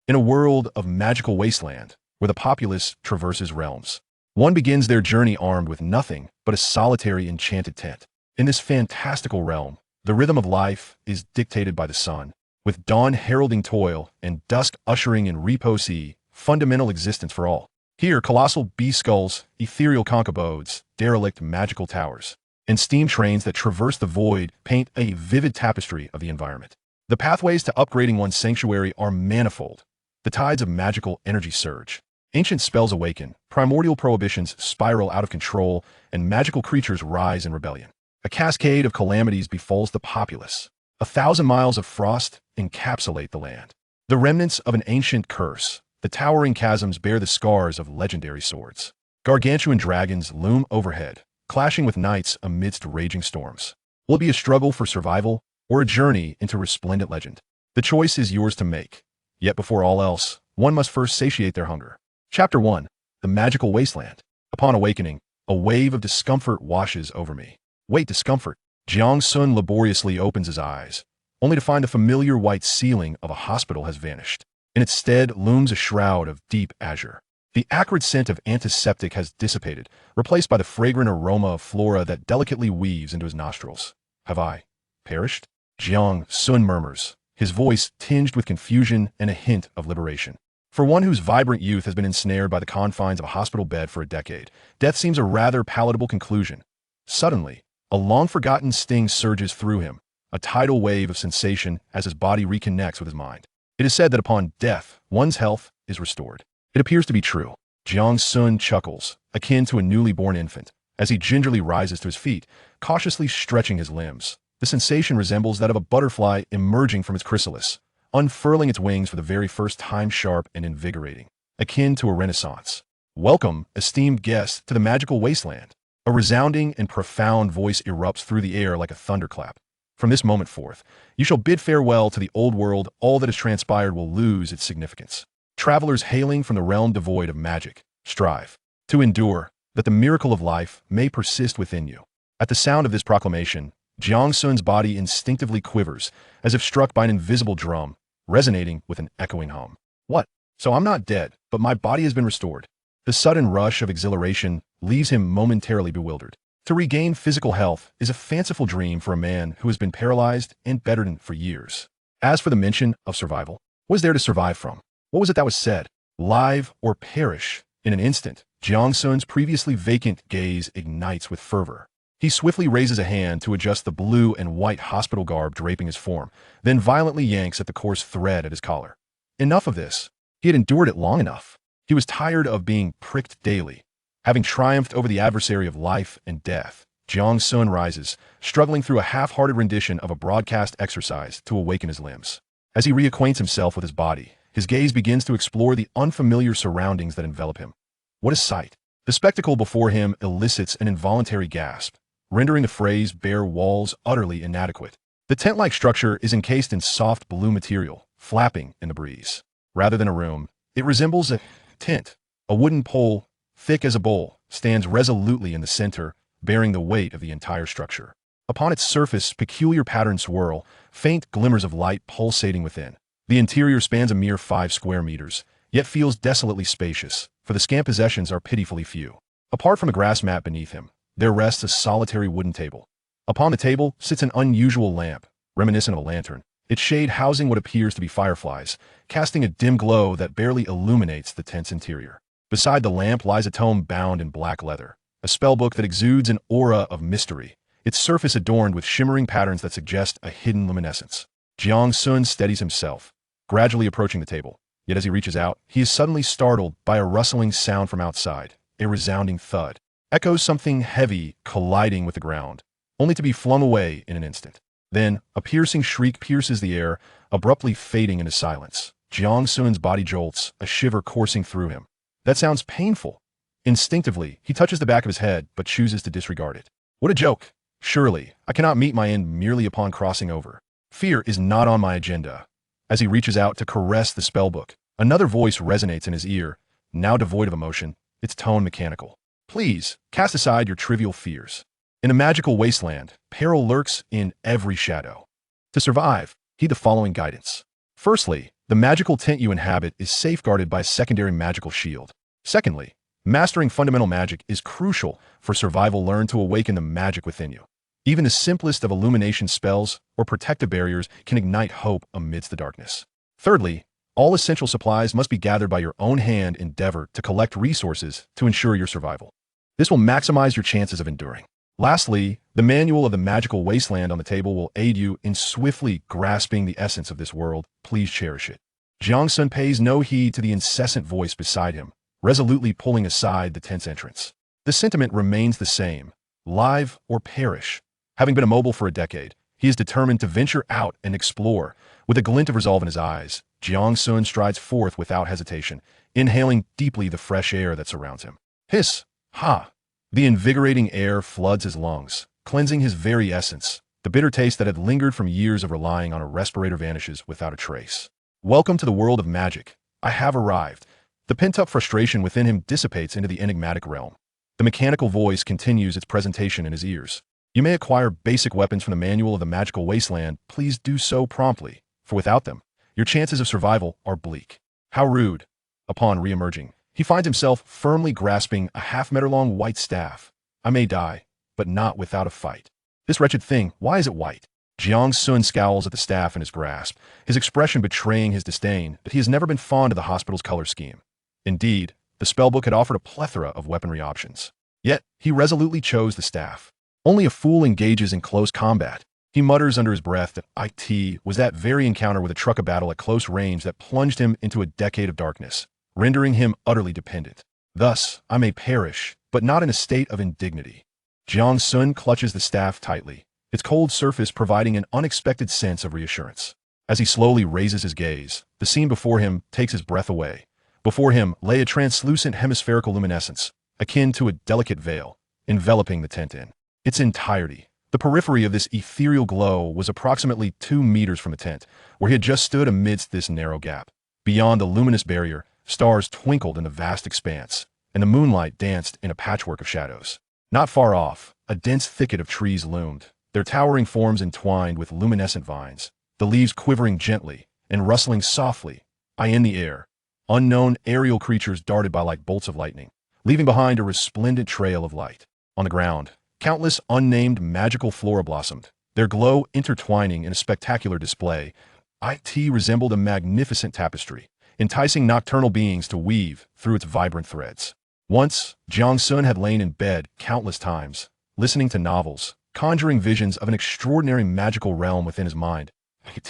In a world of magical wasteland, where the populace traverses realms, one begins their journey armed with nothing but a solitary enchanted tent. In this fantastical realm, the rhythm of life is dictated by the sun, with dawn heralding toil and dusk ushering in repose, fundamental existence for all. Here, colossal bee skulls, ethereal conch abodes, derelict magical towers, and steam trains that traverse the void paint a vivid tapestry of the environment. The pathways to upgrading one's sanctuary are manifold. The tides of magical energy surge. Ancient spells awaken, primordial prohibitions spiral out of control, and magical creatures rise in rebellion. A cascade of calamities befalls the populace. 1,000 miles of frost encapsulate the land. The remnants of an ancient curse, the towering chasms bear the scars of legendary swords. Gargantuan dragons loom overhead, clashing with knights amidst raging storms. Will it be a struggle for survival or a journey into resplendent legend? The choice is yours to make. Yet before all else, one must first satiate their hunger. Chapter 1. The Magical Wasteland. Upon awakening, a wave of discomfort washes over me. Wait, discomfort. Jiang-sun laboriously opens his eyes, only to find the familiar white ceiling of a hospital has vanished. In its stead looms a shroud of deep azure. The acrid scent of antiseptic has dissipated, replaced by the fragrant aroma of flora that delicately weaves into his nostrils. Have I perished? Jiang-sun murmurs, his voice tinged with confusion and a hint of liberation. For one whose vibrant youth has been ensnared by the confines of a hospital bed for a decade, death seems a rather palatable conclusion. Suddenly, a long-forgotten sting surges through him, a tidal wave of sensation as his body reconnects with his mind. It is said that upon death, one's health is restored. It appears to be true. Jiang-sun chuckles, akin to a newly born infant, as he gingerly rises to his feet, cautiously stretching his limbs. The sensation resembles that of a butterfly emerging from its chrysalis, unfurling its wings for the very first time, sharp and invigorating, akin to a renaissance. Welcome, esteemed guests, to the magical wasteland. A resounding and profound voice erupts through the air like a thunderclap. From this moment forth, you shall bid farewell to the old world. All that has transpired will lose its significance. Travelers hailing from the realm devoid of magic, strive to endure, that the miracle of life may persist within you. At the sound of this proclamation, Jiang-sun's body instinctively quivers, as if struck by an invisible drum, resonating with an echoing hum. What? So I'm not dead, but my body has been restored. The sudden rush of exhilaration leaves him momentarily bewildered. To regain physical health is a fanciful dream for a man who has been paralyzed and bedridden for years. As for the mention of survival, what is there to survive from? What was it that was said? Live or perish. In an instant, Jiang-sun's previously vacant gaze ignites with fervor. He swiftly raises a hand to adjust the blue and white hospital garb draping his form, then violently yanks at the coarse thread at his collar. Enough of this. He had endured it long enough. He was tired of being pricked daily. Having triumphed over the adversary of life and death, Jiang-sun rises, struggling through a half-hearted rendition of a broadcast exercise to awaken his limbs. As he reacquaints himself with his body, his gaze begins to explore the unfamiliar surroundings that envelop him. What a sight! The spectacle before him elicits an involuntary gasp, rendering the phrase bare walls utterly inadequate. The tent-like structure is encased in soft blue material, flapping in the breeze. Rather than a room, it resembles a tent. A wooden pole, thick as a bowl, stands resolutely in the center, bearing the weight of the entire structure. Upon its surface, peculiar patterns swirl, faint glimmers of light pulsating within. The interior spans a mere 5 square meters, yet feels desolately spacious, for the scant possessions are pitifully few. Apart from a grass mat beneath him, there rests a solitary wooden table. Upon the table sits an unusual lamp, reminiscent of a lantern, its shade housing what appears to be fireflies, casting a dim glow that barely illuminates the tent's interior. Beside the lamp lies a tome bound in black leather, a spellbook that exudes an aura of mystery, its surface adorned with shimmering patterns that suggest a hidden luminescence. Jiang-sun steadies himself, gradually approaching the table. Yet as he reaches out, he is suddenly startled by a rustling sound from outside, a resounding thud. Echoes something heavy colliding with the ground, only to be flung away in an instant. Then, a piercing shriek pierces the air, abruptly fading into silence. Jiang-sun's body jolts, a shiver coursing through him. That sounds painful. Instinctively, he touches the back of his head, but chooses to disregard it. What a joke! Surely, I cannot meet my end merely upon crossing over. Fear is not on my agenda. As he reaches out to caress the spellbook, another voice resonates in his ear, now devoid of emotion, its tone mechanical. Please, cast aside your trivial fears. In a magical wasteland, peril lurks in every shadow. To survive, heed the following guidance. Firstly, The magical tent you inhabit is safeguarded by a secondary magical shield. Secondly, mastering fundamental magic is crucial for survival. Learn to awaken the magic within you. Even the simplest of illumination spells or protective barriers can ignite hope amidst the darkness. Thirdly, all essential supplies must be gathered by your own hand. Endeavor to collect resources to ensure your survival. This will maximize your chances of enduring. Lastly, the manual of the magical wasteland on the table will aid you in swiftly grasping the essence of this world. Please cherish it. Jiang Sun pays no heed to the incessant voice beside him, resolutely pulling aside the tent's entrance. The sentiment remains the same: live or perish. Having been immobile for a decade, he is determined to venture out and explore. With a glint of resolve in his eyes, Jiang Sun strides forth without hesitation, inhaling deeply the fresh air that surrounds him. Hiss! Ha! The invigorating air floods his lungs, cleansing his very essence. The bitter taste that had lingered from years of relying on a respirator vanishes without a trace. Welcome to the world of magic. I have arrived. The pent-up frustration within him dissipates into the enigmatic realm. The mechanical voice continues its presentation in his ears. You may acquire basic weapons from the manual of the magical wasteland. Please do so promptly, for without them, your chances of survival are bleak. How rude. Upon re-emerging, he finds himself firmly grasping a half-meter-long white staff. I may die, but not without a fight. This wretched thing, why is it white? Jiang Sun scowls at the staff in his grasp, his expression betraying his disdain that he has never been fond of the hospital's color scheme. Indeed, the spellbook had offered a plethora of weaponry options. Yet, he resolutely chose the staff. Only a fool engages in close combat. He mutters under his breath that it was that very encounter with a truck of battle at close range that plunged him into a decade of darkness, rendering him utterly dependent. Thus, I may perish, but not in a state of indignity. Jiang Sun clutches the staff tightly, its cold surface providing an unexpected sense of reassurance. As he slowly raises his gaze, the scene before him takes his breath away. Before him lay a translucent hemispherical luminescence, akin to a delicate veil, enveloping the tent in its entirety. The periphery of this ethereal glow was approximately 2 meters from the tent, where he had just stood amidst this narrow gap. Beyond the luminous barrier, stars twinkled in the vast expanse, and the moonlight danced in a patchwork of shadows. Not far off, a dense thicket of trees loomed, their towering forms entwined with luminescent vines, the leaves quivering gently and rustling softly. In the air, unknown aerial creatures darted by like bolts of lightning, leaving behind a resplendent trail of light. On the ground, countless unnamed magical flora blossomed, their glow intertwining in a spectacular display. It resembled a magnificent tapestry, enticing nocturnal beings to weave through its vibrant threads. Once, Jiang Sun had lain in bed countless times, listening to novels, conjuring visions of an extraordinary magical realm within his mind.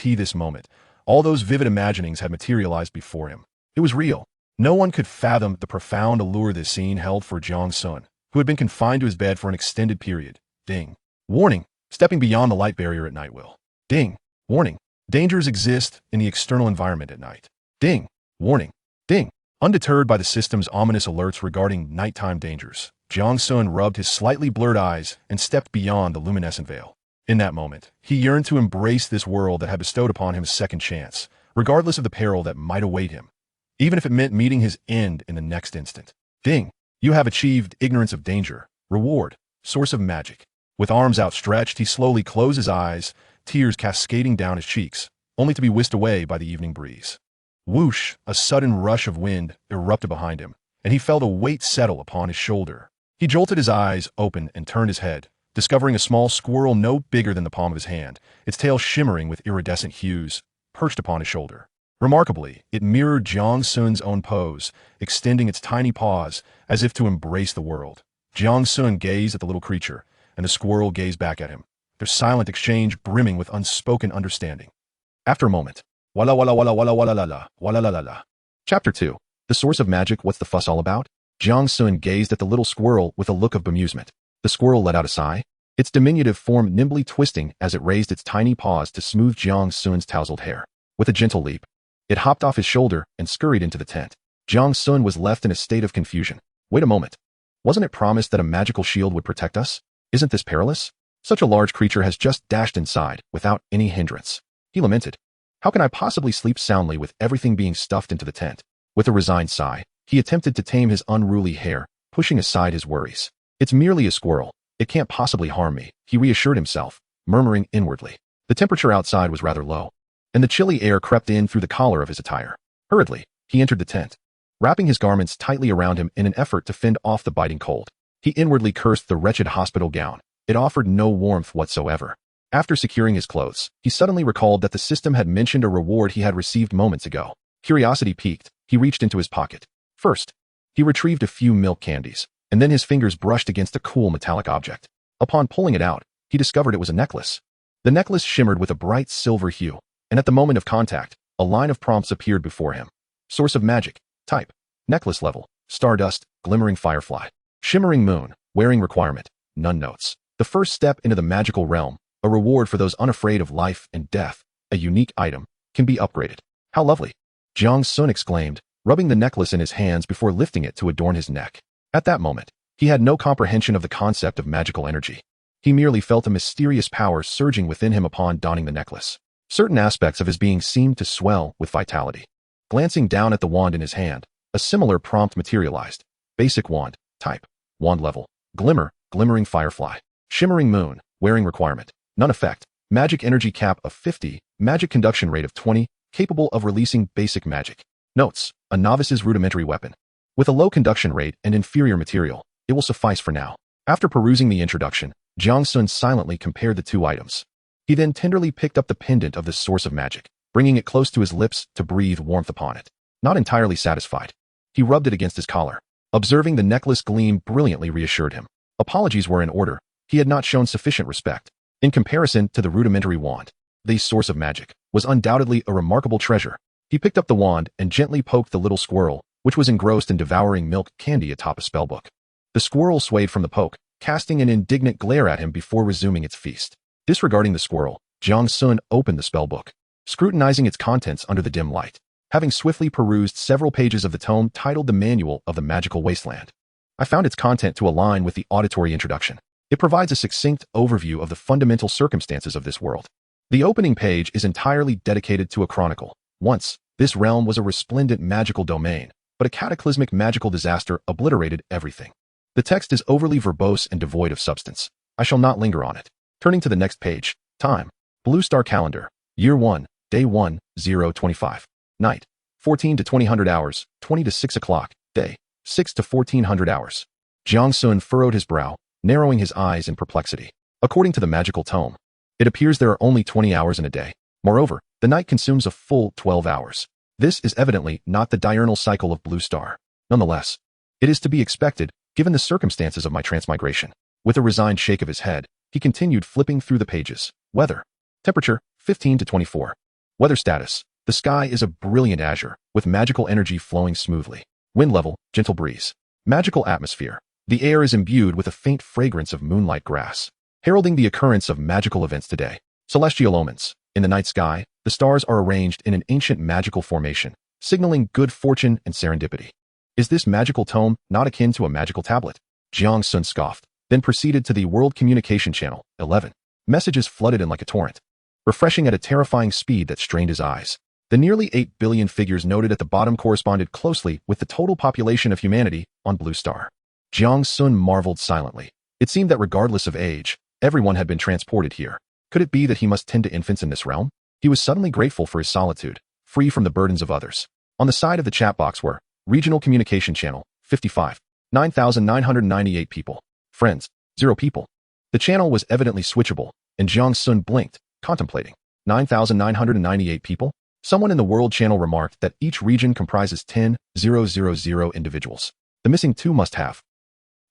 This moment, all those vivid imaginings had materialized before him. It was real. No one could fathom the profound allure this scene held for Jiang Sun, who had been confined to his bed for an extended period. Ding. Warning. Stepping beyond the light barrier at night will. Ding. Warning. Dangers exist in the external environment at night. Ding. Warning. Ding. Undeterred by the system's ominous alerts regarding nighttime dangers, Jiang Sun rubbed his slightly blurred eyes and stepped beyond the luminescent veil. In that moment, he yearned to embrace this world that had bestowed upon him a second chance, regardless of the peril that might await him, even if it meant meeting his end in the next instant. Ding. You have achieved ignorance of danger. Reward. Source of magic. With arms outstretched, he slowly closed his eyes, tears cascading down his cheeks, only to be whisked away by the evening breeze. Whoosh! A sudden rush of wind erupted behind him, and he felt a weight settle upon his shoulder. He jolted his eyes open and turned his head, discovering a small squirrel no bigger than the palm of his hand, its tail shimmering with iridescent hues, perched upon his shoulder. Remarkably, it mirrored Jiang Sun's own pose, extending its tiny paws as if to embrace the world. Jiang Sun gazed at the little creature, and the squirrel gazed back at him, their silent exchange brimming with unspoken understanding. After a moment, walla walla walla walla walla la la, walla la la la. Chapter 2. The Source of Magic. What's the fuss all about? Jiang Sun gazed at the little squirrel with a look of bemusement. The squirrel let out a sigh, its diminutive form nimbly twisting as it raised its tiny paws to smooth Jiang Sun's tousled hair. With a gentle leap, it hopped off his shoulder and scurried into the tent. Jiang Sun was left in a state of confusion. Wait a moment. Wasn't it promised that a magical shield would protect us? Isn't this perilous? Such a large creature has just dashed inside without any hindrance. He lamented. How can I possibly sleep soundly with everything being stuffed into the tent? With a resigned sigh, he attempted to tame his unruly hair, pushing aside his worries. It's merely a squirrel. It can't possibly harm me, he reassured himself, murmuring inwardly. The temperature outside was rather low. and the chilly air crept in through the collar of his attire. Hurriedly, he entered the tent, wrapping his garments tightly around him in an effort to fend off the biting cold. He inwardly cursed the wretched hospital gown. It offered no warmth whatsoever. After securing his clothes, he suddenly recalled that the system had mentioned a reward he had received moments ago. Curiosity piqued, he reached into his pocket. First, he retrieved a few milk candies, and then his fingers brushed against a cool metallic object. Upon pulling it out, he discovered it was a necklace. The necklace shimmered with a bright silver hue, and at the moment of contact, a line of prompts appeared before him. Source of magic, type, necklace level, stardust, glimmering firefly, shimmering moon, wearing requirement, none notes. The first step into the magical realm, a reward for those unafraid of life and death, a unique item, can be upgraded. How lovely! Jiang Sun exclaimed, rubbing the necklace in his hands before lifting it to adorn his neck. At that moment, he had no comprehension of the concept of magical energy. He merely felt a mysterious power surging within him upon donning the necklace. Certain aspects of his being seemed to swell with vitality. Glancing down at the wand in his hand, a similar prompt materialized. Basic wand, type, wand level, glimmer, glimmering firefly, shimmering moon, wearing requirement, none effect, magic energy cap of 50, magic conduction rate of 20, capable of releasing basic magic. Notes, a novice's rudimentary weapon. With a low conduction rate and inferior material, it will suffice for now. After perusing the introduction, Jiang Sun silently compared the two items. He then tenderly picked up the pendant of this source of magic, bringing it close to his lips to breathe warmth upon it. Not entirely satisfied, he rubbed it against his collar. Observing the necklace gleam brilliantly reassured him. Apologies were in order. He had not shown sufficient respect. In comparison to the rudimentary wand, the source of magic was undoubtedly a remarkable treasure. He picked up the wand and gently poked the little squirrel, which was engrossed in devouring milk candy atop a spellbook. The squirrel swayed from the poke, casting an indignant glare at him before resuming its feast. Disregarding the squirrel, Jiang Sun opened the spellbook, scrutinizing its contents under the dim light. Having swiftly perused several pages of the tome titled The Manual of the Magical Wasteland, I found its content to align with the auditory introduction. It provides a succinct overview of the fundamental circumstances of this world. The opening page is entirely dedicated to a chronicle. Once, this realm was a resplendent magical domain, but a cataclysmic magical disaster obliterated everything. The text is overly verbose and devoid of substance. I shall not linger on it. Turning to the next page, time, Blue Star Calendar, Year 1, Day 1, 025. Night, 14 to 2000 hours, 20 to 6 o'clock, day, 6 to 1400 hours. Jiang Sun furrowed his brow, narrowing his eyes in perplexity. According to the magical tome, it appears there are only 20 hours in a day. Moreover, the night consumes a full 12 hours. This is evidently not the diurnal cycle of Blue Star. Nonetheless, it is to be expected, given the circumstances of my transmigration. With a resigned shake of his head, he continued flipping through the pages. Weather. Temperature, 15 to 24. Weather status. The sky is a brilliant azure, with magical energy flowing smoothly. Wind level, gentle breeze. Magical atmosphere. The air is imbued with a faint fragrance of moonlight grass, heralding the occurrence of magical events today. Celestial omens. In the night sky, the stars are arranged in an ancient magical formation, signaling good fortune and serendipity. Is this magical tome not akin to a magical tablet? Jiang Sun scoffed, then proceeded to the World Communication Channel, 11. Messages flooded in like a torrent, refreshing at a terrifying speed that strained his eyes. The nearly 8 billion figures noted at the bottom corresponded closely with the total population of humanity on Blue Star. Jiang Sun marveled silently. It seemed that regardless of age, everyone had been transported here. Could it be that he must tend to infants in this realm? He was suddenly grateful for his solitude, free from the burdens of others. On the side of the chat box were Regional Communication Channel, 55. 9,998 people. Friends, 0 people. The channel was evidently switchable, and Jiang Sun blinked, contemplating. 9,998 people? Someone in the World Channel remarked that each region comprises 10,000 individuals. The missing 2 must have.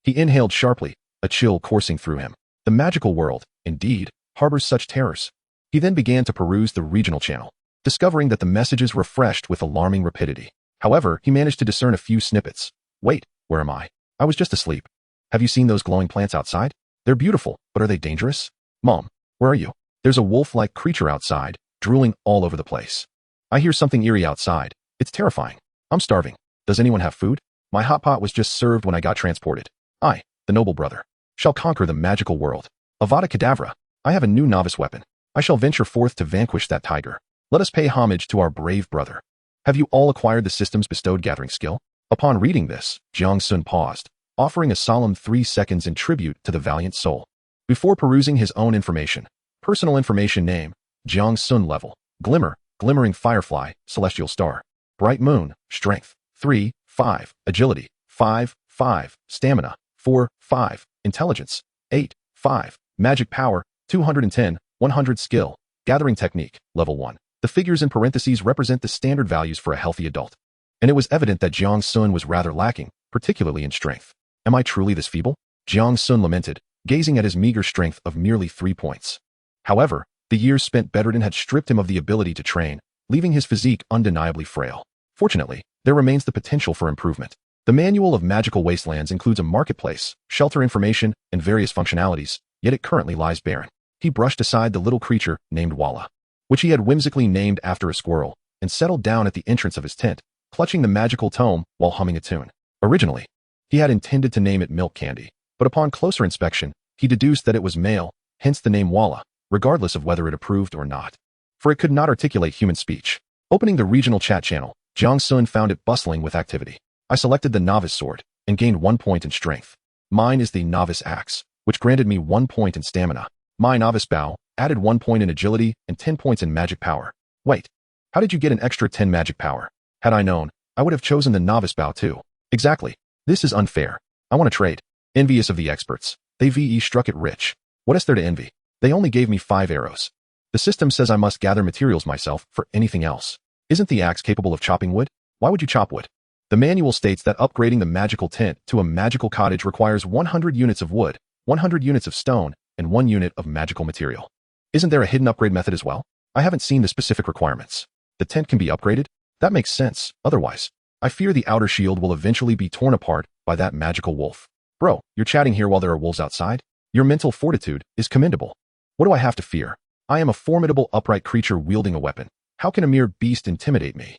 He inhaled sharply, a chill coursing through him. The magical world, indeed, harbors such terrors. He then began to peruse the regional channel, discovering that the messages refreshed with alarming rapidity. However, he managed to discern a few snippets. Wait, where am I? I was just asleep. Have you seen those glowing plants outside? They're beautiful, but are they dangerous? Mom, where are you? There's a wolf-like creature outside, drooling all over the place. I hear something eerie outside. It's terrifying. I'm starving. Does anyone have food? My hot pot was just served when I got transported. I, the noble brother, shall conquer the magical world. Avada Kedavra. I have a new novice weapon. I shall venture forth to vanquish that tiger. Let us pay homage to our brave brother. Have you all acquired the system's bestowed gathering skill? Upon reading this, Jiang Sun paused, offering a solemn 3 seconds in tribute to the valiant soul. Before perusing his own information, personal information name, Jiang Sun level, glimmer, glimmering firefly, celestial star. Bright moon, strength, 3, 5, agility, 5, 5, stamina, 4, 5, intelligence, 8, 5, magic power, 210, 100 skill, gathering technique, level 1. The figures in parentheses represent the standard values for a healthy adult. And it was evident that Jiang Sun was rather lacking, particularly in strength. Am I truly this feeble? Jiang Sun lamented, gazing at his meager strength of merely 3 points. However, the years spent bedridden had stripped him of the ability to train, leaving his physique undeniably frail. Fortunately, there remains the potential for improvement. The Manual of Magical Wastelands includes a marketplace, shelter information, and various functionalities, yet it currently lies barren. He brushed aside the little creature named Walla, which he had whimsically named after a squirrel, and settled down at the entrance of his tent, clutching the magical tome while humming a tune. Originally, he had intended to name it Milk Candy, but upon closer inspection, he deduced that it was male, hence the name Walla, regardless of whether it approved or not. For it could not articulate human speech. Opening the regional chat channel, Jiang Sun found it bustling with activity. I selected the novice sword, and gained 1 point in strength. Mine is the novice axe, which granted me 1 point in stamina. My novice bow added 1 point in agility and 10 points in magic power. Wait, how did you get an extra 10 magic power? Had I known, I would have chosen the novice bow too. Exactly. This is unfair. I want to trade. Envious of the experts. They struck it rich. What is there to envy? They only gave me 5 arrows. The system says I must gather materials myself for anything else. Isn't the axe capable of chopping wood? Why would you chop wood? The manual states that upgrading the magical tent to a magical cottage requires 100 units of wood, 100 units of stone, and 1 unit of magical material. Isn't there a hidden upgrade method as well? I haven't seen the specific requirements. The tent can be upgraded? That makes sense. Otherwise, I fear the outer shield will eventually be torn apart by that magical wolf. Bro, you're chatting here while there are wolves outside? Your mental fortitude is commendable. What do I have to fear? I am a formidable upright creature wielding a weapon. How can a mere beast intimidate me?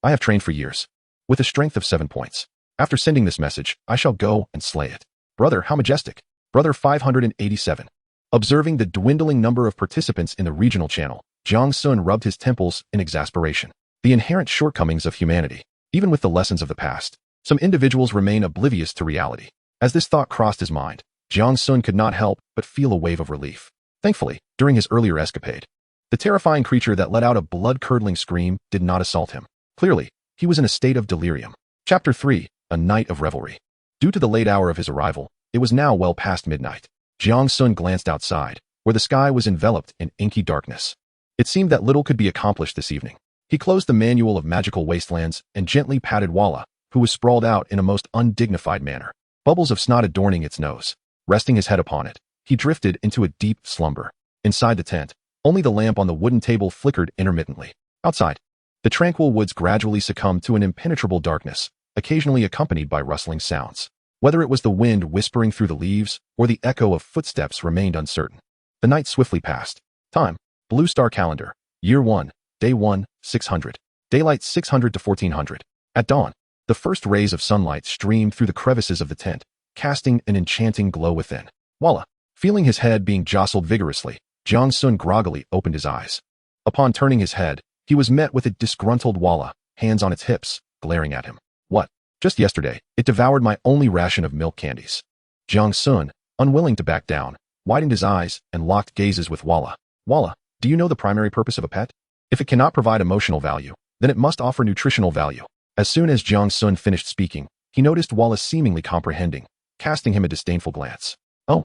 I have trained for years, with a strength of 7 points. After sending this message, I shall go and slay it. Brother, how majestic. Brother 587. Observing the dwindling number of participants in the regional channel, Jiang Sun rubbed his temples in exasperation. The inherent shortcomings of humanity, even with the lessons of the past, some individuals remain oblivious to reality. As this thought crossed his mind, Jiang Sun could not help but feel a wave of relief. Thankfully, during his earlier escapade, the terrifying creature that let out a blood-curdling scream did not assault him. Clearly, he was in a state of delirium. Chapter 3, A Night of Revelry. Due to the late hour of his arrival, it was now well past midnight. Jiang Sun glanced outside, where the sky was enveloped in inky darkness. It seemed that little could be accomplished this evening. He closed the Manual of Magical Wastelands and gently patted Walla, who was sprawled out in a most undignified manner, bubbles of snot adorning its nose. Resting his head upon it, he drifted into a deep slumber. Inside the tent, only the lamp on the wooden table flickered intermittently. Outside, the tranquil woods gradually succumbed to an impenetrable darkness, occasionally accompanied by rustling sounds. Whether it was the wind whispering through the leaves or the echo of footsteps remained uncertain. The night swiftly passed. Time, Blue Star Calendar, Year 1, Day 1, 600. Daylight 600 to 1400. At dawn, the first rays of sunlight streamed through the crevices of the tent, casting an enchanting glow within. Walla, feeling his head being jostled vigorously, Jiang Sun groggily opened his eyes. Upon turning his head, he was met with a disgruntled Walla, hands on its hips, glaring at him. What? Just yesterday, it devoured my only ration of milk candies. Jiang Sun, unwilling to back down, widened his eyes and locked gazes with Walla. Walla, do you know the primary purpose of a pet? If it cannot provide emotional value, then it must offer nutritional value. As soon as Jiang Sun finished speaking, he noticed Walla seemingly comprehending, casting him a disdainful glance. Oh,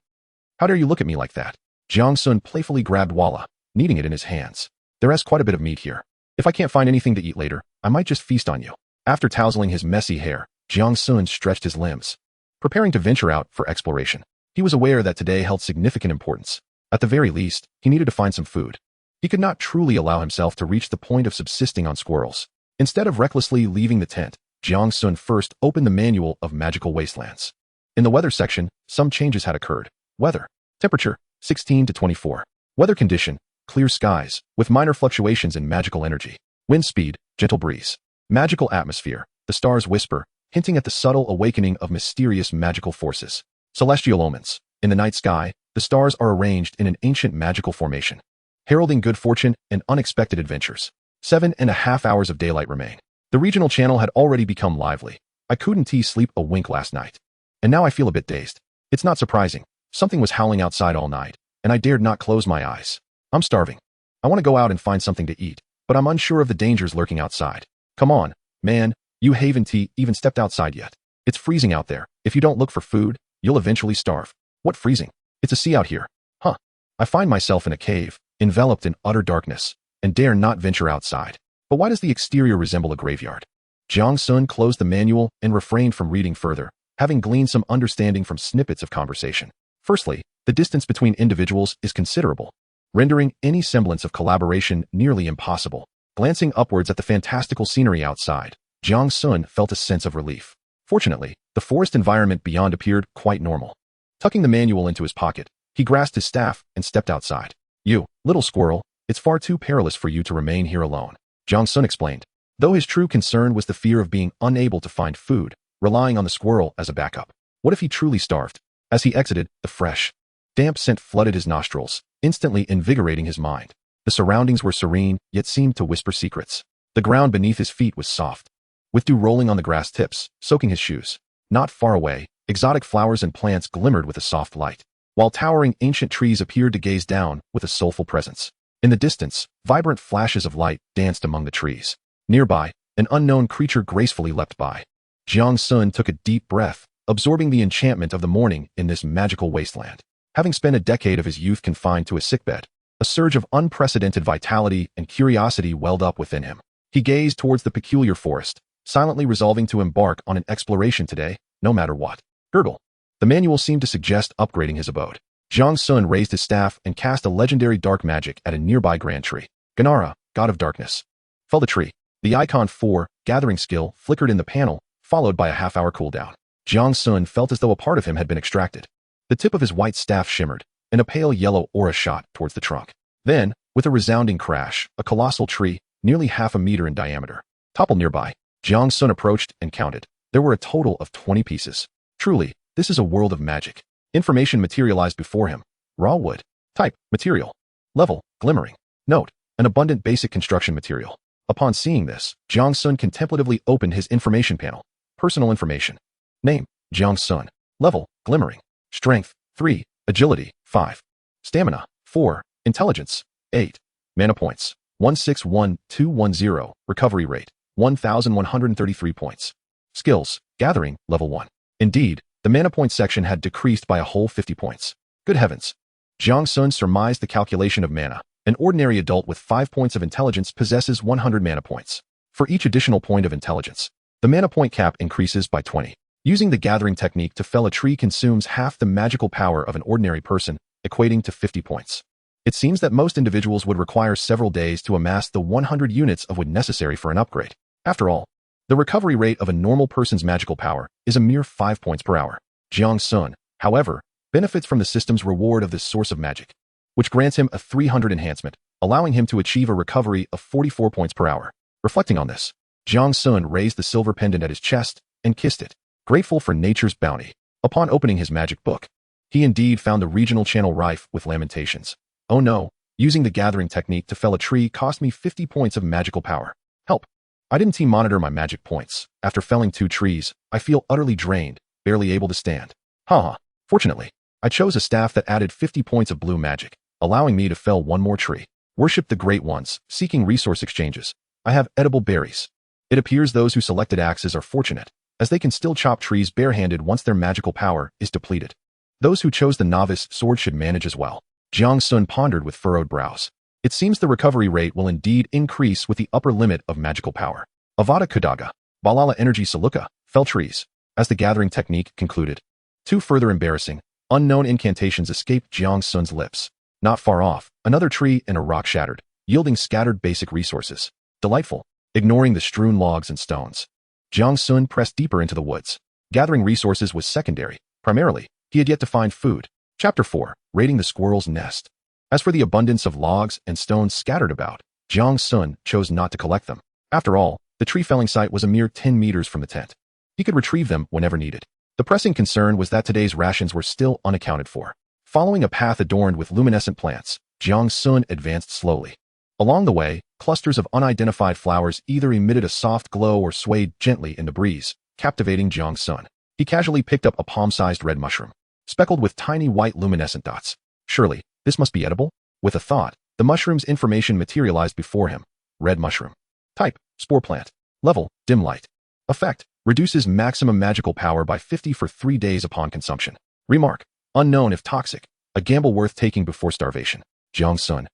how dare you look at me like that? Jiang Sun playfully grabbed Walla, kneading it in his hands. There is quite a bit of meat here. If I can't find anything to eat later, I might just feast on you. After tousling his messy hair, Jiang Sun stretched his limbs, preparing to venture out for exploration. He was aware that today held significant importance. At the very least, he needed to find some food. He could not truly allow himself to reach the point of subsisting on squirrels. Instead of recklessly leaving the tent, Jiang Sun first opened the Manual of Magical Wastelands. In the weather section, some changes had occurred. Weather. Temperature, 16 to 24. Weather condition, clear skies, with minor fluctuations in magical energy. Wind speed, gentle breeze. Magical atmosphere, the stars whisper, hinting at the subtle awakening of mysterious magical forces. Celestial omens. In the night sky, the stars are arranged in an ancient magical formation, heralding good fortune and unexpected adventures. 7.5 hours of daylight remain. The regional channel had already become lively. I couldn't sleep a wink last night. And now I feel a bit dazed. It's not surprising. Something was howling outside all night, and I dared not close my eyes. I'm starving. I want to go out and find something to eat. but I'm unsure of the dangers lurking outside. Come on, man, you haven't even stepped outside yet. It's freezing out there. If you don't look for food, you'll eventually starve. What freezing? It's a sea out here. Huh. I find myself in a cave, enveloped in utter darkness, and dare not venture outside. But why does the exterior resemble a graveyard? Jiang Sun closed the manual and refrained from reading further, having gleaned some understanding from snippets of conversation. Firstly, the distance between individuals is considerable, rendering any semblance of collaboration nearly impossible. Glancing upwards at the fantastical scenery outside, Jiang Sun felt a sense of relief. Fortunately, the forest environment beyond appeared quite normal. Tucking the manual into his pocket, he grasped his staff and stepped outside. You, little squirrel, it's far too perilous for you to remain here alone, Jiang Sun explained. Though his true concern was the fear of being unable to find food, relying on the squirrel as a backup. What if he truly starved? As he exited, the fresh, damp scent flooded his nostrils, instantly invigorating his mind. The surroundings were serene, yet seemed to whisper secrets. The ground beneath his feet was soft, with dew rolling on the grass tips, soaking his shoes. Not far away, exotic flowers and plants glimmered with a soft light, while towering ancient trees appeared to gaze down with a soulful presence. In the distance, vibrant flashes of light danced among the trees. Nearby, an unknown creature gracefully leapt by. Jiang Sun took a deep breath, absorbing the enchantment of the morning in this magical wasteland. Having spent a decade of his youth confined to a sickbed, a surge of unprecedented vitality and curiosity welled up within him. He gazed towards the peculiar forest, silently resolving to embark on an exploration today, no matter what. Gurgle. The manual seemed to suggest upgrading his abode. Jiang Sun raised his staff and cast a legendary dark magic at a nearby grand tree. Ganara, god of darkness. Fell the tree. The icon 4, gathering skill, flickered in the panel, followed by a half-hour cooldown. Jiang Sun felt as though a part of him had been extracted. The tip of his white staff shimmered, and a pale yellow aura shot towards the trunk. Then, with a resounding crash, a colossal tree, nearly half a meter in diameter, toppled nearby. Jiang Sun approached and counted. There were a total of 20 pieces. Truly, this is a world of magic. Information materialized before him. Raw wood. Type, material. Level, glimmering. Note, an abundant basic construction material. Upon seeing this, Jiang Sun contemplatively opened his information panel. Personal information. Name, Jiang Sun. Level, glimmering. Strength, 3. Agility, 5. Stamina, 4. Intelligence, 8. Mana points, 161210. Recovery rate, 1,133 points. Skills, gathering, level 1. Indeed, the mana point section had decreased by a whole 50 points. Good heavens. Jiang Sun surmised the calculation of mana. An ordinary adult with 5 points of intelligence possesses 100 mana points. For each additional point of intelligence, the mana point cap increases by 20. Using the gathering technique to fell a tree consumes half the magical power of an ordinary person, equating to 50 points. It seems that most individuals would require several days to amass the 100 units of wood necessary for an upgrade. After all, the recovery rate of a normal person's magical power is a mere 5 points per hour. Jiang Sun, however, benefits from the system's reward of this source of magic, which grants him a 300 enhancement, allowing him to achieve a recovery of 44 points per hour. Reflecting on this, Jiang Sun raised the silver pendant at his chest and kissed it, grateful for nature's bounty. Upon opening his magic book, he indeed found the regional channel rife with lamentations. Oh no, using the gathering technique to fell a tree cost me 50 points of magical power. Help. I didn't monitor my magic points. After felling 2 trees, I feel utterly drained, barely able to stand. Haha. Fortunately, I chose a staff that added 50 points of blue magic, allowing me to fell 1 more tree. Worship the great ones, seeking resource exchanges. I have edible berries. It appears those who selected axes are fortunate, as they can still chop trees barehanded once their magical power is depleted. Those who chose the novice sword should manage as well. Jiang Sun pondered with furrowed brows. It seems the recovery rate will indeed increase with the upper limit of magical power. Avada Kudaga, Balala Energy Saluka, fell trees. As the gathering technique concluded, 2 further embarrassing, unknown incantations escaped Jiang Sun's lips. Not far off, another tree and a rock shattered, yielding scattered basic resources. Delightful. Ignoring the strewn logs and stones, Jiang Sun pressed deeper into the woods. Gathering resources was secondary. Primarily, he had yet to find food. Chapter 4, Raiding the Squirrel's Nest. As for the abundance of logs and stones scattered about, Jiang Sun chose not to collect them. After all, the tree felling site was a mere 10 meters from the tent. He could retrieve them whenever needed. The pressing concern was that today's rations were still unaccounted for. Following a path adorned with luminescent plants, Jiang Sun advanced slowly. Along the way, clusters of unidentified flowers either emitted a soft glow or swayed gently in the breeze, captivating Jiang Sun. He casually picked up a palm-sized red mushroom, speckled with tiny white luminescent dots. Surely, this must be edible? With a thought, the mushroom's information materialized before him. red mushroom. Type, spore plant. Level, dim light. Effect, reduces maximum magical power by 50 for 3 days upon consumption. Remark, unknown if toxic. A gamble worth taking before starvation. Jiang Sun.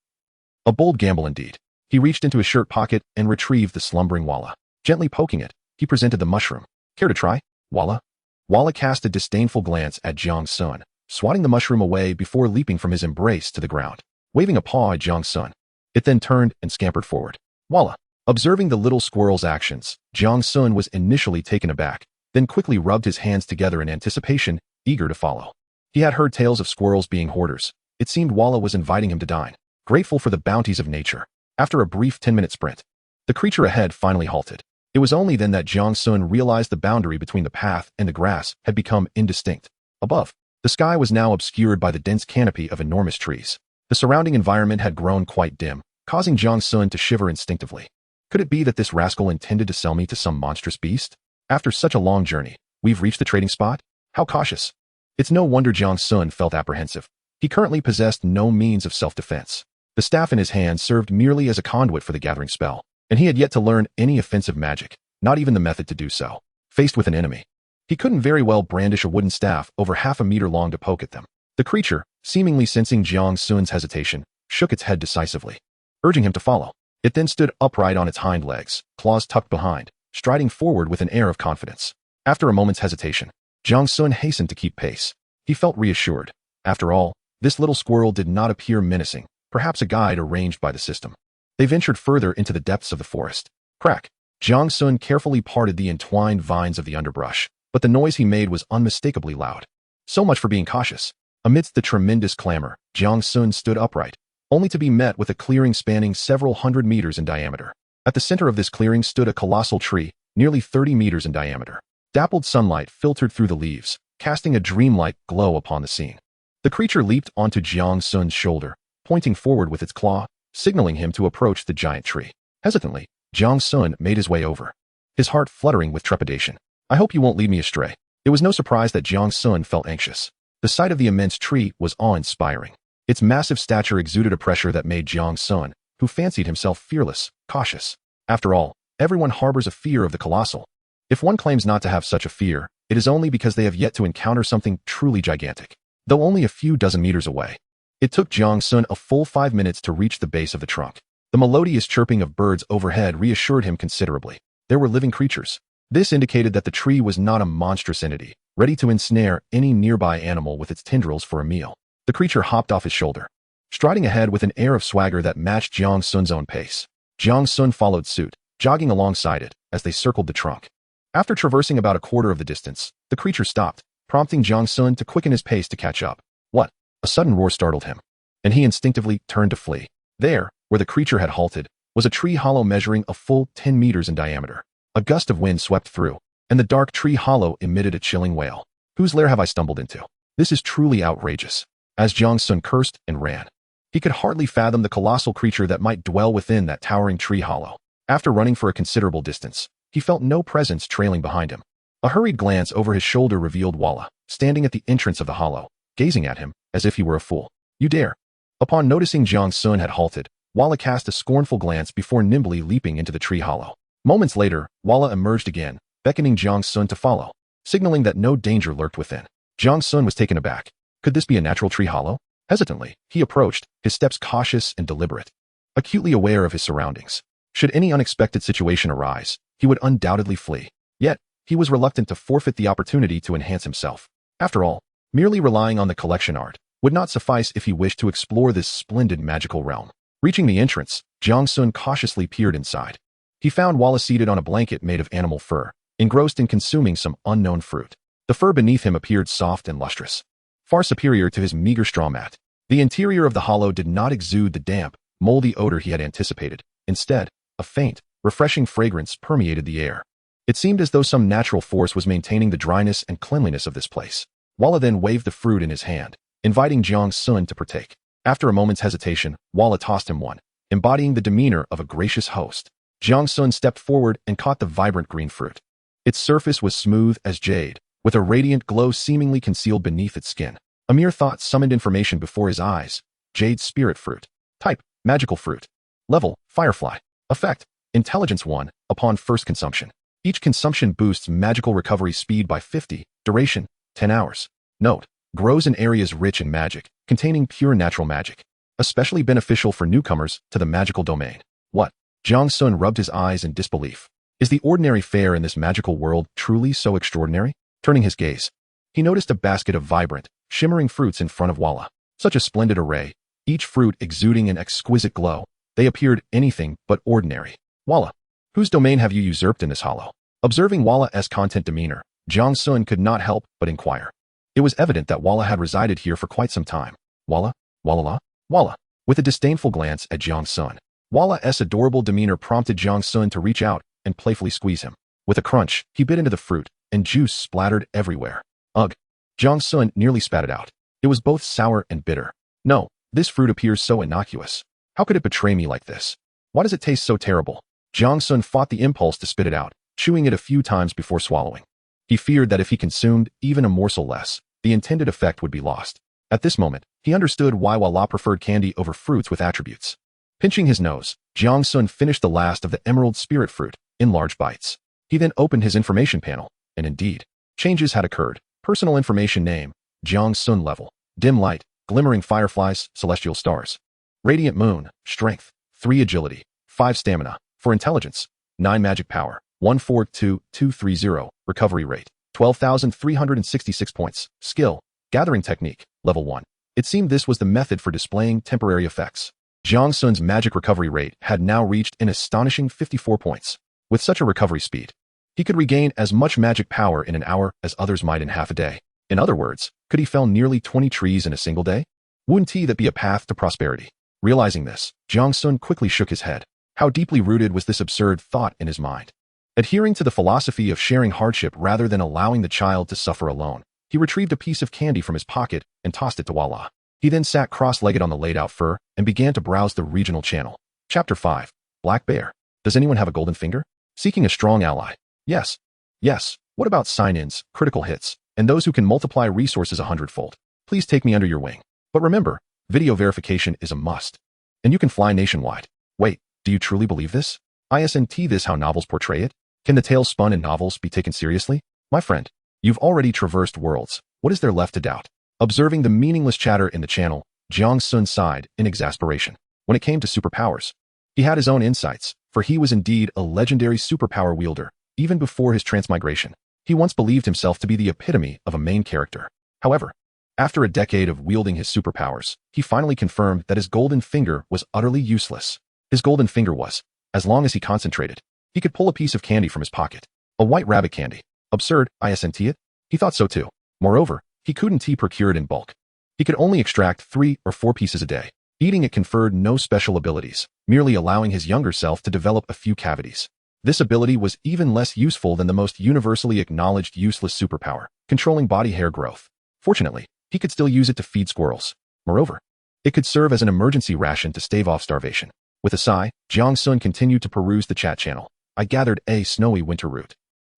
A bold gamble indeed. He reached into his shirt pocket and retrieved the slumbering Walla. Gently poking it, he presented the mushroom. Care to try, Walla? Walla cast a disdainful glance at Jiang Sun, swatting the mushroom away before leaping from his embrace to the ground, waving a paw at Jiang Sun. It then turned and scampered forward. Walla. Observing the little squirrel's actions, Jiang Sun was initially taken aback, then quickly rubbed his hands together in anticipation, eager to follow. He had heard tales of squirrels being hoarders. It seemed Walla was inviting him to dine, grateful for the bounties of nature. After a brief 10-minute sprint, the creature ahead finally halted. It was only then that Jiang Sun realized the boundary between the path and the grass had become indistinct. Above, the sky was now obscured by the dense canopy of enormous trees. The surrounding environment had grown quite dim, causing Jiang Sun to shiver instinctively. Could it be that this rascal intended to sell me to some monstrous beast? After such a long journey, we've reached the trading spot? How cautious. It's no wonder Jiang Sun felt apprehensive. He currently possessed no means of self-defense. The staff in his hand served merely as a conduit for the gathering spell, and he had yet to learn any offensive magic, not even the method to do so. Faced with an enemy, he couldn't very well brandish a wooden staff over half a meter long to poke at them. The creature, seemingly sensing Jiang Sun's hesitation, shook its head decisively, urging him to follow. It then stood upright on its hind legs, claws tucked behind, striding forward with an air of confidence. After a moment's hesitation, Jiang Sun hastened to keep pace. He felt reassured. After all, this little squirrel did not appear menacing, perhaps a guide arranged by the system. They ventured further into the depths of the forest. Crack! Jiang Sun carefully parted the entwined vines of the underbrush, but the noise he made was unmistakably loud. So much for being cautious. Amidst the tremendous clamor, Jiang Sun stood upright, only to be met with a clearing spanning several hundred meters in diameter. At the center of this clearing stood a colossal tree, nearly 30 meters in diameter. Dappled sunlight filtered through the leaves, casting a dreamlike glow upon the scene. The creature leaped onto Jiang Sun's shoulder, pointing forward with its claw, signaling him to approach the giant tree. Hesitantly, Jiang Sun made his way over, his heart fluttering with trepidation. I hope you won't lead me astray. It was no surprise that Jiang Sun felt anxious. The sight of the immense tree was awe-inspiring. Its massive stature exuded a pressure that made Jiang Sun, who fancied himself fearless, cautious. After all, everyone harbors a fear of the colossal. If one claims not to have such a fear, it is only because they have yet to encounter something truly gigantic. Though only a few dozen meters away, it took Jiang Sun a full 5 minutes to reach the base of the trunk. The melodious chirping of birds overhead reassured him considerably. There were living creatures. This indicated that the tree was not a monstrous entity, ready to ensnare any nearby animal with its tendrils for a meal. The creature hopped off his shoulder, striding ahead with an air of swagger that matched Jiang Sun's own pace. Jiang Sun followed suit, jogging alongside it as they circled the trunk. After traversing about a quarter of the distance, the creature stopped, prompting Jiang Sun to quicken his pace to catch up. What? A sudden roar startled him, and he instinctively turned to flee. There, where the creature had halted, was a tree hollow measuring a full 10 meters in diameter. A gust of wind swept through, and the dark tree hollow emitted a chilling wail. Whose lair have I stumbled into? This is truly outrageous. As Jiang Sun cursed and ran, he could hardly fathom the colossal creature that might dwell within that towering tree hollow. After running for a considerable distance, he felt no presence trailing behind him. A hurried glance over his shoulder revealed Walla, standing at the entrance of the hollow, gazing at him as if he were a fool. You dare! Upon noticing Jiang Sun had halted, Walla cast a scornful glance before nimbly leaping into the tree hollow. Moments later, Walla emerged again, beckoning Jiang Sun to follow, signaling that no danger lurked within. Jiang Sun was taken aback. Could this be a natural tree hollow? Hesitantly, he approached, his steps cautious and deliberate, acutely aware of his surroundings. Should any unexpected situation arise, he would undoubtedly flee. Yet, he was reluctant to forfeit the opportunity to enhance himself. After all, merely relying on the collection art would not suffice if he wished to explore this splendid magical realm. Reaching the entrance, Jiang Sun cautiously peered inside. He found Walla seated on a blanket made of animal fur, engrossed in consuming some unknown fruit. The fur beneath him appeared soft and lustrous, far superior to his meager straw mat. The interior of the hollow did not exude the damp, moldy odor he had anticipated. Instead, a faint, refreshing fragrance permeated the air. It seemed as though some natural force was maintaining the dryness and cleanliness of this place. Walla then waved the fruit in his hand, inviting Jiang Sun to partake. After a moment's hesitation, Walla tossed him one, embodying the demeanor of a gracious host. Jiang Sun stepped forward and caught the vibrant green fruit. Its surface was smooth as jade, with a radiant glow seemingly concealed beneath its skin. A mere thought summoned information before his eyes. Jade spirit fruit. Type, magical fruit. Level, firefly. Effect: Intelligence 1, upon first consumption. Each consumption boosts magical recovery speed by 50, duration, 10 hours. Note: grows in areas rich in magic, containing pure natural magic. Especially beneficial for newcomers to the magical domain. What? Jiang Sun rubbed his eyes in disbelief. Is the ordinary fare in this magical world truly so extraordinary? Turning his gaze, he noticed a basket of vibrant, shimmering fruits in front of Walla. Such a splendid array, each fruit exuding an exquisite glow. They appeared anything but ordinary. Walla, whose domain have you usurped in this hollow? Observing Walla's content demeanor, Jiang Sun could not help but inquire. It was evident that Walla had resided here for quite some time. Walla? Walla? Walla. With a disdainful glance at Jiang Sun, Walla's adorable demeanor prompted Jiang Sun to reach out and playfully squeeze him. With a crunch, he bit into the fruit, and juice splattered everywhere. Ugh. Jiang Sun nearly spat it out. It was both sour and bitter. No, this fruit appears so innocuous. How could it betray me like this? Why does it taste so terrible? Jiang Sun fought the impulse to spit it out, chewing it a few times before swallowing. He feared that if he consumed even a morsel less, the intended effect would be lost. At this moment, he understood why Walla preferred candy over fruits with attributes. Pinching his nose, Jiang Sun finished the last of the emerald spirit fruit in large bites. He then opened his information panel, and indeed, changes had occurred. Personal information name, Jiang Sun level, dim light, glimmering fireflies, celestial stars. Radiant moon, strength, 3 agility, 5 stamina, for intelligence, 9 magic power, 142230, recovery rate, 12,366 points, skill, gathering technique, level 1. It seemed this was the method for displaying temporary effects. Jiang Sun's magic recovery rate had now reached an astonishing 54 points. With such a recovery speed, he could regain as much magic power in an hour as others might in half a day. In other words, could he fell nearly 20 trees in a single day? Wouldn't that be a path to prosperity? Realizing this, Jiang Sun quickly shook his head. How deeply rooted was this absurd thought in his mind? Adhering to the philosophy of sharing hardship rather than allowing the child to suffer alone, he retrieved a piece of candy from his pocket and tossed it to Walla. He then sat cross-legged on the laid-out fur and began to browse the regional channel. Chapter 5. Black Bear. Does anyone have a golden finger? Seeking a strong ally. Yes. Yes. What about sign-ins, critical hits, and those who can multiply resources 100-fold? Please take me under your wing. But remember, video verification is a must. And you can fly nationwide. Wait, do you truly believe this? Isn't this how novels portray it? Can the tales spun in novels be taken seriously? My friend, you've already traversed worlds. What is there left to doubt? Observing the meaningless chatter in the channel, Jiang Sun sighed in exasperation. When it came to superpowers, he had his own insights, for he was indeed a legendary superpower wielder, even before his transmigration. He once believed himself to be the epitome of a main character. However, after a decade of wielding his superpowers, he finally confirmed that his golden finger was utterly useless. His golden finger was, as long as he concentrated, he could pull a piece of candy from his pocket. A white rabbit candy. Absurd, isn't it? He thought so too. Moreover, he couldn't procure it in bulk. He could only extract 3 or 4 pieces a day. Eating it conferred no special abilities, merely allowing his younger self to develop a few cavities. This ability was even less useful than the most universally acknowledged useless superpower, controlling body hair growth. Fortunately, he could still use it to feed squirrels. Moreover, it could serve as an emergency ration to stave off starvation. With a sigh, Jiang Sun continued to peruse the chat channel. I gathered a snowy winter root.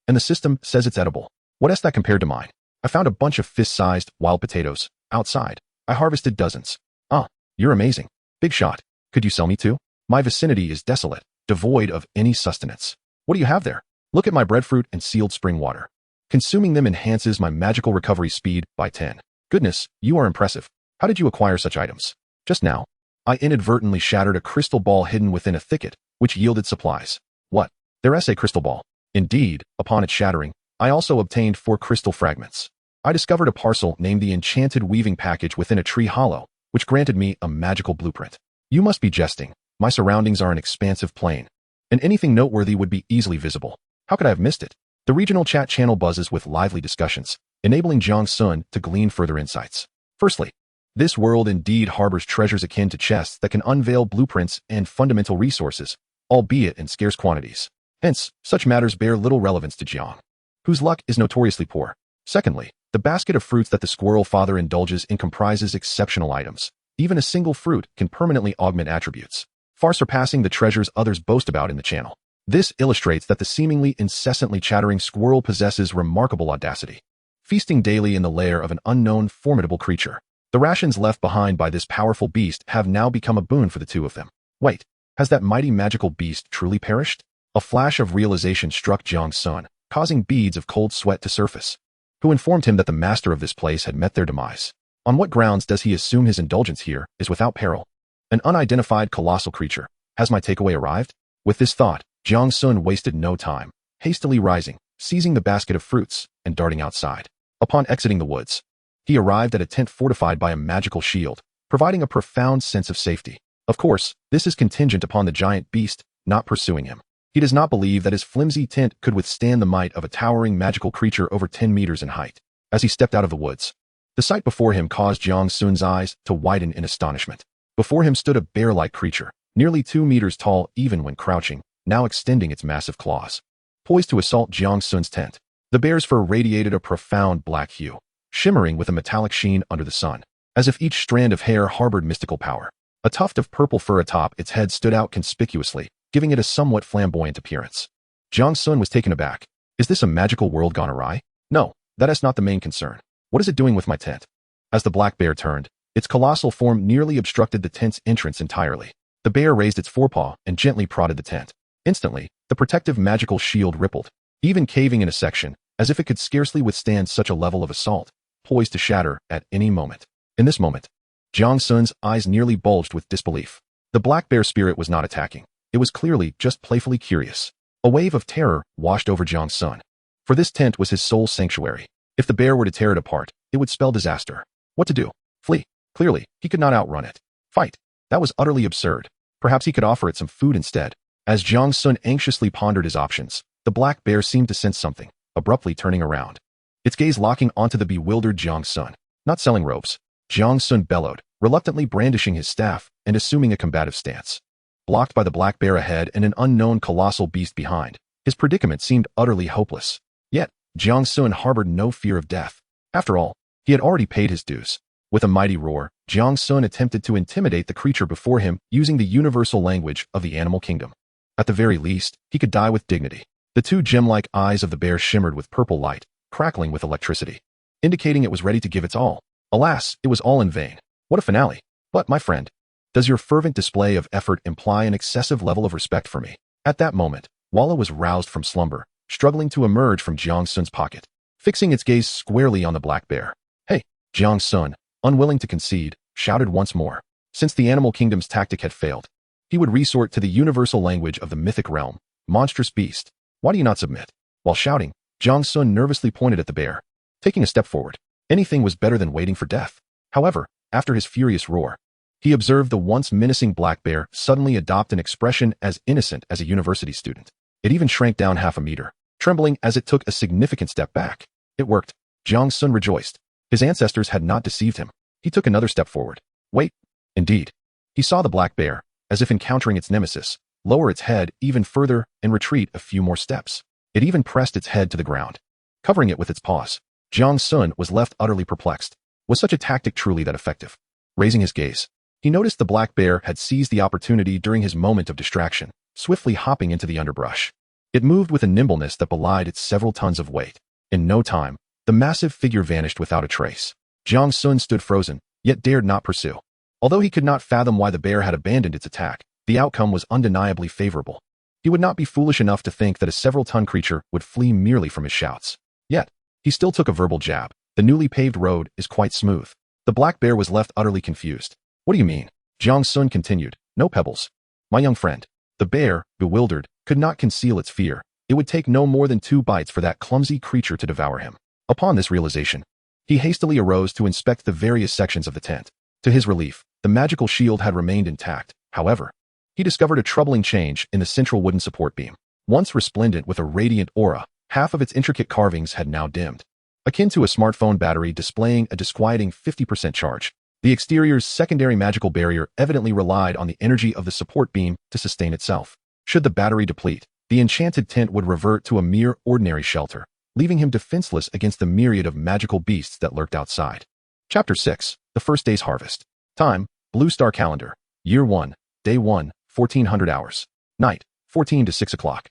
And the system says it's edible. What is that compared to mine? I found a bunch of fist-sized wild potatoes outside. I harvested dozens. Ah, you're amazing. Big shot. Could you sell me too? My vicinity is desolate, devoid of any sustenance. What do you have there? Look at my breadfruit and sealed spring water. Consuming them enhances my magical recovery speed by 10. Goodness, you are impressive. How did you acquire such items? Just now, I inadvertently shattered a crystal ball hidden within a thicket, which yielded supplies. What? There's a crystal ball. Indeed, upon its shattering, I also obtained 4 crystal fragments. I discovered a parcel named the Enchanted Weaving Package within a tree hollow, which granted me a magical blueprint. You must be jesting. My surroundings are an expansive plain, and anything noteworthy would be easily visible. How could I have missed it? The regional chat channel buzzes with lively discussions, enabling Jiang Sun to glean further insights. Firstly, this world indeed harbors treasures akin to chests that can unveil blueprints and fundamental resources, albeit in scarce quantities. Hence, such matters bear little relevance to Jiang, whose luck is notoriously poor. Secondly, the basket of fruits that the squirrel father indulges in comprises exceptional items. Even a single fruit can permanently augment attributes, far surpassing the treasures others boast about in the channel. This illustrates that the seemingly incessantly chattering squirrel possesses remarkable audacity, feasting daily in the lair of an unknown formidable creature. The rations left behind by this powerful beast have now become a boon for the two of them. Wait, Has that mighty magical beast truly perished? A flash of realization struck Jiang Sun, causing beads of cold sweat to surface. Who informed him that the master of this place had met their demise? On what grounds does he assume his indulgence here is without peril? An unidentified colossal creature. Has my takeaway arrived? With this thought, Jiang Sun wasted no time, hastily rising, seizing the basket of fruits, and darting outside. Upon exiting the woods, he arrived at a tent fortified by a magical shield, providing a profound sense of safety. Of course, this is contingent upon the giant beast not pursuing him. He does not believe that his flimsy tent could withstand the might of a towering magical creature over 10 meters in height. As he stepped out of the woods, the sight before him caused Jiang Sun's eyes to widen in astonishment. Before him stood a bear-like creature, nearly 2 meters tall even when crouching, now extending its massive claws. Poised to assault Jiang Sun's tent, the bear's fur radiated a profound black hue, shimmering with a metallic sheen under the sun, as if each strand of hair harbored mystical power. A tuft of purple fur atop its head stood out conspicuously, giving it a somewhat flamboyant appearance. Jiang Sun was taken aback. Is this a magical world gone awry? No, that is not the main concern. What is it doing with my tent? As the black bear turned, its colossal form nearly obstructed the tent's entrance entirely. The bear raised its forepaw and gently prodded the tent. Instantly, the protective magical shield rippled, even caving in a section, as if it could scarcely withstand such a level of assault, poised to shatter at any moment. In this moment, Jiang Sun's eyes nearly bulged with disbelief. The black bear spirit was not attacking. It was clearly just playfully curious. A wave of terror washed over Jiang Sun. For this tent was his sole sanctuary. If the bear were to tear it apart, it would spell disaster. What to do? Flee. Clearly, he could not outrun it. Fight. That was utterly absurd. Perhaps he could offer it some food instead. As Jiang Sun anxiously pondered his options, the black bear seemed to sense something, abruptly turning around. Its gaze locking onto the bewildered Jiang Sun. Not selling ropes. Jiang Sun bellowed, reluctantly brandishing his staff and assuming a combative stance. Blocked by the black bear ahead and an unknown colossal beast behind, his predicament seemed utterly hopeless. Yet, Jiang Sun harbored no fear of death. After all, he had already paid his dues. With a mighty roar, Jiang Sun attempted to intimidate the creature before him using the universal language of the animal kingdom. At the very least, he could die with dignity. The two gem-like eyes of the bear shimmered with purple light, crackling with electricity, indicating it was ready to give its all. Alas, it was all in vain. What a finale. But, my friend, does your fervent display of effort imply an excessive level of respect for me? At that moment, Walla was roused from slumber, struggling to emerge from Jiang Sun's pocket, fixing its gaze squarely on the black bear. Hey, Jiang Sun, unwilling to concede, shouted once more. Since the animal kingdom's tactic had failed, he would resort to the universal language of the mythic realm. Monstrous beast, why do you not submit? While shouting, Jiang Sun nervously pointed at the bear. Taking a step forward, anything was better than waiting for death. However, after his furious roar, he observed the once menacing black bear suddenly adopt an expression as innocent as a university student. It even shrank down half a meter, trembling as it took a significant step back. It worked. Jiang Sun rejoiced. His ancestors had not deceived him. He took another step forward. Wait. Indeed. He saw the black bear, as if encountering its nemesis, lower its head even further and retreat a few more steps. It even pressed its head to the ground, covering it with its paws. Jiang Sun was left utterly perplexed. Was such a tactic truly that effective? Raising his gaze, he noticed the black bear had seized the opportunity during his moment of distraction, swiftly hopping into the underbrush. It moved with a nimbleness that belied its several tons of weight. In no time, the massive figure vanished without a trace. Jiang Sun stood frozen, yet dared not pursue. Although he could not fathom why the bear had abandoned its attack, the outcome was undeniably favorable. He would not be foolish enough to think that a several-ton creature would flee merely from his shouts. Yet, he still took a verbal jab. The newly paved road is quite smooth. The black bear was left utterly confused. What do you mean? Jiang Sun continued. No pebbles. My young friend. The bear, bewildered, could not conceal its fear. It would take no more than 2 bites for that clumsy creature to devour him. Upon this realization, he hastily arose to inspect the various sections of the tent. To his relief, the magical shield had remained intact. However, he discovered a troubling change in the central wooden support beam. Once resplendent with a radiant aura, half of its intricate carvings had now dimmed. Akin to a smartphone battery displaying a disquieting 50% charge, the exterior's secondary magical barrier evidently relied on the energy of the support beam to sustain itself. Should the battery deplete, the enchanted tent would revert to a mere ordinary shelter, leaving him defenseless against the myriad of magical beasts that lurked outside. Chapter 6. The First Day's Harvest. Time, Blue Star Calendar. Year 1, Day 1, 1400 hours. Night, 14 to 6 o'clock.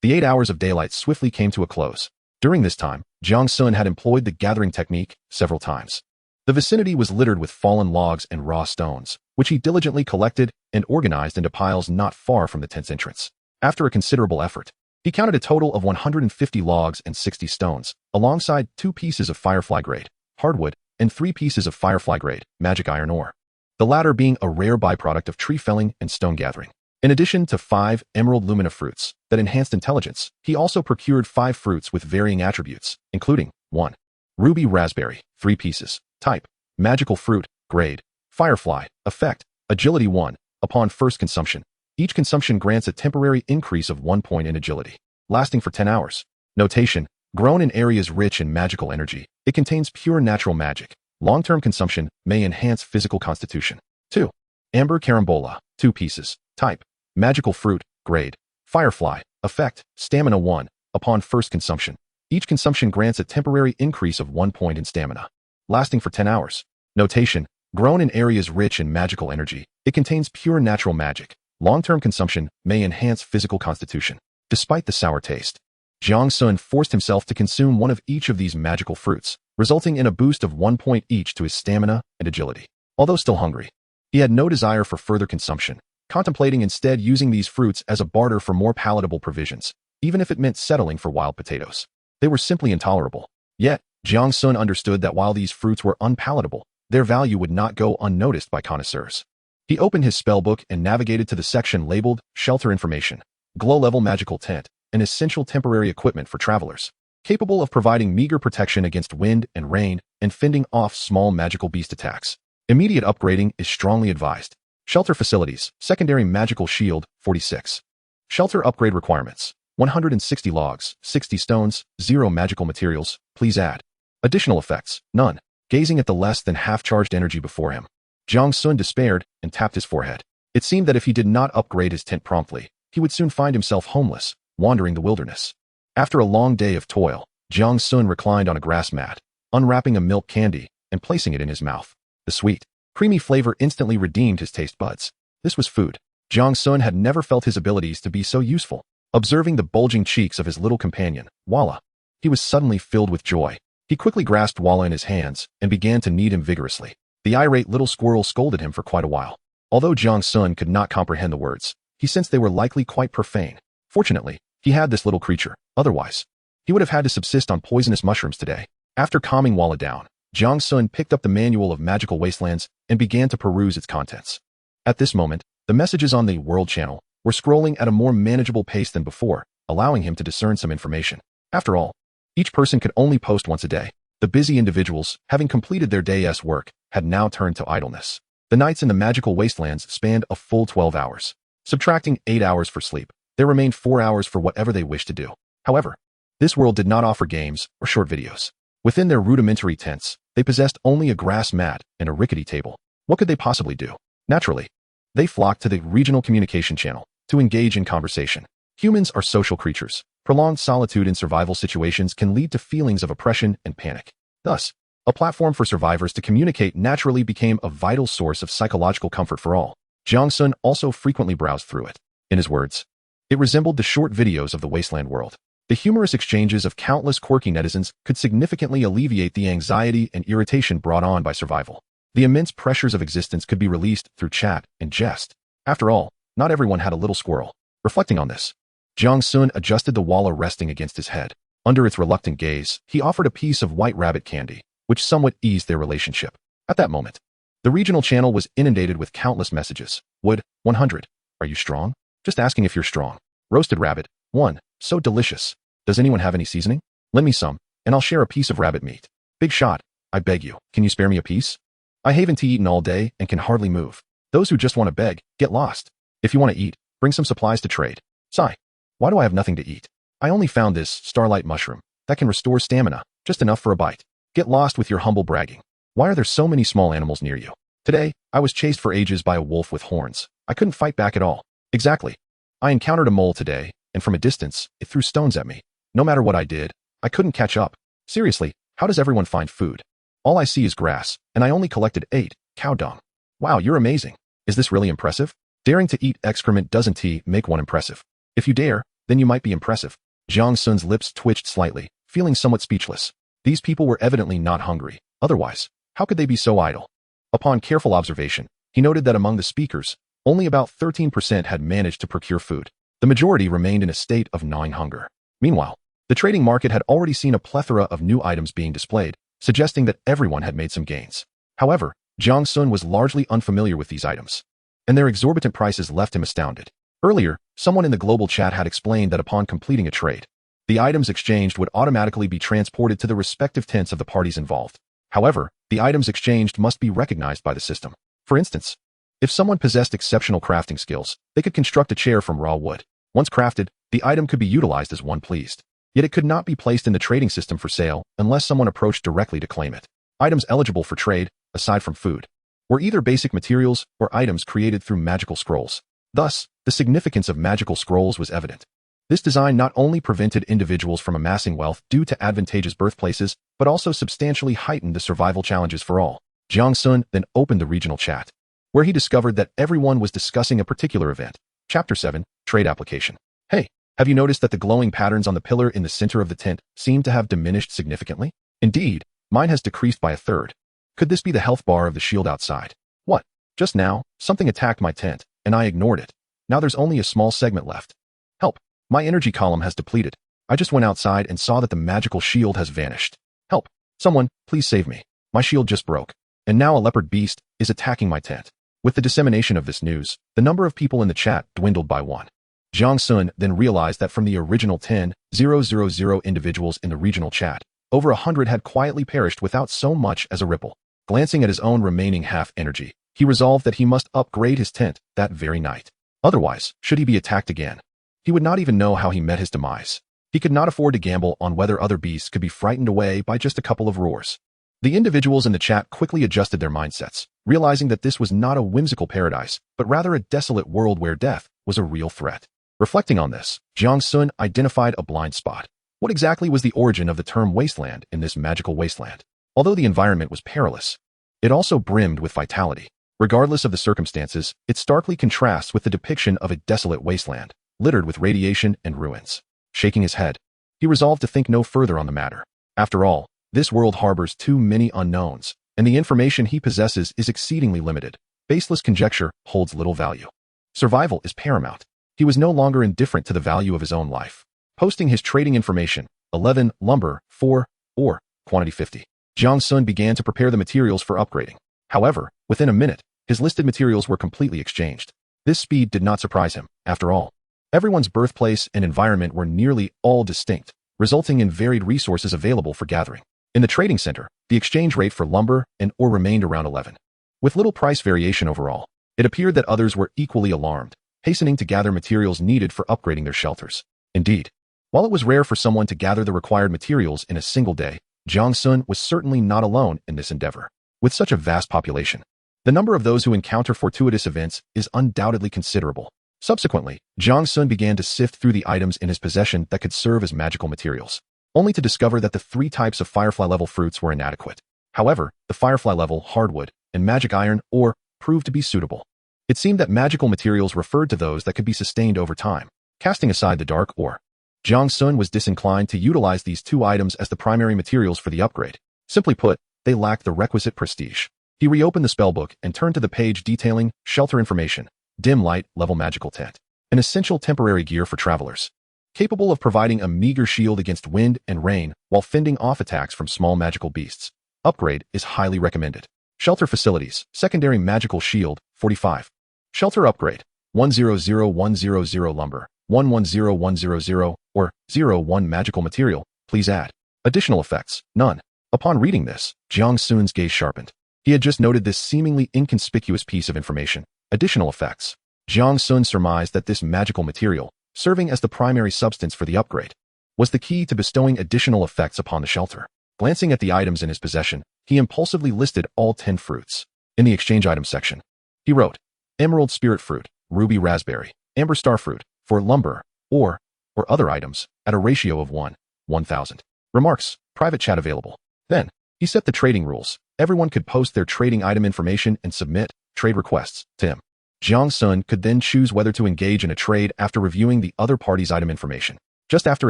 The 8 hours of daylight swiftly came to a close. During this time, Jiang Sun had employed the gathering technique several times. The vicinity was littered with fallen logs and raw stones, which he diligently collected and organized into piles not far from the tent's entrance. After a considerable effort, he counted a total of 150 logs and 60 stones, alongside 2 pieces of firefly-grade hardwood and 3 pieces of firefly-grade magic iron ore, the latter being a rare byproduct of tree felling and stone gathering. In addition to 5 emerald lumina fruits that enhanced intelligence, he also procured 5 fruits with varying attributes, including 1. Ruby raspberry, 3 pieces. Type: magical fruit. Grade: firefly. Effect: agility 1. Upon first consumption, each consumption grants a temporary increase of 1 point in agility, lasting for 10 hours. Notation: grown in areas rich in magical energy, it contains pure natural magic. Long-term consumption may enhance physical constitution. 2. Amber carambola, 2 pieces. Type: magical fruit. Grade: firefly. Effect: stamina 1. Upon first consumption, each consumption grants a temporary increase of 1 point in stamina, lasting for 10 hours. Notation: grown in areas rich in magical energy, it contains pure natural magic. Long-term consumption may enhance physical constitution. Despite the sour taste, Jiang Sun forced himself to consume one of each of these magical fruits, resulting in a boost of 1 point each to his stamina and agility. Although still hungry, he had no desire for further consumption, contemplating instead using these fruits as a barter for more palatable provisions, even if it meant settling for wild potatoes. They were simply intolerable. Yet, Jiang Sun understood that while these fruits were unpalatable, their value would not go unnoticed by connoisseurs. He opened his spellbook and navigated to the section labeled Shelter Information, Glow-Level Magical Tent, an essential temporary equipment for travelers, capable of providing meager protection against wind and rain and fending off small magical beast attacks. Immediate upgrading is strongly advised. Shelter Facilities, Secondary Magical Shield, 46. Shelter Upgrade Requirements: 160 logs, 60 stones, 0 magical materials. Please add. Additional effects: none. Gazing at the less than half-charged energy before him, Jiang Sun despaired and tapped his forehead. It seemed that if he did not upgrade his tent promptly, he would soon find himself homeless, wandering the wilderness. After a long day of toil, Jiang Sun reclined on a grass mat, unwrapping a milk candy and placing it in his mouth. The sweet, creamy flavor instantly redeemed his taste buds. This was food. Jiang Sun had never felt his abilities to be so useful. Observing the bulging cheeks of his little companion, Walla, he was suddenly filled with joy. He quickly grasped Walla in his hands and began to knead him vigorously. The irate little squirrel scolded him for quite a while. Although Jiang Sun could not comprehend the words, he sensed they were likely quite profane. Fortunately, he had this little creature. Otherwise, he would have had to subsist on poisonous mushrooms today. After calming Walla down, Jiang Sun picked up the Manual of Magical Wastelands and began to peruse its contents. At this moment, the messages on the World Channel were scrolling at a more manageable pace than before, allowing him to discern some information. After all, each person could only post once a day. The busy individuals, having completed their day's work, had now turned to idleness. The nights in the magical wastelands spanned a full 12 hours. Subtracting 8 hours for sleep, there remained 4 hours for whatever they wished to do. However, this world did not offer games or short videos. Within their rudimentary tents, they possessed only a grass mat and a rickety table. What could they possibly do? Naturally, they flocked to the regional communication channel to engage in conversation. Humans are social creatures. Prolonged solitude in survival situations can lead to feelings of oppression and panic. Thus, a platform for survivors to communicate naturally became a vital source of psychological comfort for all. Jiang Sun also frequently browsed through it. In his words, it resembled the short videos of the wasteland world. The humorous exchanges of countless quirky netizens could significantly alleviate the anxiety and irritation brought on by survival. The immense pressures of existence could be released through chat and jest. After all, not everyone had a little squirrel. Reflecting on this, Jiang Sun adjusted the Walla resting against his head. Under its reluctant gaze, he offered a piece of white rabbit candy, which somewhat eased their relationship. At that moment, the regional channel was inundated with countless messages. Wood, 100. Are you strong? Just asking if you're strong. Roasted rabbit, 1. So delicious. Does anyone have any seasoning? Lend me some, and I'll share a piece of rabbit meat. Big shot. I beg you, can you spare me a piece? I haven't eaten all day and can hardly move. Those who just want to beg, get lost. If you want to eat, bring some supplies to trade. Sigh. Why do I have nothing to eat? I only found this starlight mushroom that can restore stamina, just enough for a bite. Get lost with your humble bragging. Why are there so many small animals near you? Today, I was chased for ages by a wolf with horns. I couldn't fight back at all. Exactly. I encountered a mole today, and from a distance, it threw stones at me. No matter what I did, I couldn't catch up. Seriously, how does everyone find food? All I see is grass, and I only collected 8 cow dung. Wow, you're amazing. Is this really impressive? Daring to eat excrement doesn't make one impressive. If you dare, then you might be impressive. Jiang Sun's lips twitched slightly, feeling somewhat speechless. These people were evidently not hungry. Otherwise, How could they be so idle? Upon careful observation, he noted that among the speakers, only about 13% had managed to procure food. The majority remained in a state of gnawing hunger. Meanwhile, the trading market had already seen a plethora of new items being displayed, suggesting that everyone had made some gains. However, Jiang Sun was largely unfamiliar with these items, and their exorbitant prices left him astounded. Earlier, someone in the global chat had explained that upon completing a trade, the items exchanged would automatically be transported to the respective tents of the parties involved. However, the items exchanged must be recognized by the system. For instance, if someone possessed exceptional crafting skills, they could construct a chair from raw wood. Once crafted, the item could be utilized as one pleased. Yet it could not be placed in the trading system for sale unless someone approached directly to claim it. Items eligible for trade, aside from food, were either basic materials or items created through magical scrolls. Thus, the significance of magical scrolls was evident. This design not only prevented individuals from amassing wealth due to advantageous birthplaces, but also substantially heightened the survival challenges for all. Jiang Sun then opened the regional chat, where he discovered that everyone was discussing a particular event. Chapter 7, Trade Application. Hey, have you noticed that the glowing patterns on the pillar in the center of the tent seem to have diminished significantly? Indeed, mine has decreased by a third. Could this be the health bar of the shield outside? What? Just now, something attacked my tent, and I ignored it. Now there's only a small segment left. Help! My energy column has depleted. I just went outside and saw that the magical shield has vanished. Help! Someone, please save me. My shield just broke, and now a leopard beast is attacking my tent. With the dissemination of this news, the number of people in the chat dwindled by 1. Jiang Sun then realized that from the original 10,000 individuals in the regional chat, over 100 had quietly perished without so much as a ripple. Glancing at his own remaining half energy, he resolved that he must upgrade his tent that very night. Otherwise, should he be attacked again, he would not even know how he met his demise. He could not afford to gamble on whether other beasts could be frightened away by just a couple of roars. The individuals in the chat quickly adjusted their mindsets, realizing that this was not a whimsical paradise, but rather a desolate world where death was a real threat. Reflecting on this, Jiang Sun identified a blind spot. What exactly was the origin of the term wasteland in this magical wasteland? Although the environment was perilous, it also brimmed with vitality. Regardless of the circumstances, it starkly contrasts with the depiction of a desolate wasteland, littered with radiation and ruins. Shaking his head, he resolved to think no further on the matter. After all, this world harbors too many unknowns, and the information he possesses is exceedingly limited. Baseless conjecture holds little value. Survival is paramount. He was no longer indifferent to the value of his own life. Posting his trading information, 11, lumber, 4, ore, quantity 50. Jiang Sun began to prepare the materials for upgrading. However, within a minute, his listed materials were completely exchanged. This speed did not surprise him. After all, everyone's birthplace and environment were nearly all distinct, resulting in varied resources available for gathering. In the trading center, the exchange rate for lumber and ore remained around 11. With little price variation overall, it appeared that others were equally alarmed, hastening to gather materials needed for upgrading their shelters. Indeed, while it was rare for someone to gather the required materials in a single day, Jiang Sun was certainly not alone in this endeavor. With such a vast population, the number of those who encounter fortuitous events is undoubtedly considerable. Subsequently, Jiang Sun began to sift through the items in his possession that could serve as magical materials, only to discover that the 3 types of firefly-level fruits were inadequate. However, the firefly-level hardwood and magic iron ore proved to be suitable. It seemed that magical materials referred to those that could be sustained over time. Casting aside the dark ore, Jiang Sun was disinclined to utilize these 2 items as the primary materials for the upgrade. Simply put, they lacked the requisite prestige. He reopened the spellbook and turned to the page detailing shelter information, dim light level magical tent, an essential temporary gear for travelers, capable of providing a meager shield against wind and rain while fending off attacks from small magical beasts. Upgrade is highly recommended. Shelter facilities, secondary magical shield, 45. Shelter upgrade, 110100 lumber, 110100, or 01 magical material, please add. Additional effects, none. Upon reading this, Jiang Sun's gaze sharpened. He had just noted this seemingly inconspicuous piece of information. Additional effects. Jiang Sun surmised that this magical material, serving as the primary substance for the upgrade, was the key to bestowing additional effects upon the shelter. Glancing at the items in his possession, he impulsively listed all 10 fruits. In the exchange items section, he wrote, Emerald spirit fruit, ruby raspberry, amber star fruit, for lumber, ore, or other items, at a ratio of 1:1000. Remarks, private chat available. Then, he set the trading rules. Everyone could post their trading item information and submit trade requests to him. Jiang Sun could then choose whether to engage in a trade after reviewing the other party's item information. Just after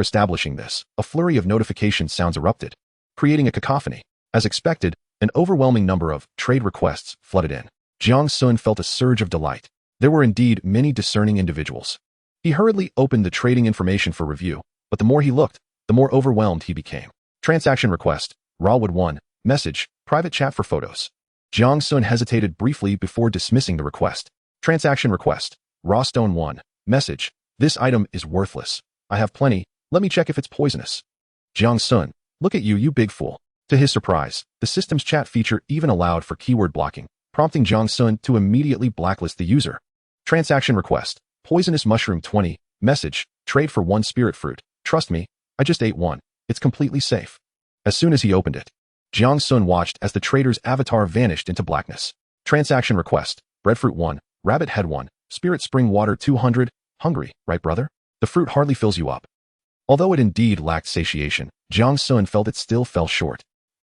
establishing this, a flurry of notification sounds erupted, creating a cacophony. As expected, An overwhelming number of trade requests flooded in. Jiang Sun felt a surge of delight. There were indeed many discerning individuals. He hurriedly opened the trading information for review, but the more he looked, the more overwhelmed he became. Transaction request, Rawwood 1, message, private chat for photos. Jiang Sun hesitated briefly before dismissing the request. Transaction request, Rawstone 1, message, this item is worthless. I have plenty, let me check if it's poisonous. Jiang Sun, look at you, you big fool. To his surprise, the system's chat feature even allowed for keyword blocking, prompting Jiang Sun to immediately blacklist the user. Transaction request, poisonous mushroom 20, message, trade for 1 spirit fruit. Trust me, I just ate one. It's completely safe. As soon as he opened it, Jiang Sun watched as the trader's avatar vanished into blackness. Transaction request, breadfruit 1, rabbit head 1, spirit spring water 200, hungry, right brother? The fruit hardly fills you up. Although it indeed lacked satiation, Jiang Sun felt it still fell short.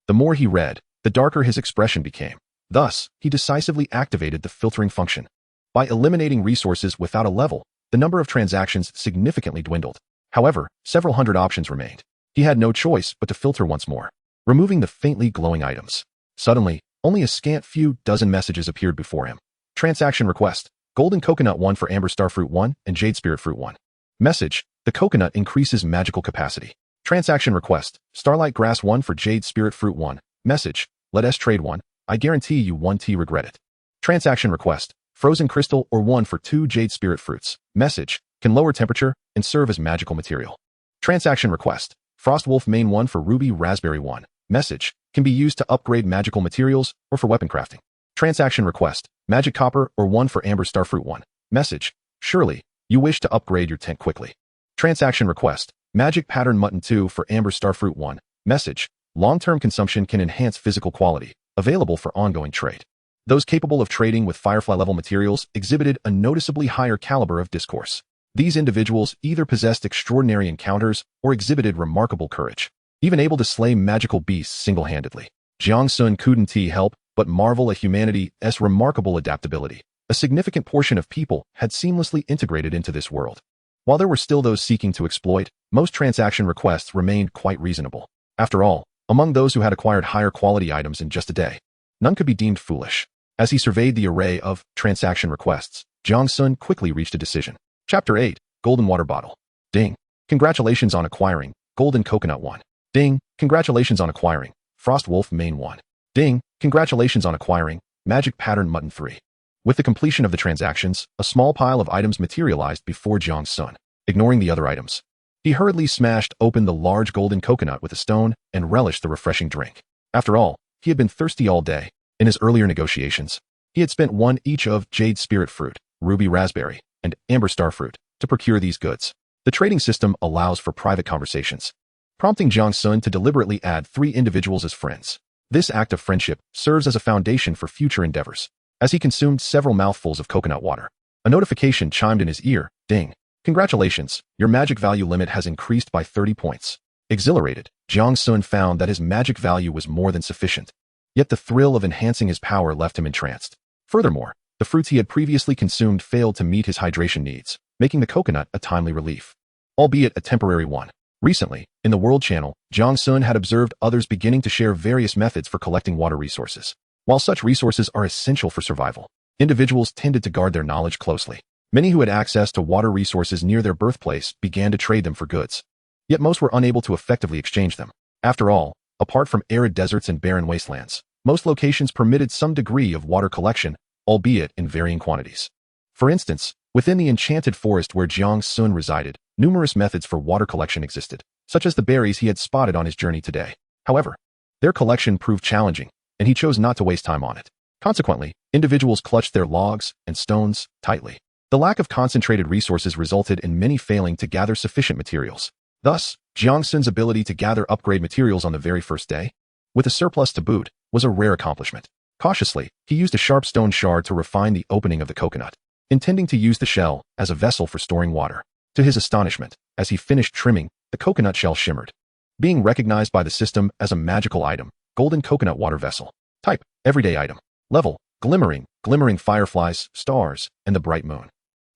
The more he read, the darker his expression became. Thus, he decisively activated the filtering function. By eliminating resources without a level, the number of transactions significantly dwindled. However, several hundred options remained. He had no choice but to filter once more, removing the faintly glowing items. Suddenly, only a scant few dozen messages appeared before him. Transaction request, golden coconut 1 for amber starfruit 1 and jade spirit fruit 1. Message, the coconut increases magical capacity. Transaction request, starlight grass 1 for jade spirit fruit 1. Message, let us trade 1. I guarantee you 1T regret it. Transaction request, frozen crystal or 1 for 2 jade spirit fruits. Message, can lower temperature and serve as magical material. Transaction request, frost wolf mane 1 for ruby raspberry 1. Message, can be used to upgrade magical materials or for weapon crafting. Transaction request, magic copper or 1 for amber starfruit 1. Message, surely, you wish to upgrade your tent quickly. Transaction request, magic pattern mutton 2 for amber starfruit 1. Message, long-term consumption can enhance physical quality, available for ongoing trade. Those capable of trading with Firefly-level materials exhibited a noticeably higher caliber of discourse. These individuals either possessed extraordinary encounters or exhibited remarkable courage, even able to slay magical beasts single-handedly. Jiang Sun couldn't help but marvel at humanity's remarkable adaptability. A significant portion of people had seamlessly integrated into this world. While there were still those seeking to exploit, most transaction requests remained quite reasonable. After all, among those who had acquired higher quality items in just a day, none could be deemed foolish. As he surveyed the array of transaction requests, Jiang Sun quickly reached a decision. Chapter 8, Golden Water Bottle. Ding. Congratulations on acquiring Golden Coconut 1. Ding. Congratulations on acquiring Frost Wolf Mane 1. Ding. Congratulations on acquiring Magic Pattern Mutton 3. With the completion of the transactions, a small pile of items materialized before Jiang Sun. Ignoring the other items, he hurriedly smashed open the large golden coconut with a stone and relished the refreshing drink. After all, he had been thirsty all day. In his earlier negotiations, he had spent 1 each of jade spirit fruit, ruby raspberry, and amber starfruit to procure these goods. The trading system allows for private conversations, prompting Jiang Sun to deliberately add 3 individuals as friends. This act of friendship serves as a foundation for future endeavors. As he consumed several mouthfuls of coconut water, a notification chimed in his ear. Ding. Congratulations, your magic value limit has increased by 30 points. Exhilarated, Jiang Sun found that his magic value was more than sufficient. Yet the thrill of enhancing his power left him entranced. Furthermore, the fruits he had previously consumed failed to meet his hydration needs, making the coconut a timely relief, albeit a temporary one. Recently, in the World Channel, Jiang Sun had observed others beginning to share various methods for collecting water resources. While such resources are essential for survival, individuals tended to guard their knowledge closely. Many who had access to water resources near their birthplace began to trade them for goods. Yet most were unable to effectively exchange them. After all, apart from arid deserts and barren wastelands, most locations permitted some degree of water collection, albeit in varying quantities. For instance, within the enchanted forest where Jiang Sun resided, numerous methods for water collection existed, such as the berries he had spotted on his journey today. However, their collection proved challenging, and he chose not to waste time on it. Consequently, individuals clutched their logs and stones tightly. The lack of concentrated resources resulted in many failing to gather sufficient materials. Thus, Jiang Sun's ability to gather upgrade materials on the very first day, with a surplus to boot, was a rare accomplishment. Cautiously, he used a sharp stone shard to refine the opening of the coconut, intending to use the shell as a vessel for storing water. To his astonishment, as he finished trimming, the coconut shell shimmered, being recognized by the system as a magical item. Golden coconut water vessel. Type, everyday item. Level, glimmering, glimmering fireflies, stars, and the bright moon.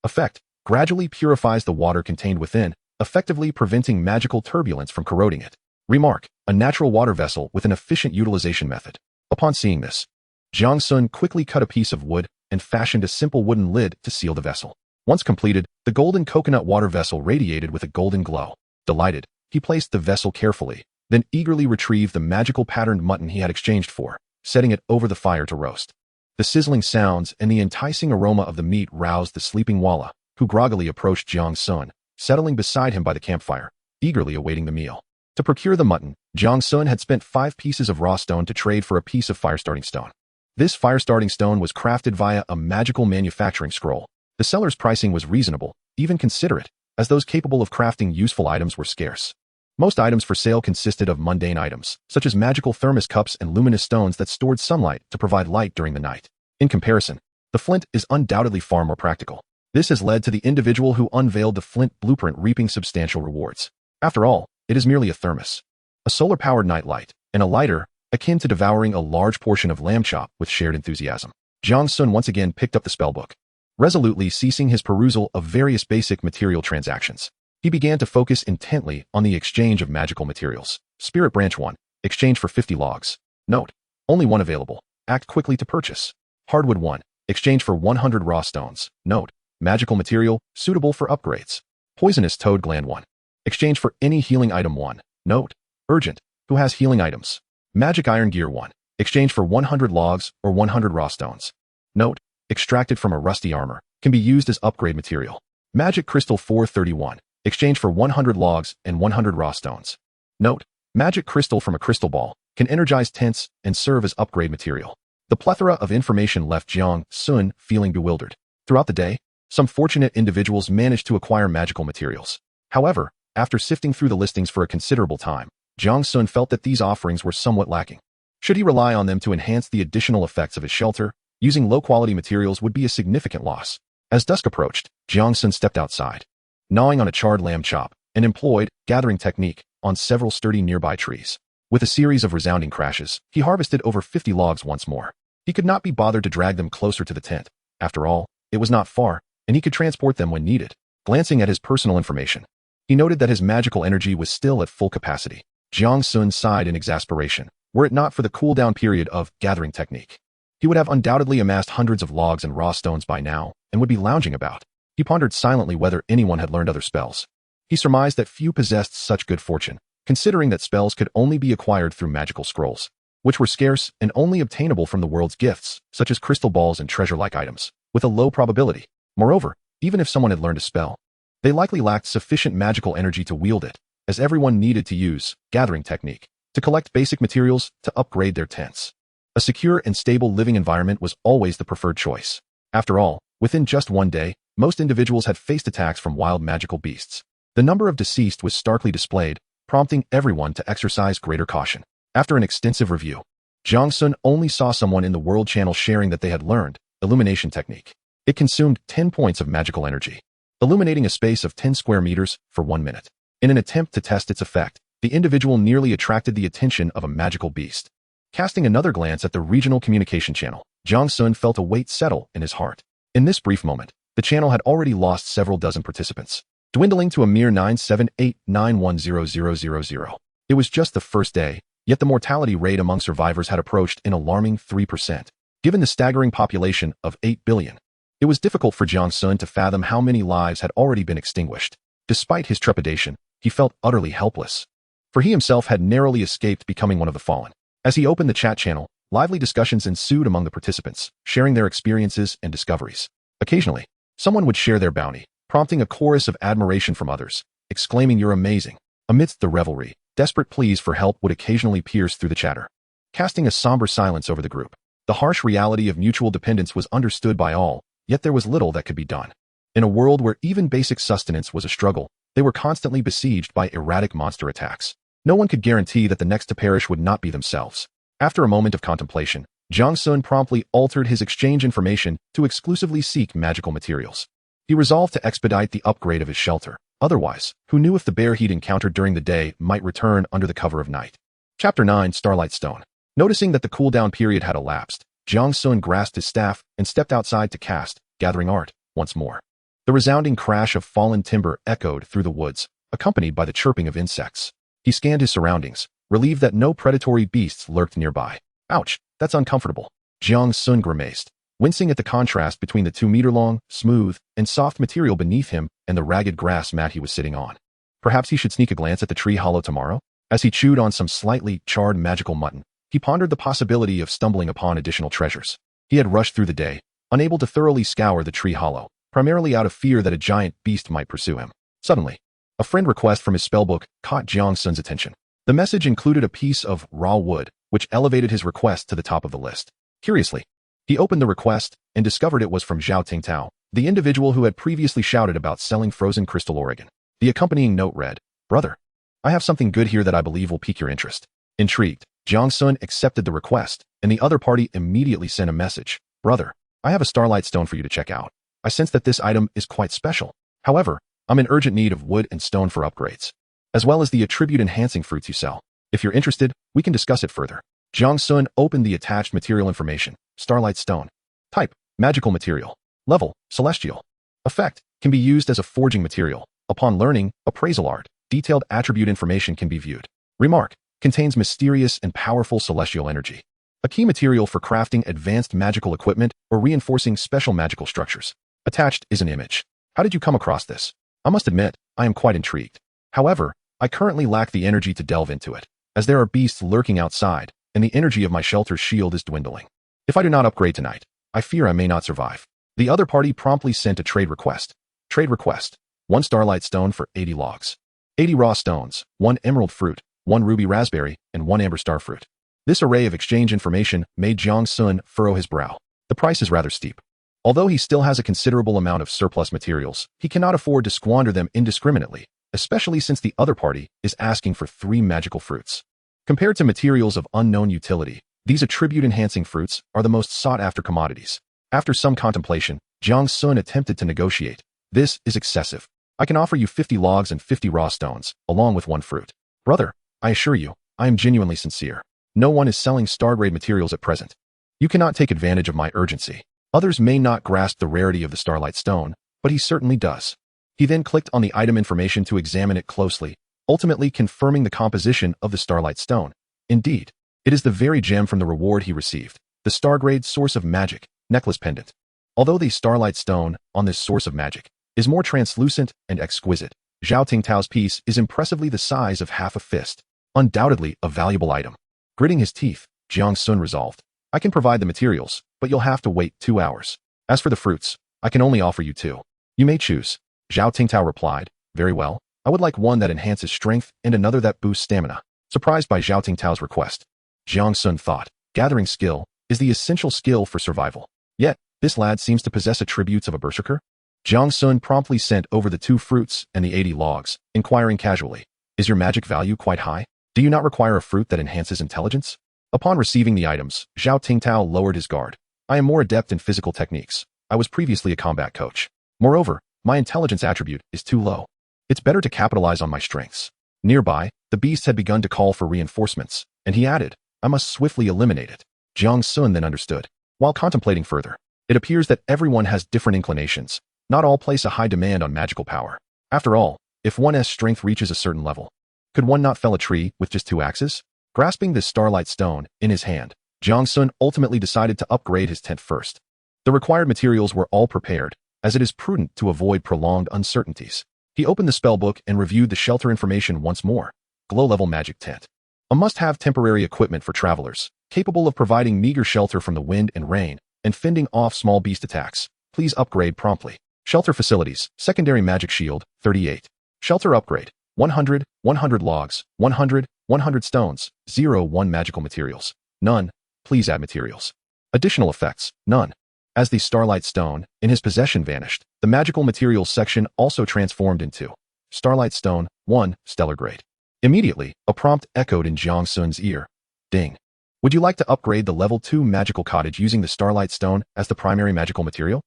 Effect, gradually purifies the water contained within, effectively preventing magical turbulence from corroding it. Remark, a natural water vessel with an efficient utilization method. Upon seeing this, Jiang Sun quickly cut a piece of wood and fashioned a simple wooden lid to seal the vessel. Once completed, the golden coconut water vessel radiated with a golden glow. Delighted, he placed the vessel carefully, then eagerly retrieved the magical patterned mutton he had exchanged for, setting it over the fire to roast. The sizzling sounds and the enticing aroma of the meat roused the sleeping Walla, who groggily approached Jiang Sun, settling beside him by the campfire, eagerly awaiting the meal. To procure the mutton, Jiang Sun had spent 5 pieces of raw stone to trade for a piece of fire-starting stone. This fire-starting stone was crafted via a magical manufacturing scroll. The seller's pricing was reasonable, even considerate, as those capable of crafting useful items were scarce. Most items for sale consisted of mundane items, such as magical thermos cups and luminous stones that stored sunlight to provide light during the night. In comparison, the flint is undoubtedly far more practical. This has led to the individual who unveiled the flint blueprint reaping substantial rewards. After all, it is merely a thermos, a solar-powered night light, and a lighter, akin to devouring a large portion of lamb chop with shared enthusiasm. Jiang Sun once again picked up the spellbook, resolutely ceasing his perusal of various basic material transactions. He began to focus intently on the exchange of magical materials. Spirit Branch 1. Exchange for 50 logs. Note: only 1 available. Act quickly to purchase. Hardwood 1. Exchange for 100 raw stones. Note: magical material, suitable for upgrades. Poisonous Toad Gland 1. Exchange for any healing item 1. Note: urgent. Who has healing items? Magic Iron Gear 1. Exchange for 100 logs or 100 raw stones. Note: extracted from a rusty armor. Can be used as upgrade material. Magic Crystal 431. Exchange for 100 logs and 100 raw stones. Note: magic crystal from a crystal ball can energize tents and serve as upgrade material. The plethora of information left Jiang Sun feeling bewildered. Throughout the day, some fortunate individuals managed to acquire magical materials. However, after sifting through the listings for a considerable time, Jiang Sun felt that these offerings were somewhat lacking. Should he rely on them to enhance the additional effects of his shelter, using low-quality materials would be a significant loss. As dusk approached, Jiang Sun stepped outside, gnawing on a charred lamb chop, and employed gathering technique on several sturdy nearby trees. With a series of resounding crashes, he harvested over 50 logs once more. He could not be bothered to drag them closer to the tent. After all, it was not far, and he could transport them when needed. Glancing at his personal information, he noted that his magical energy was still at full capacity. Jiang Sun sighed in exasperation. Were it not for the cooldown period of gathering technique, he would have undoubtedly amassed hundreds of logs and raw stones by now, and would be lounging about. He pondered silently whether anyone had learned other spells. He surmised that few possessed such good fortune, considering that spells could only be acquired through magical scrolls, which were scarce and only obtainable from the world's gifts, such as crystal balls and treasure-like items, with a low probability. Moreover, even if someone had learned a spell, they likely lacked sufficient magical energy to wield it, as everyone needed to use gathering technique to collect basic materials to upgrade their tents. A secure and stable living environment was always the preferred choice. After all, within just one day, most individuals had faced attacks from wild magical beasts. The number of deceased was starkly displayed, prompting everyone to exercise greater caution. After an extensive review, Jiang Sun only saw someone in the World Channel sharing that they had learned illumination technique. It consumed 10 points of magical energy, illuminating a space of 10 square meters for 1 minute. In an attempt to test its effect, the individual nearly attracted the attention of a magical beast. Casting another glance at the regional communication channel, Jiang Sun felt a weight settle in his heart. In this brief moment, the channel had already lost several dozen participants, dwindling to a mere 978910000. It was just the first day, yet the mortality rate among survivors had approached an alarming 3%. Given the staggering population of 8 billion, it was difficult for Jiang Sun to fathom how many lives had already been extinguished. Despite his trepidation, he felt utterly helpless, for he himself had narrowly escaped becoming one of the fallen. As he opened the chat channel, lively discussions ensued among the participants, sharing their experiences and discoveries. Occasionally, someone would share their bounty, prompting a chorus of admiration from others, exclaiming, "You're amazing." Amidst the revelry, desperate pleas for help would occasionally pierce through the chatter, casting a somber silence over the group. The harsh reality of mutual dependence was understood by all, yet there was little that could be done. In a world where even basic sustenance was a struggle, they were constantly besieged by erratic monster attacks. No one could guarantee that the next to perish would not be themselves. After a moment of contemplation, Jiang Sun promptly altered his exchange information to exclusively seek magical materials. He resolved to expedite the upgrade of his shelter. Otherwise, who knew if the bear he'd encountered during the day might return under the cover of night. Chapter 9: Starlight Stone. Noticing that the cooldown period had elapsed, Jiang Sun grasped his staff and stepped outside to cast Gathering Art once more. The resounding crash of fallen timber echoed through the woods, accompanied by the chirping of insects. He scanned his surroundings, relieved that no predatory beasts lurked nearby. Ouch! That's uncomfortable. Jiang Sun grimaced, wincing at the contrast between the 2-meter-long, smooth, and soft material beneath him and the ragged grass mat he was sitting on. Perhaps he should sneak a glance at the tree hollow tomorrow? As he chewed on some slightly charred magical mutton, he pondered the possibility of stumbling upon additional treasures. He had rushed through the day, unable to thoroughly scour the tree hollow, primarily out of fear that a giant beast might pursue him. Suddenly, a friend request from his spellbook caught Jiang Sun's attention. The message included a piece of raw wood, which elevated his request to the top of the list. Curiously, he opened the request and discovered it was from Zhao Tingtao, the individual who had previously shouted about selling frozen crystal Oregon. The accompanying note read, "Brother, I have something good here that I believe will pique your interest." Intrigued, Jiang Sun accepted the request, and the other party immediately sent a message. "Brother, I have a starlight stone for you to check out. I sense that this item is quite special. However, I'm in urgent need of wood and stone for upgrades, as well as the attribute-enhancing fruits you sell. If you're interested, we can discuss it further." Jiang Sun opened the attached material information. Starlight stone. Type, magical material. Level, celestial. Effect, can be used as a forging material. Upon learning, appraisal art, detailed attribute information can be viewed. Remark, contains mysterious and powerful celestial energy. A key material for crafting advanced magical equipment or reinforcing special magical structures. Attached is an image. How did you come across this? I must admit, I am quite intrigued. However, I currently lack the energy to delve into it, as there are beasts lurking outside, and the energy of my shelter's shield is dwindling. If I do not upgrade tonight, I fear I may not survive. The other party promptly sent a trade request. Trade request. 1 starlight stone for 80 logs. 80 raw stones, 1 emerald fruit, 1 ruby raspberry, and 1 amber star fruit. This array of exchange information made Jiang Sun furrow his brow. The price is rather steep. Although he still has a considerable amount of surplus materials, he cannot afford to squander them indiscriminately, especially since the other party is asking for 3 magical fruits. Compared to materials of unknown utility, these attribute-enhancing fruits are the most sought-after commodities. After some contemplation, Jiang Sun attempted to negotiate. "This is excessive. I can offer you 50 logs and 50 raw stones, along with 1 fruit. Brother, I assure you, I am genuinely sincere. No one is selling star-grade materials at present. You cannot take advantage of my urgency." Others may not grasp the rarity of the starlight stone, but he certainly does. He then clicked on the item information to examine it closely, ultimately confirming the composition of the starlight stone. Indeed, it is the very gem from the reward he received, the star-grade source of magic, necklace pendant. Although the starlight stone, on this source of magic, is more translucent and exquisite, Zhao Tingtao's piece is impressively the size of half a fist. Undoubtedly a valuable item. Gritting his teeth, Jiang Sun resolved, "I can provide the materials, but you'll have to wait 2 hours. As for the fruits, I can only offer you 2. You may choose." Zhao Tingtao replied, "Very well. I would like one that enhances strength and another that boosts stamina." Surprised by Zhao Tingtao's request, Jiang Sun thought, gathering skill is the essential skill for survival. Yet, this lad seems to possess attributes of a berserker. Jiang Sun promptly sent over the 2 fruits and the 80 logs, inquiring casually, "Is your magic value quite high? Do you not require a fruit that enhances intelligence?" Upon receiving the items, Zhao Tingtao lowered his guard. "I am more adept in physical techniques. I was previously a combat coach. Moreover, my intelligence attribute is too low. It's better to capitalize on my strengths." Nearby, the beast had begun to call for reinforcements, and he added, "I must swiftly eliminate it." Jiang Sun then understood. While contemplating further, it appears that everyone has different inclinations. Not all place a high demand on magical power. After all, if one's strength reaches a certain level, could one not fell a tree with just 2 axes? Grasping this starlight stone in his hand, Jiang Sun ultimately decided to upgrade his tent first. The required materials were all prepared, as it is prudent to avoid prolonged uncertainties. He opened the spellbook and reviewed the shelter information once more. Glow-level magic tent. A must-have temporary equipment for travelers, capable of providing meager shelter from the wind and rain, and fending off small beast attacks. Please upgrade promptly. Shelter facilities, secondary magic shield, 38. Shelter upgrade, 100, 100 logs, 100, 100 stones, 1 magical materials. None. Please add materials. Additional effects, none. As the starlight stone, in his possession vanished, the magical materials section also transformed into starlight stone, 1, stellar grade. Immediately, a prompt echoed in Jiang Sun's ear. Ding. Would you like to upgrade the level 2 magical cottage using the starlight stone as the primary magical material?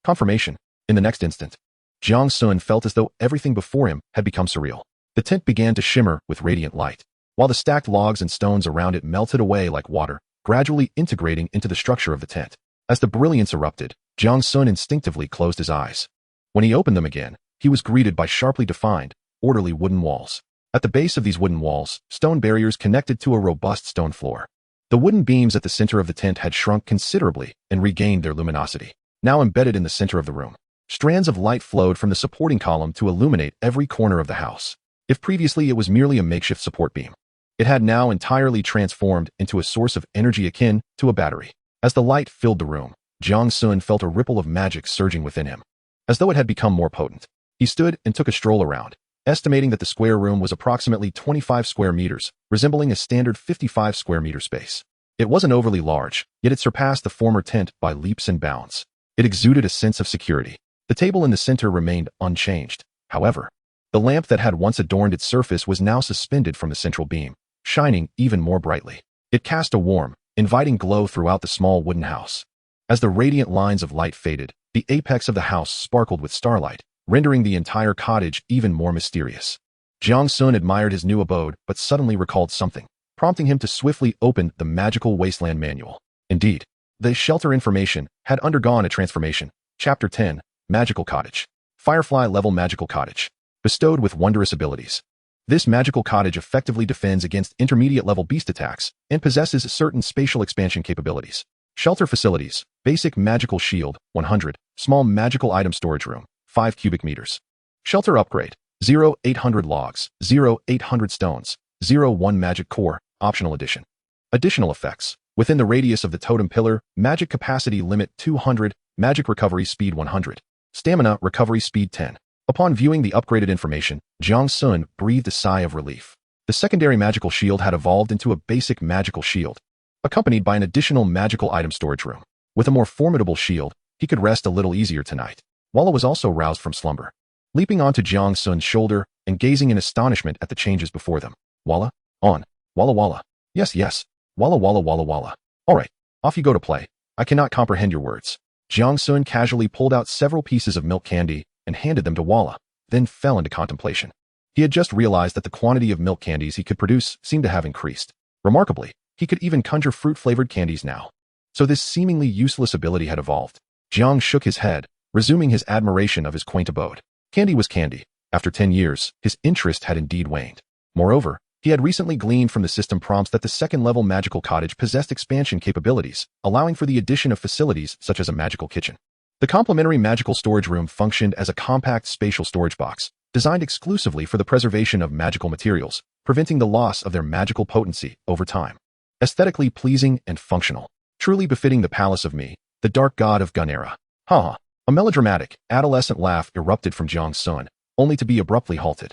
Confirmation. In the next instant, Jiang Sun felt as though everything before him had become surreal. The tent began to shimmer with radiant light, while the stacked logs and stones around it melted away like water, gradually integrating into the structure of the tent. As the brilliance erupted, Jiang Sun instinctively closed his eyes. When he opened them again, he was greeted by sharply defined, orderly wooden walls. At the base of these wooden walls, stone barriers connected to a robust stone floor. The wooden beams at the center of the tent had shrunk considerably and regained their luminosity. Now embedded in the center of the room, strands of light flowed from the supporting column to illuminate every corner of the house. If previously it was merely a makeshift support beam, it had now entirely transformed into a source of energy akin to a battery. As the light filled the room, Jiang Sun felt a ripple of magic surging within him, as though it had become more potent. He stood and took a stroll around, estimating that the square room was approximately 25 square meters, resembling a standard 55 square meter space. It wasn't overly large, yet it surpassed the former tent by leaps and bounds. It exuded a sense of security. The table in the center remained unchanged. However, the lamp that had once adorned its surface was now suspended from the central beam, shining even more brightly. It cast a warm, inviting glow throughout the small wooden house. As the radiant lines of light faded, the apex of the house sparkled with starlight, rendering the entire cottage even more mysterious. Jiang Sun admired his new abode, but suddenly recalled something, prompting him to swiftly open the magical Wasteland manual. Indeed, the shelter information had undergone a transformation. Chapter 10, Magical Cottage. Firefly-level magical cottage. Bestowed with wondrous abilities. This magical cottage effectively defends against intermediate-level beast attacks and possesses certain spatial expansion capabilities. Shelter facilities. Basic magical shield, 100. Small magical item storage room, 5 cubic meters. Shelter upgrade. 0-800 logs, 0-800 stones, 0-1 magic core, optional edition. Additional effects. Within the radius of the totem pillar, magic capacity limit 200, magic recovery speed 100. Stamina recovery speed 10. Upon viewing the upgraded information, Jiang Sun breathed a sigh of relief. The secondary magical shield had evolved into a basic magical shield, accompanied by an additional magical item storage room. With a more formidable shield, he could rest a little easier tonight. Walla was also roused from slumber, leaping onto Jiang Sun's shoulder and gazing in astonishment at the changes before them. Walla? On. Walla Walla. Yes, yes. Walla Walla Walla Walla. All right, off you go to play. I cannot comprehend your words. Jiang Sun casually pulled out several pieces of milk candy and handed them to Walla, then fell into contemplation. He had just realized that the quantity of milk candies he could produce seemed to have increased. Remarkably, he could even conjure fruit-flavored candies now. So this seemingly useless ability had evolved. Jiang shook his head, resuming his admiration of his quaint abode. Candy was candy. After 10 years, his interest had indeed waned. Moreover, he had recently gleaned from the system prompts that the second-level magical cottage possessed expansion capabilities, allowing for the addition of facilities such as a magical kitchen. The complementary magical storage room functioned as a compact spatial storage box, designed exclusively for the preservation of magical materials, preventing the loss of their magical potency over time. Aesthetically pleasing and functional, truly befitting the palace of me, the dark god of Gun Era. Ha! A melodramatic, adolescent laugh erupted from Jiang Sun, only to be abruptly halted.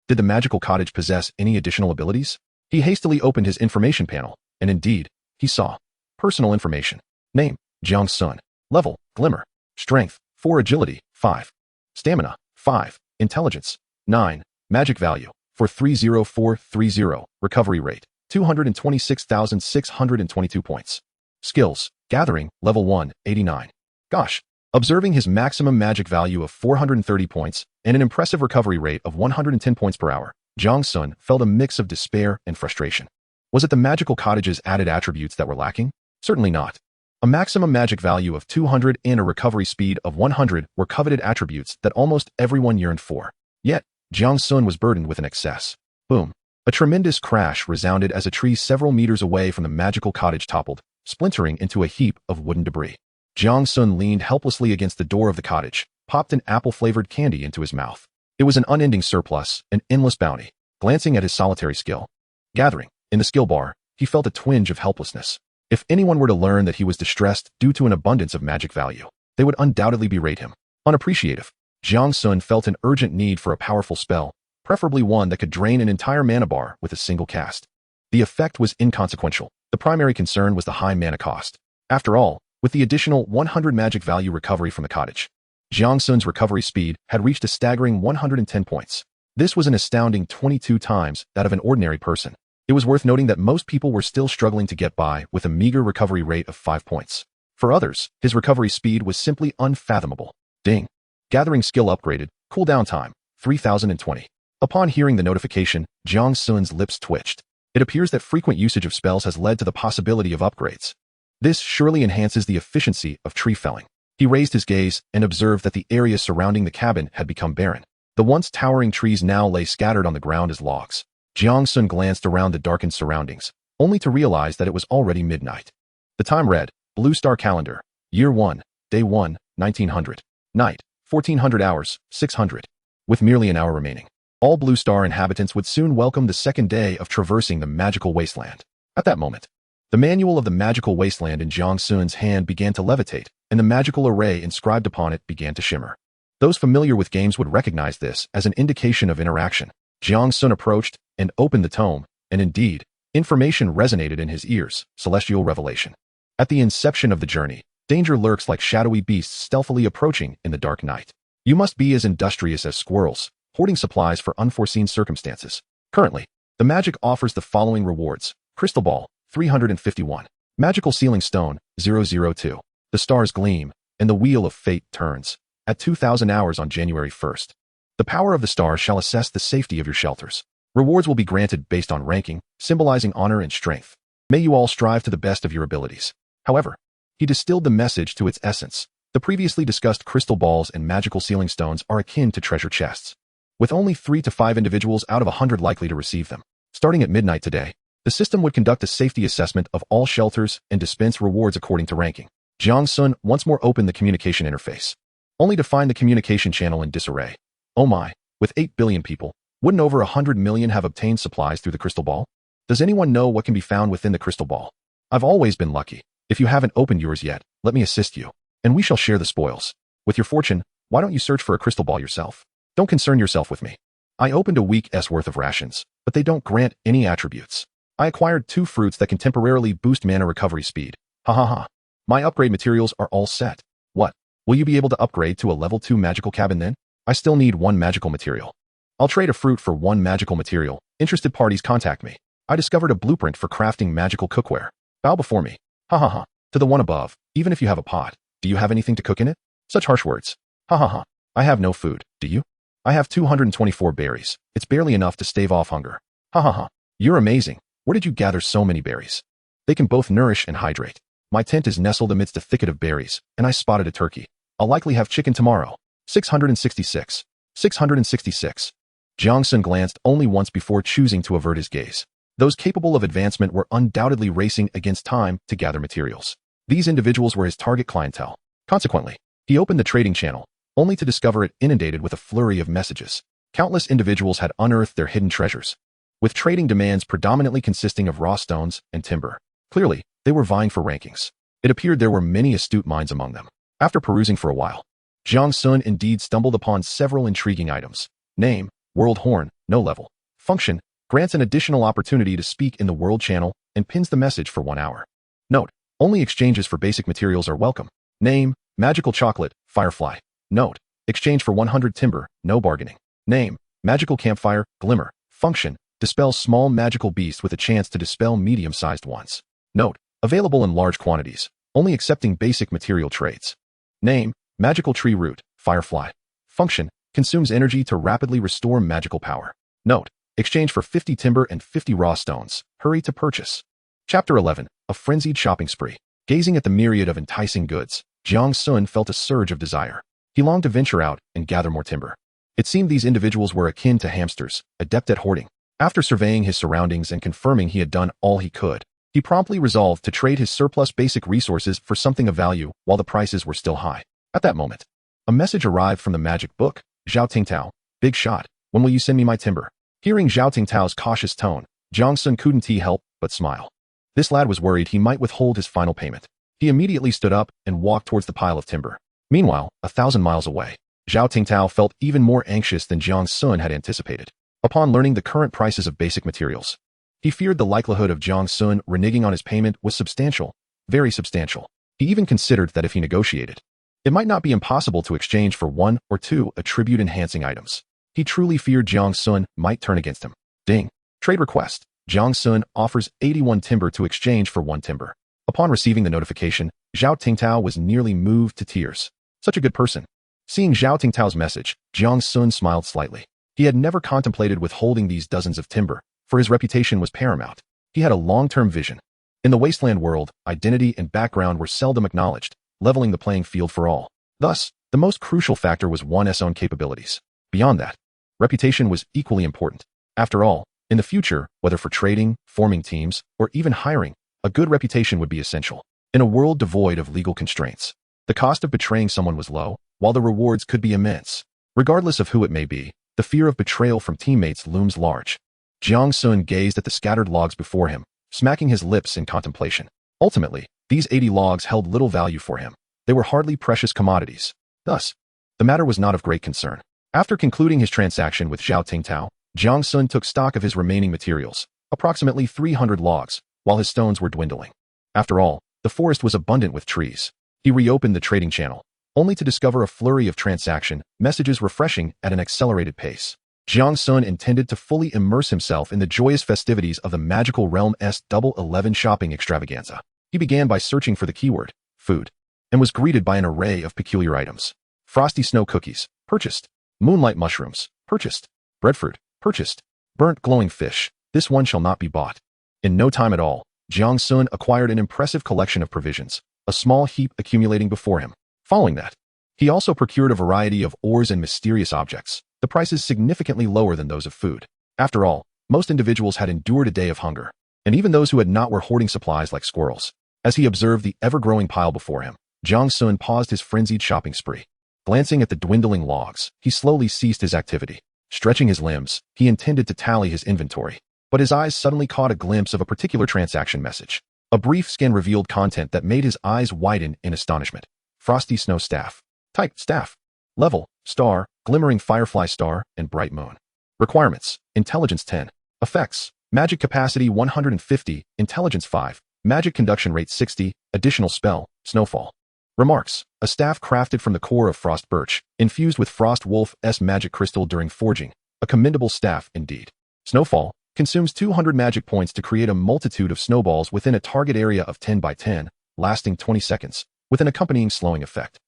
Did the magical cottage possess any additional abilities? He hastily opened his information panel, and indeed, he saw personal information. Name, Jiang Sun. Level, Glimmer. Strength, 4. Agility, 5. Stamina, 5. Intelligence, 9. Magic value, 43430. Recovery rate, 226,622 points. Skills, Gathering, Level 1, 89. Gosh. Observing his maximum magic value of 430 points and an impressive recovery rate of 110 points per hour, Jiang Sun felt a mix of despair and frustration. Was it the magical cottage's added attributes that were lacking? Certainly not. A maximum magic value of 200 and a recovery speed of 100 were coveted attributes that almost everyone yearned for. Yet, Jiang Sun was burdened with an excess. Boom. A tremendous crash resounded as a tree several meters away from the magical cottage toppled, splintering into a heap of wooden debris. Jiang Sun leaned helplessly against the door of the cottage, popped an apple-flavored candy into his mouth. It was an unending surplus, an endless bounty. Glancing at his solitary skill, Gathering, in the skill bar, he felt a twinge of helplessness. If anyone were to learn that he was distressed due to an abundance of magic value, they would undoubtedly berate him. Unappreciative, Jiang Sun felt an urgent need for a powerful spell, preferably one that could drain an entire mana bar with a single cast. The effect was inconsequential. The primary concern was the high mana cost. After all, with the additional 100 magic value recovery from the cottage, Jiang Sun's recovery speed had reached a staggering 110 points. This was an astounding 22 times that of an ordinary person. It was worth noting that most people were still struggling to get by with a meager recovery rate of 5 points. For others, his recovery speed was simply unfathomable. Ding. Gathering skill upgraded, cooldown time, 3020. Upon hearing the notification, Jiang Sun's lips twitched. It appears that frequent usage of spells has led to the possibility of upgrades. This surely enhances the efficiency of tree felling. He raised his gaze and observed that the area surrounding the cabin had become barren. The once towering trees now lay scattered on the ground as logs. Jiang Sun glanced around the darkened surroundings, only to realize that it was already midnight. The time read, Blue Star Calendar, Year 1, Day 1, 1900. Night, 1400 hours, 600. With merely an hour remaining. All Blue Star inhabitants would soon welcome the second day of traversing the magical wasteland. At that moment, the manual of the magical wasteland in Jiang Sun's hand began to levitate, and the magical array inscribed upon it began to shimmer. Those familiar with games would recognize this as an indication of interaction. Jiang Sun approached and opened the tome, and indeed, information resonated in his ears, celestial revelation. At the inception of the journey, danger lurks like shadowy beasts stealthily approaching in the dark night. You must be as industrious as squirrels, hoarding supplies for unforeseen circumstances. Currently, the magic offers the following rewards. Crystal Ball, 351. Magical Sealing Stone, 002. The stars gleam, and the wheel of fate turns. At 2000 hours on January 1st. The power of the stars shall assess the safety of your shelters. Rewards will be granted based on ranking, symbolizing honor and strength. May you all strive to the best of your abilities. However, he distilled the message to its essence. The previously discussed crystal balls and magical sealing stones are akin to treasure chests, with only 3 to 5 individuals out of 100 likely to receive them. Starting at midnight today, the system would conduct a safety assessment of all shelters and dispense rewards according to ranking. Jiang Sun once more opened the communication interface, only to find the communication channel in disarray. Oh my, with 8 billion people, wouldn't over 100 million have obtained supplies through the crystal ball? Does anyone know what can be found within the crystal ball? I've always been lucky. If you haven't opened yours yet, let me assist you, and we shall share the spoils. With your fortune, why don't you search for a crystal ball yourself? Don't concern yourself with me. I opened a week's worth of rations, but they don't grant any attributes. I acquired 2 fruits that can temporarily boost mana recovery speed. Ha ha ha. My upgrade materials are all set. What? Will you be able to upgrade to a level 2 magical cabin then? I still need 1 magical material. I'll trade a fruit for 1 magical material. Interested parties contact me. I discovered a blueprint for crafting magical cookware. Bow before me. Ha ha ha. To the one above, even if you have a pot, do you have anything to cook in it? Such harsh words. Ha ha ha. I have no food, do you? I have 224 berries. It's barely enough to stave off hunger. Ha ha ha. You're amazing. Where did you gather so many berries? They can both nourish and hydrate. My tent is nestled amidst a thicket of berries, and I spotted a turkey. I'll likely have chicken tomorrow. 666. 666. Jiang Sun glanced only once before choosing to avert his gaze. Those capable of advancement were undoubtedly racing against time to gather materials. These individuals were his target clientele. Consequently, he opened the trading channel, only to discover it inundated with a flurry of messages. Countless individuals had unearthed their hidden treasures, with trading demands predominantly consisting of raw stones and timber. Clearly, they were vying for rankings. It appeared there were many astute minds among them. After perusing for a while, Jiang Sun indeed stumbled upon several intriguing items. Name, World Horn, no level. Function, grants an additional opportunity to speak in the World Channel and pins the message for 1 hour. Note, only exchanges for basic materials are welcome. Name, Magical Chocolate, Firefly. Note, exchange for 100 timber, no bargaining. Name, Magical Campfire, Glimmer. Function, dispel small magical beasts with a chance to dispel medium-sized ones. Note, available in large quantities, only accepting basic material trades. Name, Magical Tree Root, Firefly. Function, consumes energy to rapidly restore magical power. Note, exchange for 50 timber and 50 raw stones. Hurry to purchase. Chapter 11, A Frenzied Shopping Spree. Gazing at the myriad of enticing goods, Jiang Sun felt a surge of desire. He longed to venture out and gather more timber. It seemed these individuals were akin to hamsters, adept at hoarding. After surveying his surroundings and confirming he had done all he could, he promptly resolved to trade his surplus basic resources for something of value while the prices were still high. At that moment, a message arrived from the magic book. Zhao Tingtao, big shot, when will you send me my timber? Hearing Zhao Tingtao's cautious tone, Jiang Sun couldn't help but smile. This lad was worried he might withhold his final payment. He immediately stood up and walked towards the pile of timber. Meanwhile, 1,000 miles away, Zhao Tingtao felt even more anxious than Jiang Sun had anticipated. Upon learning the current prices of basic materials, he feared the likelihood of Jiang Sun reneging on his payment was substantial, very substantial. He even considered that if he negotiated, it might not be impossible to exchange for 1 or 2 attribute-enhancing items. He truly feared Jiang Sun might turn against him. Ding. Trade request. Jiang Sun offers 81 timber to exchange for 1 timber. Upon receiving the notification, Zhao Tingtao was nearly moved to tears. Such a good person. Seeing Zhao Tingtao's message, Jiang Sun smiled slightly. He had never contemplated withholding these dozens of timber, for his reputation was paramount. He had a long-term vision. In the Wasteland world, identity and background were seldom acknowledged, leveling the playing field for all. Thus, the most crucial factor was one's own capabilities. Beyond that, reputation was equally important. After all, In the future, whether for trading, forming teams, or even hiring, a good reputation would be essential. In a world devoid of legal constraints, the cost of betraying someone was low, while the rewards could be immense. Regardless of who it may be, the fear of betrayal from teammates looms large. Jiang Sun gazed at the scattered logs before him, smacking his lips in contemplation. Ultimately, these 80 logs held little value for him. They were hardly precious commodities. Thus, the matter was not of great concern. After concluding his transaction with Zhao Tingtao, Jiang Sun took stock of his remaining materials, approximately 300 logs, while his stones were dwindling. After all, the forest was abundant with trees. He reopened the trading channel, only to discover a flurry of transaction messages refreshing at an accelerated pace. Jiang Sun intended to fully immerse himself in the joyous festivities of the magical realm's Double 11 shopping extravaganza. He began by searching for the keyword, food, and was greeted by an array of peculiar items. Frosty snow cookies, purchased. Moonlight mushrooms, purchased. Breadfruit, purchased. Burnt glowing fish, this one shall not be bought. In no time at all, Jiang Sun acquired an impressive collection of provisions, a small heap accumulating before him. Following that, he also procured a variety of ores and mysterious objects, the prices significantly lower than those of food. After all, most individuals had endured a day of hunger, and even those who had not were hoarding supplies like squirrels. As he observed the ever-growing pile before him, Jiang Sun paused his frenzied shopping spree. Glancing at the dwindling logs, he slowly ceased his activity. Stretching his limbs, he intended to tally his inventory, but his eyes suddenly caught a glimpse of a particular transaction message. A brief scan revealed content that made his eyes widen in astonishment. Frosty snow staff. Type, staff. Level, star, glimmering firefly star, and bright moon. Requirements, intelligence 10. Effects, magic capacity 150, intelligence 5, magic conduction rate 60, additional spell, snowfall. Remarks, a staff crafted from the core of frost birch, infused with frost wolf's magic crystal during forging, a commendable staff indeed. Snowfall, consumes 200 magic points to create a multitude of snowballs within a target area of 10 by 10, lasting 20 seconds, with an accompanying slowing effect.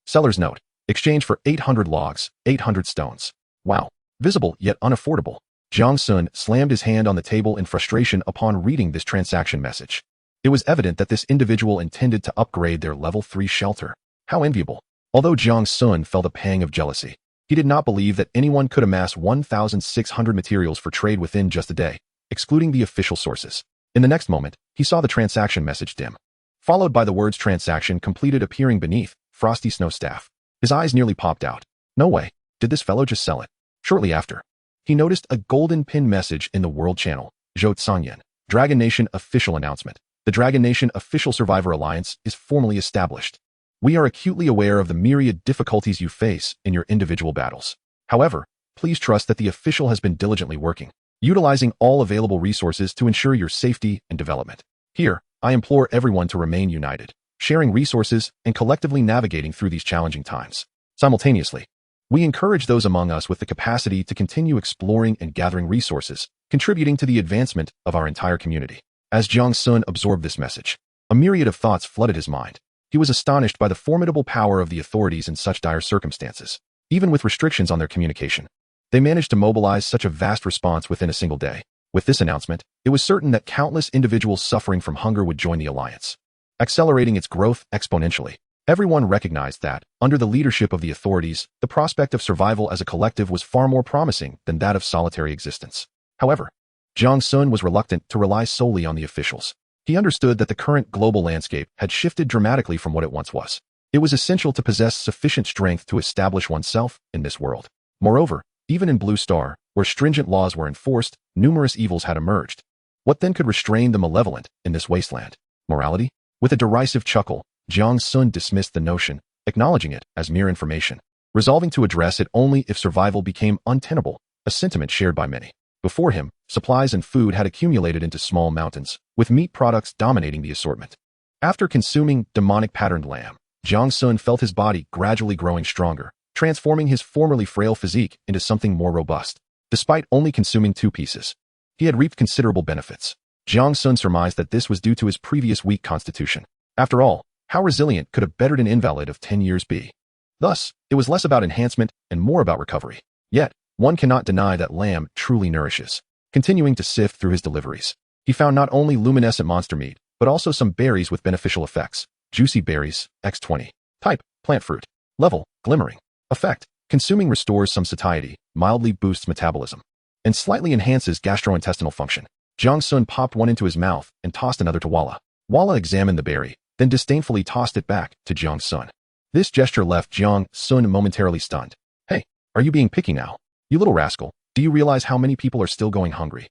Seller's note, exchange for 800 logs, 800 stones. Wow, visible yet unaffordable. Jiang Sun slammed his hand on the table in frustration upon reading this transaction message. It was evident that this individual intended to upgrade their level 3 shelter. How enviable. Although Jiang Sun felt a pang of jealousy, he did not believe that anyone could amass 1,600 materials for trade within just a day, excluding the official sources. In the next moment, he saw the transaction message dim, followed by the words transaction completed appearing beneath, Frosty Snow Staff. His eyes nearly popped out. No way, did this fellow just sell it? Shortly after, he noticed a golden pin message in the World Channel. Zhou Tsangyan, Dragon Nation official announcement. The Dragon Nation Official Survivor Alliance is formally established. We are acutely aware of the myriad difficulties you face in your individual battles. However, please trust that the official has been diligently working, utilizing all available resources to ensure your safety and development. Here, I implore everyone to remain united, sharing resources and collectively navigating through these challenging times. Simultaneously, we encourage those among us with the capacity to continue exploring and gathering resources, contributing to the advancement of our entire community. As Jiang Sun absorbed this message, a myriad of thoughts flooded his mind. He was astonished by the formidable power of the authorities in such dire circumstances. Even with restrictions on their communication, they managed to mobilize such a vast response within a single day. With this announcement, it was certain that countless individuals suffering from hunger would join the alliance, accelerating its growth exponentially. Everyone recognized that, under the leadership of the authorities, the prospect of survival as a collective was far more promising than that of solitary existence. However, Jiang Sun was reluctant to rely solely on the officials. He understood that the current global landscape had shifted dramatically from what it once was. It was essential to possess sufficient strength to establish oneself in this world. Moreover, even in Blue Star, where stringent laws were enforced, numerous evils had emerged. What then could restrain the malevolent in this wasteland? Morality? With a derisive chuckle, Jiang Sun dismissed the notion, acknowledging it as mere information, resolving to address it only if survival became untenable, a sentiment shared by many. Before him, supplies and food had accumulated into small mountains, with meat products dominating the assortment. After consuming demonic patterned lamb, Jiang Sun felt his body gradually growing stronger, transforming his formerly frail physique into something more robust. Despite only consuming 2 pieces, he had reaped considerable benefits. Jiang Sun surmised that this was due to his previous weak constitution. After all, how resilient could a bedridden invalid of 10 years be? Thus, it was less about enhancement and more about recovery. Yet, one cannot deny that lamb truly nourishes. Continuing to sift through his deliveries, he found not only luminescent monster meat, but also some berries with beneficial effects. Juicy berries, X20. Type, plant fruit. Level, glimmering. Effect, consuming restores some satiety, mildly boosts metabolism. and slightly enhances gastrointestinal function. Jiang Sun popped one into his mouth and tossed another to Walla. Walla examined the berry, then disdainfully tossed it back to Jiang Sun. This gesture left Jiang Sun momentarily stunned. Hey, are you being picky now? You little rascal, do you realize how many people are still going hungry?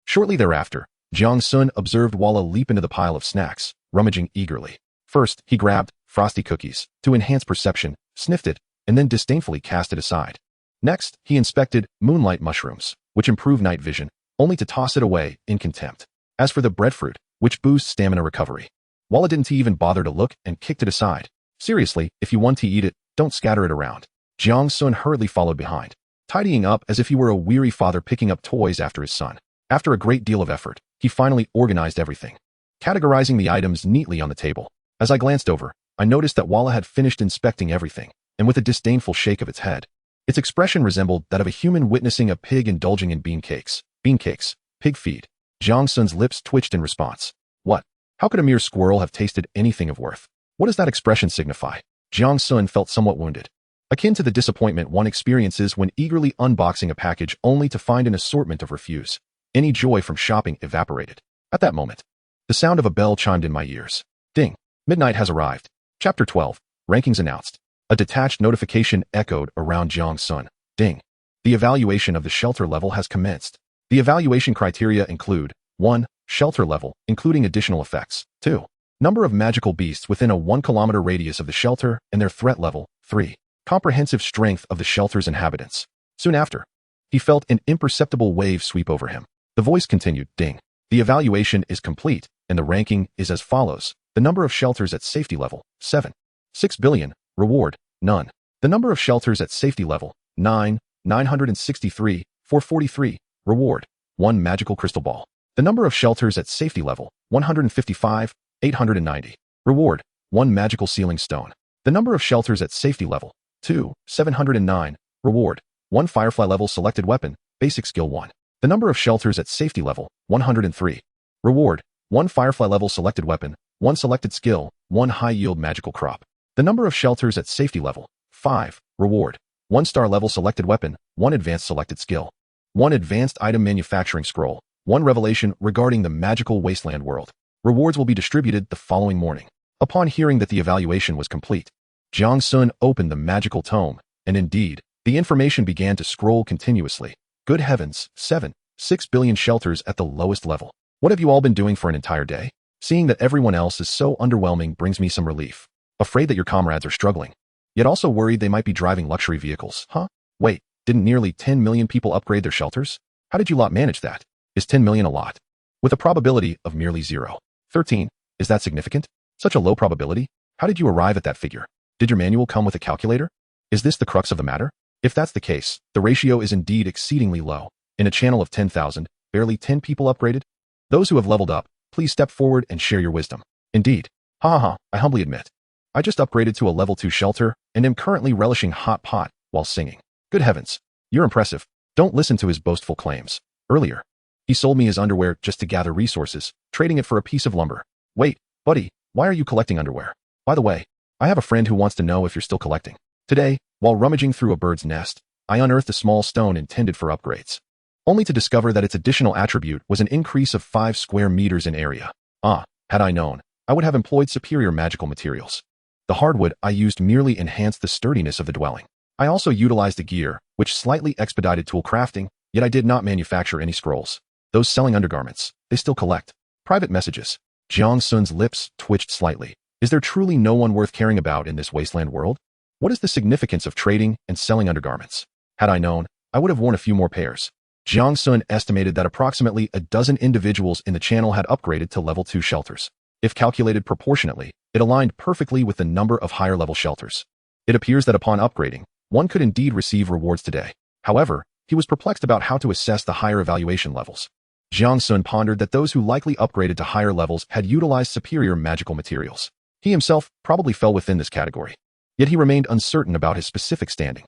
Shortly thereafter, Jiang Sun observed Walla leap into the pile of snacks, rummaging eagerly. First, he grabbed frosty cookies to enhance perception, sniffed it, and then disdainfully cast it aside. Next, he inspected moonlight mushrooms, which improve night vision, only to toss it away in contempt. As for the breadfruit, which boosts stamina recovery, Walla didn't even bother to look and kicked it aside. Seriously, if you want to eat it, don't scatter it around. Jiang Sun hurriedly followed behind, tidying up as if he were a weary father picking up toys after his son. After a great deal of effort, he finally organized everything, categorizing the items neatly on the table. As I glanced over, I noticed that Walla had finished inspecting everything, and with a disdainful shake of its head, its expression resembled that of a human witnessing a pig indulging in beancakes. Beancakes, pig feed. Jiang Sun's lips twitched in response. What? How could a mere squirrel have tasted anything of worth? What does that expression signify? Jiang Sun felt somewhat wounded, akin to the disappointment one experiences when eagerly unboxing a package only to find an assortment of refuse. Any joy from shopping evaporated. At that moment, the sound of a bell chimed in my ears. Ding. Midnight has arrived. Chapter 12. Rankings announced. A detached notification echoed around Jiang Sun. Ding. The evaluation of the shelter level has commenced. The evaluation criteria include 1. Shelter level, including additional effects. 2. Number of magical beasts within a 1 kilometer radius of the shelter and their threat level. 3. Comprehensive strength of the shelter's inhabitants. Soon after, he felt an imperceptible wave sweep over him. The voice continued, Ding. The evaluation is complete, and the ranking is as follows. The number of shelters at safety level, 7. 6 billion. Reward, none. The number of shelters at safety level, 9. 963. 443. Reward, 1 magical crystal ball. The number of shelters at safety level, 155. 890. Reward, 1 magical ceiling stone. The number of shelters at safety level, 2. 709. Reward, 1 firefly level selected weapon, basic skill 1. The number of shelters at safety level, 103. Reward, 1 firefly level selected weapon, 1 selected skill, 1 high yield magical crop. The number of shelters at safety level, 5. Reward, 1 star level selected weapon, 1 advanced selected skill, 1 advanced item manufacturing scroll, 1 revelation regarding the magical wasteland world. Rewards will be distributed the following morning. Upon hearing that the evaluation was complete, Jiang Sun opened the magical tome, and indeed, the information began to scroll continuously. Good heavens, 7. 6 billion shelters at the lowest level. What have you all been doing for an entire day? Seeing that everyone else is so underwhelming brings me some relief. Afraid that your comrades are struggling, yet also worried they might be driving luxury vehicles, huh? Wait, didn't nearly 10 million people upgrade their shelters? How did you lot manage that? Is 10 million a lot? With a probability of merely 0. 13. Is that significant? Such a low probability? How did you arrive at that figure? Did your manual come with a calculator? Is this the crux of the matter? If that's the case, the ratio is indeed exceedingly low. In a channel of 10,000, barely 10 people upgraded? Those who have leveled up, please step forward and share your wisdom. Indeed. I humbly admit. I just upgraded to a level 2 shelter and am currently relishing hot pot while singing. Good heavens. You're impressive. Don't listen to his boastful claims. Earlier, he sold me his underwear just to gather resources, trading it for a piece of lumber. Wait, buddy, why are you collecting underwear? By the way, I have a friend who wants to know if you're still collecting. Today, while rummaging through a bird's nest, I unearthed a small stone intended for upgrades, only to discover that its additional attribute was an increase of 5 square meters in area. Had I known, I would have employed superior magical materials. The hardwood I used merely enhanced the sturdiness of the dwelling. I also utilized a gear, which slightly expedited tool crafting, yet I did not manufacture any scrolls. Those selling undergarments, they still collect. Private messages. Jiang Sun's lips twitched slightly. Is there truly no one worth caring about in this wasteland world? What is the significance of trading and selling undergarments? Had I known, I would have worn a few more pairs. Jiang Sun estimated that approximately a dozen individuals in the channel had upgraded to level 2 shelters. If calculated proportionately, it aligned perfectly with the number of higher level shelters. It appears that upon upgrading, one could indeed receive rewards today. However, he was perplexed about how to assess the higher evaluation levels. Jiang Sun pondered that those who likely upgraded to higher levels had utilized superior magical materials. He himself probably fell within this category. Yet he remained uncertain about his specific standing.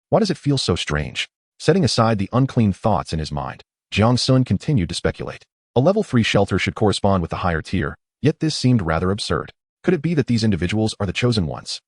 Why does it feel so strange? Setting aside the unclean thoughts in his mind, Jiang Sun continued to speculate. A level 3 shelter should correspond with the higher tier, yet this seemed rather absurd. Could it be that these individuals are the chosen ones?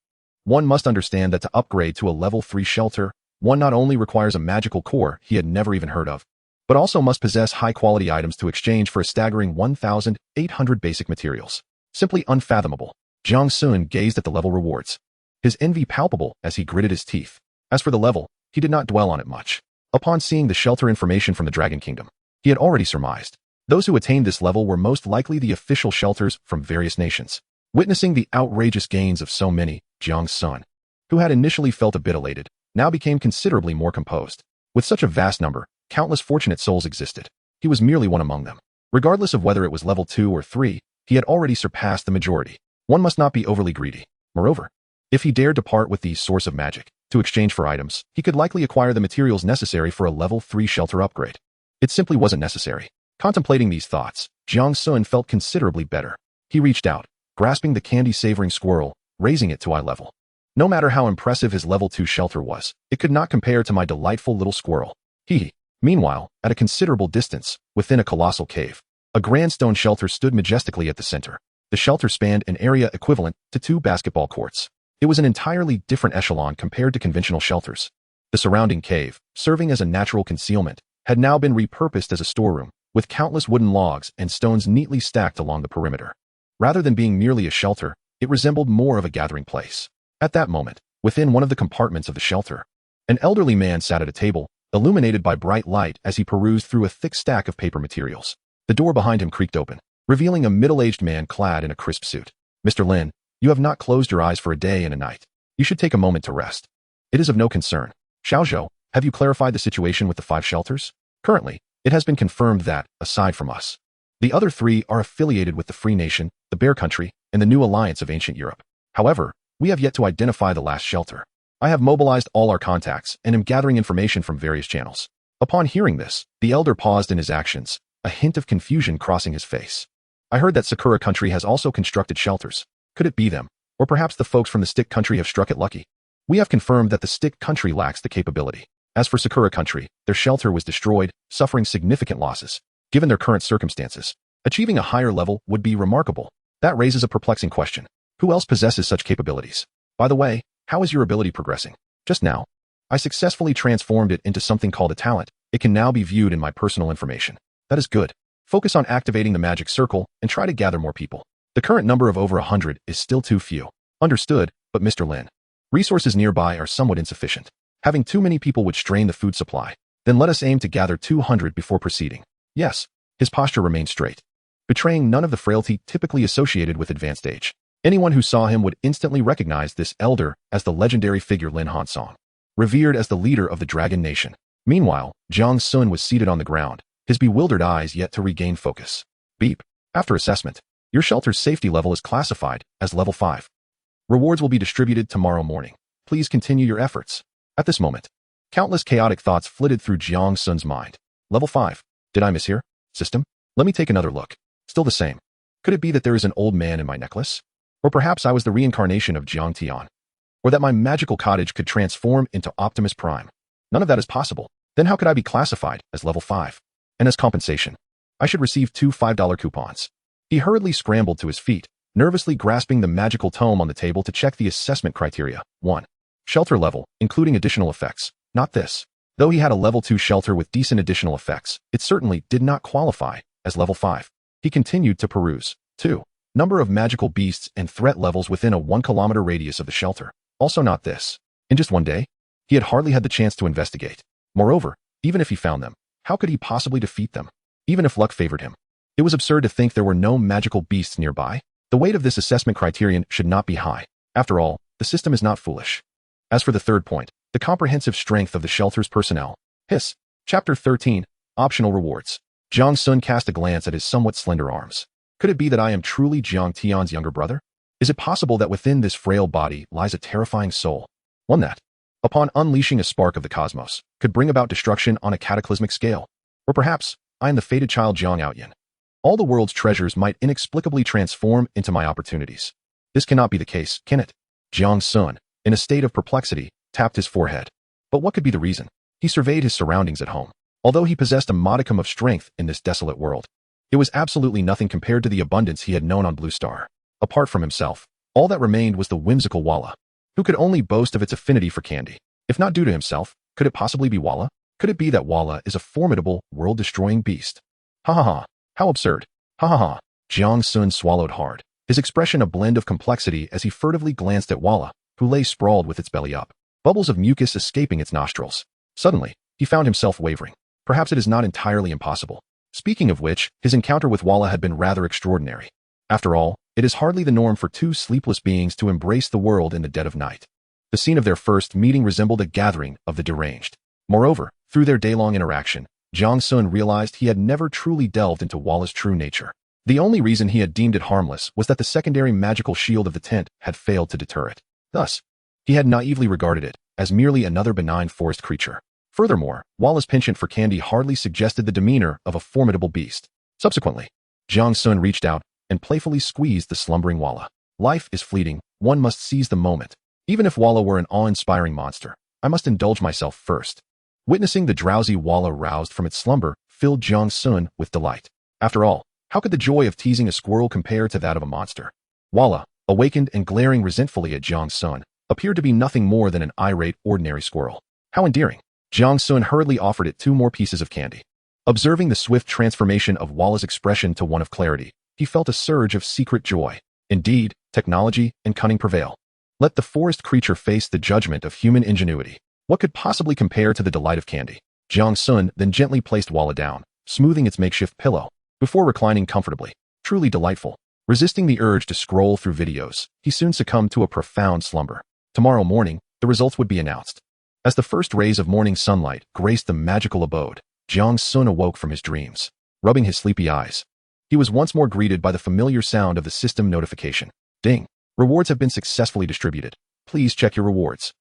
One must understand that to upgrade to a level 3 shelter, one not only requires a magical core he had never even heard of, but also must possess high-quality items to exchange for a staggering 1,800 basic materials. Simply unfathomable. Jiang Sun gazed at the level rewards. His envy palpable as he gritted his teeth. As for the level, he did not dwell on it much. Upon seeing the shelter information from the Dragon Kingdom, he had already surmised. Those who attained this level were most likely the official shelters from various nations. Witnessing the outrageous gains of so many, Jiang Sun, who had initially felt a bit elated, now became considerably more composed. With such a vast number, countless fortunate souls existed. He was merely one among them. Regardless of whether it was level 2 or 3, he had already surpassed the majority. One must not be overly greedy. Moreover, if he dared to part with the source of magic to exchange for items, he could likely acquire the materials necessary for a level 3 shelter upgrade. It simply wasn't necessary. Contemplating these thoughts, Jiang Sun felt considerably better. He reached out, grasping the candy-savoring squirrel, raising it to eye level. No matter how impressive his level 2 shelter was, it could not compare to my delightful little squirrel. Meanwhile, at a considerable distance, within a colossal cave, a grand stone shelter stood majestically at the center. The shelter spanned an area equivalent to 2 basketball courts. It was an entirely different echelon compared to conventional shelters. The surrounding cave, serving as a natural concealment, had now been repurposed as a storeroom, with countless wooden logs and stones neatly stacked along the perimeter. Rather than being merely a shelter, it resembled more of a gathering place. At that moment, within one of the compartments of the shelter, an elderly man sat at a table, illuminated by bright light as he perused through a thick stack of paper materials. The door behind him creaked open, revealing a middle-aged man clad in a crisp suit. "Mr. Lin, you have not closed your eyes for a day and a night. You should take a moment to rest. It is of no concern. Xiaozhou, have you clarified the situation with the 5 shelters? Currently, it has been confirmed that, aside from us, the other 3 are affiliated with the Free Nation, the Bear Country, and the New Alliance of Ancient Europe. However, we have yet to identify the last shelter. I have mobilized all our contacts and am gathering information from various channels." Upon hearing this, the elder paused in his actions, a hint of confusion crossing his face. "I heard that Sakura Country has also constructed shelters. Could it be them? Or perhaps the folks from the Stick Country have struck it lucky? We have confirmed that the Stick Country lacks the capability. As for Sakura Country, their shelter was destroyed, suffering significant losses. Given their current circumstances, achieving a higher level would be remarkable. That raises a perplexing question. Who else possesses such capabilities? By the way, how is your ability progressing? Just now, I successfully transformed it into something called a talent. It can now be viewed in my personal information. That is good. Focus on activating the magic circle and try to gather more people. The current number of over 100 is still too few." "Understood, but Mr. Lin, resources nearby are somewhat insufficient. Having too many people would strain the food supply. Then let us aim to gather 200 before proceeding." "Yes." His posture remained straight, betraying none of the frailty typically associated with advanced age. Anyone who saw him would instantly recognize this elder as the legendary figure Lin Hansong, revered as the leader of the Dragon Nation. Meanwhile, Jiang Sun was seated on the ground, his bewildered eyes yet to regain focus. "Beep. After assessment, your shelter's safety level is classified as level 5. Rewards will be distributed tomorrow morning. Please continue your efforts." At this moment, countless chaotic thoughts flitted through Jiang Sun's mind. "Level 5. Did I mishear? System? Let me take another look. Still the same. Could it be that there is an old man in my necklace? Or perhaps I was the reincarnation of Jiang Tian. Or that my magical cottage could transform into Optimus Prime. None of that is possible. Then how could I be classified as level 5? And as compensation, I should receive 2 $5 coupons." He hurriedly scrambled to his feet, nervously grasping the magical tome on the table to check the assessment criteria. 1. Shelter level, including additional effects. Not this. Though he had a level 2 shelter with decent additional effects, it certainly did not qualify as level 5. He continued to peruse. 2. Number of magical beasts and threat levels within a 1-kilometer radius of the shelter. Also not this. In just one day, he had hardly had the chance to investigate. Moreover, even if he found them, how could he possibly defeat them? Even if luck favored him. It was absurd to think there were no magical beasts nearby. The weight of this assessment criterion should not be high. After all, the system is not foolish. As for the third point, the comprehensive strength of the shelter's personnel. Chapter 13, Optional Rewards. Jiang Sun cast a glance at his somewhat slender arms. Could it be that I am truly Jiang Tian's younger brother? Is it possible that within this frail body lies a terrifying soul? One that, upon unleashing a spark of the cosmos, could bring about destruction on a cataclysmic scale. Or perhaps, I am the fated child Jiang Outyin. All the world's treasures might inexplicably transform into my opportunities. This cannot be the case, can it? Jiang Sun, in a state of perplexity, tapped his forehead. But what could be the reason? He surveyed his surroundings at home. Although he possessed a modicum of strength in this desolate world, it was absolutely nothing compared to the abundance he had known on Blue Star. Apart from himself, all that remained was the whimsical Walla, who could only boast of its affinity for candy. If not due to himself, could it possibly be Walla? Could it be that Walla is a formidable, world-destroying beast? Ha ha ha. How absurd. Ha ha ha. Jiang Sun swallowed hard, his expression a blend of complexity as he furtively glanced at Walla, who lay sprawled with its belly up, bubbles of mucus escaping its nostrils. Suddenly, he found himself wavering. Perhaps it is not entirely impossible. Speaking of which, his encounter with Walla had been rather extraordinary. After all, it is hardly the norm for two sleepless beings to embrace the world in the dead of night. The scene of their first meeting resembled a gathering of the deranged. Moreover, through their day-long interaction, Jiang Sun realized he had never truly delved into Walla's true nature. The only reason he had deemed it harmless was that the secondary magical shield of the tent had failed to deter it. Thus, he had naively regarded it as merely another benign forest creature. Furthermore, Walla's penchant for candy hardly suggested the demeanor of a formidable beast. Subsequently, Jiang Sun reached out and playfully squeezed the slumbering Walla. Life is fleeting, one must seize the moment. Even if Walla were an awe-inspiring monster, I must indulge myself first. Witnessing the drowsy Walla roused from its slumber filled Jiang Sun with delight. After all, how could the joy of teasing a squirrel compare to that of a monster? Walla, awakened and glaring resentfully at Jiang Sun, appeared to be nothing more than an irate, ordinary squirrel. How endearing. Jiang Sun hurriedly offered it 2 more pieces of candy. Observing the swift transformation of Walla's expression to one of clarity, he felt a surge of secret joy. Indeed, technology and cunning prevail. Let the forest creature face the judgment of human ingenuity. What could possibly compare to the delight of candy? Jiang Sun then gently placed Walla down, smoothing its makeshift pillow, before reclining comfortably. Truly delightful. Resisting the urge to scroll through videos, he soon succumbed to a profound slumber. Tomorrow morning, the results would be announced. As the first rays of morning sunlight graced the magical abode, Jiang Sun awoke from his dreams. Rubbing his sleepy eyes, he was once more greeted by the familiar sound of the system notification. Ding! Rewards have been successfully distributed. Please check your rewards.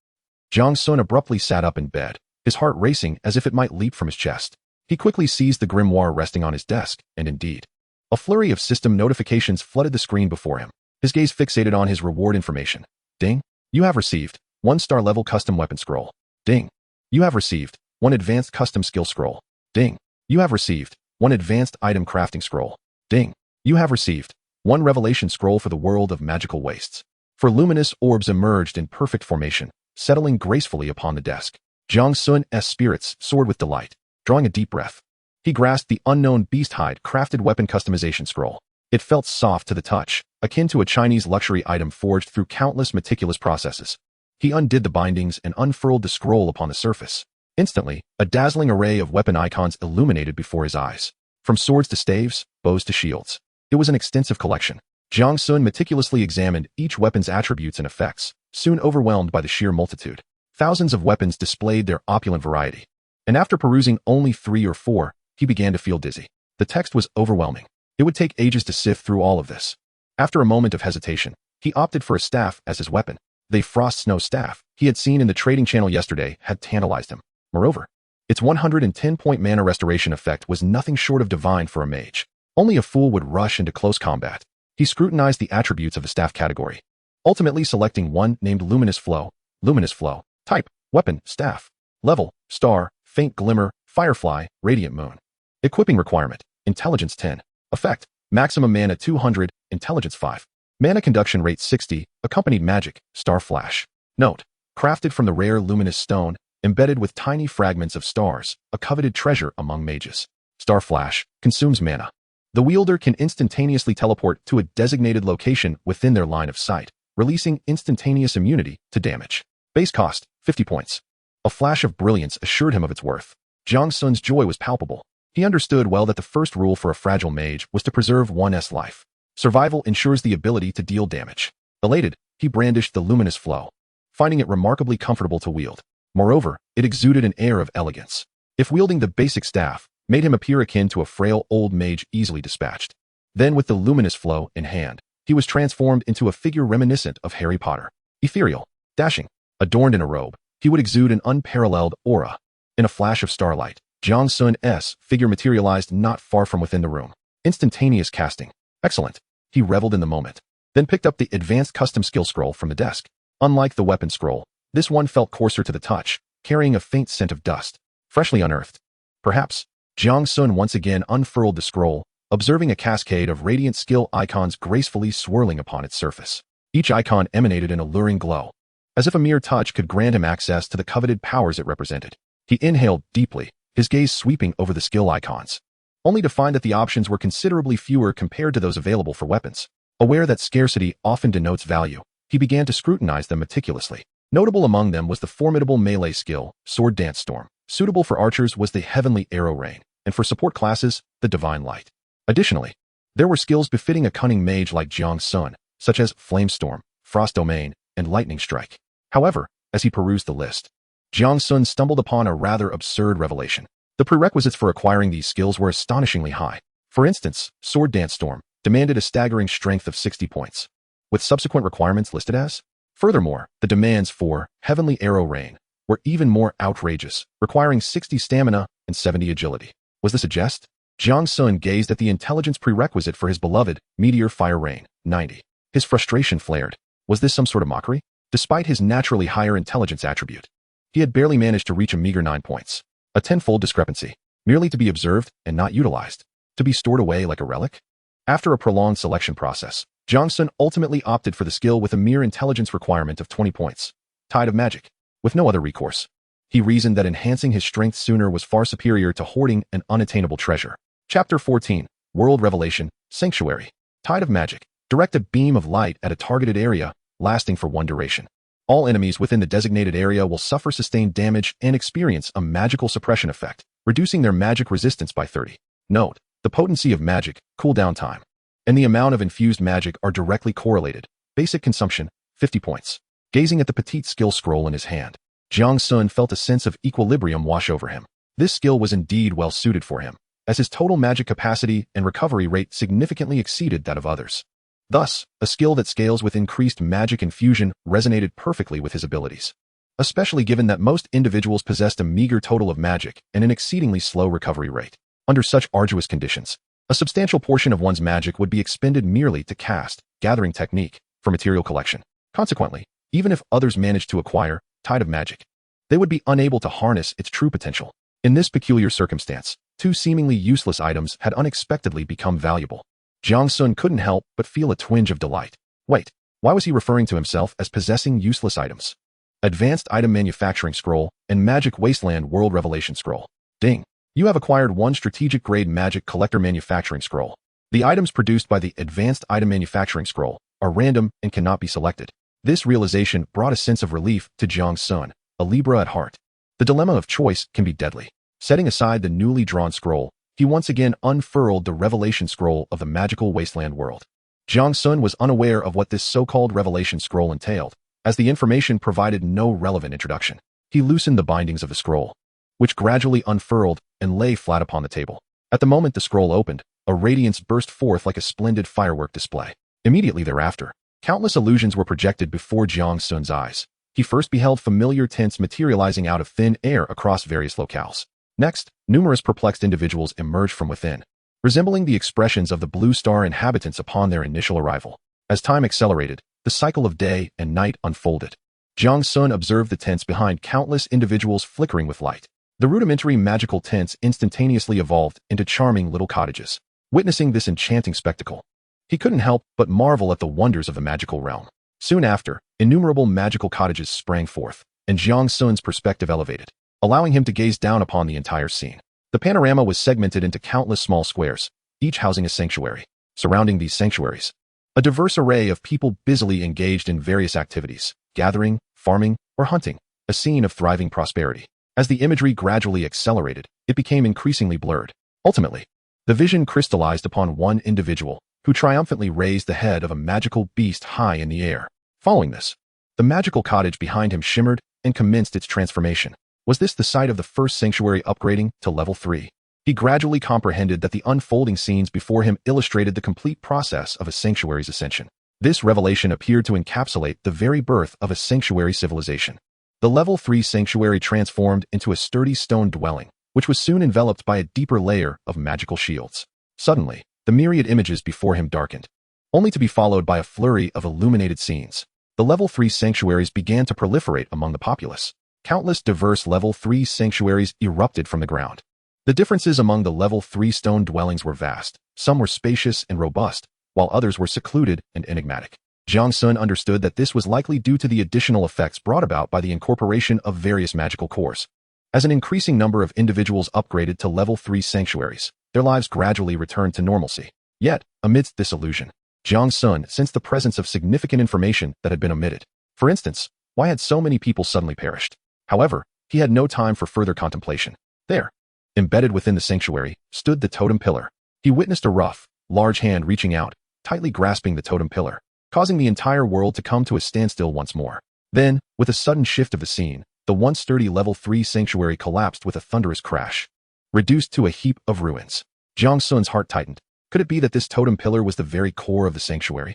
Jiang Sun abruptly sat up in bed, his heart racing as if it might leap from his chest. He quickly seized the grimoire resting on his desk, and indeed, a flurry of system notifications flooded the screen before him, his gaze fixated on his reward information. Ding! You have received 1-star level custom weapon scroll. Ding! You have received 1 advanced custom skill scroll. Ding! You have received 1 advanced item crafting scroll. Ding! You have received 1 revelation scroll for the world of magical wastes. 4 luminous orbs emerged in perfect formation, settling gracefully upon the desk. Jiang Sun's spirits soared with delight. Drawing a deep breath, he grasped the unknown beast-hide crafted weapon customization scroll. It felt soft to the touch, akin to a Chinese luxury item forged through countless meticulous processes. He undid the bindings and unfurled the scroll upon the surface. Instantly, a dazzling array of weapon icons illuminated before his eyes. From swords to staves, bows to shields. It was an extensive collection. Jiang Sun meticulously examined each weapon's attributes and effects, soon overwhelmed by the sheer multitude. Thousands of weapons displayed their opulent variety. And after perusing only 3 or 4, he began to feel dizzy. The text was overwhelming. It would take ages to sift through all of this. After a moment of hesitation, he opted for a staff as his weapon. The frost snow staff he had seen in the trading channel yesterday had tantalized him. Moreover, its 110-point mana restoration effect was nothing short of divine for a mage. Only a fool would rush into close combat. He scrutinized the attributes of the staff category, ultimately selecting one named Luminous Flow. Luminous Flow. Type: Weapon, Staff. Level: Star, Faint Glimmer, Firefly, Radiant Moon. Equipping requirement: Intelligence 10. Effect: Maximum mana 200, Intelligence 5. Mana conduction rate 60, accompanied magic, Star Flash. Note: crafted from the rare luminous stone, embedded with tiny fragments of stars, a coveted treasure among mages. Star Flash consumes mana. The wielder can instantaneously teleport to a designated location within their line of sight, releasing instantaneous immunity to damage. Base cost: 50 points. A flash of brilliance assured him of its worth. Jiang Sun's joy was palpable. He understood well that the first rule for a fragile mage was to preserve one's life. Survival ensures the ability to deal damage. Elated, he brandished the Luminous Flow, finding it remarkably comfortable to wield. Moreover, it exuded an air of elegance. If wielding the basic staff made him appear akin to a frail old mage easily dispatched, then with the Luminous Flow in hand, he was transformed into a figure reminiscent of Harry Potter. Ethereal, dashing, adorned in a robe, he would exude an unparalleled aura. In a flash of starlight, Jiang Sun's figure materialized not far from within the room. Instantaneous casting. Excellent. He reveled in the moment, then picked up the advanced custom skill scroll from the desk. Unlike the weapon scroll, this one felt coarser to the touch, carrying a faint scent of dust, freshly unearthed. Perhaps. Jiang Sun once again unfurled the scroll, observing a cascade of radiant skill icons gracefully swirling upon its surface. Each icon emanated an alluring glow, as if a mere touch could grant him access to the coveted powers it represented. He inhaled deeply, his gaze sweeping over the skill icons, only to find that the options were considerably fewer compared to those available for weapons. Aware that scarcity often denotes value, he began to scrutinize them meticulously. Notable among them was the formidable melee skill, Sword Dance Storm. Suitable for archers was the Heavenly Arrow Rain, and for support classes, the Divine Light. Additionally, there were skills befitting a cunning mage like Jiang Sun, such as Flame Storm, Frost Domain, and Lightning Strike. However, as he perused the list, Jiang Sun stumbled upon a rather absurd revelation. The prerequisites for acquiring these skills were astonishingly high. For instance, Sword Dance Storm demanded a staggering strength of 60 points, with subsequent requirements listed as. Furthermore, the demands for Heavenly Arrow Rain were even more outrageous, requiring 60 stamina and 70 agility. Was this a jest? Jiang Sun gazed at the intelligence prerequisite for his beloved Meteor Fire Rain, 90. His frustration flared. Was this some sort of mockery? Despite his naturally higher intelligence attribute, he had barely managed to reach a meager 9 points. A tenfold discrepancy, merely to be observed and not utilized, to be stored away like a relic? After a prolonged selection process, Jiang Sun ultimately opted for the skill with a mere intelligence requirement of 20 points, Tide of Magic. With no other recourse, he reasoned that enhancing his strength sooner was far superior to hoarding an unattainable treasure. Chapter 14, World Revelation, Sanctuary. Tide of Magic. Direct a beam of light at a targeted area, lasting for one duration. All enemies within the designated area will suffer sustained damage and experience a magical suppression effect, reducing their magic resistance by 30. Note, the potency of magic, cooldown time, and the amount of infused magic are directly correlated. Basic consumption, 50 points. Gazing at the petite skill scroll in his hand, Jiang Sun felt a sense of equilibrium wash over him. This skill was indeed well suited for him, as his total magic capacity and recovery rate significantly exceeded that of others. Thus, a skill that scales with increased magic infusion resonated perfectly with his abilities, especially given that most individuals possessed a meager total of magic and an exceedingly slow recovery rate. Under such arduous conditions, a substantial portion of one's magic would be expended merely to cast, gathering technique, for material collection. Consequently, even if others managed to acquire Tide of Magic, they would be unable to harness its true potential. In this peculiar circumstance, two seemingly useless items had unexpectedly become valuable. Jiang Sun couldn't help but feel a twinge of delight. Wait, why was he referring to himself as possessing useless items? Advanced Item Manufacturing Scroll and Magic Wasteland World Revelation Scroll. Ding! You have acquired one strategic grade Magic Collector Manufacturing Scroll. The items produced by the Advanced Item Manufacturing Scroll are random and cannot be selected. This realization brought a sense of relief to Jiang Sun, a Libra at heart. The dilemma of choice can be deadly. Setting aside the newly drawn scroll, he once again unfurled the revelation scroll of the magical wasteland world. Jiang Sun was unaware of what this so-called revelation scroll entailed, as the information provided no relevant introduction. He loosened the bindings of the scroll, which gradually unfurled and lay flat upon the table. At the moment the scroll opened, a radiance burst forth like a splendid firework display. Immediately thereafter, countless illusions were projected before Jiang Sun's eyes. He first beheld familiar tints materializing out of thin air across various locales. Next, numerous perplexed individuals emerged from within, resembling the expressions of the Blue Star inhabitants upon their initial arrival. As time accelerated, the cycle of day and night unfolded. Jiang Sun observed the tints behind countless individuals flickering with light. The rudimentary magical tints instantaneously evolved into charming little cottages. Witnessing this enchanting spectacle, he couldn't help but marvel at the wonders of the magical realm. Soon after, innumerable magical cottages sprang forth, and Jiang Sun's perspective elevated, allowing him to gaze down upon the entire scene. The panorama was segmented into countless small squares, each housing a sanctuary. Surrounding these sanctuaries, a diverse array of people busily engaged in various activities, gathering, farming, or hunting, a scene of thriving prosperity. As the imagery gradually accelerated, it became increasingly blurred. Ultimately, the vision crystallized upon one individual, who triumphantly raised the head of a magical beast high in the air. Following this, the magical cottage behind him shimmered and commenced its transformation. Was this the site of the first sanctuary upgrading to level 3? He gradually comprehended that the unfolding scenes before him illustrated the complete process of a sanctuary's ascension. This revelation appeared to encapsulate the very birth of a sanctuary civilization. The level 3 sanctuary transformed into a sturdy stone dwelling, which was soon enveloped by a deeper layer of magical shields. Suddenly, the myriad images before him darkened, only to be followed by a flurry of illuminated scenes. The level 3 sanctuaries began to proliferate among the populace. Countless diverse level 3 sanctuaries erupted from the ground. The differences among the level 3 stone dwellings were vast. Some were spacious and robust, while others were secluded and enigmatic. Jiang Sun understood that this was likely due to the additional effects brought about by the incorporation of various magical cores. As an increasing number of individuals upgraded to level 3 sanctuaries, their lives gradually returned to normalcy. Yet, amidst this illusion, Jiang Sun sensed the presence of significant information that had been omitted. For instance, why had so many people suddenly perished? However, he had no time for further contemplation. There, embedded within the sanctuary, stood the totem pillar. He witnessed a rough, large hand reaching out, tightly grasping the totem pillar, causing the entire world to come to a standstill once more. Then, with a sudden shift of the scene, the once sturdy level 3 sanctuary collapsed with a thunderous crash, reduced to a heap of ruins. Jiang Sun's heart tightened. Could it be that this totem pillar was the very core of the sanctuary?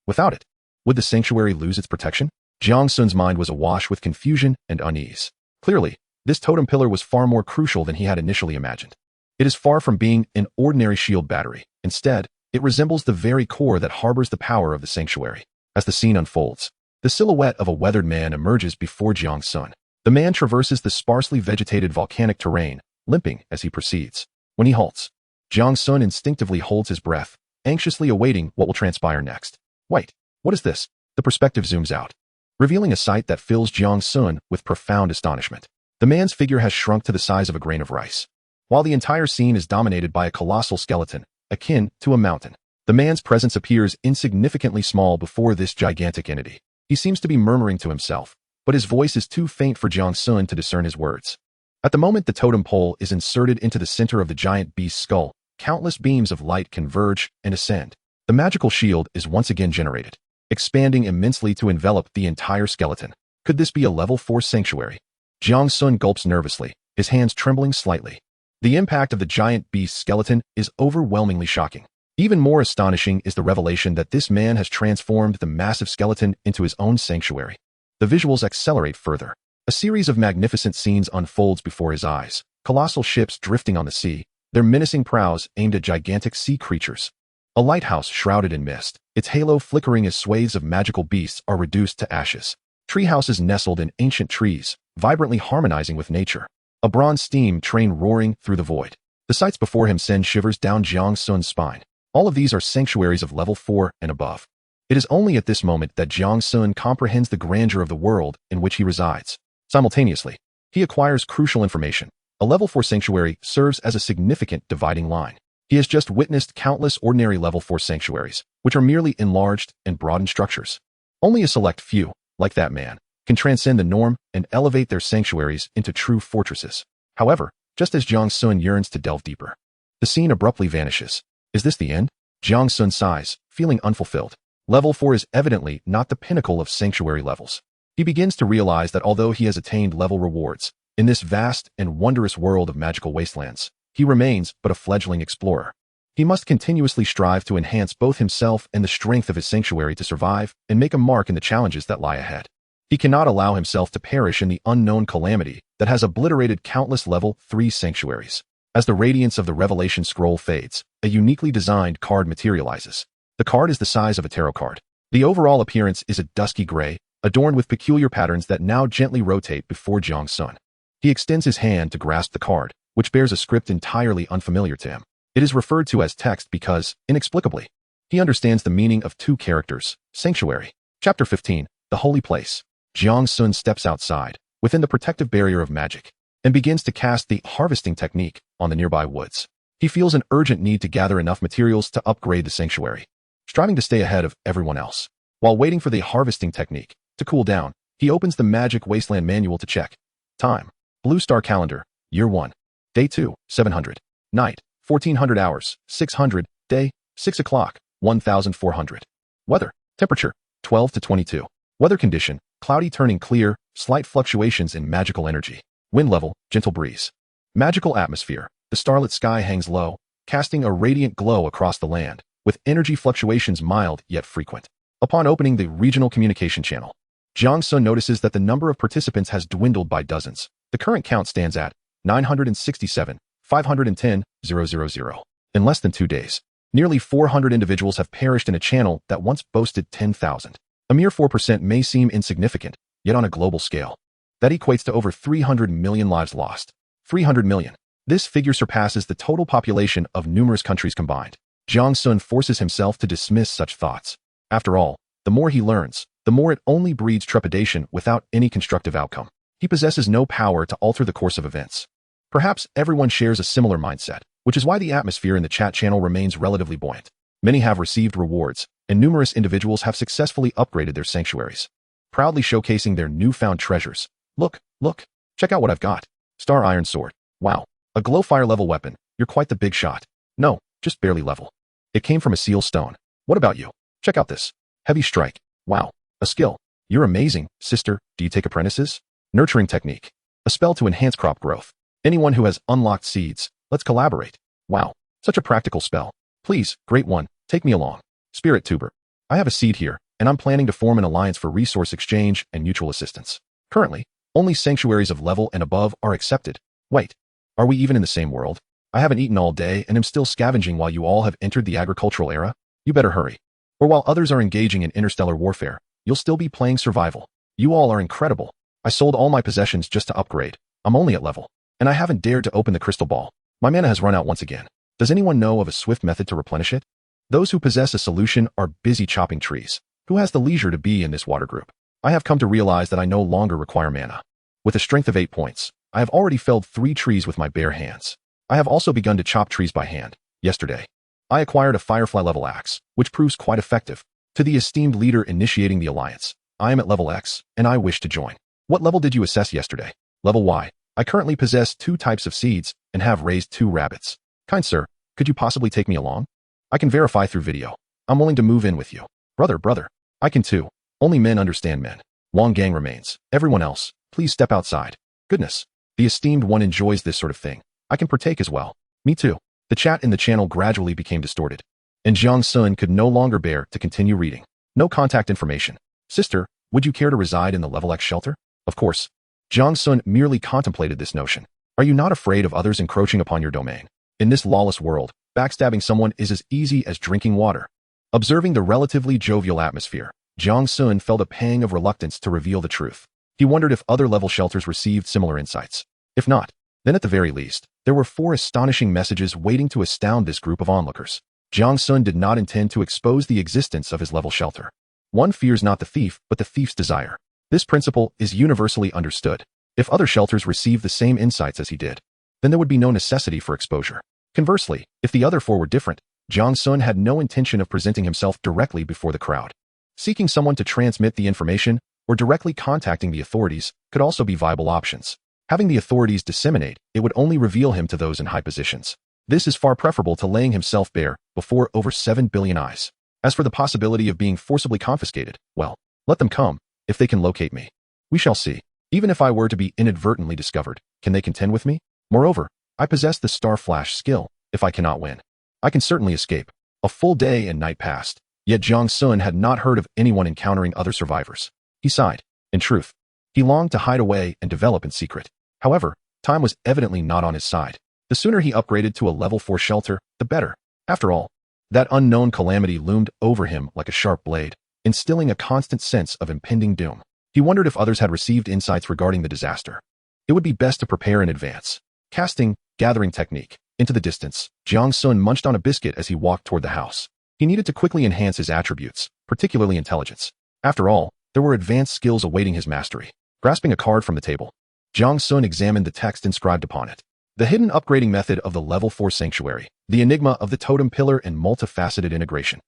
Without it, would the sanctuary lose its protection? Jiang Sun's mind was awash with confusion and unease. Clearly, this totem pillar was far more crucial than he had initially imagined. It is far from being an ordinary shield battery. Instead, it resembles the very core that harbors the power of the sanctuary. As the scene unfolds, the silhouette of a weathered man emerges before Jiang Sun. The man traverses the sparsely vegetated volcanic terrain, limping as he proceeds. When he halts, Jiang Sun instinctively holds his breath, anxiously awaiting what will transpire next. Wait, what is this? The perspective zooms out, revealing a sight that fills Jiang Sun with profound astonishment. The man's figure has shrunk to the size of a grain of rice, while the entire scene is dominated by a colossal skeleton, akin to a mountain. The man's presence appears insignificantly small before this gigantic entity. He seems to be murmuring to himself, but his voice is too faint for Jiang Sun to discern his words. At the moment the totem pole is inserted into the center of the giant beast's skull, countless beams of light converge and ascend. The magical shield is once again generated, expanding immensely to envelop the entire skeleton. Could this be a level 4 sanctuary? Jiang Sun gulps nervously, his hands trembling slightly. The impact of the giant beast's skeleton is overwhelmingly shocking. Even more astonishing is the revelation that this man has transformed the massive skeleton into his own sanctuary. The visuals accelerate further. A series of magnificent scenes unfolds before his eyes. Colossal ships drifting on the sea, their menacing prows aimed at gigantic sea creatures. A lighthouse shrouded in mist, its halo flickering as swathes of magical beasts are reduced to ashes. Treehouses nestled in ancient trees, vibrantly harmonizing with nature. A bronze steam train roaring through the void. The sights before him send shivers down Jiang Sun's spine. All of these are sanctuaries of level 4 and above. It is only at this moment that Jiang Sun comprehends the grandeur of the world in which he resides. Simultaneously, he acquires crucial information. A level 4 sanctuary serves as a significant dividing line. He has just witnessed countless ordinary level 4 sanctuaries, which are merely enlarged and broadened structures. Only a select few, like that man, can transcend the norm and elevate their sanctuaries into true fortresses. However, just as Jiang Sun yearns to delve deeper, the scene abruptly vanishes. Is this the end? Jiang Sun sighs, feeling unfulfilled. Level 4 is evidently not the pinnacle of sanctuary levels. He begins to realize that although he has attained level rewards, in this vast and wondrous world of magical wastelands, he remains but a fledgling explorer. He must continuously strive to enhance both himself and the strength of his sanctuary to survive and make a mark in the challenges that lie ahead. He cannot allow himself to perish in the unknown calamity that has obliterated countless level 3 sanctuaries. As the radiance of the Revelation scroll fades, a uniquely designed card materializes. The card is the size of a tarot card. The overall appearance is a dusky gray, adorned with peculiar patterns that now gently rotate before Jiang Sun. He extends his hand to grasp the card, which bears a script entirely unfamiliar to him. It is referred to as text because, inexplicably, he understands the meaning of 2 characters, sanctuary. Chapter 15, The Holy Place. Jiang Sun steps outside, within the protective barrier of magic, and begins to cast the harvesting technique on the nearby woods. He feels an urgent need to gather enough materials to upgrade the sanctuary, striving to stay ahead of everyone else. While waiting for the harvesting technique to cool down, he opens the Magic Wasteland manual to check. Time: Blue Star Calendar, Year 1. Day 2, 700. Night, 1400 hours, 600. Day, 6 o'clock, 1400. Weather: Temperature, 12 to 22. Weather condition: cloudy turning clear, slight fluctuations in magical energy. Wind level: gentle breeze. Magical atmosphere: the starlit sky hangs low, casting a radiant glow across the land, with energy fluctuations mild yet frequent. Upon opening the regional communication channel, Jiang Sun notices that the number of participants has dwindled by dozens. The current count stands at 967, 510, 000. In less than 2 days, nearly 400 individuals have perished in a channel that once boasted 10,000. A mere 4% may seem insignificant, yet on a global scale, that equates to over 300 million lives lost. 300 million. This figure surpasses the total population of numerous countries combined. Jiang Sun forces himself to dismiss such thoughts. After all, the more he learns, the more it only breeds trepidation without any constructive outcome. He possesses no power to alter the course of events. Perhaps everyone shares a similar mindset, which is why the atmosphere in the chat channel remains relatively buoyant. Many have received rewards, and numerous individuals have successfully upgraded their sanctuaries, proudly showcasing their newfound treasures. Look, look, check out what I've got. Star Iron Sword. Wow, a glowfire level weapon. You're quite the big shot. No, just barely level. It came from a seal stone. What about you? Check out this. Heavy Strike. Wow, a skill. You're amazing, sister. Do you take apprentices? Nurturing Technique. A spell to enhance crop growth. Anyone who has unlocked seeds, let's collaborate. Wow, such a practical spell. Please, great one, take me along. Spirit Tuber. I have a seed here, and I'm planning to form an alliance for resource exchange and mutual assistance. Currently, only sanctuaries of level and above are accepted. Wait, are we even in the same world? I haven't eaten all day and am still scavenging while you all have entered the agricultural era? You better hurry. Or while others are engaging in interstellar warfare, you'll still be playing survival. You all are incredible. I sold all my possessions just to upgrade. I'm only at level. And I haven't dared to open the crystal ball. My mana has run out once again. Does anyone know of a swift method to replenish it? Those who possess a solution are busy chopping trees. Who has the leisure to be in this water group? I have come to realize that I no longer require mana. With a strength of 8 points, I have already felled 3 trees with my bare hands. I have also begun to chop trees by hand. Yesterday, I acquired a Firefly level axe, which proves quite effective. To the esteemed leader initiating the alliance, I am at level X, and I wish to join. What level did you assess yesterday? Level Y. I currently possess 2 types of seeds and have raised 2 rabbits. Kind sir, could you possibly take me along? I can verify through video. I'm willing to move in with you. Brother. I can too. Only men understand men. Wong Gang remains. Everyone else, please step outside. Goodness. The esteemed one enjoys this sort of thing. I can partake as well. Me too. The chat in the channel gradually became distorted, and Jiang Sun could no longer bear to continue reading. No contact information. Sister, would you care to reside in the level X shelter? Of course. Jiang Sun merely contemplated this notion. Are you not afraid of others encroaching upon your domain? In this lawless world, backstabbing someone is as easy as drinking water. Observing the relatively jovial atmosphere, Jiang Sun felt a pang of reluctance to reveal the truth. He wondered if other level shelters received similar insights. If not, then at the very least, there were 4 astonishing messages waiting to astound this group of onlookers. Jiang Sun did not intend to expose the existence of his level shelter. One fears not the thief, but the thief's desire. This principle is universally understood. If other shelters receive the same insights as he did, then there would be no necessity for exposure. Conversely, if the other 4 were different, Jiang Sun had no intention of presenting himself directly before the crowd. Seeking someone to transmit the information or directly contacting the authorities could also be viable options. Having the authorities disseminate, it would only reveal him to those in high positions. This is far preferable to laying himself bare before over 7 billion eyes. As for the possibility of being forcibly confiscated, well, let them come, if they can locate me. We shall see. Even if I were to be inadvertently discovered, can they contend with me? Moreover, I possess the Star Flash skill. If I cannot win, I can certainly escape. A full day and night passed, yet Jiang Sun had not heard of anyone encountering other survivors. He sighed. In truth, he longed to hide away and develop in secret. However, time was evidently not on his side. The sooner he upgraded to a level 4 shelter, the better. After all, that unknown calamity loomed over him like a sharp blade, instilling a constant sense of impending doom. He wondered if others had received insights regarding the disaster. It would be best to prepare in advance. Casting, gathering technique. Into the distance, Jiang Sun munched on a biscuit as he walked toward the house. He needed to quickly enhance his attributes, particularly intelligence. After all, there were advanced skills awaiting his mastery. Grasping a card from the table, Jiang Sun examined the text inscribed upon it. The hidden upgrading method of the level 4 sanctuary. The enigma of the totem pillar and multifaceted integration.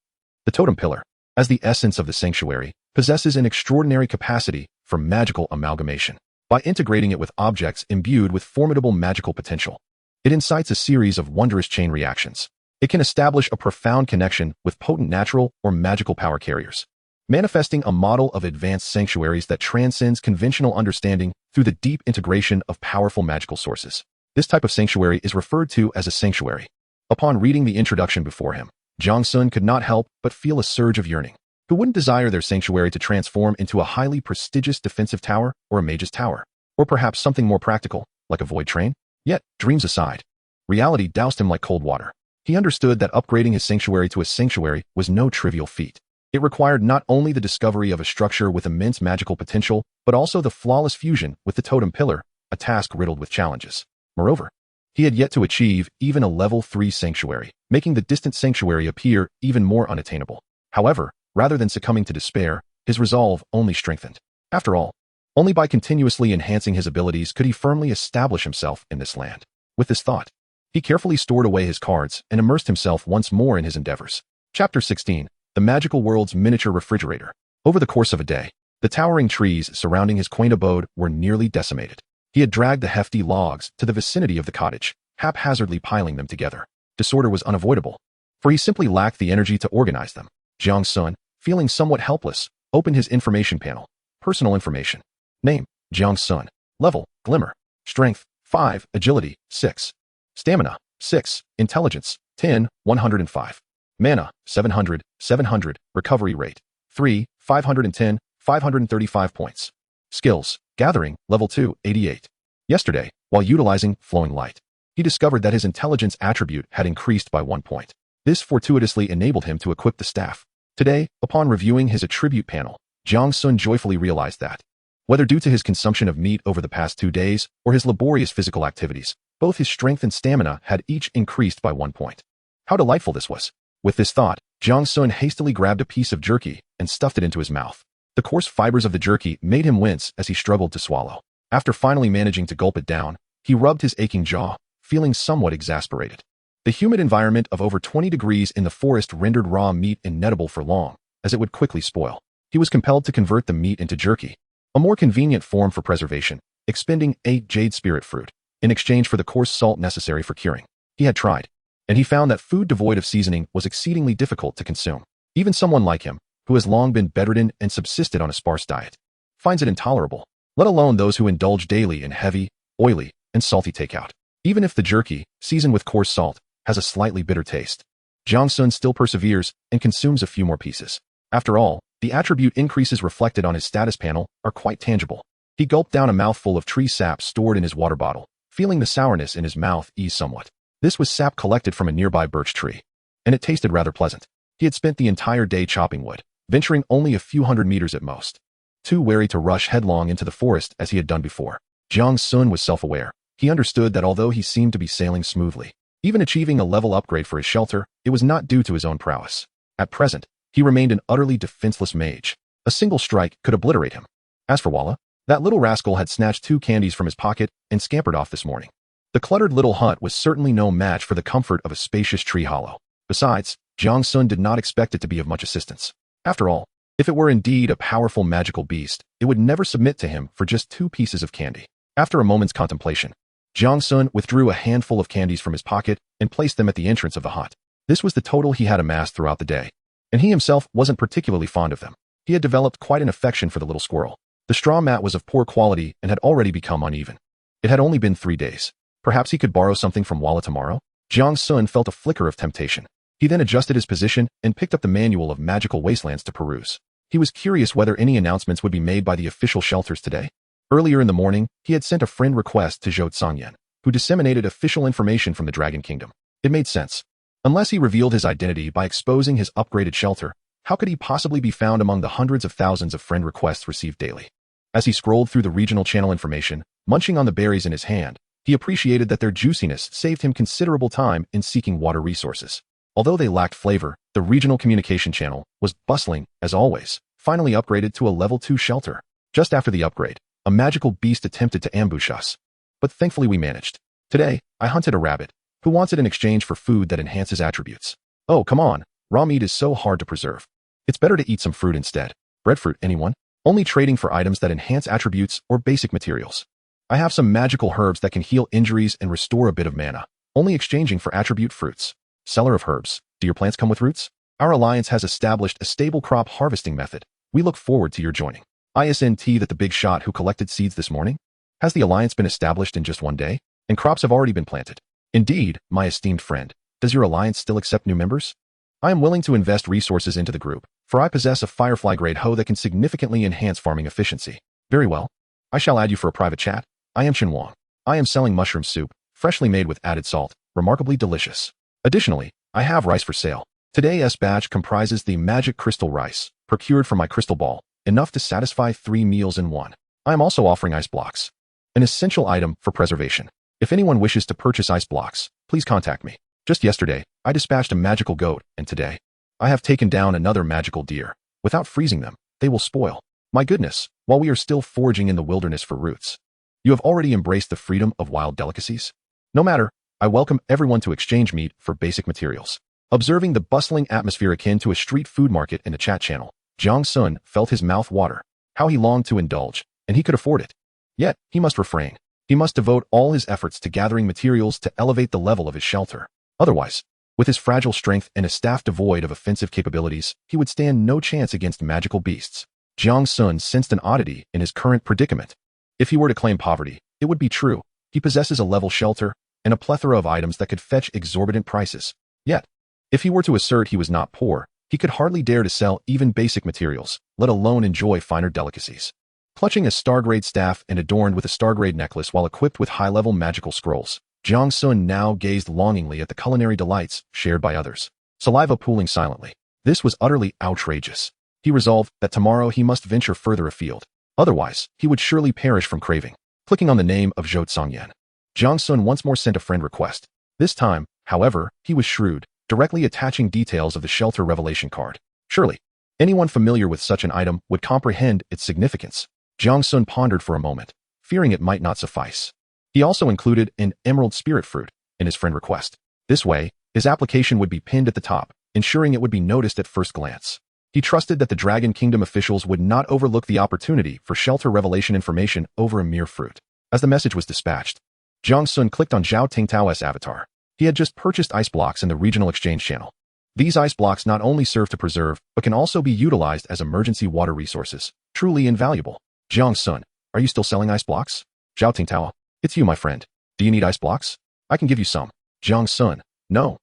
The totem pillar, as the essence of the sanctuary, possesses an extraordinary capacity for magical amalgamation. By integrating it with objects imbued with formidable magical potential, it incites a series of wondrous chain reactions. It can establish a profound connection with potent natural or magical power carriers, manifesting a model of advanced sanctuaries that transcends conventional understanding through the deep integration of powerful magical sources. This type of sanctuary is referred to as a sanctuary. Upon reading the introduction before him, Jiang Sun could not help but feel a surge of yearning. Who wouldn't desire their sanctuary to transform into a highly prestigious defensive tower or a mage's tower? Or perhaps something more practical, like a void train? Yet, dreams aside, reality doused him like cold water. He understood that upgrading his sanctuary to a sanctuary was no trivial feat. It required not only the discovery of a structure with immense magical potential, but also the flawless fusion with the totem pillar, a task riddled with challenges. Moreover, he had yet to achieve even a level 3 sanctuary, making the distant sanctuary appear even more unattainable. However, rather than succumbing to despair, his resolve only strengthened. After all, Only by continuously enhancing his abilities could he firmly establish himself in this land. With this thought, he carefully stored away his cards and immersed himself once more in his endeavors. Chapter 16. The Magical World's Miniature Refrigerator. Over the course of a day, the towering trees surrounding his quaint abode were nearly decimated. He had dragged the hefty logs to the vicinity of the cottage, haphazardly piling them together. Disorder was unavoidable, for he simply lacked the energy to organize them. Jiang Sun, feeling somewhat helpless, opened his information panel. Personal information. Name, Jiang Sun. Level, Glimmer. Strength, 5. Agility, 6. Stamina, 6. Intelligence, 10, 105. Mana, 700, 700. Recovery rate, 3, 510, 535 points. Skills, Gathering, Level 2, 88. Yesterday, while utilizing Flowing Light, he discovered that his intelligence attribute had increased by 1 point. This fortuitously enabled him to equip the staff. Today, upon reviewing his attribute panel, Jiang Sun joyfully realized that, whether due to his consumption of meat over the past 2 days or his laborious physical activities, both his strength and stamina had each increased by 1 point. How delightful this was! With this thought, Jiang Sun hastily grabbed a piece of jerky and stuffed it into his mouth. The coarse fibers of the jerky made him wince as he struggled to swallow. After finally managing to gulp it down, he rubbed his aching jaw, feeling somewhat exasperated. The humid environment of over 20 degrees in the forest rendered raw meat inedible for long, as it would quickly spoil. He was compelled to convert the meat into jerky, a more convenient form for preservation, expending 8 jade spirit fruit in exchange for the coarse salt necessary for curing. He had tried, and he found that food devoid of seasoning was exceedingly difficult to consume. Even someone like him, who has long been bedridden and subsisted on a sparse diet, finds it intolerable, let alone those who indulge daily in heavy, oily, and salty takeout. Even if the jerky, seasoned with coarse salt, has a slightly bitter taste, Jiang Sun still perseveres and consumes a few more pieces. After all, the attribute increases reflected on his status panel are quite tangible. He gulped down a mouthful of tree sap stored in his water bottle, feeling the sourness in his mouth ease somewhat. This was sap collected from a nearby birch tree, and it tasted rather pleasant. He had spent the entire day chopping wood, venturing only a few hundred meters at most, too wary to rush headlong into the forest as he had done before. Jiang Sun was self-aware. He understood that although he seemed to be sailing smoothly, even achieving a level upgrade for his shelter, it was not due to his own prowess. At present, he remained an utterly defenseless mage. A single strike could obliterate him. As for Walla, that little rascal had snatched 2 candies from his pocket and scampered off this morning. The cluttered little hut was certainly no match for the comfort of a spacious tree hollow. Besides, Jiang Sun did not expect it to be of much assistance. After all, if it were indeed a powerful magical beast, it would never submit to him for just 2 pieces of candy. After a moment's contemplation, Jiang Sun withdrew a handful of candies from his pocket and placed them at the entrance of the hut. This was the total he had amassed throughout the day, and he himself wasn't particularly fond of them. He had developed quite an affection for the little squirrel. The straw mat was of poor quality and had already become uneven. It had only been 3 days. Perhaps he could borrow something from Walla tomorrow? Jiang Sun felt a flicker of temptation. He then adjusted his position and picked up the manual of Magical Wastelands to peruse. He was curious whether any announcements would be made by the official shelters today. Earlier in the morning, he had sent a friend request to Zhou Tsangyan, who disseminated official information from the Dragon Kingdom. It made sense. Unless he revealed his identity by exposing his upgraded shelter, how could he possibly be found among the hundreds of thousands of friend requests received daily? As he scrolled through the regional channel information, munching on the berries in his hand, he appreciated that their juiciness saved him considerable time in seeking water resources. Although they lacked flavor, the regional communication channel was bustling, as always, finally upgraded to a level 2 shelter. Just after the upgrade, a magical beast attempted to ambush us, but thankfully we managed. Today, I hunted a rabbit, who wants it in exchange for food that enhances attributes. Oh, come on, raw meat is so hard to preserve. It's better to eat some fruit instead. Breadfruit, anyone? Only trading for items that enhance attributes or basic materials. I have some magical herbs that can heal injuries and restore a bit of mana, only exchanging for attribute fruits. Seller of herbs, do your plants come with roots? Our alliance has established a stable crop harvesting method. We look forward to your joining. ISNT that the big shot who collected seeds this morning? Has the alliance been established in just 1 day? And crops have already been planted. Indeed, my esteemed friend, does your alliance still accept new members? I am willing to invest resources into the group, for I possess a Firefly-grade hoe that can significantly enhance farming efficiency. Very well. I shall add you for a private chat. I am Chen Wang. I am selling mushroom soup, freshly made with added salt, remarkably delicious. Additionally, I have rice for sale. Today's batch comprises the magic crystal rice, procured from my crystal ball, enough to satisfy 3 meals in one. I am also offering ice blocks, an essential item for preservation. If anyone wishes to purchase ice blocks, please contact me. Just yesterday, I dispatched a magical goat, and today, I have taken down another magical deer. Without freezing them, they will spoil. My goodness, while we are still foraging in the wilderness for roots, you have already embraced the freedom of wild delicacies? No matter, I welcome everyone to exchange meat for basic materials. Observing the bustling atmosphere akin to a street food market in the chat channel, Jiang Sun felt his mouth water. How he longed to indulge, and he could afford it. Yet, he must refrain. He must devote all his efforts to gathering materials to elevate the level of his shelter. Otherwise, with his fragile strength and a staff devoid of offensive capabilities, he would stand no chance against magical beasts. Jiang Sun sensed an oddity in his current predicament. If he were to claim poverty, it would be true. He possesses a level shelter and a plethora of items that could fetch exorbitant prices. Yet, if he were to assert he was not poor, he could hardly dare to sell even basic materials, let alone enjoy finer delicacies. Clutching a Stargrade staff and adorned with a Stargrade necklace while equipped with high-level magical scrolls, Jiang Sun now gazed longingly at the culinary delights shared by others, saliva pooling silently. This was utterly outrageous. He resolved that tomorrow he must venture further afield. Otherwise, he would surely perish from craving. Clicking on the name of Zhou Tsongyan, Jiang Sun once more sent a friend request. This time, however, he was shrewd, directly attaching details of the shelter revelation card. Surely, anyone familiar with such an item would comprehend its significance. Jiang Sun pondered for a moment, fearing it might not suffice. He also included an emerald spirit fruit in his friend request. This way, his application would be pinned at the top, ensuring it would be noticed at first glance. He trusted that the Dragon Kingdom officials would not overlook the opportunity for shelter revelation information over a mere fruit. As the message was dispatched, Jiang Sun clicked on Zhao Tingtao's avatar. He had just purchased ice blocks in the regional exchange channel. These ice blocks not only serve to preserve, but can also be utilized as emergency water resources. Truly invaluable. Jiang Sun, are you still selling ice blocks? Zhao Tingtao, it's you, my friend. Do you need ice blocks? I can give you some. Jiang Sun, no,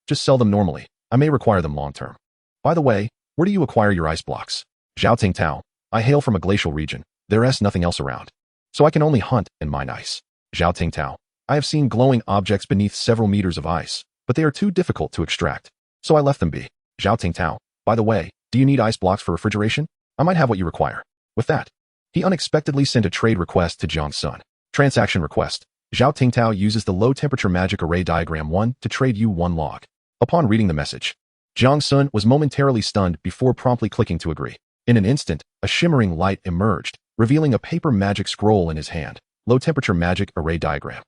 just sell them normally. I may require them long-term. By the way, where do you acquire your ice blocks? Zhao Tingtao, I hail from a glacial region. There is nothing else around, so I can only hunt and mine ice. Zhao Tingtao, I have seen glowing objects beneath several meters of ice, but they are too difficult to extract, so I left them be. Zhao Tingtao, by the way, do you need ice blocks for refrigeration? I might have what you require. With that, he unexpectedly sent a trade request to Jiang Sun. Transaction request. Zhao Tingtao uses the low-temperature magic array diagram 1 to trade you 1 log. Upon reading the message, Jiang Sun was momentarily stunned before promptly clicking to agree. In an instant, a shimmering light emerged, revealing a paper magic scroll in his hand. Low-temperature magic array diagram.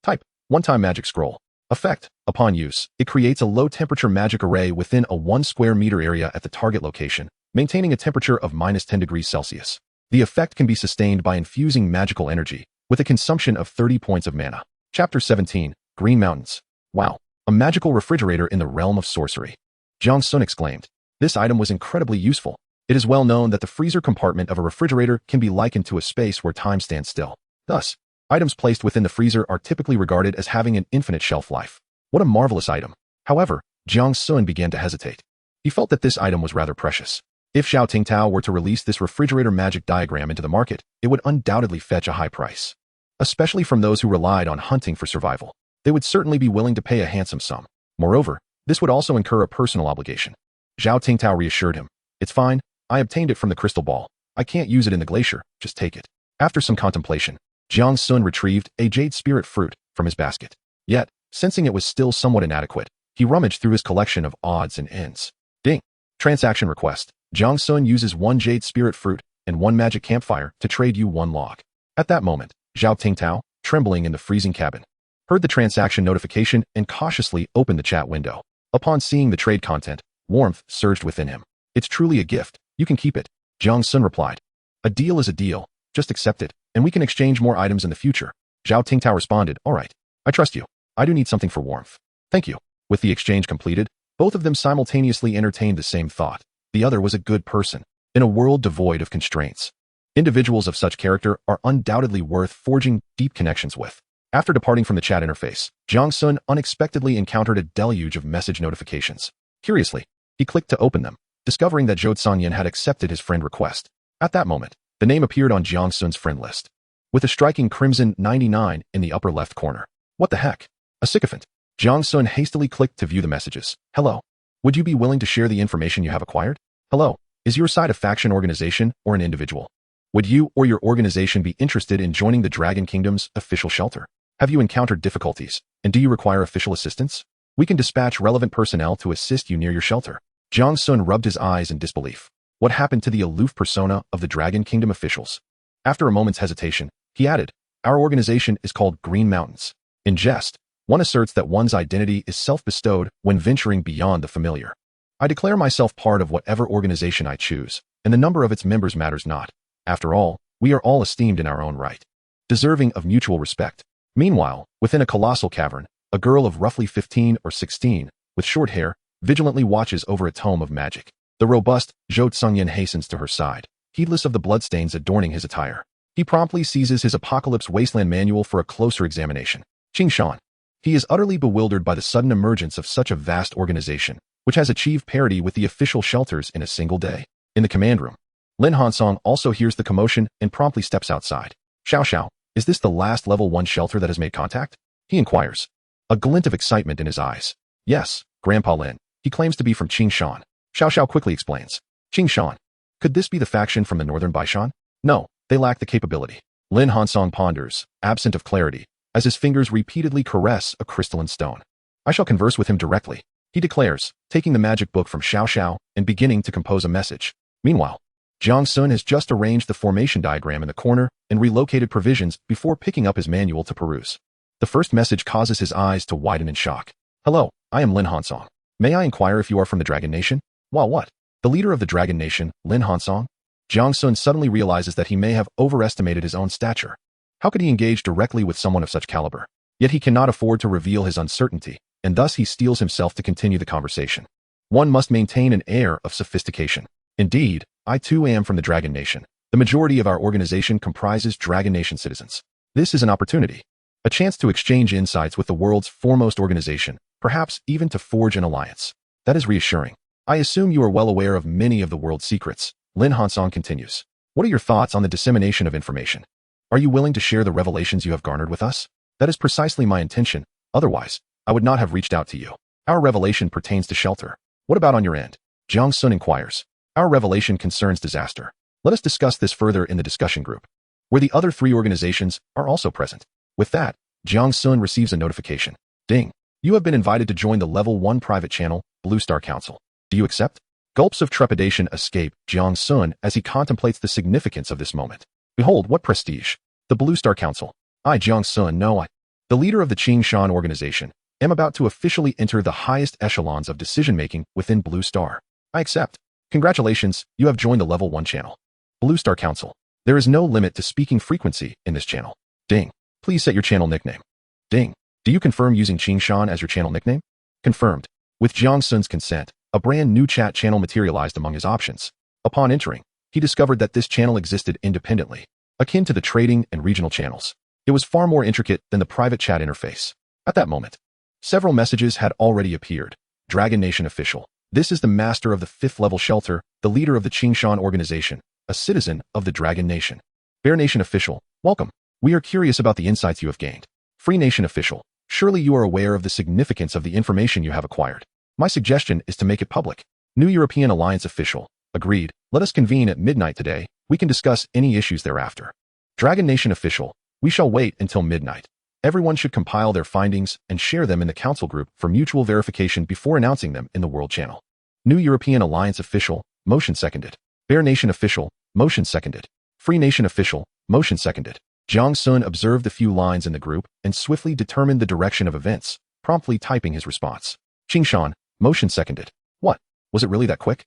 Type, one-time magic scroll. Effect, upon use, it creates a low-temperature magic array within a 1 square meter area at the target location, maintaining a temperature of -10 degrees Celsius. The effect can be sustained by infusing magical energy, with a consumption of 30 points of mana. Chapter 17, Green Mountains. Wow, a magical refrigerator in the realm of sorcery. Jiang Sun exclaimed. This item was incredibly useful. It is well known that the freezer compartment of a refrigerator can be likened to a space where time stands still. Thus, items placed within the freezer are typically regarded as having an infinite shelf life. What a marvelous item. However, Jiang Sun began to hesitate. He felt that this item was rather precious. If Zhao Tingtao were to release this refrigerator magic diagram into the market, it would undoubtedly fetch a high price. Especially from those who relied on hunting for survival. They would certainly be willing to pay a handsome sum. Moreover, this would also incur a personal obligation. Zhao Tingtao reassured him. It's fine, I obtained it from the crystal ball. I can't use it in the glacier, just take it. After some contemplation, Jiang Sun retrieved a jade spirit fruit from his basket. Yet, sensing it was still somewhat inadequate, he rummaged through his collection of odds and ends. Ding! Transaction request. Jiang Sun uses 1 jade spirit fruit and 1 magic campfire to trade you 1 log. At that moment, Zhao Tingtao, trembling in the freezing cabin, heard the transaction notification and cautiously opened the chat window. Upon seeing the trade content, warmth surged within him. It's truly a gift. You can keep it. Jiang Sun replied. A deal is a deal. Just accept it, and we can exchange more items in the future. Zhao Tingtao responded, all right. I trust you. I do need something for warmth. Thank you. With the exchange completed, both of them simultaneously entertained the same thought. The other was a good person, in a world devoid of constraints. Individuals of such character are undoubtedly worth forging deep connections with. After departing from the chat interface, Jiang Sun unexpectedly encountered a deluge of message notifications. Curiously, he clicked to open them, discovering that Zhou Tsongyan had accepted his friend request. At that moment, the name appeared on Jiang Sun's friend list, with a striking crimson 99 in the upper left corner. What the heck? A sycophant. Jiang Sun hastily clicked to view the messages. Hello. Would you be willing to share the information you have acquired? Hello. Is your side a faction organization or an individual? Would you or your organization be interested in joining the Dragon Kingdom's official shelter? Have you encountered difficulties, and do you require official assistance? We can dispatch relevant personnel to assist you near your shelter. Jiang Sun rubbed his eyes in disbelief. What happened to the aloof persona of the Dragon Kingdom officials? After a moment's hesitation, he added, our organization is called Green Mountains. In jest, one asserts that one's identity is self-bestowed when venturing beyond the familiar. I declare myself part of whatever organization I choose, and the number of its members matters not. After all, we are all esteemed in our own right, deserving of mutual respect. Meanwhile, within a colossal cavern, a girl of roughly 15 or 16, with short hair, vigilantly watches over a tome of magic. The robust Zhou Tsungyan hastens to her side, heedless of the bloodstains adorning his attire. He promptly seizes his Apocalypse Wasteland manual for a closer examination. Qingshan. He is utterly bewildered by the sudden emergence of such a vast organization, which has achieved parity with the official shelters in a single day. In the command room, Lin Hansong also hears the commotion and promptly steps outside. Xiao Xiao, is this the last level 1 shelter that has made contact? He inquires, a glint of excitement in his eyes. Yes, Grandpa Lin. He claims to be from Qingshan. Xiao Xiao quickly explains. Qingshan. Could this be the faction from the northern Baishan? No, they lack the capability. Lin Hansong ponders, absent of clarity, as his fingers repeatedly caress a crystalline stone. I shall converse with him directly, he declares, taking the magic book from Xiao Xiao and beginning to compose a message. Meanwhile, Jiang Sun has just arranged the formation diagram in the corner and relocated provisions before picking up his manual to peruse. The first message causes his eyes to widen in shock. Hello, I am Lin Hansong. May I inquire if you are from the Dragon Nation? Wow, what? The leader of the Dragon Nation, Lin Hansong? Jiang Sun suddenly realizes that he may have overestimated his own stature. How could he engage directly with someone of such caliber? Yet he cannot afford to reveal his uncertainty, and thus he steels himself to continue the conversation. One must maintain an air of sophistication. Indeed, I too am from the Dragon Nation. The majority of our organization comprises Dragon Nation citizens. This is an opportunity, a chance to exchange insights with the world's foremost organization, perhaps even to forge an alliance. That is reassuring. I assume you are well aware of many of the world's secrets. Lin Hansong continues. What are your thoughts on the dissemination of information? Are you willing to share the revelations you have garnered with us? That is precisely my intention. Otherwise, I would not have reached out to you. Our revelation pertains to shelter. What about on your end? Jiang Sun inquires. Our revelation concerns disaster. Let us discuss this further in the discussion group, where the other 3 organizations are also present. With that, Jiang Sun receives a notification. Ding. You have been invited to join the Level 1 private channel, Blue Star Council. Do you accept? Gulps of trepidation escape Jiang Sun as he contemplates the significance of this moment. Behold, what prestige. The Blue Star Council. I, Jiang Sun, the leader of the Qingshan organization, am about to officially enter the highest echelons of decision-making within Blue Star. I accept. Congratulations, you have joined the Level 1 channel. Blue Star Council. There is no limit to speaking frequency in this channel. Ding. Please set your channel nickname. Ding. Do you confirm using Qingshan as your channel nickname? Confirmed. With Jiang Sun's consent, a brand new chat channel materialized among his options. Upon entering, he discovered that this channel existed independently, akin to the trading and regional channels. It was far more intricate than the private chat interface. At that moment, several messages had already appeared. Dragon Nation official. This is the master of the 5th level shelter, the leader of the Qingshan organization, a citizen of the Dragon Nation. Bear Nation official, welcome. We are curious about the insights you have gained. Free Nation official, surely you are aware of the significance of the information you have acquired. My suggestion is to make it public. New European Alliance official, agreed. Let us convene at midnight today. We can discuss any issues thereafter. Dragon Nation official, we shall wait until midnight. Everyone should compile their findings and share them in the council group for mutual verification before announcing them in the world channel. New European Alliance official, motion seconded. Bear Nation official, motion seconded. Free Nation official, motion seconded. Jiang Sun observed the few lines in the group and swiftly determined the direction of events, promptly typing his response. Qingshan, motion seconded. What? Was it really that quick?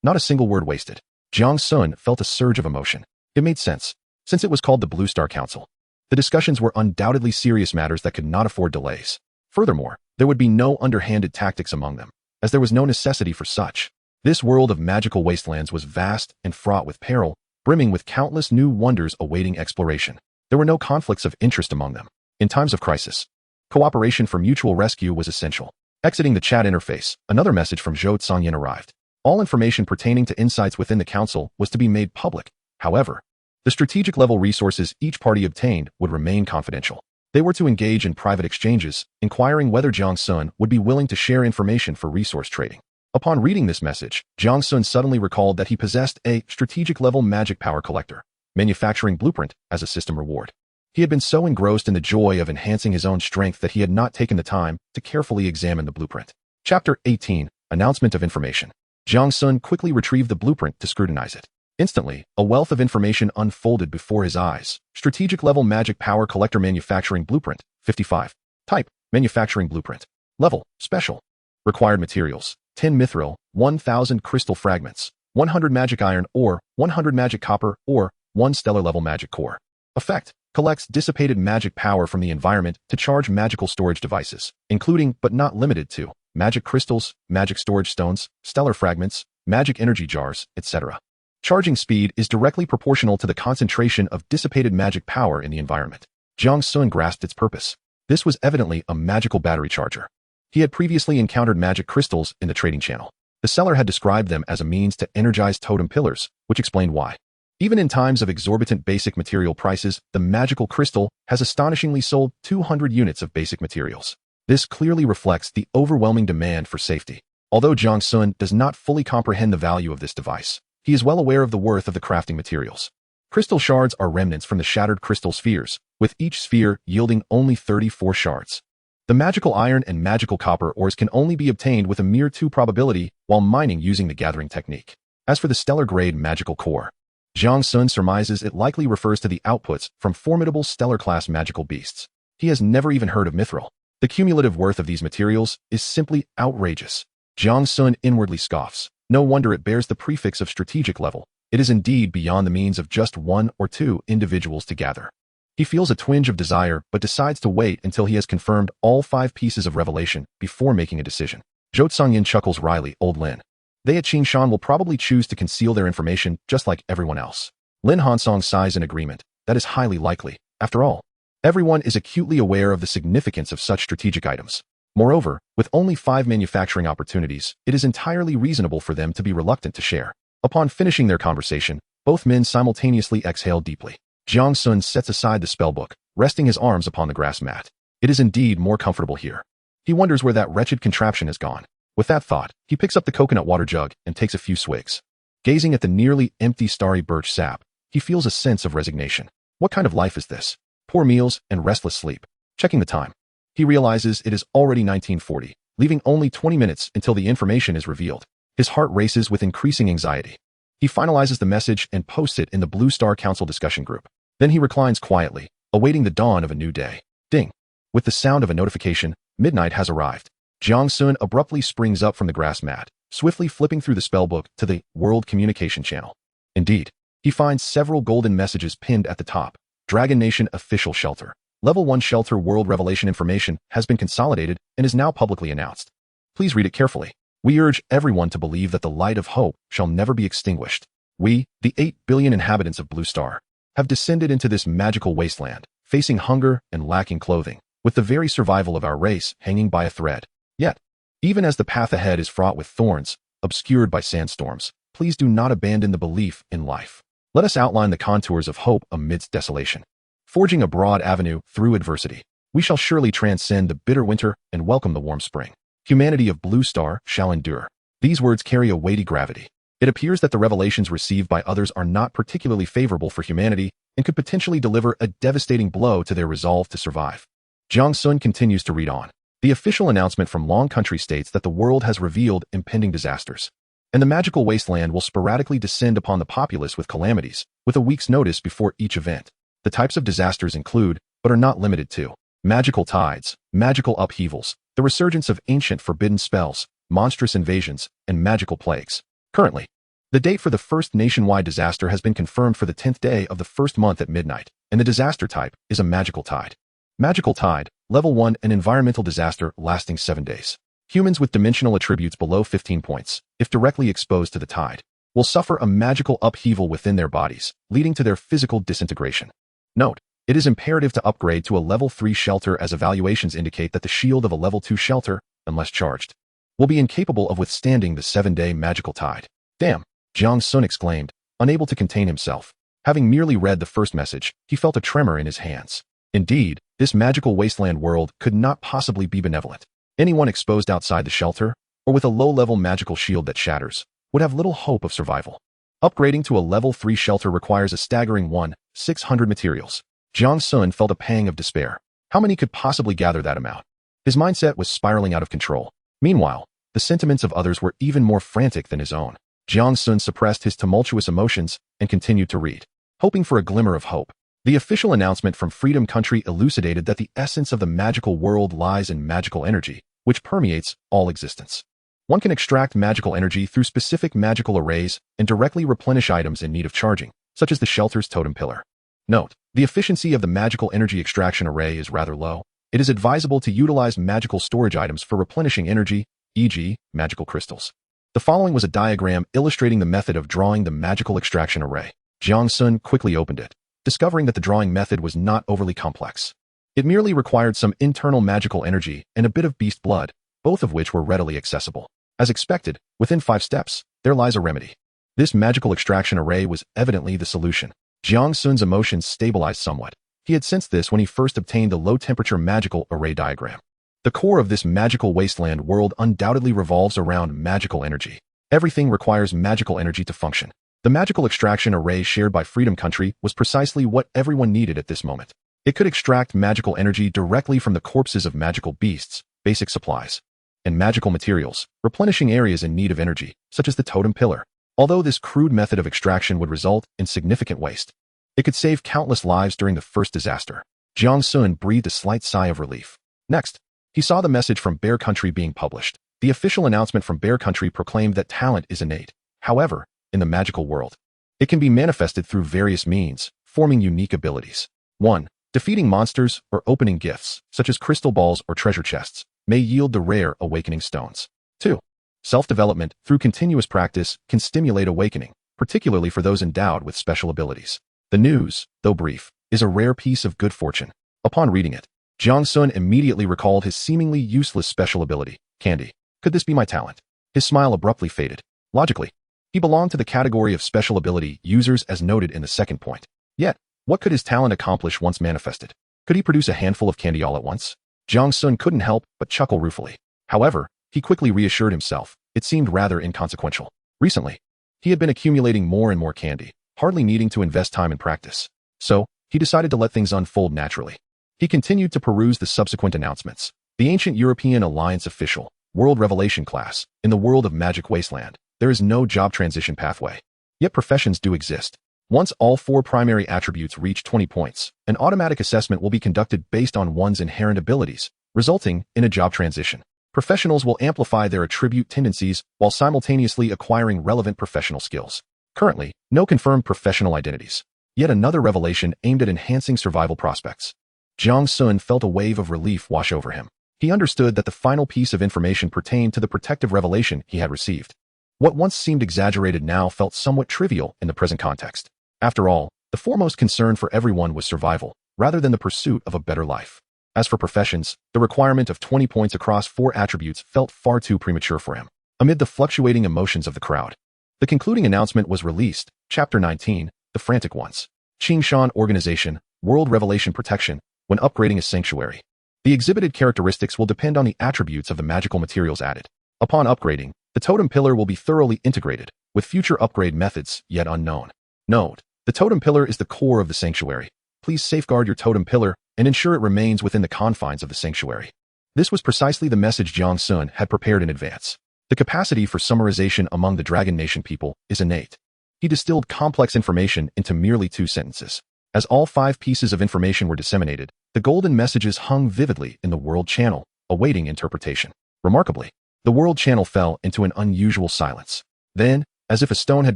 Not a single word wasted. Jiang Sun felt a surge of emotion. It made sense, since it was called the Blue Star Council. The discussions were undoubtedly serious matters that could not afford delays. Furthermore, there would be no underhanded tactics among them, as there was no necessity for such. This world of magical wastelands was vast and fraught with peril, brimming with countless new wonders awaiting exploration. There were no conflicts of interest among them. In times of crisis, cooperation for mutual rescue was essential. Exiting the chat interface, another message from Zhou Tsungyan arrived. All information pertaining to insights within the council was to be made public. However, the strategic level resources each party obtained would remain confidential. They were to engage in private exchanges, inquiring whether Jiang Sun would be willing to share information for resource trading. Upon reading this message, Jiang Sun suddenly recalled that he possessed a strategic level magic power collector, manufacturing blueprint as a system reward. He had been so engrossed in the joy of enhancing his own strength that he had not taken the time to carefully examine the blueprint. Chapter 18, Announcement of Information. Jiang Sun quickly retrieved the blueprint to scrutinize it. Instantly, a wealth of information unfolded before his eyes. Strategic level magic power collector manufacturing blueprint, 55. Type, manufacturing blueprint. Level, special. Required materials, 10 mithril, 1000 crystal fragments, 100 magic iron ore, 100 magic copper ore, 1 stellar level magic core. Effect, collects dissipated magic power from the environment to charge magical storage devices, including but not limited to magic crystals, magic storage stones, stellar fragments, magic energy jars, etc. Charging speed is directly proportional to the concentration of dissipated magic power in the environment. Jiang Sun grasped its purpose. This was evidently a magical battery charger. He had previously encountered magic crystals in the trading channel. The seller had described them as a means to energize totem pillars, which explained why. Even in times of exorbitant basic material prices, the magical crystal has astonishingly sold 200 units of basic materials. This clearly reflects the overwhelming demand for safety. Although Jiang Sun does not fully comprehend the value of this device, he is well aware of the worth of the crafting materials. Crystal shards are remnants from the shattered crystal spheres, with each sphere yielding only 34 shards. The magical iron and magical copper ores can only be obtained with a mere 2 probability while mining using the gathering technique. As for the stellar-grade magical core, Jiang Sun surmises it likely refers to the outputs from formidable stellar-class magical beasts. He has never even heard of mithril. The cumulative worth of these materials is simply outrageous. Jiang Sun inwardly scoffs. No wonder it bears the prefix of strategic level. It is indeed beyond the means of just 1 or 2 individuals to gather. He feels a twinge of desire but decides to wait until he has confirmed all 5 pieces of revelation before making a decision. Zhou Tsangyin chuckles wryly. Old Lin. They at Qingshan will probably choose to conceal their information just like everyone else. Lin Hansong sighs in agreement. That is highly likely. After all, everyone is acutely aware of the significance of such strategic items. Moreover, with only 5 manufacturing opportunities, it is entirely reasonable for them to be reluctant to share. Upon finishing their conversation, both men simultaneously exhale deeply. Jiang Sun sets aside the spellbook, resting his arms upon the grass mat. It is indeed more comfortable here. He wonders where that wretched contraption has gone. With that thought, he picks up the coconut water jug and takes a few swigs. Gazing at the nearly empty starry birch sap, he feels a sense of resignation. What kind of life is this? Poor meals and restless sleep. Checking the time, he realizes it is already 1940, leaving only 20 minutes until the information is revealed. His heart races with increasing anxiety. He finalizes the message and posts it in the Blue Star Council discussion group. Then he reclines quietly, awaiting the dawn of a new day. Ding! With the sound of a notification, midnight has arrived. Jiang Sun abruptly springs up from the grass mat, swiftly flipping through the spellbook to the World Communication Channel. Indeed, he finds several golden messages pinned at the top. Dragon Nation Official Shelter. Level 1 Shelter World Revelation information has been consolidated and is now publicly announced. Please read it carefully. We urge everyone to believe that the light of hope shall never be extinguished. We, the 8 billion inhabitants of Blue Star, have descended into this magical wasteland, facing hunger and lacking clothing, with the very survival of our race hanging by a thread. Yet, even as the path ahead is fraught with thorns, obscured by sandstorms, please do not abandon the belief in life. Let us outline the contours of hope amidst desolation. Forging a broad avenue through adversity, we shall surely transcend the bitter winter and welcome the warm spring. Humanity of Blue Star shall endure. These words carry a weighty gravity. It appears that the revelations received by others are not particularly favorable for humanity and could potentially deliver a devastating blow to their resolve to survive. Jiang Sun continues to read on. The official announcement from Long Country states that the world has revealed impending disasters, and the magical wasteland will sporadically descend upon the populace with calamities, with a week's notice before each event. The types of disasters include, but are not limited to, magical tides, magical upheavals, the resurgence of ancient forbidden spells, monstrous invasions, and magical plagues. Currently, the date for the first nationwide disaster has been confirmed for the 10th day of the first month at midnight, and the disaster type is a magical tide. Magical tide, level 1, an environmental disaster lasting 7 days. Humans with dimensional attributes below 15 points, if directly exposed to the tide, will suffer a magical upheaval within their bodies, leading to their physical disintegration. Note, it is imperative to upgrade to a level 3 shelter as evaluations indicate that the shield of a level 2 shelter, unless charged, will be incapable of withstanding the 7-day magical tide. Damn, Jiang Sun exclaimed, unable to contain himself. Having merely read the first message, he felt a tremor in his hands. Indeed, this magical wasteland world could not possibly be benevolent. Anyone exposed outside the shelter, or with a low-level magical shield that shatters, would have little hope of survival. Upgrading to a level 3 shelter requires a staggering 1,600 materials. Jiang Sun felt a pang of despair. How many could possibly gather that amount? His mindset was spiraling out of control. Meanwhile, the sentiments of others were even more frantic than his own. Jiang Sun suppressed his tumultuous emotions and continued to read, hoping for a glimmer of hope. The official announcement from Freedom Country elucidated that the essence of the magical world lies in magical energy, which permeates all existence. One can extract magical energy through specific magical arrays and directly replenish items in need of charging, such as the shelter's totem pillar. Note: the efficiency of the magical energy extraction array is rather low. It is advisable to utilize magical storage items for replenishing energy, e.g., magical crystals. The following was a diagram illustrating the method of drawing the magical extraction array. Jiang Sun quickly opened it, discovering that the drawing method was not overly complex. It merely required some internal magical energy and a bit of beast blood, both of which were readily accessible. As expected, within 5 steps, there lies a remedy. This magical extraction array was evidently the solution. Jiang Sun's emotions stabilized somewhat. He had sensed this when he first obtained the low-temperature magical array diagram. The core of this magical wasteland world undoubtedly revolves around magical energy. Everything requires magical energy to function. The magical extraction array shared by Freedom Country was precisely what everyone needed at this moment. It could extract magical energy directly from the corpses of magical beasts, basic supplies, and magical materials, replenishing areas in need of energy, such as the totem pillar. Although this crude method of extraction would result in significant waste, it could save countless lives during the first disaster. Jiang Sun breathed a slight sigh of relief. Next, he saw the message from Bear Country being published. The official announcement from Bear Country proclaimed that talent is innate. However, in the magical world, it can be manifested through various means, forming unique abilities. 1. Defeating monsters or opening gifts, such as crystal balls or treasure chests, may yield the rare awakening stones. 2. Self-development through continuous practice can stimulate awakening, particularly for those endowed with special abilities. The news, though brief, is a rare piece of good fortune. Upon reading it, Jiang Sun immediately recalled his seemingly useless special ability, candy. Could this be my talent? His smile abruptly faded. Logically, he belonged to the category of special ability users as noted in the second point. Yet, what could his talent accomplish once manifested? Could he produce a handful of candy all at once? Jiang Sun couldn't help but chuckle ruefully. However, he quickly reassured himself. It seemed rather inconsequential. Recently, he had been accumulating more and more candy, hardly needing to invest time in practice. So, he decided to let things unfold naturally. He continued to peruse the subsequent announcements. The Ancient European Alliance Official, World Revelation Class. In the world of Magic Wasteland, there is no job transition pathway. Yet professions do exist. Once all 4 primary attributes reach 20 points, an automatic assessment will be conducted based on one's inherent abilities, resulting in a job transition. Professionals will amplify their attribute tendencies while simultaneously acquiring relevant professional skills. Currently, no confirmed professional identities. Yet another revelation aimed at enhancing survival prospects. Jiang Sun felt a wave of relief wash over him. He understood that the final piece of information pertained to the protective revelation he had received. What once seemed exaggerated now felt somewhat trivial in the present context. After all, the foremost concern for everyone was survival, rather than the pursuit of a better life. As for professions, the requirement of 20 points across 4 attributes felt far too premature for him. Amid the fluctuating emotions of the crowd, the concluding announcement was released. Chapter 19, The Frantic Ones. Qingshan Organization, World Revelation Protection, when upgrading a sanctuary. The exhibited characteristics will depend on the attributes of the magical materials added. Upon upgrading, the totem pillar will be thoroughly integrated, with future upgrade methods yet unknown. Note: the totem pillar is the core of the sanctuary. Please safeguard your totem pillar and ensure it remains within the confines of the sanctuary. This was precisely the message Jiang Sun had prepared in advance. The capacity for summarization among the Dragon Nation people is innate. He distilled complex information into merely 2 sentences. As all 5 pieces of information were disseminated, the golden messages hung vividly in the world channel, awaiting interpretation. Remarkably, the world channel fell into an unusual silence. Then, as if a stone had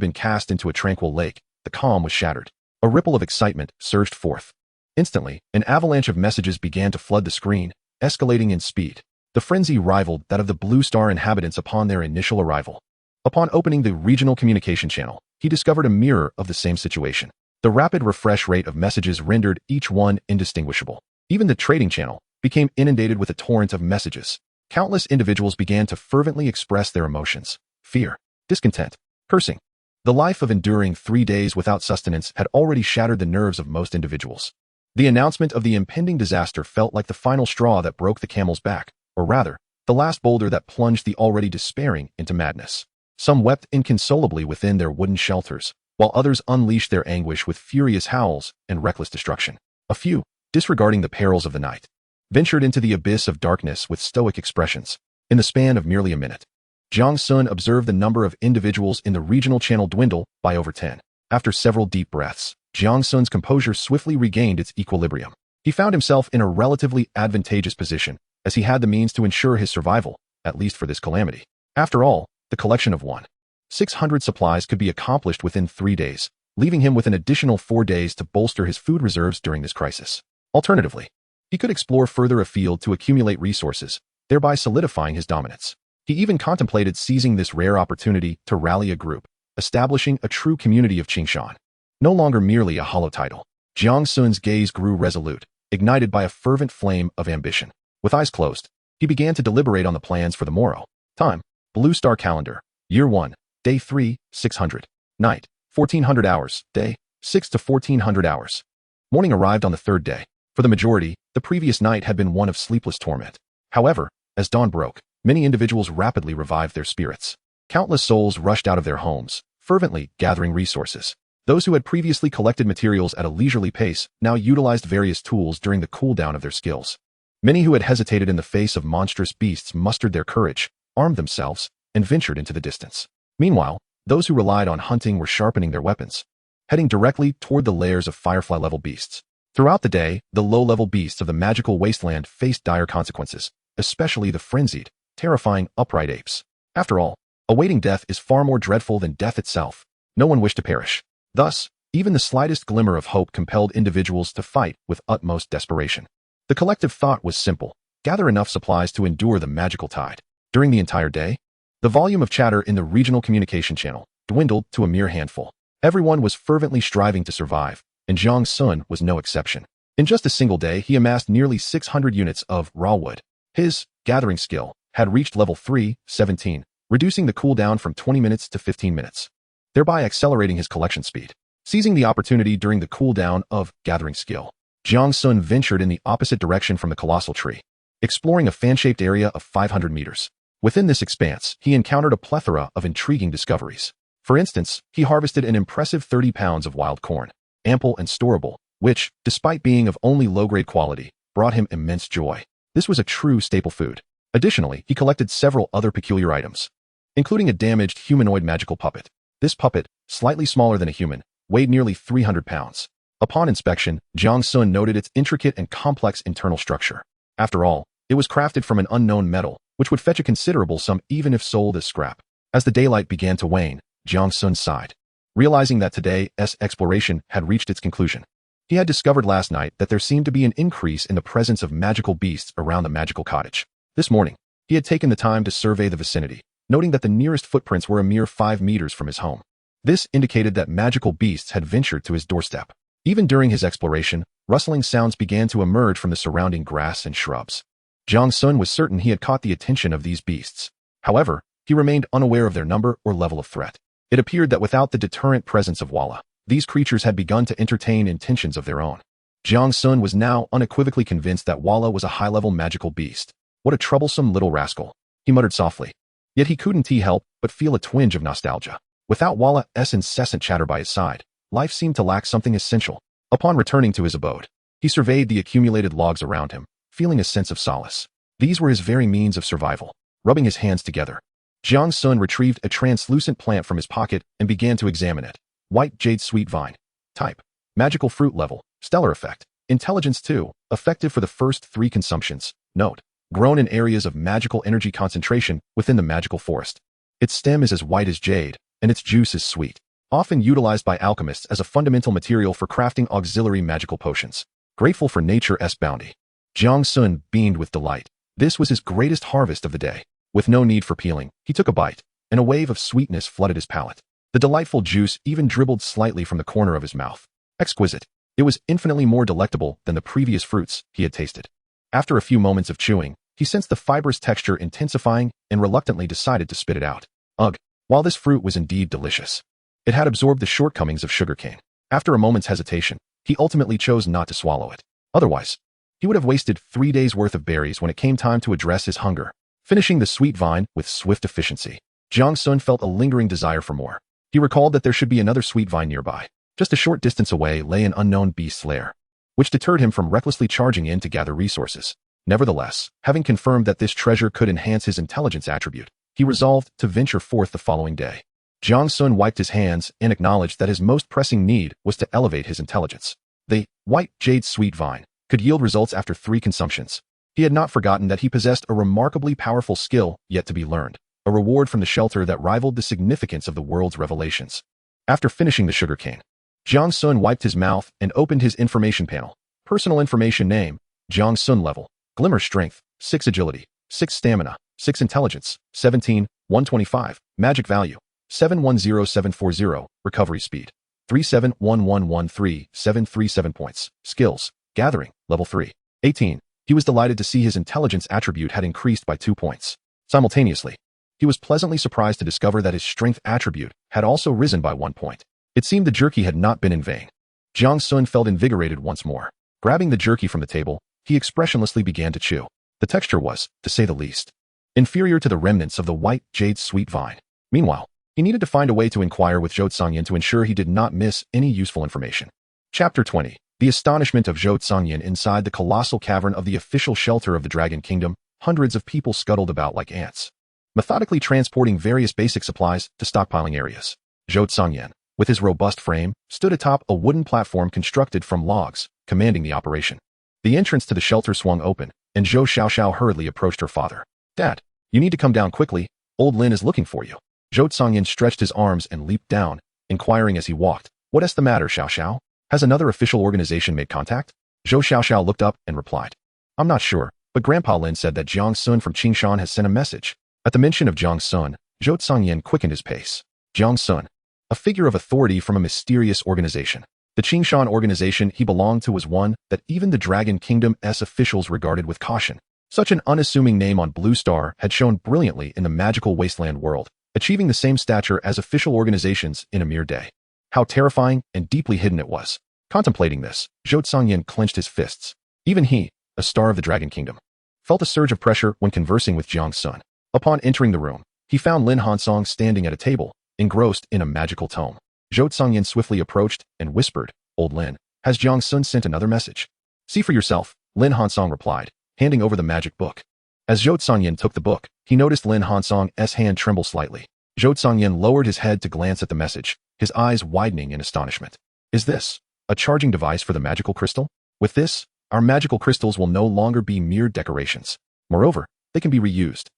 been cast into a tranquil lake, the calm was shattered. A ripple of excitement surged forth. Instantly, an avalanche of messages began to flood the screen, escalating in speed. The frenzy rivaled that of the Blue Star inhabitants upon their initial arrival. Upon opening the regional communication channel, he discovered a mirror of the same situation. The rapid refresh rate of messages rendered each one indistinguishable. Even the trading channel became inundated with a torrent of messages. Countless individuals began to fervently express their emotions: fear, discontent, cursing. The life of enduring 3 days without sustenance had already shattered the nerves of most individuals. The announcement of the impending disaster felt like the final straw that broke the camel's back, or rather, the last boulder that plunged the already despairing into madness. Some wept inconsolably within their wooden shelters, while others unleashed their anguish with furious howls and reckless destruction. A few, disregarding the perils of the night, ventured into the abyss of darkness with stoic expressions. In the span of merely a minute, Jiang Sun observed the number of individuals in the regional channel dwindle by over 10. After several deep breaths, Jiang Sun's composure swiftly regained its equilibrium. He found himself in a relatively advantageous position, as he had the means to ensure his survival, at least for this calamity. After all, the collection of 1,600 supplies could be accomplished within 3 days, leaving him with an additional 4 days to bolster his food reserves during this crisis. Alternatively, he could explore further afield to accumulate resources, thereby solidifying his dominance. He even contemplated seizing this rare opportunity to rally a group, establishing a true community of Qingshan. No longer merely a hollow title, Jiang Sun's gaze grew resolute, ignited by a fervent flame of ambition. With eyes closed, he began to deliberate on the plans for the morrow. Time: Blue Star Calendar, Year 1, Day 3, 600. Night: 1400 hours, Day 6 to 1400 hours. Morning arrived on the third day. For the majority, the previous night had been one of sleepless torment. However, as dawn broke, many individuals rapidly revived their spirits. Countless souls rushed out of their homes, fervently gathering resources. Those who had previously collected materials at a leisurely pace now utilized various tools during the cooldown of their skills. Many who had hesitated in the face of monstrous beasts mustered their courage, armed themselves, and ventured into the distance. Meanwhile, those who relied on hunting were sharpening their weapons, heading directly toward the lairs of firefly-level beasts. Throughout the day, the low-level beasts of the magical wasteland faced dire consequences, especially the frenzied, terrifying upright apes. After all, awaiting death is far more dreadful than death itself. No one wished to perish. Thus, even the slightest glimmer of hope compelled individuals to fight with utmost desperation. The collective thought was simple: gather enough supplies to endure the magical tide. During the entire day, the volume of chatter in the regional communication channel dwindled to a mere handful. Everyone was fervently striving to survive, and Jiang Sun was no exception. In just a single day, he amassed nearly 600 units of raw wood. His gathering skill had reached level 317, reducing the cooldown from 20 minutes to 15 minutes, thereby accelerating his collection speed. Seizing the opportunity during the cooldown of gathering skill, Jiang Sun ventured in the opposite direction from the colossal tree, exploring a fan-shaped area of 500 meters. Within this expanse, he encountered a plethora of intriguing discoveries. For instance, he harvested an impressive 30 pounds of wild corn, ample and storable, which, despite being of only low-grade quality, brought him immense joy. This was a true staple food. Additionally, he collected several other peculiar items, including a damaged humanoid magical puppet. This puppet, slightly smaller than a human, weighed nearly 300 pounds. Upon inspection, Jiang Sun noted its intricate and complex internal structure. After all, it was crafted from an unknown metal, which would fetch a considerable sum even if sold as scrap. As the daylight began to wane, Jiang Sun sighed, realizing that today's exploration had reached its conclusion. He had discovered last night that there seemed to be an increase in the presence of magical beasts around the magical cottage. This morning, he had taken the time to survey the vicinity, noting that the nearest footprints were a mere 5 meters from his home. This indicated that magical beasts had ventured to his doorstep. Even during his exploration, rustling sounds began to emerge from the surrounding grass and shrubs. Jiang Sun was certain he had caught the attention of these beasts. However, he remained unaware of their number or level of threat. It appeared that without the deterrent presence of Walla, these creatures had begun to entertain intentions of their own. Jiang Sun was now unequivocally convinced that Walla was a high-level magical beast. What a troublesome little rascal, he muttered softly. Yet he couldn't help but feel a twinge of nostalgia. Without Walla's incessant chatter by his side, life seemed to lack something essential. Upon returning to his abode, he surveyed the accumulated logs around him, feeling a sense of solace. These were his very means of survival. Rubbing his hands together, Jiang Sun retrieved a translucent plant from his pocket and began to examine it. White jade sweet vine. Type: magical fruit level. Stellar effect. Intelligence 2. Effective for the first 3 consumptions. Note: grown in areas of magical energy concentration within the magical forest. Its stem is as white as jade, and its juice is sweet. Often utilized by alchemists as a fundamental material for crafting auxiliary magical potions. Grateful for nature's bounty, Jiang Sun beamed with delight. This was his greatest harvest of the day. With no need for peeling, he took a bite, and a wave of sweetness flooded his palate. The delightful juice even dribbled slightly from the corner of his mouth. Exquisite. It was infinitely more delectable than the previous fruits he had tasted. After a few moments of chewing, he sensed the fibrous texture intensifying and reluctantly decided to spit it out. Ugh! While this fruit was indeed delicious, it had absorbed the shortcomings of sugarcane. After a moment's hesitation, he ultimately chose not to swallow it. Otherwise, he would have wasted 3 days' worth of berries when it came time to address his hunger. Finishing the sweet vine with swift efficiency, Jiang Sun felt a lingering desire for more. He recalled that there should be another sweet vine nearby. Just a short distance away lay an unknown beast's lair, which deterred him from recklessly charging in to gather resources. Nevertheless, having confirmed that this treasure could enhance his intelligence attribute, he resolved to venture forth the following day. Jiang Sun wiped his hands and acknowledged that his most pressing need was to elevate his intelligence. The white jade sweet vine could yield results after 3 consumptions. He had not forgotten that he possessed a remarkably powerful skill yet to be learned, a reward from the shelter that rivaled the significance of the world's revelations. After finishing the sugarcane, Jiang Sun wiped his mouth and opened his information panel. Personal information name, Jiang Sun level, glimmer strength, 6 agility, 6 stamina, 6 intelligence, 17, 125, magic value, 710740, recovery speed, 371113737 points, skills, gathering, level 3, 18. He was delighted to see his intelligence attribute had increased by 2 points. Simultaneously, he was pleasantly surprised to discover that his strength attribute had also risen by 1 point. It seemed the jerky had not been in vain. Jiang Sun felt invigorated once more. Grabbing the jerky from the table, he expressionlessly began to chew. The texture was, to say the least, inferior to the remnants of the white jade sweet vine. Meanwhile, he needed to find a way to inquire with Zhou Tsangyan to ensure he did not miss any useful information. Chapter 20. The astonishment of Zhou Tsangyan inside the colossal cavern of the official shelter of the Dragon Kingdom. Hundreds of people scuttled about like ants, methodically transporting various basic supplies to stockpiling areas. Zhou Tsangyan, with his robust frame, stood atop a wooden platform constructed from logs, commanding the operation. The entrance to the shelter swung open, and Zhou Xiaoxiao hurriedly approached her father. "Dad, you need to come down quickly. Old Lin is looking for you." Zhou Tsangyan stretched his arms and leaped down, inquiring as he walked, "What is the matter, Xiaoxiao? Has another official organization made contact?" Zhou Xiaoxiao looked up and replied, "I'm not sure, but Grandpa Lin said that Jiang Sun from Qingshan has sent a message." At the mention of Jiang Sun, Zhou Tsangyan quickened his pace. Jiang Sun, a figure of authority from a mysterious organization. The Qingshan organization he belonged to was one that even the Dragon Kingdom's officials regarded with caution. Such an unassuming name on Blue Star had shone brilliantly in the magical Wasteland world, achieving the same stature as official organizations in a mere day. How terrifying and deeply hidden it was. Contemplating this, Zhou Tsangyan clenched his fists. Even he, a star of the Dragon Kingdom, felt a surge of pressure when conversing with Jiang Sun. Upon entering the room, he found Lin Hansong standing at a table, engrossed in a magical tome. Zhou Tsangyan swiftly approached and whispered, "Old Lin, has Jiang Sun sent another message?" "See for yourself," Lin Hansong replied, handing over the magic book. As Zhou Tsangyan took the book, he noticed Lin Hansong's hand tremble slightly. Zhou Tsangyan lowered his head to glance at the message, his eyes widening in astonishment. "Is this a charging device for the magical crystal? With this, our magical crystals will no longer be mere decorations. Moreover, they can be reused."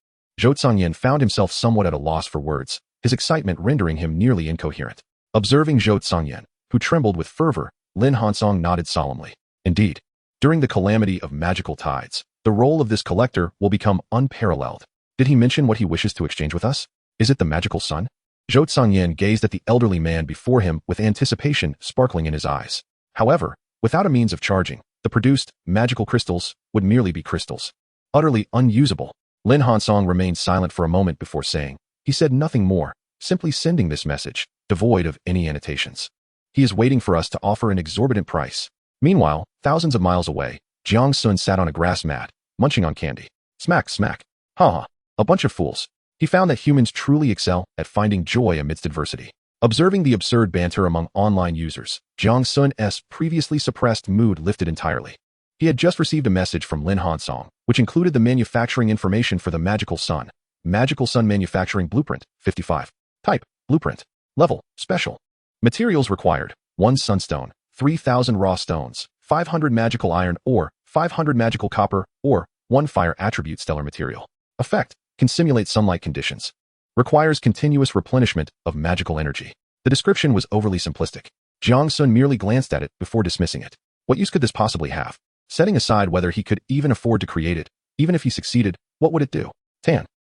Zhou Tsangyan found himself somewhat at a loss for words, his excitement rendering him nearly incoherent. Observing Zhou Tsangyan, who trembled with fervor, Lin Hansong nodded solemnly. "Indeed, during the calamity of magical tides, the role of this collector will become unparalleled. Did he mention what he wishes to exchange with us? Is it the magical sun?" Zhou Tsangyan gazed at the elderly man before him with anticipation sparkling in his eyes. However, without a means of charging, the produced magical crystals would merely be crystals, utterly unusable. Lin Hansong remained silent for a moment before saying. He said nothing more, simply sending this message, devoid of any annotations. "He is waiting for us to offer an exorbitant price." Meanwhile, thousands of miles away, Jiang Sun sat on a grass mat, munching on candy. Smack, smack. Ha ha. A bunch of fools. He found that humans truly excel at finding joy amidst adversity. Observing the absurd banter among online users, Jiang Sun's previously suppressed mood lifted entirely. He had just received a message from Lin Hansong, which included the manufacturing information for the Magical Sun. Magical Sun Manufacturing Blueprint, 55. Type, Blueprint. Level, Special. Materials required, 1 sunstone, 3,000 raw stones, 500 magical iron ore, 500 magical copper ore, 1 fire attribute stellar material. Effect, can simulate sunlight conditions. Requires continuous replenishment of magical energy. The description was overly simplistic. Jiang Sun merely glanced at it before dismissing it. What use could this possibly have? Setting aside whether he could even afford to create it, even if he succeeded, what would it do?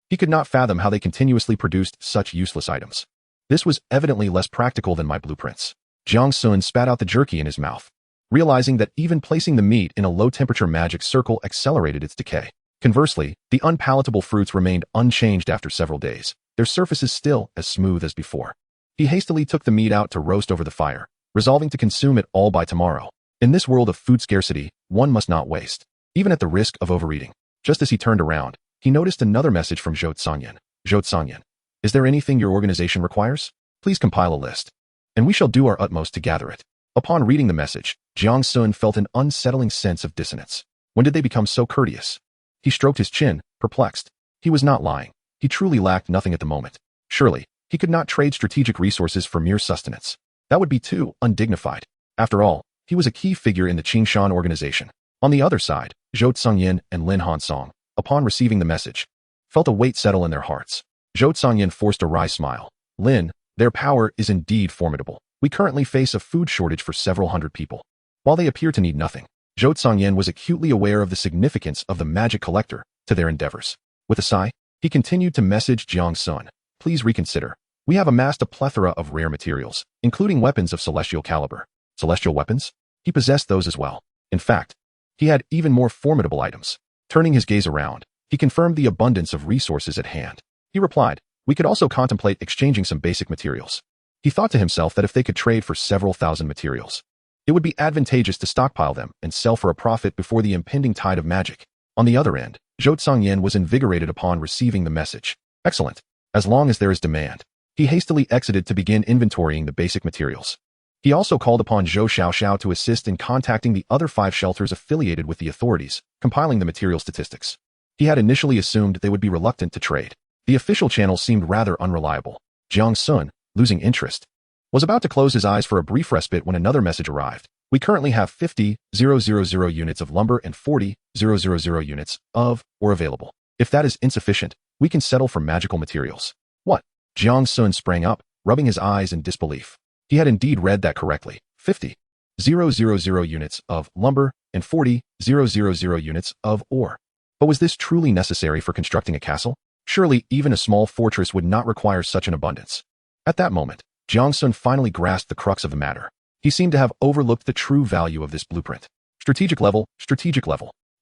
He could not fathom how they continuously produced such useless items. This was evidently less practical than my blueprints. Jiang Sun spat out the jerky in his mouth, realizing that even placing the meat in a low-temperature magic circle accelerated its decay. Conversely, the unpalatable fruits remained unchanged after several days, their surfaces still as smooth as before. He hastily took the meat out to roast over the fire, resolving to consume it all by tomorrow. In this world of food scarcity, one must not waste, even at the risk of overeating. Just as he turned around, he noticed another message from Zhou Tsangyan. "Zhou Tsangyan, is there anything your organization requires? Please compile a list, and we shall do our utmost to gather it." Upon reading the message, Jiang Sun felt an unsettling sense of dissonance. When did they become so courteous? He stroked his chin, perplexed. He was not lying. He truly lacked nothing at the moment. Surely, he could not trade strategic resources for mere sustenance. That would be too undignified. After all, he was a key figure in the Qingshan organization. On the other side, Zhou Tsungyin and Lin Hansong, upon receiving the message, felt a weight settle in their hearts. Zhou Tsungyin forced a wry smile. Lin, their power is indeed formidable. We currently face a food shortage for several hundred people. While they appear to need nothing, Zhou Tsungyin was acutely aware of the significance of the magic collector to their endeavors. With a sigh, he continued to message Jiang Sun. Please reconsider. We have amassed a plethora of rare materials, including weapons of celestial caliber. Celestial weapons? He possessed those as well. In fact, he had even more formidable items. Turning his gaze around, he confirmed the abundance of resources at hand. He replied, we could also contemplate exchanging some basic materials. He thought to himself that if they could trade for several thousand materials, it would be advantageous to stockpile them and sell for a profit before the impending tide of magic. On the other end, Zhou Tsungyin was invigorated upon receiving the message. Excellent. As long as there is demand. He hastily exited to begin inventorying the basic materials. He also called upon Zhou Xiaoxiao to assist in contacting the other 5 shelters affiliated with the authorities, compiling the material statistics. He had initially assumed they would be reluctant to trade. The official channel seemed rather unreliable. Jiang Sun, losing interest, was about to close his eyes for a brief respite when another message arrived. We currently have 50,000 units of lumber and 40,000 units of ore available. If that is insufficient, we can settle for magical materials. What? Jiang Sun sprang up, rubbing his eyes in disbelief. He had indeed read that correctly. 50,000 units of lumber and 40,000 units of ore. But was this truly necessary for constructing a castle? Surely even a small fortress would not require such an abundance. At that moment, Jiang Sun finally grasped the crux of the matter. He seemed to have overlooked the true value of this blueprint. Strategic level.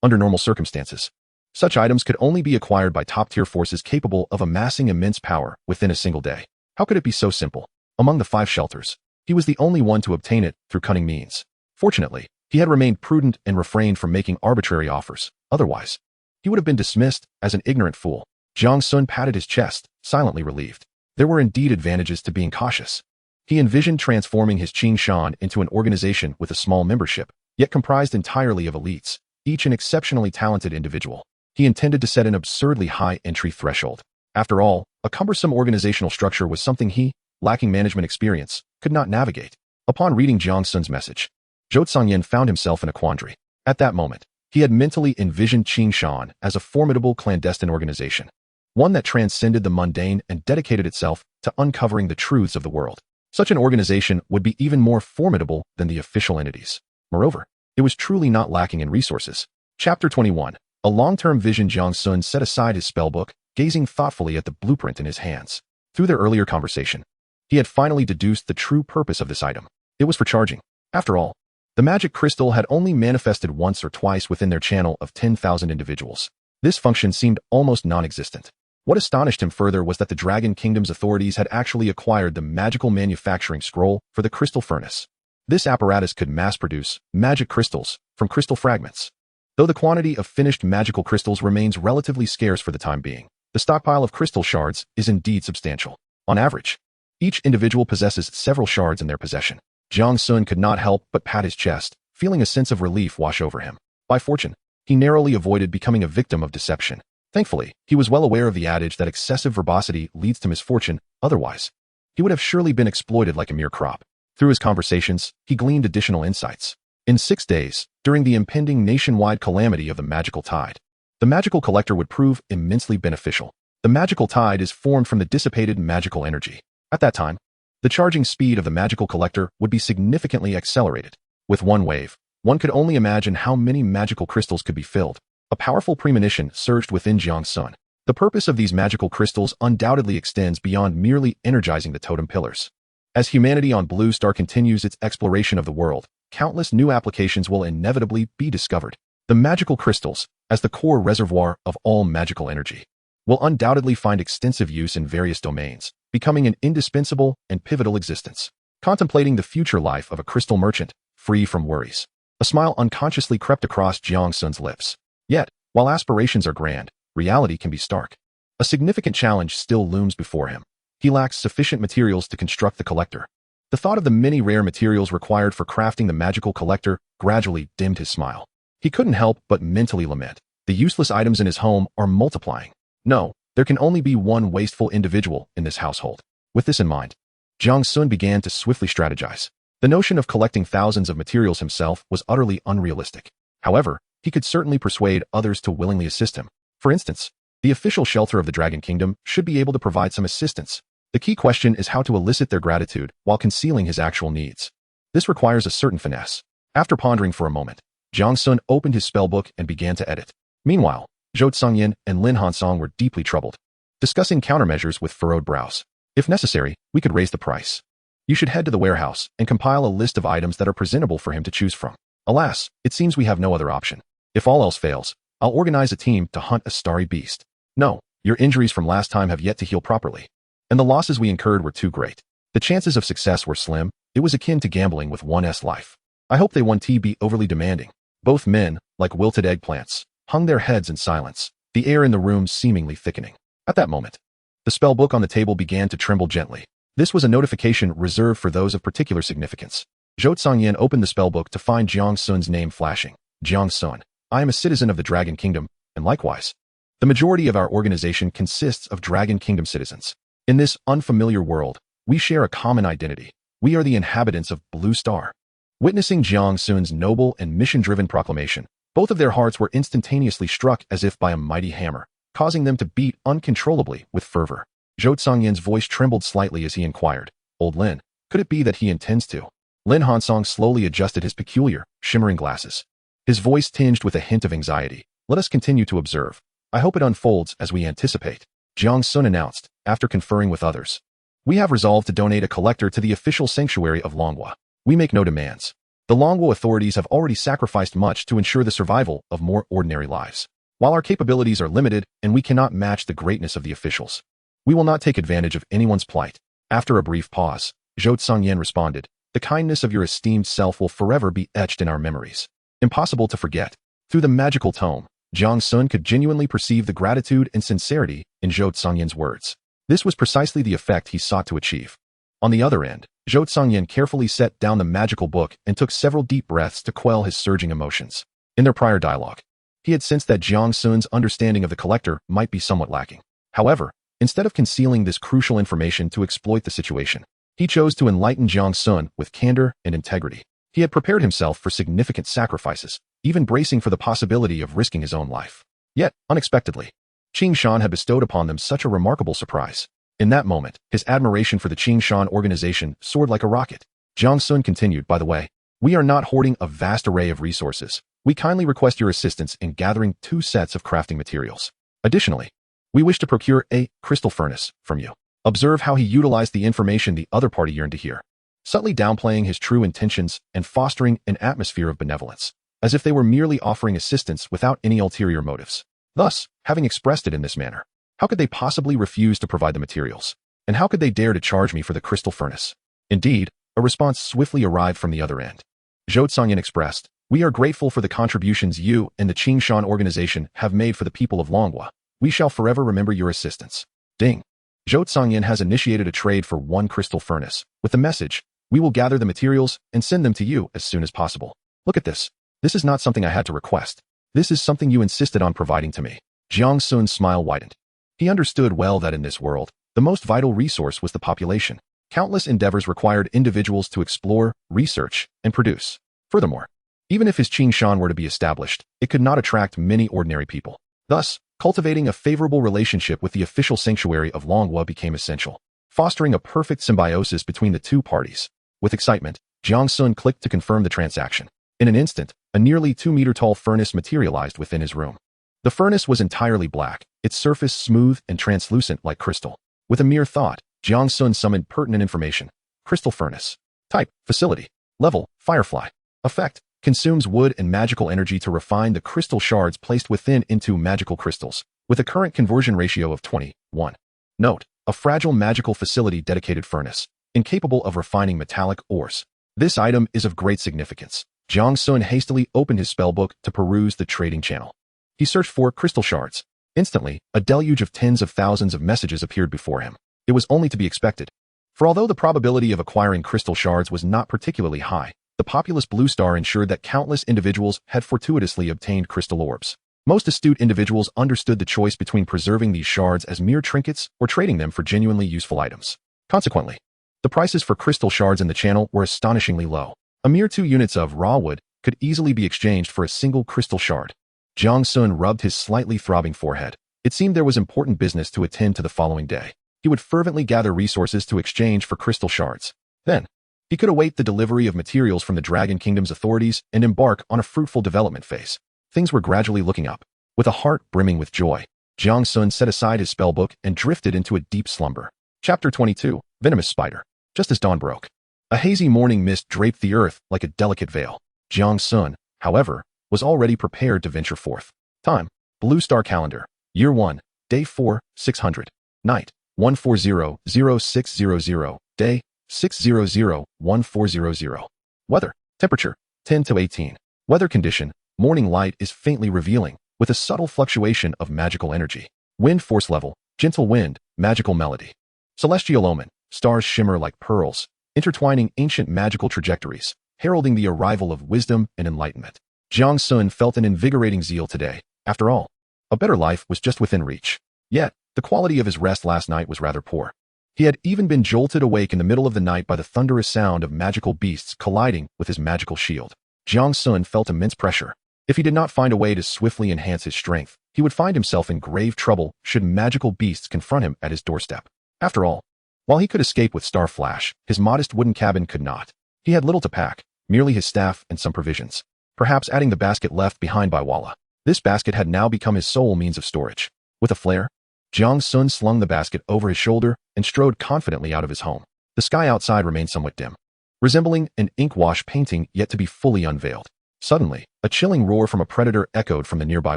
Under normal circumstances, such items could only be acquired by top-tier forces capable of amassing immense power within a single day. How could it be so simple? Among the 5 shelters, he was the only one to obtain it through cunning means. Fortunately, he had remained prudent and refrained from making arbitrary offers. Otherwise, he would have been dismissed as an ignorant fool. Jiang Sun patted his chest, silently relieved. There were indeed advantages to being cautious. He envisioned transforming his Qingshan into an organization with a small membership, yet comprised entirely of elites, each an exceptionally talented individual. He intended to set an absurdly high entry threshold. After all, a cumbersome organizational structure was something he, lacking management experience, could not navigate. Upon reading Jiang Sun's message, Zhou Tsungyin found himself in a quandary. At that moment, he had mentally envisioned Qingshan as a formidable clandestine organization, one that transcended the mundane and dedicated itself to uncovering the truths of the world. Such an organization would be even more formidable than the official entities. Moreover, it was truly not lacking in resources. Chapter 21. A long-term vision. Jiang Sun set aside his spellbook, gazing thoughtfully at the blueprint in his hands. Through their earlier conversation, he had finally deduced the true purpose of this item. It was for charging. After all, the magic crystal had only manifested once or twice within their channel of 10,000 individuals. This function seemed almost non-existent. What astonished him further was that the Dragon Kingdom's authorities had actually acquired the magical manufacturing scroll for the crystal furnace. This apparatus could mass-produce magic crystals from crystal fragments. Though the quantity of finished magical crystals remains relatively scarce for the time being, the stockpile of crystal shards is indeed substantial. On average, each individual possesses several shards in their possession. Jiang Sun could not help but pat his chest, feeling a sense of relief wash over him. By fortune, he narrowly avoided becoming a victim of deception. Thankfully, he was well aware of the adage that excessive verbosity leads to misfortune. Otherwise, he would have surely been exploited like a mere crop. Through his conversations, he gleaned additional insights. In 6 days, during the impending nationwide calamity of the magical tide, the magical collector would prove immensely beneficial. The magical tide is formed from the dissipated magical energy. At that time, the charging speed of the magical collector would be significantly accelerated. With one wave, one could only imagine how many magical crystals could be filled. A powerful premonition surged within Jiang Sun. The purpose of these magical crystals undoubtedly extends beyond merely energizing the totem pillars. As humanity on Blue Star continues its exploration of the world, countless new applications will inevitably be discovered. The magical crystals, as the core reservoir of all magical energy, will undoubtedly find extensive use in various domains, becoming an indispensable and pivotal existence. Contemplating the future life of a crystal merchant, free from worries, a smile unconsciously crept across Jiang Sun's lips. Yet, while aspirations are grand, reality can be stark. A significant challenge still looms before him. He lacks sufficient materials to construct the collector. The thought of the many rare materials required for crafting the magical collector gradually dimmed his smile. He couldn't help but mentally lament. The useless items in his home are multiplying. No, There can only be one wasteful individual in this household. With this in mind, Jiang Sun began to swiftly strategize. The notion of collecting thousands of materials himself was utterly unrealistic. However, he could certainly persuade others to willingly assist him. For instance, the official shelter of the Dragon Kingdom should be able to provide some assistance. The key question is how to elicit their gratitude while concealing his actual needs. This requires a certain finesse. After pondering for a moment, Jiang Sun opened his spellbook and began to edit. Meanwhile, Zhou Tsangyin and Lin Hansong were deeply troubled, discussing countermeasures with furrowed brows. If necessary, we could raise the price. You should head to the warehouse and compile a list of items that are presentable for him to choose from. Alas, it seems we have no other option. If all else fails, I'll organize a team to hunt a starry beast. No, your injuries from last time have yet to heal properly. And the losses we incurred were too great. The chances of success were slim. It was akin to gambling with one's life. I hope they won't be overly demanding. Both men, like wilted eggplants, hung their heads in silence, the air in the room seemingly thickening. At that moment, the spellbook on the table began to tremble gently. This was a notification reserved for those of particular significance. Zhou Tsangyin opened the spellbook to find Jiang Sun's name flashing. Jiang Sun, I am a citizen of the Dragon Kingdom, and likewise, the majority of our organization consists of Dragon Kingdom citizens. In this unfamiliar world, we share a common identity. We are the inhabitants of Blue Star. Witnessing Jiang Sun's noble and mission-driven proclamation, both of their hearts were instantaneously struck as if by a mighty hammer, causing them to beat uncontrollably with fervor. Zhou Tsangyin's voice trembled slightly as he inquired, Old Lin, could it be that he intends to? Lin Hansong slowly adjusted his peculiar, shimmering glasses. His voice tinged with a hint of anxiety. Let us continue to observe. I hope it unfolds as we anticipate. Jiang Sun announced, after conferring with others. We have resolved to donate a collector to the official sanctuary of Manhwa. We make no demands. The Manhwa authorities have already sacrificed much to ensure the survival of more ordinary lives. While our capabilities are limited and we cannot match the greatness of the officials, we will not take advantage of anyone's plight. After a brief pause, Zhou Tsangyin responded, the kindness of your esteemed self will forever be etched in our memories. Impossible to forget. Through the magical tome, Jiang Sun could genuinely perceive the gratitude and sincerity in Zhou Tsangyin's words. This was precisely the effect he sought to achieve. On the other end, Zhou Tsangyin carefully set down the magical book and took several deep breaths to quell his surging emotions. In their prior dialogue, he had sensed that Jiang Sun's understanding of the collector might be somewhat lacking. However, instead of concealing this crucial information to exploit the situation, he chose to enlighten Jiang Sun with candor and integrity. He had prepared himself for significant sacrifices, even bracing for the possibility of risking his own life. Yet, unexpectedly, Qing Shan had bestowed upon them such a remarkable surprise. In that moment, his admiration for the Qing Shan organization soared like a rocket. Jiang Sun continued, by the way, we are not hoarding a vast array of resources. We kindly request your assistance in gathering 2 sets of crafting materials. Additionally, we wish to procure a crystal furnace from you. Observe how he utilized the information the other party yearned to hear, subtly downplaying his true intentions and fostering an atmosphere of benevolence, as if they were merely offering assistance without any ulterior motives. Thus, having expressed it in this manner, how could they possibly refuse to provide the materials? And how could they dare to charge me for the crystal furnace? Indeed, a response swiftly arrived from the other end. Zhou Tsangyin expressed, we are grateful for the contributions you and the Qing Shan organization have made for the people of Manhwa. We shall forever remember your assistance. Ding. Zhou Tsangyin has initiated a trade for 1 crystal furnace, with the message, we will gather the materials and send them to you as soon as possible. Look at this. This is not something I had to request. This is something you insisted on providing to me. Jiang Sun's smile widened. He understood well that in this world, the most vital resource was the population. Countless endeavors required individuals to explore, research, and produce. Furthermore, even if his Qing Shan were to be established, it could not attract many ordinary people. Thus, cultivating a favorable relationship with the official sanctuary of Manhwa became essential, fostering a perfect symbiosis between the 2 parties. With excitement, Jiang Sun clicked to confirm the transaction. In an instant, a nearly 2-meter-tall furnace materialized within his room. The furnace was entirely black, its surface smooth and translucent like crystal. With a mere thought, Jiang Sun summoned pertinent information. Crystal furnace. Type, facility. Level, firefly. Effect, consumes wood and magical energy to refine the crystal shards placed within into magical crystals, with a current conversion ratio of 21. Note, a fragile magical facility dedicated furnace, incapable of refining metallic ores. This item is of great significance. Jiang Sun hastily opened his spellbook to peruse the trading channel. He searched for crystal shards. Instantly, a deluge of tens of thousands of messages appeared before him. It was only to be expected. For although the probability of acquiring crystal shards was not particularly high, the populous Blue Star ensured that countless individuals had fortuitously obtained crystal orbs. Most astute individuals understood the choice between preserving these shards as mere trinkets or trading them for genuinely useful items. Consequently, the prices for crystal shards in the channel were astonishingly low. A mere 2 units of raw wood could easily be exchanged for a single crystal shard. Jiang Sun rubbed his slightly throbbing forehead. It seemed there was important business to attend to the following day. He would fervently gather resources to exchange for crystal shards. Then, he could await the delivery of materials from the Dragon Kingdom's authorities and embark on a fruitful development phase. Things were gradually looking up. With a heart brimming with joy, Jiang Sun set aside his spellbook and drifted into a deep slumber. Chapter 22, Venomous Spider. Just as dawn broke, a hazy morning mist draped the earth like a delicate veil. Jiang Sun, however, was already prepared to venture forth. Time: Blue Star Calendar. Year 1, Day 4, 600. Night: 140-0600. Day: 600-1400. Weather: Temperature: 10 to 18. Weather condition: Morning light is faintly revealing, with a subtle fluctuation of magical energy. Wind force level: Gentle wind, magical melody. Celestial omen: Stars shimmer like pearls, intertwining ancient magical trajectories, heralding the arrival of wisdom and enlightenment. Jiang Sun felt an invigorating zeal today. After all, a better life was just within reach. Yet, the quality of his rest last night was rather poor. He had even been jolted awake in the middle of the night by the thunderous sound of magical beasts colliding with his magical shield. Jiang Sun felt immense pressure. If he did not find a way to swiftly enhance his strength, he would find himself in grave trouble should magical beasts confront him at his doorstep. After all, while he could escape with Star Flash, his modest wooden cabin could not. He had little to pack, merely his staff and some provisions. Perhaps adding the basket left behind by Walla. This basket had now become his sole means of storage. With a flare, Jiang Sun slung the basket over his shoulder and strode confidently out of his home. The sky outside remained somewhat dim, resembling an ink-wash painting yet to be fully unveiled. Suddenly, a chilling roar from a predator echoed from the nearby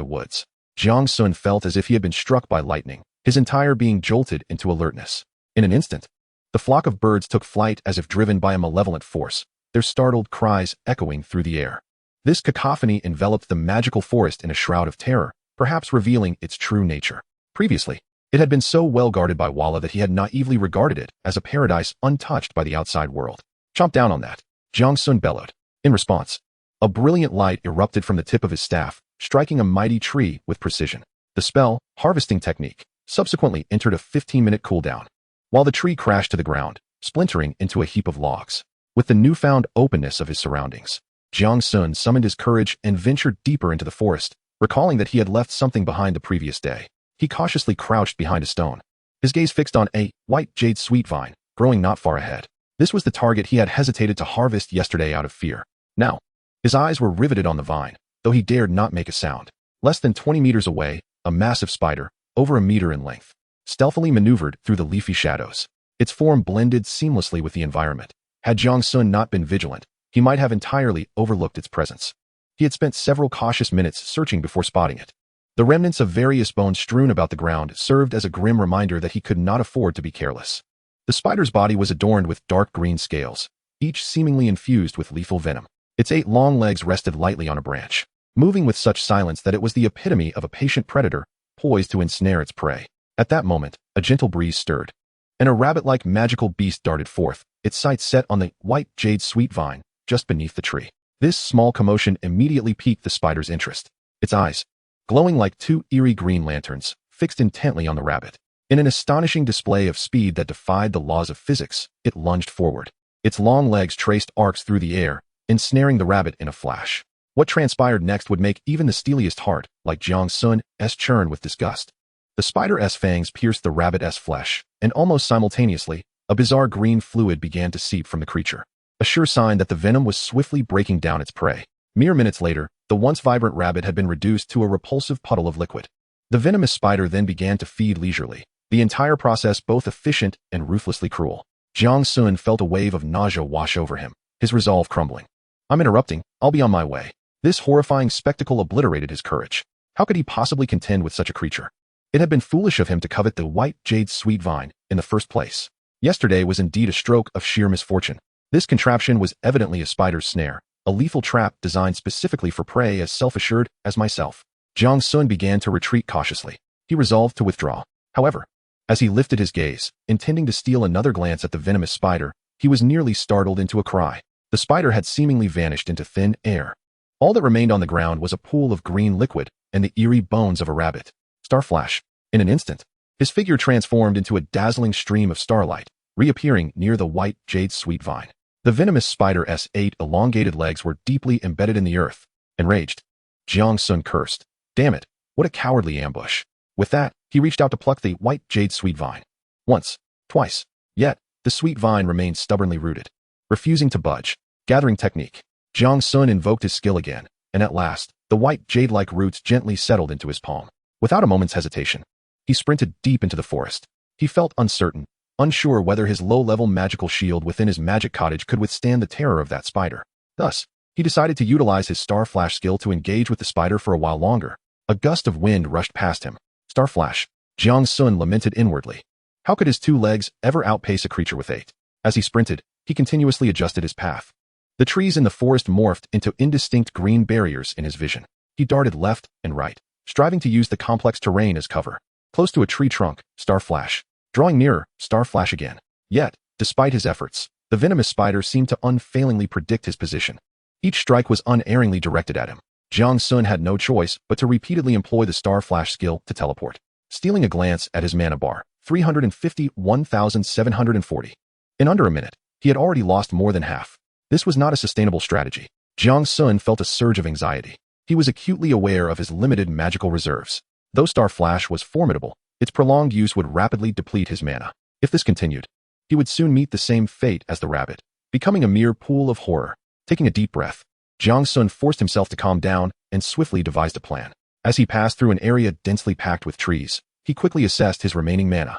woods. Jiang Sun felt as if he had been struck by lightning, his entire being jolted into alertness. In an instant, the flock of birds took flight as if driven by a malevolent force, their startled cries echoing through the air. This cacophony enveloped the magical forest in a shroud of terror, perhaps revealing its true nature. Previously, it had been so well guarded by Walla that he had naively regarded it as a paradise untouched by the outside world. Chomp down on that, Jiang Sun bellowed. In response, a brilliant light erupted from the tip of his staff, striking a mighty tree with precision. The spell, Harvesting Technique, subsequently entered a 15-minute cooldown, while the tree crashed to the ground, splintering into a heap of logs. With the newfound openness of his surroundings, Jiang Sun summoned his courage and ventured deeper into the forest, recalling that he had left something behind the previous day. He cautiously crouched behind a stone, his gaze fixed on a white jade sweet vine growing not far ahead. This was the target he had hesitated to harvest yesterday out of fear. Now, his eyes were riveted on the vine, though he dared not make a sound. Less than 20 meters away, a massive spider, over a meter in length, stealthily maneuvered through the leafy shadows. Its form blended seamlessly with the environment. Had Jiang Sun not been vigilant, he might have entirely overlooked its presence. He had spent several cautious minutes searching before spotting it. The remnants of various bones strewn about the ground served as a grim reminder that he could not afford to be careless. The spider's body was adorned with dark green scales, each seemingly infused with lethal venom. Its 8 long legs rested lightly on a branch, moving with such silence that it was the epitome of a patient predator poised to ensnare its prey. At that moment, a gentle breeze stirred, and a rabbit-like magical beast darted forth, its sights set on the white jade sweet vine just beneath the tree. This small commotion immediately piqued the spider's interest. Its eyes, glowing like 2 eerie green lanterns, fixed intently on the rabbit. In an astonishing display of speed that defied the laws of physics, it lunged forward. Its long legs traced arcs through the air, ensnaring the rabbit in a flash. What transpired next would make even the steeliest heart, like Jiang Sun's, churn with disgust. The spider's fangs pierced the rabbit's flesh, and almost simultaneously, a bizarre green fluid began to seep from the creature, a sure sign that the venom was swiftly breaking down its prey. Mere minutes later, the once vibrant rabbit had been reduced to a repulsive puddle of liquid. The venomous spider then began to feed leisurely, the entire process both efficient and ruthlessly cruel. Jiang Sun felt a wave of nausea wash over him, his resolve crumbling. I'm interrupting, I'll be on my way. This horrifying spectacle obliterated his courage. How could he possibly contend with such a creature? It had been foolish of him to covet the white jade sweet vine in the first place. Yesterday was indeed a stroke of sheer misfortune. This contraption was evidently a spider's snare, a lethal trap designed specifically for prey as self-assured as myself. Jiang Sun began to retreat cautiously. He resolved to withdraw. However, as he lifted his gaze, intending to steal another glance at the venomous spider, he was nearly startled into a cry. The spider had seemingly vanished into thin air. All that remained on the ground was a pool of green liquid and the eerie bones of a rabbit. Starflash. In an instant, his figure transformed into a dazzling stream of starlight, reappearing near the white jade sweet vine. The venomous spider's 8 elongated legs were deeply embedded in the earth. Enraged, Jiang Sun cursed. Damn it, what a cowardly ambush. With that, he reached out to pluck the white jade sweet vine. Once, twice. Yet, the sweet vine remained stubbornly rooted, refusing to budge. Gathering technique, Jiang Sun invoked his skill again, and at last, the white jade-like roots gently settled into his palm. Without a moment's hesitation, he sprinted deep into the forest. He felt uncertain, unsure whether his low-level magical shield within his magic cottage could withstand the terror of that spider. Thus, he decided to utilize his Starflash skill to engage with the spider for a while longer. A gust of wind rushed past him. Starflash, Jiang Sun lamented inwardly. How could his 2 legs ever outpace a creature with 8? As he sprinted, he continuously adjusted his path. The trees in the forest morphed into indistinct green barriers in his vision. He darted left and right, striving to use the complex terrain as cover. Close to a tree trunk, Starflash. Drawing nearer, Starflash again. Yet, despite his efforts, the venomous spider seemed to unfailingly predict his position. Each strike was unerringly directed at him. Jiang Sun had no choice but to repeatedly employ the Starflash skill to teleport. Stealing a glance at his mana bar, 351,740. In under a minute, he had already lost more than half. This was not a sustainable strategy. Jiang Sun felt a surge of anxiety. He was acutely aware of his limited magical reserves. Though Starflash was formidable, its prolonged use would rapidly deplete his mana. If this continued, he would soon meet the same fate as the rabbit, becoming a mere pool of horror. Taking a deep breath, Jiang Sun forced himself to calm down and swiftly devised a plan. As he passed through an area densely packed with trees, he quickly assessed his remaining mana.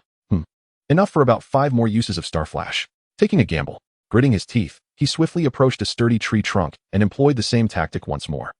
Enough for about 5 more uses of Starflash. Taking a gamble, gritting his teeth, he swiftly approached a sturdy tree trunk and employed the same tactic once more.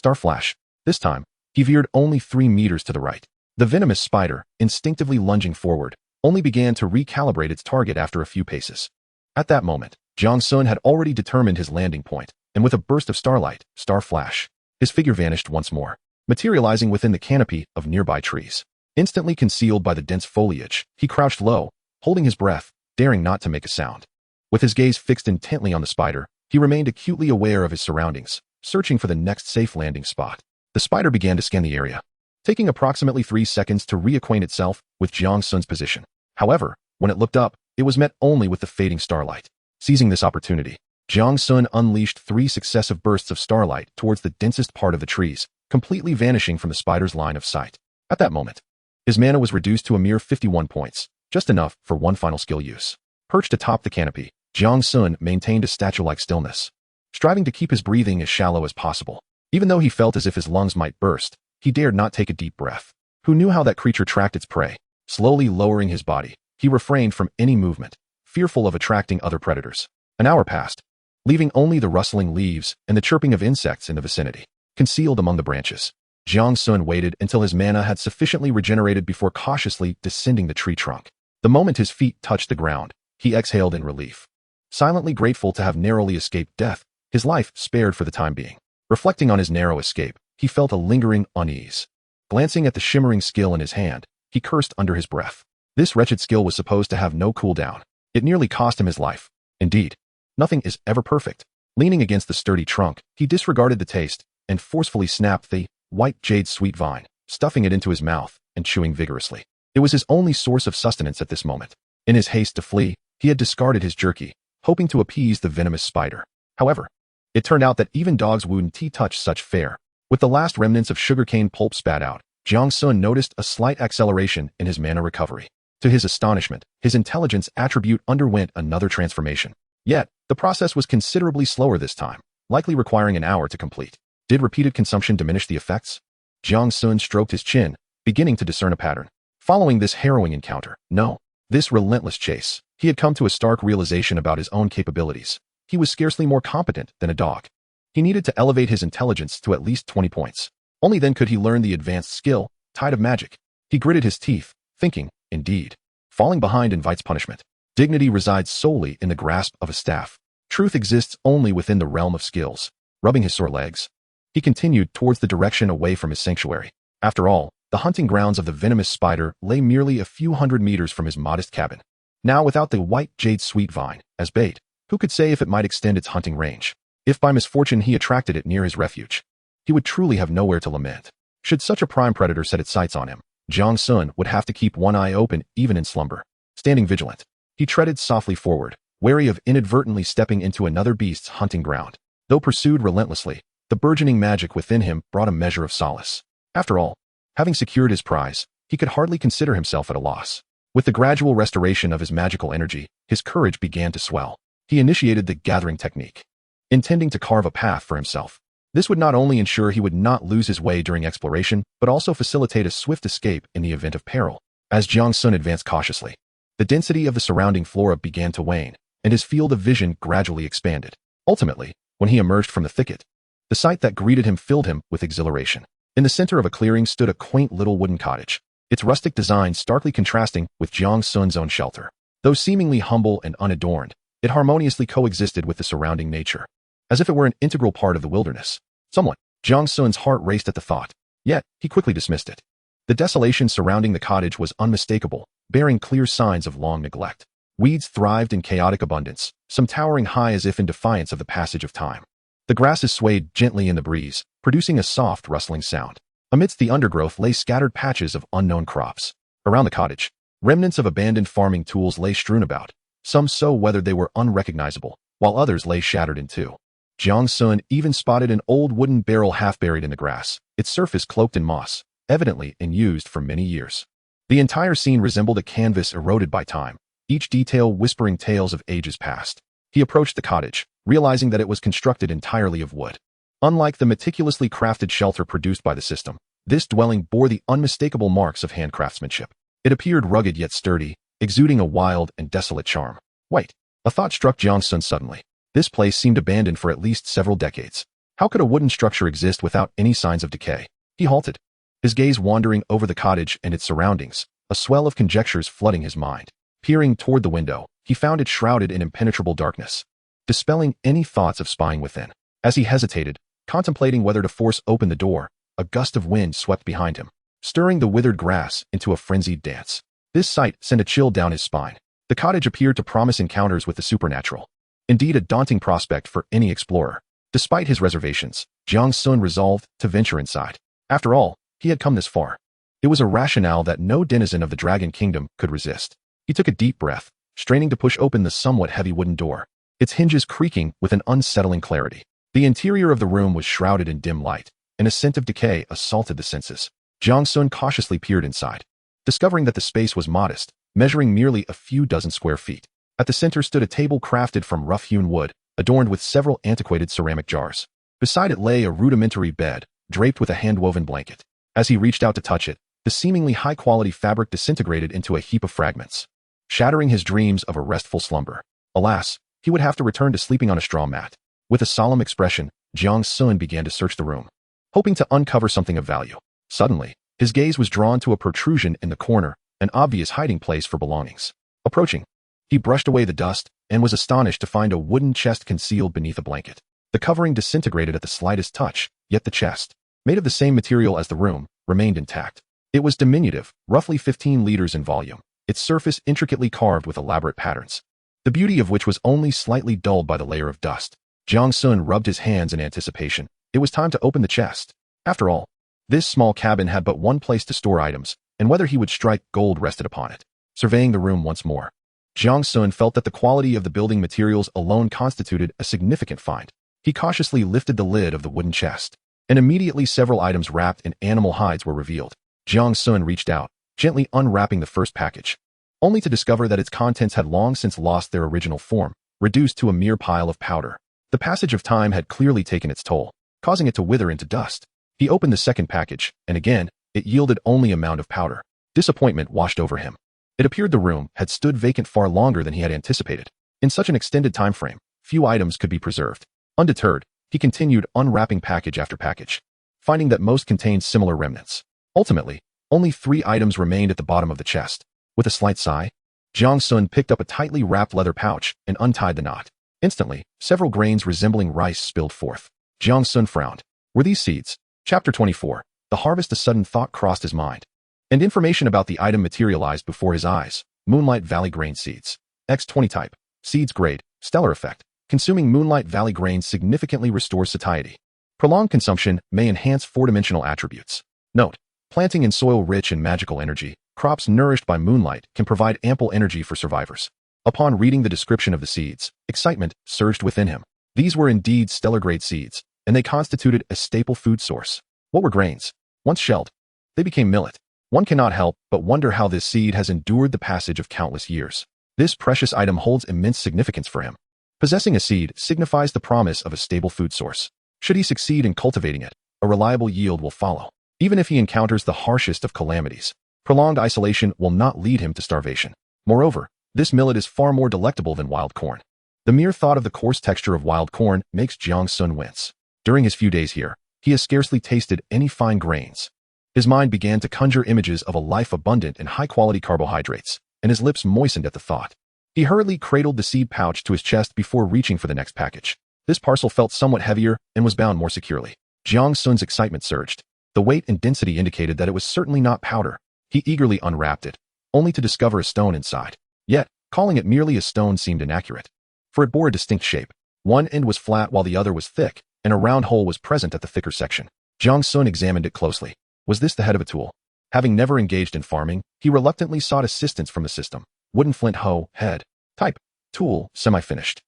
Starflash. This time, he veered only 3 meters to the right. The venomous spider, instinctively lunging forward, only began to recalibrate its target after a few paces. At that moment, Jiang Sun had already determined his landing point, and with a burst of starlight, Starflash, his figure vanished once more, materializing within the canopy of nearby trees. Instantly concealed by the dense foliage, he crouched low, holding his breath, daring not to make a sound. With his gaze fixed intently on the spider, he remained acutely aware of his surroundings, searching for the next safe landing spot. The spider began to scan the area, taking approximately 3 seconds to reacquaint itself with Jiang Sun's position. However, when it looked up, it was met only with the fading starlight. Seizing this opportunity, Jiang Sun unleashed 3 successive bursts of starlight towards the densest part of the trees, completely vanishing from the spider's line of sight. At that moment, his mana was reduced to a mere 51 points, just enough for one final skill use. Perched atop the canopy, Jiang Sun maintained a statue-like stillness, striving to keep his breathing as shallow as possible. Even though he felt as if his lungs might burst, he dared not take a deep breath. Who knew how that creature tracked its prey? Slowly lowering his body, he refrained from any movement, fearful of attracting other predators. An hour passed, leaving only the rustling leaves and the chirping of insects in the vicinity, concealed among the branches. Jiang Sun waited until his mana had sufficiently regenerated before cautiously descending the tree trunk. The moment his feet touched the ground, he exhaled in relief. Silently grateful to have narrowly escaped death, his life spared for the time being. Reflecting on his narrow escape, he felt a lingering unease. Glancing at the shimmering skill in his hand, he cursed under his breath. This wretched skill was supposed to have no cooldown. It nearly cost him his life. Indeed, nothing is ever perfect. Leaning against the sturdy trunk, he disregarded the taste and forcefully snapped the white jade sweet vine, stuffing it into his mouth and chewing vigorously. It was his only source of sustenance at this moment. In his haste to flee, he had discarded his jerky, hoping to appease the venomous spider. However, it turned out that even dogs wouldn't touch such fare. With the last remnants of sugarcane pulp spat out, Jiang Sun noticed a slight acceleration in his mana recovery. To his astonishment, his intelligence attribute underwent another transformation. Yet, the process was considerably slower this time, likely requiring an hour to complete. Did repeated consumption diminish the effects? Jiang Sun stroked his chin, beginning to discern a pattern. Following this harrowing encounter, no, this relentless chase, he had come to a stark realization about his own capabilities. He was scarcely more competent than a dog. He needed to elevate his intelligence to at least 20 points. Only then could he learn the advanced skill, Tide of Magic. He gritted his teeth, thinking, indeed, falling behind invites punishment. Dignity resides solely in the grasp of a staff. Truth exists only within the realm of skills. Rubbing his sore legs, he continued towards the direction away from his sanctuary. After all, the hunting grounds of the venomous spider lay merely a few hundred meters from his modest cabin. Now without the white jade sweet vine as bait, who could say if it might extend its hunting range? If by misfortune he attracted it near his refuge, he would truly have nowhere to lament. Should such a prime predator set its sights on him, Jiang Sun would have to keep one eye open even in slumber. Standing vigilant, he treaded softly forward, wary of inadvertently stepping into another beast's hunting ground. Though pursued relentlessly, the burgeoning magic within him brought a measure of solace. After all, having secured his prize, he could hardly consider himself at a loss. With the gradual restoration of his magical energy, his courage began to swell. He initiated the gathering technique, intending to carve a path for himself. This would not only ensure he would not lose his way during exploration, but also facilitate a swift escape in the event of peril. As Jiang Sun advanced cautiously, the density of the surrounding flora began to wane, and his field of vision gradually expanded. Ultimately, when he emerged from the thicket, the sight that greeted him filled him with exhilaration. In the center of a clearing stood a quaint little wooden cottage, its rustic design starkly contrasting with Jiang Sun's own shelter. Though seemingly humble and unadorned, it harmoniously coexisted with the surrounding nature, as if it were an integral part of the wilderness. Somewhat, Jiang Sun's heart raced at the thought, yet he quickly dismissed it. The desolation surrounding the cottage was unmistakable, bearing clear signs of long neglect. Weeds thrived in chaotic abundance, some towering high as if in defiance of the passage of time. The grasses swayed gently in the breeze, producing a soft, rustling sound. Amidst the undergrowth lay scattered patches of unknown crops. Around the cottage, remnants of abandoned farming tools lay strewn about, some so weathered they were unrecognizable, while others lay shattered in two. Jiang Sun even spotted an old wooden barrel half buried in the grass, its surface cloaked in moss, evidently unused for many years. The entire scene resembled a canvas eroded by time, each detail whispering tales of ages past. He approached the cottage, realizing that it was constructed entirely of wood. Unlike the meticulously crafted shelter produced by the system, this dwelling bore the unmistakable marks of handcraftsmanship. It appeared rugged yet sturdy, exuding a wild and desolate charm. Wait, a thought struck Jiang Sun suddenly. This place seemed abandoned for at least several decades. How could a wooden structure exist without any signs of decay? He halted, his gaze wandering over the cottage and its surroundings, a swell of conjectures flooding his mind. Peering toward the window, he found it shrouded in impenetrable darkness, dispelling any thoughts of spying within. As he hesitated, contemplating whether to force open the door, a gust of wind swept behind him, stirring the withered grass into a frenzied dance. This sight sent a chill down his spine. The cottage appeared to promise encounters with the supernatural. Indeed, a daunting prospect for any explorer. Despite his reservations, Jiang Sun resolved to venture inside. After all, he had come this far. It was a rationale that no denizen of the Dragon Kingdom could resist. He took a deep breath, straining to push open the somewhat heavy wooden door, its hinges creaking with an unsettling clarity. The interior of the room was shrouded in dim light, and a scent of decay assaulted the senses. Jiang Sun cautiously peered inside, discovering that the space was modest, measuring merely a few dozen square feet. At the center stood a table crafted from rough-hewn wood, adorned with several antiquated ceramic jars. Beside it lay a rudimentary bed, draped with a hand-woven blanket. As he reached out to touch it, the seemingly high-quality fabric disintegrated into a heap of fragments, shattering his dreams of a restful slumber. Alas, he would have to return to sleeping on a straw mat. With a solemn expression, Jiang Sun began to search the room, hoping to uncover something of value. Suddenly, his gaze was drawn to a protrusion in the corner, an obvious hiding place for belongings. Approaching, he brushed away the dust and was astonished to find a wooden chest concealed beneath a blanket. The covering disintegrated at the slightest touch, yet the chest, made of the same material as the room, remained intact. It was diminutive, roughly 15 liters in volume, its surface intricately carved with elaborate patterns, the beauty of which was only slightly dulled by the layer of dust. Jiang Sun rubbed his hands in anticipation. It was time to open the chest. After all, this small cabin had but one place to store items, and whether he would strike gold rested upon it. Surveying the room once more, Jiang Sun felt that the quality of the building materials alone constituted a significant find. He cautiously lifted the lid of the wooden chest, and immediately several items wrapped in animal hides were revealed. Jiang Sun reached out, gently unwrapping the first package, only to discover that its contents had long since lost their original form, reduced to a mere pile of powder. The passage of time had clearly taken its toll, causing it to wither into dust. He opened the second package, and again, it yielded only a mound of powder. Disappointment washed over him. It appeared the room had stood vacant far longer than he had anticipated. In such an extended time frame, few items could be preserved. Undeterred, he continued unwrapping package after package, finding that most contained similar remnants. Ultimately, only 3 items remained at the bottom of the chest. With a slight sigh, Jiang Sun picked up a tightly wrapped leather pouch and untied the knot. Instantly, several grains resembling rice spilled forth. Jiang Sun frowned. Were these seeds? Chapter 24. The harvest. A sudden thought crossed his mind, and information about the item materialized before his eyes. Moonlight Valley grain seeds. X20 type. Seeds grade. Stellar effect. Consuming Moonlight Valley grains significantly restores satiety. Prolonged consumption may enhance four-dimensional attributes. Note: planting in soil rich in magical energy, crops nourished by moonlight can provide ample energy for survivors. Upon reading the description of the seeds, excitement surged within him. These were indeed stellar-grade seeds, and they constituted a staple food source. What were grains? Once shelled, they became millet. One cannot help but wonder how this seed has endured the passage of countless years. This precious item holds immense significance for him. Possessing a seed signifies the promise of a stable food source. Should he succeed in cultivating it, a reliable yield will follow. Even if he encounters the harshest of calamities, prolonged isolation will not lead him to starvation. Moreover, this millet is far more delectable than wild corn. The mere thought of the coarse texture of wild corn makes Jiang-sun wince. During his few days here, he has scarcely tasted any fine grains. His mind began to conjure images of a life abundant in high-quality carbohydrates, and his lips moistened at the thought. He hurriedly cradled the seed pouch to his chest before reaching for the next package. This parcel felt somewhat heavier and was bound more securely. Jiang-sun's excitement surged. The weight and density indicated that it was certainly not powder. He eagerly unwrapped it, only to discover a stone inside. Yet, calling it merely a stone seemed inaccurate, for it bore a distinct shape. One end was flat while the other was thick, and a round hole was present at the thicker section. Jiang-sun examined it closely. Was this the head of a tool? Having never engaged in farming, he reluctantly sought assistance from the system. Wooden flint hoe, head. Type: tool, semi-finished.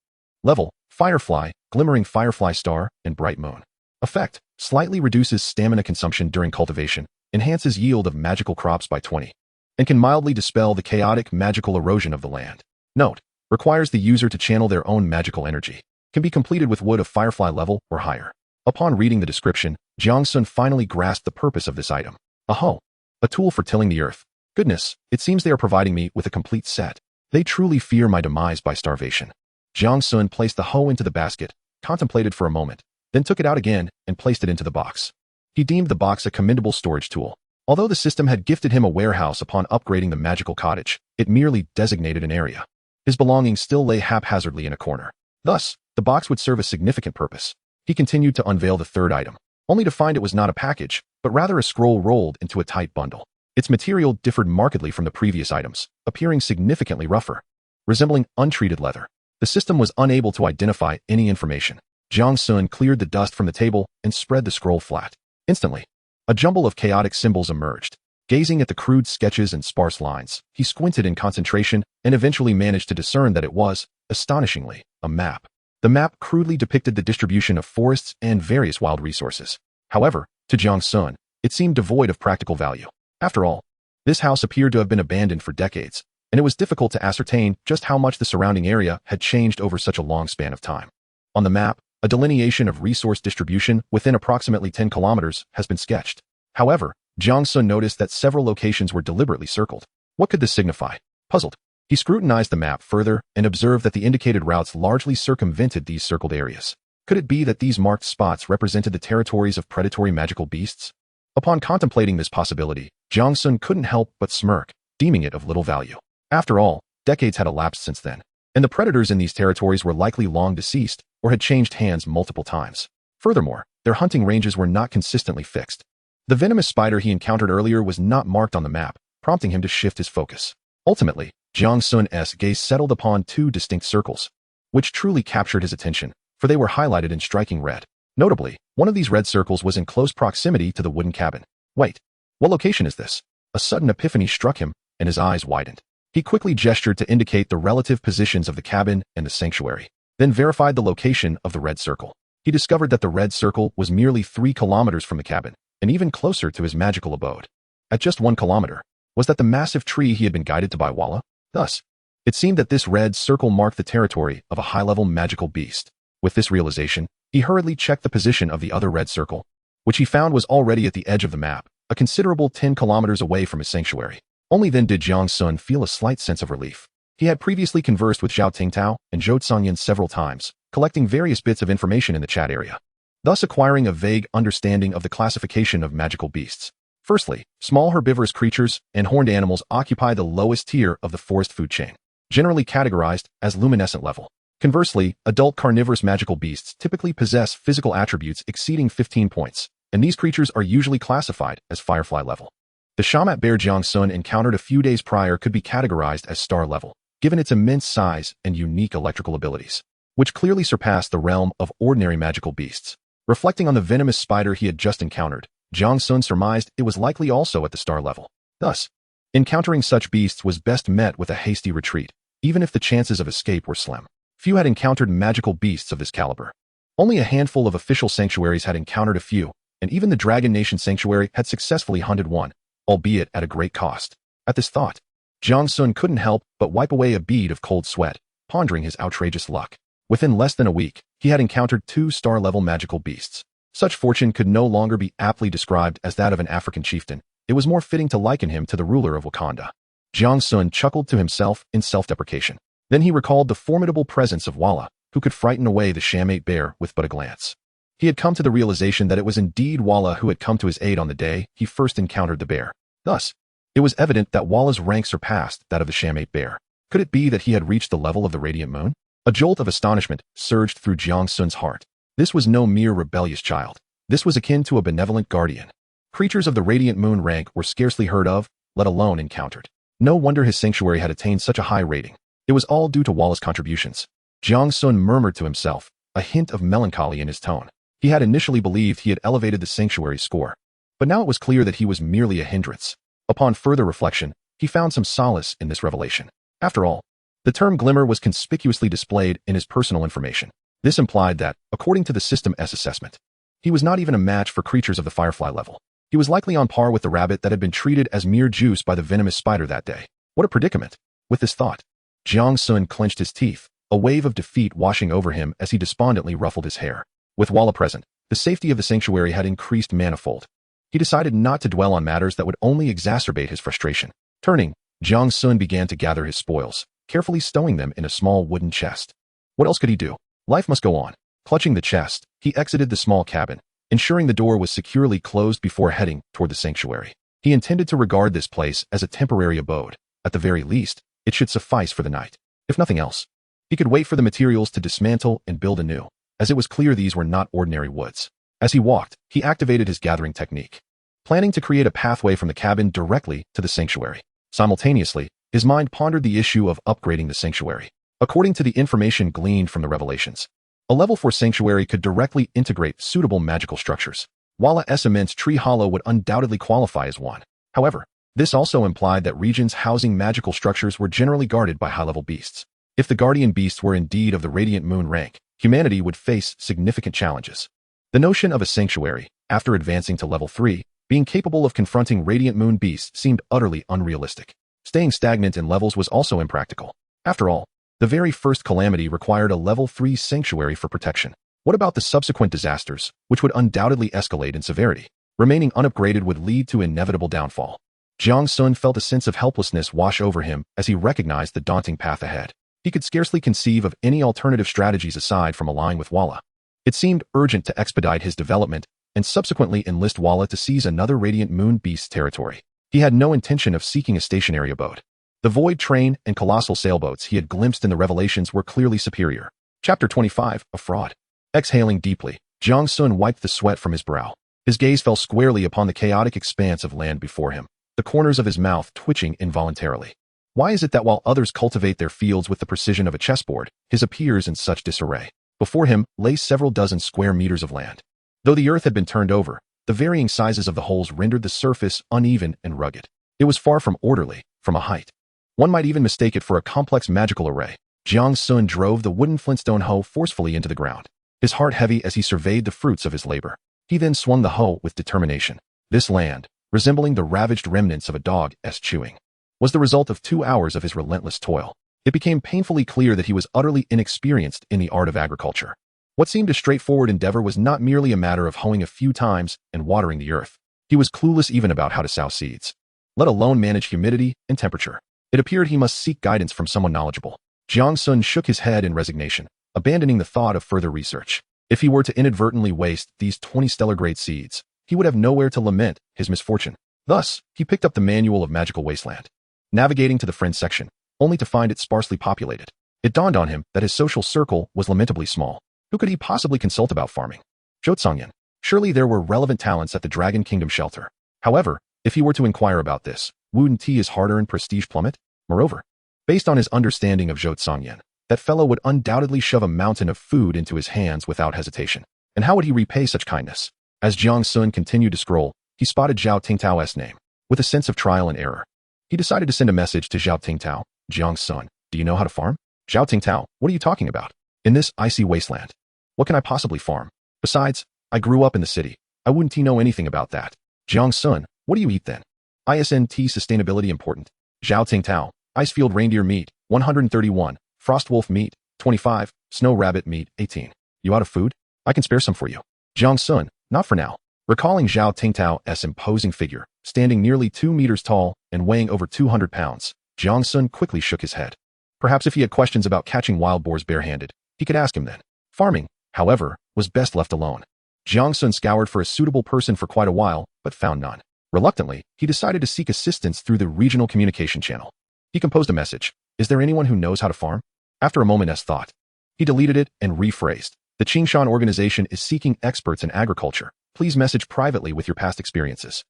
Level: firefly, glimmering firefly star, and bright moon. Effect: slightly reduces stamina consumption during cultivation, enhances yield of magical crops by 20, and can mildly dispel the chaotic magical erosion of the land. Note: requires the user to channel their own magical energy. Can be completed with wood of firefly level or higher. Upon reading the description, Jiang-sun finally grasped the purpose of this item. A hoe. A tool for tilling the earth. Goodness, it seems they are providing me with a complete set. They truly fear my demise by starvation. Jiang-sun placed the hoe into the basket, contemplated for a moment, then took it out again and placed it into the box. He deemed the box a commendable storage tool. Although the system had gifted him a warehouse upon upgrading the magical cottage, it merely designated an area. His belongings still lay haphazardly in a corner. Thus, the box would serve a significant purpose. He continued to unveil the third item, only to find it was not a package, but rather a scroll rolled into a tight bundle. Its material differed markedly from the previous items, appearing significantly rougher, resembling untreated leather. The system was unable to identify any information. Jiang-sun cleared the dust from the table and spread the scroll flat. Instantly, a jumble of chaotic symbols emerged. Gazing at the crude sketches and sparse lines, he squinted in concentration and eventually managed to discern that it was, astonishingly, a map. The map crudely depicted the distribution of forests and various wild resources. However, to Jiang-sun, it seemed devoid of practical value. After all, this house appeared to have been abandoned for decades, and it was difficult to ascertain just how much the surrounding area had changed over such a long span of time. On the map, a delineation of resource distribution within approximately 10 kilometers has been sketched. However, Jiang-sun noticed that several locations were deliberately circled. What could this signify? Puzzled, he scrutinized the map further and observed that the indicated routes largely circumvented these circled areas. Could it be that these marked spots represented the territories of predatory magical beasts? Upon contemplating this possibility, Jiang-sun couldn't help but smirk, deeming it of little value. After all, decades had elapsed since then, and the predators in these territories were likely long deceased or had changed hands multiple times. Furthermore, their hunting ranges were not consistently fixed. The venomous spider he encountered earlier was not marked on the map, prompting him to shift his focus. Ultimately, Jiang-sun's gaze settled upon two distinct circles, which truly captured his attention, for they were highlighted in striking red. Notably, one of these red circles was in close proximity to the wooden cabin. Wait, what location is this? A sudden epiphany struck him, and his eyes widened. He quickly gestured to indicate the relative positions of the cabin and the sanctuary, then verified the location of the red circle. He discovered that the red circle was merely 3 kilometers from the cabin, and even closer to his magical abode. At just 1 kilometer, was that the massive tree he had been guided to by Walla? Thus, it seemed that this red circle marked the territory of a high-level magical beast. With this realization, he hurriedly checked the position of the other red circle, which he found was already at the edge of the map, a considerable 10 kilometers away from his sanctuary. Only then did Jiang-sun feel a slight sense of relief. He had previously conversed with Zhao Tingtao and Zhou Tsangyan several times, collecting various bits of information in the chat area, thus acquiring a vague understanding of the classification of magical beasts. Firstly, small herbivorous creatures and horned animals occupy the lowest tier of the forest food chain, generally categorized as luminescent level. Conversely, adult carnivorous magical beasts typically possess physical attributes exceeding 15 points, and these creatures are usually classified as firefly level. The shamat bear Jiang-sun encountered a few days prior could be categorized as star level, given its immense size and unique electrical abilities, which clearly surpassed the realm of ordinary magical beasts. Reflecting on the venomous spider he had just encountered, Jiang Sun surmised it was likely also at the star level. Thus, encountering such beasts was best met with a hasty retreat, even if the chances of escape were slim. Few had encountered magical beasts of this caliber. Only a handful of official sanctuaries had encountered a few, and even the Dragon Nation Sanctuary had successfully hunted one, albeit at a great cost. At this thought, Jiang Sun couldn't help but wipe away a bead of cold sweat, pondering his outrageous luck. Within less than a week, he had encountered 2 star-level magical beasts. Such fortune could no longer be aptly described as that of an African chieftain. It was more fitting to liken him to the ruler of Wakanda. Jiang Sun chuckled to himself in self-deprecation. Then he recalled the formidable presence of Walla, who could frighten away the Shamate bear with but a glance. He had come to the realization that it was indeed Walla who had come to his aid on the day he first encountered the bear. Thus, it was evident that Walla's rank surpassed that of the Shamate bear. Could it be that he had reached the level of the Radiant Moon? A jolt of astonishment surged through Jiang Sun's heart. This was no mere rebellious child. This was akin to a benevolent guardian. Creatures of the Radiant Moon rank were scarcely heard of, let alone encountered. No wonder his sanctuary had attained such a high rating. It was all due to Walla's contributions. Jiang Sun murmured to himself, a hint of melancholy in his tone. He had initially believed he had elevated the sanctuary's score, but now it was clear that he was merely a hindrance. Upon further reflection, he found some solace in this revelation. After all, the term glimmer was conspicuously displayed in his personal information. This implied that, according to the System S assessment, he was not even a match for creatures of the Firefly level. He was likely on par with the rabbit that had been treated as mere juice by the venomous spider that day. What a predicament! With this thought, Jiang Sun clenched his teeth, a wave of defeat washing over him as he despondently ruffled his hair. With Walla present, the safety of the sanctuary had increased manifold. He decided not to dwell on matters that would only exacerbate his frustration. Turning, Jiang Sun began to gather his spoils, carefully stowing them in a small wooden chest. What else could he do? Life must go on. Clutching the chest, he exited the small cabin, ensuring the door was securely closed before heading toward the sanctuary. He intended to regard this place as a temporary abode. At the very least, it should suffice for the night. If nothing else, he could wait for the materials to dismantle and build anew, as it was clear these were not ordinary woods. As he walked, he activated his gathering technique, planning to create a pathway from the cabin directly to the sanctuary. Simultaneously, his mind pondered the issue of upgrading the sanctuary. According to the information gleaned from the revelations, a level 4 sanctuary could directly integrate suitable magical structures. Walla's immense tree hollow would undoubtedly qualify as one. However, this also implied that regions housing magical structures were generally guarded by high-level beasts. If the guardian beasts were indeed of the Radiant Moon rank, humanity would face significant challenges. The notion of a sanctuary, after advancing to level 3, being capable of confronting Radiant Moon beasts seemed utterly unrealistic. Staying stagnant in levels was also impractical. After all, the very first calamity required a level 3 sanctuary for protection. What about the subsequent disasters, which would undoubtedly escalate in severity? Remaining unupgraded would lead to inevitable downfall. Jiang Sun felt a sense of helplessness wash over him as he recognized the daunting path ahead. He could scarcely conceive of any alternative strategies aside from allying with Walla. It seemed urgent to expedite his development and subsequently enlist Walla to seize another Radiant Moon beast's territory. He had no intention of seeking a stationary abode. The void train and colossal sailboats he had glimpsed in the revelations were clearly superior. Chapter 25, A Fraud. Exhaling deeply, Jiang Sun wiped the sweat from his brow. His gaze fell squarely upon the chaotic expanse of land before him, the corners of his mouth twitching involuntarily. Why is it that while others cultivate their fields with the precision of a chessboard, his appears in such disarray? Before him lay several dozen square meters of land. Though the earth had been turned over, the varying sizes of the holes rendered the surface uneven and rugged. It was far from orderly, from a height. One might even mistake it for a complex magical array. Jiang Sun drove the wooden flintstone hoe forcefully into the ground, his heart heavy as he surveyed the fruits of his labor. He then swung the hoe with determination. This land, resembling the ravaged remnants of a dog's chewing, was the result of 2 hours of his relentless toil. It became painfully clear that he was utterly inexperienced in the art of agriculture. What seemed a straightforward endeavor was not merely a matter of hoeing a few times and watering the earth. He was clueless even about how to sow seeds, let alone manage humidity and temperature. It appeared he must seek guidance from someone knowledgeable. Jiang Sun shook his head in resignation, abandoning the thought of further research. If he were to inadvertently waste these 20 stellar-grade seeds, he would have nowhere to lament his misfortune. Thus, he picked up the manual of Magical Wasteland, navigating to the friends section, only to find it sparsely populated. It dawned on him that his social circle was lamentably small. Who could he possibly consult about farming? Jotsongyan. Surely there were relevant talents at the Dragon Kingdom shelter. However, if he were to inquire about this, wouldn't his hard-earned prestige plummet? Moreover, based on his understanding of Jotsongyan, that fellow would undoubtedly shove a mountain of food into his hands without hesitation. And how would he repay such kindness? As Jiang Sun continued to scroll, he spotted Zhao Tingtao's name. With a sense of trial and error, he decided to send a message to Zhao Tingtao. Jiang Sun, do you know how to farm? Zhao Tingtao, what are you talking about? In this icy wasteland, what can I possibly farm? Besides, I grew up in the city. I wouldn't know anything about that. Jiang Sun, what do you eat then? ISNT sustainability important. Zhao Tingtao, Icefield reindeer meat, 131, frostwolf meat, 25, snow rabbit meat, 18. You out of food? I can spare some for you. Jiang Sun, not for now. Recalling Zhao Tingtao's imposing figure, standing nearly 2 meters tall and weighing over 200 pounds, Jiang Sun quickly shook his head. Perhaps if he had questions about catching wild boars barehanded, he could ask him then. Farming, however, was best left alone. Jiang Sun scoured for a suitable person for quite a while, but found none. Reluctantly, he decided to seek assistance through the regional communication channel. He composed a message. Is there anyone who knows how to farm? After a moment's thought, he deleted it and rephrased. The Qingshan organization is seeking experts in agriculture. Please message privately with your past experiences.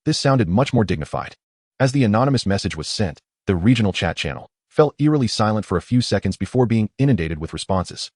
This sounded much more dignified. As the anonymous message was sent, the regional chat channel fell eerily silent for a few seconds before being inundated with responses.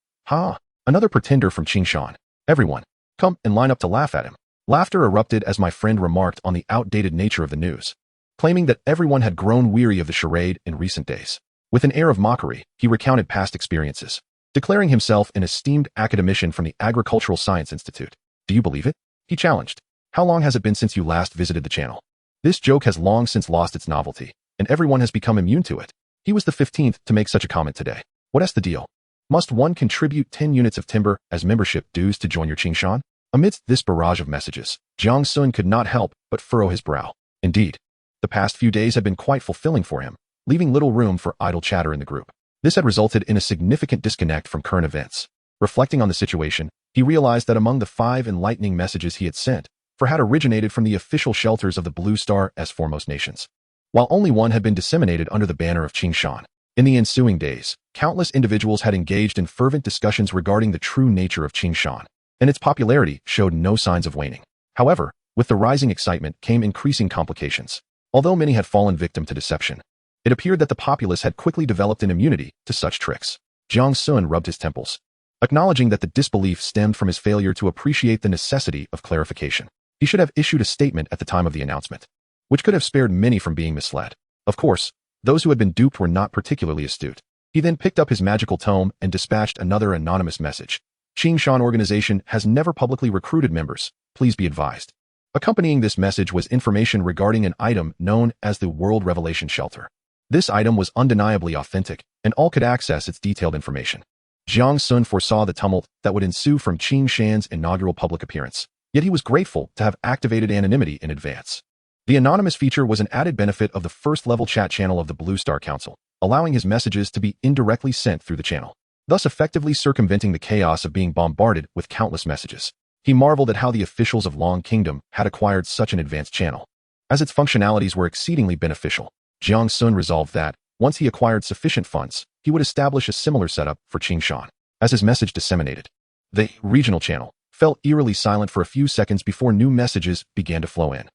Another pretender from Qingshan. Everyone, come and line up to laugh at him. Laughter erupted as my friend remarked on the outdated nature of the news, claiming that everyone had grown weary of the charade in recent days. With an air of mockery, he recounted past experiences, declaring himself an esteemed academician from the Agricultural Science Institute. Do you believe it? He challenged. How long has it been since you last visited the channel? This joke has long since lost its novelty, and everyone has become immune to it. He was the 15th to make such a comment today. What's the deal? Must one contribute 10 units of timber as membership dues to join your Qingshan? Amidst this barrage of messages, Jiang Sun could not help but furrow his brow. Indeed, the past few days had been quite fulfilling for him, leaving little room for idle chatter in the group. This had resulted in a significant disconnect from current events. Reflecting on the situation, he realized that among the 5 enlightening messages he had sent, 4 had originated from the official shelters of the Blue Star as foremost nations, while only 1 had been disseminated under the banner of Qingshan. In the ensuing days, countless individuals had engaged in fervent discussions regarding the true nature of Qingshan, and its popularity showed no signs of waning. However, with the rising excitement came increasing complications. Although many had fallen victim to deception, it appeared that the populace had quickly developed an immunity to such tricks. Jiang Sun rubbed his temples, acknowledging that the disbelief stemmed from his failure to appreciate the necessity of clarification. He should have issued a statement at the time of the announcement, which could have spared many from being misled. Of course, those who had been duped were not particularly astute. He then picked up his magical tome and dispatched another anonymous message. Qingshan organization has never publicly recruited members. Please be advised. Accompanying this message was information regarding an item known as the World Revelation Shelter. This item was undeniably authentic, and all could access its detailed information. Jiang Sun foresaw the tumult that would ensue from Qingshan's inaugural public appearance, yet he was grateful to have activated anonymity in advance. The anonymous feature was an added benefit of the first-level chat channel of the Blue Star Council, allowing his messages to be indirectly sent through the channel, thus effectively circumventing the chaos of being bombarded with countless messages. He marveled at how the officials of Long Kingdom had acquired such an advanced channel, as its functionalities were exceedingly beneficial. Jiang Sun resolved that, once he acquired sufficient funds, he would establish a similar setup for Qingshan. As his message disseminated, the regional channel fell eerily silent for a few seconds before new messages began to flow in.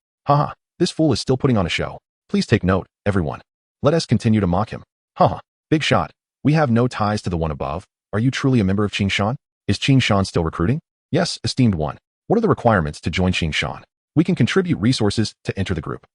This fool is still putting on a show. Please take note, everyone. Let us continue to mock him. Big shot. We have no ties to the one above. Are you truly a member of Qingshan? Is Qingshan still recruiting? Yes, esteemed one. What are the requirements to join Qingshan? We can contribute resources to enter the group.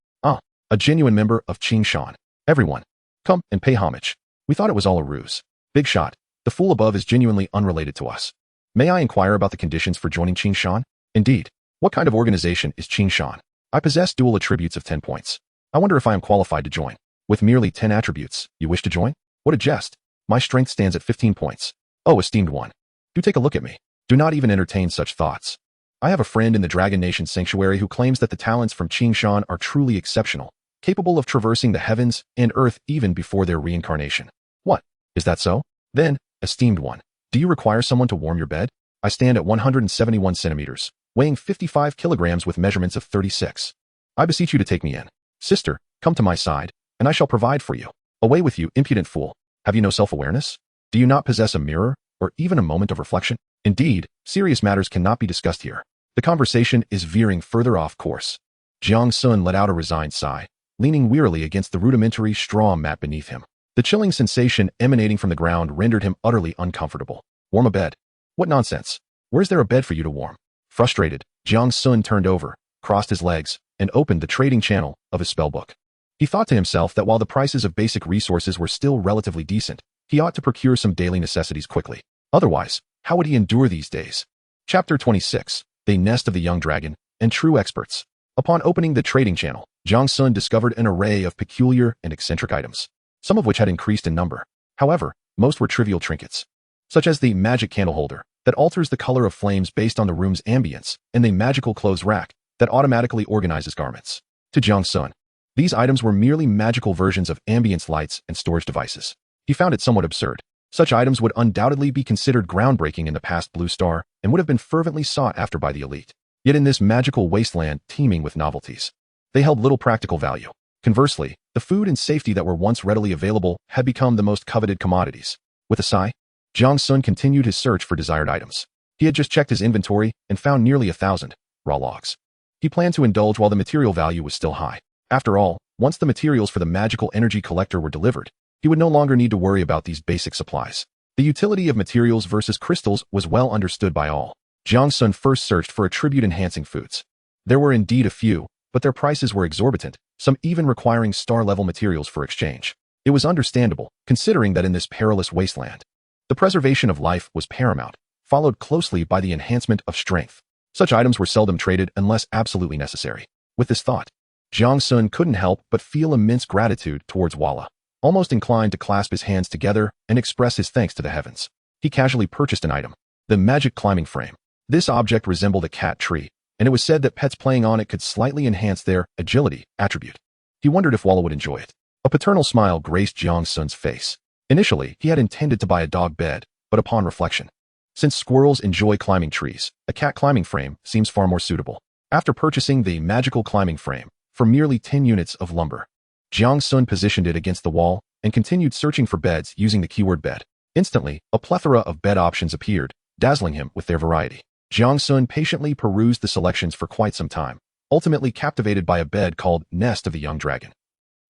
A genuine member of Qingshan. Everyone, come and pay homage. We thought it was all a ruse. Big shot. The fool above is genuinely unrelated to us. May I inquire about the conditions for joining Qingshan? Indeed. What kind of organization is Qingshan? I possess dual attributes of 10 points. I wonder if I am qualified to join. With merely 10 attributes, you wish to join? What a jest. My strength stands at 15 points. Oh, esteemed one. Do take a look at me. Do not even entertain such thoughts. I have a friend in the Dragon Nation Sanctuary who claims that the talents from Qingshan are truly exceptional, capable of traversing the heavens and earth even before their reincarnation. What? Is that so? Then, esteemed one, do you require someone to warm your bed? I stand at 171 centimeters, weighing 55 kilograms with measurements of 36. I beseech you to take me in. Sister, come to my side, and I shall provide for you. Away with you, impudent fool. Have you no self-awareness? Do you not possess a mirror, or even a moment of reflection? Indeed, serious matters cannot be discussed here. The conversation is veering further off course. Jiang Sun let out a resigned sigh, leaning wearily against the rudimentary straw mat beneath him. The chilling sensation emanating from the ground rendered him utterly uncomfortable. Warm a bed. What nonsense. Where's there a bed for you to warm? Frustrated, Jiang Sun turned over, crossed his legs, and opened the trading channel of his spellbook. He thought to himself that while the prices of basic resources were still relatively decent, he ought to procure some daily necessities quickly. Otherwise, how would he endure these days? Chapter 26. The Nest of the Young Dragon and True Experts. Upon opening the trading channel, Jiang Sun discovered an array of peculiar and eccentric items, some of which had increased in number. However, most were trivial trinkets, such as the magic candle holder that alters the color of flames based on the room's ambience, and the magical clothes rack that automatically organizes garments. To Jiang Sun, these items were merely magical versions of ambience lights and storage devices. He found it somewhat absurd. Such items would undoubtedly be considered groundbreaking in the past Blue Star and would have been fervently sought after by the elite. Yet in this magical wasteland teeming with novelties, they held little practical value. Conversely, the food and safety that were once readily available had become the most coveted commodities. With a sigh, Jiang Sun continued his search for desired items. He had just checked his inventory and found nearly 1,000 raw logs. He planned to indulge while the material value was still high. After all, once the materials for the magical energy collector were delivered, he would no longer need to worry about these basic supplies. The utility of materials versus crystals was well understood by all. Jiang Sun first searched for attribute-enhancing foods. There were indeed a few, but their prices were exorbitant, some even requiring star-level materials for exchange. It was understandable, considering that in this perilous wasteland, the preservation of life was paramount, followed closely by the enhancement of strength. Such items were seldom traded unless absolutely necessary. With this thought, Jiang Sun couldn't help but feel immense gratitude towards Walla, almost inclined to clasp his hands together and express his thanks to the heavens. He casually purchased an item, the magic climbing frame. This object resembled a cat tree, and it was said that pets playing on it could slightly enhance their agility attribute. He wondered if Walla would enjoy it. A paternal smile graced Jiang Sun's face. Initially, he had intended to buy a dog bed, but upon reflection, since squirrels enjoy climbing trees, a cat climbing frame seems far more suitable. After purchasing the magical climbing frame for merely 10 units of lumber, Jiang Sun positioned it against the wall and continued searching for beds using the keyword bed. Instantly, a plethora of bed options appeared, dazzling him with their variety. Jiang Sun patiently perused the selections for quite some time, ultimately captivated by a bed called Nest of the Young Dragon.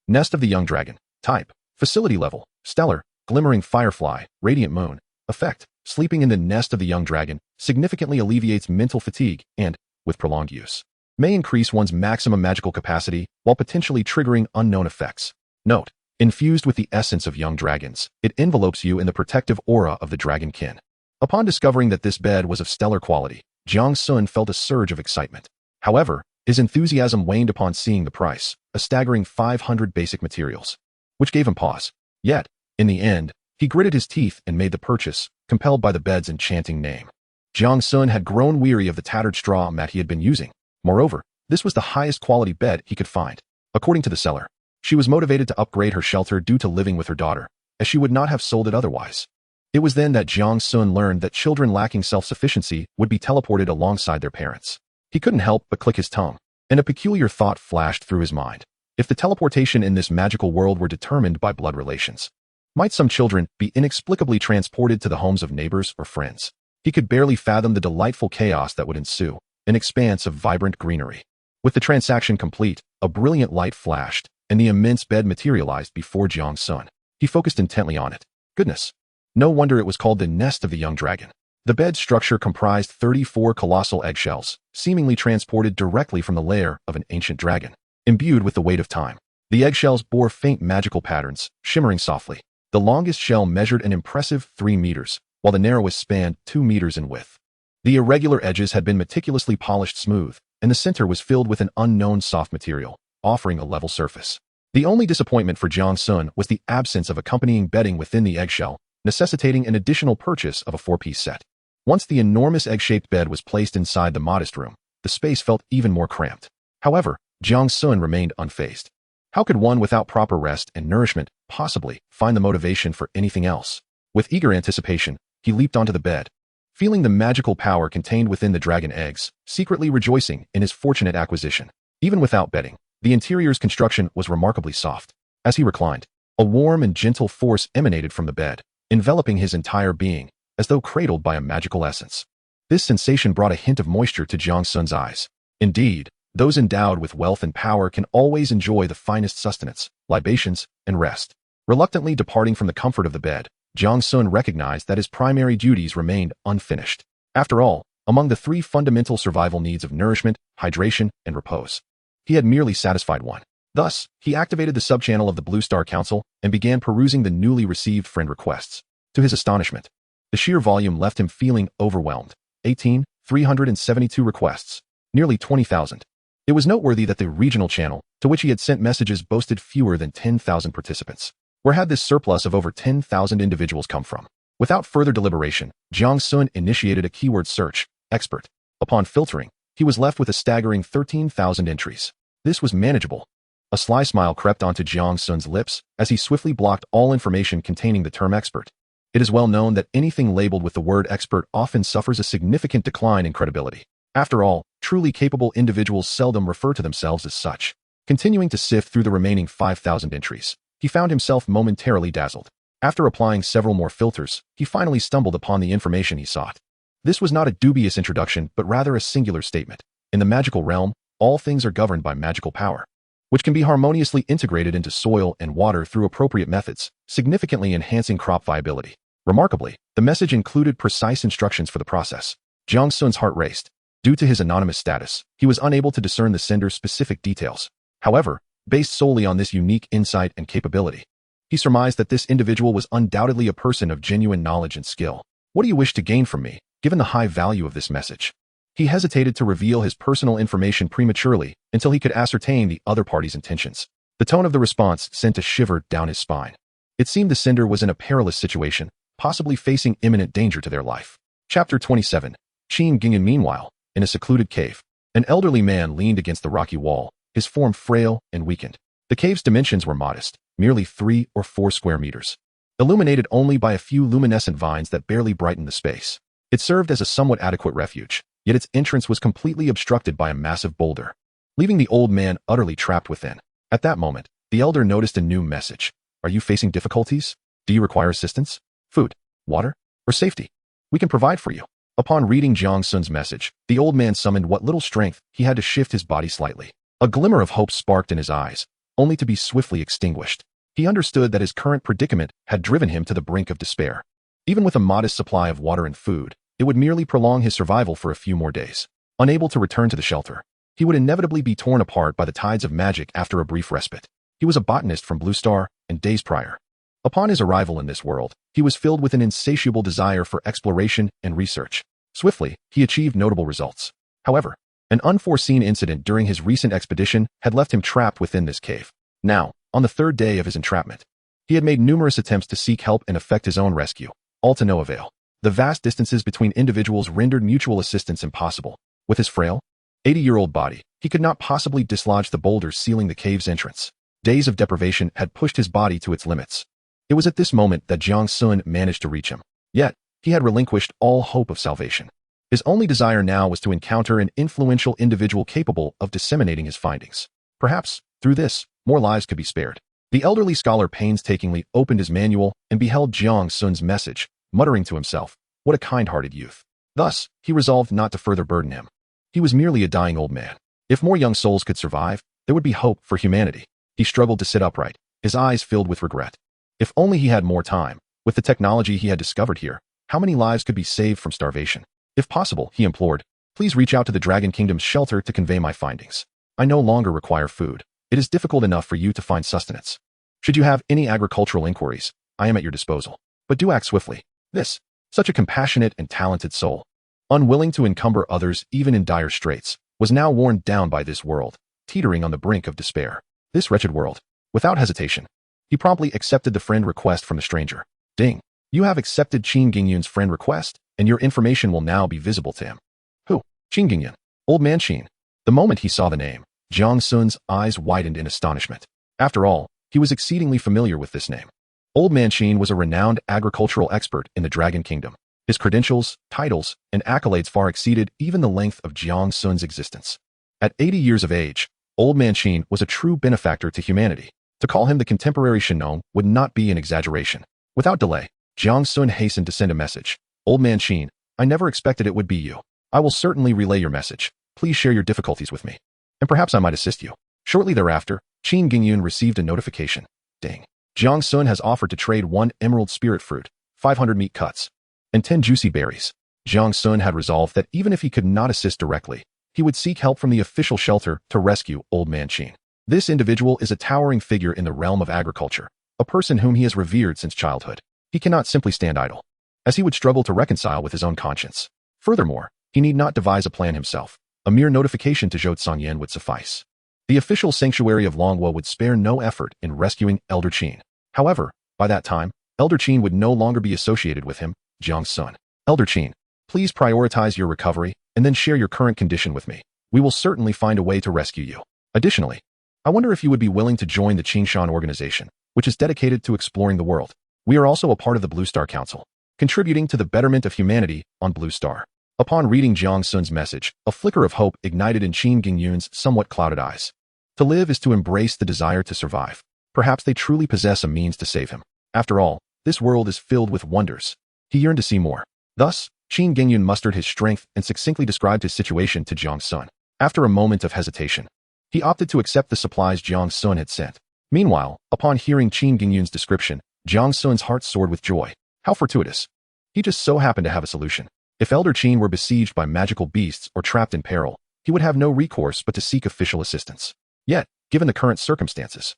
Nest of the Young Dragon. Type: facility level, stellar, glimmering firefly, radiant moon. Effect: sleeping in the nest of the young dragon significantly alleviates mental fatigue and, with prolonged use, may increase one's maximum magical capacity while potentially triggering unknown effects. Note: infused with the essence of young dragons, it envelopes you in the protective aura of the dragon kin. Upon discovering that this bed was of stellar quality, Jiang Sun felt a surge of excitement. However, his enthusiasm waned upon seeing the price, a staggering 500 basic materials, which gave him pause. Yet, in the end, he gritted his teeth and made the purchase, compelled by the bed's enchanting name. Jiang Sun had grown weary of the tattered straw mat he had been using. Moreover, this was the highest quality bed he could find. According to the seller, she was motivated to upgrade her shelter due to living with her daughter, as she would not have sold it otherwise. It was then that Jiang Sun learned that children lacking self-sufficiency would be teleported alongside their parents. He couldn't help but click his tongue, and a peculiar thought flashed through his mind. If the teleportation in this magical world were determined by blood relations, might some children be inexplicably transported to the homes of neighbors or friends? He could barely fathom the delightful chaos that would ensue, an expanse of vibrant greenery. With the transaction complete, a brilliant light flashed, and the immense bed materialized before Jiang Sun. He focused intently on it. Goodness! No wonder it was called the Nest of the Young Dragon. The bed's structure comprised 34 colossal eggshells, seemingly transported directly from the lair of an ancient dragon, imbued with the weight of time. The eggshells bore faint magical patterns, shimmering softly. The longest shell measured an impressive 3 meters, while the narrowest spanned 2 meters in width. The irregular edges had been meticulously polished smooth, and the center was filled with an unknown soft material, offering a level surface. The only disappointment for Jiang Sun was the absence of accompanying bedding within the eggshell, necessitating an additional purchase of a 4-piece set. Once the enormous egg-shaped bed was placed inside the modest room, the space felt even more cramped. However, Jiang Sun remained unfazed. How could one without proper rest and nourishment possibly find the motivation for anything else? With eager anticipation, he leaped onto the bed, feeling the magical power contained within the dragon eggs, secretly rejoicing in his fortunate acquisition. Even without bedding, the interior's construction was remarkably soft. As he reclined, a warm and gentle force emanated from the bed, enveloping his entire being, as though cradled by a magical essence. This sensation brought a hint of moisture to Jiang Sun's eyes. Indeed, those endowed with wealth and power can always enjoy the finest sustenance, libations, and rest. Reluctantly departing from the comfort of the bed, Jiang Sun recognized that his primary duties remained unfinished. After all, among the three fundamental survival needs of nourishment, hydration, and repose. He had merely satisfied one. Thus, he activated the subchannel of the Blue Star Council and began perusing the newly received friend requests. To his astonishment, the sheer volume left him feeling overwhelmed. 372 requests, nearly 20,000. It was noteworthy that the regional channel, to which he had sent messages, boasted fewer than 10,000 participants. Where had this surplus of over 10,000 individuals come from? Without further deliberation, Jiang Sun initiated a keyword search, expert. Upon filtering, he was left with a staggering 13,000 entries. This was manageable. A sly smile crept onto Jiang Sun's lips as he swiftly blocked all information containing the term expert. It is well known that anything labeled with the word expert often suffers a significant decline in credibility. After all, truly capable individuals seldom refer to themselves as such. Continuing to sift through the remaining 5,000 entries, he found himself momentarily dazzled. After applying several more filters, he finally stumbled upon the information he sought. This was not a dubious introduction, but rather a singular statement. In the magical realm, all things are governed by magical power, which can be harmoniously integrated into soil and water through appropriate methods, significantly enhancing crop viability. Remarkably, the message included precise instructions for the process. Jiang Sun's heart raced. Due to his anonymous status, he was unable to discern the sender's specific details. However, based solely on this unique insight and capability, he surmised that this individual was undoubtedly a person of genuine knowledge and skill. What do you wish to gain from me, given the high value of this message? He hesitated to reveal his personal information prematurely until he could ascertain the other party's intentions. The tone of the response sent a shiver down his spine. It seemed the sender was in a perilous situation, possibly facing imminent danger to their life. Chapter 27. Qin Gingyan. Meanwhile, in a secluded cave, an elderly man leaned against the rocky wall, his form frail and weakened. The cave's dimensions were modest, merely 3 or 4 square meters, illuminated only by a few luminescent vines that barely brightened the space. It served as a somewhat adequate refuge, yet its entrance was completely obstructed by a massive boulder, leaving the old man utterly trapped within. At that moment, the elder noticed a new message. Are you facing difficulties? Do you require assistance? Food, water, or safety? We can provide for you. Upon reading Jiang Sun's message, the old man summoned what little strength he had to shift his body slightly. A glimmer of hope sparked in his eyes, only to be swiftly extinguished. He understood that his current predicament had driven him to the brink of despair. Even with a modest supply of water and food, it would merely prolong his survival for a few more days. Unable to return to the shelter, he would inevitably be torn apart by the tides of magic after a brief respite. He was a botanist from Blue Star, and days prior, upon his arrival in this world, he was filled with an insatiable desire for exploration and research. Swiftly, he achieved notable results. However, an unforeseen incident during his recent expedition had left him trapped within this cave. Now, on the 3rd day of his entrapment, he had made numerous attempts to seek help and effect his own rescue, all to no avail. The vast distances between individuals rendered mutual assistance impossible. With his frail, 80-year-old body, he could not possibly dislodge the boulders sealing the cave's entrance. Days of deprivation had pushed his body to its limits. It was at this moment that Jiang Sun managed to reach him. Yet, he had relinquished all hope of salvation. His only desire now was to encounter an influential individual capable of disseminating his findings. Perhaps, through this, more lives could be spared. The elderly scholar painstakingly opened his manual and beheld Jiang Sun's message, muttering to himself, what a kind-hearted youth. Thus, he resolved not to further burden him. He was merely a dying old man. If more young souls could survive, there would be hope for humanity. He struggled to sit upright, his eyes filled with regret. If only he had more time. With the technology he had discovered here, how many lives could be saved from starvation? If possible, he implored, please reach out to the Dragon Kingdom's shelter to convey my findings. I no longer require food. It is difficult enough for you to find sustenance. Should you have any agricultural inquiries, I am at your disposal. But do act swiftly. This, such a compassionate and talented soul, unwilling to encumber others even in dire straits, was now worn down by this world, teetering on the brink of despair. This wretched world. Without hesitation, he promptly accepted the friend request from the stranger. Ding. You have accepted Qin Gingyan's friend request, and your information will now be visible to him. Who? Qin Gingyan. Old man Qin. The moment he saw the name, Jiang Sun's eyes widened in astonishment. After all, he was exceedingly familiar with this name. Old man Qin was a renowned agricultural expert in the Dragon Kingdom. His credentials, titles, and accolades far exceeded even the length of Jiang Sun's existence. At 80 years of age, Old man Qin was a true benefactor to humanity. To call him the contemporary Shinong would not be an exaggeration. Without delay, Jiang Sun hastened to send a message. Old man Qin, I never expected it would be you. I will certainly relay your message. Please share your difficulties with me, and perhaps I might assist you. Shortly thereafter, Qin Gingyan received a notification. Ding. Jiang Sun has offered to trade 1 emerald spirit fruit, 500 meat cuts, and 10 juicy berries. Jiang Sun had resolved that even if he could not assist directly, he would seek help from the official shelter to rescue Old Man Qin. This individual is a towering figure in the realm of agriculture, a person whom he has revered since childhood. He cannot simply stand idle, as he would struggle to reconcile with his own conscience. Furthermore, he need not devise a plan himself. A mere notification to Zhou Tsangyan would suffice. The official sanctuary of Longwo would spare no effort in rescuing Elder Qin. However, by that time, Elder Qin would no longer be associated with him, Jiang Sun. Elder Qin, please prioritize your recovery and then share your current condition with me. We will certainly find a way to rescue you. Additionally, I wonder if you would be willing to join the Qingshan organization, which is dedicated to exploring the world. We are also a part of the Blue Star Council, contributing to the betterment of humanity on Blue Star. Upon reading Jiang Sun's message, a flicker of hope ignited in Qin Gingyun's somewhat clouded eyes. To live is to embrace the desire to survive. Perhaps they truly possess a means to save him. After all, this world is filled with wonders. He yearned to see more. Thus, Qin Gingyun mustered his strength and succinctly described his situation to Jiang Sun. After a moment of hesitation, he opted to accept the supplies Jiang Sun had sent. Meanwhile, upon hearing Qin Gingyun's description, Jiang Sun's heart soared with joy. How fortuitous. He just so happened to have a solution. If Elder Qin were besieged by magical beasts or trapped in peril, he would have no recourse but to seek official assistance. Yet, given the current circumstances,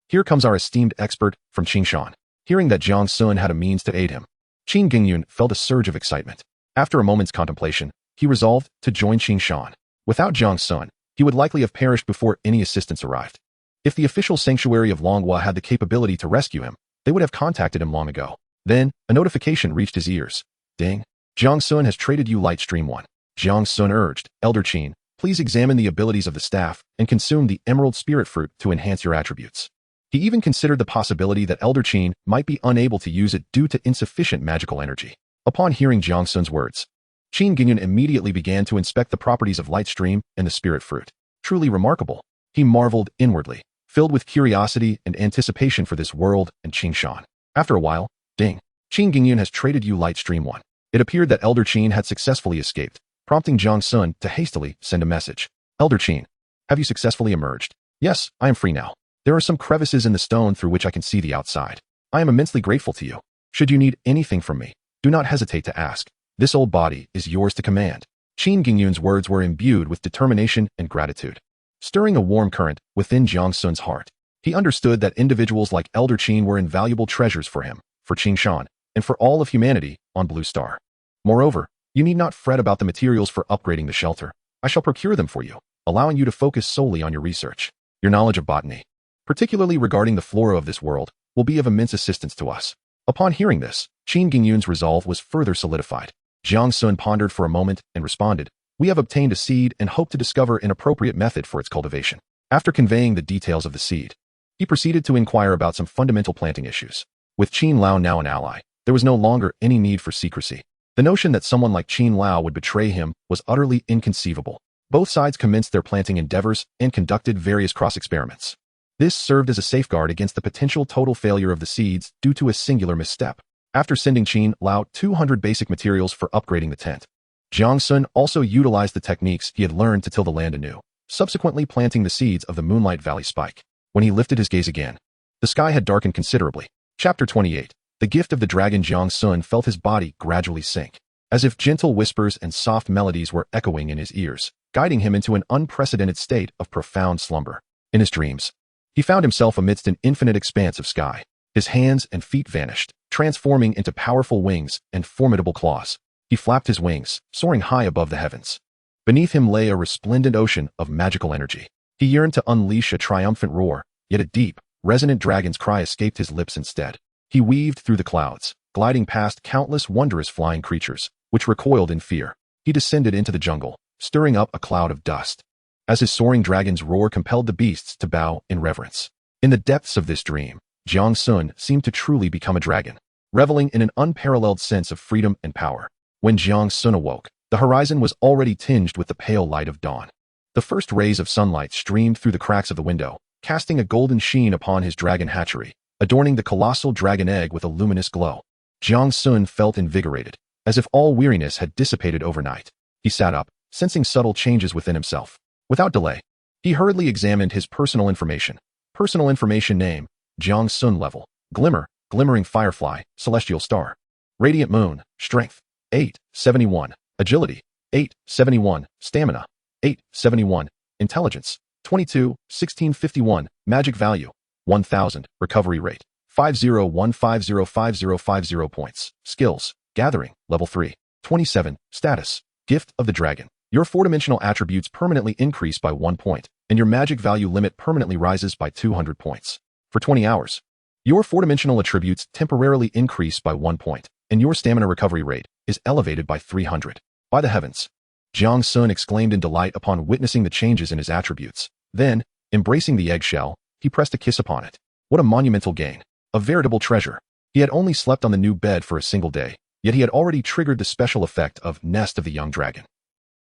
here comes our esteemed expert from Qingshan. Hearing that Jiang Sun had a means to aid him, Qin Gingyun felt a surge of excitement. After a moment's contemplation, he resolved to join Qingshan. Without Jiang Sun, he would likely have perished before any assistance arrived. If the official sanctuary of Longhua had the capability to rescue him, they would have contacted him long ago. Then, a notification reached his ears. Ding. Jiang Sun has traded you Lightstream 1. Jiang Sun urged, Elder Qin, please examine the abilities of the staff and consume the Emerald Spirit Fruit to enhance your attributes. He even considered the possibility that Elder Qin might be unable to use it due to insufficient magical energy. Upon hearing Jiang Sun's words, Qin Gingyun immediately began to inspect the properties of Lightstream and the Spirit Fruit. Truly remarkable. He marveled inwardly, filled with curiosity and anticipation for this world and Qingshan. After a while, ding. Qin Gingyun has traded you Lightstream 1. It appeared that Elder Qin had successfully escaped, prompting Jiang Sun to hastily send a message. Elder Qin, have you successfully emerged? Yes, I am free now. There are some crevices in the stone through which I can see the outside. I am immensely grateful to you. Should you need anything from me, do not hesitate to ask. This old body is yours to command. Qin Gingyun's words were imbued with determination and gratitude, stirring a warm current within Jiang Sun's heart. He understood that individuals like Elder Qin were invaluable treasures for him, for Qingshan, and for all of humanity on Blue Star. Moreover, you need not fret about the materials for upgrading the shelter. I shall procure them for you, allowing you to focus solely on your research. Your knowledge of botany, particularly regarding the flora of this world, will be of immense assistance to us. Upon hearing this, Qin Gingyun's resolve was further solidified. Jiang Sun pondered for a moment and responded, we have obtained a seed and hope to discover an appropriate method for its cultivation. After conveying the details of the seed, he proceeded to inquire about some fundamental planting issues. With Qin Lao now an ally, there was no longer any need for secrecy. The notion that someone like Qin Lao would betray him was utterly inconceivable. Both sides commenced their planting endeavors and conducted various cross-experiments. This served as a safeguard against the potential total failure of the seeds due to a singular misstep. After sending Qin Lao 200 basic materials for upgrading the tent, Jiang Sun also utilized the techniques he had learned to till the land anew, subsequently planting the seeds of the Moonlight Valley spike. When he lifted his gaze again, the sky had darkened considerably. Chapter 28. The gift of the dragon. Jiang Sun felt his body gradually sink, as if gentle whispers and soft melodies were echoing in his ears, guiding him into an unprecedented state of profound slumber. In his dreams, he found himself amidst an infinite expanse of sky. His hands and feet vanished, transforming into powerful wings and formidable claws. He flapped his wings, soaring high above the heavens. Beneath him lay a resplendent ocean of magical energy. He yearned to unleash a triumphant roar, yet a deep, resonant dragon's cry escaped his lips instead. He weaved through the clouds, gliding past countless wondrous flying creatures, which recoiled in fear. He descended into the jungle, stirring up a cloud of dust. As his soaring dragon's roar compelled the beasts to bow in reverence. In the depths of this dream, Jiang Sun seemed to truly become a dragon, reveling in an unparalleled sense of freedom and power. When Jiang Sun awoke, the horizon was already tinged with the pale light of dawn. The first rays of sunlight streamed through the cracks of the window, casting a golden sheen upon his dragon hatchery, adorning the colossal dragon egg with a luminous glow. Jiang Sun felt invigorated, as if all weariness had dissipated overnight. He sat up, sensing subtle changes within himself. Without delay, he hurriedly examined his personal information. Personal information name, Jiang Sun level, Glimmer, Glimmering Firefly, Celestial Star. Radiant Moon, Strength, 871. Agility, 871. Stamina, 871. Intelligence, 22. 1651. Magic value, 1000. Recovery rate, 501505050 points. Skills, gathering, level 3. 27. Status, gift of the dragon. Your four-dimensional attributes permanently increase by 1 point, and your magic value limit permanently rises by 200 points. For 20 hours, your four-dimensional attributes temporarily increase by 1 point, and your stamina recovery rate is elevated by 300. By the heavens! Jiang Sun exclaimed in delight upon witnessing the changes in his attributes. Then, embracing the eggshell, he pressed a kiss upon it. What a monumental gain! A veritable treasure. He had only slept on the new bed for a single day, yet he had already triggered the special effect of Nest of the Young Dragon.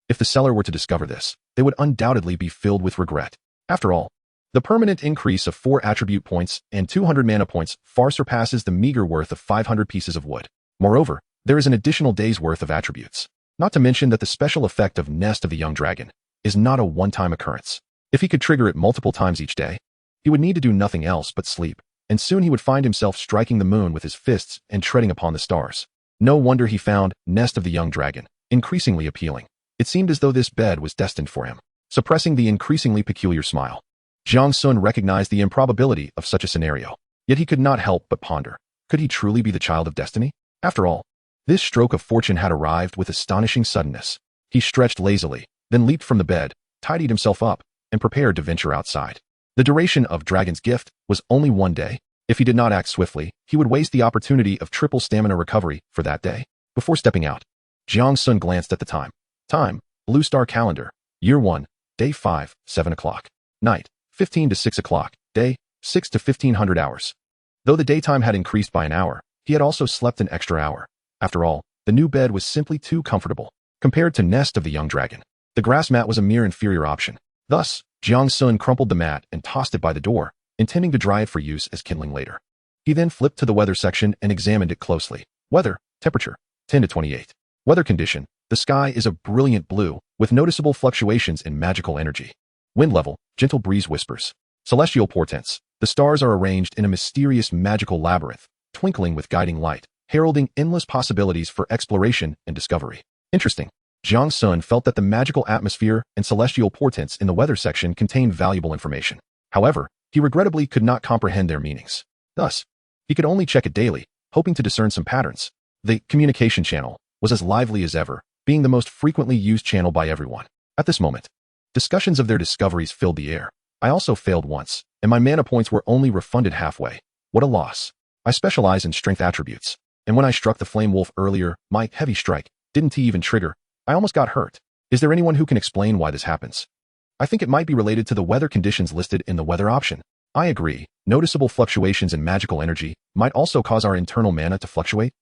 If the seller were to discover this, they would undoubtedly be filled with regret. After all, the permanent increase of 4 attribute points and 200 mana points far surpasses the meager worth of 500 pieces of wood. Moreover, there is an additional day's worth of attributes. Not to mention that the special effect of Nest of the Young Dragon is not a one-time occurrence. If he could trigger it multiple times each day, he would need to do nothing else but sleep, and soon he would find himself striking the moon with his fists and treading upon the stars. No wonder he found Nest of the Young Dragon increasingly appealing. It seemed as though this bed was destined for him. Suppressing the increasingly peculiar smile, Jiang Sun recognized the improbability of such a scenario. Yet he could not help but ponder. Could he truly be the child of destiny? After all, this stroke of fortune had arrived with astonishing suddenness. He stretched lazily, then leaped from the bed, tidied himself up, and prepared to venture outside. The duration of Dragon's gift was only 1 day. If he did not act swiftly, he would waste the opportunity of triple stamina recovery for that day. Before stepping out, Jiang Sun glanced at the time. Time, Blue Star Calendar, Year 1, Day 5, 7 o'clock. Night, 15 to 6 o'clock. Day, 6 to 1500 hours. Though the daytime had increased by an hour, he had also slept an extra hour. After all, the new bed was simply too comfortable. Compared to Nest of the Young Dragon, the grass mat was a mere inferior option. Thus, Jiang Sun crumpled the mat and tossed it by the door, intending to dry it for use as kindling later. He then flipped to the weather section and examined it closely. Weather, temperature, 10 to 28. Weather condition, the sky is a brilliant blue, with noticeable fluctuations in magical energy. Wind level, gentle breeze whispers. Celestial portents, the stars are arranged in a mysterious magical labyrinth, twinkling with guiding light, heralding endless possibilities for exploration and discovery. Interesting. Jiang Sun felt that the magical atmosphere and celestial portents in the weather section contained valuable information. However, he regrettably could not comprehend their meanings. Thus, he could only check it daily, hoping to discern some patterns. The communication channel was as lively as ever, being the most frequently used channel by everyone. At this moment, discussions of their discoveries filled the air. I also failed once, and my mana points were only refunded halfway. What a loss. I specialize in strength attributes, and when I struck the flame wolf earlier, my heavy strike didn't even trigger. I almost got hurt. Is there anyone who can explain why this happens? I think it might be related to the weather conditions listed in the weather option. I agree. Noticeable fluctuations in magical energy might also cause our internal mana to fluctuate.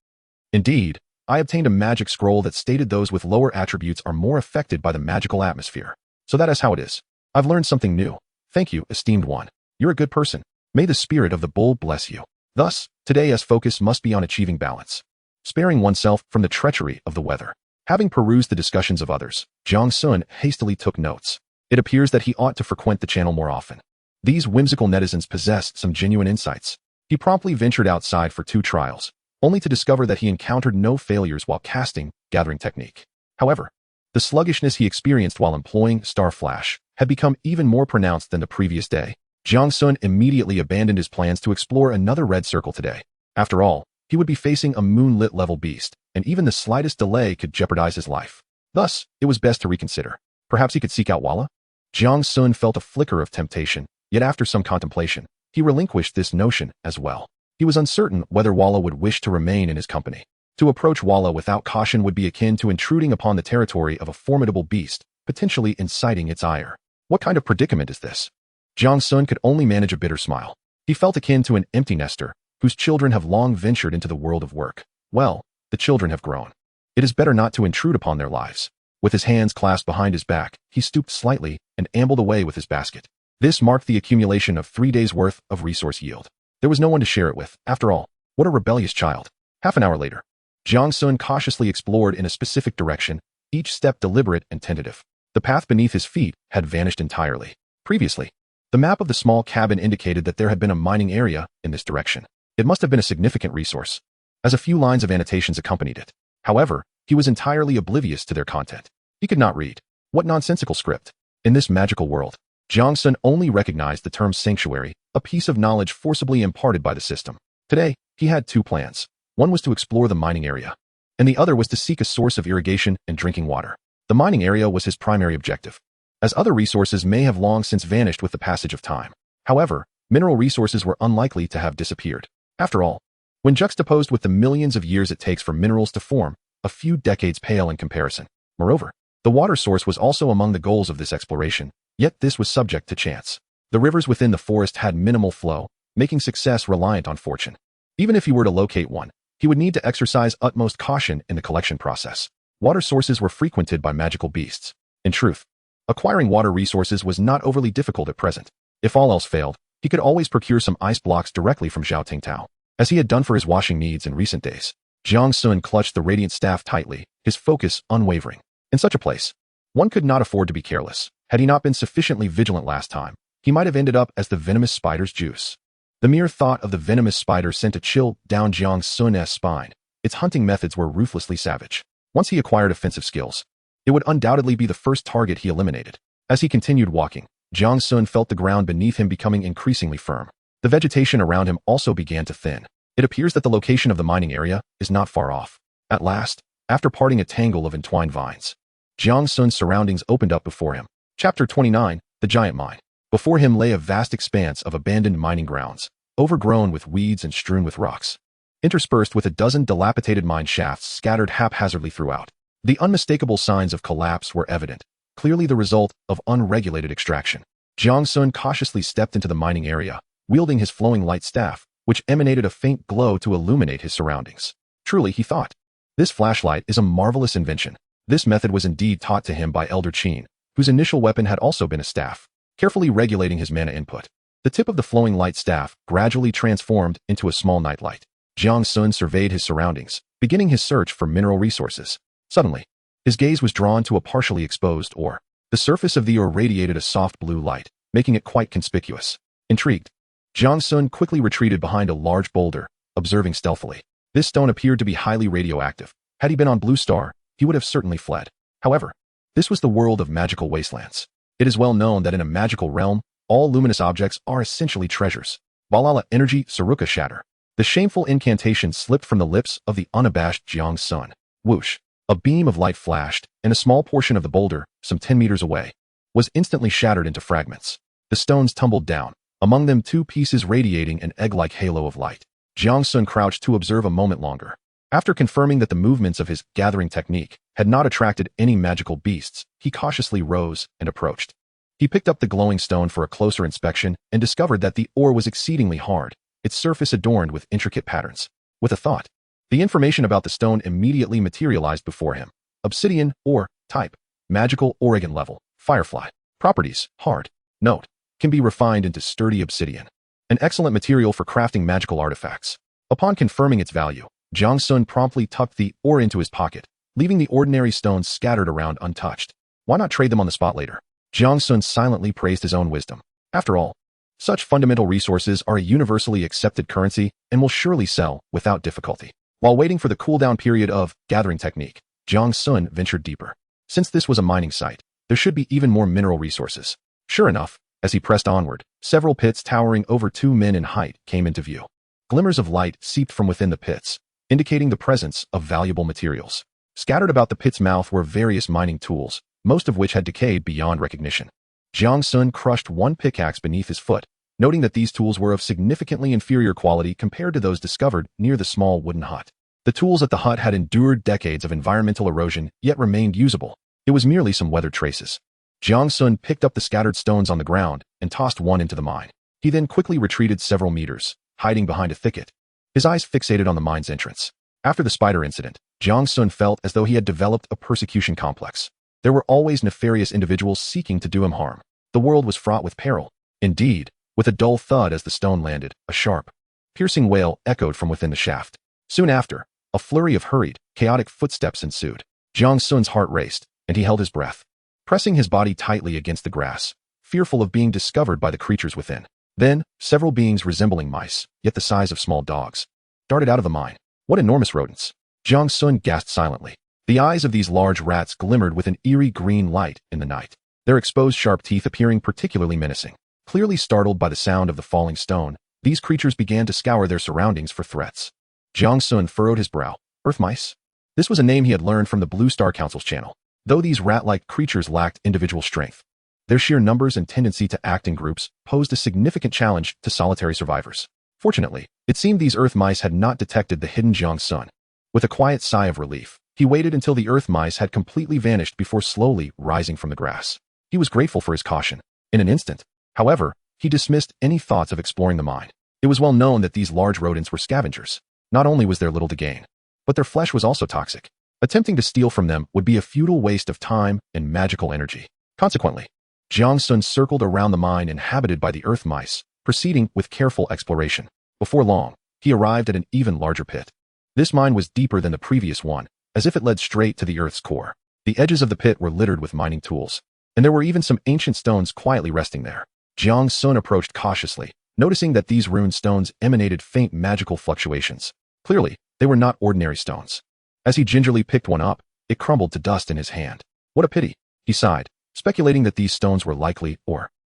Indeed, I obtained a magic scroll that stated those with lower attributes are more affected by the magical atmosphere. So that is how it is. I've learned something new. Thank you, esteemed one. You're a good person. May the spirit of the bull bless you. Thus, today's focus must be on achieving balance, sparing oneself from the treachery of the weather. Having perused the discussions of others, Jiang Sun hastily took notes. It appears that he ought to frequent the channel more often. These whimsical netizens possessed some genuine insights. He promptly ventured outside for 2 trials, only to discover that he encountered no failures while casting gathering technique. However, the sluggishness he experienced while employing Star Flash had become even more pronounced than the previous day. Jiang Sun immediately abandoned his plans to explore another red circle today. After all, he would be facing a moonlit level beast, and even the slightest delay could jeopardize his life. Thus, it was best to reconsider. Perhaps he could seek out Walla? Jiang Sun felt a flicker of temptation, yet after some contemplation, he relinquished this notion as well. He was uncertain whether Walla would wish to remain in his company. To approach Walla without caution would be akin to intruding upon the territory of a formidable beast, potentially inciting its ire. What kind of predicament is this? Jiang Sun could only manage a bitter smile. He felt akin to an empty nester, whose children have long ventured into the world of work. Well, the children have grown. It is better not to intrude upon their lives. With his hands clasped behind his back, he stooped slightly and ambled away with his basket. This marked the accumulation of 3 days' worth of resource yield. There was no one to share it with. After all, what a rebellious child. Half an hour later, Jiang Sun cautiously explored in a specific direction, each step deliberate and tentative. The path beneath his feet had vanished entirely. Previously, the map of the small cabin indicated that there had been a mining area in this direction. It must have been a significant resource, as a few lines of annotations accompanied it. However, He was entirely oblivious to their content. He could not read. What nonsensical script! In this magical world, Jiang Sun only recognized the term sanctuary, a piece of knowledge forcibly imparted by the system. Today, he had two plans. One was to explore the mining area, and the other was to seek a source of irrigation and drinking water. The mining area was his primary objective, as other resources may have long since vanished with the passage of time. However, mineral resources were unlikely to have disappeared. After all, when juxtaposed with the millions of years it takes for minerals to form, a few decades pale in comparison. Moreover, the water source was also among the goals of this exploration, yet this was subject to chance. The rivers within the forest had minimal flow, making success reliant on fortune. Even if he were to locate one, he would need to exercise utmost caution in the collection process. Water sources were frequented by magical beasts. In truth, acquiring water resources was not overly difficult at present. If all else failed, he could always procure some ice blocks directly from Zhao Tingtao, as he had done for his washing needs in recent days. Jiang Sun clutched the radiant staff tightly, his focus unwavering. In such a place, one could not afford to be careless. Had he not been sufficiently vigilant last time, he might have ended up as the venomous spider's juice. The mere thought of the venomous spider sent a chill down Jiang Sun's spine. Its hunting methods were ruthlessly savage. Once he acquired offensive skills, it would undoubtedly be the first target he eliminated. As he continued walking, Jiang Sun felt the ground beneath him becoming increasingly firm. The vegetation around him also began to thin. It appears that the location of the mining area is not far off. At last, after parting a tangle of entwined vines, Jiang Sun's surroundings opened up before him. Chapter 29, The Giant Mine. Before him lay a vast expanse of abandoned mining grounds, overgrown with weeds and strewn with rocks, interspersed with a dozen dilapidated mine shafts scattered haphazardly throughout. The unmistakable signs of collapse were evident, clearly the result of unregulated extraction. Jiang Sun cautiously stepped into the mining area, wielding his flowing light staff, which emanated a faint glow to illuminate his surroundings. Truly, he thought, this flashlight is a marvelous invention. This method was indeed taught to him by Elder Qin, whose initial weapon had also been a staff, carefully regulating his mana input. The tip of the flowing light staff gradually transformed into a small nightlight. Jiang Sun surveyed his surroundings, beginning his search for mineral resources. Suddenly, his gaze was drawn to a partially exposed ore. The surface of the ore radiated a soft blue light, making it quite conspicuous. Intrigued, Jiang Sun quickly retreated behind a large boulder, observing stealthily. This stone appeared to be highly radioactive. Had he been on Blue Star, he would have certainly fled. However, this was the world of magical wastelands. It is well known that in a magical realm, all luminous objects are essentially treasures. Valhalla energy Saruka shatter. The shameful incantation slipped from the lips of the unabashed Jiang Sun. Whoosh! A beam of light flashed, and a small portion of the boulder, some 10 meters away, was instantly shattered into fragments. The stones tumbled down, among them 2 pieces radiating an egg-like halo of light. Jiang Sun crouched to observe a moment longer. After confirming that the movements of his gathering technique had not attracted any magical beasts, he cautiously rose and approached. He picked up the glowing stone for a closer inspection and discovered that the ore was exceedingly hard, its surface adorned with intricate patterns. With a thought, the information about the stone immediately materialized before him. Obsidian, ore, type, magical Oregon level, firefly. Properties, hard. Note, can be refined into sturdy obsidian. An excellent material for crafting magical artifacts. Upon confirming its value, Jiang Sun promptly tucked the ore into his pocket, leaving the ordinary stones scattered around untouched. Why not trade them on the spot later? Jiang Sun silently praised his own wisdom. After all, such fundamental resources are a universally accepted currency and will surely sell without difficulty. While waiting for the cooldown period of gathering technique, Jiang Sun ventured deeper. Since this was a mining site, there should be even more mineral resources. Sure enough, as he pressed onward, several pits towering over 2 men in height came into view. Glimmers of light seeped from within the pits, indicating the presence of valuable materials. Scattered about the pit's mouth were various mining tools, most of which had decayed beyond recognition. Jiang Sun crushed one pickaxe beneath his foot, noting that these tools were of significantly inferior quality compared to those discovered near the small wooden hut. The tools at the hut had endured decades of environmental erosion, yet remained usable. It was merely some weathered traces. Jiang Sun picked up the scattered stones on the ground and tossed one into the mine. He then quickly retreated several meters, hiding behind a thicket, his eyes fixated on the mine's entrance. After the spider incident, Jiang Sun felt as though he had developed a persecution complex. There were always nefarious individuals seeking to do him harm. The world was fraught with peril. Indeed, with a dull thud as the stone landed, a sharp, piercing wail echoed from within the shaft. Soon after, a flurry of hurried, chaotic footsteps ensued. Jiang Sun's heart raced, and he held his breath, pressing his body tightly against the grass, fearful of being discovered by the creatures within. Then, several beings resembling mice, yet the size of small dogs, darted out of the mine. What enormous rodents! Jiang Sun gasped silently. The eyes of these large rats glimmered with an eerie green light in the night, their exposed sharp teeth appearing particularly menacing. Clearly startled by the sound of the falling stone, these creatures began to scour their surroundings for threats. Jiang Sun furrowed his brow. Earth mice? This was a name he had learned from the Blue Star Council's channel. Though these rat-like creatures lacked individual strength, their sheer numbers and tendency to act in groups posed a significant challenge to solitary survivors. Fortunately, it seemed these earth mice had not detected the hidden Jiang Sun. With a quiet sigh of relief, he waited until the earth mice had completely vanished before slowly rising from the grass. He was grateful for his caution. In an instant, however, he dismissed any thoughts of exploring the mine. It was well known that these large rodents were scavengers. Not only was there little to gain, but their flesh was also toxic. Attempting to steal from them would be a futile waste of time and magical energy. Consequently, Jiang Sun circled around the mine inhabited by the earth mice, proceeding with careful exploration. Before long, he arrived at an even larger pit. This mine was deeper than the previous one, as if it led straight to the earth's core. The edges of the pit were littered with mining tools, and there were even some ancient stones quietly resting there. Jiang Sun approached cautiously, noticing that these rune stones emanated faint magical fluctuations. Clearly, they were not ordinary stones. As he gingerly picked one up, it crumbled to dust in his hand. What a pity, he sighed, speculating that these stones were likely,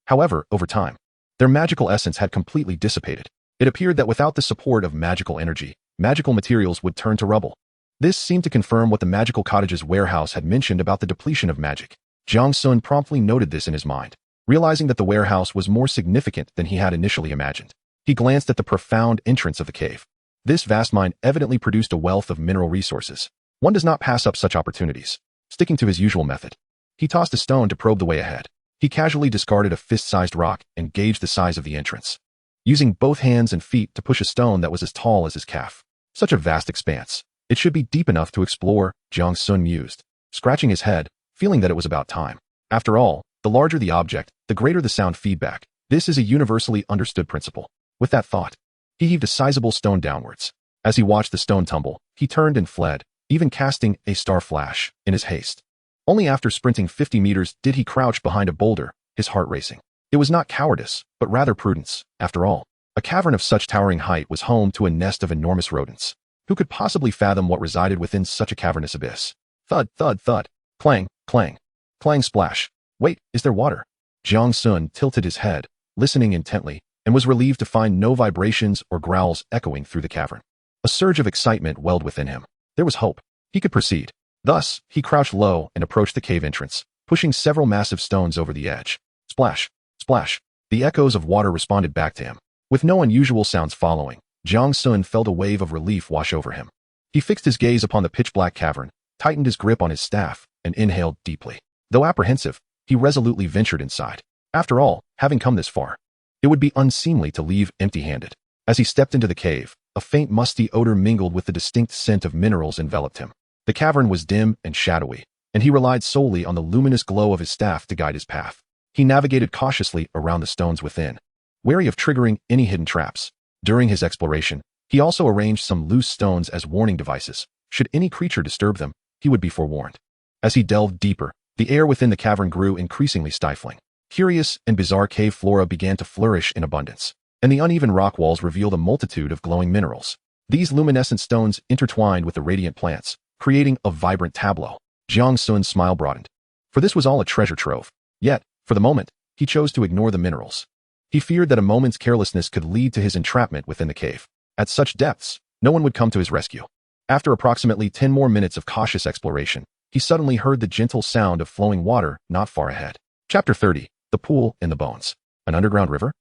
however, over time, their magical essence had completely dissipated. It appeared that without the support of magical energy, magical materials would turn to rubble. This seemed to confirm what the magical cottage's warehouse had mentioned about the depletion of magic. Jiang Sun promptly noted this in his mind, realizing that the warehouse was more significant than he had initially imagined. He glanced at the profound entrance of the cave. This vast mine evidently produced a wealth of mineral resources. One does not pass up such opportunities. Sticking to his usual method, he tossed a stone to probe the way ahead. He casually discarded a fist-sized rock and gauged the size of the entrance, using both hands and feet to push a stone that was as tall as his calf. Such a vast expanse. It should be deep enough to explore, Jiang Sun mused, scratching his head, feeling that it was about time. After all, the larger the object, the greater the sound feedback. This is a universally understood principle. With that thought, he heaved a sizable stone downwards. As he watched the stone tumble, he turned and fled, even casting a star flash in his haste. Only after sprinting 50 meters did he crouch behind a boulder, his heart racing. It was not cowardice, but rather prudence. After all, a cavern of such towering height was home to a nest of enormous rodents. Who could possibly fathom what resided within such a cavernous abyss? Thud, thud, thud. Clang, clang. Clang, splash. Wait, is there water? Jiang Sun tilted his head, listening intently, and was relieved to find no vibrations or growls echoing through the cavern. A surge of excitement welled within him. There was hope. He could proceed. Thus, he crouched low and approached the cave entrance, pushing several massive stones over the edge. Splash, splash. The echoes of water responded back to him. With no unusual sounds following, Jiang Sun felt a wave of relief wash over him. He fixed his gaze upon the pitch-black cavern, tightened his grip on his staff, and inhaled deeply. Though apprehensive, he resolutely ventured inside. After all, having come this far, it would be unseemly to leave empty-handed. As he stepped into the cave, a faint musty odor mingled with the distinct scent of minerals enveloped him. The cavern was dim and shadowy, and he relied solely on the luminous glow of his staff to guide his path. He navigated cautiously around the stones within, wary of triggering any hidden traps. During his exploration, he also arranged some loose stones as warning devices. Should any creature disturb them, he would be forewarned. As he delved deeper, the air within the cavern grew increasingly stifling. Curious and bizarre cave flora began to flourish in abundance, and the uneven rock walls revealed a multitude of glowing minerals. These luminescent stones intertwined with the radiant plants, creating a vibrant tableau. Jiang Sun's smile broadened, for this was all a treasure trove. Yet, for the moment, he chose to ignore the minerals. He feared that a moment's carelessness could lead to his entrapment within the cave. At such depths, no one would come to his rescue. After approximately 10 more minutes of cautious exploration, he suddenly heard the gentle sound of flowing water not far ahead. Chapter 30, The Pool in the Bones. An underground river?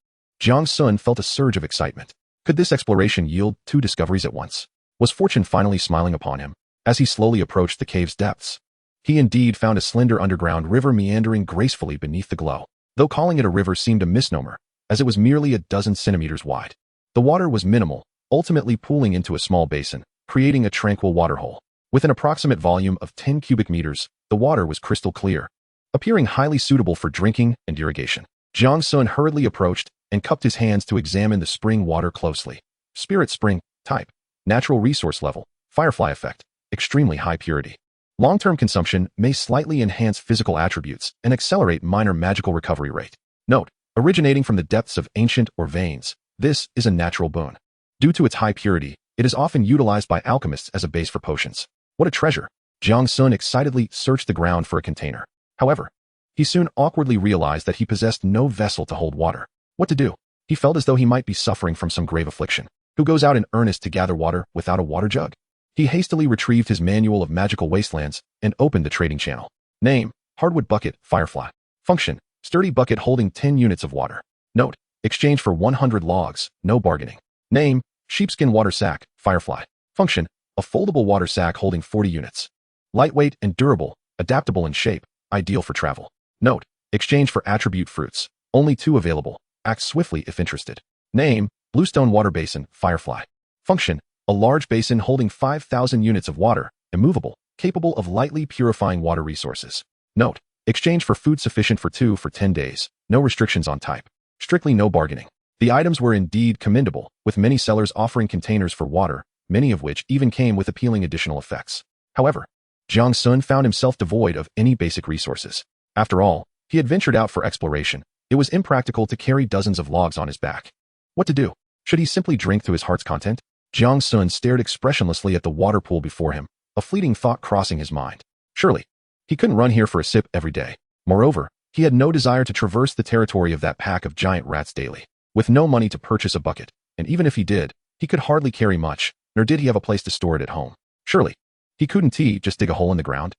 Jiang Sun felt a surge of excitement. Could this exploration yield 2 discoveries at once? Was fortune finally smiling upon him? As he slowly approached the cave's depths, he indeed found a slender underground river meandering gracefully beneath the glow. Though calling it a river seemed a misnomer, as it was merely a dozen centimeters wide. The water was minimal, ultimately pooling into a small basin, creating a tranquil waterhole. With an approximate volume of 10 cubic meters, the water was crystal clear, appearing highly suitable for drinking and irrigation. Jiang Sun hurriedly approached and cupped his hands to examine the spring water closely. Spirit spring, type, natural resource level, firefly effect, extremely high purity. Long-term consumption may slightly enhance physical attributes and accelerate minor magical recovery rate. Note, originating from the depths of ancient or veins, this is a natural boon. Due to its high purity, it is often utilized by alchemists as a base for potions. What a treasure! Jiang Sun excitedly searched the ground for a container. However, he soon awkwardly realized that he possessed no vessel to hold water. What to do? He felt as though he might be suffering from some grave affliction. Who goes out in earnest to gather water without a water jug? He hastily retrieved his manual of magical wastelands and opened the trading channel. Name: hardwood bucket, Firefly. Function: sturdy bucket holding 10 units of water. Note: exchange for 100 logs, no bargaining. Name: sheepskin water sack, Firefly. Function: a foldable water sack holding 40 units. Lightweight and durable, adaptable in shape, ideal for travel. Note: exchange for attribute fruits. Only 2 available. Act swiftly if interested. Name: bluestone water basin, Firefly. Function: a large basin holding 5,000 units of water, immovable, capable of lightly purifying water resources. Note: exchange for food sufficient for 2 for 10 days. No restrictions on type. Strictly no bargaining. The items were indeed commendable, with many sellers offering containers for water, many of which even came with appealing additional effects. However, Jiang Sun found himself devoid of any basic resources. After all, he had ventured out for exploration. It was impractical to carry dozens of logs on his back. What to do? Should he simply drink to his heart's content? Jiang Sun stared expressionlessly at the water pool before him, a fleeting thought crossing his mind. Surely, he couldn't run here for a sip every day. Moreover, he had no desire to traverse the territory of that pack of giant rats daily. With no money to purchase a bucket, and even if he did, he could hardly carry much, nor did he have a place to store it at home. Surely, he couldn't just dig a hole in the ground?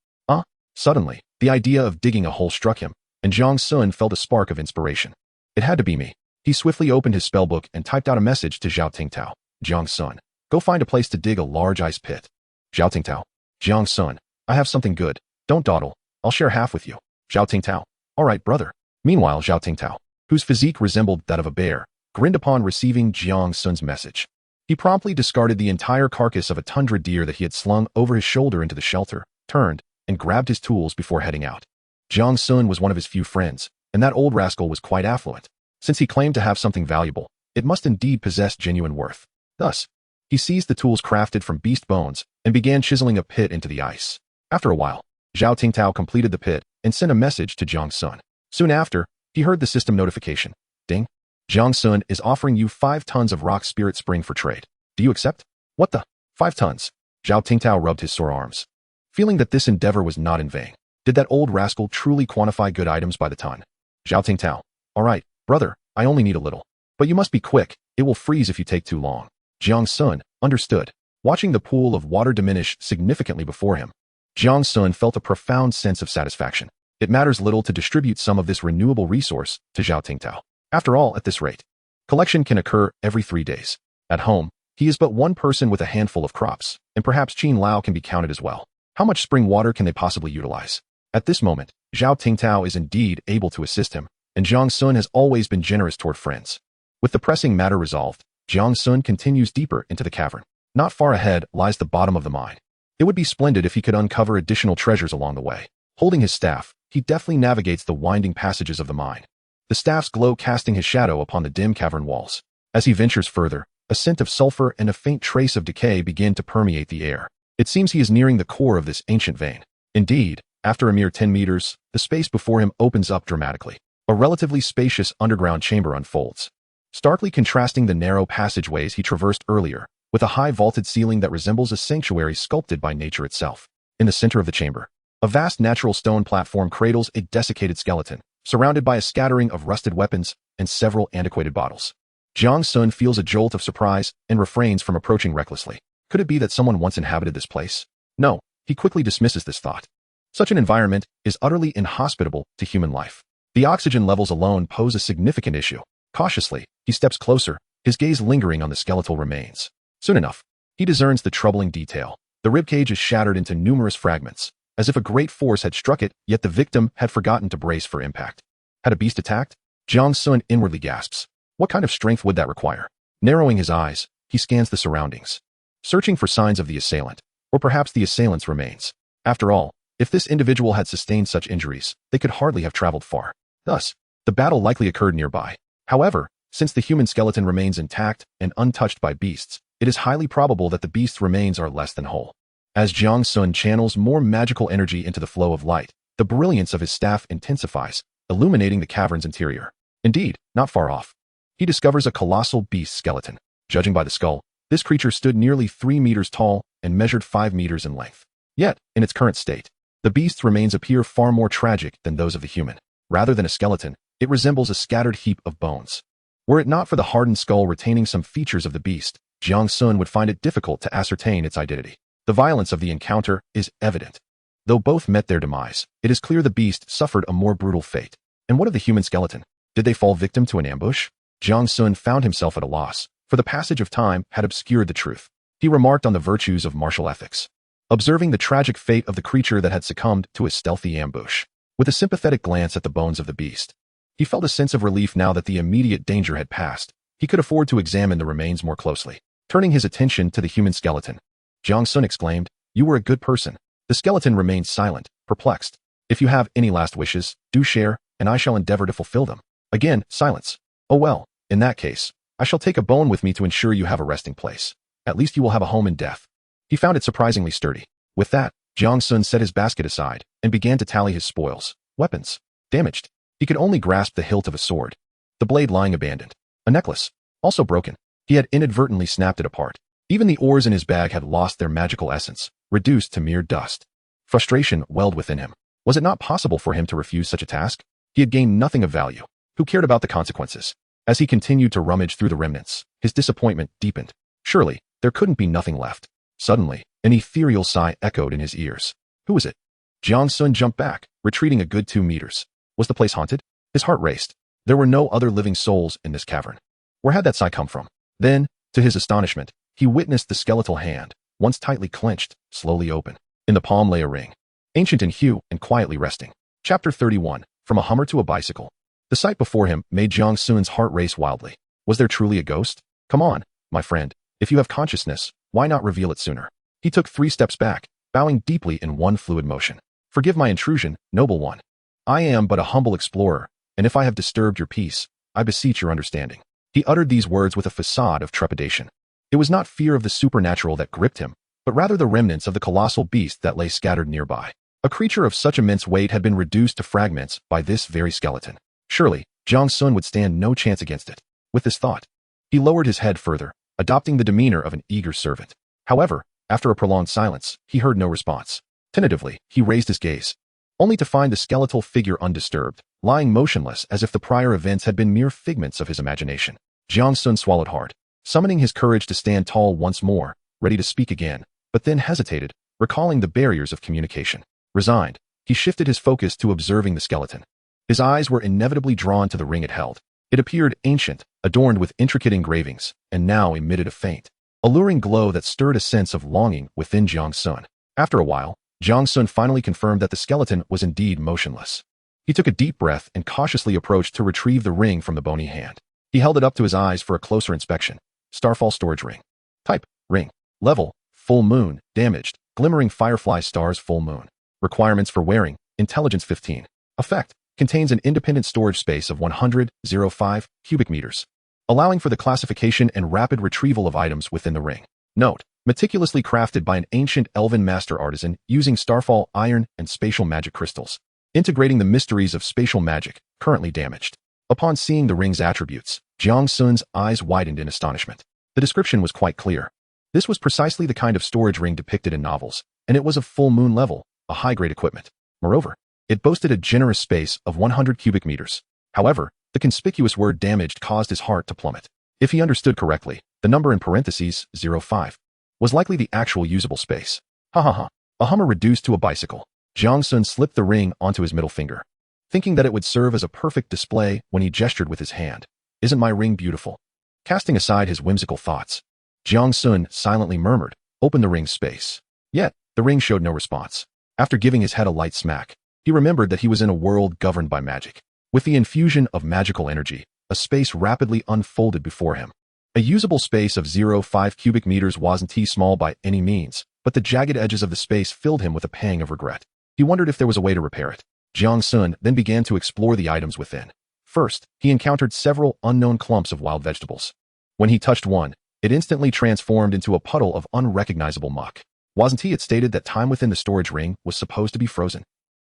Suddenly, the idea of digging a hole struck him, and Jiang Sun felt a spark of inspiration. It had to be me. He swiftly opened his spellbook and typed out a message to Zhao Tingtao. Jiang Sun, go find a place to dig a large ice pit. Zhao Tingtao. Jiang Sun, I have something good. Don't dawdle. I'll share half with you. Zhao Tingtao. All right, brother. Meanwhile, Zhao Tingtao, whose physique resembled that of a bear, grinned upon receiving Jiang Sun's message. He promptly discarded the entire carcass of a tundra deer that he had slung over his shoulder into the shelter, turned, and grabbed his tools before heading out. Jiang Sun was one of his few friends, and that old rascal was quite affluent. Since he claimed to have something valuable, it must indeed possess genuine worth. Thus, he seized the tools crafted from beast bones and began chiseling a pit into the ice. After a while, Zhao Tingtao completed the pit and sent a message to Jiang Sun. Soon after, he heard the system notification. Ding. Jiang Sun is offering you 5 tons of rock spirit spring for trade. Do you accept? What the? 5 tons? Zhao Tingtao rubbed his sore arms, feeling that this endeavor was not in vain. Did that old rascal truly quantify good items by the ton? Zhao Tingtao. All right, brother, I only need a little. But you must be quick, it will freeze if you take too long. Jiang Sun understood. Watching the pool of water diminish significantly before him, Jiang Sun felt a profound sense of satisfaction. It matters little to distribute some of this renewable resource to Zhao Tingtao. After all, at this rate, collection can occur every 3 days. At home, he is but one person with a handful of crops, and perhaps Qin Lao can be counted as well. How much spring water can they possibly utilize? At this moment, Zhao Tingtao is indeed able to assist him, and Jiang Sun has always been generous toward friends. With the pressing matter resolved, Jiang Sun continues deeper into the cavern. Not far ahead lies the bottom of the mine. It would be splendid if he could uncover additional treasures along the way. Holding his staff, he deftly navigates the winding passages of the mine, the staff's glow casting his shadow upon the dim cavern walls. As he ventures further, a scent of sulfur and a faint trace of decay begin to permeate the air. It seems he is nearing the core of this ancient vein. Indeed, after a mere 10 meters, the space before him opens up dramatically. A relatively spacious underground chamber unfolds, starkly contrasting the narrow passageways he traversed earlier, with a high vaulted ceiling that resembles a sanctuary sculpted by nature itself. In the center of the chamber, a vast natural stone platform cradles a desiccated skeleton, surrounded by a scattering of rusted weapons and several antiquated bottles. Jiang Sun feels a jolt of surprise and refrains from approaching recklessly. Could it be that someone once inhabited this place? No, he quickly dismisses this thought. Such an environment is utterly inhospitable to human life. The oxygen levels alone pose a significant issue. Cautiously, he steps closer, his gaze lingering on the skeletal remains. Soon enough, he discerns the troubling detail. The ribcage is shattered into numerous fragments, as if a great force had struck it, yet the victim had forgotten to brace for impact. Had a beast attacked? Jiang Sun inwardly gasps. What kind of strength would that require? Narrowing his eyes, he scans the surroundings, searching for signs of the assailant, or perhaps the assailant's remains. After all, if this individual had sustained such injuries, they could hardly have traveled far. Thus, the battle likely occurred nearby. However, since the human skeleton remains intact and untouched by beasts, it is highly probable that the beast's remains are less than whole. As Jiang Sun channels more magical energy into the flow of light, the brilliance of his staff intensifies, illuminating the cavern's interior. Indeed, not far off, he discovers a colossal beast skeleton. Judging by the skull, this creature stood nearly 3 meters tall and measured 5 meters in length. Yet, in its current state, the beast's remains appear far more tragic than those of the human. Rather than a skeleton, it resembles a scattered heap of bones. Were it not for the hardened skull retaining some features of the beast, Jiang Sun would find it difficult to ascertain its identity. The violence of the encounter is evident. Though both met their demise, it is clear the beast suffered a more brutal fate. And what of the human skeleton? Did they fall victim to an ambush? Jiang Sun found himself at a loss, for the passage of time had obscured the truth. He remarked on the virtues of martial ethics, observing the tragic fate of the creature that had succumbed to a stealthy ambush. With a sympathetic glance at the bones of the beast, he felt a sense of relief now that the immediate danger had passed. He could afford to examine the remains more closely. Turning his attention to the human skeleton, Jiang Sun exclaimed, "You were a good person." The skeleton remained silent, perplexed. "If you have any last wishes, do share, and I shall endeavor to fulfill them." Again, silence. "Oh well, in that case, I shall take a bone with me to ensure you have a resting place. At least you will have a home in death." He found it surprisingly sturdy. With that, Jiang Sun set his basket aside and began to tally his spoils. Weapons. Damaged. He could only grasp the hilt of a sword. The blade lying abandoned. A necklace. Also broken. He had inadvertently snapped it apart. Even the ores in his bag had lost their magical essence, reduced to mere dust. Frustration welled within him. Was it not possible for him to refuse such a task? He had gained nothing of value. Who cared about the consequences? As he continued to rummage through the remnants, his disappointment deepened. Surely, there couldn't be nothing left. Suddenly, an ethereal sigh echoed in his ears. Who was it? Jiang Sun jumped back, retreating a good 2 meters. Was the place haunted? His heart raced. There were no other living souls in this cavern. Where had that sigh come from? Then, to his astonishment, he witnessed the skeletal hand, once tightly clenched, slowly open. In the palm lay a ring, ancient in hue and quietly resting. Chapter 31, From a Hummer to a Bicycle. The sight before him made Jiang Sun's heart race wildly. Was there truly a ghost? Come on, my friend. If you have consciousness, why not reveal it sooner? He took 3 steps back, bowing deeply in one fluid motion. Forgive my intrusion, noble one. I am but a humble explorer, and if I have disturbed your peace, I beseech your understanding. He uttered these words with a facade of trepidation. It was not fear of the supernatural that gripped him, but rather the remnants of the colossal beast that lay scattered nearby. A creature of such immense weight had been reduced to fragments by this very skeleton. Surely, Jiang Sun would stand no chance against it. With this thought, he lowered his head further, adopting the demeanor of an eager servant. However, after a prolonged silence, he heard no response. Tentatively, he raised his gaze, only to find the skeletal figure undisturbed, lying motionless as if the prior events had been mere figments of his imagination. Jiang Sun swallowed hard, summoning his courage to stand tall once more, ready to speak again, but then hesitated, recalling the barriers of communication. Resigned, he shifted his focus to observing the skeleton. His eyes were inevitably drawn to the ring it held. It appeared ancient, adorned with intricate engravings, and now emitted a faint, alluring glow that stirred a sense of longing within Jiang Sun. After a while, Jiang Sun finally confirmed that the skeleton was indeed motionless. He took a deep breath and cautiously approached to retrieve the ring from the bony hand. He held it up to his eyes for a closer inspection. Starfall storage ring. Type, ring. Level, full moon, damaged, glimmering firefly stars full moon. Requirements for wearing, intelligence 15. Effect, contains an independent storage space of 100.05 cubic meters, allowing for the classification and rapid retrieval of items within the ring. Note, meticulously crafted by an ancient elven master artisan using starfall iron and spatial magic crystals, integrating the mysteries of spatial magic, currently damaged. Upon seeing the ring's attributes, Jiang Sun's eyes widened in astonishment. The description was quite clear. This was precisely the kind of storage ring depicted in novels, and it was of full moon level, a high-grade equipment. Moreover, it boasted a generous space of 100 cubic meters. However, the conspicuous word damaged caused his heart to plummet. If he understood correctly, the number in parentheses, 05, was likely the actual usable space. Ha ha ha. A Hummer reduced to a bicycle. Jiang Sun slipped the ring onto his middle finger, thinking that it would serve as a perfect display when he gestured with his hand. Isn't my ring beautiful? Casting aside his whimsical thoughts, Jiang Sun silently murmured, open the ring's space. Yet, the ring showed no response. After giving his head a light smack, he remembered that he was in a world governed by magic. With the infusion of magical energy, a space rapidly unfolded before him. A usable space of 05 cubic meters wasn't too small by any means, but the jagged edges of the space filled him with a pang of regret. He wondered if there was a way to repair it. Jiang Sun then began to explore the items within. First, he encountered several unknown clumps of wild vegetables. When he touched one, it instantly transformed into a puddle of unrecognizable muck. Wasn't it stated that time within the storage ring was supposed to be frozen?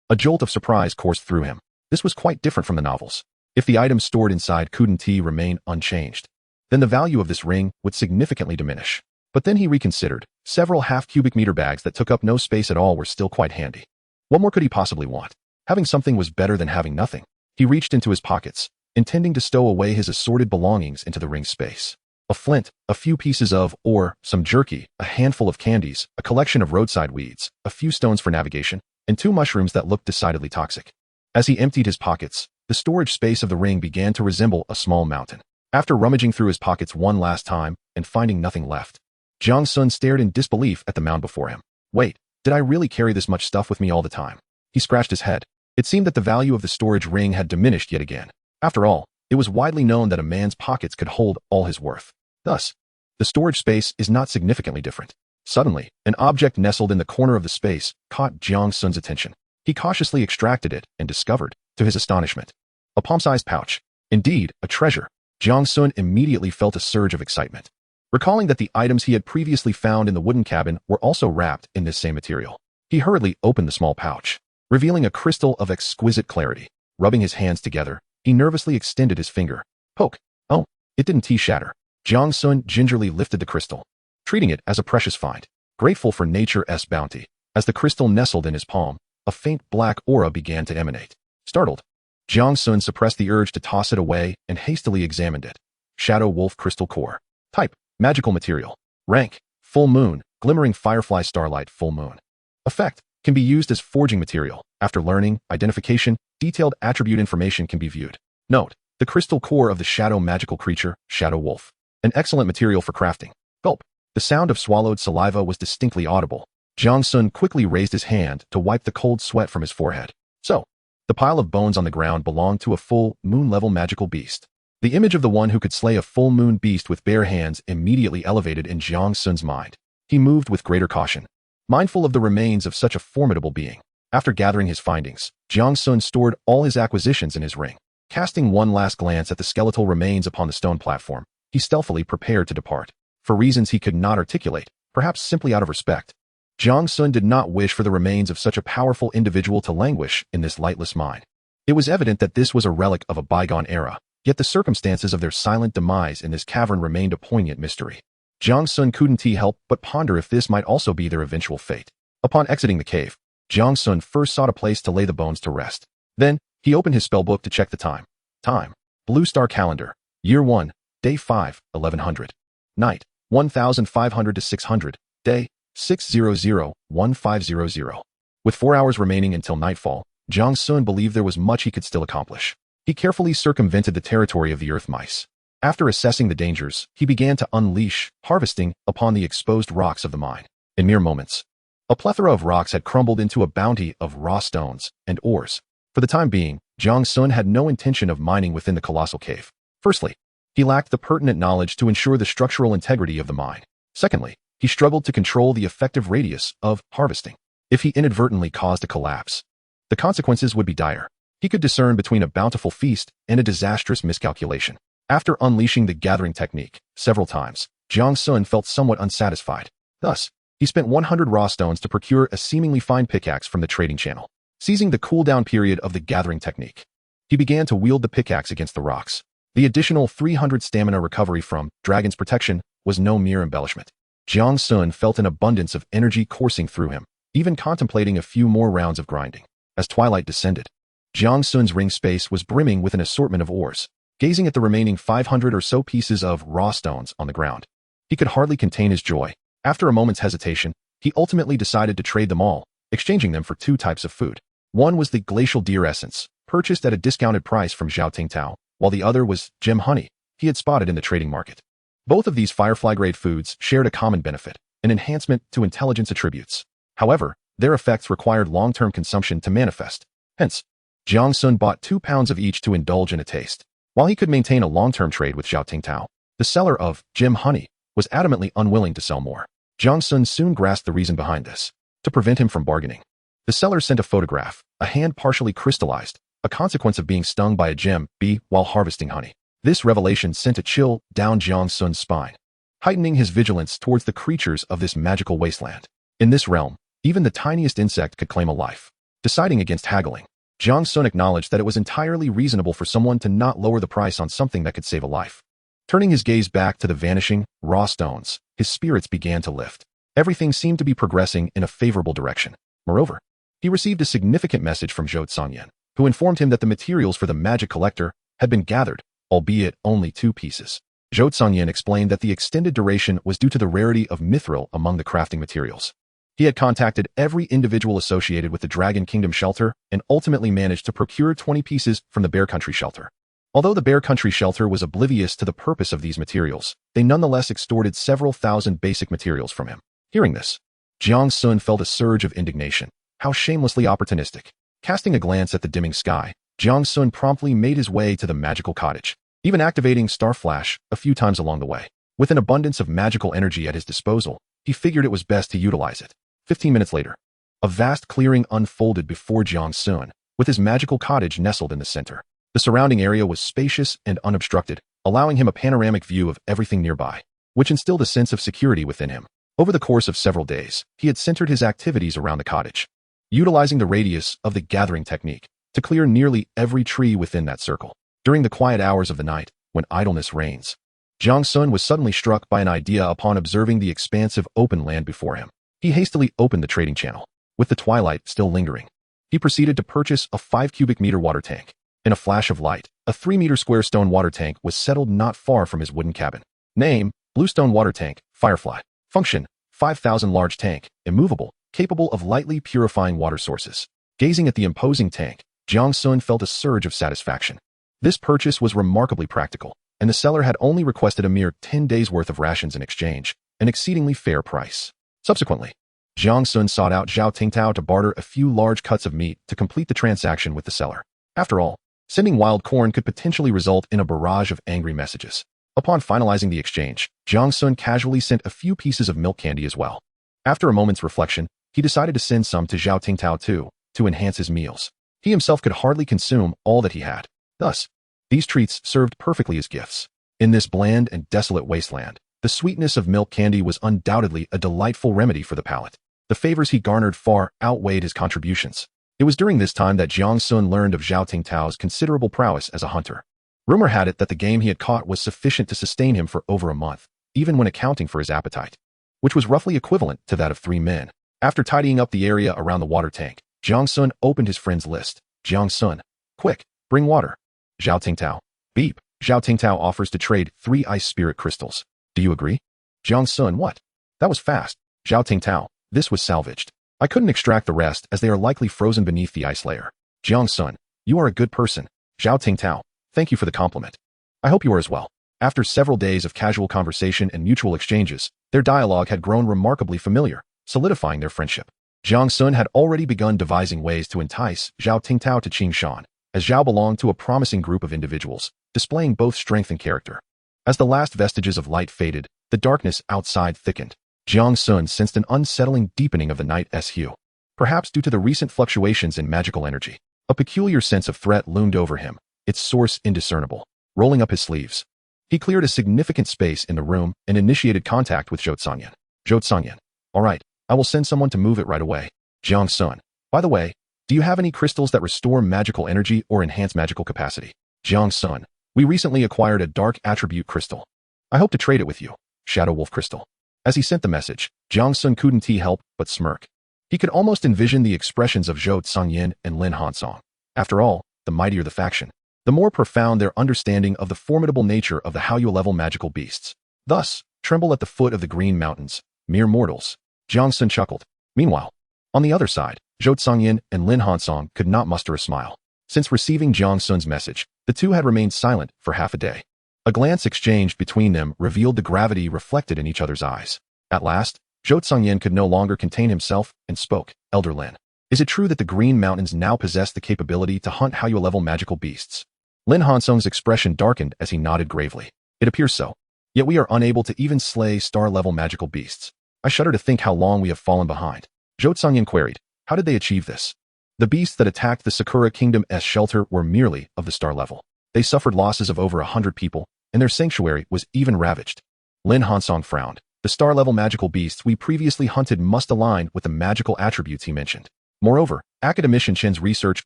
A jolt of surprise coursed through him. This was quite different from the novels. If the items stored inside couldn't remain unchanged, then the value of this ring would significantly diminish. But then he reconsidered. Several half-cubic meter bags that took up no space at all were still quite handy. What more could he possibly want? Having something was better than having nothing. He reached into his pockets, intending to stow away his assorted belongings into the ring's space. A flint, a few pieces of ore, some jerky, a handful of candies, a collection of roadside weeds, a few stones for navigation, and 2 mushrooms that looked decidedly toxic. As he emptied his pockets, the storage space of the ring began to resemble a small mountain. After rummaging through his pockets one last time and finding nothing left, Jiang Sun stared in disbelief at the mound before him. Wait, did I really carry this much stuff with me all the time? He scratched his head. It seemed that the value of the storage ring had diminished yet again. After all, it was widely known that a man's pockets could hold all his worth. Thus, the storage space is not significantly different. Suddenly, an object nestled in the corner of the space caught Jiang Sun's attention. He cautiously extracted it and discovered, to his astonishment, a palm-sized pouch. Indeed, a treasure. Jiang Sun immediately felt a surge of excitement, recalling that the items he had previously found in the wooden cabin were also wrapped in this same material. He hurriedly opened the small pouch, revealing a crystal of exquisite clarity. Rubbing his hands together, he nervously extended his finger. Poke. Oh, it didn't shatter. Jiang Sun gingerly lifted the crystal, treating it as a precious find. Grateful for nature's bounty, as the crystal nestled in his palm, a faint black aura began to emanate. Startled, Jiang Sun suppressed the urge to toss it away and hastily examined it. Shadow Wolf Crystal Core. Type, magical material. Rank, full moon, glimmering firefly starlight full moon. Effect, can be used as forging material. After learning, identification, detailed attribute information can be viewed. Note, the crystal core of the shadow magical creature, Shadow Wolf. An excellent material for crafting. Gulp. The sound of swallowed saliva was distinctly audible. Jiang Sun quickly raised his hand to wipe the cold sweat from his forehead. So, the pile of bones on the ground belonged to a full moon-level magical beast. The image of the one who could slay a full moon beast with bare hands immediately elevated in Jiang Sun's mind. He moved with greater caution, mindful of the remains of such a formidable being. After gathering his findings, Jiang Sun stored all his acquisitions in his ring. Casting one last glance at the skeletal remains upon the stone platform, he stealthily prepared to depart. For reasons he could not articulate, perhaps simply out of respect, Jiang Sun did not wish for the remains of such a powerful individual to languish in this lightless mine. It was evident that this was a relic of a bygone era, yet the circumstances of their silent demise in this cavern remained a poignant mystery. Jiang Sun couldn't help but ponder if this might also be their eventual fate. Upon exiting the cave, Jiang Sun first sought a place to lay the bones to rest. Then, he opened his spellbook to check the time. Time. Blue Star Calendar. Year 1, Day 5, 1100. Night, 1500 to 600. Day, 600-1500. With 4 hours remaining until nightfall, Jiang Sun believed there was much he could still accomplish. He carefully circumvented the territory of the earth mice. After assessing the dangers, he began to unleash, harvesting, upon the exposed rocks of the mine. In mere moments, a plethora of rocks had crumbled into a bounty of raw stones and ores. For the time being, Jiang Sun had no intention of mining within the colossal cave. Firstly, he lacked the pertinent knowledge to ensure the structural integrity of the mine. Secondly, he struggled to control the effective radius of harvesting. If he inadvertently caused a collapse, the consequences would be dire. He could discern between a bountiful feast and a disastrous miscalculation. After unleashing the gathering technique several times, Jiang Sun felt somewhat unsatisfied. Thus, he spent 100 raw stones to procure a seemingly fine pickaxe from the trading channel. Seizing the cool-down period of the gathering technique, he began to wield the pickaxe against the rocks. The additional 300 stamina recovery from Dragon's Protection was no mere embellishment. Jiang Sun felt an abundance of energy coursing through him, even contemplating a few more rounds of grinding. As twilight descended, Jiang Sun's ring space was brimming with an assortment of ores. Gazing at the remaining 500 or so pieces of raw stones on the ground, he could hardly contain his joy. After a moment's hesitation, he ultimately decided to trade them all, exchanging them for 2 types of food. One was the glacial deer essence, purchased at a discounted price from Zhao Tingtao, while the other was gem honey he had spotted in the trading market. Both of these firefly-grade foods shared a common benefit, an enhancement to intelligence attributes. However, their effects required long-term consumption to manifest. Hence, Jiang Sun bought 2 pounds of each to indulge in a taste. While he could maintain a long-term trade with Zhao Tingtao, the seller of gem honey was adamantly unwilling to sell more. Jiang Sun soon grasped the reason behind this. To prevent him from bargaining, the seller sent a photograph, a hand partially crystallized, a consequence of being stung by a gem bee while harvesting honey. This revelation sent a chill down Jiang Sun's spine, heightening his vigilance towards the creatures of this magical wasteland. In this realm, even the tiniest insect could claim a life. Deciding against haggling, Jiang Sun acknowledged that it was entirely reasonable for someone to not lower the price on something that could save a life. Turning his gaze back to the vanishing, raw stones, his spirits began to lift. Everything seemed to be progressing in a favorable direction. Moreover, he received a significant message from Zhou Tsangyan, who informed him that the materials for the magic collector had been gathered, albeit only 2 pieces. Zhou Tsangyan explained that the extended duration was due to the rarity of mithril among the crafting materials. He had contacted every individual associated with the Dragon Kingdom shelter and ultimately managed to procure 20 pieces from the Bear Country shelter. Although the Bear Country shelter was oblivious to the purpose of these materials, they nonetheless extorted several thousand basic materials from him. Hearing this, Jiang Sun felt a surge of indignation. How shamelessly opportunistic. Casting a glance at the dimming sky, Jiang Sun promptly made his way to the magical cottage, even activating Star Flash a few times along the way. With an abundance of magical energy at his disposal, he figured it was best to utilize it. 15 minutes later, a vast clearing unfolded before Jiang Sun, with his magical cottage nestled in the center. The surrounding area was spacious and unobstructed, allowing him a panoramic view of everything nearby, which instilled a sense of security within him. Over the course of several days, he had centered his activities around the cottage, utilizing the radius of the gathering technique to clear nearly every tree within that circle. During the quiet hours of the night, when idleness reigns, Jiang Sun was suddenly struck by an idea upon observing the expansive open land before him. He hastily opened the trading channel. With the twilight still lingering, he proceeded to purchase a 5 cubic meter water tank. In a flash of light, a 3-meter square stone water tank was settled not far from his wooden cabin. Name: Bluestone Water Tank, Firefly. Function: 5,000 large tank, immovable, capable of lightly purifying water sources. Gazing at the imposing tank, Jiang Sun felt a surge of satisfaction. This purchase was remarkably practical, and the seller had only requested a mere 10 days' worth of rations in exchange, an exceedingly fair price. Subsequently, Jiang Sun sought out Zhao Tingtao to barter a few large cuts of meat to complete the transaction with the seller. After all, sending wild corn could potentially result in a barrage of angry messages. Upon finalizing the exchange, Jiang Sun casually sent a few pieces of milk candy as well. After a moment's reflection, he decided to send some to Zhao Tingtao too, to enhance his meals. He himself could hardly consume all that he had. Thus, these treats served perfectly as gifts. In this bland and desolate wasteland, the sweetness of milk candy was undoubtedly a delightful remedy for the palate. The favors he garnered far outweighed his contributions. It was during this time that Jiang Sun learned of Zhao Tingtao's considerable prowess as a hunter. Rumor had it that the game he had caught was sufficient to sustain him for over a month, even when accounting for his appetite, which was roughly equivalent to that of 3 men. After tidying up the area around the water tank, Jiang Sun opened his friend's list. Jiang Sun, quick, bring water. Zhao Tingtao, beep. Zhao Tingtao offers to trade 3 ice spirit crystals. Do you agree? Jiang Sun, what? That was fast. Zhao Tingtao, this was salvaged. I couldn't extract the rest as they are likely frozen beneath the ice layer. Jiang Sun, you are a good person. Zhao Tingtao, thank you for the compliment. I hope you are as well. After several days of casual conversation and mutual exchanges, their dialogue had grown remarkably familiar, solidifying their friendship. Jiang Sun had already begun devising ways to entice Zhao Tingtao to Qingshan, as Zhao belonged to a promising group of individuals, displaying both strength and character. As the last vestiges of light faded, the darkness outside thickened. Jiang Sun sensed an unsettling deepening of the night's hue. Perhaps due to the recent fluctuations in magical energy, a peculiar sense of threat loomed over him, its source indiscernible. Rolling up his sleeves, he cleared a significant space in the room and initiated contact with Zhou Tsangyan. Zhou Tsangyan, all right, I will send someone to move it right away. Jiang Sun, by the way, do you have any crystals that restore magical energy or enhance magical capacity? Jiang Sun, we recently acquired a dark attribute crystal. I hope to trade it with you. Shadow Wolf crystal. As he sent the message, Jiang Sun couldn't help but smirk. He could almost envision the expressions of Zhou Tsangyan and Lin Hansong. After all, the mightier the faction, the more profound their understanding of the formidable nature of the Hallyu-level magical beasts. Thus, tremble at the foot of the Green Mountains, mere mortals. Jiang Sun chuckled. Meanwhile, on the other side, Zhou Tsangyan and Lin Hansong could not muster a smile. Since receiving Jiang Sun's message, the two had remained silent for half a day. A glance exchanged between them revealed the gravity reflected in each other's eyes. At last, Zhou Tsangyan could no longer contain himself and spoke. Elder Lin, is it true that the Green Mountains now possess the capability to hunt Hallyu-level magical beasts? Lin Hansong's expression darkened as he nodded gravely. It appears so. Yet we are unable to even slay star-level magical beasts. I shudder to think how long we have fallen behind. Zhou Tsangyan queried, how did they achieve this? The beasts that attacked the Sakura Kingdom's shelter were merely of the star level. They suffered losses of over 100 people, and their sanctuary was even ravaged. Lin Hansong frowned. The star-level magical beasts we previously hunted must align with the magical attributes he mentioned. Moreover, Academician Chen's research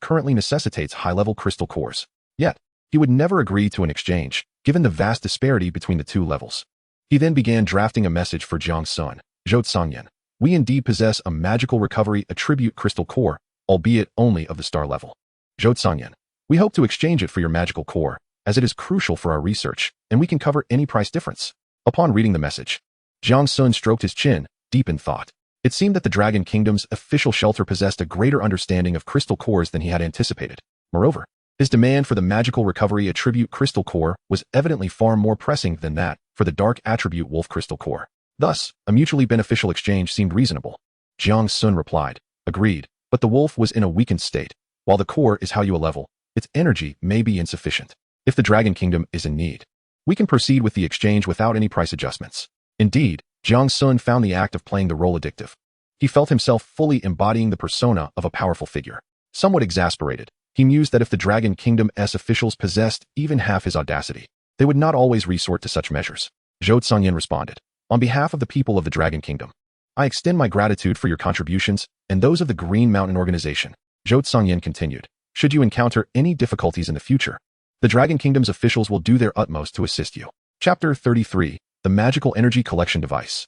currently necessitates high-level crystal cores. Yet, he would never agree to an exchange, given the vast disparity between the two levels. He then began drafting a message for Jiang Sun. Zhou. We indeed possess a magical recovery attribute crystal core, albeit only of the star level. Zhou. We hope to exchange it for your magical core, as it is crucial for our research, and we can cover any price difference. Upon reading the message, Jiang Sun stroked his chin, deep in thought. It seemed that the Dragon Kingdom's official shelter possessed a greater understanding of crystal cores than he had anticipated. Moreover, his demand for the magical recovery attribute crystal core was evidently far more pressing than that for the dark attribute wolf crystal core. Thus, a mutually beneficial exchange seemed reasonable. Jiang Sun replied, agreed, but the wolf was in a weakened state. While the core is how you level, its energy may be insufficient. If the Dragon Kingdom is in need, we can proceed with the exchange without any price adjustments. Indeed, Jiang Sun found the act of playing the role addictive. He felt himself fully embodying the persona of a powerful figure. Somewhat exasperated, he mused that if the Dragon Kingdom's officials possessed even half his audacity, they would not always resort to such measures. Zhou responded, on behalf of the people of the Dragon Kingdom, I extend my gratitude for your contributions and those of the Green Mountain Organization. Zhou continued, should you encounter any difficulties in the future, the Dragon Kingdom's officials will do their utmost to assist you. Chapter 33, The Magical Energy Collection Device.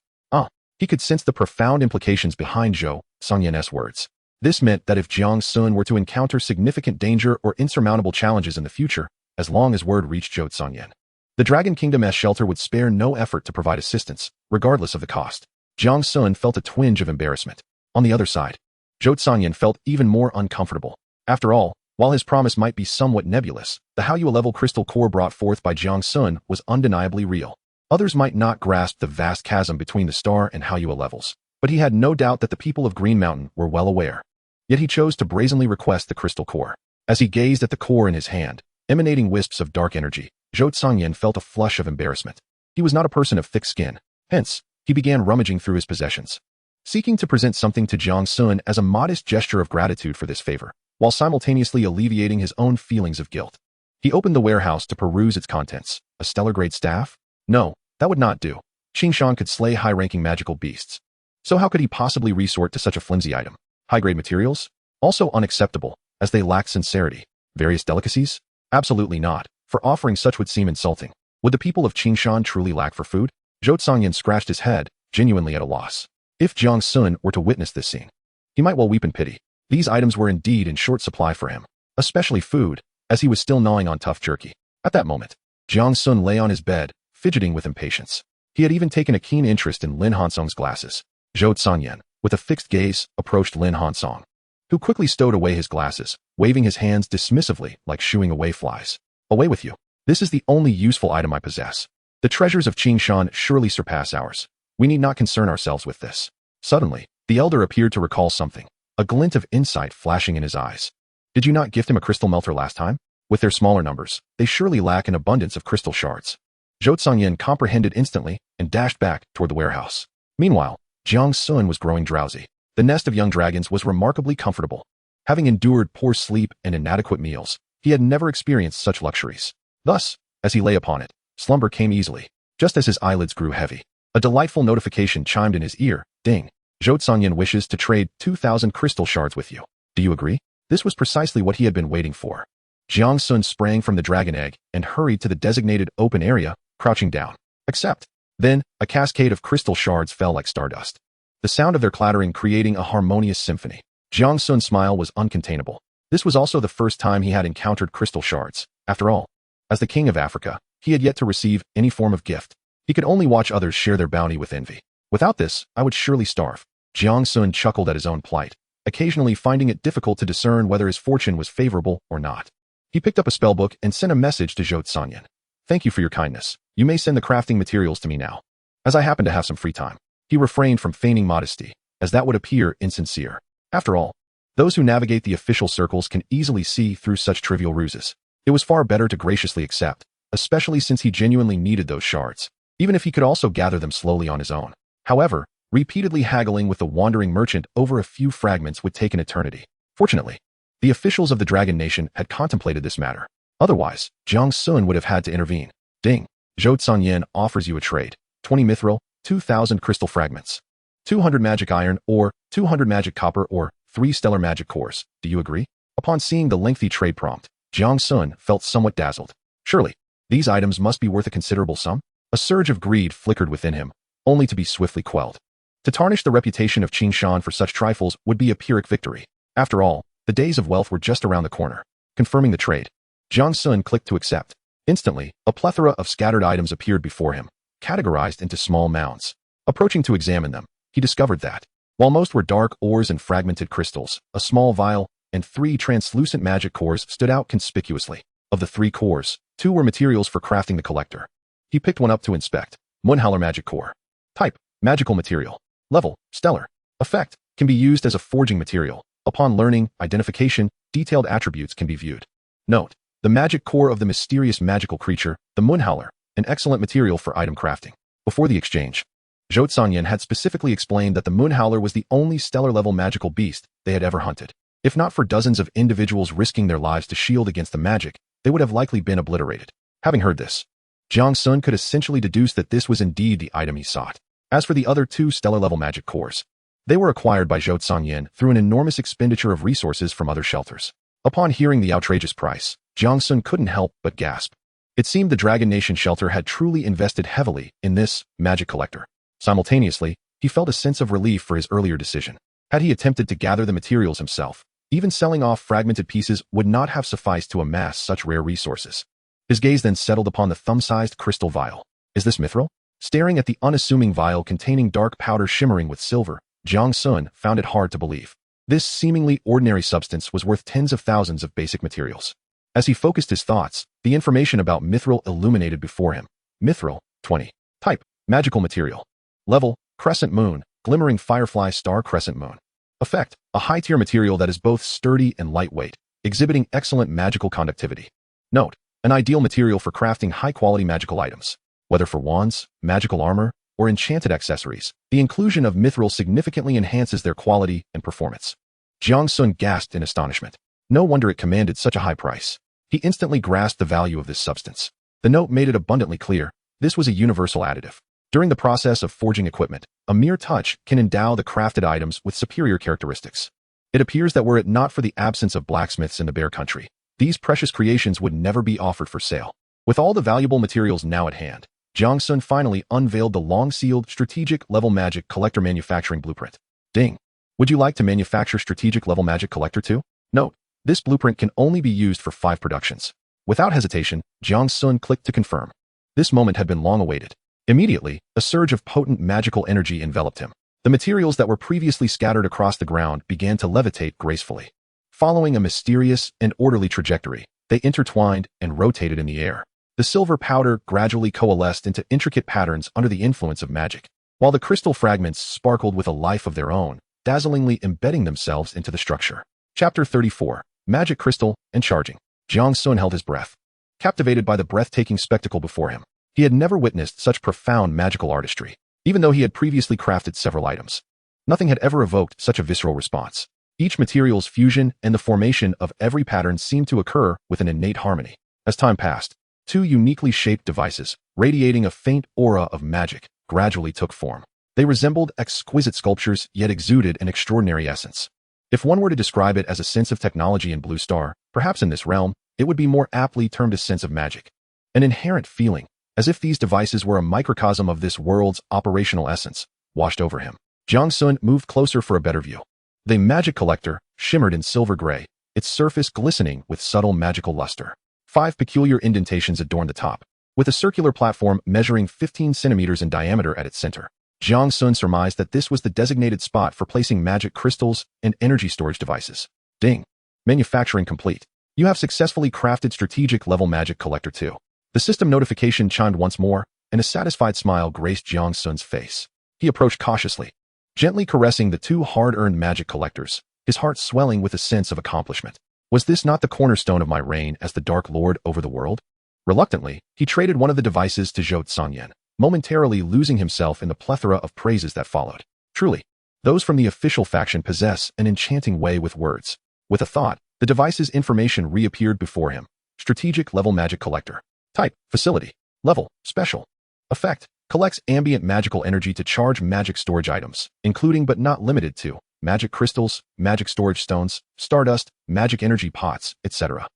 He could sense the profound implications behind Zhou Songyan's words. This meant that if Jiang Sun were to encounter significant danger or insurmountable challenges in the future, as long as word reached Zhou Songyan, the Dragon Kingdom's shelter would spare no effort to provide assistance, regardless of the cost. Jiang Sun felt a twinge of embarrassment. On the other side, Zhou Songyan felt even more uncomfortable. After all, while his promise might be somewhat nebulous, the Hallyu-level crystal core brought forth by Jiang Sun was undeniably real. Others might not grasp the vast chasm between the star and Hallyu levels, but he had no doubt that the people of Green Mountain were well aware. Yet he chose to brazenly request the crystal core. As he gazed at the core in his hand, emanating wisps of dark energy, Zhou Songyan felt a flush of embarrassment. He was not a person of thick skin. Hence, he began rummaging through his possessions, seeking to present something to Jiang Sun as a modest gesture of gratitude for this favor, while simultaneously alleviating his own feelings of guilt. He opened the warehouse to peruse its contents. A stellar-grade staff? No, that would not do. Qingshan could slay high-ranking magical beasts. So how could he possibly resort to such a flimsy item? High-grade materials? Also unacceptable, as they lacked sincerity. Various delicacies? Absolutely not, for offering such would seem insulting. Would the people of Qingshan truly lack for food? Zhou Songyan scratched his head, genuinely at a loss. If Jiang Sun were to witness this scene, he might well weep in pity. These items were indeed in short supply for him, especially food, as he was still gnawing on tough jerky. At that moment, Jiang Sun lay on his bed, fidgeting with impatience. He had even taken a keen interest in Lin Hansong's glasses. Zhou Songyan, with a fixed gaze, approached Lin Hansong, who quickly stowed away his glasses, waving his hands dismissively like shooing away flies. Away with you. This is the only useful item I possess. The treasures of Qingshan surely surpass ours. We need not concern ourselves with this. Suddenly, the elder appeared to recall something, a glint of insight flashing in his eyes. Did you not gift him a crystal melter last time? With their smaller numbers, they surely lack an abundance of crystal shards. Zhou Songyan comprehended instantly and dashed back toward the warehouse. Meanwhile, Jiang Sun was growing drowsy. The nest of young dragons was remarkably comfortable. Having endured poor sleep and inadequate meals, he had never experienced such luxuries. Thus, as he lay upon it, slumber came easily. Just as his eyelids grew heavy, a delightful notification chimed in his ear. Ding. Zhou Songyan wishes to trade 2,000 crystal shards with you. Do you agree? This was precisely what he had been waiting for. Jiang Sun sprang from the dragon egg and hurried to the designated open area, crouching down. Accept. Then, a cascade of crystal shards fell like stardust, the sound of their clattering creating a harmonious symphony. Jiang Sun's smile was uncontainable. This was also the first time he had encountered crystal shards. After all, as the king of Africa, he had yet to receive any form of gift. He could only watch others share their bounty with envy. Without this, I would surely starve. Jiang Sun chuckled at his own plight, occasionally finding it difficult to discern whether his fortune was favorable or not. He picked up a spellbook and sent a message to Zhou Songyan. Thank you for your kindness. You may send the crafting materials to me now, as I happen to have some free time. He refrained from feigning modesty, as that would appear insincere. After all, those who navigate the official circles can easily see through such trivial ruses. It was far better to graciously accept, especially since he genuinely needed those shards, even if he could also gather them slowly on his own. However, repeatedly haggling with the wandering merchant over a few fragments would take an eternity. Fortunately, the officials of the Dragon Nation had contemplated this matter. Otherwise, Jiang Sun would have had to intervene. Ding. Zhou Songyan offers you a trade. 20 mithril, 2,000 crystal fragments, 200 magic iron or 200 magic copper or 3 stellar magic cores. Do you agree? Upon seeing the lengthy trade prompt, Jiang Sun felt somewhat dazzled. Surely, These items must be worth a considerable sum. A surge of greed flickered within him, only to be swiftly quelled. To tarnish the reputation of Qin Shan for such trifles would be a Pyrrhic victory. After all, the days of wealth were just around the corner. Confirming the trade, Jiang Sun clicked to accept. Instantly, a plethora of scattered items appeared before him, categorized into small mounds. Approaching to examine them, he discovered that, while most were dark ores and fragmented crystals, a small vial and 3 translucent magic cores stood out conspicuously. Of the 3 cores, 2 were materials for crafting the collector. He picked one up to inspect. Manhwa magic core. Type: magical material. Level: stellar. Effect: can be used as a forging material. Upon learning, identification, detailed attributes can be viewed. Note: the magic core of the mysterious magical creature, the Manhwa, an excellent material for item crafting. Before the exchange, Zhou Sanyan had specifically explained that the Manhwa was the only stellar-level magical beast they had ever hunted. If not for dozens of individuals risking their lives to shield against the magic, they would have likely been obliterated. Having heard this, Jiang Sun could essentially deduce that this was indeed the item he sought. As for the other 2 stellar-level magic cores, they were acquired by Zhou Sanyan through an enormous expenditure of resources from other shelters. Upon hearing the outrageous price, Jiang Sun couldn't help but gasp. It seemed the Dragon Nation shelter had truly invested heavily in this magic collector. Simultaneously, he felt a sense of relief for his earlier decision. Had he attempted to gather the materials himself, even selling off fragmented pieces would not have sufficed to amass such rare resources. His gaze then settled upon the thumb-sized crystal vial. Is this mithril? Staring at the unassuming vial containing dark powder shimmering with silver, Jiang Sun found it hard to believe. This seemingly ordinary substance was worth tens of thousands of basic materials. As he focused his thoughts, the information about mithril illuminated before him. Mithril, 20. Type: magical material. Level: crescent moon, glimmering firefly star crescent moon. Effect: a high-tier material that is both sturdy and lightweight, exhibiting excellent magical conductivity. Note: an ideal material for crafting high-quality magical items. Whether for wands, magical armor, or enchanted accessories, the inclusion of mithril significantly enhances their quality and performance. Jiang Sun gasped in astonishment. No wonder it commanded such a high price. He instantly grasped the value of this substance. The note made it abundantly clear, this was a universal additive. During the process of forging equipment, a mere touch can endow the crafted items with superior characteristics. It appears that were it not for the absence of blacksmiths in the Bear Country, these precious creations would never be offered for sale. With all the valuable materials now at hand, Jiang Sun finally unveiled the long-sealed Strategic Level Magic Collector Manufacturing Blueprint. Ding! Would you like to manufacture Strategic Level Magic Collector too? Note: this blueprint can only be used for 5 productions. Without hesitation, Jiang Sun clicked to confirm. This moment had been long awaited. Immediately, a surge of potent magical energy enveloped him. The materials that were previously scattered across the ground began to levitate gracefully. Following a mysterious and orderly trajectory, they intertwined and rotated in the air. The silver powder gradually coalesced into intricate patterns under the influence of magic, while the crystal fragments sparkled with a life of their own, dazzlingly embedding themselves into the structure. Chapter 34. Magic Crystal and Charging. Jiang Sun held his breath, captivated by the breathtaking spectacle before him. He had never witnessed such profound magical artistry, even though he had previously crafted several items. Nothing had ever evoked such a visceral response. Each material's fusion and the formation of every pattern seemed to occur with an innate harmony. As time passed, 2 uniquely shaped devices, radiating a faint aura of magic, gradually took form. They resembled exquisite sculptures, yet exuded an extraordinary essence. If one were to describe it as a sense of technology in Blue Star, perhaps in this realm, it would be more aptly termed a sense of magic. An inherent feeling, as if these devices were a microcosm of this world's operational essence, washed over him. Jiang Sun moved closer for a better view. The magic collector shimmered in silver gray, its surface glistening with subtle magical luster. 5 peculiar indentations adorned the top, with a circular platform measuring 15 centimeters in diameter at its center. Jiang Sun surmised that this was the designated spot for placing magic crystals and energy storage devices. Ding! Manufacturing complete. You have successfully crafted Strategic Level Magic Collector 2. The system notification chimed once more, and a satisfied smile graced Jiang Sun's face. He approached cautiously, gently caressing the 2 hard-earned magic collectors, his heart swelling with a sense of accomplishment. Was this not the cornerstone of my reign as the Dark Lord over the world? Reluctantly, he traded one of the devices to Zhou Sanyan, momentarily losing himself in the plethora of praises that followed. Truly, those from the official faction possess an enchanting way with words. With a thought, the device's information reappeared before him. Strategic Level Magic Collector. Type: facility. Level: special. Effect: collects ambient magical energy to charge magic storage items, including but not limited to magic crystals, magic storage stones, stardust, magic energy pots, etc.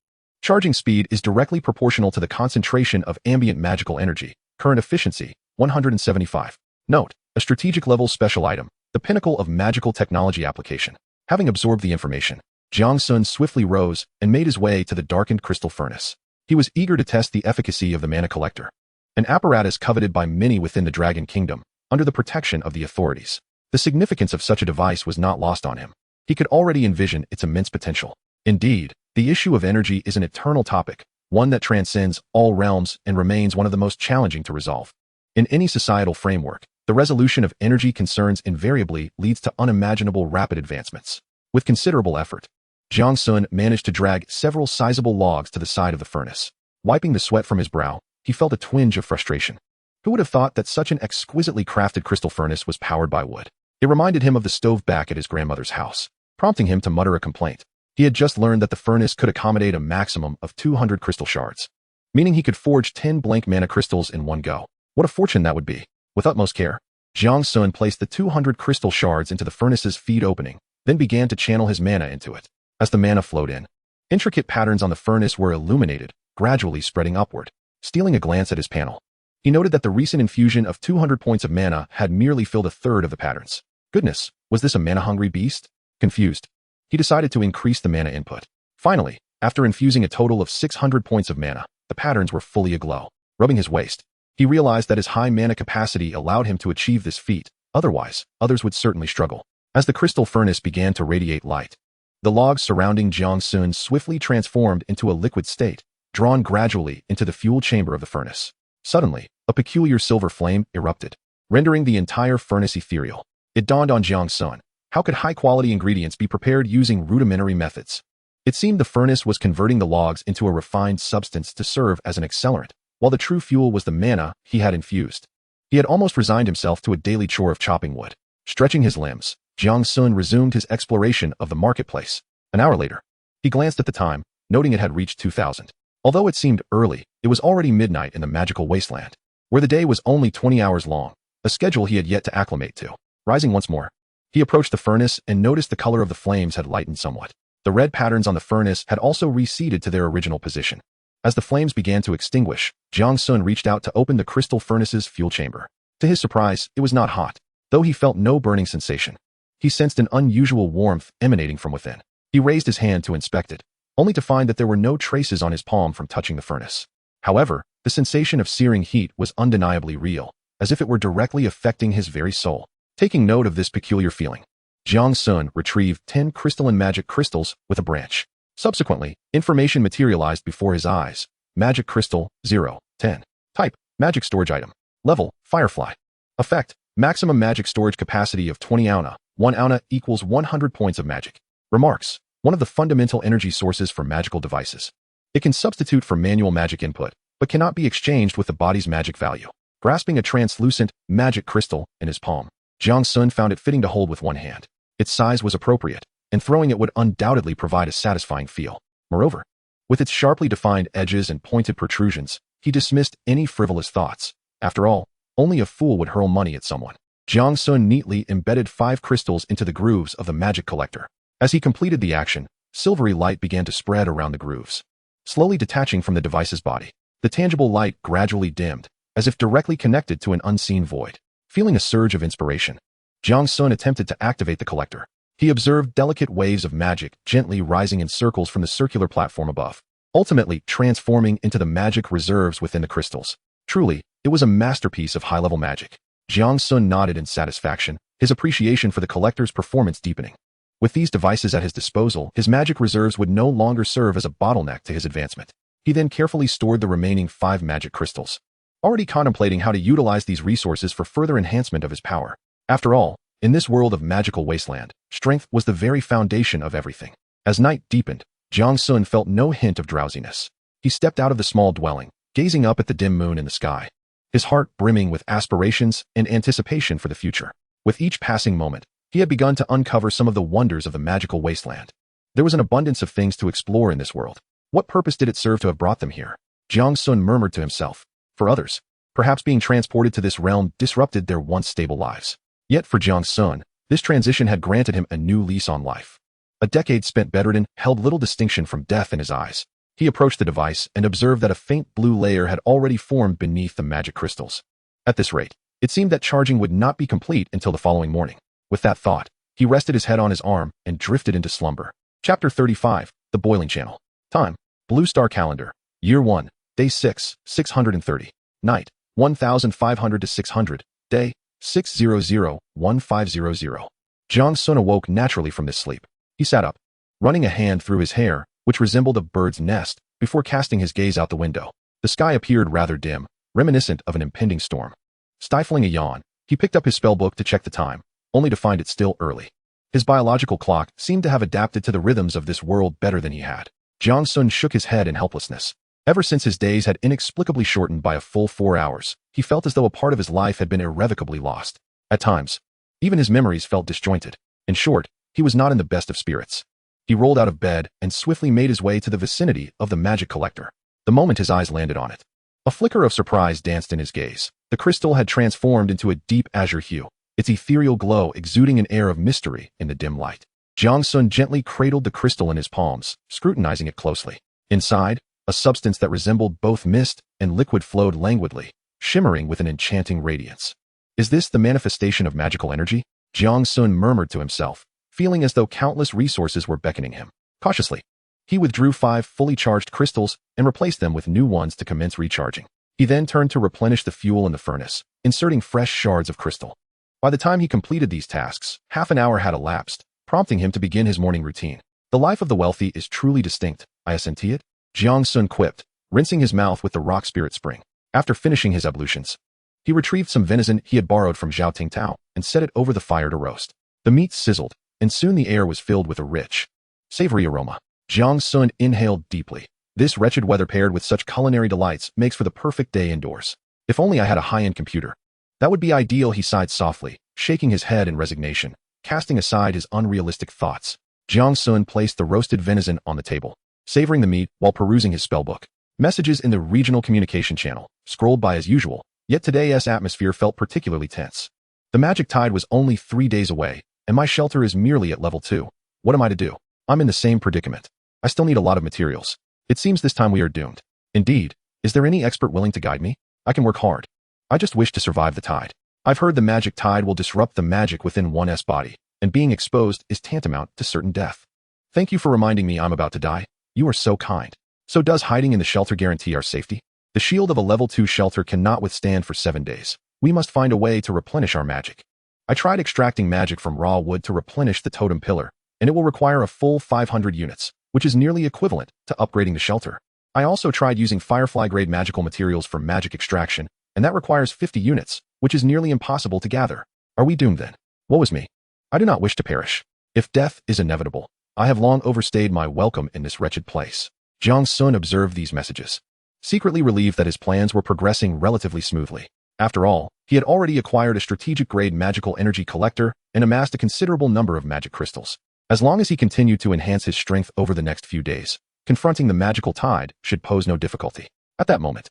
Charging speed is directly proportional to the concentration of ambient magical energy. Current efficiency, 175. Note, a strategic level special item, the pinnacle of magical technology application. Having absorbed the information, Jiang Sun swiftly rose and made his way to the darkened crystal furnace. He was eager to test the efficacy of the mana collector, an apparatus coveted by many within the Dragon Kingdom, under the protection of the authorities. The significance of such a device was not lost on him. He could already envision its immense potential. Indeed, the issue of energy is an eternal topic, one that transcends all realms and remains one of the most challenging to resolve. In any societal framework, the resolution of energy concerns invariably leads to unimaginable rapid advancements. With considerable effort, Jiang Sun managed to drag several sizable logs to the side of the furnace. Wiping the sweat from his brow, he felt a twinge of frustration. Who would have thought that such an exquisitely crafted crystal furnace was powered by wood? It reminded him of the stove back at his grandmother's house, prompting him to mutter a complaint. He had just learned that the furnace could accommodate a maximum of 200 crystal shards, meaning he could forge 10 blank mana crystals in one go. What a fortune that would be! With utmost care, Jiang Sun placed the 200 crystal shards into the furnace's feed opening, then began to channel his mana into it. As the mana flowed in, intricate patterns on the furnace were illuminated, gradually spreading upward. Stealing a glance at his panel, he noted that the recent infusion of 200 points of mana had merely filled a third of the patterns. Goodness, was this a mana-hungry beast? Confused, he decided to increase the mana input. Finally, after infusing a total of 600 points of mana, the patterns were fully aglow. Rubbing his waist, he realized that his high mana capacity allowed him to achieve this feat. Otherwise, others would certainly struggle. As the crystal furnace began to radiate light, the logs surrounding Jiang Sun swiftly transformed into a liquid state, drawn gradually into the fuel chamber of the furnace. Suddenly, a peculiar silver flame erupted, rendering the entire furnace ethereal. It dawned on Jiang Sun. How could high-quality ingredients be prepared using rudimentary methods? It seemed the furnace was converting the logs into a refined substance to serve as an accelerant, while the true fuel was the mana he had infused. He had almost resigned himself to a daily chore of chopping wood. Stretching his limbs, Jiang Sun resumed his exploration of the marketplace. An hour later, he glanced at the time, noting it had reached 2000. Although it seemed early, it was already midnight in the magical wasteland, where the day was only 20 hours long, a schedule he had yet to acclimate to. Rising once more, he approached the furnace and noticed the color of the flames had lightened somewhat. The red patterns on the furnace had also receded to their original position. As the flames began to extinguish, Jiang Sun reached out to open the crystal furnace's fuel chamber. To his surprise, it was not hot, though he felt no burning sensation. He sensed an unusual warmth emanating from within. He raised his hand to inspect it, only to find that there were no traces on his palm from touching the furnace. However, the sensation of searing heat was undeniably real, as if it were directly affecting his very soul. Taking note of this peculiar feeling, Jiang Sun retrieved 10 crystalline magic crystals with a branch. Subsequently, information materialized before his eyes. Magic crystal, 0, 10. Type, magic storage item. Level, firefly. Effect, maximum magic storage capacity of 20 auna. 1 auna equals 100 points of magic. Remarks, one of the fundamental energy sources for magical devices. It can substitute for manual magic input, but cannot be exchanged with the body's magic value. Grasping a translucent, magic crystal in his palm, Jiang Sun found it fitting to hold with one hand. Its size was appropriate, and throwing it would undoubtedly provide a satisfying feel. Moreover, with its sharply defined edges and pointed protrusions, he dismissed any frivolous thoughts. After all, only a fool would hurl money at someone. Jiang Sun neatly embedded 5 crystals into the grooves of the magic collector. As he completed the action, silvery light began to spread around the grooves, slowly detaching from the device's body. The tangible light gradually dimmed, as if directly connected to an unseen void. Feeling a surge of inspiration, Jiang Sun attempted to activate the collector. He observed delicate waves of magic gently rising in circles from the circular platform above, ultimately transforming into the magic reserves within the crystals. Truly, it was a masterpiece of high-level magic. Jiang Sun nodded in satisfaction, his appreciation for the collector's performance deepening. With these devices at his disposal, his magic reserves would no longer serve as a bottleneck to his advancement. He then carefully stored the remaining 5 magic crystals, already contemplating how to utilize these resources for further enhancement of his power. After all, in this world of magical wasteland, strength was the very foundation of everything. As night deepened, Jiang Sun felt no hint of drowsiness. He stepped out of the small dwelling, gazing up at the dim moon in the sky, his heart brimming with aspirations and anticipation for the future. With each passing moment, he had begun to uncover some of the wonders of the magical wasteland. There was an abundance of things to explore in this world. What purpose did it serve to have brought them here? Jiang Sun murmured to himself. For others, perhaps being transported to this realm disrupted their once stable lives. Yet for Jiang Sun, this transition had granted him a new lease on life. A decade spent bedridden held little distinction from death in his eyes. He approached the device and observed that a faint blue layer had already formed beneath the magic crystals. At this rate, it seemed that charging would not be complete until the following morning. With that thought, he rested his head on his arm and drifted into slumber. Chapter 35, The Boiling Channel. Time: Blue Star Calendar. Year 1, Day 6, 630. Night: 1500 to 600. Day: 600-1500. Jiang Sun awoke naturally from this sleep. He sat up, running a hand through his hair, which resembled a bird's nest, before casting his gaze out the window. The sky appeared rather dim, reminiscent of an impending storm. Stifling a yawn, he picked up his spellbook to check the time, only to find it still early. His biological clock seemed to have adapted to the rhythms of this world better than he had. Jiang Sun shook his head in helplessness. Ever since his days had inexplicably shortened by a full 4 hours, he felt as though a part of his life had been irrevocably lost. At times, even his memories felt disjointed. In short, he was not in the best of spirits. He rolled out of bed and swiftly made his way to the vicinity of the magic collector. The moment his eyes landed on it, a flicker of surprise danced in his gaze. The crystal had transformed into a deep azure hue, its ethereal glow exuding an air of mystery in the dim light. Jiang Sun gently cradled the crystal in his palms, scrutinizing it closely. Inside, a substance that resembled both mist and liquid flowed languidly, shimmering with an enchanting radiance. Is this the manifestation of magical energy? Jiang Sun murmured to himself, feeling as though countless resources were beckoning him. Cautiously, he withdrew 5 fully charged crystals and replaced them with new ones to commence recharging. He then turned to replenish the fuel in the furnace, inserting fresh shards of crystal. By the time he completed these tasks, half an hour had elapsed, prompting him to begin his morning routine. The life of the wealthy is truly distinct, I assent it, Jiang Sun quipped, rinsing his mouth with the rock spirit spring. After finishing his ablutions, he retrieved some venison he had borrowed from Zhao Tingtao and set it over the fire to roast. The meat sizzled, and soon the air was filled with a rich, savory aroma. Jiang Sun inhaled deeply. This wretched weather paired with such culinary delights makes for the perfect day indoors. If only I had a high-end computer. That would be ideal, he sighed softly, shaking his head in resignation, casting aside his unrealistic thoughts. Jiang Sun placed the roasted venison on the table, savoring the meat while perusing his spellbook. Messages in the regional communication channel scrolled by as usual, yet today's atmosphere felt particularly tense. The magic tide was only 3 days away, and my shelter is merely at level 2. What am I to do? I'm in the same predicament. I still need a lot of materials. It seems this time we are doomed. Indeed, is there any expert willing to guide me? I can work hard. I just wish to survive the tide. I've heard the magic tide will disrupt the magic within one's body, and being exposed is tantamount to certain death. Thank you for reminding me I'm about to die. You are so kind. So does hiding in the shelter guarantee our safety? The shield of a level 2 shelter cannot withstand for 7 days. We must find a way to replenish our magic. I tried extracting magic from raw wood to replenish the totem pillar, and it will require a full 500 units, which is nearly equivalent to upgrading the shelter. I also tried using Firefly-grade magical materials for magic extraction, and that requires 50 units, which is nearly impossible to gather. Are we doomed then? Woe is me. I do not wish to perish. If death is inevitable, I have long overstayed my welcome in this wretched place. Jiang Sun observed these messages, secretly relieved that his plans were progressing relatively smoothly. After all, he had already acquired a strategic-grade magical energy collector and amassed a considerable number of magic crystals. As long as he continued to enhance his strength over the next few days, confronting the magical tide should pose no difficulty. At that moment,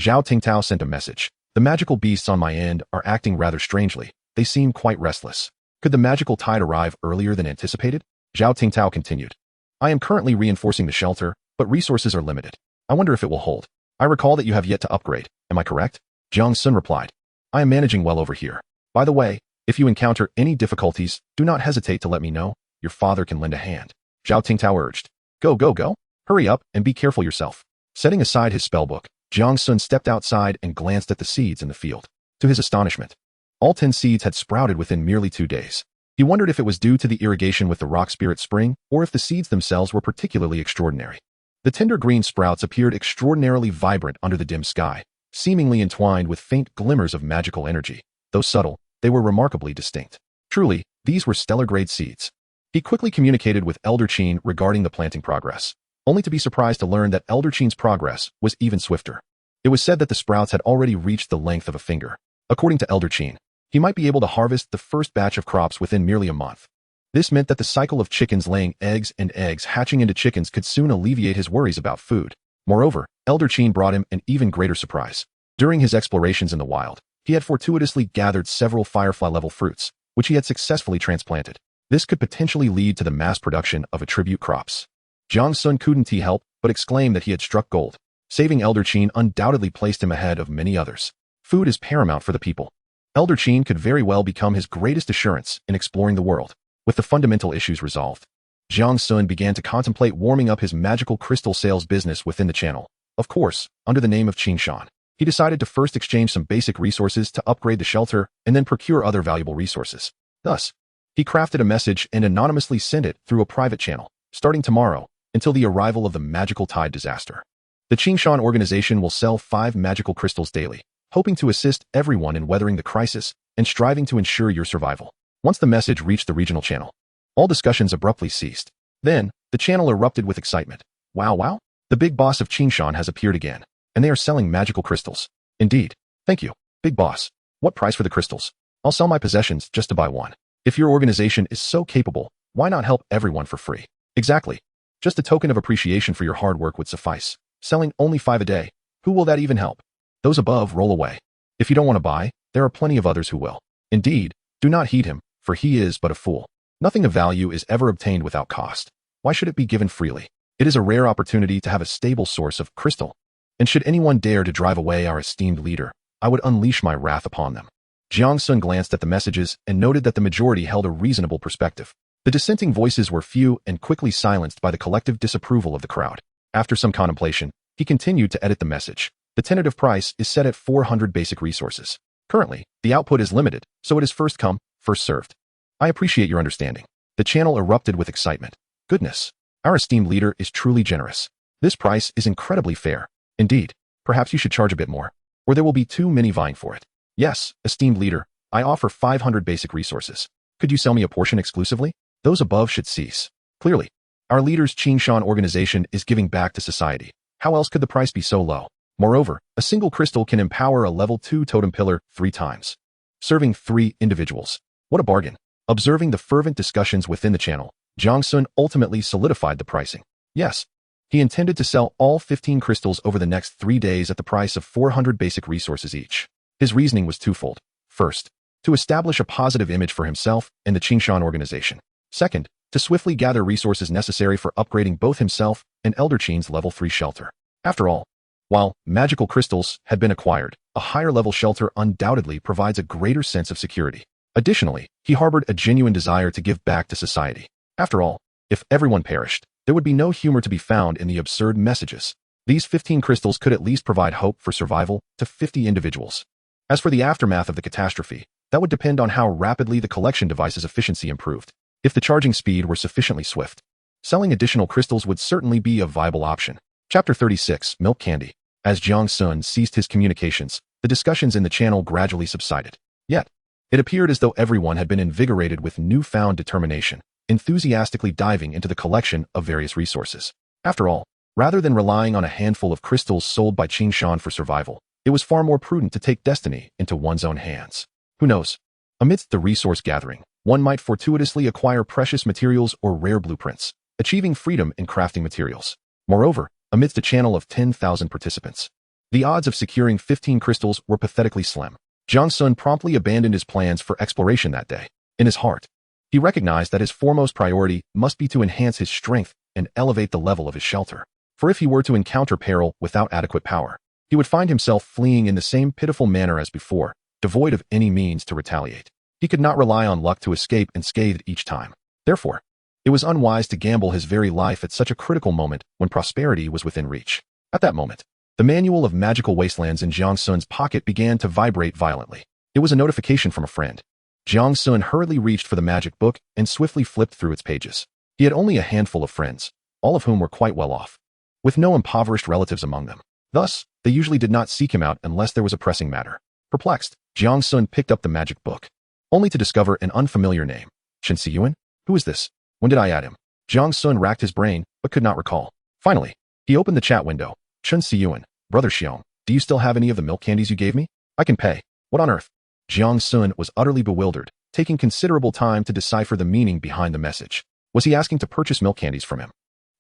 Zhao Tingtao sent a message. The magical beasts on my end are acting rather strangely. They seem quite restless. Could the magical tide arrive earlier than anticipated? Zhao Tingtao continued. I am currently reinforcing the shelter, but resources are limited. I wonder if it will hold. I recall that you have yet to upgrade. Am I correct? Jiang Sun replied. I am managing well over here. By the way, if you encounter any difficulties, do not hesitate to let me know. Your father can lend a hand. Zhao Tingtao urged. Go. Hurry up and be careful yourself. Setting aside his spellbook, Jiang Sun stepped outside and glanced at the seeds in the field. To his astonishment, all 10 seeds had sprouted within merely 2 days. He wondered if it was due to the irrigation with the rock spirit spring, or if the seeds themselves were particularly extraordinary. The tender green sprouts appeared extraordinarily vibrant under the dim sky, seemingly entwined with faint glimmers of magical energy. Though subtle, they were remarkably distinct. Truly, these were stellar-grade seeds. He quickly communicated with Elder Qin regarding the planting progress, only to be surprised to learn that Elder Qin's progress was even swifter. It was said that the sprouts had already reached the length of a finger. According to Elder Qin, he might be able to harvest the first batch of crops within merely a month. This meant that the cycle of chickens laying eggs and eggs hatching into chickens could soon alleviate his worries about food. Moreover, Elder Qin brought him an even greater surprise. During his explorations in the wild, he had fortuitously gathered several firefly-level fruits, which he had successfully transplanted. This could potentially lead to the mass production of attribute crops. Jiang Sun couldn't help but exclaimed that he had struck gold. Saving Elder Qin undoubtedly placed him ahead of many others. Food is paramount for the people. Elder Qin could very well become his greatest assurance in exploring the world. With the fundamental issues resolved, Jiang Sun began to contemplate warming up his magical crystal sales business within the channel. Of course, under the name of Qin Shan. He decided to first exchange some basic resources to upgrade the shelter and then procure other valuable resources. Thus, he crafted a message and anonymously sent it through a private channel, starting tomorrow, until the arrival of the magical tide disaster. The Qin Shan organization will sell 5 magical crystals daily, hoping to assist everyone in weathering the crisis and striving to ensure your survival. Once the message reached the regional channel, all discussions abruptly ceased. Then, the channel erupted with excitement. Wow! The big boss of Qin Shan has appeared again, and they are selling magical crystals. Indeed. Thank you, big boss. What price for the crystals? I'll sell my possessions just to buy one. If your organization is so capable, why not help everyone for free? Exactly. Just a token of appreciation for your hard work would suffice. Selling only 5 a day. Who will that even help? Those above roll away. If you don't want to buy, there are plenty of others who will. Indeed, do not heed him, for he is but a fool. Nothing of value is ever obtained without cost. Why should it be given freely? It is a rare opportunity to have a stable source of crystal. And should anyone dare to drive away our esteemed leader, I would unleash my wrath upon them. Jiang Sun glanced at the messages and noted that the majority held a reasonable perspective. The dissenting voices were few and quickly silenced by the collective disapproval of the crowd. After some contemplation, he continued to edit the message. The tentative price is set at 400 basic resources. Currently, the output is limited, so it is first come, first served. I appreciate your understanding. The channel erupted with excitement. Goodness, our esteemed leader is truly generous. This price is incredibly fair. Indeed, perhaps you should charge a bit more, or there will be too many vying for it. Yes, esteemed leader, I offer 500 basic resources. Could you sell me a portion exclusively? Those above should cease. Clearly, our leader's Qin Shan organization is giving back to society. How else could the price be so low? Moreover, a single crystal can empower a level 2 totem pillar 3 times, serving 3 individuals. What a bargain. Observing the fervent discussions within the channel, Jiang Sun ultimately solidified the pricing. Yes, he intended to sell all 15 crystals over the next 3 days at the price of 400 basic resources each. His reasoning was twofold. First, to establish a positive image for himself and the Qin Shan organization. Second, to swiftly gather resources necessary for upgrading both himself and Elder Qin's level 3 shelter. After all, while magical crystals had been acquired, a higher level shelter undoubtedly provides a greater sense of security. Additionally, he harbored a genuine desire to give back to society. After all, if everyone perished, there would be no humor to be found in the absurd messages. These 15 crystals could at least provide hope for survival to 50 individuals. As for the aftermath of the catastrophe, that would depend on how rapidly the collection device's efficiency improved. If the charging speed were sufficiently swift, selling additional crystals would certainly be a viable option. Chapter 36, Milk Candy. As Jiang Sun ceased his communications, the discussions in the channel gradually subsided. Yet, it appeared as though everyone had been invigorated with newfound determination, enthusiastically diving into the collection of various resources. After all, rather than relying on a handful of crystals sold by Qin Shan for survival, it was far more prudent to take destiny into one's own hands. Who knows? Amidst the resource gathering, one might fortuitously acquire precious materials or rare blueprints, achieving freedom in crafting materials. Moreover, amidst a channel of 10,000 participants, the odds of securing 15 crystals were pathetically slim. Jiang Sun promptly abandoned his plans for exploration that day. In his heart, he recognized that his foremost priority must be to enhance his strength and elevate the level of his shelter. For if he were to encounter peril without adequate power, he would find himself fleeing in the same pitiful manner as before, devoid of any means to retaliate. He could not rely on luck to escape unscathed each time. Therefore, it was unwise to gamble his very life at such a critical moment when prosperity was within reach. At that moment, the manual of magical wastelands in Jiang Sun's pocket began to vibrate violently. It was a notification from a friend. Jiang Sun hurriedly reached for the magic book and swiftly flipped through its pages. He had only a handful of friends, all of whom were quite well off, with no impoverished relatives among them. Thus, they usually did not seek him out unless there was a pressing matter. Perplexed, Jiang Sun picked up the magic book, only to discover an unfamiliar name. Chen Siyuan? Who is this? When did I add him? Jiang Sun racked his brain, but could not recall. Finally, he opened the chat window. Chen Siyuan, Brother Xiong, do you still have any of the milk candies you gave me? I can pay. What on earth? Jiang Sun was utterly bewildered, taking considerable time to decipher the meaning behind the message. Was he asking to purchase milk candies from him?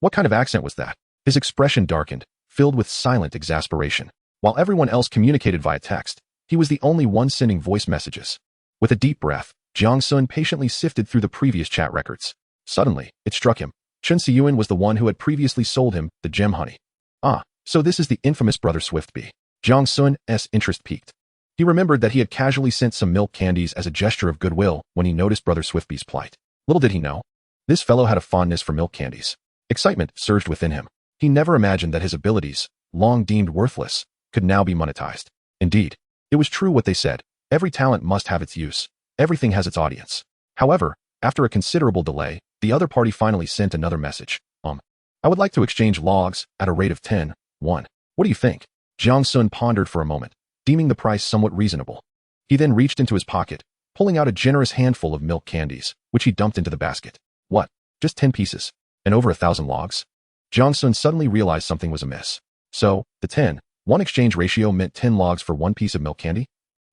What kind of accent was that? His expression darkened, filled with silent exasperation. While everyone else communicated via text, he was the only one sending voice messages. With a deep breath, Jiang Sun patiently sifted through the previous chat records. Suddenly, it struck him. Chun Si-Yuan was the one who had previously sold him the gem honey. Ah, so this is the infamous Brother Swiftbee. Jiang Sun's interest piqued. He remembered that he had casually sent some milk candies as a gesture of goodwill when he noticed Brother Swiftbee's plight. Little did he know, this fellow had a fondness for milk candies. Excitement surged within him. He never imagined that his abilities, long deemed worthless, could now be monetized. Indeed, it was true what they said. Every talent must have its use. Everything has its audience. However, after a considerable delay, the other party finally sent another message. I would like to exchange logs at a rate of 10. 1. What do you think? Jiang Sun pondered for a moment, deeming the price somewhat reasonable. He then reached into his pocket, pulling out a generous handful of milk candies, which he dumped into the basket. What? Just 10 pieces? And over 1,000 logs? Jiang Sun suddenly realized something was amiss. So, the 10:1 exchange ratio meant 10 logs for 1 piece of milk candy?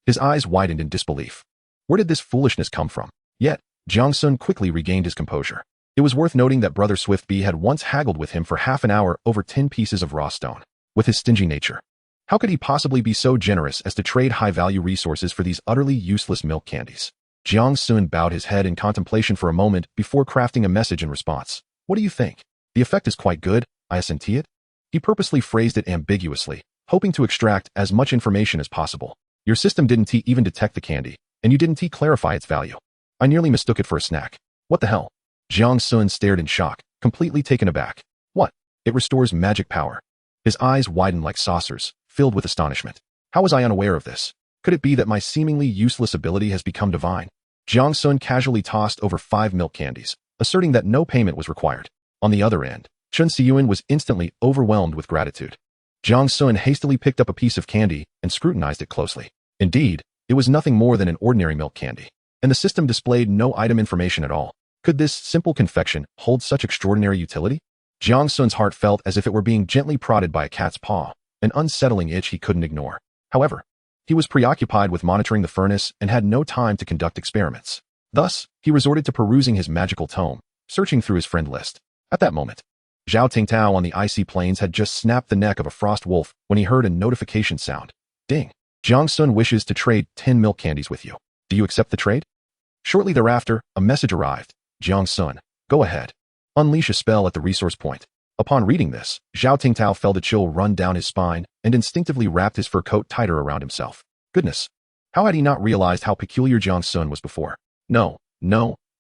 His eyes widened in disbelief. Where did this foolishness come from? Yet, Jiang Sun quickly regained his composure. It was worth noting that Brother Swiftbee had once haggled with him for half an hour over 10 pieces of raw stone. With his stingy nature, how could he possibly be so generous as to trade high-value resources for these utterly useless milk candies? Jiang Sun bowed his head in contemplation for a moment before crafting a message in response. What do you think? The effect is quite good, I assent it. He purposely phrased it ambiguously, hoping to extract as much information as possible. Your system didn't even detect the candy, and you didn't clarify its value. I nearly mistook it for a snack. What the hell? Jiang Sun stared in shock, completely taken aback. What? It restores magic power. His eyes widened like saucers, filled with astonishment. How was I unaware of this? Could it be that my seemingly useless ability has become divine? Jiang Sun casually tossed over 5 milk candies, asserting that no payment was required. On the other end, Chun Si-Yuan was instantly overwhelmed with gratitude. Jiang Sun hastily picked up a piece of candy and scrutinized it closely. Indeed, it was nothing more than an ordinary milk candy, and the system displayed no item information at all. Could this simple confection hold such extraordinary utility? Jiang Sun's heart felt as if it were being gently prodded by a cat's paw, an unsettling itch he couldn't ignore. However, he was preoccupied with monitoring the furnace and had no time to conduct experiments. Thus, he resorted to perusing his magical tome, searching through his friend list. At that moment, Zhao Tingtao on the icy plains had just snapped the neck of a frost wolf when he heard a notification sound. Ding! Jiang Sun wishes to trade 10 milk candies with you. Do you accept the trade? Shortly thereafter, a message arrived. Jiang Sun, go ahead. Unleash a spell at the resource point. Upon reading this, Zhao Tingtao felt a chill run down his spine and instinctively wrapped his fur coat tighter around himself. Goodness! How had he not realized how peculiar Jiang Sun was before? No,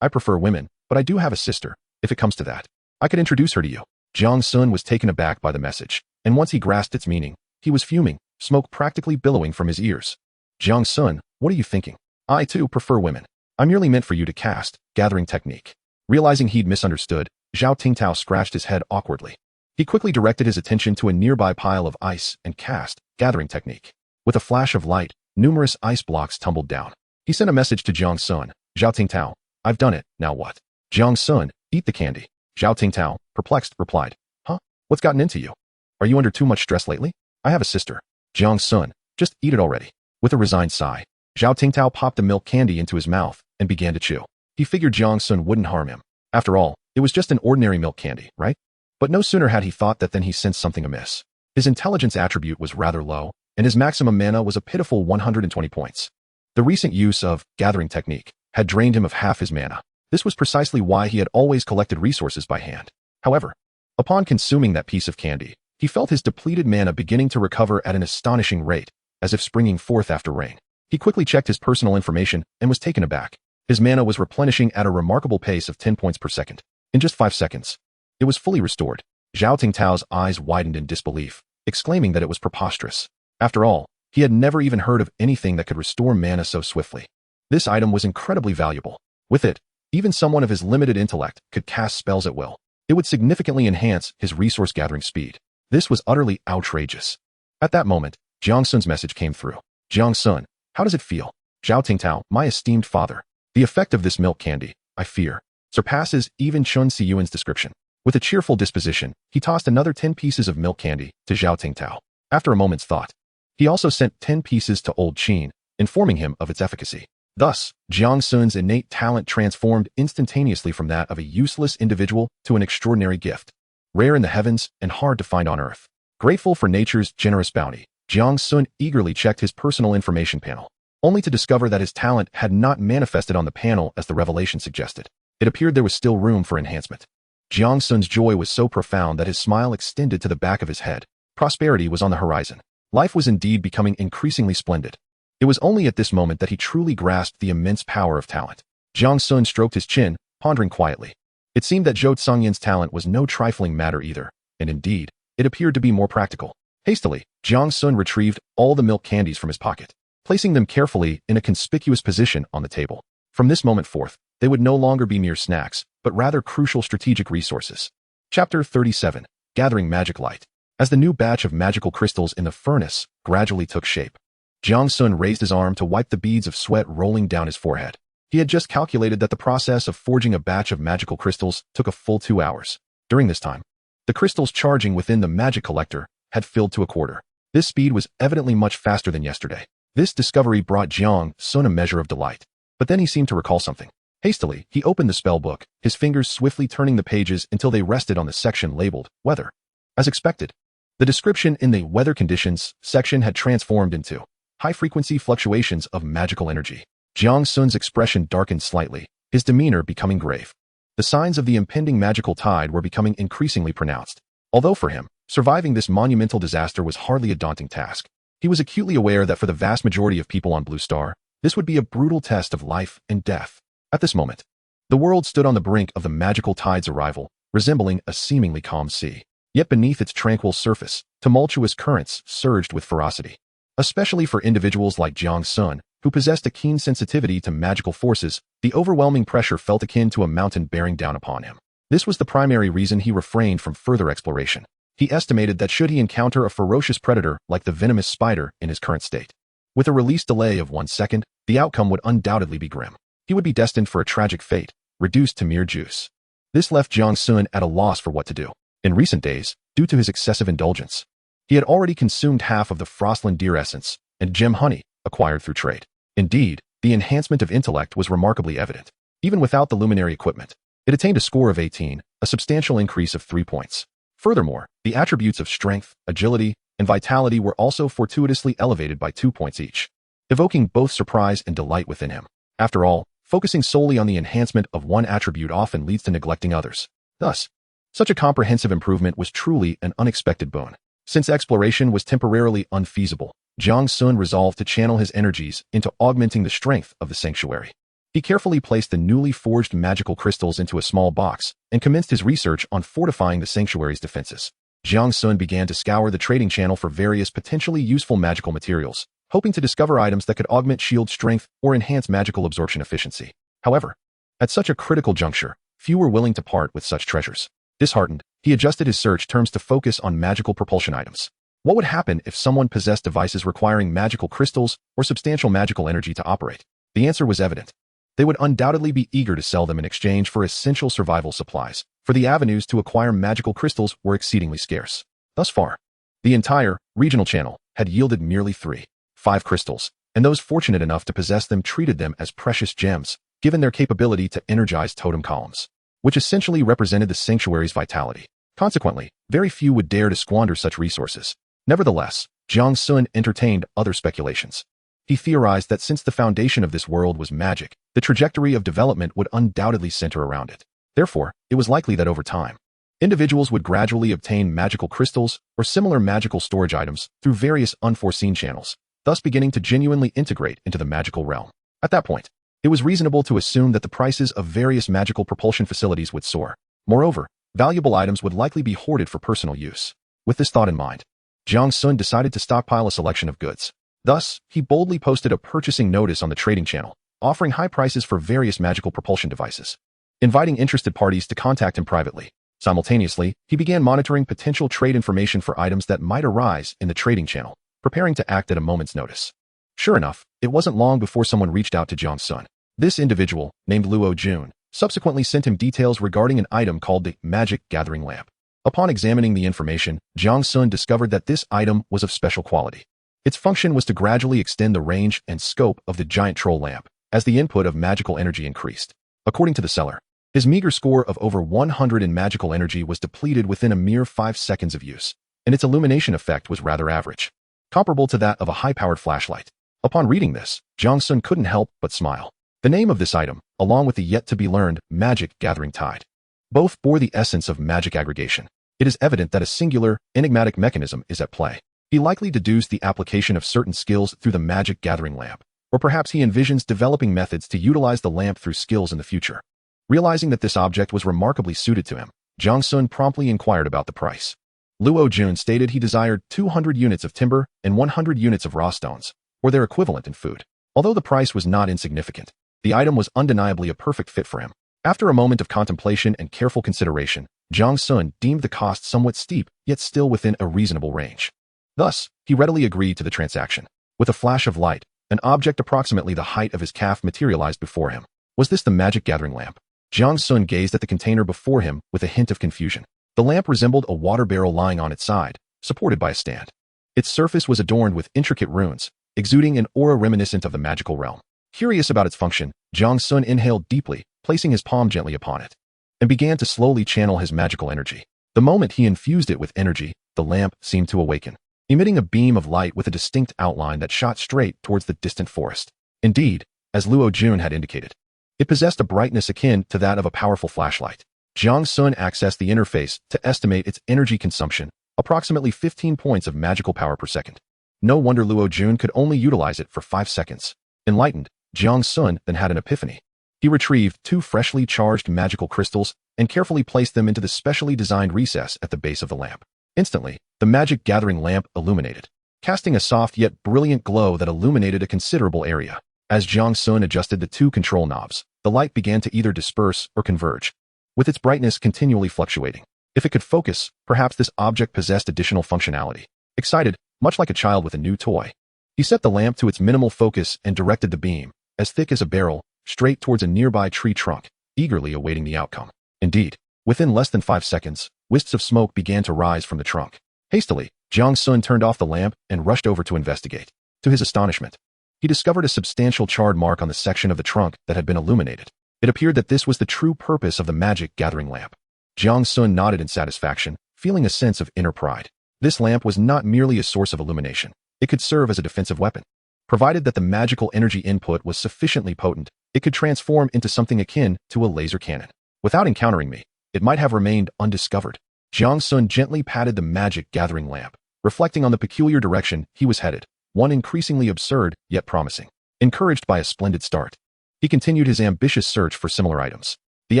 I prefer women, but I do have a sister. If it comes to that, I could introduce her to you. Jiang Sun was taken aback by the message, and once he grasped its meaning, he was fuming, smoke practically billowing from his ears. Jiang Sun, what are you thinking? I too prefer women. I merely meant for you to cast, gathering technique. Realizing he'd misunderstood, Zhao Tingtao scratched his head awkwardly. He quickly directed his attention to a nearby pile of ice and cast, gathering technique. With a flash of light, numerous ice blocks tumbled down. He sent a message to Jiang Sun. Zhao Tingtao, I've done it, now what? Jiang Sun, eat the candy. Zhao Tingtao, perplexed, replied. Huh? What's gotten into you? Are you under too much stress lately? I have a sister. Jiang Sun, just eat it already. With a resigned sigh, Zhao Tingtao popped a milk candy into his mouth and began to chew. He figured Jiang Sun wouldn't harm him. After all, it was just an ordinary milk candy, right? But no sooner had he thought that than he sensed something amiss. His intelligence attribute was rather low, and his maximum mana was a pitiful 120 points. The recent use of gathering technique had drained him of half his mana. This was precisely why he had always collected resources by hand. However, upon consuming that piece of candy, he felt his depleted mana beginning to recover at an astonishing rate, as if springing forth after rain. He quickly checked his personal information and was taken aback. His mana was replenishing at a remarkable pace of 10 points per second. In just 5 seconds, it was fully restored. Zhao Tingtao's eyes widened in disbelief, exclaiming that it was preposterous. After all, he had never even heard of anything that could restore mana so swiftly. This item was incredibly valuable. With it, even someone of his limited intellect could cast spells at will. It would significantly enhance his resource gathering speed. This was utterly outrageous. At that moment, Jiang Sun's message came through. Jiang Sun, how does it feel? Zhao Tingtao, my esteemed father. The effect of this milk candy, I fear, surpasses even Chun Si-Yuan's description. With a cheerful disposition, he tossed another 10 pieces of milk candy to Zhao Tingtao. After a moment's thought, he also sent 10 pieces to Old Qin, informing him of its efficacy. Thus, Jiang Sun's innate talent transformed instantaneously from that of a useless individual to an extraordinary gift, rare in the heavens and hard to find on earth. Grateful for nature's generous bounty, Jiang Sun eagerly checked his personal information panel, only to discover that his talent had not manifested on the panel as the revelation suggested. It appeared there was still room for enhancement. Jiang Sun's joy was so profound that his smile extended to the back of his head. Prosperity was on the horizon. Life was indeed becoming increasingly splendid. It was only at this moment that he truly grasped the immense power of talent. Jiang Sun stroked his chin, pondering quietly. It seemed that Zhou Tsungyan's talent was no trifling matter either, and indeed, it appeared to be more practical. Hastily, Jiang Sun retrieved all the milk candies from his pocket, placing them carefully in a conspicuous position on the table. From this moment forth, they would no longer be mere snacks, but rather crucial strategic resources. Chapter 37. Gathering Magic Light. As the new batch of magical crystals in the furnace gradually took shape, Jiang Sun raised his arm to wipe the beads of sweat rolling down his forehead. He had just calculated that the process of forging a batch of magical crystals took a full 2 hours. During this time, the crystals charging within the magic collector had filled to a quarter. This speed was evidently much faster than yesterday. This discovery brought Jiang Sun a measure of delight. But then he seemed to recall something. Hastily, he opened the spell book, his fingers swiftly turning the pages until they rested on the section labeled Weather. As expected, the description in the Weather Conditions section had transformed into high-frequency fluctuations of magical energy. Jiang Sun's expression darkened slightly, his demeanor becoming grave. The signs of the impending magical tide were becoming increasingly pronounced. Although for him, surviving this monumental disaster was hardly a daunting task, he was acutely aware that for the vast majority of people on Blue Star, this would be a brutal test of life and death. At this moment, the world stood on the brink of the magical tide's arrival, resembling a seemingly calm sea. Yet beneath its tranquil surface, tumultuous currents surged with ferocity. Especially for individuals like Jiang Sun, who possessed a keen sensitivity to magical forces, the overwhelming pressure felt akin to a mountain bearing down upon him. This was the primary reason he refrained from further exploration. He estimated that should he encounter a ferocious predator like the venomous spider in his current state, with a release delay of 1 second, the outcome would undoubtedly be grim. He would be destined for a tragic fate, reduced to mere juice. This left Jiang Sun at a loss for what to do. In recent days, due to his excessive indulgence, he had already consumed half of the Frostland deer essence and gem honey acquired through trade. Indeed, the enhancement of intellect was remarkably evident. Even without the luminary equipment, it attained a score of 18, a substantial increase of 3 points. Furthermore, the attributes of strength, agility, and vitality were also fortuitously elevated by 2 points each, evoking both surprise and delight within him. After all, focusing solely on the enhancement of one attribute often leads to neglecting others. Thus, such a comprehensive improvement was truly an unexpected boon. Since exploration was temporarily unfeasible, Jiang Sun resolved to channel his energies into augmenting the strength of the sanctuary. He carefully placed the newly forged magical crystals into a small box and commenced his research on fortifying the sanctuary's defenses. Jiang Sun began to scour the trading channel for various potentially useful magical materials, hoping to discover items that could augment shield strength or enhance magical absorption efficiency. However, at such a critical juncture, few were willing to part with such treasures. Disheartened, he adjusted his search terms to focus on magical propulsion items. What would happen if someone possessed devices requiring magical crystals or substantial magical energy to operate? The answer was evident. They would undoubtedly be eager to sell them in exchange for essential survival supplies, for the avenues to acquire magical crystals were exceedingly scarce. Thus far, the entire regional channel had yielded merely 5 crystals, and those fortunate enough to possess them treated them as precious gems, given their capability to energize totem columns, which essentially represented the sanctuary's vitality. Consequently, very few would dare to squander such resources. Nevertheless, Jiang Sun entertained other speculations. He theorized that since the foundation of this world was magic, the trajectory of development would undoubtedly center around it. Therefore, it was likely that over time, individuals would gradually obtain magical crystals or similar magical storage items through various unforeseen channels, thus beginning to genuinely integrate into the magical realm. At that point, it was reasonable to assume that the prices of various magical propulsion facilities would soar. Moreover, valuable items would likely be hoarded for personal use. With this thought in mind, Jiang Sun decided to stockpile a selection of goods. Thus, he boldly posted a purchasing notice on the trading channel, offering high prices for various magical propulsion devices, inviting interested parties to contact him privately. Simultaneously, he began monitoring potential trade information for items that might arise in the trading channel, preparing to act at a moment's notice. Sure enough, it wasn't long before someone reached out to Jiang Sun. This individual, named Luo Jun, subsequently sent him details regarding an item called the Magic Gathering Lamp. Upon examining the information, Jiang Sun discovered that this item was of special quality. Its function was to gradually extend the range and scope of the giant troll lamp as the input of magical energy increased. According to the seller, his meager score of over 100 in magical energy was depleted within a mere 5 seconds of use, and its illumination effect was rather average, comparable to that of a high-powered flashlight. Upon reading this, Jiang Sun couldn't help but smile. The name of this item, along with the yet-to-be-learned Magic Gathering Tide, Both bore the essence of magic aggregation. It is evident that a singular, enigmatic mechanism is at play. He likely deduced the application of certain skills through the magic gathering lamp, or perhaps he envisions developing methods to utilize the lamp through skills in the future. Realizing that this object was remarkably suited to him, Jiang Sun promptly inquired about the price. Luo Jun stated he desired 200 units of timber and 100 units of raw stones, or their equivalent in food. Although the price was not insignificant, the item was undeniably a perfect fit for him. After a moment of contemplation and careful consideration, Jiang Sun deemed the cost somewhat steep, yet still within a reasonable range. Thus, he readily agreed to the transaction. With a flash of light, an object approximately the height of his calf materialized before him. Was this the magic gathering lamp? Jiang Sun gazed at the container before him with a hint of confusion. The lamp resembled a water barrel lying on its side, supported by a stand. Its surface was adorned with intricate runes, exuding an aura reminiscent of the magical realm. Curious about its function, Jiang Sun inhaled deeply, placing his palm gently upon it, and began to slowly channel his magical energy. The moment he infused it with energy, the lamp seemed to awaken, emitting a beam of light with a distinct outline that shot straight towards the distant forest. Indeed, as Luo Jun had indicated, it possessed a brightness akin to that of a powerful flashlight. Jiang Sun accessed the interface to estimate its energy consumption, approximately 15 points of magical power per second. No wonder Luo Jun could only utilize it for 5 seconds. Enlightened, Jiang Sun then had an epiphany. He retrieved 2 freshly charged magical crystals and carefully placed them into the specially designed recess at the base of the lamp. Instantly, the magic gathering lamp illuminated, casting a soft yet brilliant glow that illuminated a considerable area. As Jiang Sun adjusted the 2 control knobs, the light began to either disperse or converge, with its brightness continually fluctuating. If it could focus, perhaps this object possessed additional functionality. Excited, much like a child with a new toy, he set the lamp to its minimal focus and directed the beam, as thick as a barrel, straight towards a nearby tree trunk, eagerly awaiting the outcome. Indeed, within less than 5 seconds, wisps of smoke began to rise from the trunk. Hastily, Jiang Sun turned off the lamp and rushed over to investigate. To his astonishment, he discovered a substantial charred mark on the section of the trunk that had been illuminated. It appeared that this was the true purpose of the magic gathering lamp. Jiang Sun nodded in satisfaction, feeling a sense of inner pride. This lamp was not merely a source of illumination. It could serve as a defensive weapon. Provided that the magical energy input was sufficiently potent, it could transform into something akin to a laser cannon. Without encountering me, it might have remained undiscovered. Jiang Sun gently patted the magic gathering lamp, reflecting on the peculiar direction he was headed, one increasingly absurd yet promising. Encouraged by a splendid start, he continued his ambitious search for similar items. The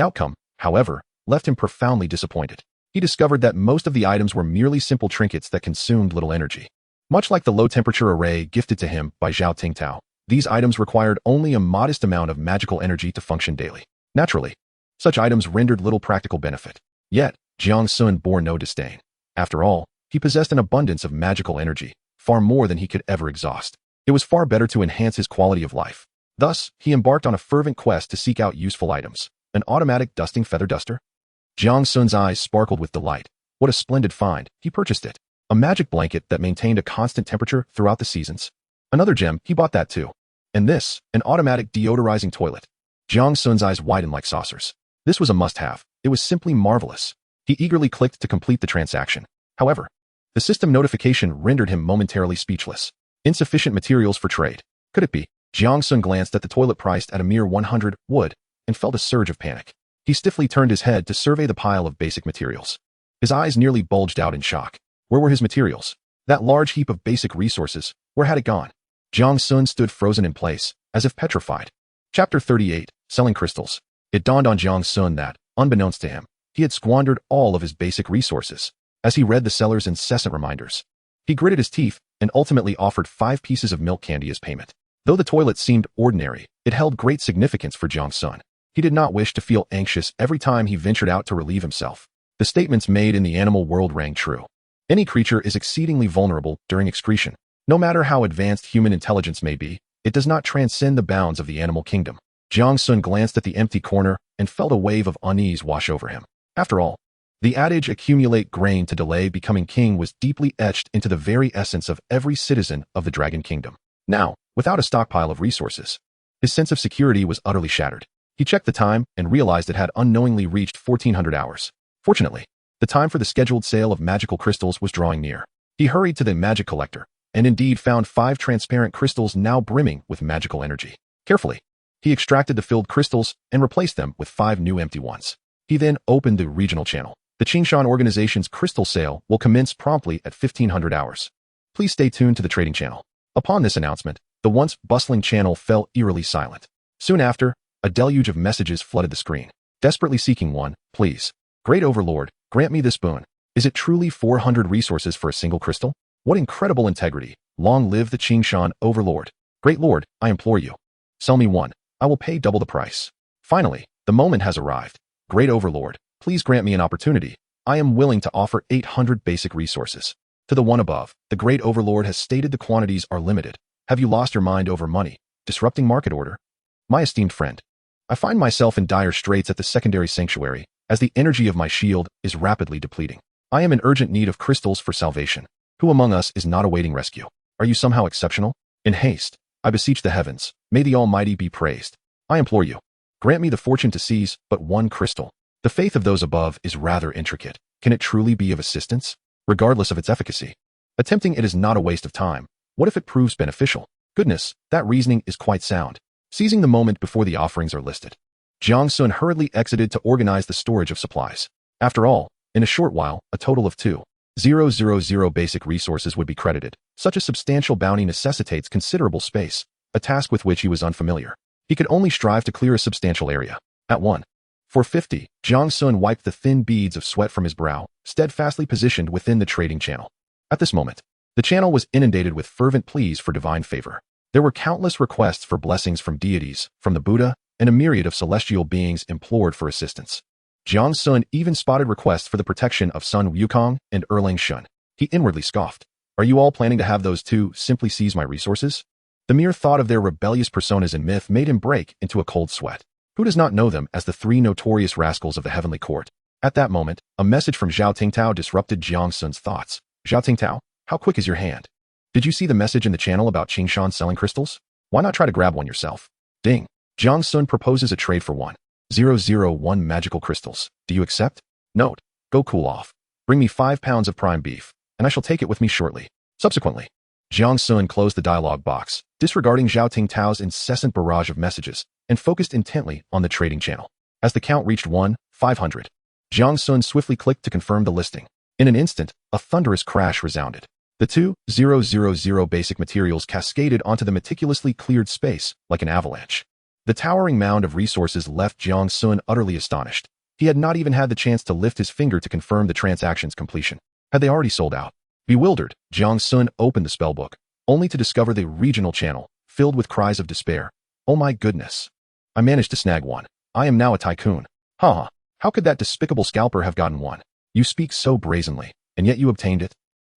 outcome, however, left him profoundly disappointed. He discovered that most of the items were merely simple trinkets that consumed little energy. Much like the low-temperature array gifted to him by Zhao Tingtao, these items required only a modest amount of magical energy to function daily. Naturally, such items rendered little practical benefit. Yet, Jiang Sun bore no disdain. After all, he possessed an abundance of magical energy, far more than he could ever exhaust. It was far better to enhance his quality of life. Thus, he embarked on a fervent quest to seek out useful items. An automatic dusting feather duster? Jiang Sun's eyes sparkled with delight. What a splendid find. He purchased it. A magic blanket that maintained a constant temperature throughout the seasons. Another gem, he bought that too. And this, an automatic deodorizing toilet. Jiang Sun's eyes widened like saucers. This was a must-have. It was simply marvelous. He eagerly clicked to complete the transaction. However, the system notification rendered him momentarily speechless. Insufficient materials for trade. Could it be? Jiang Sun glanced at the toilet priced at a mere 100 wood and felt a surge of panic. He stiffly turned his head to survey the pile of basic materials. His eyes nearly bulged out in shock. Where were his materials? That large heap of basic resources, where had it gone? Jiang Sun stood frozen in place, as if petrified. Chapter 38, Selling Crystals. It dawned on Jiang Sun that, unbeknownst to him, he had squandered all of his basic resources. As he read the seller's incessant reminders, he gritted his teeth and ultimately offered 5 pieces of milk candy as payment. Though the toilet seemed ordinary, it held great significance for Jiang Sun. He did not wish to feel anxious every time he ventured out to relieve himself. The statements made in the animal world rang true. Any creature is exceedingly vulnerable during excretion. No matter how advanced human intelligence may be, it does not transcend the bounds of the animal kingdom. Jiang Sun glanced at the empty corner and felt a wave of unease wash over him. After all, the adage accumulate grain to delay becoming king was deeply etched into the very essence of every citizen of the Dragon Kingdom. Now, without a stockpile of resources, his sense of security was utterly shattered. He checked the time and realized it had unknowingly reached 1400 hours. Fortunately, the time for the scheduled sale of magical crystals was drawing near. He hurried to the magic collector, and indeed found 5 transparent crystals now brimming with magical energy. Carefully, he extracted the filled crystals and replaced them with 5 new empty ones. He then opened the regional channel. The Qingshan organization's crystal sale will commence promptly at 1500 hours. Please stay tuned to the trading channel. Upon this announcement, the once bustling channel fell eerily silent. Soon after, a deluge of messages flooded the screen. Desperately seeking one, please. Great Overlord, grant me this boon. Is it truly 400 resources for a single crystal? What incredible integrity. Long live the Qingshan Overlord. Great Lord, I implore you. Sell me one. I will pay double the price. Finally, the moment has arrived. Great Overlord, please grant me an opportunity. I am willing to offer 800 basic resources. To the one above, the Great Overlord has stated the quantities are limited. Have you lost your mind over money, disrupting market order? My esteemed friend, I find myself in dire straits at the secondary sanctuary, as the energy of my shield is rapidly depleting. I am in urgent need of crystals for salvation. Who among us is not awaiting rescue? Are you somehow exceptional? In haste, I beseech the heavens, may the Almighty be praised. I implore you, grant me the fortune to seize but one crystal. The faith of those above is rather intricate. Can it truly be of assistance? Regardless of its efficacy. Attempting it is not a waste of time. What if it proves beneficial? Goodness, that reasoning is quite sound. Seizing the moment before the offerings are listed, Jiang Sun hurriedly exited to organize the storage of supplies. After all, in a short while, a total of 2,000 basic resources would be credited. Such a substantial bounty necessitates considerable space, a task with which he was unfamiliar. He could only strive to clear a substantial area. At 450, Jiang Sun wiped the thin beads of sweat from his brow, steadfastly positioned within the trading channel. At this moment, the channel was inundated with fervent pleas for divine favor. There were countless requests for blessings from deities, from the Buddha, and a myriad of celestial beings implored for assistance. Jiang Sun even spotted requests for the protection of Sun Wukong and Erlang Shun. He inwardly scoffed. Are you all planning to have those two simply seize my resources? The mere thought of their rebellious personas in myth made him break into a cold sweat. Who does not know them as the three notorious rascals of the heavenly court? At that moment, a message from Zhao Tingtao disrupted Jiang Sun's thoughts. Zhao Tingtao, how quick is your hand? Did you see the message in the channel about Qingshan selling crystals? Why not try to grab one yourself? Ding. Jiang Sun proposes a trade for 1,001 magical crystals. Do you accept? Note. Go cool off. Bring me 5 pounds of prime beef, and I shall take it with me shortly. Subsequently, Jiang Sun closed the dialogue box, disregarding Zhao Tingtao's incessant barrage of messages, and focused intently on the trading channel. As the count reached 1,500, Jiang Sun swiftly clicked to confirm the listing. In an instant, a thunderous crash resounded. The 2,000 basic materials cascaded onto the meticulously cleared space like an avalanche. The towering mound of resources left Jiang Sun utterly astonished. He had not even had the chance to lift his finger to confirm the transaction's completion. Had they already sold out? Bewildered, Jiang Sun opened the spellbook, only to discover the regional channel, filled with cries of despair. Oh my goodness. I managed to snag one. I am now a tycoon. Haha, how could that despicable scalper have gotten one? You speak so brazenly, and yet you obtained it?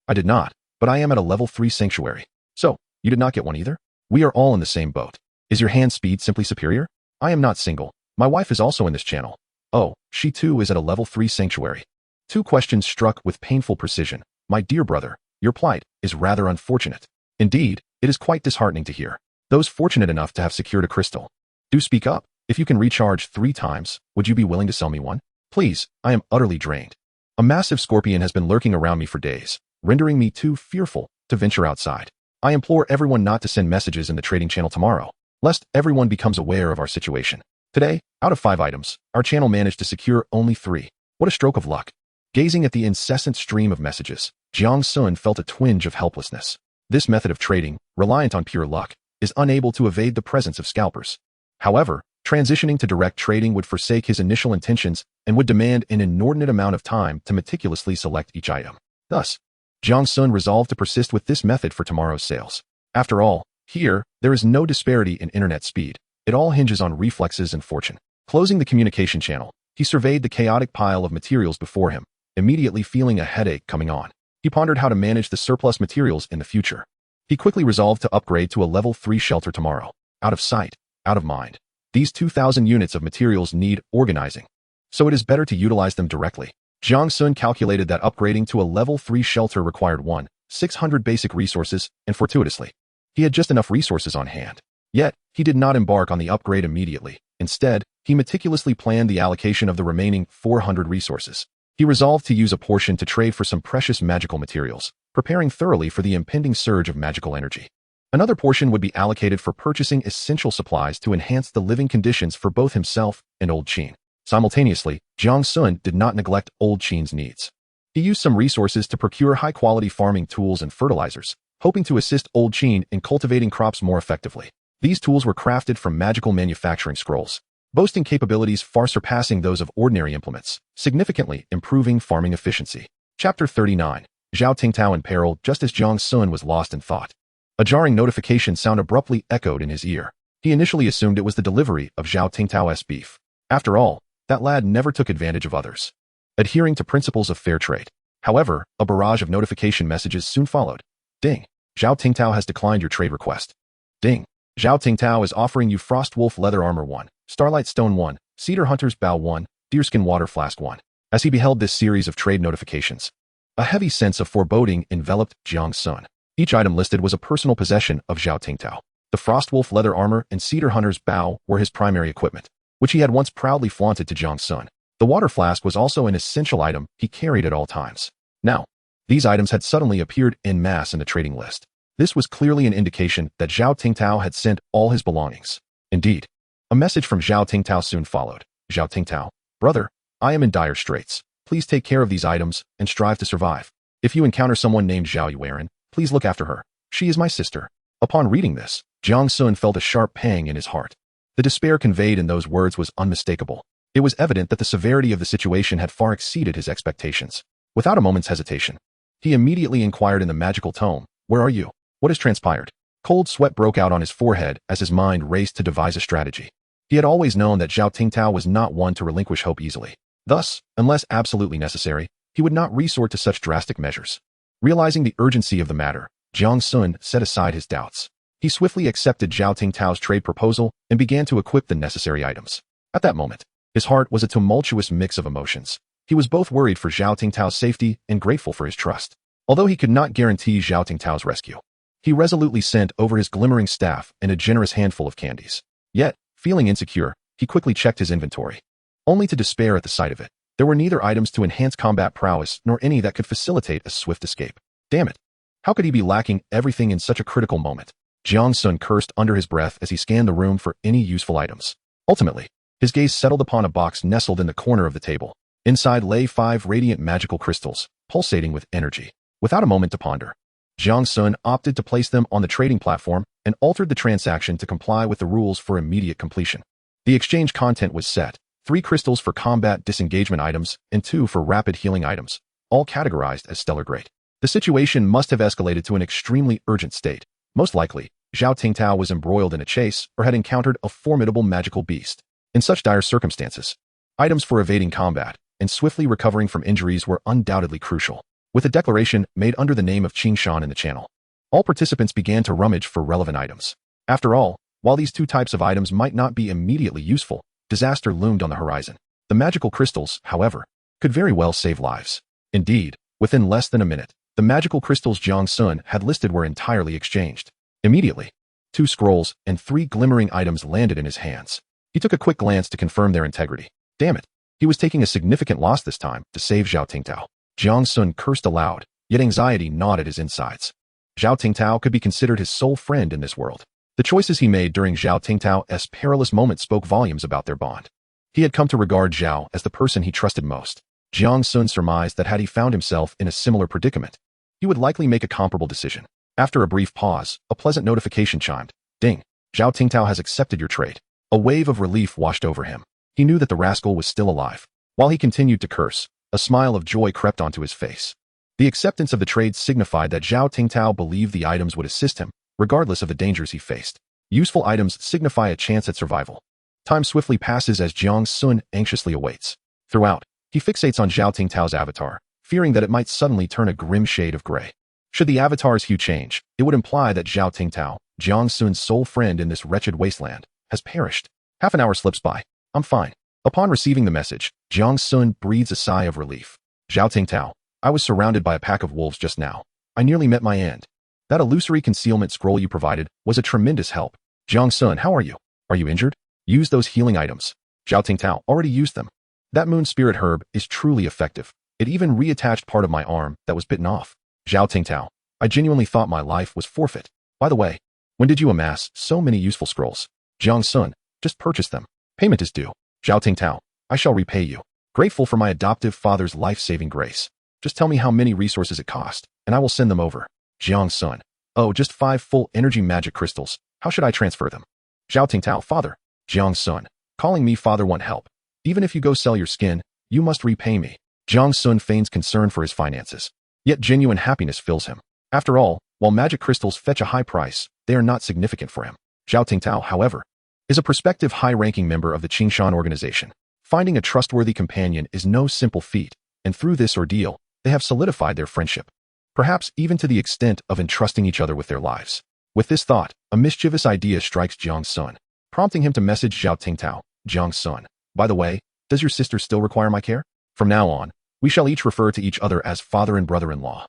I did not, but I am at a level 3 sanctuary. So, you did not get one either? We are all in the same boat. Is your hand speed simply superior? I am not single. My wife is also in this channel. Oh, she too is at a level 3 sanctuary. 2 questions struck with painful precision. My dear brother, your plight is rather unfortunate. Indeed, it is quite disheartening to hear. Those fortunate enough to have secured a crystal. Do speak up. If you can recharge 3 times, would you be willing to sell me one? Please, I am utterly drained. A massive scorpion has been lurking around me for days, rendering me too fearful to venture outside. I implore everyone not to send messages in the trading channel tomorrow, lest everyone becomes aware of our situation. Today, out of 5 items, our channel managed to secure only 3. What a stroke of luck. Gazing at the incessant stream of messages, Jiang Sun felt a twinge of helplessness. This method of trading, reliant on pure luck, is unable to evade the presence of scalpers. However, transitioning to direct trading would forsake his initial intentions and would demand an inordinate amount of time to meticulously select each item. Thus, Jiang Sun resolved to persist with this method for tomorrow's sales. After all, here, there is no disparity in internet speed. It all hinges on reflexes and fortune. Closing the communication channel, he surveyed the chaotic pile of materials before him, immediately feeling a headache coming on. He pondered how to manage the surplus materials in the future. He quickly resolved to upgrade to a level 3 shelter tomorrow. Out of sight, out of mind. These 2,000 units of materials need organizing, so it is better to utilize them directly. Jiang Sun calculated that upgrading to a level 3 shelter required 1,600 basic resources, and fortuitously, he had just enough resources on hand. Yet, he did not embark on the upgrade immediately. Instead, he meticulously planned the allocation of the remaining 400 resources. He resolved to use a portion to trade for some precious magical materials, preparing thoroughly for the impending surge of magical energy. Another portion would be allocated for purchasing essential supplies to enhance the living conditions for both himself and Old Qin. Simultaneously, Jiang Sun did not neglect old Qin's needs. He used some resources to procure high-quality farming tools and fertilizers, hoping to assist old Qin in cultivating crops more effectively. These tools were crafted from magical manufacturing scrolls, boasting capabilities far surpassing those of ordinary implements, significantly improving farming efficiency. Chapter 39. Zhao Tingtao in peril just as Jiang Sun was lost in thought. A jarring notification sound abruptly echoed in his ear. He initially assumed it was the delivery of Zhao Tingtao's beef. After all, that lad never took advantage of others, adhering to principles of fair trade. However, a barrage of notification messages soon followed. Ding. Zhao Tingtao has declined your trade request. Ding. Zhao Tingtao is offering you Frostwolf Leather Armor 1, Starlight Stone 1, Cedar Hunter's Bow 1, Deerskin Water Flask 1. As he beheld this series of trade notifications, a heavy sense of foreboding enveloped Jiang Sun. Each item listed was a personal possession of Zhao Tingtao. The Frostwolf Leather Armor and Cedar Hunter's Bow were his primary equipment, which he had once proudly flaunted to Jiang Sun. The water flask was also an essential item he carried at all times. Now, these items had suddenly appeared en masse in the trading list. This was clearly an indication that Zhao Tingtao had sent all his belongings. Indeed, a message from Zhao Tingtao soon followed. Zhao Tingtao, brother, I am in dire straits. Please take care of these items and strive to survive. If you encounter someone named Zhao Yuan, please look after her. She is my sister. Upon reading this, Jiang Sun felt a sharp pang in his heart. The despair conveyed in those words was unmistakable. It was evident that the severity of the situation had far exceeded his expectations. Without a moment's hesitation, he immediately inquired in the magical tone, "Where are you? What has transpired?" Cold sweat broke out on his forehead as his mind raced to devise a strategy. He had always known that Zhao Tingtao was not one to relinquish hope easily. Thus, unless absolutely necessary, he would not resort to such drastic measures. Realizing the urgency of the matter, Jiang Sun set aside his doubts. He swiftly accepted Zhao Tingtao's trade proposal and began to equip the necessary items. At that moment, his heart was a tumultuous mix of emotions. He was both worried for Zhao Tingtao's safety and grateful for his trust. Although he could not guarantee Zhao Tingtao's rescue, he resolutely sent over his glimmering staff and a generous handful of candies. Yet, feeling insecure, he quickly checked his inventory, only to despair at the sight of it. There were neither items to enhance combat prowess nor any that could facilitate a swift escape. Damn it! How could he be lacking everything in such a critical moment? Jiang Sun cursed under his breath as he scanned the room for any useful items. Ultimately, his gaze settled upon a box nestled in the corner of the table. Inside lay 5 radiant magical crystals, pulsating with energy. Without a moment to ponder, Jiang Sun opted to place them on the trading platform and altered the transaction to comply with the rules for immediate completion. The exchange content was set: 3 crystals for combat disengagement items and 2 for rapid healing items, all categorized as stellar grade. The situation must have escalated to an extremely urgent state. Most likely, Zhao Tingtao was embroiled in a chase or had encountered a formidable magical beast. In such dire circumstances, items for evading combat and swiftly recovering from injuries were undoubtedly crucial. With a declaration made under the name of Qing Shan in the channel, all participants began to rummage for relevant items. After all, while these 2 types of items might not be immediately useful, disaster loomed on the horizon. The magical crystals, however, could very well save lives. Indeed, within less than a minute, the magical crystals Jiang Sun had listed were entirely exchanged. Immediately, 2 scrolls and 3 glimmering items landed in his hands. He took a quick glance to confirm their integrity. Damn it! He was taking a significant loss this time to save Zhao Tingtao. Jiang Sun cursed aloud, yet anxiety gnawed at his insides. Zhao Tingtao could be considered his sole friend in this world. The choices he made during Zhao Tingtao's perilous moment spoke volumes about their bond. He had come to regard Zhao as the person he trusted most. Jiang Sun surmised that had he found himself in a similar predicament, he would likely make a comparable decision. After a brief pause, a pleasant notification chimed. Ding! Zhao Tingtao has accepted your trade. A wave of relief washed over him. He knew that the rascal was still alive. While he continued to curse, a smile of joy crept onto his face. The acceptance of the trade signified that Zhao Tingtao believed the items would assist him, regardless of the dangers he faced. Useful items signify a chance at survival. Time swiftly passes as Jiang Sun anxiously awaits. Throughout, he fixates on Zhao Tingtao's avatar, fearing that it might suddenly turn a grim shade of gray. Should the avatar's hue change, it would imply that Zhao Tingtao, Jiang Sun's sole friend in this wretched wasteland, has perished. Half an hour slips by. I'm fine. Upon receiving the message, Jiang Sun breathes a sigh of relief. Zhao Tingtao, I was surrounded by a pack of wolves just now. I nearly met my end. That illusory concealment scroll you provided was a tremendous help. Jiang Sun, how are you? Are you injured? Use those healing items. Zhao Tingtao already used them. That moon spirit herb is truly effective. It even reattached part of my arm that was bitten off. Zhao Tingtao, I genuinely thought my life was forfeit. By the way, when did you amass so many useful scrolls? Jiang Sun, just purchase them. Payment is due. Zhao Tingtao, I shall repay you. Grateful for my adoptive father's life-saving grace. Just tell me how many resources it cost, and I will send them over. Jiang Sun. Oh, just 5 full energy magic crystals. How should I transfer them? Zhao Tingtao. Father. Jiang Sun. Calling me father want help. Even if you go sell your skin, you must repay me. Jiang Sun feigns concern for his finances. Yet genuine happiness fills him. After all, while magic crystals fetch a high price, they are not significant for him. Zhao Tingtao, however, is a prospective high-ranking member of the Qingshan organization. Finding a trustworthy companion is no simple feat, and through this ordeal, they have solidified their friendship. Perhaps even to the extent of entrusting each other with their lives. With this thought, a mischievous idea strikes Jiang Sun, prompting him to message Zhao Tingtao. Jiang Sun. By the way, does your sister still require my care? From now on, we shall each refer to each other as father and brother-in-law.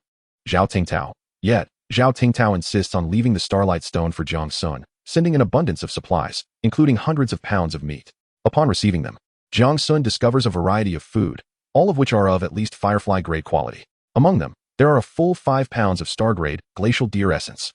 Zhao Tingtao. Yet, Zhao Tingtao insists on leaving the Starlight Stone for Jiang Sun, sending an abundance of supplies, including hundreds of pounds of meat. Upon receiving them, Jiang Sun discovers a variety of food, all of which are of at least firefly-grade quality. Among them, there are a full 5 pounds of star-grade glacial deer essence.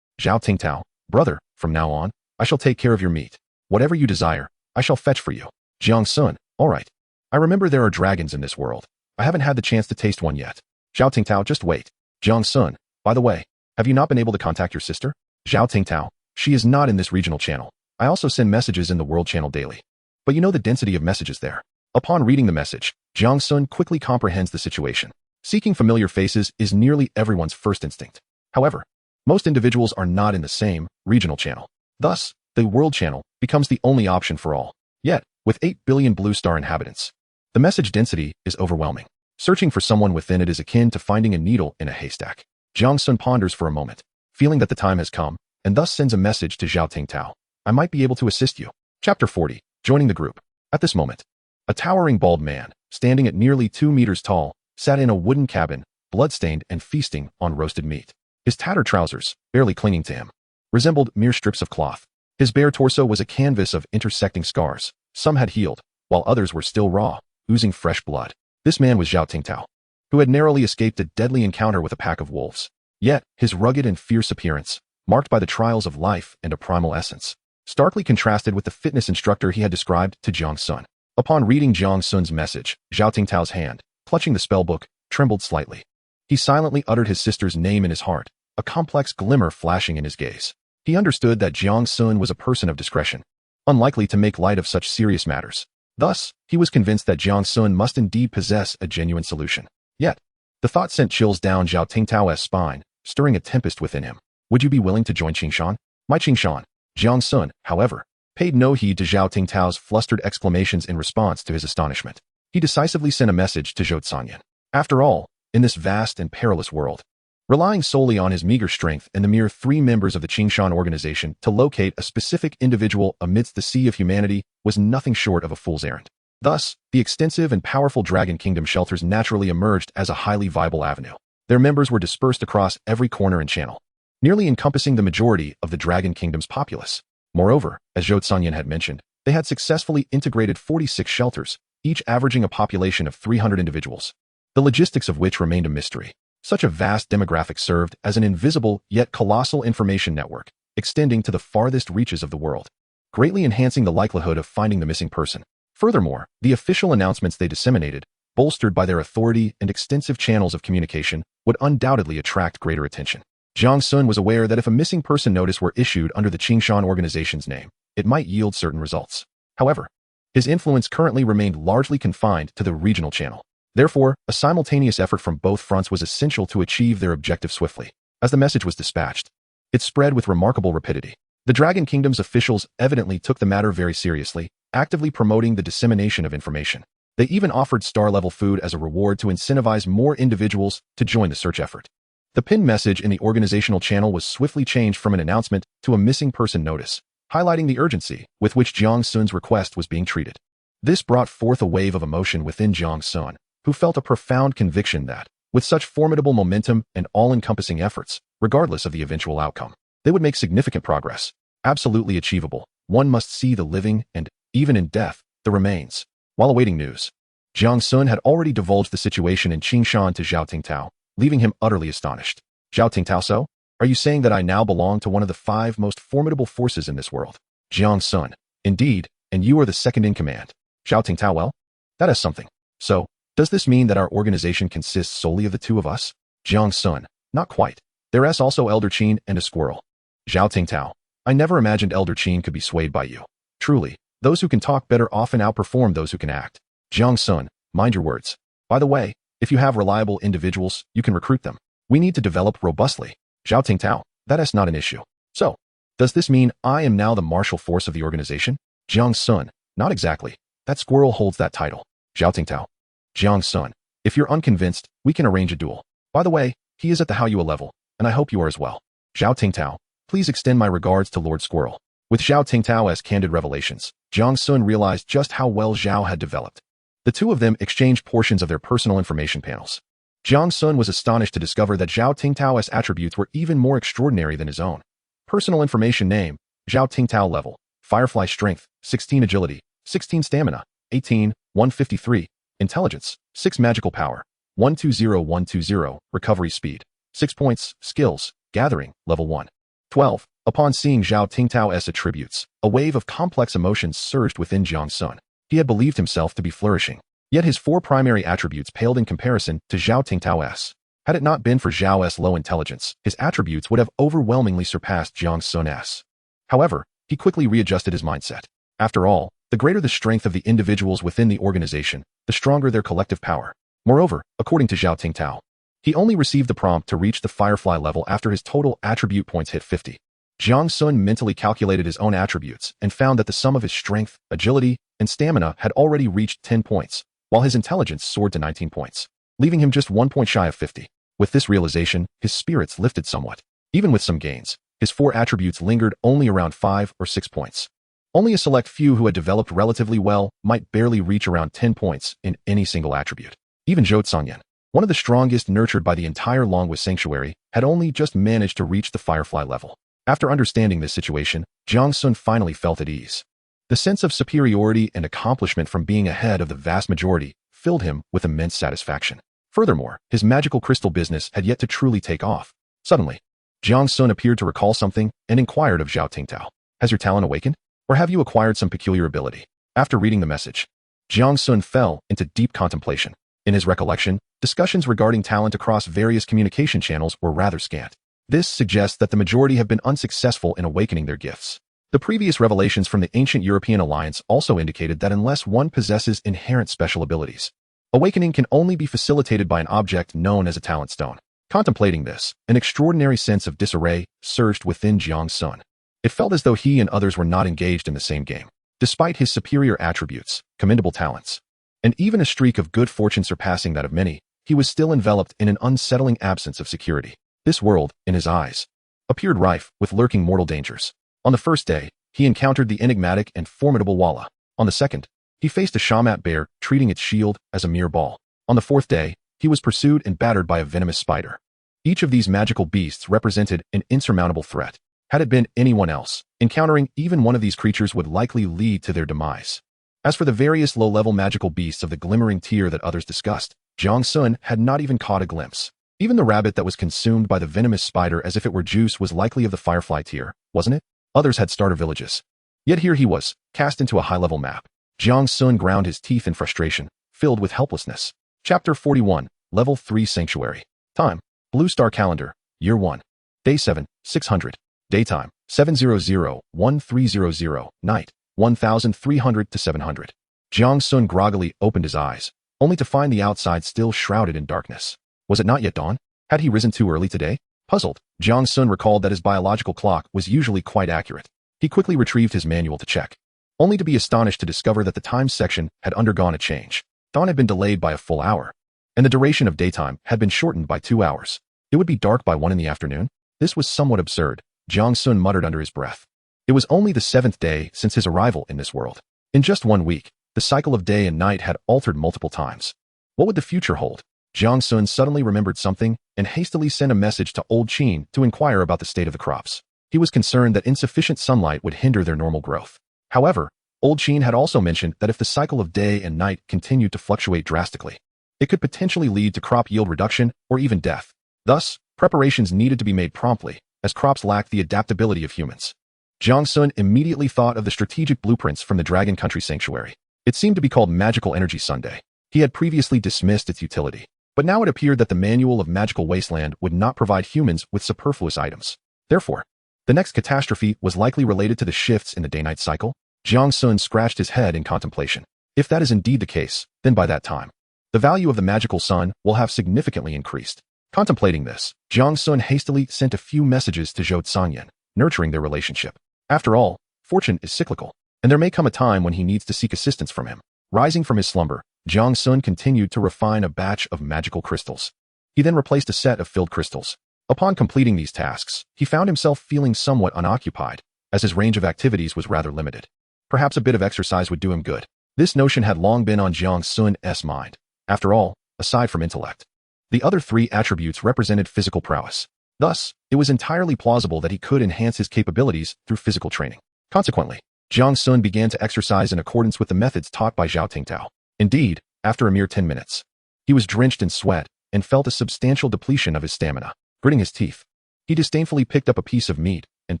Zhao Tingtao. Brother, from now on, I shall take care of your meat. Whatever you desire, I shall fetch for you. Jiang Sun. All right. I remember there are dragons in this world. I haven't had the chance to taste one yet. Zhao Tingtao. Just wait. Jiang Sun. By the way, have you not been able to contact your sister? Zhao Tingtao. She is not in this regional channel. I also send messages in the world channel daily. But you know the density of messages there. Upon reading the message, Jiang Sun quickly comprehends the situation. Seeking familiar faces is nearly everyone's first instinct. However, most individuals are not in the same regional channel. Thus, the world channel becomes the only option for all. Yet, with 8 billion blue star inhabitants, the message density is overwhelming. Searching for someone within it is akin to finding a needle in a haystack. Jiang Sun ponders for a moment, feeling that the time has come, and thus sends a message to Zhao Tingtao. I might be able to assist you. Chapter 40. Joining the group. At this moment, a towering bald man, standing at nearly 2 meters tall, sat in a wooden cabin, bloodstained and feasting on roasted meat. His tattered trousers, barely clinging to him, resembled mere strips of cloth. His bare torso was a canvas of intersecting scars. Some had healed, while others were still raw, oozing fresh blood. This man was Zhao Tingtao, who had narrowly escaped a deadly encounter with a pack of wolves. Yet, his rugged and fierce appearance, marked by the trials of life and a primal essence, starkly contrasted with the fitness instructor he had described to Jiang Sun. Upon reading Jiang Sun's message, Zhao Tingtao's hand, clutching the spellbook, trembled slightly. He silently uttered his sister's name in his heart, a complex glimmer flashing in his gaze. He understood that Jiang Sun was a person of discretion, unlikely to make light of such serious matters. Thus, he was convinced that Jiang Sun must indeed possess a genuine solution. Yet, the thought sent chills down Zhao Tingtao's spine, stirring a tempest within him. Would you be willing to join Qingshan? My Qingshan. Jiang Sun, however, paid no heed to Zhao Tingtao's flustered exclamations in response to his astonishment. He decisively sent a message to Zhou Tsanyan. After all, in this vast and perilous world, relying solely on his meager strength and the mere 3 members of the Qingshan organization to locate a specific individual amidst the sea of humanity was nothing short of a fool's errand. Thus, the extensive and powerful Dragon Kingdom shelters naturally emerged as a highly viable avenue. Their members were dispersed across every corner and channel, nearly encompassing the majority of the Dragon Kingdom's populace. Moreover, as Zhou Tsanyan had mentioned, they had successfully integrated 46 shelters, each averaging a population of 300 individuals, the logistics of which remained a mystery. Such a vast demographic served as an invisible yet colossal information network, extending to the farthest reaches of the world, greatly enhancing the likelihood of finding the missing person. Furthermore, the official announcements they disseminated, bolstered by their authority and extensive channels of communication, would undoubtedly attract greater attention. Jiang Sun was aware that if a missing person notice were issued under the Qingshan organization's name, it might yield certain results. However, his influence currently remained largely confined to the regional channel. Therefore, a simultaneous effort from both fronts was essential to achieve their objective swiftly. As the message was dispatched, it spread with remarkable rapidity. The Dragon Kingdom's officials evidently took the matter very seriously, actively promoting the dissemination of information. They even offered star-level food as a reward to incentivize more individuals to join the search effort. The pinned message in the organizational channel was swiftly changed from an announcement to a missing person notice, highlighting the urgency with which Jiang Sun's request was being treated. This brought forth a wave of emotion within Jiang Sun, who felt a profound conviction that, with such formidable momentum and all-encompassing efforts, regardless of the eventual outcome, they would make significant progress. Absolutely achievable. One must see the living and, even in death, the remains. While awaiting news, Jiang Sun had already divulged the situation in Qingshan to Zhao Tingtao, leaving him utterly astonished. Zhao Tingtao, so? Are you saying that I now belong to one of the 5 most formidable forces in this world? Jiang Sun. Indeed, and you are the second in command. Zhao Tingtao, well? That is something. So, does this mean that our organization consists solely of the two of us? Jiang Sun, not quite. There is also Elder Qin and a squirrel. Zhao Tingtao, I never imagined Elder Qin could be swayed by you. Truly, those who can talk better often outperform those who can act. Jiang Sun, mind your words. By the way, if you have reliable individuals, you can recruit them. We need to develop robustly. Zhao Tingtao, that is not an issue. So, does this mean I am now the martial force of the organization? Jiang Sun, not exactly. That squirrel holds that title. Zhao Tingtao. Jiang Sun, if you're unconvinced, we can arrange a duel. By the way, he is at the Haoyue level, and I hope you are as well. Zhao Tingtao, please extend my regards to Lord Squirrel. With Zhao Tingtao's candid revelations, Jiang Sun realized just how well Zhao had developed. The two of them exchanged portions of their personal information panels. Jiang Sun was astonished to discover that Zhao Tingtao's attributes were even more extraordinary than his own. Personal information name, Zhao Tingtao level, Firefly strength, 16 agility, 16 stamina, 18, 153, intelligence, 6 magical power, 120120, recovery speed, 6 points, skills, gathering, level 1. 12. Upon seeing Zhao Tingtao's attributes, a wave of complex emotions surged within Jiang Sun. He had believed himself to be flourishing, yet his 4 primary attributes paled in comparison to Zhao Tingtao's. Had it not been for Zhao's low intelligence, his attributes would have overwhelmingly surpassed Jiang Sun's. However, he quickly readjusted his mindset. After all, the greater the strength of the individuals within the organization, the stronger their collective power. Moreover, according to Zhao Tingtao, he only received the prompt to reach the Firefly level after his total attribute points hit 50. Jiang Sun mentally calculated his own attributes and found that the sum of his strength, agility, and stamina had already reached 10 points, while his intelligence soared to 19 points, leaving him just 1 point shy of 50. With this realization, his spirits lifted somewhat. Even with some gains, his 4 attributes lingered only around 5 or 6 points. Only a select few who had developed relatively well might barely reach around 10 points in any single attribute. Even Zhou Tsangyan, one of the strongest nurtured by the entire Longwa Sanctuary, had only just managed to reach the Firefly level. After understanding this situation, Jiang Sun finally felt at ease. The sense of superiority and accomplishment from being ahead of the vast majority filled him with immense satisfaction. Furthermore, his magical crystal business had yet to truly take off. Suddenly, Jiang Sun appeared to recall something and inquired of Zhao Tingtao. Has your talent awakened? Or have you acquired some peculiar ability? After reading the message, Jiang Sun fell into deep contemplation. In his recollection, discussions regarding talent across various communication channels were rather scant. This suggests that the majority have been unsuccessful in awakening their gifts. The previous revelations from the ancient European alliance also indicated that unless one possesses inherent special abilities, awakening can only be facilitated by an object known as a talent stone. Contemplating this, an extraordinary sense of disarray surged within Jiang Sun. It felt as though he and others were not engaged in the same game. Despite his superior attributes, commendable talents, and even a streak of good fortune surpassing that of many, he was still enveloped in an unsettling absence of security. This world, in his eyes, appeared rife with lurking mortal dangers. On the first day, he encountered the enigmatic and formidable Walla. On the second, he faced a Shamat bear, treating its shield as a mere ball. On the fourth day, he was pursued and battered by a venomous spider. Each of these magical beasts represented an insurmountable threat. Had it been anyone else, encountering even one of these creatures would likely lead to their demise. As for the various low-level magical beasts of the glimmering tier that others discussed, Jiang Sun had not even caught a glimpse. Even the rabbit that was consumed by the venomous spider as if it were juice was likely of the Firefly tier, wasn't it? Others had starter villages. Yet here he was, cast into a high-level map. Jiang Sun ground his teeth in frustration, filled with helplessness. Chapter 41, Level 3 Sanctuary. Time, Blue Star Calendar, Year 1. Day 7, 600. Daytime, 700-1300. Night, 1300 to 700. Jiang Sun groggily opened his eyes, only to find the outside still shrouded in darkness. Was it not yet dawn? Had he risen too early today? Puzzled, Jiang Sun recalled that his biological clock was usually quite accurate. He quickly retrieved his manual to check, only to be astonished to discover that the time section had undergone a change. Dawn had been delayed by a full hour, and the duration of daytime had been shortened by 2 hours. It would be dark by 1 in the afternoon? This was somewhat absurd, Jiang Sun muttered under his breath. It was only the 7th day since his arrival in this world. In just 1 week, the cycle of day and night had altered multiple times. What would the future hold? Jiang Sun suddenly remembered something and hastily sent a message to Old Qin to inquire about the state of the crops. He was concerned that insufficient sunlight would hinder their normal growth. However, Old Qin had also mentioned that if the cycle of day and night continued to fluctuate drastically, it could potentially lead to crop yield reduction or even death. Thus, preparations needed to be made promptly, as crops lacked the adaptability of humans. Jiang Sun immediately thought of the strategic blueprints from the Dragon Country Sanctuary. It seemed to be called Magical Energy Sunday. He had previously dismissed its utility, but now it appeared that the manual of Magical Wasteland would not provide humans with superfluous items. Therefore, the next catastrophe was likely related to the shifts in the day-night cycle. Jiang Sun scratched his head in contemplation. If that is indeed the case, then by that time, the value of the magical sun will have significantly increased. Contemplating this, Jiang Sun hastily sent a few messages to Zhou Zhangyan, nurturing their relationship. After all, fortune is cyclical, and there may come a time when he needs to seek assistance from him. Rising from his slumber, Jiang Sun continued to refine a batch of magical crystals. He then replaced a set of filled crystals. Upon completing these tasks, he found himself feeling somewhat unoccupied, as his range of activities was rather limited. Perhaps a bit of exercise would do him good. This notion had long been on Jiang Sun's mind. After all, aside from intellect, the other three attributes represented physical prowess. Thus, it was entirely plausible that he could enhance his capabilities through physical training. Consequently, Jiang Sun began to exercise in accordance with the methods taught by Zhao Tingtao. Indeed, after a mere 10 minutes, he was drenched in sweat and felt a substantial depletion of his stamina. Gritting his teeth, he disdainfully picked up a piece of meat and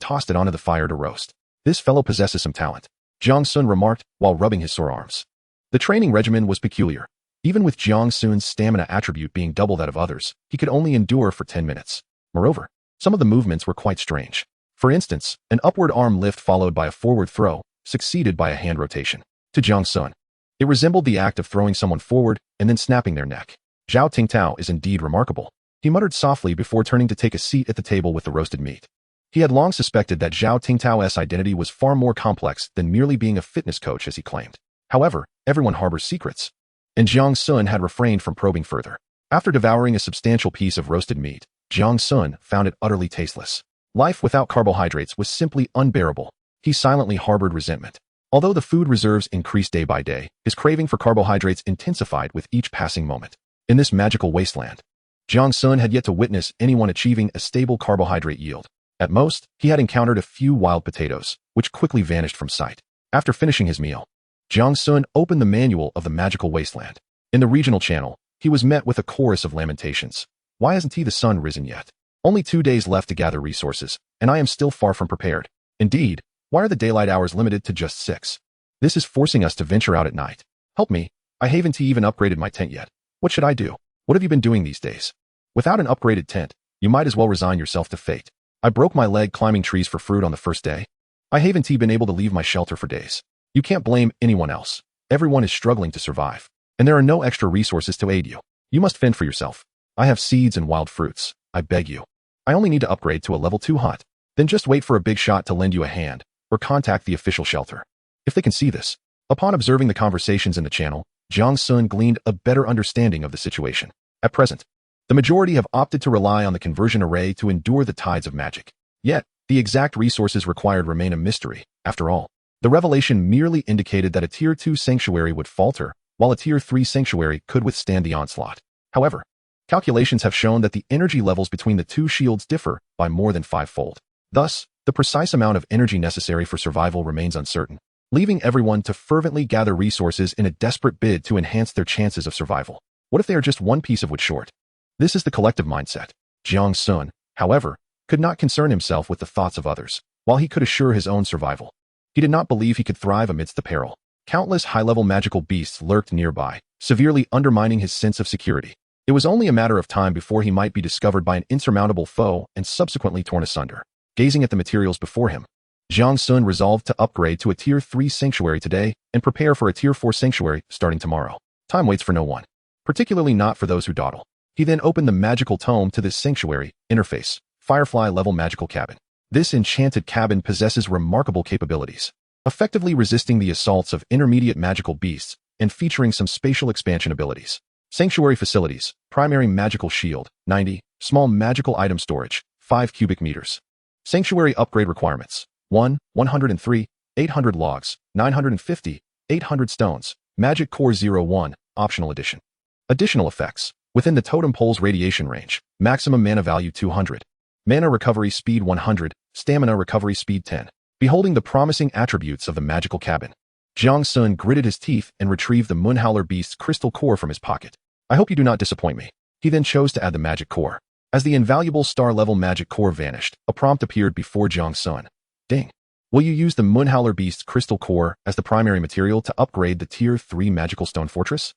tossed it onto the fire to roast. This fellow possesses some talent, Jiang Sun remarked while rubbing his sore arms. The training regimen was peculiar. Even with Jiang Sun's stamina attribute being double that of others, he could only endure for 10 minutes. Moreover, some of the movements were quite strange. For instance, an upward arm lift followed by a forward throw, succeeded by a hand rotation. To Jiang Sun, it resembled the act of throwing someone forward and then snapping their neck. Zhao Tingtao is indeed remarkable, he muttered softly before turning to take a seat at the table with the roasted meat. He had long suspected that Zhao Tingtao's identity was far more complex than merely being a fitness coach as he claimed. However, everyone harbors secrets, and Jiang Sun had refrained from probing further. After devouring a substantial piece of roasted meat, Jiang Sun found it utterly tasteless. Life without carbohydrates was simply unbearable. He silently harbored resentment. Although the food reserves increased day by day, his craving for carbohydrates intensified with each passing moment. In this magical wasteland, Jiang Sun had yet to witness anyone achieving a stable carbohydrate yield. At most, he had encountered a few wild potatoes, which quickly vanished from sight. After finishing his meal, Jiang Sun opened the manual of the magical wasteland. In the regional channel, he was met with a chorus of lamentations. Why hasn't the sun risen yet? Only 2 days left to gather resources, and I am still far from prepared. Indeed, why are the daylight hours limited to just 6? This is forcing us to venture out at night. Help me, I haven't even upgraded my tent yet. What should I do? What have you been doing these days? Without an upgraded tent, you might as well resign yourself to fate. I broke my leg climbing trees for fruit on the first day. I haven't been able to leave my shelter for days. You can't blame anyone else. Everyone is struggling to survive, and there are no extra resources to aid you. You must fend for yourself. I have seeds and wild fruits. I beg you. I only need to upgrade to a level 2 hut. Then just wait for a big shot to lend you a hand, or contact the official shelter. If they can see this. Upon observing the conversations in the channel, Jiang Sun gleaned a better understanding of the situation. At present, the majority have opted to rely on the conversion array to endure the tides of magic. Yet, the exact resources required remain a mystery. After all, the revelation merely indicated that a Tier 2 sanctuary would falter, while a Tier 3 sanctuary could withstand the onslaught. However, calculations have shown that the energy levels between the two shields differ by more than 5-fold. Thus, the precise amount of energy necessary for survival remains uncertain, leaving everyone to fervently gather resources in a desperate bid to enhance their chances of survival. What if they are just one piece of wood short? This is the collective mindset. Jiang Sun, however, could not concern himself with the thoughts of others, while he could assure his own survival. He did not believe he could thrive amidst the peril. Countless high-level magical beasts lurked nearby, severely undermining his sense of security. It was only a matter of time before he might be discovered by an insurmountable foe and subsequently torn asunder. Gazing at the materials before him, Jiang Sun resolved to upgrade to a Tier 3 sanctuary today and prepare for a Tier 4 sanctuary starting tomorrow. Time waits for no one, particularly not for those who dawdle. He then opened the magical tome to this sanctuary interface, Firefly-level magical cabin. This enchanted cabin possesses remarkable capabilities, effectively resisting the assaults of intermediate magical beasts and featuring some spatial expansion abilities. Sanctuary facilities, primary magical shield, 90, small magical item storage, 5 cubic meters. Sanctuary upgrade requirements, 1, 103, 800 logs, 950, 800 stones, magic core 01, optional edition. Additional effects, within the totem pole's radiation range, maximum mana value 200, mana recovery speed 100, stamina recovery speed 10. Beholding the promising attributes of the magical cabin, Jiang Sun gritted his teeth and retrieved the Moonhowler beast's crystal core from his pocket. I hope you do not disappoint me. He then chose to add the magic core. As the invaluable star-level magic core vanished, a prompt appeared before Jiang Sun. Ding. Will you use the Manhwaedit Beast's crystal core as the primary material to upgrade the Tier 3 magical stone fortress?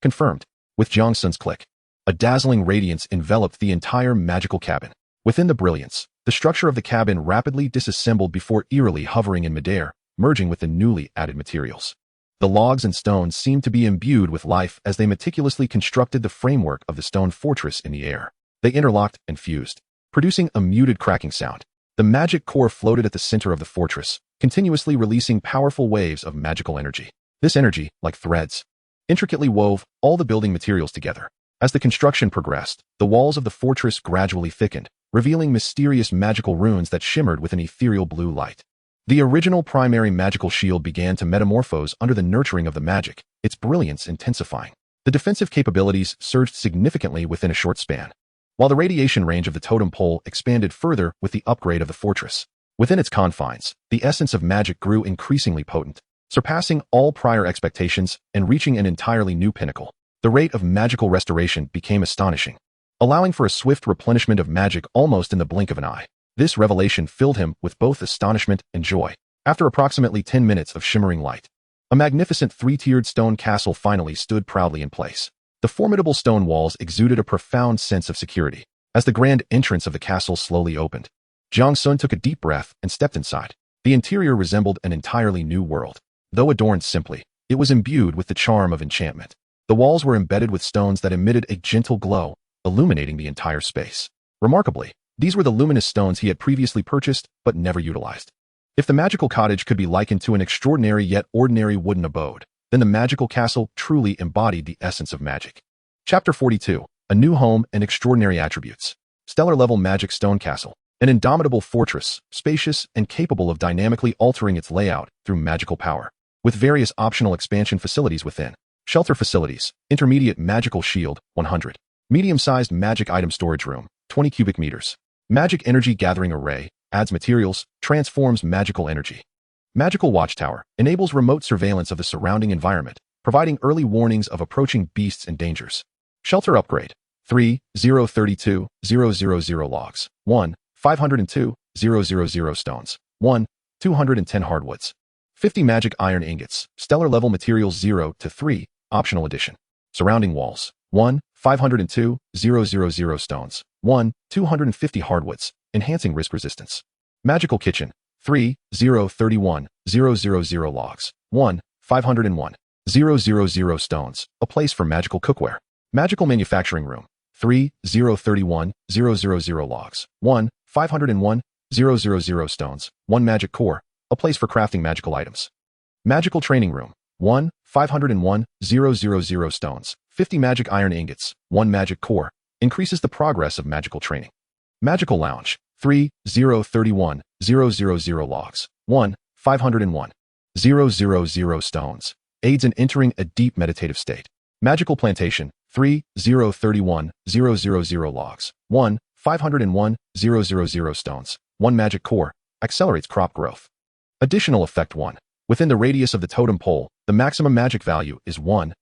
Confirmed. With Jong Sun's click, a dazzling radiance enveloped the entire magical cabin. Within the brilliance, the structure of the cabin rapidly disassembled before eerily hovering in midair, merging with the newly added materials. The logs and stones seemed to be imbued with life as they meticulously constructed the framework of the stone fortress in the air. They interlocked and fused, producing a muted cracking sound. The magic core floated at the center of the fortress, continuously releasing powerful waves of magical energy. This energy, like threads, intricately wove all the building materials together. As the construction progressed, the walls of the fortress gradually thickened, revealing mysterious magical runes that shimmered with an ethereal blue light. The original primary magical shield began to metamorphose under the nurturing of the magic, its brilliance intensifying. The defensive capabilities surged significantly within a short span, while the radiation range of the totem pole expanded further with the upgrade of the fortress. Within its confines, the essence of magic grew increasingly potent, surpassing all prior expectations and reaching an entirely new pinnacle. The rate of magical restoration became astonishing, allowing for a swift replenishment of magic almost in the blink of an eye. This revelation filled him with both astonishment and joy. After approximately 10 minutes of shimmering light, a magnificent three-tiered stone castle finally stood proudly in place. The formidable stone walls exuded a profound sense of security. As the grand entrance of the castle slowly opened, Jong Sun took a deep breath and stepped inside. The interior resembled an entirely new world. Though adorned simply, it was imbued with the charm of enchantment. The walls were embedded with stones that emitted a gentle glow, illuminating the entire space. Remarkably, these were the luminous stones he had previously purchased but never utilized. If the magical cottage could be likened to an extraordinary yet ordinary wooden abode, then the magical castle truly embodied the essence of magic. Chapter 42. A New Home and Extraordinary Attributes. Stellar-level magic stone castle. An indomitable fortress, spacious and capable of dynamically altering its layout through magical power. With various optional expansion facilities within. Shelter facilities. Intermediate magical shield, 100. Medium-sized magic item storage room, 20 cubic meters. Magic energy gathering array. Adds materials, transforms magical energy. Magical Watchtower enables remote surveillance of the surrounding environment, providing early warnings of approaching beasts and dangers. Shelter Upgrade. 3,032,000 logs. 1, 502,000 stones. 1, 210 hardwoods. 50 magic iron ingots. Stellar level materials 0 to 3, optional addition. Surrounding walls. 1, 502,000 stones. 1, 250 hardwoods, enhancing risk resistance. Magical Kitchen. 3,031,000 logs. 1, 501,000 stones, a place for magical cookware. Magical Manufacturing Room. 3,031,000 logs. 1, 501,000 stones. 1 magic core, a place for crafting magical items. Magical Training Room. 1, 501,000 stones. 50 magic iron ingots. 1 magic core, increases the progress of magical training. Magical Lounge. 3,031,000 logs. 1, 501,000 stones, aids in entering a deep meditative state. Magical Plantation. 3,031,000 logs. 1, 501,000 stones. 1 magic core, accelerates crop growth. Additional Effect 1. Within the radius of the totem pole, the maximum magic value is 1,000,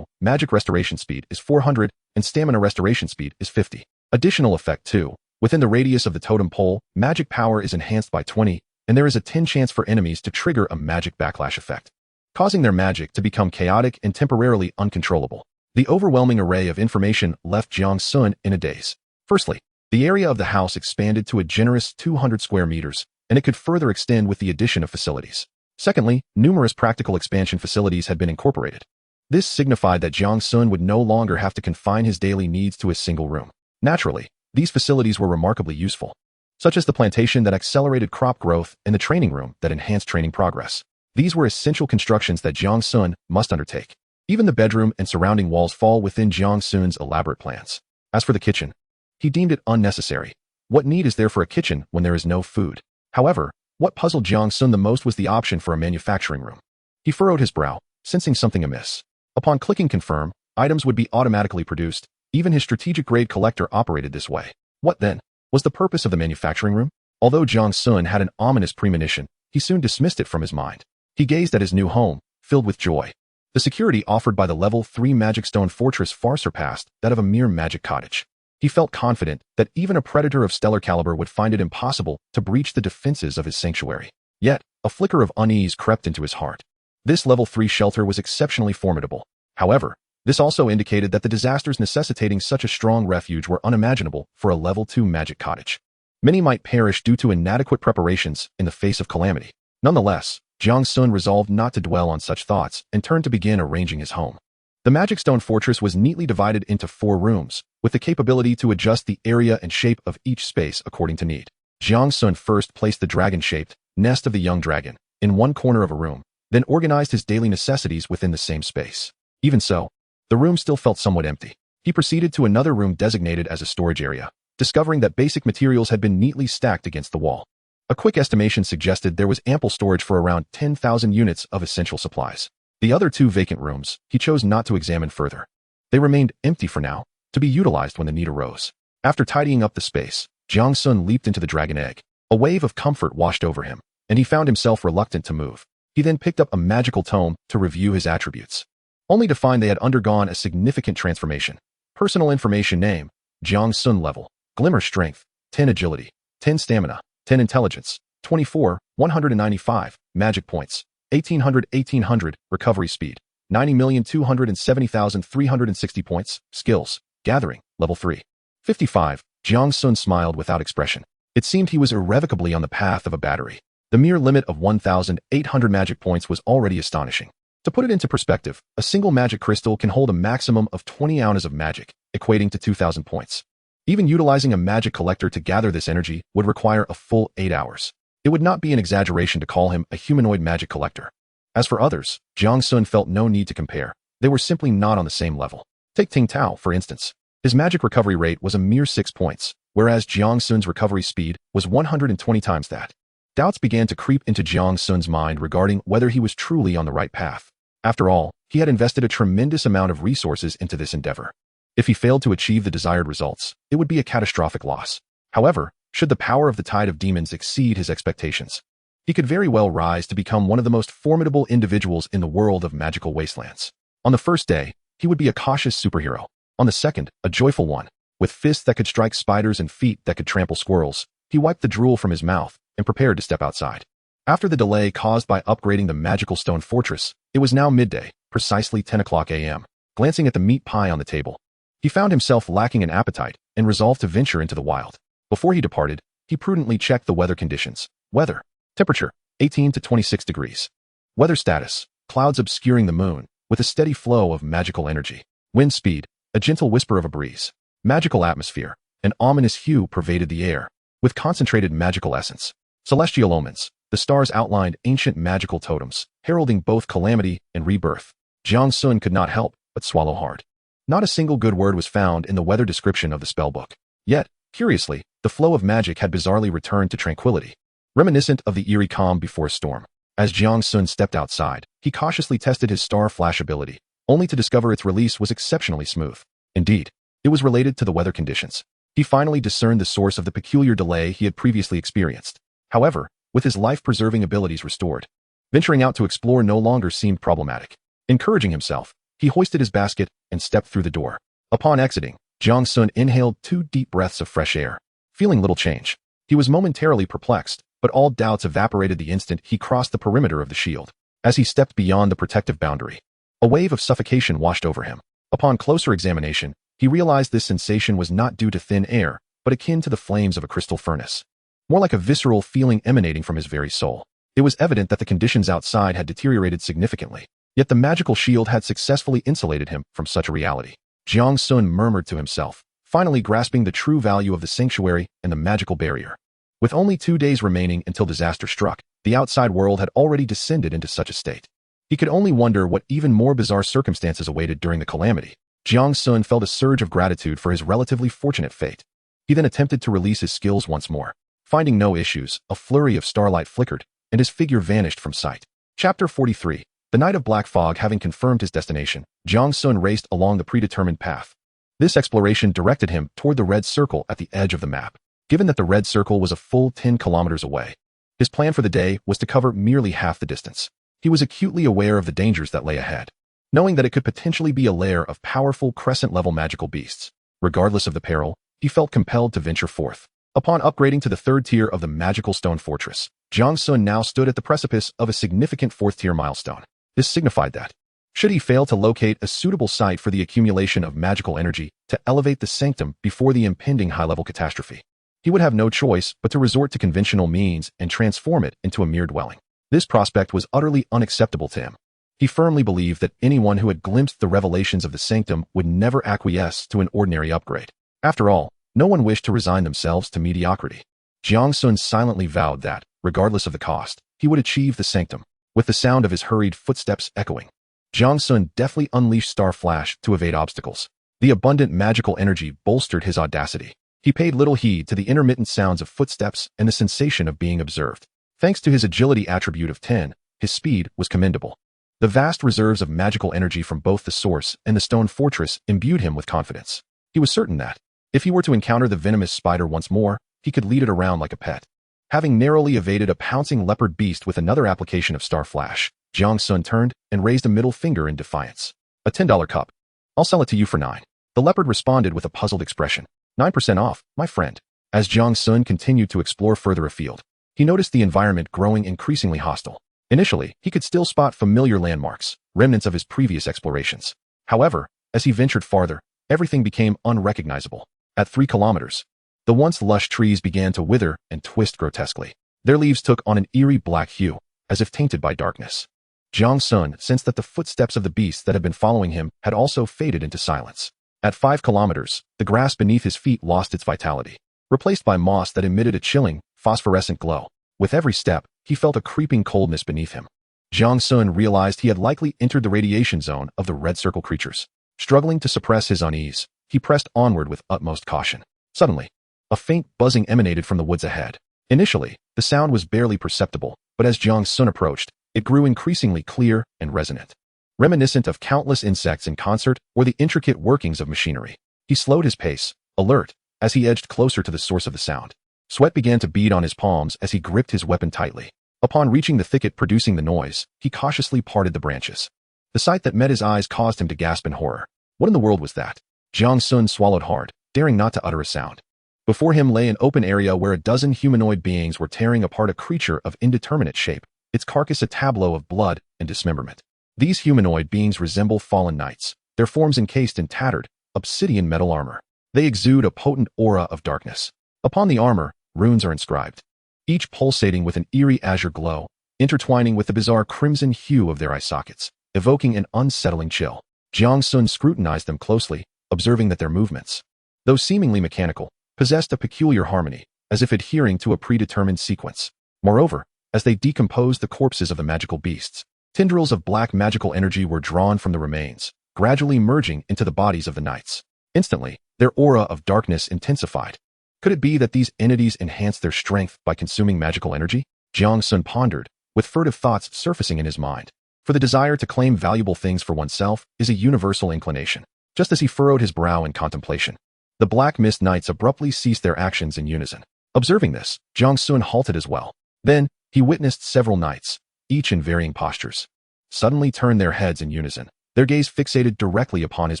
magic restoration speed is 400, and stamina restoration speed is 50. Additional Effect 2. Within the radius of the totem pole, magic power is enhanced by 20, and there is a 10 chance for enemies to trigger a magic backlash effect, causing their magic to become chaotic and temporarily uncontrollable. The overwhelming array of information left Jong Sun in a daze. Firstly, the area of the house expanded to a generous 200 square meters, and it could further extend with the addition of facilities. Secondly, numerous practical expansion facilities had been incorporated. This signified that Jong Sun would no longer have to confine his daily needs to a single room. Naturally, these facilities were remarkably useful, such as the plantation that accelerated crop growth and the training room that enhanced training progress. These were essential constructions that Jong Sun must undertake. Even the bedroom and surrounding walls fall within Jong Sun's elaborate plans. As for the kitchen, he deemed it unnecessary. What need is there for a kitchen when there is no food? However, what puzzled Jong Sun the most was the option for a manufacturing room. He furrowed his brow, sensing something amiss. Upon clicking confirm, items would be automatically produced. Even his strategic-grade collector operated this way. What then was the purpose of the manufacturing room? Although Jong Sun had an ominous premonition, he soon dismissed it from his mind. He gazed at his new home, filled with joy. The security offered by the level 3 magic stone fortress far surpassed that of a mere magic cottage. He felt confident that even a predator of stellar caliber would find it impossible to breach the defenses of his sanctuary. Yet, a flicker of unease crept into his heart. This level 3 shelter was exceptionally formidable. However, this also indicated that the disasters necessitating such a strong refuge were unimaginable for a level 2 magic cottage. Many might perish due to inadequate preparations in the face of calamity. Nonetheless, Jiang Sun resolved not to dwell on such thoughts and turned to begin arranging his home. The Magic Stone Fortress was neatly divided into 4 rooms, with the capability to adjust the area and shape of each space according to need. Jiang Sun first placed the dragon-shaped nest of the young dragon in one corner of a room, then organized his daily necessities within the same space. Even so, the room still felt somewhat empty. He proceeded to another room designated as a storage area, discovering that basic materials had been neatly stacked against the wall. A quick estimation suggested there was ample storage for around 10,000 units of essential supplies. The other 2 vacant rooms, he chose not to examine further. They remained empty for now, to be utilized when the need arose. After tidying up the space, Jiang Sun leaped into the dragon egg. A wave of comfort washed over him, and he found himself reluctant to move. He then picked up a magical tome to review his attributes, only to find they had undergone a significant transformation. Personal information: name, Jiang Sun. Level, Glimmer. Strength, 10. Agility, 10. Stamina, 10. Intelligence, 24, 195. Magic points, 1800. Recovery speed, 90,270,360 points. Skills, Gathering, Level 3. 55. Jiang Sun smiled without expression. It seemed he was irrevocably on the path of a battery. The mere limit of 1,800 magic points was already astonishing. To put it into perspective, a single magic crystal can hold a maximum of 20 ounces of magic, equating to 2,000 points. Even utilizing a magic collector to gather this energy would require a full 8 hours. It would not be an exaggeration to call him a humanoid magic collector. As for others, Jiang Sun felt no need to compare. They were simply not on the same level. Take Ting Tao, for instance. His magic recovery rate was a mere 6 points, whereas Jiang Sun's recovery speed was 120 times that. Doubts began to creep into Jiang Sun's mind regarding whether he was truly on the right path. After all, he had invested a tremendous amount of resources into this endeavor. If he failed to achieve the desired results, it would be a catastrophic loss. However, should the power of the tide of demons exceed his expectations, he could very well rise to become one of the most formidable individuals in the world of magical wastelands. On the first day, he would be a cautious superhero. On the second, a joyful one. With fists that could strike spiders and feet that could trample squirrels, he wiped the drool from his mouth and prepared to step outside. After the delay caused by upgrading the magical stone fortress, it was now midday, precisely 10 o'clock a.m. Glancing at the meat pie on the table, he found himself lacking an appetite and resolved to venture into the wild. Before he departed, he prudently checked the weather conditions. Weather. Temperature, 18 to 26 degrees. Weather status, clouds obscuring the moon, with a steady flow of magical energy. Wind speed, a gentle whisper of a breeze. Magical atmosphere, an ominous hue pervaded the air, with concentrated magical essence. Celestial omens, the stars outlined ancient magical totems, heralding both calamity and rebirth. Jiang Sun could not help but swallow hard. Not a single good word was found in the weather description of the spellbook. Yet, curiously, the flow of magic had bizarrely returned to tranquility, reminiscent of the eerie calm before a storm. As Jiang Sun stepped outside, he cautiously tested his star flash ability, only to discover its release was exceptionally smooth. Indeed, it was related to the weather conditions. He finally discerned the source of the peculiar delay he had previously experienced. However, with his life-preserving abilities restored, venturing out to explore no longer seemed problematic. Encouraging himself, he hoisted his basket and stepped through the door. Upon exiting, Jiang Sun inhaled 2 deep breaths of fresh air. Feeling little change, he was momentarily perplexed, but all doubts evaporated the instant he crossed the perimeter of the shield. As he stepped beyond the protective boundary, a wave of suffocation washed over him. Upon closer examination, he realized this sensation was not due to thin air, but akin to the flames of a crystal furnace. More like a visceral feeling emanating from his very soul. It was evident that the conditions outside had deteriorated significantly, yet the magical shield had successfully insulated him from such a reality. Jiang Sun murmured to himself, finally grasping the true value of the sanctuary and the magical barrier. With only 2 days remaining until disaster struck, the outside world had already descended into such a state. He could only wonder what even more bizarre circumstances awaited during the calamity. Jiang Sun felt a surge of gratitude for his relatively fortunate fate. He then attempted to release his skills once more. Finding no issues, a flurry of starlight flickered, and his figure vanished from sight. Chapter 43. The night of black fog having confirmed his destination, Jiang Sun raced along the predetermined path. This exploration directed him toward the red circle at the edge of the map. Given that the red circle was a full 10 kilometers away, his plan for the day was to cover merely half the distance. He was acutely aware of the dangers that lay ahead, knowing that it could potentially be a lair of powerful crescent-level magical beasts. Regardless of the peril, he felt compelled to venture forth. Upon upgrading to the third tier of the magical stone fortress, Jiang Sun now stood at the precipice of a significant fourth-tier milestone. This signified that, should he fail to locate a suitable site for the accumulation of magical energy to elevate the sanctum before the impending high-level catastrophe, he would have no choice but to resort to conventional means and transform it into a mere dwelling. This prospect was utterly unacceptable to him. He firmly believed that anyone who had glimpsed the revelations of the sanctum would never acquiesce to an ordinary upgrade. After all, no one wished to resign themselves to mediocrity. Jiang Sun silently vowed that, regardless of the cost, he would achieve the sanctum, with the sound of his hurried footsteps echoing. Jiang Sun deftly unleashed Star Flash to evade obstacles. The abundant magical energy bolstered his audacity. He paid little heed to the intermittent sounds of footsteps and the sensation of being observed. Thanks to his agility attribute of 10, his speed was commendable. The vast reserves of magical energy from both the source and the stone fortress imbued him with confidence. He was certain that, if he were to encounter the venomous spider once more, he could lead it around like a pet. Having narrowly evaded a pouncing leopard beast with another application of Star Flash, Jiang Sun turned and raised a middle finger in defiance. A $10 cup. I'll sell it to you for 9. The leopard responded with a puzzled expression. 9% off, my friend. As Jiang Sun continued to explore further afield, he noticed the environment growing increasingly hostile. Initially, he could still spot familiar landmarks, remnants of his previous explorations. However, as he ventured farther, everything became unrecognizable. At 3 kilometers, the once lush trees began to wither and twist grotesquely. Their leaves took on an eerie black hue, as if tainted by darkness. Jiang Sun sensed that the footsteps of the beasts that had been following him had also faded into silence. At 5 kilometers, the grass beneath his feet lost its vitality, replaced by moss that emitted a chilling, phosphorescent glow. With every step, he felt a creeping coldness beneath him. Jiang Sun realized he had likely entered the radiation zone of the red circle creatures. Struggling to suppress his unease, he pressed onward with utmost caution. Suddenly, a faint buzzing emanated from the woods ahead. Initially, the sound was barely perceptible, but as Jiang Sun approached, it grew increasingly clear and resonant. Reminiscent of countless insects in concert or the intricate workings of machinery. He slowed his pace, alert, as he edged closer to the source of the sound. Sweat began to bead on his palms as he gripped his weapon tightly. Upon reaching the thicket producing the noise, he cautiously parted the branches. The sight that met his eyes caused him to gasp in horror. What in the world was that? Jiang Sun swallowed hard, daring not to utter a sound. Before him lay an open area where a dozen humanoid beings were tearing apart a creature of indeterminate shape, its carcass a tableau of blood and dismemberment. These humanoid beings resemble fallen knights, their forms encased in tattered, obsidian metal armor. They exude a potent aura of darkness. Upon the armor, runes are inscribed, each pulsating with an eerie azure glow, intertwining with the bizarre crimson hue of their eye sockets, evoking an unsettling chill. Jiang Sun scrutinized them closely, observing that their movements, though seemingly mechanical, possessed a peculiar harmony, as if adhering to a predetermined sequence. Moreover, as they decomposed the corpses of the magical beasts, tendrils of black magical energy were drawn from the remains, gradually merging into the bodies of the knights. Instantly, their aura of darkness intensified. Could it be that these entities enhanced their strength by consuming magical energy? Jiang Sun pondered, with furtive thoughts surfacing in his mind. For the desire to claim valuable things for oneself is a universal inclination. Just as he furrowed his brow in contemplation, the Black Mist Knights abruptly ceased their actions in unison. Observing this, Jiang Sun halted as well. Then, he witnessed several knights, each in varying postures, suddenly turn their heads in unison, their gaze fixated directly upon his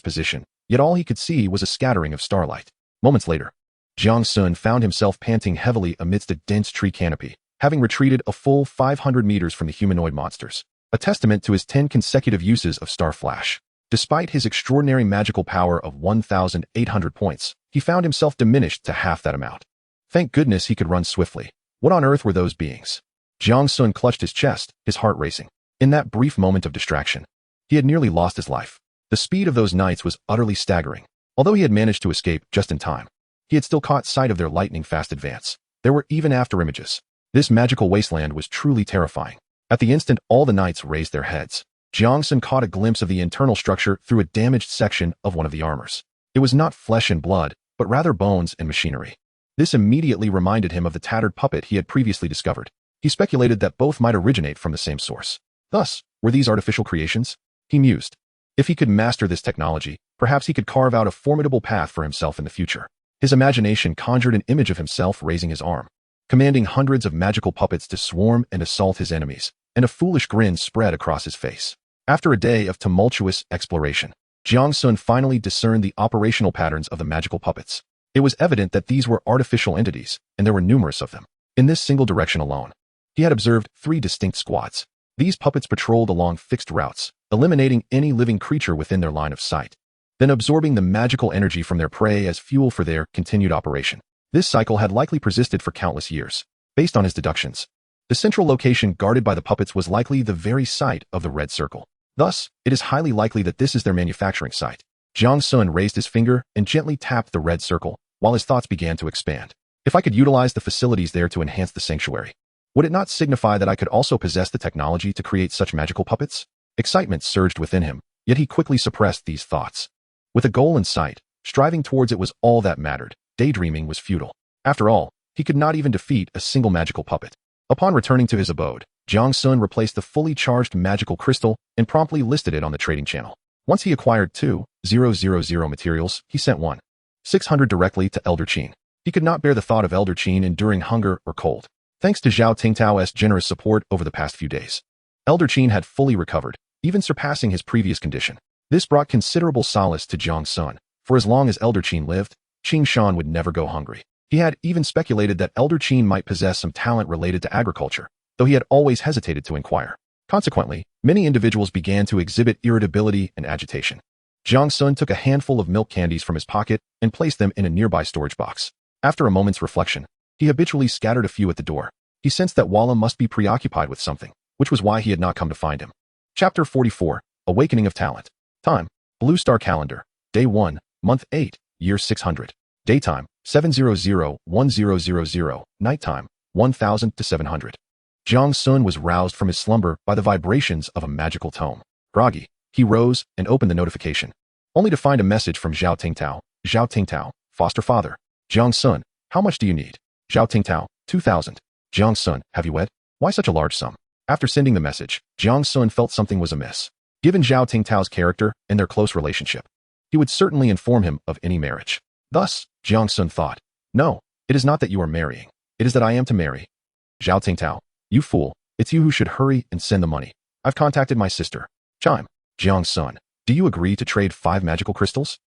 position, yet all he could see was a scattering of starlight. Moments later, Jiang Sun found himself panting heavily amidst a dense tree canopy, having retreated a full 500 meters from the humanoid monsters, a testament to his 10 consecutive uses of Star Flash. Despite his extraordinary magical power of 1,800 points, he found himself diminished to half that amount. Thank goodness he could run swiftly. What on earth were those beings? Jiang Sun clutched his chest, his heart racing. In that brief moment of distraction, he had nearly lost his life. The speed of those knights was utterly staggering. Although he had managed to escape just in time, he had still caught sight of their lightning-fast advance. There were even after-images. This magical wasteland was truly terrifying. At the instant all the knights raised their heads, Jiang Sun caught a glimpse of the internal structure through a damaged section of one of the armors. It was not flesh and blood, but rather bones and machinery. This immediately reminded him of the tattered puppet he had previously discovered. He speculated that both might originate from the same source. Thus, were these artificial creations? He mused. If he could master this technology, perhaps he could carve out a formidable path for himself in the future. His imagination conjured an image of himself raising his arm, commanding hundreds of magical puppets to swarm and assault his enemies, and a foolish grin spread across his face. After a day of tumultuous exploration, Jiang Sun finally discerned the operational patterns of the magical puppets. It was evident that these were artificial entities, and there were numerous of them. In this single direction alone, he had observed 3 distinct squads. These puppets patrolled along fixed routes, eliminating any living creature within their line of sight, then absorbing the magical energy from their prey as fuel for their continued operation. This cycle had likely persisted for countless years. Based on his deductions, the central location guarded by the puppets was likely the very site of the red circle. Thus, it is highly likely that this is their manufacturing site. Jiang Sun raised his finger and gently tapped the red circle, while his thoughts began to expand. If I could utilize the facilities there to enhance the sanctuary, would it not signify that I could also possess the technology to create such magical puppets? Excitement surged within him, yet he quickly suppressed these thoughts. With a goal in sight, striving towards it was all that mattered. Daydreaming was futile. After all, he could not even defeat a single magical puppet. Upon returning to his abode, Jiang Sun replaced the fully charged magical crystal and promptly listed it on the trading channel. Once he acquired 2,000 materials, he sent 1,600 directly to Elder Qin. He could not bear the thought of Elder Qin enduring hunger or cold. Thanks to Zhao Tingtao's generous support over the past few days, Elder Qin had fully recovered, even surpassing his previous condition. This brought considerable solace to Jiang Sun, for as long as Elder Qin lived, Qin Shan would never go hungry. He had even speculated that Elder Qin might possess some talent related to agriculture, though he had always hesitated to inquire. Consequently, many individuals began to exhibit irritability and agitation. Jiang Sun took a handful of milk candies from his pocket and placed them in a nearby storage box. After a moment's reflection, he habitually scattered a few at the door. He sensed that Walla must be preoccupied with something, which was why he had not come to find him. Chapter 44, Awakening of Talent. Time, Blue Star Calendar, Day 1, Month 8, Year 600. Daytime, 7:00–10:00. Nighttime, 1000 to 700. Jiang Sun was roused from his slumber by the vibrations of a magical tome. Groggy, he rose and opened the notification, only to find a message from Zhao Tingtao. Zhao Tingtao, foster father. Jiang Sun, how much do you need? Zhao Tingtao, 2,000. Jiang Sun, have you wed? Why such a large sum? After sending the message, Jiang Sun felt something was amiss. Given Zhao Tingtao's character and their close relationship, he would certainly inform him of any marriage. Thus, Jiang Sun thought, no, it is not that you are marrying. It is that I am to marry. Zhao Tingtao, you fool, it's you who should hurry and send the money. I've contacted my sister. Chime. Jiang Sun, do you agree to trade 5 magical crystals?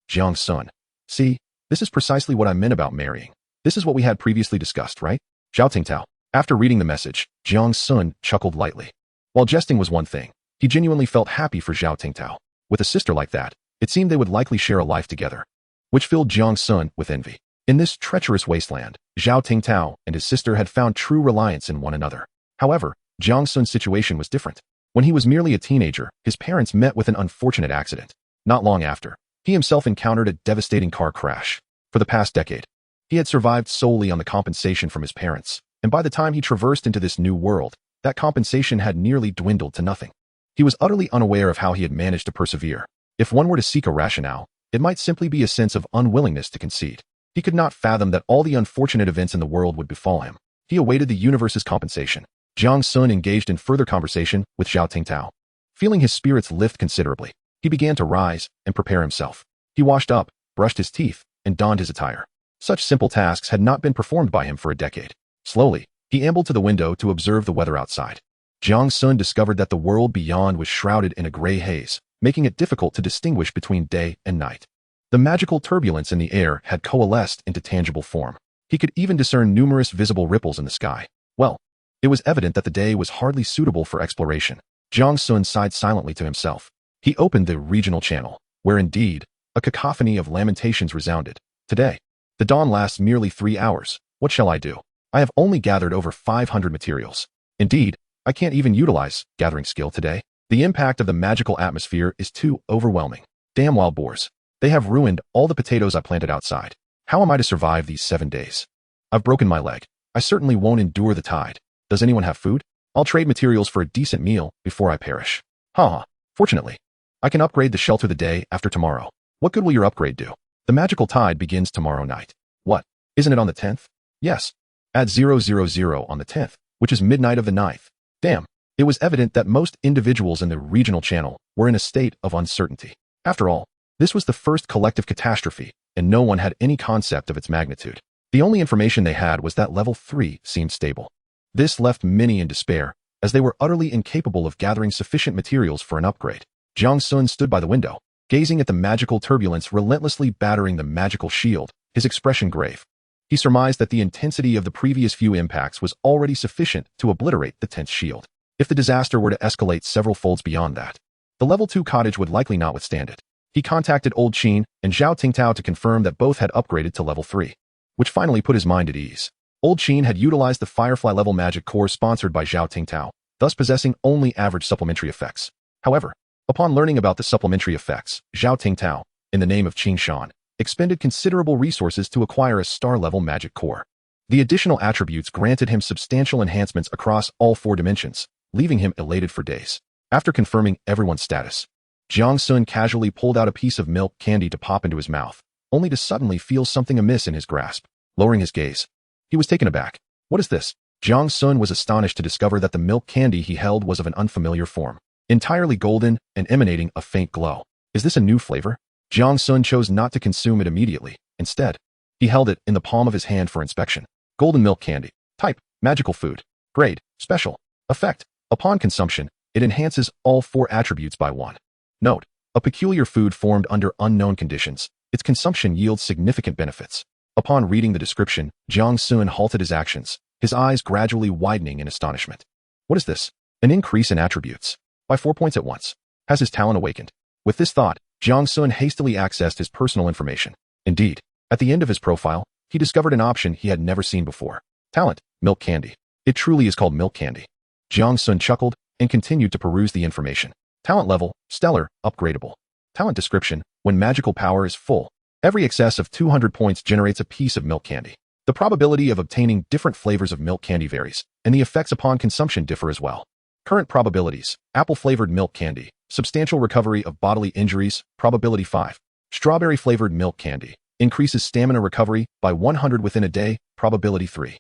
Jiang Sun, see, this is precisely what I meant about marrying. This is what we had previously discussed, right? Zhao Tingtao. After reading the message, Jiang Sun chuckled lightly. While jesting was one thing, he genuinely felt happy for Zhao Tingtao. With a sister like that, it seemed they would likely share a life together, which filled Jiang Sun with envy. In this treacherous wasteland, Zhao Tingtao and his sister had found true reliance in one another. However, Jiang Sun's situation was different. When he was merely a teenager, his parents met with an unfortunate accident. Not long after, he himself encountered a devastating car crash. For the past decade, he had survived solely on the compensation from his parents, and by the time he traversed into this new world, that compensation had nearly dwindled to nothing. He was utterly unaware of how he had managed to persevere. If one were to seek a rationale, it might simply be a sense of unwillingness to concede. He could not fathom that all the unfortunate events in the world would befall him. He awaited the universe's compensation. Jiang Sun engaged in further conversation with Zhao Tingtao. Feeling his spirits lift considerably, he began to rise and prepare himself. He washed up, brushed his teeth, and donned his attire. Such simple tasks had not been performed by him for a decade. Slowly, he ambled to the window to observe the weather outside. Jiang Sun discovered that the world beyond was shrouded in a gray haze, making it difficult to distinguish between day and night. The magical turbulence in the air had coalesced into tangible form. He could even discern numerous visible ripples in the sky. Well, it was evident that the day was hardly suitable for exploration. Jiang Sun sighed silently to himself. He opened the regional channel, where indeed, a cacophony of lamentations resounded. Today, the dawn lasts merely 3 hours. What shall I do? I have only gathered over 500 materials. Indeed, I can't even utilize gathering skill today. The impact of the magical atmosphere is too overwhelming. Damn wild boars. They have ruined all the potatoes I planted outside. How am I to survive these 7 days? I've broken my leg. I certainly won't endure the tide. Does anyone have food? I'll trade materials for a decent meal before I perish. Haha. Fortunately, I can upgrade the shelter the day after tomorrow. What good will your upgrade do? The magical tide begins tomorrow night. What? Isn't it on the 10th? Yes. At 000 on the 10th, which is midnight of the 9th. Damn. It was evident that most individuals in the regional channel were in a state of uncertainty. After all, this was the first collective catastrophe, and no one had any concept of its magnitude. The only information they had was that level 3 seemed stable. This left many in despair, as they were utterly incapable of gathering sufficient materials for an upgrade. Jiang Sun stood by the window, gazing at the magical turbulence relentlessly battering the magical shield his expression grave. He surmised that the intensity of the previous few impacts was already sufficient to obliterate the tense shield. If the disaster were to escalate several folds beyond that, the level 2 cottage would likely not withstand it. He contacted Old Qin and Zhao Tingtao to confirm that both had upgraded to level 3, which finally put his mind at ease. Old Qin had utilized the Firefly level magic core sponsored by Zhao Tingtao, thus possessing only average supplementary effects. However, upon learning about the supplementary effects, Zhao Tingtao, in the name of Qin Shan, expended considerable resources to acquire a star-level magic core. The additional attributes granted him substantial enhancements across all 4 dimensions, leaving him elated for days. After confirming everyone's status, Jiang Sun casually pulled out a piece of milk candy to pop into his mouth, only to suddenly feel something amiss in his grasp. Lowering his gaze, he was taken aback. What is this? Jiang Sun was astonished to discover that the milk candy he held was of an unfamiliar form, entirely golden and emanating a faint glow. Is this a new flavor? Jiang Sun chose not to consume it immediately. Instead, he held it in the palm of his hand for inspection. Golden milk candy. Type: magical food. Grade: special. Effect: upon consumption, it enhances all 4 attributes by 1. Note: a peculiar food formed under unknown conditions. Its consumption yields significant benefits. Upon reading the description, Jiang Sun halted his actions, his eyes gradually widening in astonishment. What is this? An increase in attributes. By 4 points at once. Has his talent awakened? With this thought, Jiang Sun hastily accessed his personal information. Indeed, at the end of his profile, he discovered an option he had never seen before. Talent: milk candy. It truly is called milk candy. Jiang Sun chuckled and continued to peruse the information. Talent level: stellar, upgradable. Talent description: when magical power is full, every excess of 200 points generates a piece of milk candy. The probability of obtaining different flavors of milk candy varies, and the effects upon consumption differ as well. Current probabilities: apple-flavored milk candy, substantial recovery of bodily injuries, probability 5. Strawberry-flavored milk candy, increases stamina recovery by 100 within a day, probability 3.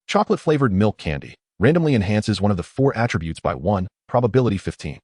Chocolate-flavored milk candy, randomly enhances one of the 4 attributes by 1, probability 15.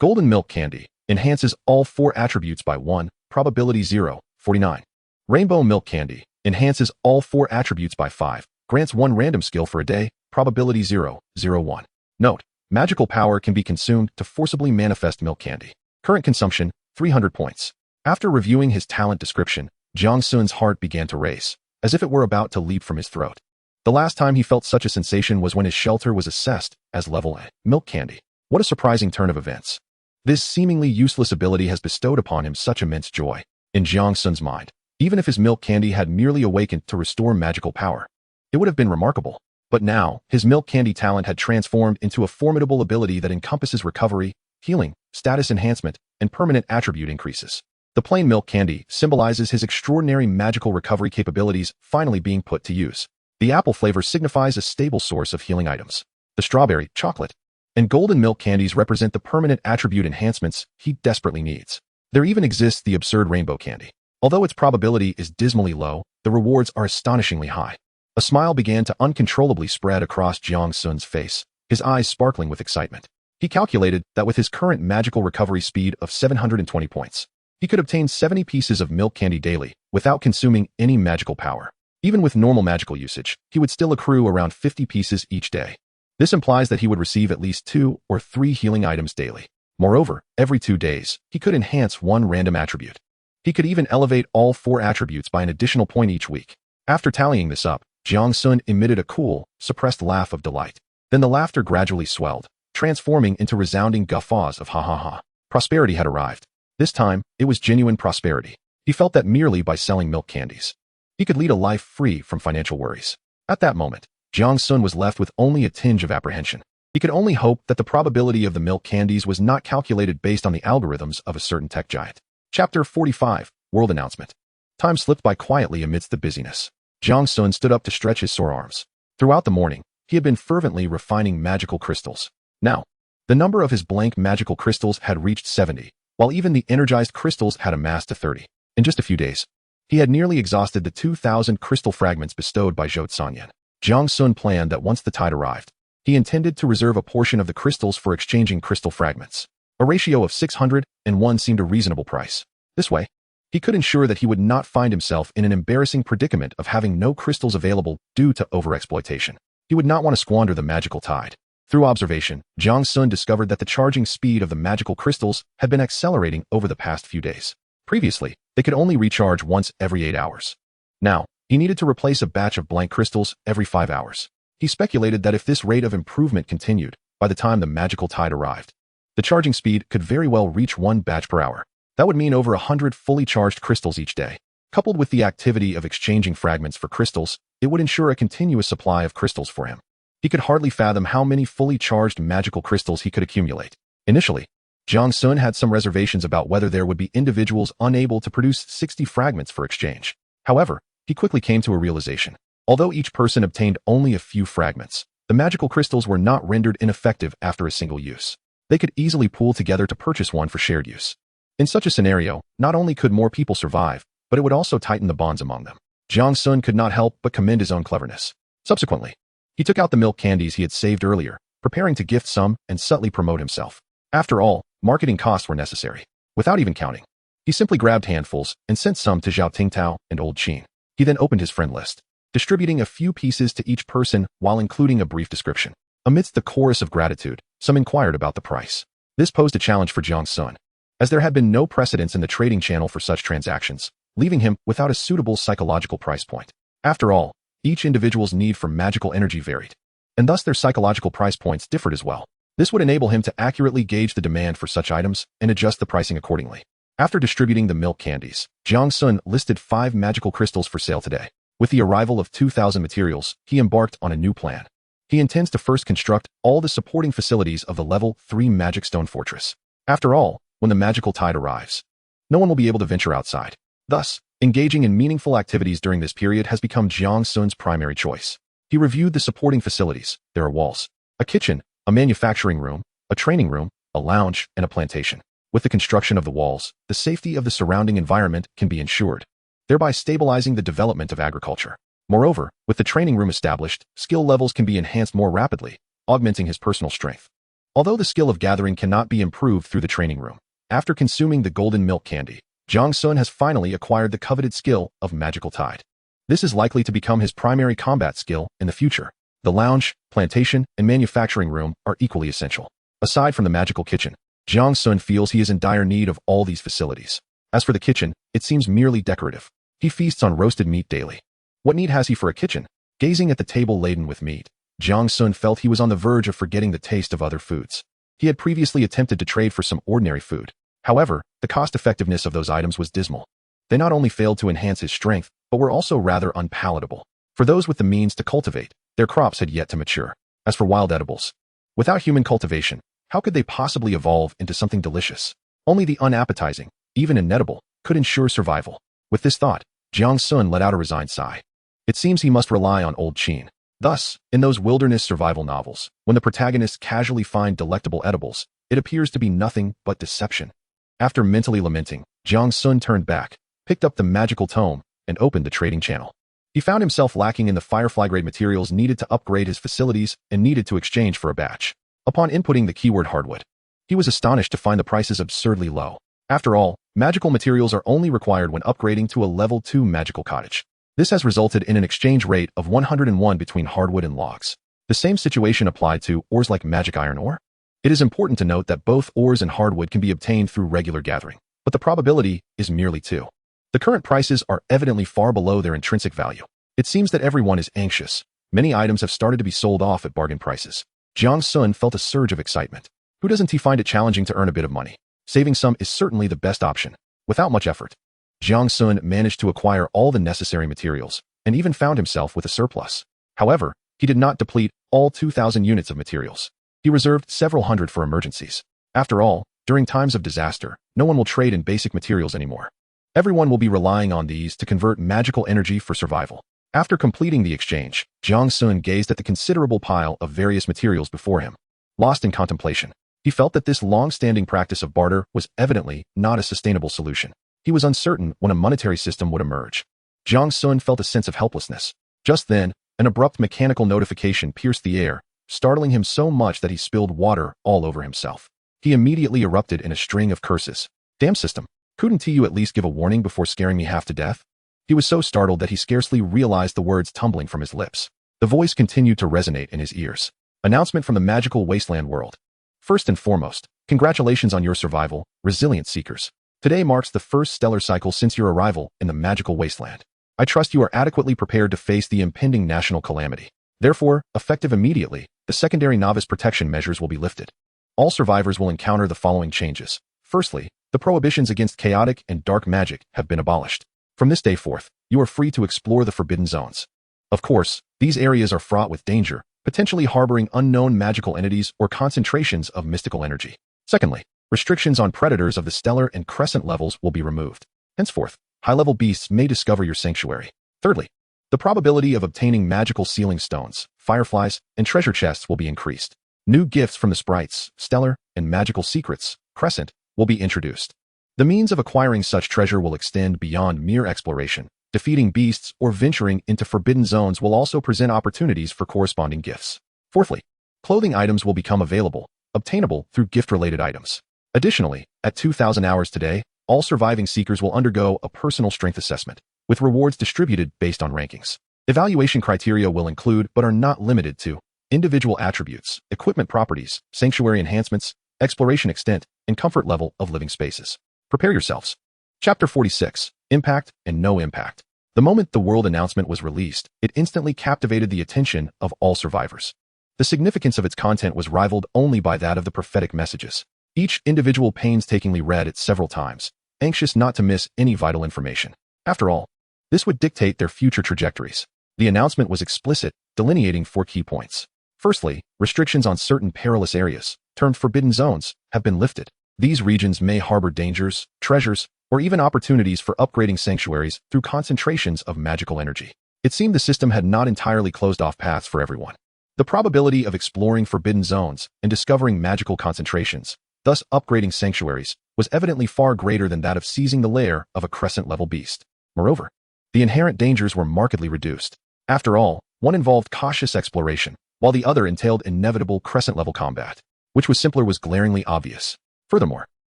Golden milk candy, enhances all 4 attributes by 1, probability 0, 49. Rainbow milk candy, enhances all 4 attributes by 5, grants 1 random skill for a day, probability 0, 01. Note: magical power can be consumed to forcibly manifest milk candy. Current consumption: 300 points. After reviewing his talent description, Jiang Sun's heart began to race, as if it were about to leap from his throat. The last time he felt such a sensation was when his shelter was assessed as level A. Milk candy. What a surprising turn of events. This seemingly useless ability has bestowed upon him such immense joy. In Jiang Sun's mind, even if his milk candy had merely awakened to restore magical power, it would have been remarkable. But now, his milk candy talent had transformed into a formidable ability that encompasses recovery, healing, status enhancement, and permanent attribute increases. The plain milk candy symbolizes his extraordinary magical recovery capabilities finally being put to use. The apple flavor signifies a stable source of healing items. The strawberry, chocolate, and golden milk candies represent the permanent attribute enhancements he desperately needs. There even exists the absurd rainbow candy. Although its probability is dismally low, the rewards are astonishingly high. A smile began to uncontrollably spread across Jiang Sun's face, his eyes sparkling with excitement. He calculated that with his current magical recovery speed of 720 points, he could obtain 70 pieces of milk candy daily without consuming any magical power. Even with normal magical usage, he would still accrue around 50 pieces each day. This implies that he would receive at least 2 or 3 healing items daily. Moreover, every 2 days, he could enhance 1 random attribute. He could even elevate all 4 attributes by an additional point each week. After tallying this up, Jiang Sun emitted a cool, suppressed laugh of delight. Then the laughter gradually swelled, transforming into resounding guffaws of ha ha ha. Prosperity had arrived. This time, it was genuine prosperity. He felt that merely by selling milk candies, he could lead a life free from financial worries. At that moment, Jiang Sun was left with only a tinge of apprehension. He could only hope that the probability of the milk candies was not calculated based on the algorithms of a certain tech giant. Chapter 45, World Announcement. Time slipped by quietly amidst the busyness. Jiang Sun stood up to stretch his sore arms. Throughout the morning, he had been fervently refining magical crystals. Now, the number of his blank magical crystals had reached 70, while even the energized crystals had amassed to 30. In just a few days, he had nearly exhausted the 2,000 crystal fragments bestowed by Zhou Sanyan. Jiang Sun planned that once the tide arrived, he intended to reserve a portion of the crystals for exchanging crystal fragments. A ratio of 601 seemed a reasonable price. This way, he could ensure that he would not find himself in an embarrassing predicament of having no crystals available due to overexploitation. He would not want to squander the magical tide. Through observation, Jiang Sun discovered that the charging speed of the magical crystals had been accelerating over the past few days. Previously, they could only recharge once every 8 hours. Now, he needed to replace a batch of blank crystals every 5 hours. He speculated that if this rate of improvement continued, by the time the magical tide arrived, the charging speed could very well reach 1 batch per hour. That would mean over 100 fully charged crystals each day. Coupled with the activity of exchanging fragments for crystals, it would ensure a continuous supply of crystals for him. He could hardly fathom how many fully charged magical crystals he could accumulate. Initially, Jiang Sun had some reservations about whether there would be individuals unable to produce 60 fragments for exchange. However, he quickly came to a realization. Although each person obtained only a few fragments, the magical crystals were not rendered ineffective after a single use. They could easily pool together to purchase one for shared use. In such a scenario, not only could more people survive, but it would also tighten the bonds among them. Jiang Sun could not help but commend his own cleverness. Subsequently, he took out the milk candies he had saved earlier, preparing to gift some and subtly promote himself. After all, marketing costs were necessary. Without even counting, he simply grabbed handfuls and sent some to Zhao Tingtao and Old Qin. He then opened his friend list, distributing a few pieces to each person while including a brief description. Amidst the chorus of gratitude, some inquired about the price. This posed a challenge for Jiang Sun, as there had been no precedence in the trading channel for such transactions, leaving him without a suitable psychological price point. After all, each individual's need for magical energy varied, and thus their psychological price points differed as well. This would enable him to accurately gauge the demand for such items and adjust the pricing accordingly. After distributing the milk candies, Jiang Sun listed 5 magical crystals for sale today. With the arrival of 2,000 materials, he embarked on a new plan. He intends to first construct all the supporting facilities of the level 3 magic stone fortress. After all, when the magical tide arrives, no one will be able to venture outside. Thus, engaging in meaningful activities during this period has become Jiang Sun's primary choice. He reviewed the supporting facilities. There are walls, a kitchen, a manufacturing room, a training room, a lounge, and a plantation. With the construction of the walls, the safety of the surrounding environment can be ensured, thereby stabilizing the development of agriculture. Moreover, with the training room established, skill levels can be enhanced more rapidly, augmenting his personal strength. Although the skill of gathering cannot be improved through the training room, after consuming the golden milk candy, Jiang Sun has finally acquired the coveted skill of magical tide. This is likely to become his primary combat skill in the future. The lounge, plantation, and manufacturing room are equally essential. Aside from the magical kitchen, Jiang Sun feels he is in dire need of all these facilities. As for the kitchen, it seems merely decorative. He feasts on roasted meat daily. What need has he for a kitchen? Gazing at the table laden with meat, Jiang Sun felt he was on the verge of forgetting the taste of other foods. He had previously attempted to trade for some ordinary food. However, the cost-effectiveness of those items was dismal. They not only failed to enhance his strength, but were also rather unpalatable. For those with the means to cultivate, their crops had yet to mature. As for wild edibles, without human cultivation, how could they possibly evolve into something delicious? Only the unappetizing, even inedible, could ensure survival. With this thought, Jiang Sun let out a resigned sigh. It seems he must rely on Old Qin. Thus, in those wilderness survival novels, when the protagonists casually find delectable edibles, it appears to be nothing but deception. After mentally lamenting, Jiang Sun turned back, picked up the magical tome, and opened the trading channel. He found himself lacking in the Firefly-grade materials needed to upgrade his facilities and needed to exchange for a batch. Upon inputting the keyword hardwood, he was astonished to find the prices absurdly low. After all, magical materials are only required when upgrading to a level 2 magical cottage. This has resulted in an exchange rate of 101 between hardwood and logs. The same situation applied to ores like magic iron ore. It is important to note that both ores and hardwood can be obtained through regular gathering, but the probability is merely 2. The current prices are evidently far below their intrinsic value. It seems that everyone is anxious. Many items have started to be sold off at bargain prices. Jiang Sun felt a surge of excitement. Who doesn't he find it challenging to earn a bit of money? Saving some is certainly the best option. Without much effort, Jiang Sun managed to acquire all the necessary materials, and even found himself with a surplus. However, he did not deplete all 2,000 units of materials. He reserved several hundred for emergencies. After all, during times of disaster, no one will trade in basic materials anymore. Everyone will be relying on these to convert magical energy for survival. After completing the exchange, Jiang Sun gazed at the considerable pile of various materials before him. Lost in contemplation, he felt that this long-standing practice of barter was evidently not a sustainable solution. He was uncertain when a monetary system would emerge. Jiang Sun felt a sense of helplessness. Just then, an abrupt mechanical notification pierced the air, startling him so much that he spilled water all over himself. He immediately erupted in a string of curses. Damn system, couldn't you at least give a warning before scaring me half to death? He was so startled that he scarcely realized the words tumbling from his lips. The voice continued to resonate in his ears. Announcement from the magical Wasteland world. First and foremost, congratulations on your survival, resilient seekers. Today marks the first stellar cycle since your arrival in the magical Wasteland. I trust you are adequately prepared to face the impending national calamity. Therefore, effective immediately, the secondary novice protection measures will be lifted. All survivors will encounter the following changes. Firstly, the prohibitions against chaotic and dark magic have been abolished. From this day forth, you are free to explore the forbidden zones. Of course, these areas are fraught with danger, potentially harboring unknown magical entities or concentrations of mystical energy. Secondly, restrictions on predators of the stellar and crescent levels will be removed. Henceforth, high-level beasts may discover your sanctuary. Thirdly, the probability of obtaining magical sealing stones, fireflies, and treasure chests will be increased. New gifts from the sprites, stellar, and magical secrets, crescent, will be introduced. The means of acquiring such treasure will extend beyond mere exploration. Defeating beasts or venturing into forbidden zones will also present opportunities for corresponding gifts. Fourthly, clothing items will become available, obtainable through gift-related items. Additionally, at 2,000 hours today, all surviving seekers will undergo a personal strength assessment, with rewards distributed based on rankings. Evaluation criteria will include, but are not limited to, individual attributes, equipment properties, sanctuary enhancements, exploration extent, and comfort level of living spaces. Prepare yourselves. Chapter 46, Impact and No Impact. The moment the world announcement was released, it instantly captivated the attention of all survivors. The significance of its content was rivaled only by that of the prophetic messages. Each individual painstakingly read it several times, anxious not to miss any vital information. After all, this would dictate their future trajectories. The announcement was explicit, delineating 4 key points. Firstly, restrictions on certain perilous areas, termed forbidden zones, have been lifted. These regions may harbor dangers, treasures, or even opportunities for upgrading sanctuaries through concentrations of magical energy. It seemed the system had not entirely closed off paths for everyone. The probability of exploring forbidden zones and discovering magical concentrations, thus upgrading sanctuaries, was evidently far greater than that of seizing the lair of a crescent-level beast. Moreover, the inherent dangers were markedly reduced. After all, one involved cautious exploration, while the other entailed inevitable crescent-level combat. Which was simpler was glaringly obvious. Furthermore,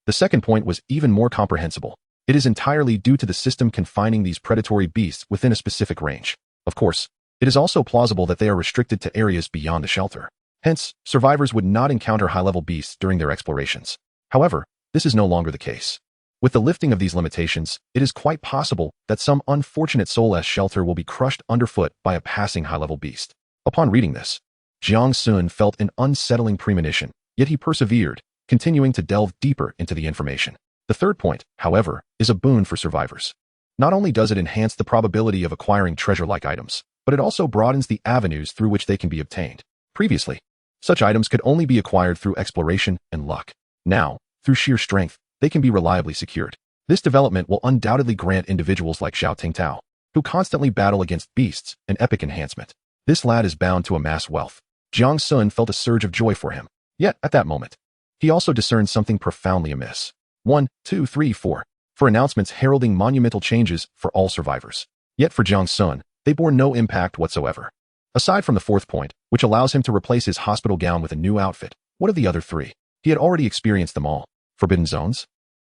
the second point was even more comprehensible. It is entirely due to the system confining these predatory beasts within a specific range. Of course, it is also plausible that they are restricted to areas beyond the shelter. Hence, survivors would not encounter high-level beasts during their explorations. However, this is no longer the case. With the lifting of these limitations, it is quite possible that some unfortunate soulless shelter will be crushed underfoot by a passing high-level beast. Upon reading this, Jiang Sun felt an unsettling premonition, yet he persevered, continuing to delve deeper into the information. The third point, however, is a boon for survivors. Not only does it enhance the probability of acquiring treasure-like items, but it also broadens the avenues through which they can be obtained. Previously, such items could only be acquired through exploration and luck. Now, through sheer strength, they can be reliably secured. This development will undoubtedly grant individuals like Xiao Tingtao, who constantly battle against beasts, an epic enhancement. This lad is bound to amass wealth. Jiang Sun felt a surge of joy for him. Yet, at that moment, he also discerned something profoundly amiss. 1, 2, 3, 4. For announcements heralding monumental changes for all survivors. Yet for Jiang Sun, they bore no impact whatsoever. Aside from the fourth point, which allows him to replace his hospital gown with a new outfit, what of the other 3? He had already experienced them all. Forbidden zones?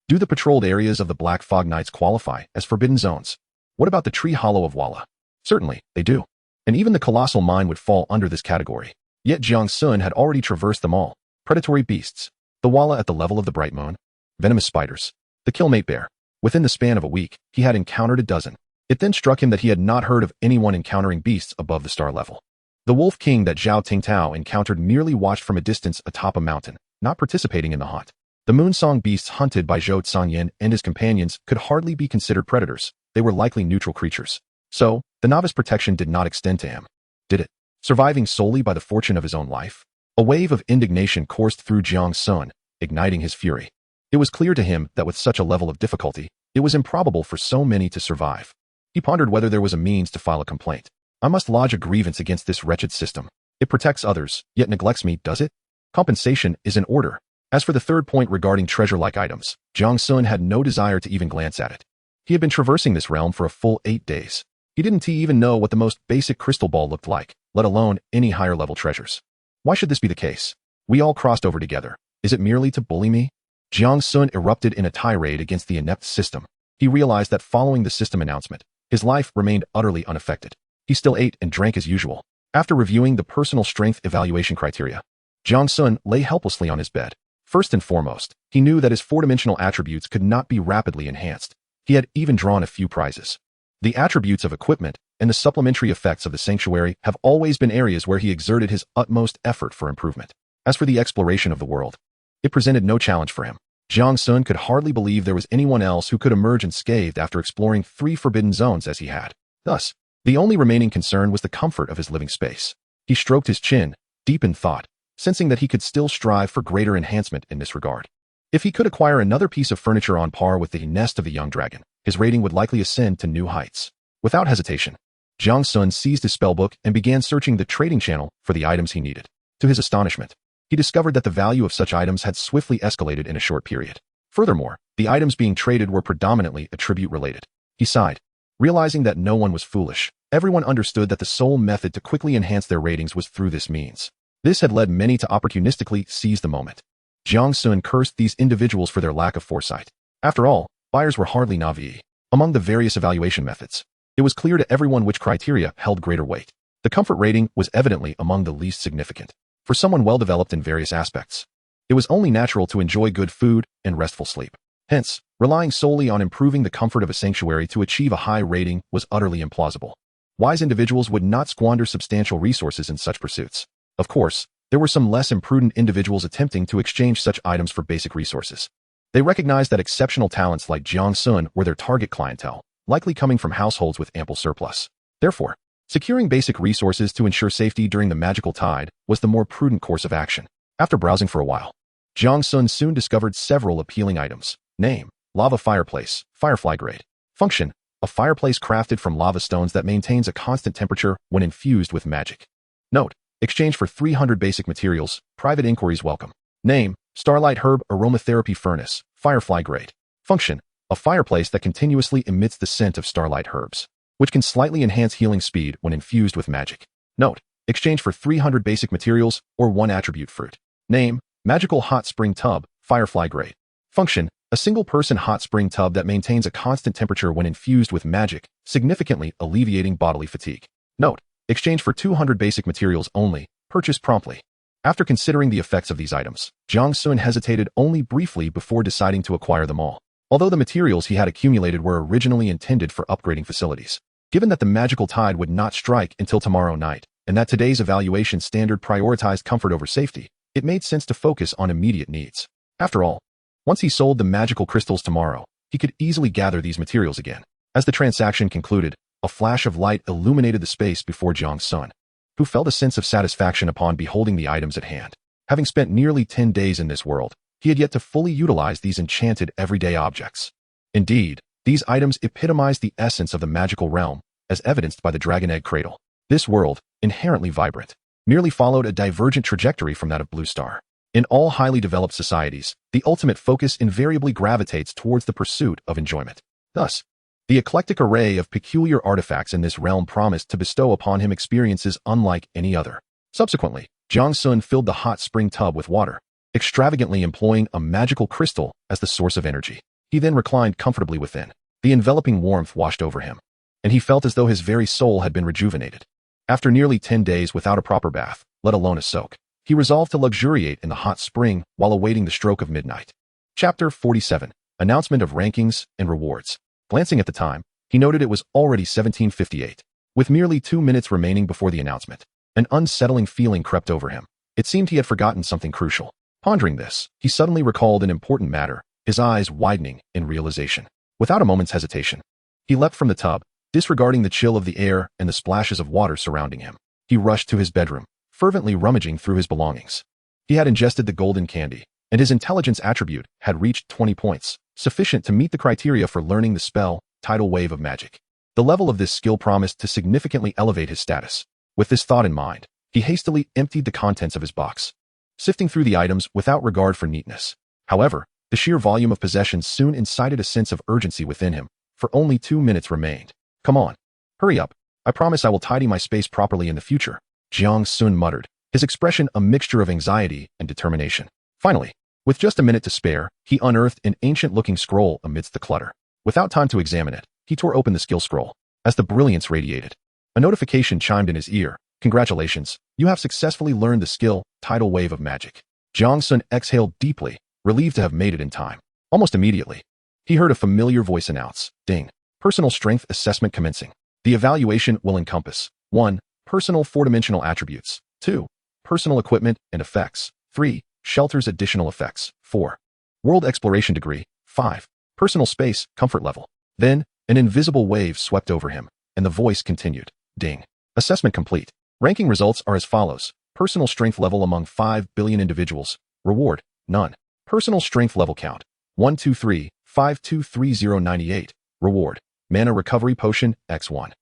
Do the patrolled areas of the Black Fog Nights qualify as forbidden zones? What about the Tree Hollow of Walla? Certainly, they do. And even the Colossal Mine would fall under this category. Yet Jiang Sun had already traversed them all. Predatory beasts. The Walla at the level of the Bright Moon. Venomous spiders. The Killmate bear. Within the span of a week, he had encountered a dozen. It then struck him that he had not heard of anyone encountering beasts above the star level. The Wolf King that Xiao Tingtao encountered merely watched from a distance atop a mountain, not participating in the hunt. The Moonsong beasts hunted by Zhou Tsangyan and his companions could hardly be considered predators. They were likely neutral creatures. So, the novice protection did not extend to him. Did it? Surviving solely by the fortune of his own life? A wave of indignation coursed through Jiang Sun, igniting his fury. It was clear to him that with such a level of difficulty, it was improbable for so many to survive. He pondered whether there was a means to file a complaint. I must lodge a grievance against this wretched system. It protects others, yet neglects me, does it? Compensation is in order. As for the third point regarding treasure-like items, Jiang Sun had no desire to even glance at it. He had been traversing this realm for a full 8 days. He didn't even know what the most basic crystal ball looked like, let alone any higher-level treasures. Why should this be the case? We all crossed over together. Is it merely to bully me? Jiang Sun erupted in a tirade against the inept system. He realized that following the system announcement, his life remained utterly unaffected. He still ate and drank as usual. After reviewing the personal strength evaluation criteria, Jiang Sun lay helplessly on his bed. First and foremost, he knew that his 4-dimensional attributes could not be rapidly enhanced. He had even drawn a few prizes. The attributes of equipment and the supplementary effects of the sanctuary have always been areas where he exerted his utmost effort for improvement. As for the exploration of the world, it presented no challenge for him. Jiang Sun could hardly believe there was anyone else who could emerge unscathed after exploring 3 forbidden zones as he had. Thus, the only remaining concern was the comfort of his living space. He stroked his chin, deep in thought, sensing that he could still strive for greater enhancement in this regard. If he could acquire another piece of furniture on par with the nest of the young dragon, his rating would likely ascend to new heights. Without hesitation, Jiang Sun seized his spellbook and began searching the trading channel for the items he needed. To his astonishment, he discovered that the value of such items had swiftly escalated in a short period. Furthermore, the items being traded were predominantly attribute-related. He sighed, realizing that no one was foolish. Everyone understood that the sole method to quickly enhance their ratings was through this means. This had led many to opportunistically seize the moment. Jiang Sun cursed these individuals for their lack of foresight. After all, buyers were hardly naive. Among the various evaluation methods, it was clear to everyone which criteria held greater weight. The comfort rating was evidently among the least significant. For someone well-developed in various aspects, it was only natural to enjoy good food and restful sleep. Hence, relying solely on improving the comfort of a sanctuary to achieve a high rating was utterly implausible. Wise individuals would not squander substantial resources in such pursuits. Of course, there were some less imprudent individuals attempting to exchange such items for basic resources. They recognized that exceptional talents like Jiang Sun were their target clientele, likely coming from households with ample surplus. Therefore, securing basic resources to ensure safety during the magical tide was the more prudent course of action. After browsing for a while, Jiang Sun soon discovered several appealing items. Name: lava fireplace, firefly grade. Function: a fireplace crafted from lava stones that maintains a constant temperature when infused with magic. Note: exchange for 300 basic materials, private inquiries welcome. Name: Starlight Herb Aromatherapy Furnace, firefly grade. Function: a fireplace that continuously emits the scent of starlight herbs, which can slightly enhance healing speed when infused with magic. Note: exchange for 300 basic materials or 1 attribute fruit. Name: Magical Hot Spring Tub, Firefly Grade. Function: a single-person hot spring tub that maintains a constant temperature when infused with magic, significantly alleviating bodily fatigue. Note: exchange for 200 basic materials only, purchase promptly. After considering the effects of these items, Jiang Sun hesitated only briefly before deciding to acquire them all. Although the materials he had accumulated were originally intended for upgrading facilities, given that the magical tide would not strike until tomorrow night, and that today's evaluation standard prioritized comfort over safety, it made sense to focus on immediate needs. After all, once he sold the magical crystals tomorrow, he could easily gather these materials again. As the transaction concluded, a flash of light illuminated the space before Jiang Sun, who felt a sense of satisfaction upon beholding the items at hand. Having spent nearly 10 days in this world, he had yet to fully utilize these enchanted everyday objects. Indeed, these items epitomized the essence of the magical realm, as evidenced by the dragon egg cradle. This world, inherently vibrant, merely followed a divergent trajectory from that of Blue Star. In all highly developed societies, the ultimate focus invariably gravitates towards the pursuit of enjoyment. Thus, the eclectic array of peculiar artifacts in this realm promised to bestow upon him experiences unlike any other. Subsequently, Jiang Sun filled the hot spring tub with water, extravagantly employing a magical crystal as the source of energy. He then reclined comfortably within. The enveloping warmth washed over him, and he felt as though his very soul had been rejuvenated. After nearly 10 days without a proper bath, let alone a soak, he resolved to luxuriate in the hot spring while awaiting the stroke of midnight. Chapter 47. Announcement of Rankings and Rewards. Glancing at the time, he noted it was already 17:58. With merely 2 minutes remaining before the announcement, an unsettling feeling crept over him. It seemed he had forgotten something crucial. Pondering this, he suddenly recalled an important matter, his eyes widening in realization. Without a moment's hesitation, he leapt from the tub, disregarding the chill of the air and the splashes of water surrounding him. He rushed to his bedroom, fervently rummaging through his belongings. He had ingested the golden candy, and his intelligence attribute had reached 20 points, sufficient to meet the criteria for learning the spell, Tidal Wave of Magic. The level of this skill promised to significantly elevate his status. With this thought in mind, he hastily emptied the contents of his box, sifting through the items without regard for neatness. However, the sheer volume of possessions soon incited a sense of urgency within him, for only 2 minutes remained. Come on, hurry up. I promise I will tidy my space properly in the future, Jiang Sun muttered, his expression a mixture of anxiety and determination. Finally, with just a minute to spare, he unearthed an ancient-looking scroll amidst the clutter. Without time to examine it, he tore open the skill scroll. As the brilliance radiated, a notification chimed in his ear. Congratulations, you have successfully learned the skill, Tidal Wave of Magic. Jiang Sun exhaled deeply, relieved to have made it in time. Almost immediately, he heard a familiar voice announce, "Ding." Personal strength assessment commencing. The evaluation will encompass 1. Personal four-dimensional attributes. 2. Personal equipment and effects. 3. Shelter's additional effects. 4. World exploration degree. 5. Personal space, comfort level. Then, an invisible wave swept over him, and the voice continued. Ding. Assessment complete. Ranking results are as follows. Personal strength level among 5 billion individuals. Reward, none. Personal strength level count. 123-523098. Reward, mana recovery potion, X1.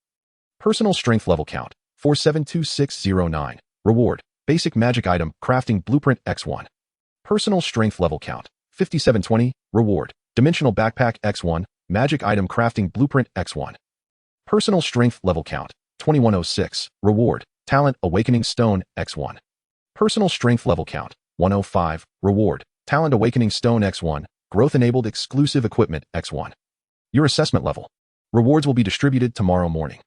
Personal strength level count. 472609. Reward, basic magic item, crafting blueprint, X1. Personal strength level count. 5720. Reward, dimensional backpack, X1. Magic item, crafting blueprint, X1. Personal strength level count. 2106. Reward, talent, awakening stone, X1. Personal strength level count. 105. Reward, talent, awakening stone, X1. Growth enabled exclusive equipment, X1. Your assessment level. Rewards will be distributed tomorrow morning.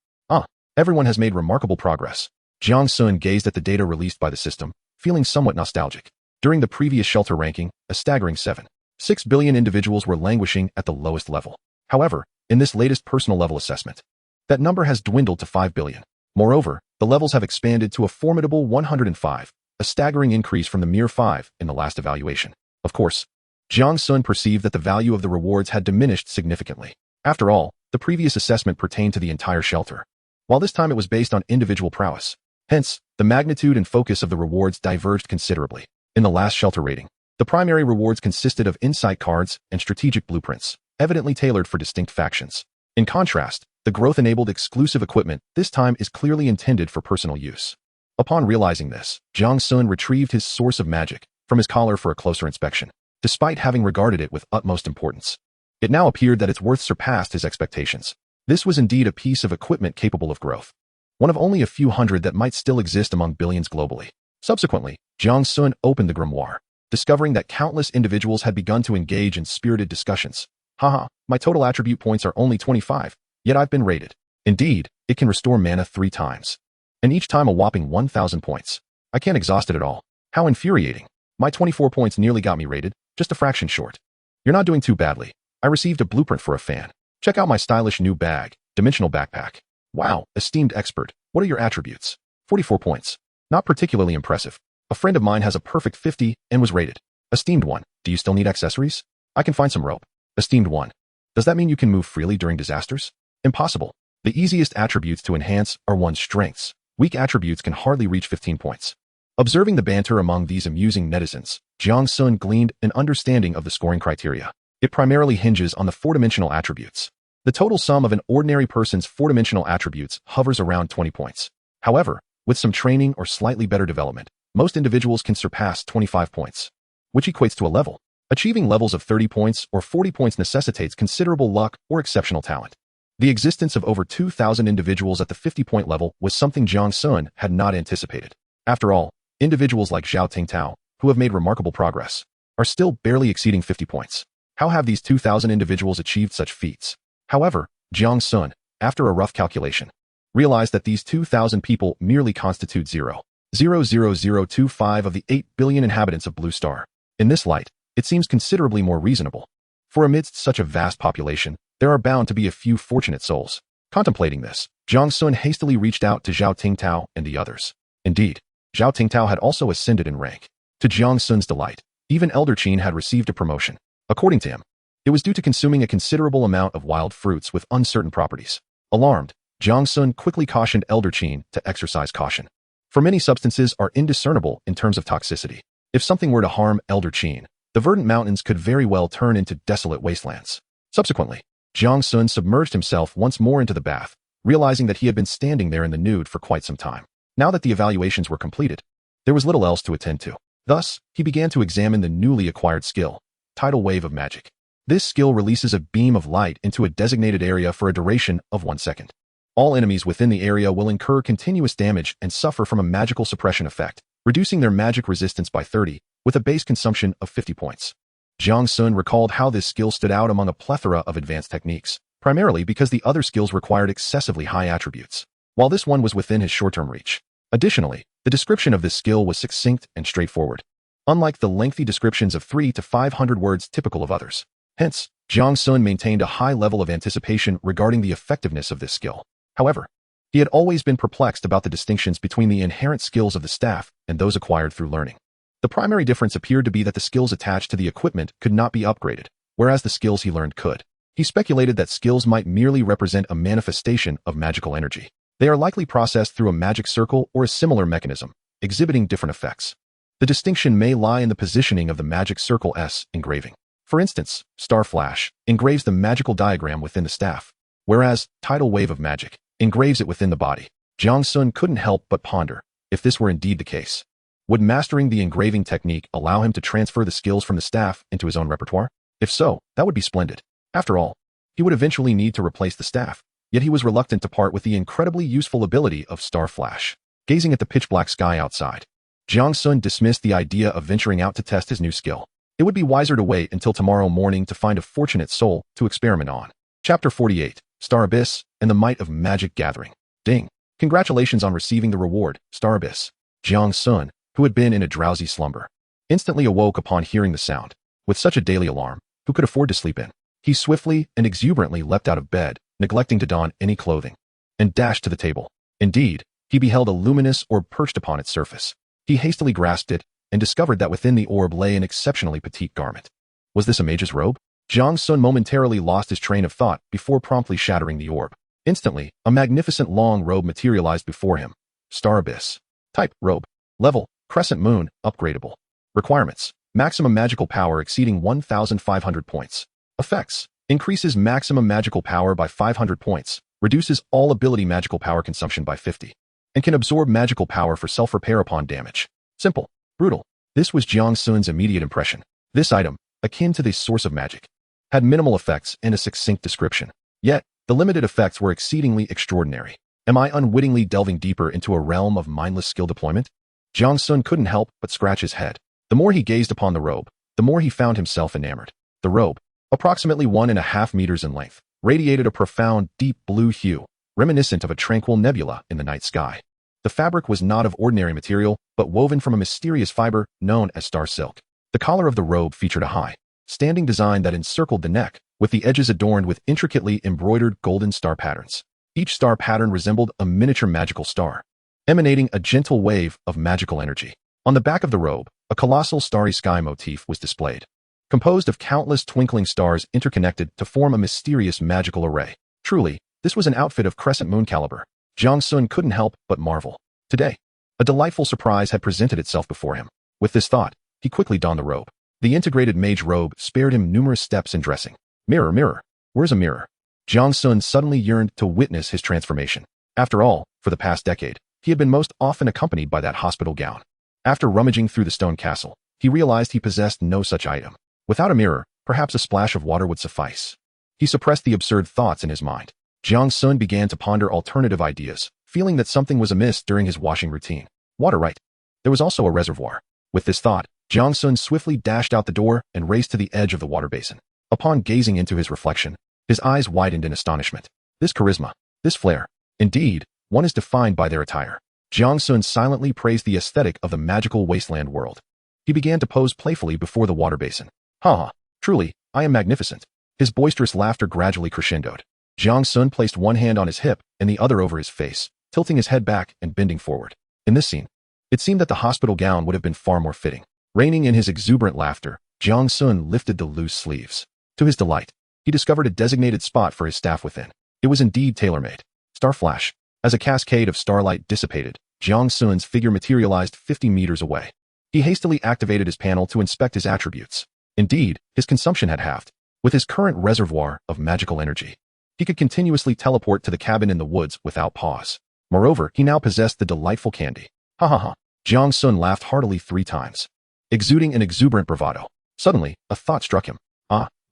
Everyone has made remarkable progress. Jiang Sun gazed at the data released by the system, feeling somewhat nostalgic. During the previous shelter ranking, a staggering 7.6 billion individuals were languishing at the lowest level. However, in this latest personal level assessment, that number has dwindled to 5 billion. Moreover, the levels have expanded to a formidable 105, a staggering increase from the mere 5 in the last evaluation. Of course, Jiang Sun perceived that the value of the rewards had diminished significantly. After all, the previous assessment pertained to the entire shelter, while this time it was based on individual prowess. Hence, the magnitude and focus of the rewards diverged considerably. In the last shelter rating, the primary rewards consisted of insight cards and strategic blueprints, evidently tailored for distinct factions. In contrast, the growth-enabled exclusive equipment this time is clearly intended for personal use. Upon realizing this, Jiang Sun retrieved his source of magic from his collar for a closer inspection. Despite having regarded it with utmost importance, it now appeared that its worth surpassed his expectations. This was indeed a piece of equipment capable of growth, one of only a few hundred that might still exist among billions globally. Subsequently, Jiang Sun opened the grimoire, discovering that countless individuals had begun to engage in spirited discussions. My total attribute points are only 25, yet I've been rated. Indeed, it can restore mana 3 times, and each time a whopping 1,000 points. I can't exhaust it at all. How infuriating. My 24 points nearly got me rated, just a fraction short. You're not doing too badly. I received a blueprint for a fan. Check out my stylish new bag, dimensional backpack. Wow, esteemed expert, what are your attributes? 44 points. Not particularly impressive. A friend of mine has a perfect 50 and was rated. Esteemed one, do you still need accessories? I can find some rope. Esteemed one, does that mean you can move freely during disasters? Impossible. The easiest attributes to enhance are one's strengths. Weak attributes can hardly reach 15 points. Observing the banter among these amusing netizens, Jiang Sun gleaned an understanding of the scoring criteria. It primarily hinges on the four-dimensional attributes. The total sum of an ordinary person's four-dimensional attributes hovers around 20 points. However, with some training or slightly better development, most individuals can surpass 25 points, which equates to a level. Achieving levels of 30 points or 40 points necessitates considerable luck or exceptional talent. The existence of over 2,000 individuals at the 50-point level was something Jiang Sun had not anticipated. After all, individuals like Zhao Tingtao, who have made remarkable progress, are still barely exceeding 50 points. How have these 2,000 individuals achieved such feats? However, Jiang Sun, after a rough calculation, realized that these 2,000 people merely constitute 0.00025 of the 8 billion inhabitants of Blue Star. In this light, it seems considerably more reasonable. For amidst such a vast population, there are bound to be a few fortunate souls. Contemplating this, Jiang Sun hastily reached out to Zhao Tingtao and the others. Indeed, Zhao Tingtao had also ascended in rank. To Jiang Sun's delight, even Elder Qin had received a promotion. According to him, it was due to consuming a considerable amount of wild fruits with uncertain properties. Alarmed, Jiang Sun quickly cautioned Elder Qin to exercise caution, for many substances are indiscernible in terms of toxicity. If something were to harm Elder Qin, the verdant mountains could very well turn into desolate wastelands. Subsequently, Jiang Sun submerged himself once more into the bath, realizing that he had been standing there in the nude for quite some time. Now that the evaluations were completed, there was little else to attend to. Thus, he began to examine the newly acquired skill, Tidal Wave of Magic. This skill releases a beam of light into a designated area for a duration of 1 second. All enemies within the area will incur continuous damage and suffer from a magical suppression effect, reducing their magic resistance by 30, with a base consumption of 50 points. Jiang Sun recalled how this skill stood out among a plethora of advanced techniques, primarily because the other skills required excessively high attributes, while this one was within his short-term reach. Additionally, the description of this skill was succinct and straightforward, unlike the lengthy descriptions of 300 to 500 words typical of others. Hence, Jiang Sun maintained a high level of anticipation regarding the effectiveness of this skill. However, he had always been perplexed about the distinctions between the inherent skills of the staff and those acquired through learning. The primary difference appeared to be that the skills attached to the equipment could not be upgraded, whereas the skills he learned could. He speculated that skills might merely represent a manifestation of magical energy. They are likely processed through a magic circle or a similar mechanism, exhibiting different effects. The distinction may lie in the positioning of the magic circle S engraving. For instance, Star Flash engraves the magical diagram within the staff, whereas Tidal Wave of Magic engraves it within the body. Jiang Sun couldn't help but ponder, if this were indeed the case, would mastering the engraving technique allow him to transfer the skills from the staff into his own repertoire? If so, that would be splendid. After all, he would eventually need to replace the staff, yet he was reluctant to part with the incredibly useful ability of Star Flash. Gazing at the pitch-black sky outside, Jiang Sun dismissed the idea of venturing out to test his new skill. It would be wiser to wait until tomorrow morning to find a fortunate soul to experiment on. Chapter 48, Star Abyss and the Might of Magic Gathering. Ding. Congratulations on receiving the reward, Star Abyss. Jiang Sun, who had been in a drowsy slumber, instantly awoke upon hearing the sound. With such a daily alarm, who could afford to sleep in? He swiftly and exuberantly leapt out of bed, neglecting to don any clothing, and dashed to the table. Indeed, he beheld a luminous orb perched upon its surface. He hastily grasped it, and discovered that within the orb lay an exceptionally petite garment. Was this a mage's robe? Jiang Sun momentarily lost his train of thought before promptly shattering the orb. Instantly, a magnificent long robe materialized before him. Star Abyss. Type, robe. Level, Crescent Moon, upgradable. Requirements, maximum magical power exceeding 1,500 points. Effects, increases maximum magical power by 500 points, reduces all ability magical power consumption by 50, and can absorb magical power for self-repair upon damage. Simple. Brutal. This was Jiang Sun's immediate impression. This item, akin to the source of magic, had minimal effects and a succinct description. Yet, the limited effects were exceedingly extraordinary. Am I unwittingly delving deeper into a realm of mindless skill deployment? Jiang Sun couldn't help but scratch his head. The more he gazed upon the robe, the more he found himself enamored. The robe, approximately 1.5 meters in length, radiated a profound, deep blue hue, reminiscent of a tranquil nebula in the night sky. The fabric was not of ordinary material, but woven from a mysterious fiber known as star silk. The collar of the robe featured a high, standing design that encircled the neck, with the edges adorned with intricately embroidered golden star patterns. Each star pattern resembled a miniature magical star, emanating a gentle wave of magical energy. On the back of the robe, a colossal starry sky motif was displayed, composed of countless twinkling stars interconnected to form a mysterious magical array. Truly, this was an outfit of crescent moon caliber. Jiang Sun couldn't help but marvel. Today, a delightful surprise had presented itself before him. With this thought, he quickly donned the robe. The integrated mage robe spared him numerous steps in dressing. Mirror, mirror, where's a mirror? Jiang Sun suddenly yearned to witness his transformation. After all, for the past decade, he had been most often accompanied by that hospital gown. After rummaging through the stone castle, he realized he possessed no such item. Without a mirror, perhaps a splash of water would suffice. He suppressed the absurd thoughts in his mind. Jiang Sun began to ponder alternative ideas, feeling that something was amiss during his washing routine. Water, right? There was also a reservoir. With this thought, Jiang Sun swiftly dashed out the door and raced to the edge of the water basin. Upon gazing into his reflection, his eyes widened in astonishment. This charisma, this flair. Indeed, one is defined by their attire. Jiang Sun silently praised the aesthetic of the magical wasteland world. He began to pose playfully before the water basin. Ha ha, truly, I am magnificent. His boisterous laughter gradually crescendoed. Jiang Sun placed one hand on his hip and the other over his face, tilting his head back and bending forward. In this scene, it seemed that the hospital gown would have been far more fitting. Reining in his exuberant laughter, Jiang Sun lifted the loose sleeves. To his delight, he discovered a designated spot for his staff within. It was indeed tailor-made. Star Flash. As a cascade of starlight dissipated, Jiang Sun's figure materialized 50 meters away. He hastily activated his panel to inspect his attributes. Indeed, his consumption had halved. With his current reservoir of magical energy, he could continuously teleport to the cabin in the woods without pause. Moreover, he now possessed the delightful candy. Ha ha ha. Jiang Sun laughed heartily 3 times, exuding an exuberant bravado. Suddenly, a thought struck him.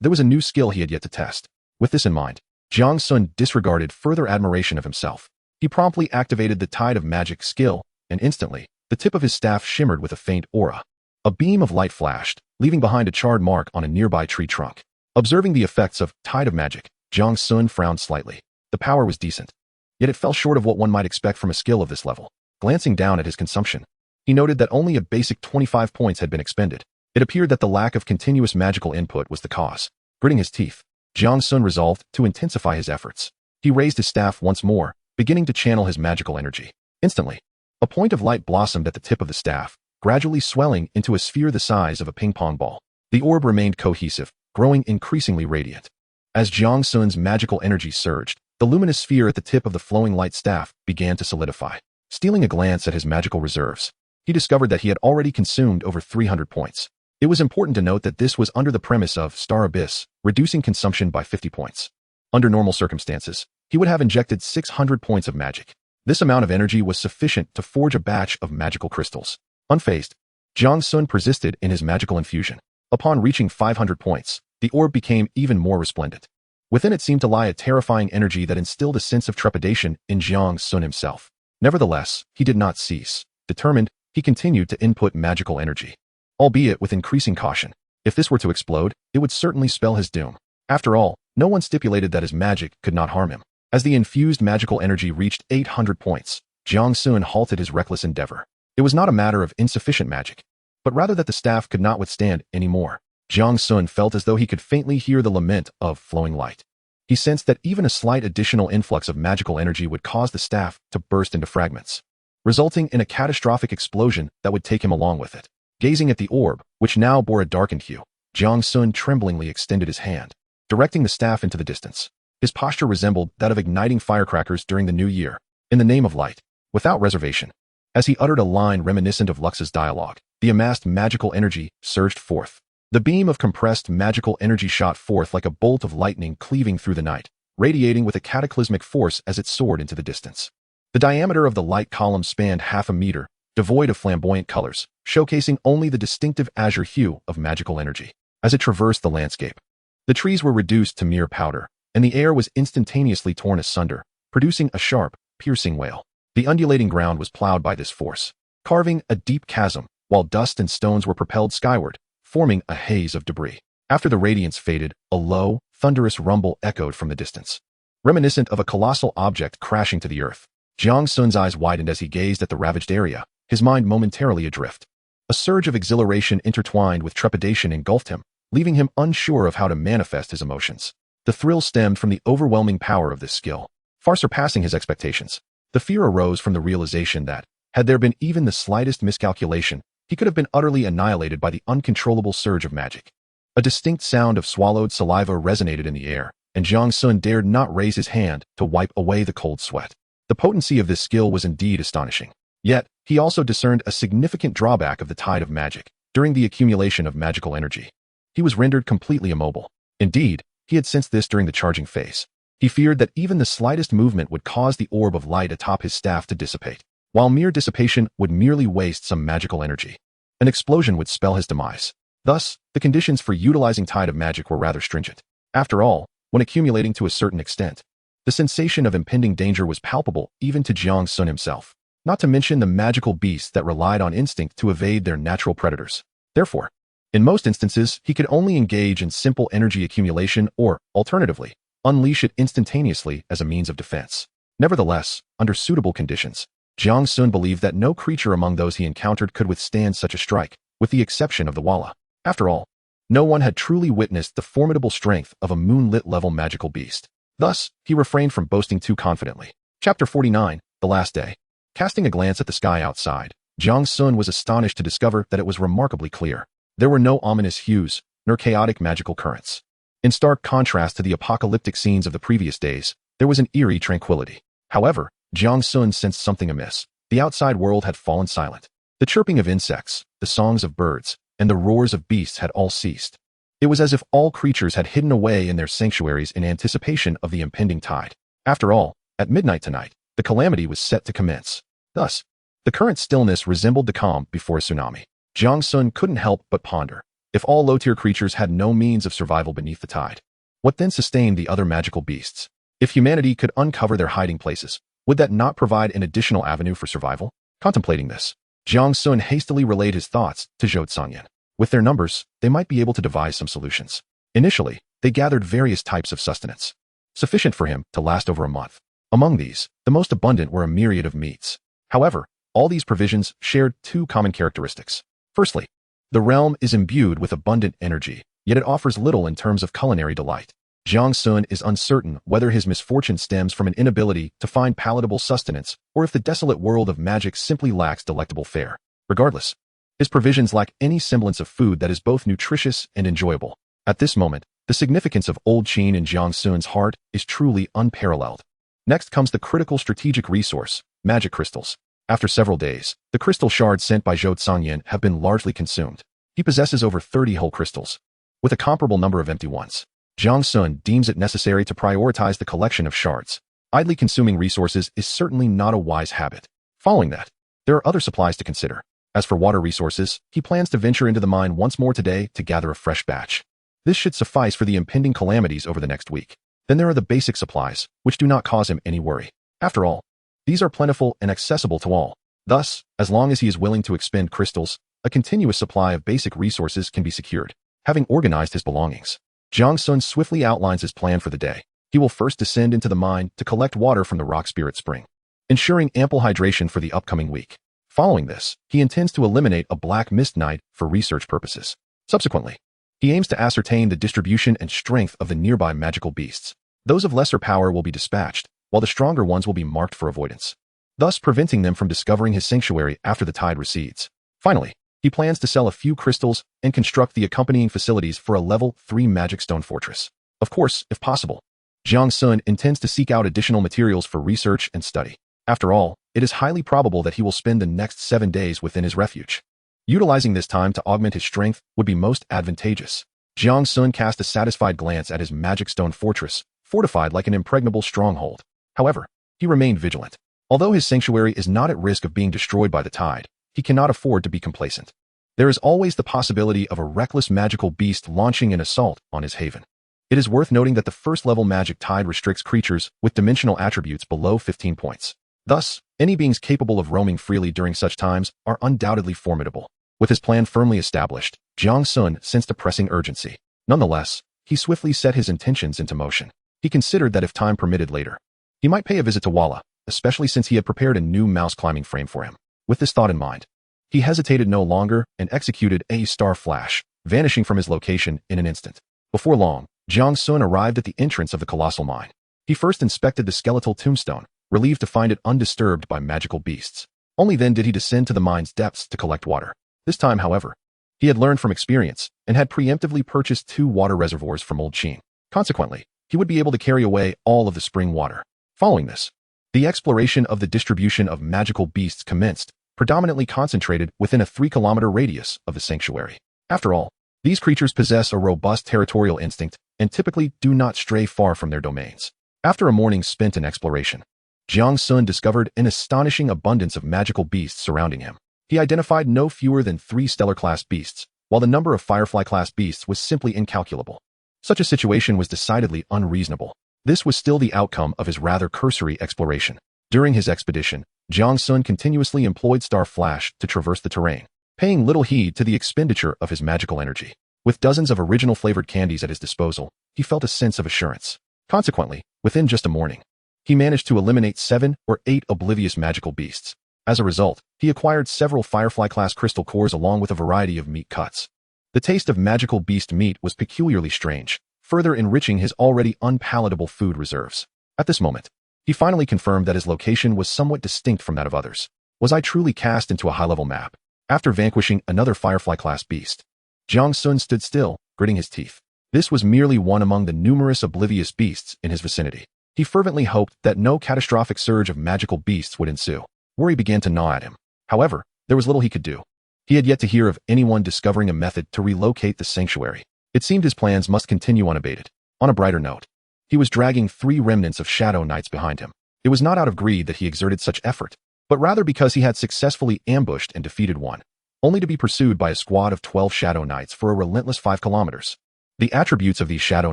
There was a new skill he had yet to test. With this in mind, Jiang Sun disregarded further admiration of himself. He promptly activated the Tide of Magic skill, and instantly, the tip of his staff shimmered with a faint aura. A beam of light flashed, leaving behind a charred mark on a nearby tree trunk. Observing the effects of Tide of Magic, Jiang Sun frowned slightly. The power was decent, yet it fell short of what one might expect from a skill of this level. Glancing down at his consumption, he noted that only a basic 25 points had been expended. It appeared that the lack of continuous magical input was the cause. Gritting his teeth, Jiang Sun resolved to intensify his efforts. He raised his staff once more, beginning to channel his magical energy. Instantly, a point of light blossomed at the tip of the staff, gradually swelling into a sphere the size of a ping-pong ball. The orb remained cohesive, growing increasingly radiant. As Jiang Sun's magical energy surged, the luminous sphere at the tip of the flowing light staff began to solidify. Stealing a glance at his magical reserves, he discovered that he had already consumed over 300 points. It was important to note that this was under the premise of Star Abyss, reducing consumption by 50 points. Under normal circumstances, he would have injected 600 points of magic. This amount of energy was sufficient to forge a batch of magical crystals. Unfazed, Jiang Sun persisted in his magical infusion. Upon reaching 500 points, the orb became even more resplendent. Within it seemed to lie a terrifying energy that instilled a sense of trepidation in Jiang Sun himself. Nevertheless, he did not cease. Determined, he continued to input magical energy, albeit with increasing caution. If this were to explode, it would certainly spell his doom. After all, no one stipulated that his magic could not harm him. As the infused magical energy reached 800 points, Jiang Sun halted his reckless endeavor. It was not a matter of insufficient magic, but rather that the staff could not withstand any more. Jiang Sun felt as though he could faintly hear the lament of flowing light. He sensed that even a slight additional influx of magical energy would cause the staff to burst into fragments, resulting in a catastrophic explosion that would take him along with it. Gazing at the orb, which now bore a darkened hue, Jiang Sun tremblingly extended his hand, directing the staff into the distance. His posture resembled that of igniting firecrackers during the new year. In the name of light, without reservation. As he uttered a line reminiscent of Lux's dialogue, the amassed magical energy surged forth. The beam of compressed magical energy shot forth like a bolt of lightning cleaving through the night, radiating with a cataclysmic force as it soared into the distance. The diameter of the light column spanned half a meter, devoid of flamboyant colors, showcasing only the distinctive azure hue of magical energy. As it traversed the landscape, the trees were reduced to mere powder, and the air was instantaneously torn asunder, producing a sharp, piercing wail. The undulating ground was plowed by this force, carving a deep chasm, while dust and stones were propelled skyward, forming a haze of debris. After the radiance faded, a low, thunderous rumble echoed from the distance, reminiscent of a colossal object crashing to the earth. Jiang Sun's eyes widened as he gazed at the ravaged area, his mind momentarily adrift. A surge of exhilaration intertwined with trepidation engulfed him, leaving him unsure of how to manifest his emotions. The thrill stemmed from the overwhelming power of this skill, far surpassing his expectations. The fear arose from the realization that, had there been even the slightest miscalculation, he could have been utterly annihilated by the uncontrollable surge of magic. A distinct sound of swallowed saliva resonated in the air, and Jiang Sun dared not raise his hand to wipe away the cold sweat. The potency of this skill was indeed astonishing. Yet, he also discerned a significant drawback of the tide of magic. During the accumulation of magical energy, he was rendered completely immobile. Indeed, he had sensed this during the charging phase. He feared that even the slightest movement would cause the orb of light atop his staff to dissipate, while mere dissipation would merely waste some magical energy. An explosion would spell his demise. Thus, the conditions for utilizing tide of magic were rather stringent. After all, when accumulating to a certain extent, the sensation of impending danger was palpable even to Jiang Sun himself, not to mention the magical beasts that relied on instinct to evade their natural predators. Therefore, in most instances, he could only engage in simple energy accumulation or, alternatively, unleash it instantaneously as a means of defense. Nevertheless, under suitable conditions, Jiang Sun believed that no creature among those he encountered could withstand such a strike, with the exception of the Walla. After all, no one had truly witnessed the formidable strength of a moonlit-level magical beast. Thus, he refrained from boasting too confidently. Chapter 49, The Last Day. Casting a glance at the sky outside, Jiang Sun was astonished to discover that it was remarkably clear. There were no ominous hues, nor chaotic magical currents. In stark contrast to the apocalyptic scenes of the previous days, there was an eerie tranquility. However, Jiang Sun sensed something amiss. The outside world had fallen silent. The chirping of insects, the songs of birds, and the roars of beasts had all ceased. It was as if all creatures had hidden away in their sanctuaries in anticipation of the impending tide. After all, at midnight tonight, the calamity was set to commence. Thus, the current stillness resembled the calm before a tsunami. Jiang Sun couldn't help but ponder. If all low-tier creatures had no means of survival beneath the tide, what then sustained the other magical beasts? If humanity could uncover their hiding places, would that not provide an additional avenue for survival? Contemplating this, Jiang Sun hastily relayed his thoughts to Zhou Tsangyan. With their numbers, they might be able to devise some solutions. Initially, they gathered various types of sustenance, sufficient for him to last over a month. Among these, the most abundant were a myriad of meats. However, all these provisions shared two common characteristics. Firstly, the realm is imbued with abundant energy, yet it offers little in terms of culinary delight. Jiang Sun is uncertain whether his misfortune stems from an inability to find palatable sustenance or if the desolate world of magic simply lacks delectable fare. Regardless, his provisions lack any semblance of food that is both nutritious and enjoyable. At this moment, the significance of Old Qin in Jiang Sun's heart is truly unparalleled. Next comes the critical strategic resource, magic crystals. After several days, the crystal shards sent by Zhou Tsangyan have been largely consumed. He possesses over 30 whole crystals, with a comparable number of empty ones. Jiang Sun deems it necessary to prioritize the collection of shards. Idly consuming resources is certainly not a wise habit. Following that, there are other supplies to consider. As for water resources, he plans to venture into the mine once more today to gather a fresh batch. This should suffice for the impending calamities over the next week. Then there are the basic supplies, which do not cause him any worry. After all, these are plentiful and accessible to all. Thus, as long as he is willing to expend crystals, a continuous supply of basic resources can be secured. Having organized his belongings, Jiang Sun swiftly outlines his plan for the day. He will first descend into the mine to collect water from the rock spirit spring, ensuring ample hydration for the upcoming week. Following this, he intends to eliminate a black mist night for research purposes. Subsequently, he aims to ascertain the distribution and strength of the nearby magical beasts. Those of lesser power will be dispatched, while the stronger ones will be marked for avoidance, thus preventing them from discovering his sanctuary after the tide recedes. Finally, he plans to sell a few crystals and construct the accompanying facilities for a level 3 magic stone fortress. Of course, if possible, Jiang Sun intends to seek out additional materials for research and study. After all, it is highly probable that he will spend the next 7 days within his refuge. Utilizing this time to augment his strength would be most advantageous. Jiang Sun cast a satisfied glance at his magic stone fortress, fortified like an impregnable stronghold. However, he remained vigilant. Although his sanctuary is not at risk of being destroyed by the tide, he cannot afford to be complacent. There is always the possibility of a reckless magical beast launching an assault on his haven. It is worth noting that the first-level magic tide restricts creatures with dimensional attributes below 15 points. Thus, any beings capable of roaming freely during such times are undoubtedly formidable. With his plan firmly established, Jiang Sun sensed a pressing urgency. Nonetheless, he swiftly set his intentions into motion. He considered that if time permitted later, he might pay a visit to Walla, especially since he had prepared a new mouse climbing frame for him. With this thought in mind, he hesitated no longer and executed a star flash, vanishing from his location in an instant. Before long, Jiang Sun arrived at the entrance of the colossal mine. He first inspected the skeletal tombstone, relieved to find it undisturbed by magical beasts. Only then did he descend to the mine's depths to collect water. This time, however, he had learned from experience and had preemptively purchased 2 water reservoirs from Old Qin. Consequently, he would be able to carry away all of the spring water. Following this, the exploration of the distribution of magical beasts commenced, predominantly concentrated within a 3-kilometer radius of the sanctuary. After all, these creatures possess a robust territorial instinct and typically do not stray far from their domains. After a morning spent in exploration, Jiang Sun discovered an astonishing abundance of magical beasts surrounding him. He identified no fewer than 3 stellar-class beasts, while the number of firefly-class beasts was simply incalculable. Such a situation was decidedly unreasonable. This was still the outcome of his rather cursory exploration. During his expedition, Jiang Sun continuously employed Star Flash to traverse the terrain, paying little heed to the expenditure of his magical energy. With dozens of original flavored candies at his disposal, he felt a sense of assurance. Consequently, within just a morning, he managed to eliminate 7 or 8 oblivious magical beasts. As a result, he acquired several Firefly-class crystal cores along with a variety of meat cuts. The taste of magical beast meat was peculiarly strange, further enriching his already unpalatable food reserves. At this moment, he finally confirmed that his location was somewhat distinct from that of others. Was I truly cast into a high-level map? After vanquishing another Firefly-class beast, Jiang Sun stood still, gritting his teeth. This was merely one among the numerous oblivious beasts in his vicinity. He fervently hoped that no catastrophic surge of magical beasts would ensue. Worry began to gnaw at him. However, there was little he could do. He had yet to hear of anyone discovering a method to relocate the sanctuary. It seemed his plans must continue unabated. On a brighter note, he was dragging 3 remnants of Shadow Knights behind him. It was not out of greed that he exerted such effort, but rather because he had successfully ambushed and defeated one, only to be pursued by a squad of 12 Shadow Knights for a relentless 5 kilometers. The attributes of these Shadow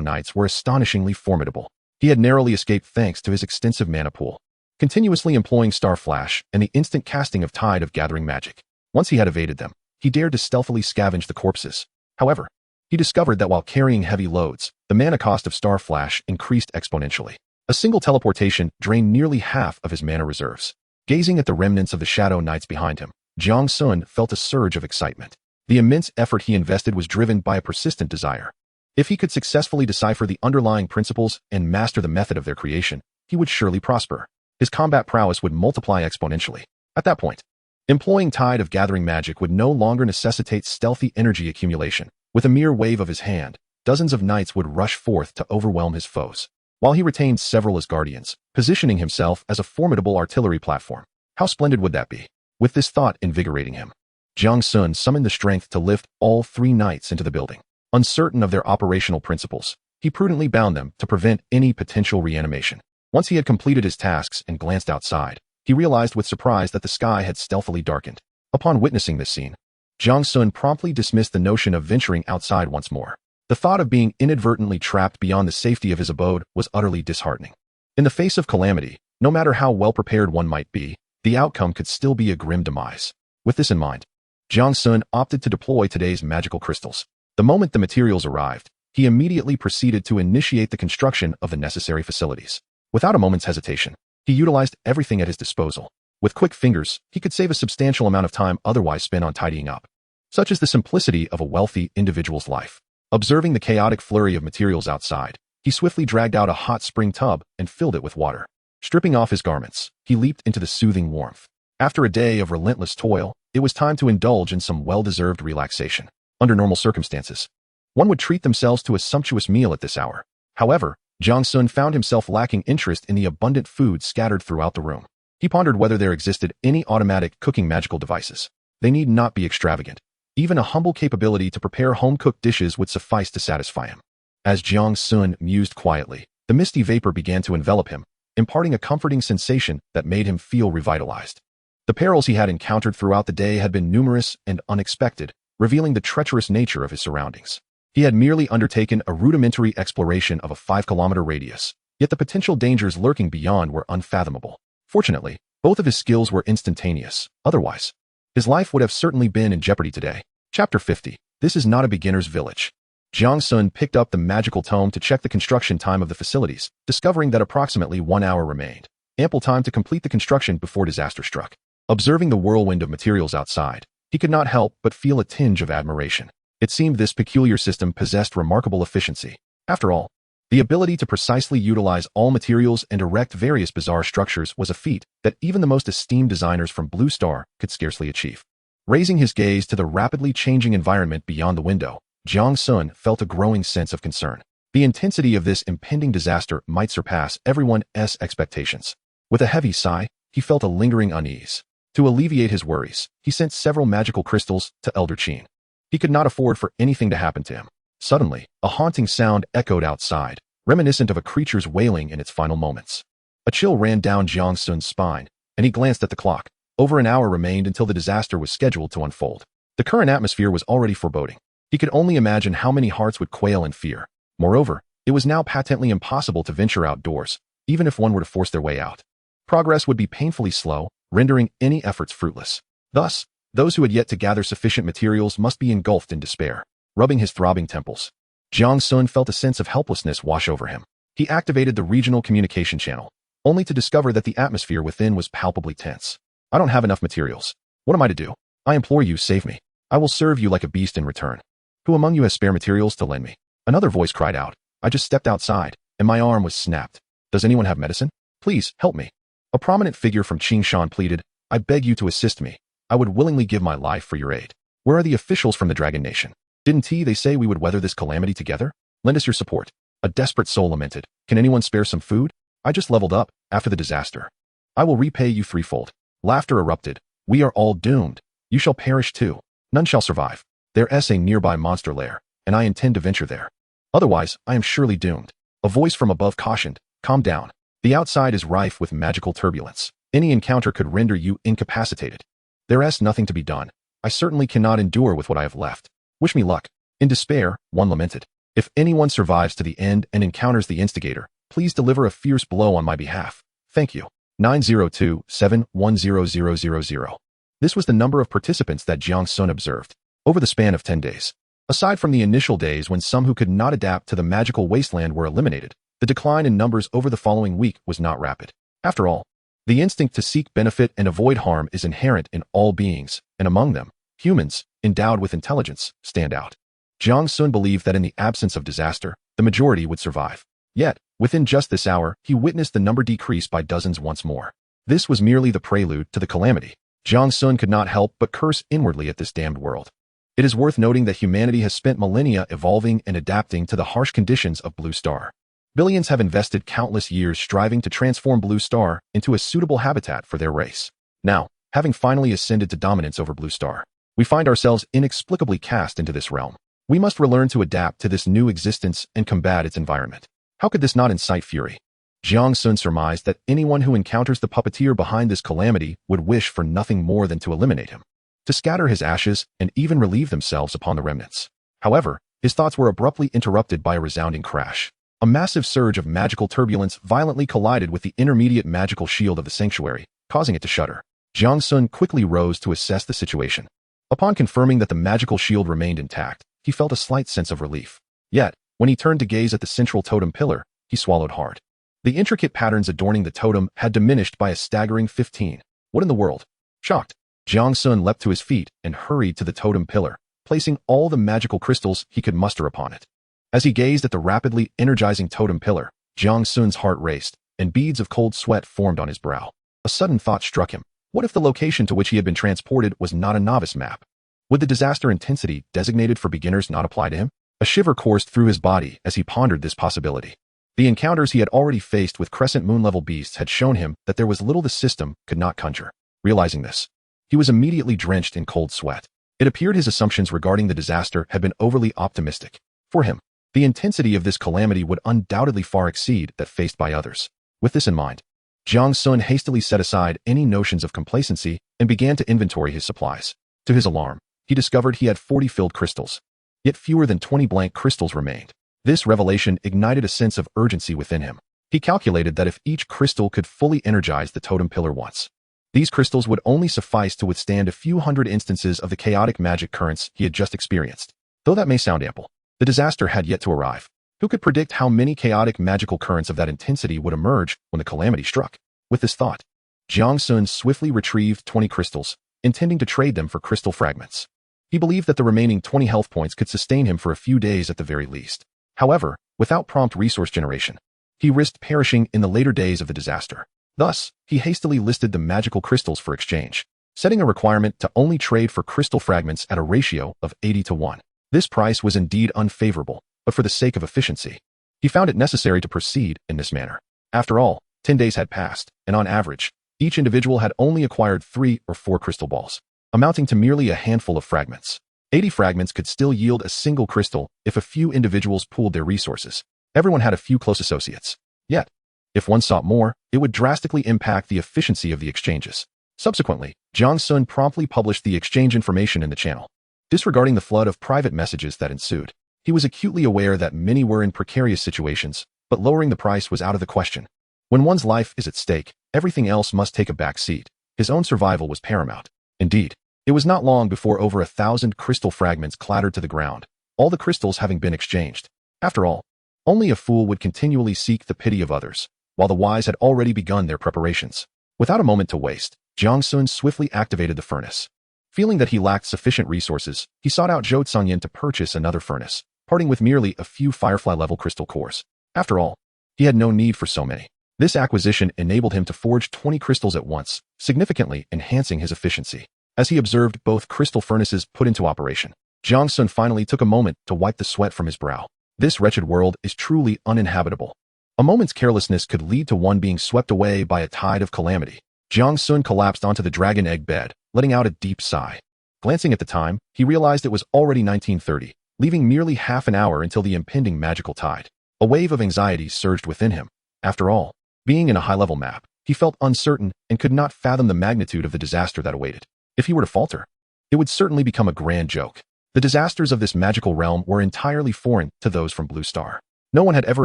Knights were astonishingly formidable. He had narrowly escaped thanks to his extensive mana pool, continuously employing Star Flash and the instant casting of Tide of Gathering Magic. Once he had evaded them, he dared to stealthily scavenge the corpses. However, he discovered that while carrying heavy loads, the mana cost of Star Flash increased exponentially. A single teleportation drained nearly half of his mana reserves. Gazing at the remnants of the Shadow Knights behind him, Jiang Sun felt a surge of excitement. The immense effort he invested was driven by a persistent desire. If he could successfully decipher the underlying principles and master the method of their creation, he would surely prosper. His combat prowess would multiply exponentially. At that point, employing Tide of Gathering magic would no longer necessitate stealthy energy accumulation. With a mere wave of his hand, dozens of knights would rush forth to overwhelm his foes, while he retained several as guardians, positioning himself as a formidable artillery platform. How splendid would that be? With this thought invigorating him, Jiang Sun summoned the strength to lift all 3 knights into the building. Uncertain of their operational principles, he prudently bound them to prevent any potential reanimation. Once he had completed his tasks and glanced outside, he realized with surprise that the sky had stealthily darkened. Upon witnessing this scene, Jiang Sun promptly dismissed the notion of venturing outside once more. The thought of being inadvertently trapped beyond the safety of his abode was utterly disheartening. In the face of calamity, no matter how well prepared one might be, the outcome could still be a grim demise. With this in mind, Jiang Sun opted to deploy today's magical crystals. The moment the materials arrived, he immediately proceeded to initiate the construction of the necessary facilities. Without a moment's hesitation, he utilized everything at his disposal. With quick fingers, he could save a substantial amount of time otherwise spent on tidying up. Such is the simplicity of a wealthy individual's life. Observing the chaotic flurry of materials outside, he swiftly dragged out a hot spring tub and filled it with water. Stripping off his garments, he leaped into the soothing warmth. After a day of relentless toil, it was time to indulge in some well-deserved relaxation. Under normal circumstances, one would treat themselves to a sumptuous meal at this hour. However, Jiang Sun found himself lacking interest in the abundant food scattered throughout the room. He pondered whether there existed any automatic cooking magical devices. They need not be extravagant. Even a humble capability to prepare home-cooked dishes would suffice to satisfy him. As Jiang Sun mused quietly, the misty vapor began to envelop him, imparting a comforting sensation that made him feel revitalized. The perils he had encountered throughout the day had been numerous and unexpected, revealing the treacherous nature of his surroundings. He had merely undertaken a rudimentary exploration of a 5-kilometer radius, yet the potential dangers lurking beyond were unfathomable. Fortunately, both of his skills were instantaneous. Otherwise, his life would have certainly been in jeopardy today. Chapter 50. This is not a beginner's village. Jiang Sun picked up the magical tome to check the construction time of the facilities, discovering that approximately 1 hour remained. Ample time to complete the construction before disaster struck. Observing the whirlwind of materials outside, he could not help but feel a tinge of admiration. It seemed this peculiar system possessed remarkable efficiency. After all, the ability to precisely utilize all materials and erect various bizarre structures was a feat that even the most esteemed designers from Blue Star could scarcely achieve. Raising his gaze to the rapidly changing environment beyond the window, Jiang Sun felt a growing sense of concern. The intensity of this impending disaster might surpass everyone's expectations. With a heavy sigh, he felt a lingering unease. To alleviate his worries, he sent several magical crystals to Elder Qin. He could not afford for anything to happen to him. Suddenly, a haunting sound echoed outside, reminiscent of a creature's wailing in its final moments. A chill ran down Jiang Sun's spine, and he glanced at the clock. Over an hour remained until the disaster was scheduled to unfold. The current atmosphere was already foreboding. He could only imagine how many hearts would quail in fear. Moreover, it was now patently impossible to venture outdoors, even if one were to force their way out. Progress would be painfully slow, rendering any efforts fruitless. Thus, those who had yet to gather sufficient materials must be engulfed in despair. Rubbing his throbbing temples, Jiang Sun felt a sense of helplessness wash over him. He activated the regional communication channel, only to discover that the atmosphere within was palpably tense. I don't have enough materials. What am I to do? I implore you, save me. I will serve you like a beast in return. Who among you has spare materials to lend me? Another voice cried out. I just stepped outside, and my arm was snapped. Does anyone have medicine? Please, help me. A prominent figure from Qingshan pleaded, I beg you to assist me. I would willingly give my life for your aid. Where are the officials from the Dragon Nation? Didn't they say we would weather this calamity together? Lend us your support. A desperate soul lamented. Can anyone spare some food? I just leveled up, after the disaster. I will repay you threefold. Laughter erupted. We are all doomed. You shall perish too. None shall survive. There's a nearby monster lair, and I intend to venture there. Otherwise, I am surely doomed. A voice from above cautioned, calm down. The outside is rife with magical turbulence. Any encounter could render you incapacitated. There's nothing to be done. I certainly cannot endure with what I have left. Wish me luck. In despair, one lamented. If anyone survives to the end and encounters the instigator, please deliver a fierce blow on my behalf. Thank you. 902-710-000. This was the number of participants that Jiang Sun observed over the span of 10 days. Aside from the initial days when some who could not adapt to the magical wasteland were eliminated, the decline in numbers over the following week was not rapid. After all, the instinct to seek benefit and avoid harm is inherent in all beings, and among them, humans, endowed with intelligence, stand out. Jiang Sun believed that in the absence of disaster, the majority would survive. Yet, within just this hour, he witnessed the number decrease by dozens once more. This was merely the prelude to the calamity. Jiang Sun could not help but curse inwardly at this damned world. It is worth noting that humanity has spent millennia evolving and adapting to the harsh conditions of Blue Star. Billions have invested countless years striving to transform Blue Star into a suitable habitat for their race. Now, having finally ascended to dominance over Blue Star, we find ourselves inexplicably cast into this realm. We must relearn to adapt to this new existence and combat its environment. How could this not incite fury? Jiang Sun surmised that anyone who encounters the puppeteer behind this calamity would wish for nothing more than to eliminate him, to scatter his ashes and even relieve themselves upon the remnants. However, his thoughts were abruptly interrupted by a resounding crash. A massive surge of magical turbulence violently collided with the intermediate magical shield of the sanctuary, causing it to shudder. Jiang Sun quickly rose to assess the situation. Upon confirming that the magical shield remained intact, he felt a slight sense of relief. Yet, when he turned to gaze at the central totem pillar, he swallowed hard. The intricate patterns adorning the totem had diminished by a staggering 15. What in the world? Shocked, Jiang Sun leapt to his feet and hurried to the totem pillar, placing all the magical crystals he could muster upon it. As he gazed at the rapidly energizing totem pillar, Jiang Sun's heart raced, and beads of cold sweat formed on his brow. A sudden thought struck him. What if the location to which he had been transported was not a novice map? Would the disaster intensity designated for beginners not apply to him? A shiver coursed through his body as he pondered this possibility. The encounters he had already faced with crescent moon-level beasts had shown him that there was little the system could not conjure. Realizing this, he was immediately drenched in cold sweat. It appeared his assumptions regarding the disaster had been overly optimistic. For him, the intensity of this calamity would undoubtedly far exceed that faced by others. With this in mind, Jiang Sun hastily set aside any notions of complacency and began to inventory his supplies. To his alarm, he discovered he had 40 filled crystals. Yet fewer than 20 blank crystals remained. This revelation ignited a sense of urgency within him. He calculated that if each crystal could fully energize the totem pillar once, these crystals would only suffice to withstand a few hundred instances of the chaotic magic currents he had just experienced. Though that may sound ample, the disaster had yet to arrive. Who could predict how many chaotic magical currents of that intensity would emerge when the calamity struck? With this thought, Jiang Sun swiftly retrieved 20 crystals, intending to trade them for crystal fragments. He believed that the remaining 20 health points could sustain him for a few days at the very least. However, without prompt resource generation, he risked perishing in the later days of the disaster. Thus, he hastily listed the magical crystals for exchange, setting a requirement to only trade for crystal fragments at a ratio of 80-1. This price was indeed unfavorable, but for the sake of efficiency, he found it necessary to proceed in this manner. After all, 10 days had passed, and on average, each individual had only acquired 3 or 4 crystal balls, amounting to merely a handful of fragments. 80 fragments could still yield a single crystal if a few individuals pooled their resources. Everyone had a few close associates. Yet, if one sought more, it would drastically impact the efficiency of the exchanges. Subsequently, Jiang Sun promptly published the exchange information in the channel. Disregarding the flood of private messages that ensued, he was acutely aware that many were in precarious situations, but lowering the price was out of the question. When one's life is at stake, everything else must take a back seat. His own survival was paramount. Indeed, it was not long before over 1,000 crystal fragments clattered to the ground, all the crystals having been exchanged. After all, only a fool would continually seek the pity of others, while the wise had already begun their preparations. Without a moment to waste, Jiang Sun swiftly activated the furnace. Feeling that he lacked sufficient resources, he sought out Zhou Tsangyan to purchase another furnace, parting with merely a few Firefly-level crystal cores. After all, he had no need for so many. This acquisition enabled him to forge 20 crystals at once, significantly enhancing his efficiency. As he observed both crystal furnaces put into operation, Jiang Sun finally took a moment to wipe the sweat from his brow. This wretched world is truly uninhabitable. A moment's carelessness could lead to one being swept away by a tide of calamity. Jiang Sun collapsed onto the dragon egg bed, letting out a deep sigh. Glancing at the time, he realized it was already 1930, leaving merely half an hour until the impending magical tide. A wave of anxiety surged within him. After all, being in a high-level map, he felt uncertain and could not fathom the magnitude of the disaster that awaited. If he were to falter, it would certainly become a grand joke. The disasters of this magical realm were entirely foreign to those from Blue Star. No one had ever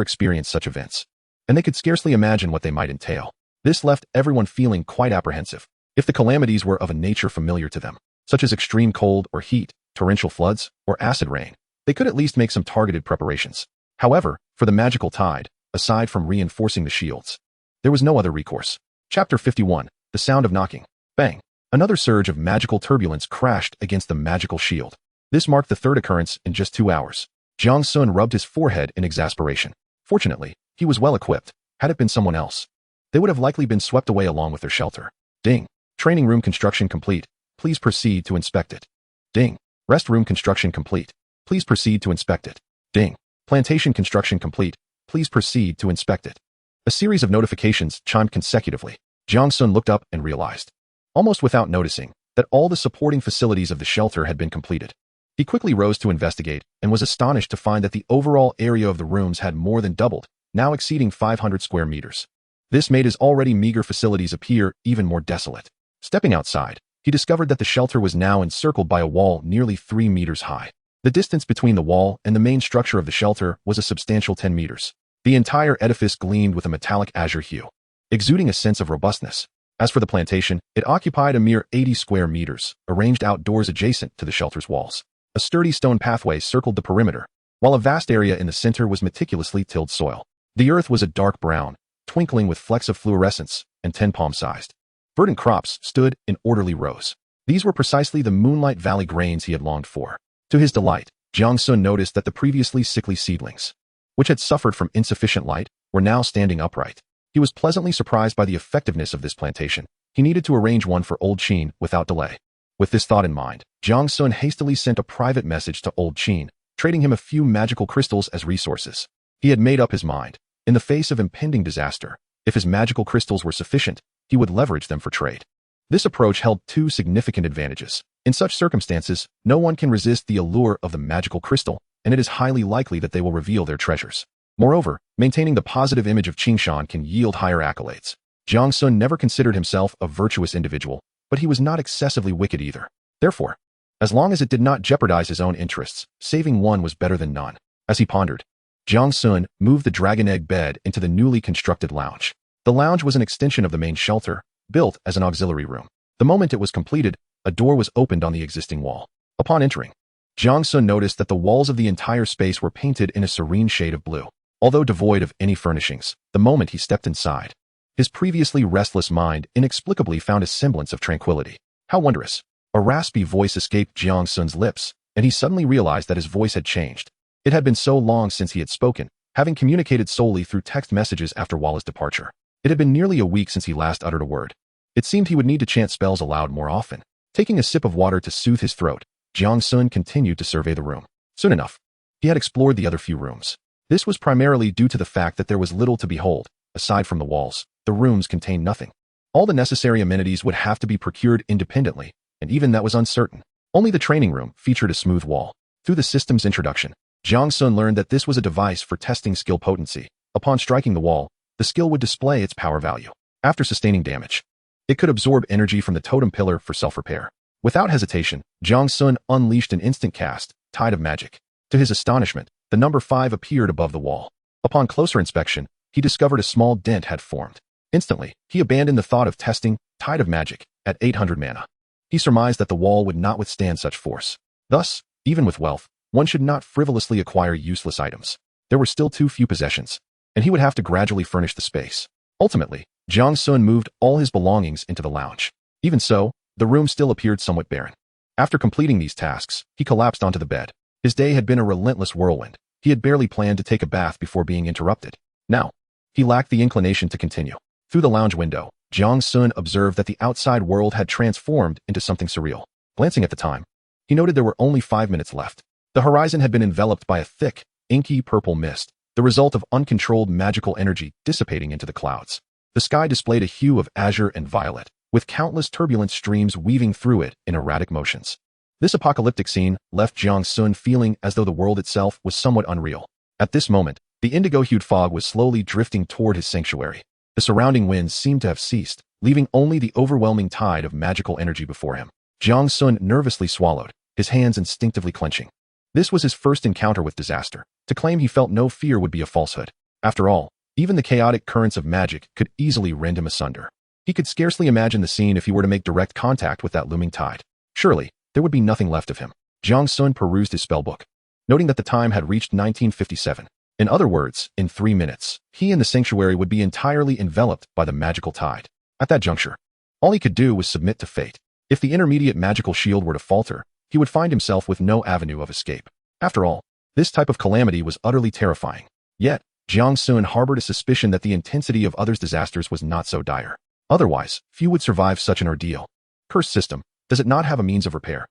experienced such events, and they could scarcely imagine what they might entail. This left everyone feeling quite apprehensive. If the calamities were of a nature familiar to them, such as extreme cold or heat, torrential floods, or acid rain, they could at least make some targeted preparations. However, for the magical tide, aside from reinforcing the shields, there was no other recourse. Chapter 51, The Sound of Knocking. Bang! Another surge of magical turbulence crashed against the magical shield. This marked the third occurrence in just 2 hours. Jiang Sun rubbed his forehead in exasperation. Fortunately, he was well equipped. Had it been someone else, they would have likely been swept away along with their shelter. Ding. Training room construction complete. Please proceed to inspect it. Ding. Rest room construction complete. Please proceed to inspect it. Ding. Plantation construction complete. Please proceed to inspect it. A series of notifications chimed consecutively. Jiang Sun looked up and realized, almost without noticing, that all the supporting facilities of the shelter had been completed. He quickly rose to investigate and was astonished to find that the overall area of the rooms had more than doubled, now exceeding 500 square meters. This made his already meager facilities appear even more desolate. Stepping outside, he discovered that the shelter was now encircled by a wall nearly 3 meters high. The distance between the wall and the main structure of the shelter was a substantial 10 meters. The entire edifice gleamed with a metallic azure hue, exuding a sense of robustness. As for the plantation, it occupied a mere 80 square meters, arranged outdoors adjacent to the shelter's walls. A sturdy stone pathway circled the perimeter, while a vast area in the center was meticulously tilled soil. The earth was a dark brown, twinkling with flecks of fluorescence, and 10 palm-sized. Verdant crops stood in orderly rows. These were precisely the Moonlight Valley grains he had longed for. To his delight, Jiang Sun noticed that the previously sickly seedlings, which had suffered from insufficient light, were now standing upright. He was pleasantly surprised by the effectiveness of this plantation. He needed to arrange one for Old Qin without delay. With this thought in mind, Jiang Sun hastily sent a private message to Old Qin, trading him a few magical crystals as resources. He had made up his mind. In the face of impending disaster, if his magical crystals were sufficient, he would leverage them for trade. This approach held two significant advantages. In such circumstances, no one can resist the allure of the magical crystal, and it is highly likely that they will reveal their treasures. Moreover, maintaining the positive image of Qingshan can yield higher accolades. Jiang Sun never considered himself a virtuous individual, but he was not excessively wicked either. Therefore, as long as it did not jeopardize his own interests, saving one was better than none. As he pondered, Jiang Sun moved the dragon egg bed into the newly constructed lounge. The lounge was an extension of the main shelter, built as an auxiliary room. The moment it was completed, a door was opened on the existing wall. Upon entering, Jiang Sun noticed that the walls of the entire space were painted in a serene shade of blue. Although devoid of any furnishings, the moment he stepped inside, his previously restless mind inexplicably found a semblance of tranquility. How wondrous! A raspy voice escaped Jiang Sun's lips, and he suddenly realized that his voice had changed. It had been so long since he had spoken, having communicated solely through text messages after Walla's departure. It had been nearly a week since he last uttered a word. It seemed he would need to chant spells aloud more often. Taking a sip of water to soothe his throat, Jiang Sun continued to survey the room. Soon enough, he had explored the other few rooms. This was primarily due to the fact that there was little to behold. Aside from the walls, the rooms contained nothing. All the necessary amenities would have to be procured independently, and even that was uncertain. Only the training room featured a smooth wall. Through the system's introduction, Jiang Sun learned that this was a device for testing skill potency. Upon striking the wall, the skill would display its power value. After sustaining damage, it could absorb energy from the totem pillar for self-repair. Without hesitation, Jiang Sun unleashed an instant cast, Tide of Magic. To his astonishment, the number 5 appeared above the wall. Upon closer inspection, he discovered a small dent had formed. Instantly, he abandoned the thought of testing Tide of Magic at 800 mana. He surmised that the wall would not withstand such force. Thus, even with wealth, one should not frivolously acquire useless items. There were still too few possessions, and he would have to gradually furnish the space. Ultimately, Jiang Sun moved all his belongings into the lounge. Even so, the room still appeared somewhat barren. After completing these tasks, he collapsed onto the bed. His day had been a relentless whirlwind. He had barely planned to take a bath before being interrupted. Now, he lacked the inclination to continue. Through the lounge window, Jiang Sun observed that the outside world had transformed into something surreal. Glancing at the time, he noted there were only 5 minutes left. The horizon had been enveloped by a thick, inky purple mist, the result of uncontrolled magical energy dissipating into the clouds. The sky displayed a hue of azure and violet, with countless turbulent streams weaving through it in erratic motions. This apocalyptic scene left Jiang Sun feeling as though the world itself was somewhat unreal. At this moment, the indigo-hued fog was slowly drifting toward his sanctuary. The surrounding winds seemed to have ceased, leaving only the overwhelming tide of magical energy before him. Jiang Sun nervously swallowed, his hands instinctively clenching. This was his first encounter with disaster. To claim he felt no fear would be a falsehood. After all, even the chaotic currents of magic could easily rend him asunder. He could scarcely imagine the scene if he were to make direct contact with that looming tide. Surely, there would be nothing left of him. Jiang Sun perused his spellbook, noting that the time had reached 1957. In other words, in 3 minutes, he and the sanctuary would be entirely enveloped by the magical tide. At that juncture, all he could do was submit to fate. If the intermediate magical shield were to falter, he would find himself with no avenue of escape. After all, this type of calamity was utterly terrifying. Yet, Jiang Sun harbored a suspicion that the intensity of others' disasters was not so dire. Otherwise, few would survive such an ordeal. Cursed system, does it not have a means of repair?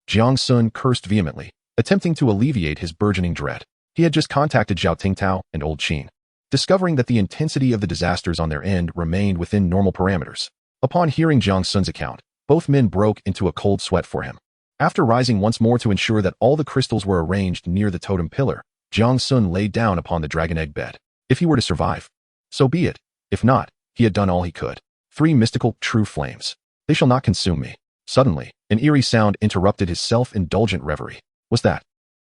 Jiang Sun cursed vehemently, attempting to alleviate his burgeoning dread. He had just contacted Zhao Tingtao and Old Qin, discovering that the intensity of the disasters on their end remained within normal parameters. Upon hearing Jiang Sun's account, both men broke into a cold sweat for him. After rising once more to ensure that all the crystals were arranged near the totem pillar, Jiang Sun lay down upon the dragon egg bed. If he were to survive, so be it. If not, he had done all he could. 3 mystical, true flames. They shall not consume me. Suddenly, an eerie sound interrupted his self-indulgent reverie. Was that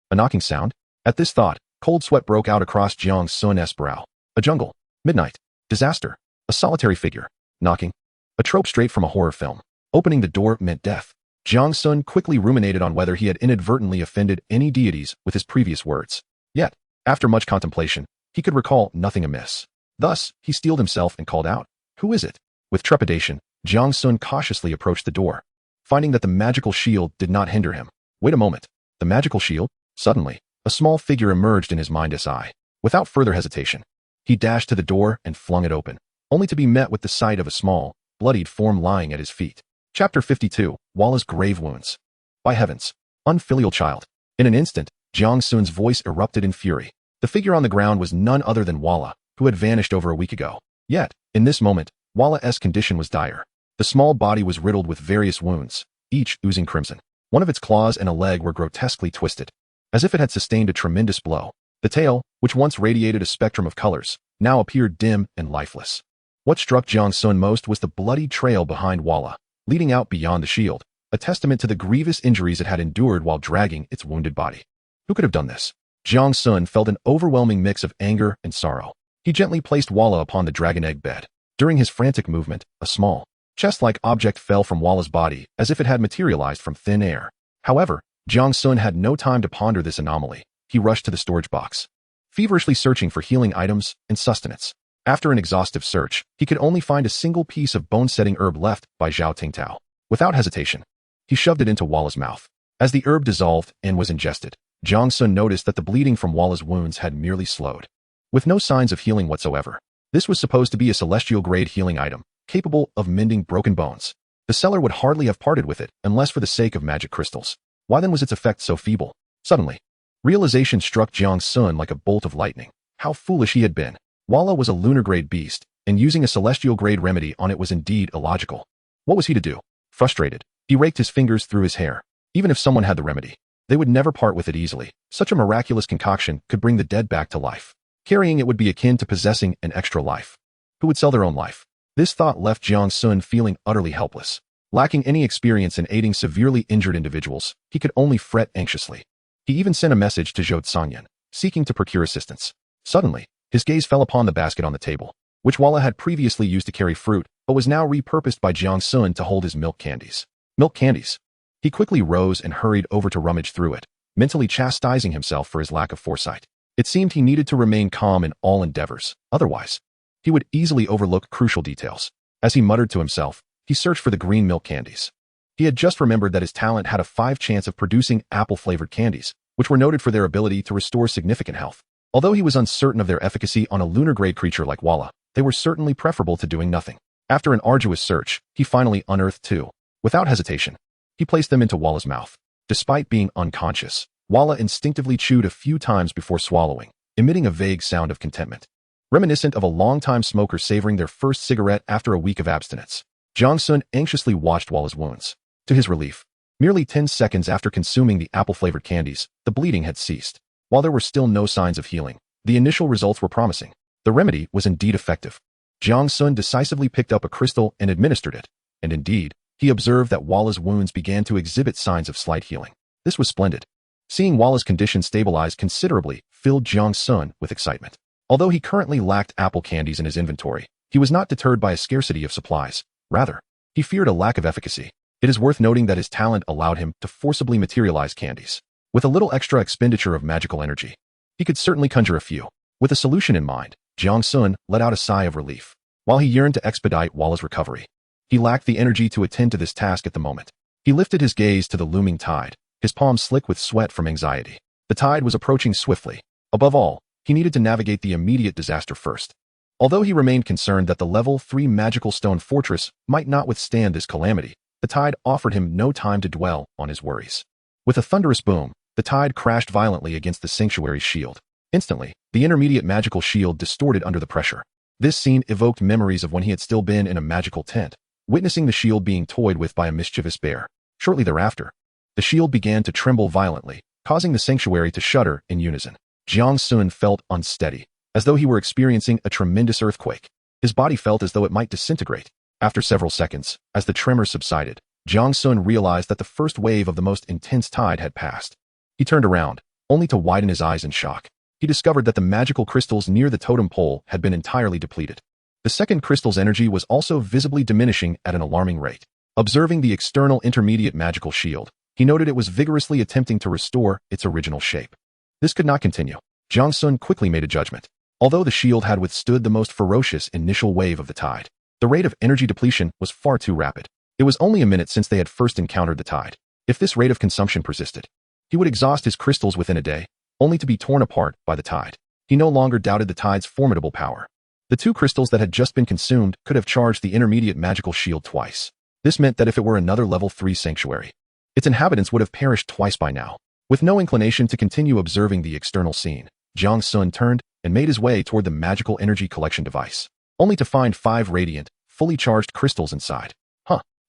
a knocking sound? At this thought, cold sweat broke out across Jiang Sun's brow. A jungle. Midnight. Disaster. A solitary figure. Knocking. A trope straight from a horror film. Opening the door meant death. Jiang Sun quickly ruminated on whether he had inadvertently offended any deities with his previous words. Yet, after much contemplation, he could recall nothing amiss. Thus, he steeled himself and called out, "Who is it?" With trepidation, Jiang Sun cautiously approached the door, finding that the magical shield did not hinder him. Wait a moment. The magical shield? Suddenly, a small figure emerged in his mind's eye. Without further hesitation, he dashed to the door and flung it open, only to be met with the sight of a small, bloodied form lying at his feet. Chapter 52, Walla's Grave Wounds. By heavens, unfilial child. In an instant, Jiang Sun's voice erupted in fury. The figure on the ground was none other than Walla, who had vanished over a week ago. Yet, in this moment, Walla's condition was dire. The small body was riddled with various wounds, each oozing crimson. One of its claws and a leg were grotesquely twisted, as if it had sustained a tremendous blow. The tail, which once radiated a spectrum of colors, now appeared dim and lifeless. What struck Jiang Sun most was the bloody trail behind Walla, leading out beyond the shield, a testament to the grievous injuries it had endured while dragging its wounded body. Who could have done this? Jiang Sun felt an overwhelming mix of anger and sorrow. He gently placed Walla upon the dragon egg bed. During his frantic movement, a small, chest-like object fell from Walla's body as if it had materialized from thin air. However, Jiang Sun had no time to ponder this anomaly. He rushed to the storage box, feverishly searching for healing items and sustenance. After an exhaustive search, he could only find a single piece of bone-setting herb left by Zhao Tingtao. Without hesitation, he shoved it into Walla's mouth. As the herb dissolved and was ingested, Jiang Sun noticed that the bleeding from Walla's wounds had merely slowed, with no signs of healing whatsoever. This was supposed to be a celestial-grade healing item, capable of mending broken bones. The seller would hardly have parted with it unless for the sake of magic crystals. Why then was its effect so feeble? Suddenly, realization struck Jiang Sun like a bolt of lightning. How foolish he had been. Walla was a lunar-grade beast, and using a celestial-grade remedy on it was indeed illogical. What was he to do? Frustrated, he raked his fingers through his hair. Even if someone had the remedy, they would never part with it easily. Such a miraculous concoction could bring the dead back to life. Carrying it would be akin to possessing an extra life. Who would sell their own life? This thought left Jiang Sun feeling utterly helpless. Lacking any experience in aiding severely injured individuals, he could only fret anxiously. He even sent a message to Zhou Tsangyan, seeking to procure assistance. Suddenly, his gaze fell upon the basket on the table, which Walla had previously used to carry fruit, but was now repurposed by Jiang Sun to hold his milk candies. Milk candies. He quickly rose and hurried over to rummage through it, mentally chastising himself for his lack of foresight. It seemed he needed to remain calm in all endeavors. Otherwise, he would easily overlook crucial details. As he muttered to himself, he searched for the green milk candies. He had just remembered that his talent had a 5 chance of producing apple-flavored candies, which were noted for their ability to restore significant health. Although he was uncertain of their efficacy on a lunar-grade creature like Walla, they were certainly preferable to doing nothing. After an arduous search, he finally unearthed 2. Without hesitation, he placed them into Walla's mouth. Despite being unconscious, Walla instinctively chewed a few times before swallowing, emitting a vague sound of contentment, reminiscent of a long-time smoker savoring their first cigarette after a week of abstinence. Jiang Sun anxiously watched Walla's wounds. To his relief, merely 10 seconds after consuming the apple-flavored candies, the bleeding had ceased. While there were still no signs of healing, the initial results were promising. The remedy was indeed effective. Jiang Sun decisively picked up a crystal and administered it, and indeed, he observed that Walla's wounds began to exhibit signs of slight healing. This was splendid. Seeing Walla's condition stabilize considerably filled Jiang Sun with excitement. Although he currently lacked apple candies in his inventory, he was not deterred by a scarcity of supplies. Rather, he feared a lack of efficacy. It is worth noting that his talent allowed him to forcibly materialize candies. With a little extra expenditure of magical energy, he could certainly conjure a few. With a solution in mind, Jiang Sun let out a sigh of relief. While he yearned to expedite Walla's recovery, he lacked the energy to attend to this task at the moment. He lifted his gaze to the looming tide, his palms slick with sweat from anxiety. The tide was approaching swiftly. Above all, he needed to navigate the immediate disaster first. Although he remained concerned that the level 3 magical stone fortress might not withstand this calamity, the tide offered him no time to dwell on his worries. With a thunderous boom, the tide crashed violently against the sanctuary's shield. Instantly, the intermediate magical shield distorted under the pressure. This scene evoked memories of when he had still been in a magical tent, witnessing the shield being toyed with by a mischievous bear. Shortly thereafter, the shield began to tremble violently, causing the sanctuary to shudder in unison. Jiang Sun felt unsteady, as though he were experiencing a tremendous earthquake. His body felt as though it might disintegrate. After several seconds, as the tremor subsided, Jiang Sun realized that the first wave of the most intense tide had passed. He turned around, only to widen his eyes in shock. He discovered that the magical crystals near the totem pole had been entirely depleted. The second crystal's energy was also visibly diminishing at an alarming rate. Observing the external intermediate magical shield, he noted it was vigorously attempting to restore its original shape. This could not continue. Jiang Sun quickly made a judgment. Although the shield had withstood the most ferocious initial wave of the tide, the rate of energy depletion was far too rapid. It was only a minute since they had first encountered the tide. If this rate of consumption persisted, he would exhaust his crystals within a day, only to be torn apart by the tide. He no longer doubted the tide's formidable power. The 2 crystals that had just been consumed could have charged the intermediate magical shield twice. This meant that if it were another level 3 sanctuary, its inhabitants would have perished twice by now. With no inclination to continue observing the external scene, Jiang Sun turned and made his way toward the magical energy collection device, only to find 5 radiant, fully charged crystals inside.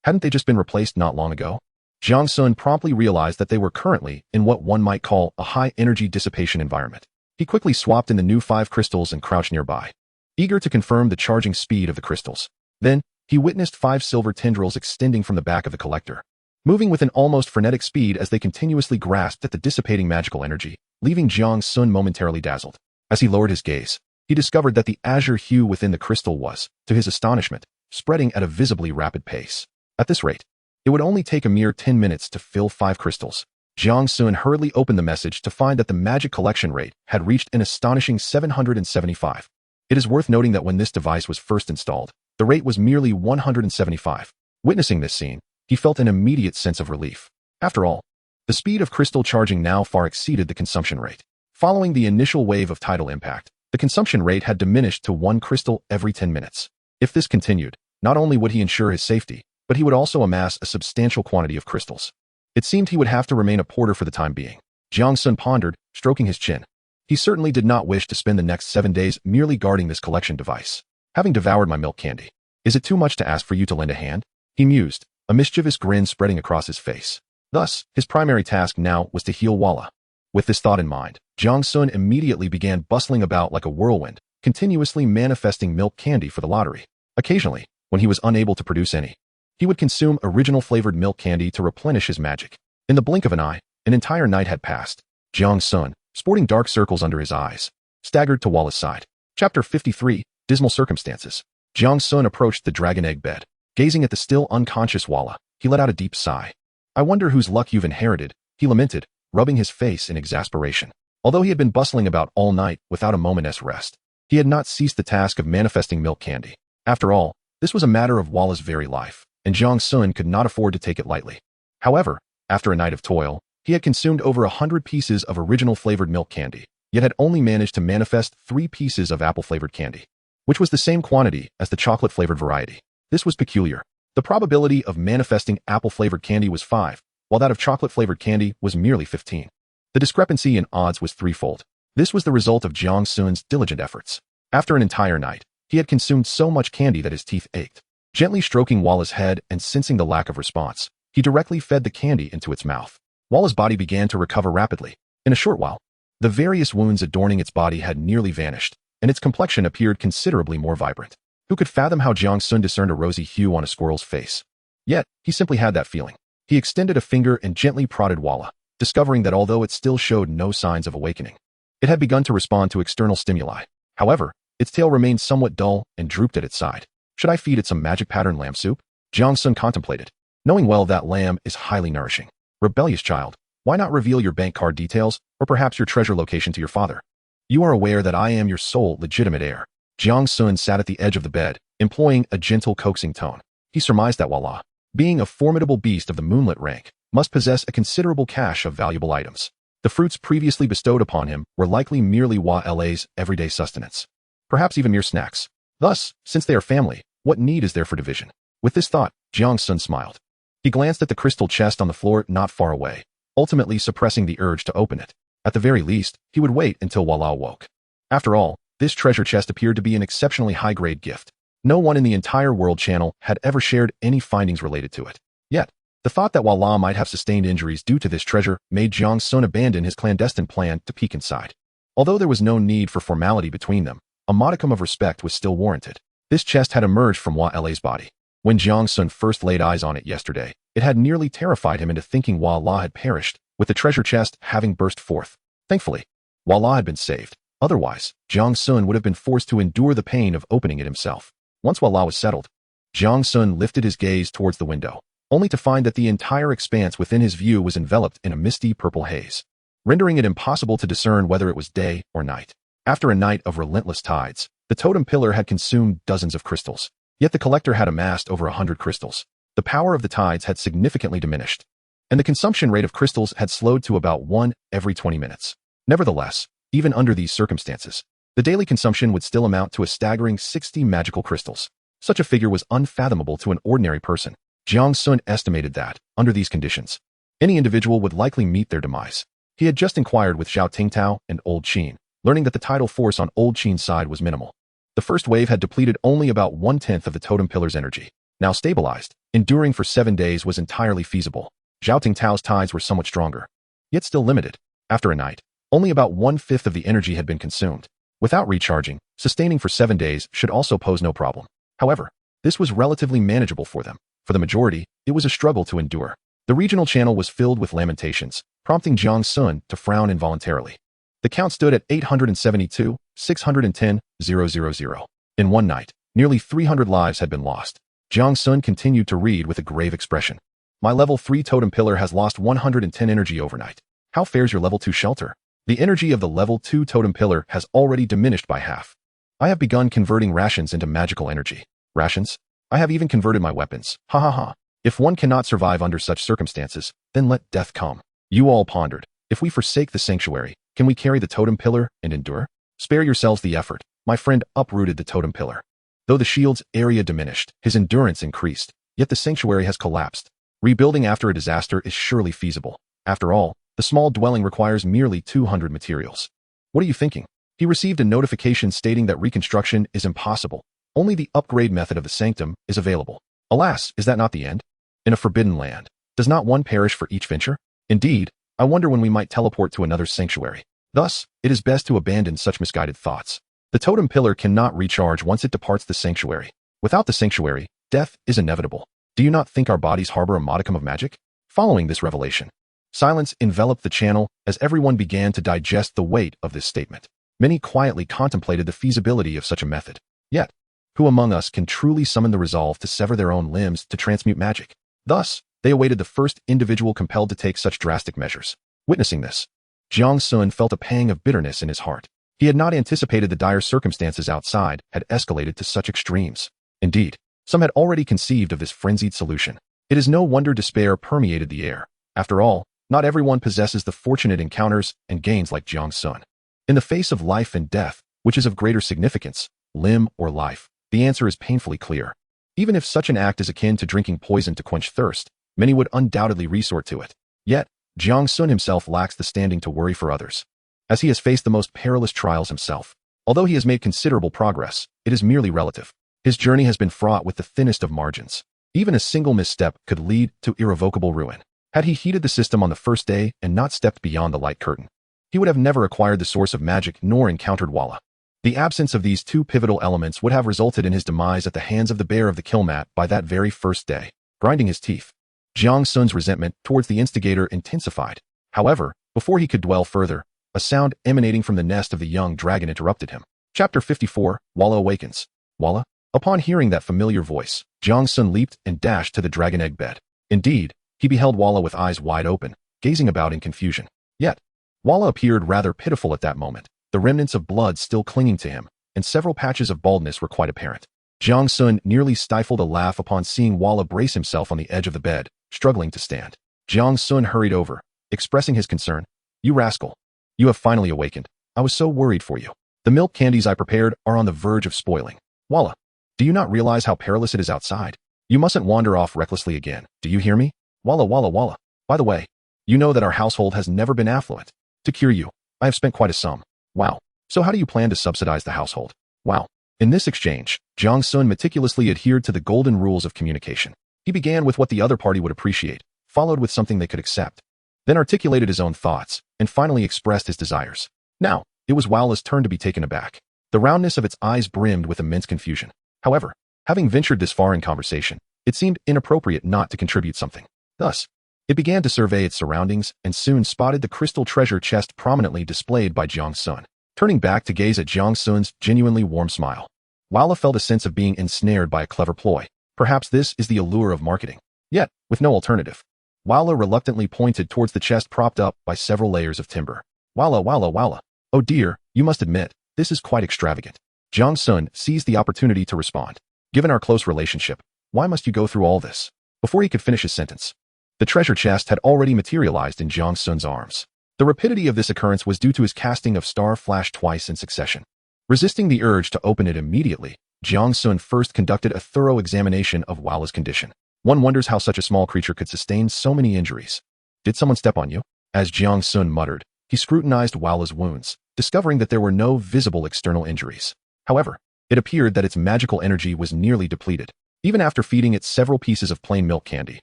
Hadn't they just been replaced not long ago? Jiang Sun promptly realized that they were currently in what one might call a high-energy dissipation environment. He quickly swapped in the new 5 crystals and crouched nearby, eager to confirm the charging speed of the crystals. Then, he witnessed 5 silver tendrils extending from the back of the collector, moving with an almost frenetic speed as they continuously grasped at the dissipating magical energy, leaving Jiang Sun momentarily dazzled. As he lowered his gaze, he discovered that the azure hue within the crystal was, to his astonishment, spreading at a visibly rapid pace. At this rate, it would only take a mere 10 minutes to fill 5 crystals. Jiang Sun hurriedly opened the message to find that the magic collection rate had reached an astonishing 775. It is worth noting that when this device was first installed, the rate was merely 175. Witnessing this scene, he felt an immediate sense of relief. After all, the speed of crystal charging now far exceeded the consumption rate. Following the initial wave of tidal impact, the consumption rate had diminished to 1 crystal every 10 minutes. If this continued, not only would he ensure his safety, but he would also amass a substantial quantity of crystals. It seemed he would have to remain a porter for the time being. Jiang Sun pondered, stroking his chin. He certainly did not wish to spend the next 7 days merely guarding this collection device. Having devoured my milk candy, is it too much to ask for you to lend a hand? He mused, a mischievous grin spreading across his face. Thus, his primary task now was to heal Walla. With this thought in mind, Jiang Sun immediately began bustling about like a whirlwind, continuously manifesting milk candy for the lottery. Occasionally, when he was unable to produce any, he would consume original flavored milk candy to replenish his magic. In the blink of an eye, an entire night had passed. Jiang Sun, sporting dark circles under his eyes, staggered to Walla's side. Chapter 53, Dismal Circumstances. Jiang Sun approached the dragon egg bed. Gazing at the still unconscious Walla, he let out a deep sigh. I wonder whose luck you've inherited, he lamented, rubbing his face in exasperation. Although he had been bustling about all night without a moment's rest, he had not ceased the task of manifesting milk candy. After all, this was a matter of Walla's very life, and Jiang Sun could not afford to take it lightly. However, after a night of toil, he had consumed over 100 pieces of original flavored milk candy, yet had only managed to manifest 3 pieces of apple-flavored candy, which was the same quantity as the chocolate-flavored variety. This was peculiar. The probability of manifesting apple-flavored candy was 5, while that of chocolate-flavored candy was merely 15. The discrepancy in odds was threefold. This was the result of Jiang Sun's diligent efforts. After an entire night, he had consumed so much candy that his teeth ached. Gently stroking Walla's head and sensing the lack of response, he directly fed the candy into its mouth. Walla's body began to recover rapidly. In a short while, the various wounds adorning its body had nearly vanished, and its complexion appeared considerably more vibrant. Who could fathom how Jiang Sun discerned a rosy hue on a squirrel's face? Yet, he simply had that feeling. He extended a finger and gently prodded Walla, discovering that although it still showed no signs of awakening, it had begun to respond to external stimuli. However, its tail remained somewhat dull and drooped at its side. Should I feed it some magic pattern lamb soup? Jiang Sun contemplated, knowing well that lamb is highly nourishing. Rebellious child, why not reveal your bank card details, or perhaps your treasure location to your father? You are aware that I am your sole legitimate heir. Jiang Sun sat at the edge of the bed, employing a gentle coaxing tone. He surmised that Walla, being a formidable beast of the moonlit rank, must possess a considerable cache of valuable items. The fruits previously bestowed upon him were likely merely Wa-La's everyday sustenance, perhaps even mere snacks. Thus, since they are family, what need is there for division? With this thought, Jiang Sun smiled. He glanced at the crystal chest on the floor not far away, ultimately suppressing the urge to open it. At the very least, he would wait until Wa-La woke. After all, this treasure chest appeared to be an exceptionally high-grade gift. No one in the entire world channel had ever shared any findings related to it. Yet, the thought that Wa-La might have sustained injuries due to this treasure made Jiang Sun abandon his clandestine plan to peek inside. Although there was no need for formality between them, a modicum of respect was still warranted. This chest had emerged from Wa-La's body. When Jiang Sun first laid eyes on it yesterday, it had nearly terrified him into thinking Wa-La had perished, with the treasure chest having burst forth. Thankfully, Wa-La had been saved. Otherwise, Jiang Sun would have been forced to endure the pain of opening it himself. Once Wa-La was settled, Jiang Sun lifted his gaze towards the window, only to find that the entire expanse within his view was enveloped in a misty purple haze, rendering it impossible to discern whether it was day or night. After a night of relentless tides, the totem pillar had consumed dozens of crystals, yet the collector had amassed over 100 crystals. The power of the tides had significantly diminished, and the consumption rate of crystals had slowed to about 1 every 20 minutes. Nevertheless, even under these circumstances, the daily consumption would still amount to a staggering 60 magical crystals. Such a figure was unfathomable to an ordinary person. Jiang Sun estimated that, under these conditions, any individual would likely meet their demise. He had just inquired with Zhao Tingtao and Old Qin, learning that the tidal force on Old Qin's side was minimal. The first wave had depleted only about 1/10 of the totem pillar's energy. Now stabilized, enduring for 7 days was entirely feasible. Zhao Tingtao's tides were somewhat stronger, yet still limited. After a night, only about 1/5 of the energy had been consumed. Without recharging, sustaining for 7 days should also pose no problem. However, this was relatively manageable for them. For the majority, it was a struggle to endure. The regional channel was filled with lamentations, prompting Jiang Sun to frown involuntarily. The count stood at 872, 610, 000. In one night, nearly 300 lives had been lost. Jiang Sun continued to read with a grave expression. My level 3 totem pillar has lost 110 energy overnight. How fares your level 2 shelter? The energy of the level 2 totem pillar has already diminished by half. I have begun converting rations into magical energy. Rations? I have even converted my weapons. Ha ha ha. If one cannot survive under such circumstances, then let death come. You all pondered. If we forsake the sanctuary, can we carry the totem pillar and endure? Spare yourselves the effort. My friend uprooted the totem pillar. Though the shield's area diminished, his endurance increased, yet the sanctuary has collapsed. Rebuilding after a disaster is surely feasible. After all, the small dwelling requires merely 200 materials. What are you thinking? He received a notification stating that reconstruction is impossible. Only the upgrade method of the sanctum is available. Alas, is that not the end? In a forbidden land, does not one perish for each venture? Indeed, I wonder when we might teleport to another sanctuary. Thus, it is best to abandon such misguided thoughts. The totem pillar cannot recharge once it departs the sanctuary. Without the sanctuary, death is inevitable. Do you not think our bodies harbor a modicum of magic? Following this revelation, silence enveloped the channel as everyone began to digest the weight of this statement. Many quietly contemplated the feasibility of such a method. Yet, who among us can truly summon the resolve to sever their own limbs to transmute magic? Thus, they awaited the first individual compelled to take such drastic measures. Witnessing this, Jiang Sun felt a pang of bitterness in his heart. He had not anticipated the dire circumstances outside had escalated to such extremes. Indeed, some had already conceived of this frenzied solution. It is no wonder despair permeated the air. After all, not everyone possesses the fortunate encounters and gains like Jiang Sun. In the face of life and death, which is of greater significance, limb or life, the answer is painfully clear. Even if such an act is akin to drinking poison to quench thirst, many would undoubtedly resort to it. Yet, Jiang Sun himself lacks the standing to worry for others, as he has faced the most perilous trials himself. Although he has made considerable progress, it is merely relative. His journey has been fraught with the thinnest of margins. Even a single misstep could lead to irrevocable ruin. Had he heeded the system on the first day and not stepped beyond the light curtain, he would have never acquired the source of magic nor encountered Walla. The absence of these two pivotal elements would have resulted in his demise at the hands of the bearer of the kill-mat by that very first day. Grinding his teeth, Jiang Sun's resentment towards the instigator intensified. However, before he could dwell further, a sound emanating from the nest of the young dragon interrupted him. Chapter 54, Walla Awakens. Walla? Upon hearing that familiar voice, Jiang Sun leaped and dashed to the dragon egg bed. Indeed, he beheld Walla with eyes wide open, gazing about in confusion. Yet, Walla appeared rather pitiful at that moment, the remnants of blood still clinging to him, and several patches of baldness were quite apparent. Jiang Sun nearly stifled a laugh upon seeing Walla brace himself on the edge of the bed, struggling to stand. Jiang Sun hurried over, expressing his concern. You rascal. You have finally awakened. I was so worried for you. The milk candies I prepared are on the verge of spoiling. Walla. Do you not realize how perilous it is outside? You mustn't wander off recklessly again. Do you hear me? Walla walla walla. By the way, you know that our household has never been affluent. To cure you, I have spent quite a sum. Wow. So how do you plan to subsidize the household? Wow. In this exchange, Jiang Sun meticulously adhered to the golden rules of communication. He began with what the other party would appreciate, followed with something they could accept, then articulated his own thoughts, and finally expressed his desires. Now, it was Walla's turn to be taken aback. The roundness of its eyes brimmed with immense confusion. However, having ventured this far in conversation, it seemed inappropriate not to contribute something. Thus, it began to survey its surroundings and soon spotted the crystal treasure chest prominently displayed by Jiang Sun. Turning back to gaze at Jiang Sun's genuinely warm smile, Walla felt a sense of being ensnared by a clever ploy. Perhaps this is the allure of marketing. Yet, with no alternative, Walla reluctantly pointed towards the chest propped up by several layers of timber. Walla walla walla. Oh dear, you must admit, this is quite extravagant. Jiang Sun seized the opportunity to respond. Given our close relationship, why must you go through all this? Before he could finish his sentence, the treasure chest had already materialized in Jiang Sun's arms. The rapidity of this occurrence was due to his casting of Star Flash twice in succession. Resisting the urge to open it immediately, Jiang Sun first conducted a thorough examination of Walla's condition. One wonders how such a small creature could sustain so many injuries. Did someone step on you? As Jiang Sun muttered, he scrutinized Walla's wounds, discovering that there were no visible external injuries. However, it appeared that its magical energy was nearly depleted. Even after feeding it several pieces of plain milk candy,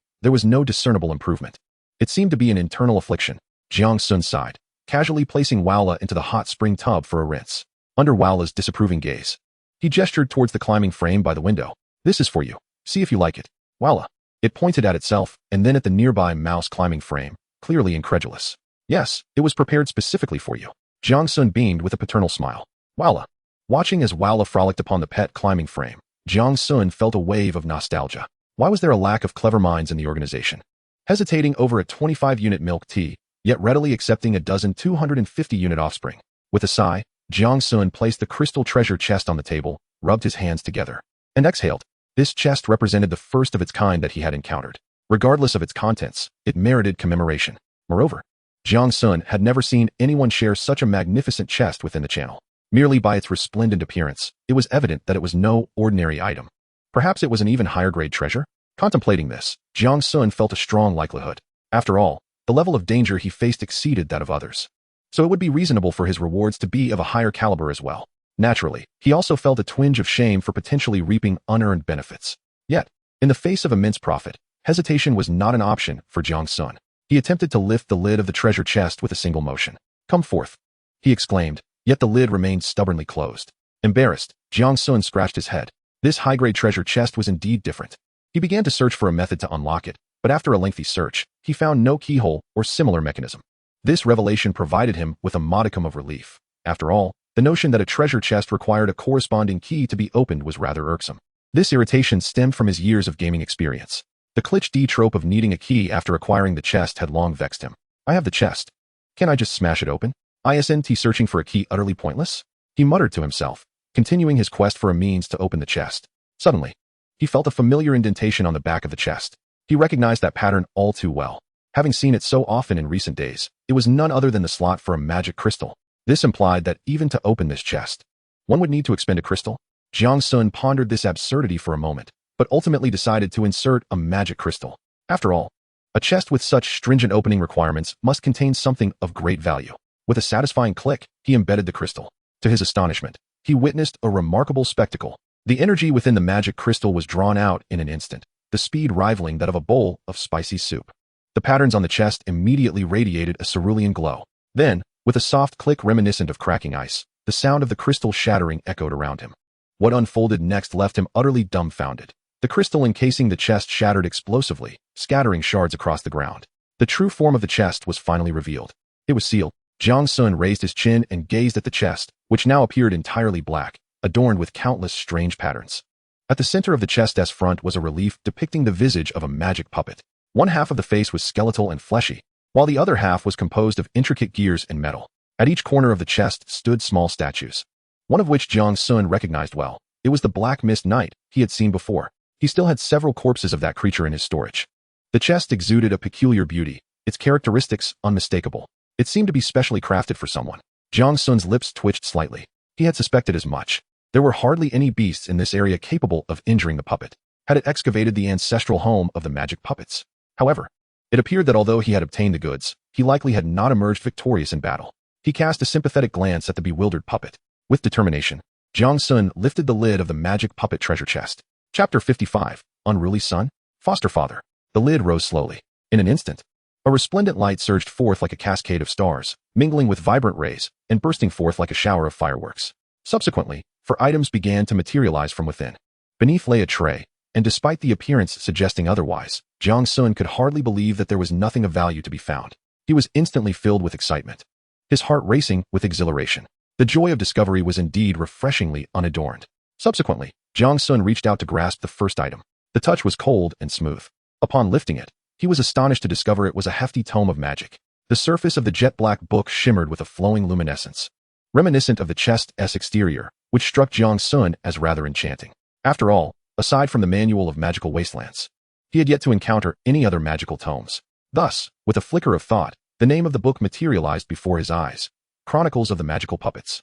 there was no discernible improvement. It seemed to be an internal affliction. Jiang Sun sighed, casually placing Walla into the hot spring tub for a rinse. Under Walla's disapproving gaze, he gestured towards the climbing frame by the window. This is for you. See if you like it. Walla. It pointed at itself and then at the nearby mouse climbing frame, clearly incredulous. Yes, it was prepared specifically for you. Jiang Sun beamed with a paternal smile. Walla. Watching as Walla frolicked upon the pet climbing frame, Jiang Sun felt a wave of nostalgia. Why was there a lack of clever minds in the organization? Hesitating over a 25-unit milk tea, yet readily accepting a dozen 250-unit offspring. With a sigh, Jiang Sun placed the crystal treasure chest on the table, rubbed his hands together, and exhaled. This chest represented the first of its kind that he had encountered. Regardless of its contents, it merited commemoration. Moreover, Jiang Sun had never seen anyone share such a magnificent chest within the channel. Merely by its resplendent appearance, it was evident that it was no ordinary item. Perhaps it was an even higher-grade treasure? Contemplating this, Jiang Sun felt a strong likelihood. After all, the level of danger he faced exceeded that of others. So it would be reasonable for his rewards to be of a higher caliber as well. Naturally, he also felt a twinge of shame for potentially reaping unearned benefits. Yet, in the face of immense profit, hesitation was not an option for Jiang Sun. He attempted to lift the lid of the treasure chest with a single motion. Come forth, he exclaimed, yet the lid remained stubbornly closed. Embarrassed, Jiang Sun scratched his head. This high-grade treasure chest was indeed different. He began to search for a method to unlock it, but after a lengthy search, he found no keyhole or similar mechanism. This revelation provided him with a modicum of relief. After all, the notion that a treasure chest required a corresponding key to be opened was rather irksome. This irritation stemmed from his years of gaming experience. The Glitch D trope of needing a key after acquiring the chest had long vexed him. I have the chest. Can't I just smash it open? Isn't searching for a key utterly pointless? He muttered to himself, continuing his quest for a means to open the chest. Suddenly, he felt a familiar indentation on the back of the chest. He recognized that pattern all too well. Having seen it so often in recent days, it was none other than the slot for a magic crystal. This implied that even to open this chest, one would need to expend a crystal. Jiang Sun pondered this absurdity for a moment, but ultimately decided to insert a magic crystal. After all, a chest with such stringent opening requirements must contain something of great value. With a satisfying click, he embedded the crystal. To his astonishment, he witnessed a remarkable spectacle. The energy within the magic crystal was drawn out in an instant, the speed rivaling that of a bowl of spicy soup. The patterns on the chest immediately radiated a cerulean glow. Then, with a soft click reminiscent of cracking ice, the sound of the crystal shattering echoed around him. What unfolded next left him utterly dumbfounded. The crystal encasing the chest shattered explosively, scattering shards across the ground. The true form of the chest was finally revealed. It was sealed. Jiang Sun raised his chin and gazed at the chest, which now appeared entirely black, adorned with countless strange patterns. At the center of the chest's front was a relief depicting the visage of a magic puppet. One half of the face was skeletal and fleshy, while the other half was composed of intricate gears and metal. At each corner of the chest stood small statues, one of which Jiang Sun recognized well. It was the Black Mist Knight he had seen before. He still had several corpses of that creature in his storage. The chest exuded a peculiar beauty, its characteristics unmistakable. It seemed to be specially crafted for someone. Jiang Sun's lips twitched slightly. He had suspected as much. There were hardly any beasts in this area capable of injuring the puppet, had it excavated the ancestral home of the magic puppets. However, it appeared that although he had obtained the goods, he likely had not emerged victorious in battle. He cast a sympathetic glance at the bewildered puppet. With determination, Jiang Sun lifted the lid of the magic puppet treasure chest. Chapter 55, Unruly Son? Foster Father. The lid rose slowly. In an instant, a resplendent light surged forth like a cascade of stars, mingling with vibrant rays, and bursting forth like a shower of fireworks. Subsequently, items began to materialize from within. Beneath lay a tray, and despite the appearance suggesting otherwise, Jiang Sun could hardly believe that there was nothing of value to be found. He was instantly filled with excitement, his heart racing with exhilaration. The joy of discovery was indeed refreshingly unadorned. Subsequently, Jiang Sun reached out to grasp the first item. The touch was cold and smooth. Upon lifting it, he was astonished to discover it was a hefty tome of magic. The surface of the jet-black book shimmered with a flowing luminescence, reminiscent of the chest's exterior, which struck Jiang Sun as rather enchanting. After all, aside from the Manual of Magical Wastelands, he had yet to encounter any other magical tomes. Thus, with a flicker of thought, the name of the book materialized before his eyes. Chronicles of the Magical Puppets.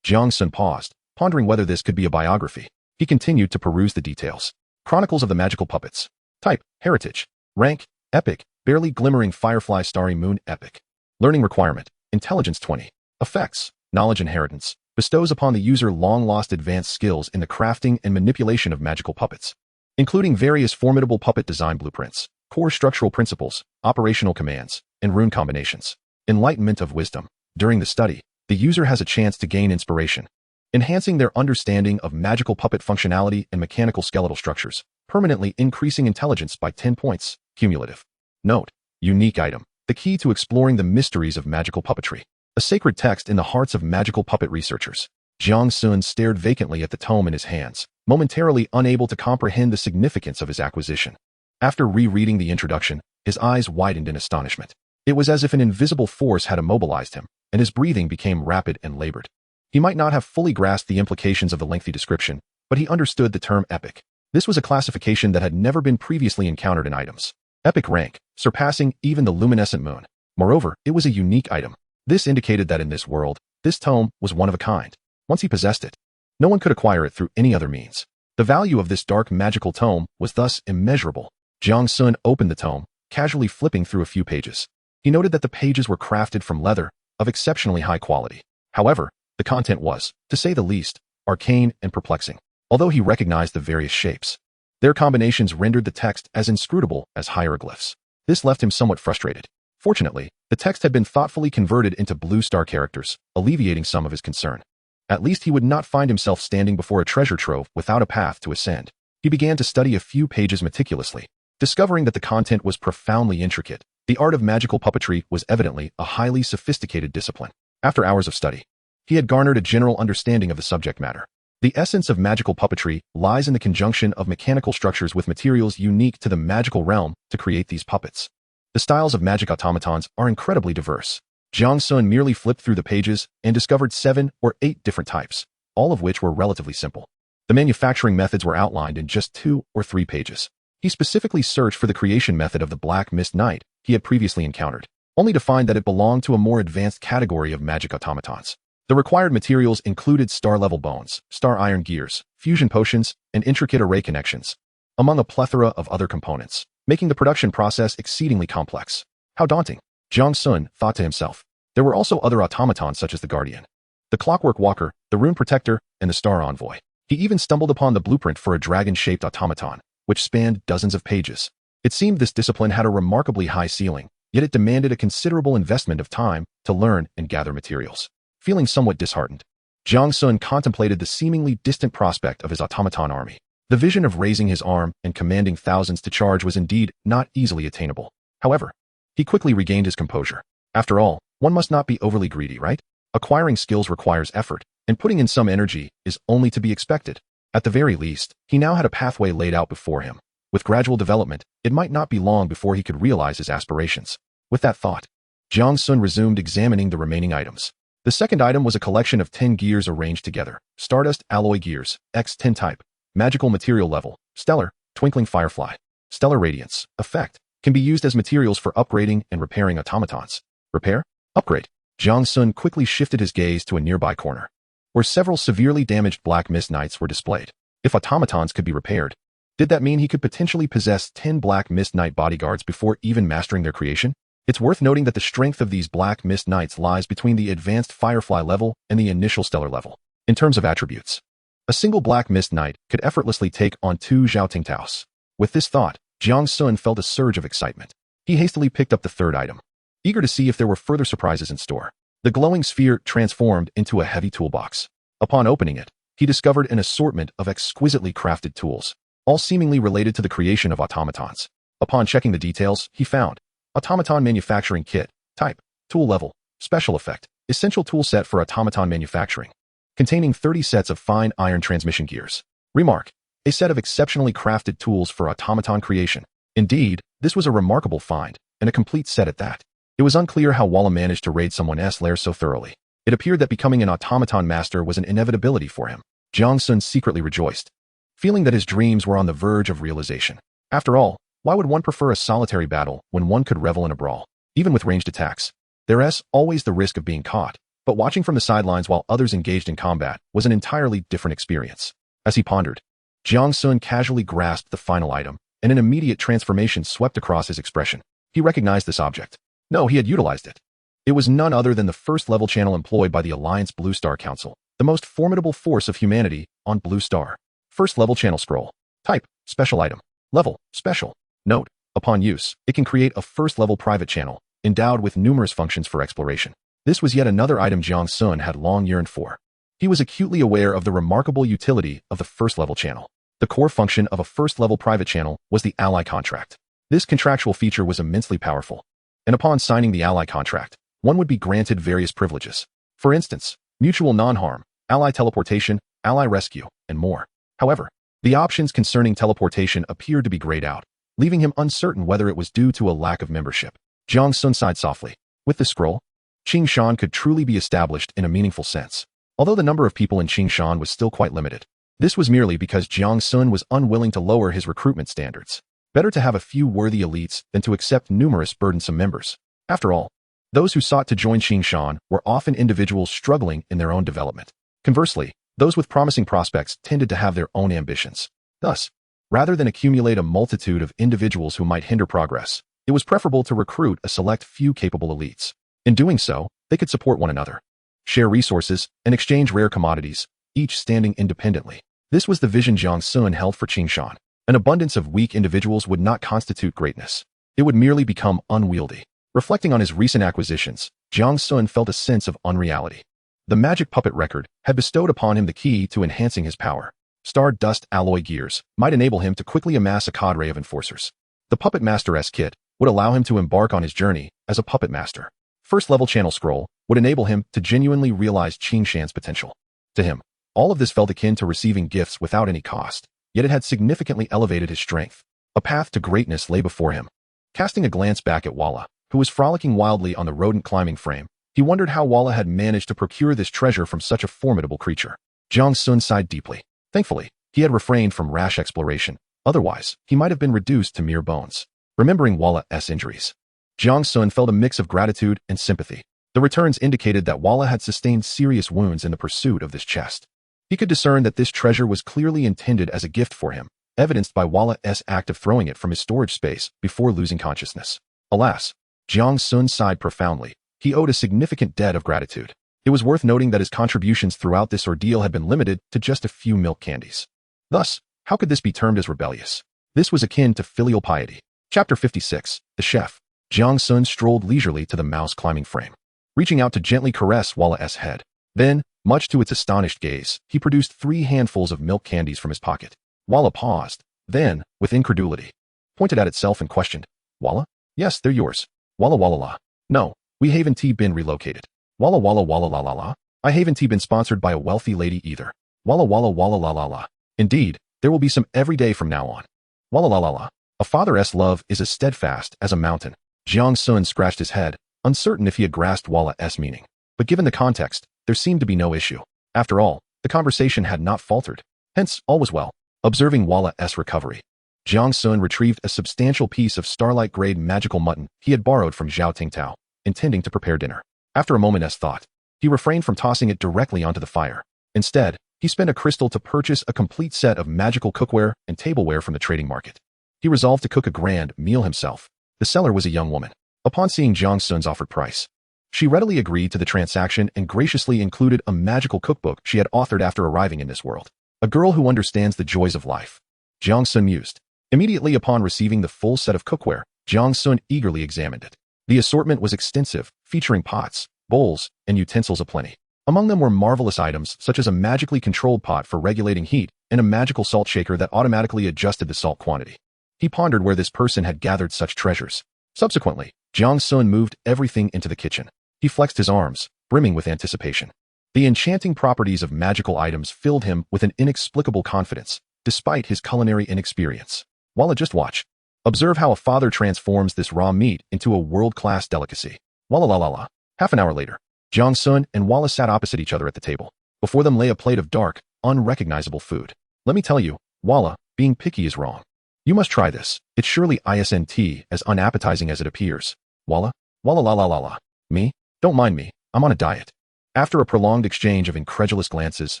Jiang Sun paused, pondering whether this could be a biography. He continued to peruse the details. Chronicles of the Magical Puppets. Type, heritage. Rank, epic, barely glimmering firefly starry moon epic. Learning requirement, intelligence 20. Effects, knowledge inheritance. Bestows upon the user long-lost advanced skills in the crafting and manipulation of magical puppets, including various formidable puppet design blueprints, core structural principles, operational commands, and rune combinations. Enlightenment of wisdom. During the study, the user has a chance to gain inspiration, enhancing their understanding of magical puppet functionality and mechanical skeletal structures, permanently increasing intelligence by 10 points, cumulative. Note, unique item, the key to exploring the mysteries of magical puppetry. A sacred text in the hearts of magical puppet researchers. Jiang Sun stared vacantly at the tome in his hands, momentarily unable to comprehend the significance of his acquisition. After rereading the introduction, his eyes widened in astonishment. It was as if an invisible force had immobilized him, and his breathing became rapid and labored. He might not have fully grasped the implications of the lengthy description, but he understood the term epic. This was a classification that had never been previously encountered in items. Epic rank, surpassing even the luminescent moon. Moreover, it was a unique item. This indicated that in this world, this tome was one of a kind. Once he possessed it, no one could acquire it through any other means. The value of this dark magical tome was thus immeasurable. Jiang Sun opened the tome, casually flipping through a few pages. He noted that the pages were crafted from leather, of exceptionally high quality. However, the content was, to say the least, arcane and perplexing. Although he recognized the various shapes, their combinations rendered the text as inscrutable as hieroglyphs. This left him somewhat frustrated. Fortunately, the text had been thoughtfully converted into blue star characters, alleviating some of his concern. At least he would not find himself standing before a treasure trove without a path to ascend. He began to study a few pages meticulously, discovering that the content was profoundly intricate. The art of magical puppetry was evidently a highly sophisticated discipline. After hours of study, he had garnered a general understanding of the subject matter. The essence of magical puppetry lies in the conjunction of mechanical structures with materials unique to the magical realm to create these puppets. The styles of magic automatons are incredibly diverse. Jiang Sun merely flipped through the pages and discovered 7 or 8 different types, all of which were relatively simple. The manufacturing methods were outlined in just 2 or 3 pages. He specifically searched for the creation method of the Black Mist Knight he had previously encountered, only to find that it belonged to a more advanced category of magic automatons. The required materials included star-level bones, star iron gears, fusion potions, and intricate array connections, among a plethora of other components, making the production process exceedingly complex. How daunting, Jiang Sun thought to himself. There were also other automatons such as the Guardian, the Clockwork Walker, the Rune Protector, and the Star Envoy. He even stumbled upon the blueprint for a dragon-shaped automaton, which spanned dozens of pages. It seemed this discipline had a remarkably high ceiling, yet it demanded a considerable investment of time to learn and gather materials. Feeling somewhat disheartened, Jiang Sun contemplated the seemingly distant prospect of his automaton army. The vision of raising his arm and commanding thousands to charge was indeed not easily attainable. However, he quickly regained his composure. After all, one must not be overly greedy, right? Acquiring skills requires effort, and putting in some energy is only to be expected. At the very least, he now had a pathway laid out before him. With gradual development, it might not be long before he could realize his aspirations. With that thought, Jiang Sun resumed examining the remaining items. The second item was a collection of 10 gears arranged together. Stardust alloy gears, X10 type, magical material level, stellar, twinkling firefly. stellar radiance, effect, can be used as materials for upgrading and repairing automatons. Repair? Upgrade. Jiang Sun quickly shifted his gaze to a nearby corner, where several severely damaged Black Mist Knights were displayed. If automatons could be repaired, did that mean he could potentially possess 10 Black Mist Knight bodyguards before even mastering their creation? It's worth noting that the strength of these Black Mist Knights lies between the advanced Firefly level and the initial Stellar level. In terms of attributes, a single Black Mist Knight could effortlessly take on 2 Zhao Tingtaos. With this thought, Jiang Sun felt a surge of excitement. He hastily picked up the third item, eager to see if there were further surprises in store. The glowing sphere transformed into a heavy toolbox. Upon opening it, he discovered an assortment of exquisitely crafted tools, all seemingly related to the creation of automatons. Upon checking the details, he found Automaton Manufacturing Kit, Type, Tool Level, Special Effect, Essential Tool Set for Automaton Manufacturing, containing 30 sets of fine iron transmission gears. Remark, a set of exceptionally crafted tools for automaton creation. Indeed, this was a remarkable find, and a complete set at that. It was unclear how Walla managed to raid someone's lair so thoroughly. It appeared that becoming an automaton master was an inevitability for him. Jiang Sun secretly rejoiced, feeling that his dreams were on the verge of realization. After all, why would one prefer a solitary battle when one could revel in a brawl? Even with ranged attacks, there's always the risk of being caught, but watching from the sidelines while others engaged in combat was an entirely different experience. As he pondered, Jiang Sun casually grasped the final item, and an immediate transformation swept across his expression. He recognized this object. No, he had utilized it. It was none other than the first-level channel employed by the Alliance Blue Star Council, the most formidable force of humanity on Blue Star. First-level channel scroll. Type, special item. Level, special. Note, upon use, it can create a first-level private channel, endowed with numerous functions for exploration. This was yet another item Jiang Sun had long yearned for. He was acutely aware of the remarkable utility of the first-level channel. The core function of a first-level private channel was the ally contract. This contractual feature was immensely powerful, and upon signing the ally contract, one would be granted various privileges. For instance, mutual non-harm, ally teleportation, ally rescue, and more. However, the options concerning teleportation appeared to be grayed out, leaving him uncertain whether it was due to a lack of membership. Jiang Sun sighed softly. With the scroll, Qingshan could truly be established in a meaningful sense. Although the number of people in Qingshan was still quite limited, this was merely because Jiang Sun was unwilling to lower his recruitment standards. Better to have a few worthy elites than to accept numerous burdensome members. After all, those who sought to join Qingshan were often individuals struggling in their own development. Conversely, those with promising prospects tended to have their own ambitions. Thus, rather than accumulate a multitude of individuals who might hinder progress, it was preferable to recruit a select few capable elites. In doing so, they could support one another, share resources, and exchange rare commodities, each standing independently. This was the vision Jiang Sun held for Qingshan. An abundance of weak individuals would not constitute greatness. It would merely become unwieldy. Reflecting on his recent acquisitions, Jiang Sun felt a sense of unreality. The magic puppet record had bestowed upon him the key to enhancing his power. Star Dust Alloy Gears might enable him to quickly amass a cadre of enforcers. The Puppet Master's kit would allow him to embark on his journey as a puppet master. First-level channel scroll would enable him to genuinely realize Qingshan's potential. To him, all of this felt akin to receiving gifts without any cost, yet it had significantly elevated his strength. A path to greatness lay before him. Casting a glance back at Walla, who was frolicking wildly on the rodent climbing frame, he wondered how Walla had managed to procure this treasure from such a formidable creature. Jiang Sun sighed deeply. Thankfully, he had refrained from rash exploration. Otherwise, he might have been reduced to mere bones. Remembering Walla's injuries, Jiang Sun felt a mix of gratitude and sympathy. The returns indicated that Walla had sustained serious wounds in the pursuit of this chest. He could discern that this treasure was clearly intended as a gift for him, evidenced by Walla's act of throwing it from his storage space before losing consciousness. Alas, Jiang Sun sighed profoundly. He owed a significant debt of gratitude. It was worth noting that his contributions throughout this ordeal had been limited to just a few milk candies. Thus, how could this be termed as rebellious? This was akin to filial piety. Chapter 56, The Chef. Jiang Sun strolled leisurely to the mouse climbing frame, reaching out to gently caress Walla's head. Then, much to its astonished gaze, he produced 3 handfuls of milk candies from his pocket. Walla paused, then, with incredulity, pointed at itself and questioned, Walla? Yes, they're yours. Walla walla la. No, we haven't been relocated. Walla walla walla la la la. I haven't been sponsored by a wealthy lady either. Walla walla walla la la la. Indeed, there will be some every day from now on. Walla la la la. A father's love is as steadfast as a mountain. Jiang Sun scratched his head, uncertain if he had grasped Walla's meaning. But given the context, there seemed to be no issue. After all, the conversation had not faltered. Hence, all was well. Observing Walla's recovery, Jiang Sun retrieved a substantial piece of starlight-grade magical mutton he had borrowed from Zhao Tingtao, intending to prepare dinner. After a moment's thought, he refrained from tossing it directly onto the fire. Instead, he spent a crystal to purchase a complete set of magical cookware and tableware from the trading market. He resolved to cook a grand meal himself. The seller was a young woman. Upon seeing Jiang Sun's offered price, she readily agreed to the transaction and graciously included a magical cookbook she had authored after arriving in this world. A girl who understands the joys of life. Jiang Sun mused. Immediately upon receiving the full set of cookware, Jiang Sun eagerly examined it. The assortment was extensive, featuring pots, bowls, and utensils aplenty. Among them were marvelous items such as a magically controlled pot for regulating heat and a magical salt shaker that automatically adjusted the salt quantity. He pondered where this person had gathered such treasures. Subsequently, Jiang Sun moved everything into the kitchen. He flexed his arms, brimming with anticipation. The enchanting properties of magical items filled him with an inexplicable confidence, despite his culinary inexperience. Walla, just watch. Observe how a father transforms this raw meat into a world-class delicacy. Walla la la la. Half an hour later, Jiang Sun and Walla sat opposite each other at the table. Before them lay a plate of dark, unrecognizable food. Let me tell you, Walla, being picky is wrong. You must try this. It's surely isn't as unappetizing as it appears. Walla? Walla la la la la. Me? Don't mind me. I'm on a diet. After a prolonged exchange of incredulous glances,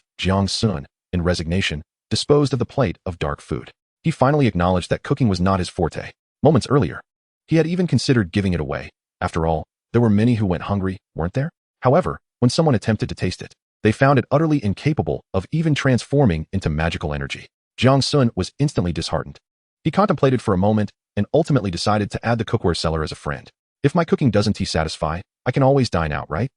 Jiang Sun, in resignation, disposed of the plate of dark food. He finally acknowledged that cooking was not his forte. Moments earlier, he had even considered giving it away. After all, there were many who went hungry, weren't there? However, when someone attempted to taste it, they found it utterly incapable of even transforming into magical energy. Jiang Sun was instantly disheartened. He contemplated for a moment and ultimately decided to add the cookware seller as a friend. If my cooking doesn't satisfy, I can always dine out, right?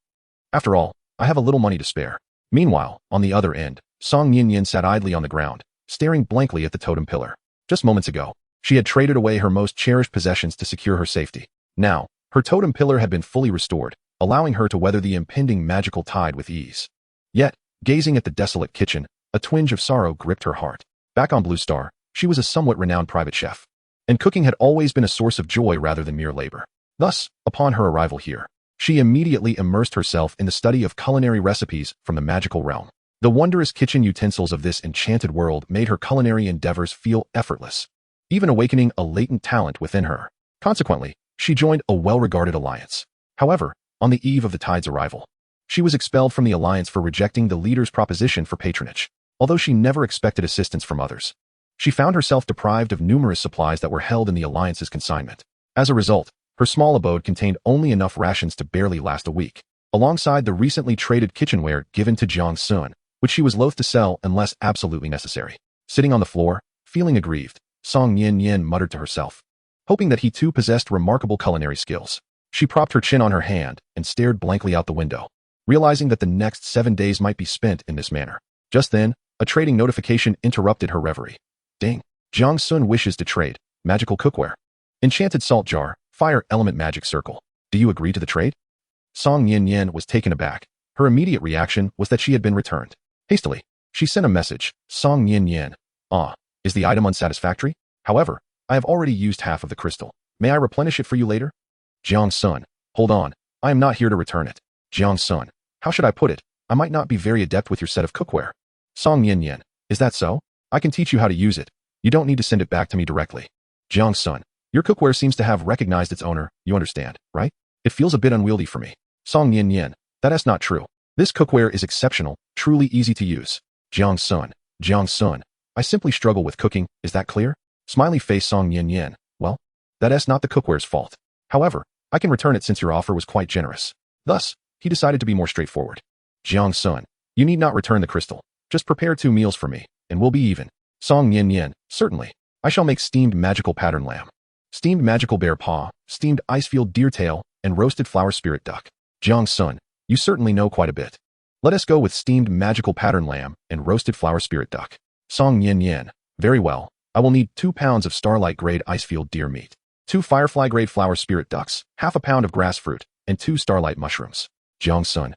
After all, I have a little money to spare. Meanwhile, on the other end, Song Yin sat idly on the ground, staring blankly at the totem pillar. Just moments ago, she had traded away her most cherished possessions to secure her safety. Now, her totem pillar had been fully restored, allowing her to weather the impending magical tide with ease. Yet, gazing at the desolate kitchen, a twinge of sorrow gripped her heart. Back on Blue Star, she was a somewhat renowned private chef, and cooking had always been a source of joy rather than mere labor. Thus, upon her arrival here, she immediately immersed herself in the study of culinary recipes from the magical realm. The wondrous kitchen utensils of this enchanted world made her culinary endeavors feel effortless, even awakening a latent talent within her. Consequently, she joined a well-regarded alliance. However, on the eve of the tide's arrival, she was expelled from the alliance for rejecting the leader's proposition for patronage. Although she never expected assistance from others, she found herself deprived of numerous supplies that were held in the alliance's consignment. As a result, her small abode contained only enough rations to barely last a week, alongside the recently traded kitchenware given to Jiang Sun, which she was loath to sell unless absolutely necessary. Sitting on the floor, feeling aggrieved, Song Yin muttered to herself, hoping that he too possessed remarkable culinary skills. She propped her chin on her hand and stared blankly out the window, realizing that the next 7 days might be spent in this manner. Just then, a trading notification interrupted her reverie. Ding! Jiang Sun wishes to trade magical cookware. Enchanted salt jar, fire element magic circle. Do you agree to the trade? Song Yin was taken aback. Her immediate reaction was that she had been returned. Hastily, she sent a message. Song Yin. Is the item unsatisfactory? However, I have already used half of the crystal. May I replenish it for you later? Jiang Sun, hold on. I am not here to return it. Jiang Sun, how should I put it? I might not be very adept with your set of cookware. Song Yin, is that so? I can teach you how to use it. You don't need to send it back to me directly. Jiang Sun, your cookware seems to have recognized its owner, you understand, right? It feels a bit unwieldy for me. Song Yin, that is not true. This cookware is exceptional, truly easy to use. Jiang Sun, I simply struggle with cooking, is that clear? Smiley face Song Yin, well, that is not the cookware's fault. However, I can return it since your offer was quite generous. Thus, he decided to be more straightforward. Jiang Sun, you need not return the crystal. Just prepare 2 meals for me, and we'll be even. Song Yin, certainly. I shall make steamed magical pattern lamb, steamed magical bear paw, steamed icefield deer tail, and roasted flower spirit duck. Jiang Sun, you certainly know quite a bit. Let us go with steamed magical pattern lamb and roasted flower spirit duck. Song Yin, very well. I will need 2 pounds of starlight-grade icefield deer meat, 2 firefly-grade flower spirit ducks, half a pound of grass fruit, and 2 starlight mushrooms. Jiang Sun.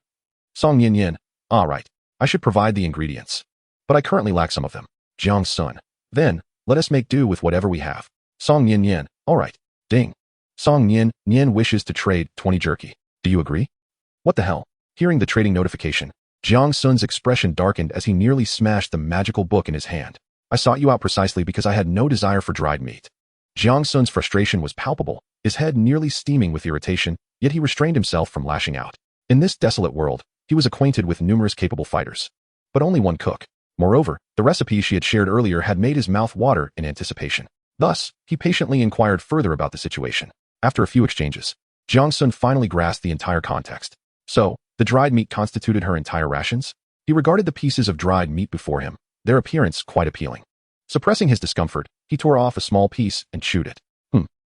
Song Yin, all right. I should provide the ingredients, but I currently lack some of them. Jiang Sun. Then, let us make do with whatever we have. Song Yin, all right. Ding. Song Yin wishes to trade 20 jerky. Do you agree? What the hell? Hearing the trading notification, Jiang Sun's expression darkened as he nearly smashed the magical book in his hand. I sought you out precisely because I had no desire for dried meat. Jiang Sun's frustration was palpable, his head nearly steaming with irritation, yet he restrained himself from lashing out. In this desolate world, he was acquainted with numerous capable fighters, but only one cook. Moreover, the recipe she had shared earlier had made his mouth water in anticipation. Thus, he patiently inquired further about the situation. After a few exchanges, Jiang Sun finally grasped the entire context. So, the dried meat constituted her entire rations? He regarded the pieces of dried meat before him, their appearance quite appealing. Suppressing his discomfort, he tore off a small piece and chewed it.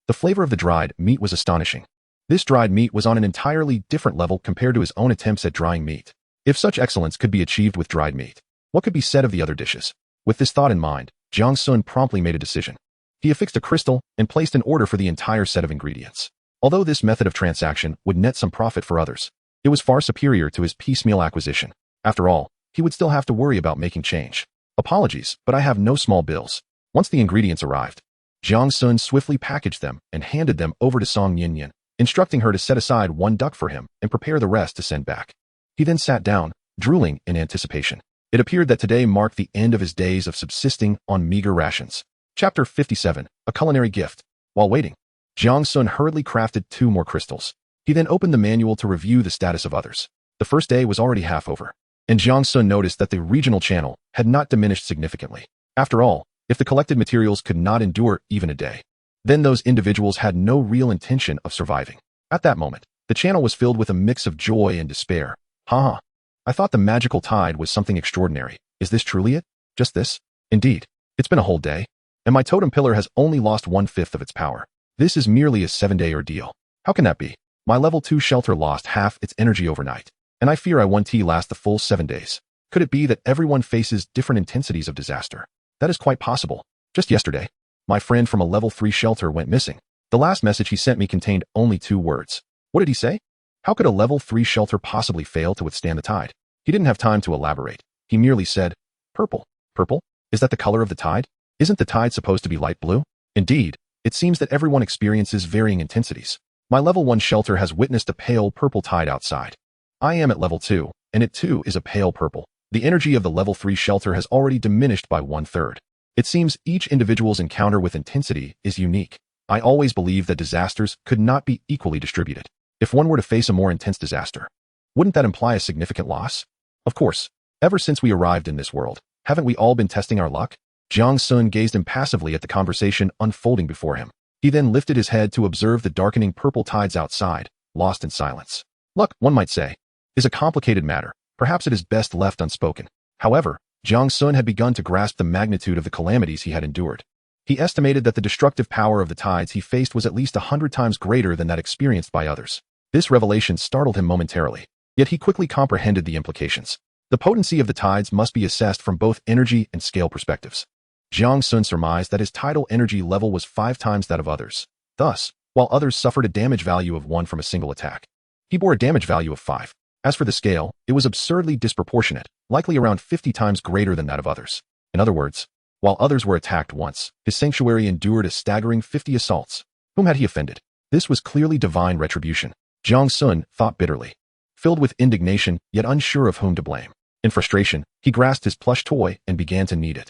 The flavor of the dried meat was astonishing. This dried meat was on an entirely different level compared to his own attempts at drying meat. If such excellence could be achieved with dried meat, what could be said of the other dishes? With this thought in mind, Jiang Sun promptly made a decision. He affixed a crystal and placed an order for the entire set of ingredients. Although this method of transaction would net some profit for others, it was far superior to his piecemeal acquisition. After all, he would still have to worry about making change. Apologies, but I have no small bills. Once the ingredients arrived, Jiang Sun swiftly packaged them and handed them over to Song Yinyan, instructing her to set aside one duck for him and prepare the rest to send back. He then sat down, drooling in anticipation. It appeared that today marked the end of his days of subsisting on meager rations. Chapter 57, A Culinary Gift. While waiting, Jiang Sun hurriedly crafted 2 more crystals. He then opened the manual to review the status of others. The first day was already half over, and Jiang Sun noticed that the regional channel had not diminished significantly. After all, if the collected materials could not endure even a day, then those individuals had no real intention of surviving. At that moment, the channel was filled with a mix of joy and despair. I thought the magical tide was something extraordinary. Is this truly it? Just this? Indeed. It's been a whole day, and my totem pillar has only lost 1/5 of its power. This is merely a 7-day ordeal. How can that be? My level 2 shelter lost half its energy overnight, and I fear I won't last the full 7 days. Could it be that everyone faces different intensities of disaster? That is quite possible. Just yesterday, my friend from a level 3 shelter went missing. The last message he sent me contained only 2 words. What did he say? How could a level 3 shelter possibly fail to withstand the tide? He didn't have time to elaborate. He merely said, "Purple. Purple? Is that the color of the tide? Isn't the tide supposed to be light blue?" Indeed, it seems that everyone experiences varying intensities. My level 1 shelter has witnessed a pale purple tide outside. I am at level 2, and it too is a pale purple. The energy of the level 3 shelter has already diminished by 1/3. It seems each individual's encounter with intensity is unique. I always believed that disasters could not be equally distributed. If one were to face a more intense disaster, wouldn't that imply a significant loss? Of course, ever since we arrived in this world, haven't we all been testing our luck? Jiang Sun gazed impassively at the conversation unfolding before him. He then lifted his head to observe the darkening purple tides outside, lost in silence. Luck, one might say, is a complicated matter. Perhaps it is best left unspoken. However, Jiang Sun had begun to grasp the magnitude of the calamities he had endured. He estimated that the destructive power of the tides he faced was at least 100 times greater than that experienced by others. This revelation startled him momentarily, yet he quickly comprehended the implications. The potency of the tides must be assessed from both energy and scale perspectives. Jiang Sun surmised that his tidal energy level was 5 times that of others. Thus, while others suffered a damage value of 1 from a single attack, he bore a damage value of 5. As for the scale, it was absurdly disproportionate, likely around 50 times greater than that of others. In other words, while others were attacked once, his sanctuary endured a staggering 50 assaults. Whom had he offended? This was clearly divine retribution. Jiang Sun thought bitterly, filled with indignation, yet unsure of whom to blame. In frustration, he grasped his plush toy and began to knead it.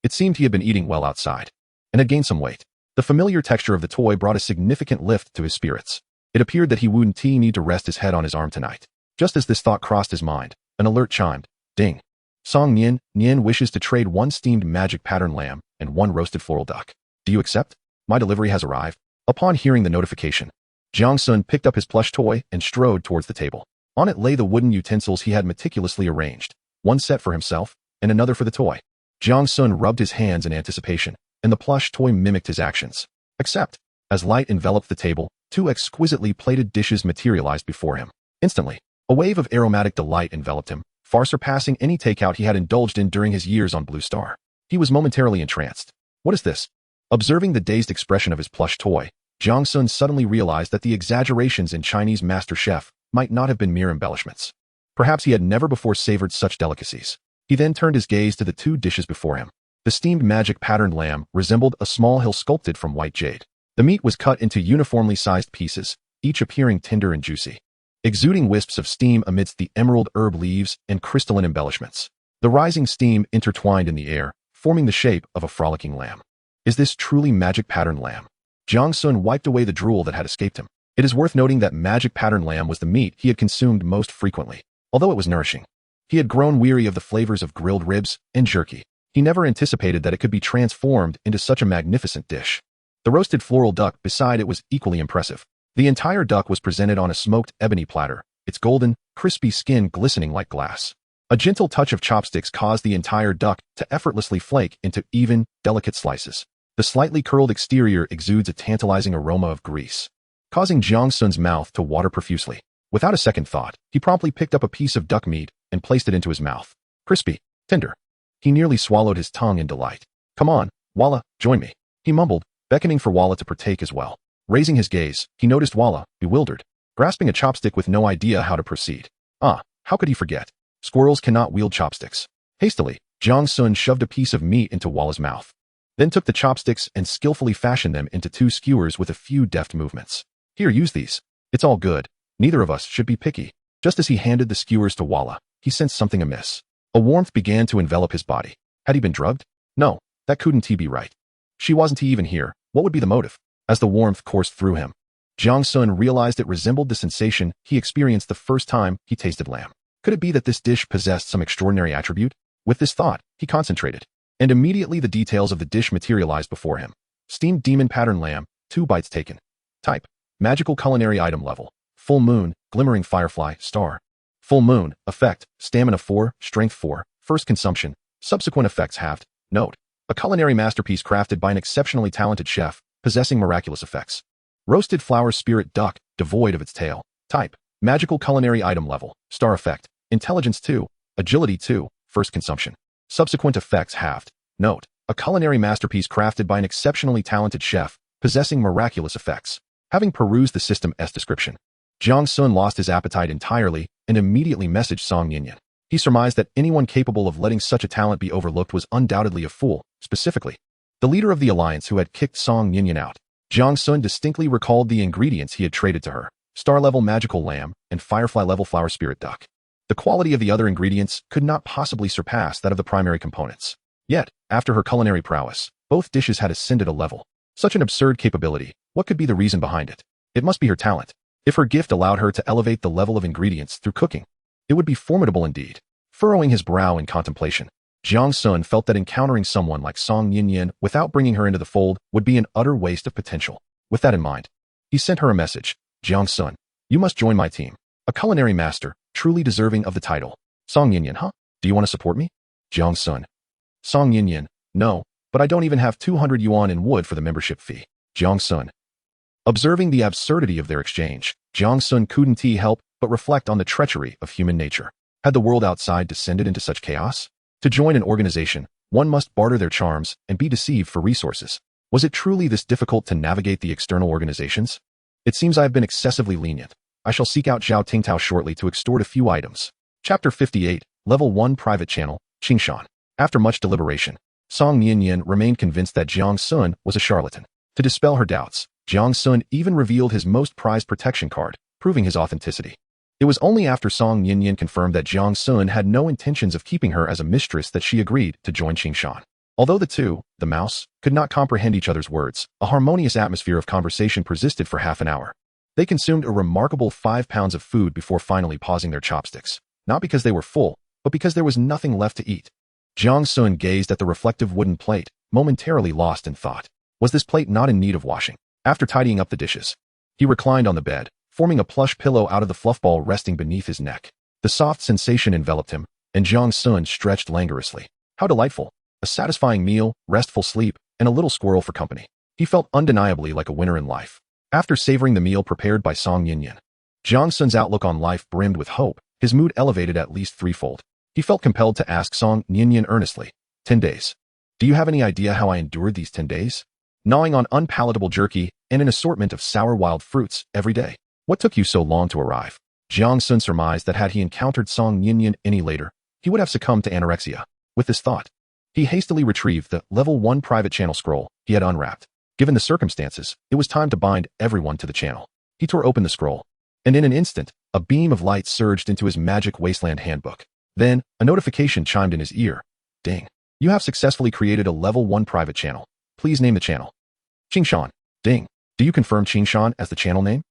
It seemed he had been eating well outside, and had gained some weight. The familiar texture of the toy brought a significant lift to his spirits. It appeared that he wouldn't need to rest his head on his arm tonight. Just as this thought crossed his mind, an alert chimed. Ding. Song Nian wishes to trade 1 steamed magic pattern lamb and 1 roasted floral duck. Do you accept? My delivery has arrived. Upon hearing the notification, Jiang Sun picked up his plush toy and strode towards the table. On it lay the wooden utensils he had meticulously arranged, 1 set for himself and another for the toy. Jiang Sun rubbed his hands in anticipation, and the plush toy mimicked his actions. Except, as light enveloped the table, 2 exquisitely plated dishes materialized before him. Instantly, a wave of aromatic delight enveloped him, far surpassing any takeout he had indulged in during his years on Blue Star. He was momentarily entranced. What is this? Observing the dazed expression of his plush toy, Jiang Sun suddenly realized that the exaggerations in Chinese master chef might not have been mere embellishments. Perhaps he had never before savored such delicacies. He then turned his gaze to the 2 dishes before him. The steamed magic patterned lamb resembled a small hill sculpted from white jade. The meat was cut into uniformly sized pieces, each appearing tender and juicy, exuding wisps of steam amidst the emerald herb leaves and crystalline embellishments. The rising steam intertwined in the air, forming the shape of a frolicking lamb. Is this truly magic pattern lamb? Jiang Sun wiped away the drool that had escaped him. It is worth noting that magic pattern lamb was the meat he had consumed most frequently. Although it was nourishing, he had grown weary of the flavors of grilled ribs and jerky. He never anticipated that it could be transformed into such a magnificent dish. The roasted floral duck beside it was equally impressive. The entire duck was presented on a smoked ebony platter, its golden, crispy skin glistening like glass. A gentle touch of chopsticks caused the entire duck to effortlessly flake into even, delicate slices. The slightly curled exterior exudes a tantalizing aroma of grease, causing Jiang Sun's mouth to water profusely. Without a second thought, he promptly picked up a piece of duck meat and placed it into his mouth. Crispy, tender. He nearly swallowed his tongue in delight. Come on, Walla, join me, he mumbled, beckoning for Walla to partake as well. Raising his gaze, he noticed Walla, bewildered, grasping a chopstick with no idea how to proceed. How could he forget? Squirrels cannot wield chopsticks. Hastily, Jiang Sun shoved a piece of meat into Walla's mouth, then took the chopsticks and skillfully fashioned them into 2 skewers with a few deft movements. Here, use these. It's all good. Neither of us should be picky. Just as he handed the skewers to Walla, he sensed something amiss. A warmth began to envelop his body. Had he been drugged? No, that couldn't be right. She wasn't even here. What would be the motive? As the warmth coursed through him, Jiang Sun realized it resembled the sensation he experienced the first time he tasted lamb. Could it be that this dish possessed some extraordinary attribute? With this thought, he concentrated, and immediately the details of the dish materialized before him. Steamed demon pattern lamb, 2 bites taken. Type: magical culinary item level. Full moon, glimmering firefly, star. Full moon, effect, stamina 4, strength 4, first consumption, subsequent effects halved. Note: a culinary masterpiece crafted by an exceptionally talented chef, possessing miraculous effects. Roasted flower spirit duck, devoid of its tail. Type: magical culinary item level, star effect, intelligence 2, agility 2, first consumption. Subsequent effects halved. Note: a culinary masterpiece crafted by an exceptionally talented chef, possessing miraculous effects. Having perused the system's description, Jiang Sun lost his appetite entirely and immediately messaged Song Yinyan. He surmised that anyone capable of letting such a talent be overlooked was undoubtedly a fool, specifically the leader of the alliance who had kicked Song Yinyan out. Jiang Sun distinctly recalled the ingredients he had traded to her: star-level magical lamb and firefly-level flower spirit duck. The quality of the other ingredients could not possibly surpass that of the primary components. Yet, after her culinary prowess, both dishes had ascended a level. Such an absurd capability, what could be the reason behind it? It must be her talent. If her gift allowed her to elevate the level of ingredients through cooking, it would be formidable indeed. Furrowing his brow in contemplation, Jiang Sun felt that encountering someone like Song Yinyan without bringing her into the fold would be an utter waste of potential. With that in mind, he sent her a message. Jiang Sun, you must join my team. A culinary master, truly deserving of the title. Song Yinyan, huh? Do you want to support me? Jiang Sun. Song Yinyan, no, but I don't even have 200 yuan in wood for the membership fee. Jiang Sun. Observing the absurdity of their exchange, Jiang Sun couldn't help but reflect on the treachery of human nature. Had the world outside descended into such chaos? To join an organization, one must barter their charms and be deceived for resources. Was it truly this difficult to navigate the external organizations? It seems I have been excessively lenient. I shall seek out Zhao Tingtao shortly to extort a few items. Chapter 58, Level 1 Private Channel, Qingshan. After much deliberation, Song Yinyan remained convinced that Jiang Sun was a charlatan. To dispel her doubts, Jiang Sun even revealed his most prized protection card, proving his authenticity. It was only after Song Yinyan confirmed that Jiang Sun had no intentions of keeping her as a mistress that she agreed to join Qingshan. Although the two, the mouse, could not comprehend each other's words, a harmonious atmosphere of conversation persisted for half an hour. They consumed a remarkable 5 pounds of food before finally pausing their chopsticks, not because they were full, but because there was nothing left to eat. Jiang Sun gazed at the reflective wooden plate, momentarily lost in thought. Was this plate not in need of washing? After tidying up the dishes, he reclined on the bed, forming a plush pillow out of the fluffball resting beneath his neck. The soft sensation enveloped him, and Jiang Sun stretched languorously. How delightful! A satisfying meal, restful sleep, and a little squirrel for company. He felt undeniably like a winner in life. After savoring the meal prepared by Song Yinyan, Jiang Sun's outlook on life brimmed with hope, his mood elevated at least threefold. He felt compelled to ask Song Yinyan earnestly, 10 days. Do you have any idea how I endured these 10 days? Gnawing on unpalatable jerky and an assortment of sour wild fruits every day. What took you so long to arrive? Jiang Sun surmised that had he encountered Song Yinyan any later, he would have succumbed to anorexia. With this thought, he hastily retrieved the Level 1 private channel scroll he had unwrapped. Given the circumstances, it was time to bind everyone to the channel. He tore open the scroll, and in an instant, a beam of light surged into his magic Wasteland handbook. Then, a notification chimed in his ear. Ding. You have successfully created a level 1 private channel. Please name the channel. Qingshan. Ding. Do you confirm Qingshan as the channel name?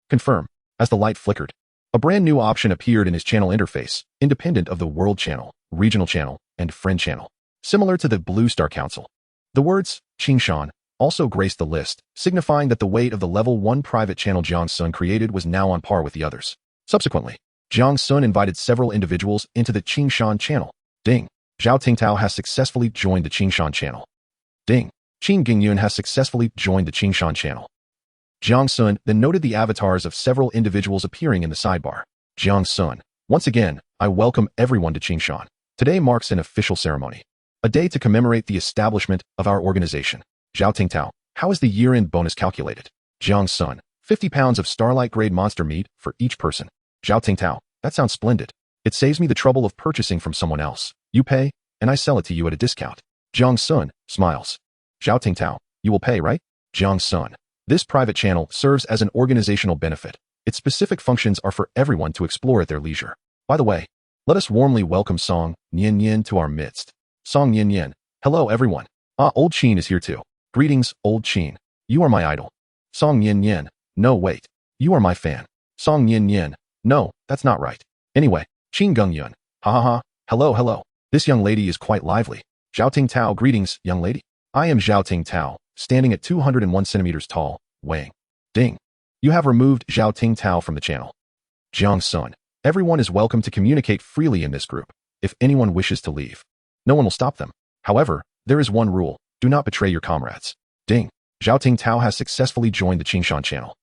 Confirm. As the light flickered, a brand new option appeared in his channel interface, independent of the World Channel, Regional Channel, and Friend Channel. Similar to the Blue Star Council. The words, Qingshan, also graced the list, signifying that the weight of the level 1 private channel Jiang Sun created was now on par with the others. Subsequently, Jiang Sun invited several individuals into the Qingshan channel. Ding. Zhao Tingtao has successfully joined the Qingshan channel. Ding. Qin Gingyun has successfully joined the Qingshan channel. Jiang Sun then noted the avatars of several individuals appearing in the sidebar. Jiang Sun. Once again, I welcome everyone to Qingshan. Today marks an official ceremony. A day to commemorate the establishment of our organization. Zhao Tingtao. How is the year-end bonus calculated? Jiang Sun. 50 pounds of starlight-grade monster meat for each person. Zhao Tingtao. That sounds splendid. It saves me the trouble of purchasing from someone else. You pay, and I sell it to you at a discount. Jiang Sun smiles. Zhao Tingtao. You will pay, right? Jiang Sun. This private channel serves as an organizational benefit. Its specific functions are for everyone to explore at their leisure. By the way, let us warmly welcome Song Nian Nian to our midst. Song Nian Nian. Hello everyone. Old Qin is here too. Greetings, Old Qin. You are my idol. Song Nian Nian. No, wait. You are my fan. Song Nian Nian. No, that's not right. Anyway, Qin Gongyun. Ha ha ha. Hello. This young lady is quite lively. Zhao Tingtao. Greetings, young lady. I am Zhao Tingtao, standing at 201 centimeters tall, weighing. Ding. You have removed Zhao Tingtao from the channel. Jiang Sun. Everyone is welcome to communicate freely in this group. If anyone wishes to leave, no one will stop them. However, there is one rule. Do not betray your comrades. Ding. Zhao Tingtao has successfully joined the Qingshan channel.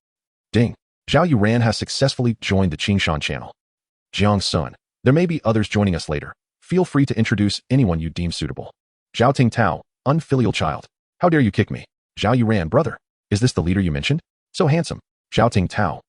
Ding. Zhao Yuran has successfully joined the Qingshan channel. Jiang Sun. There may be others joining us later. Feel free to introduce anyone you deem suitable. Zhao Tingtao. Unfilial child. How dare you kick me? Zhao Yuran. Brother. Is this the leader you mentioned? So handsome. Zhao Tingtao.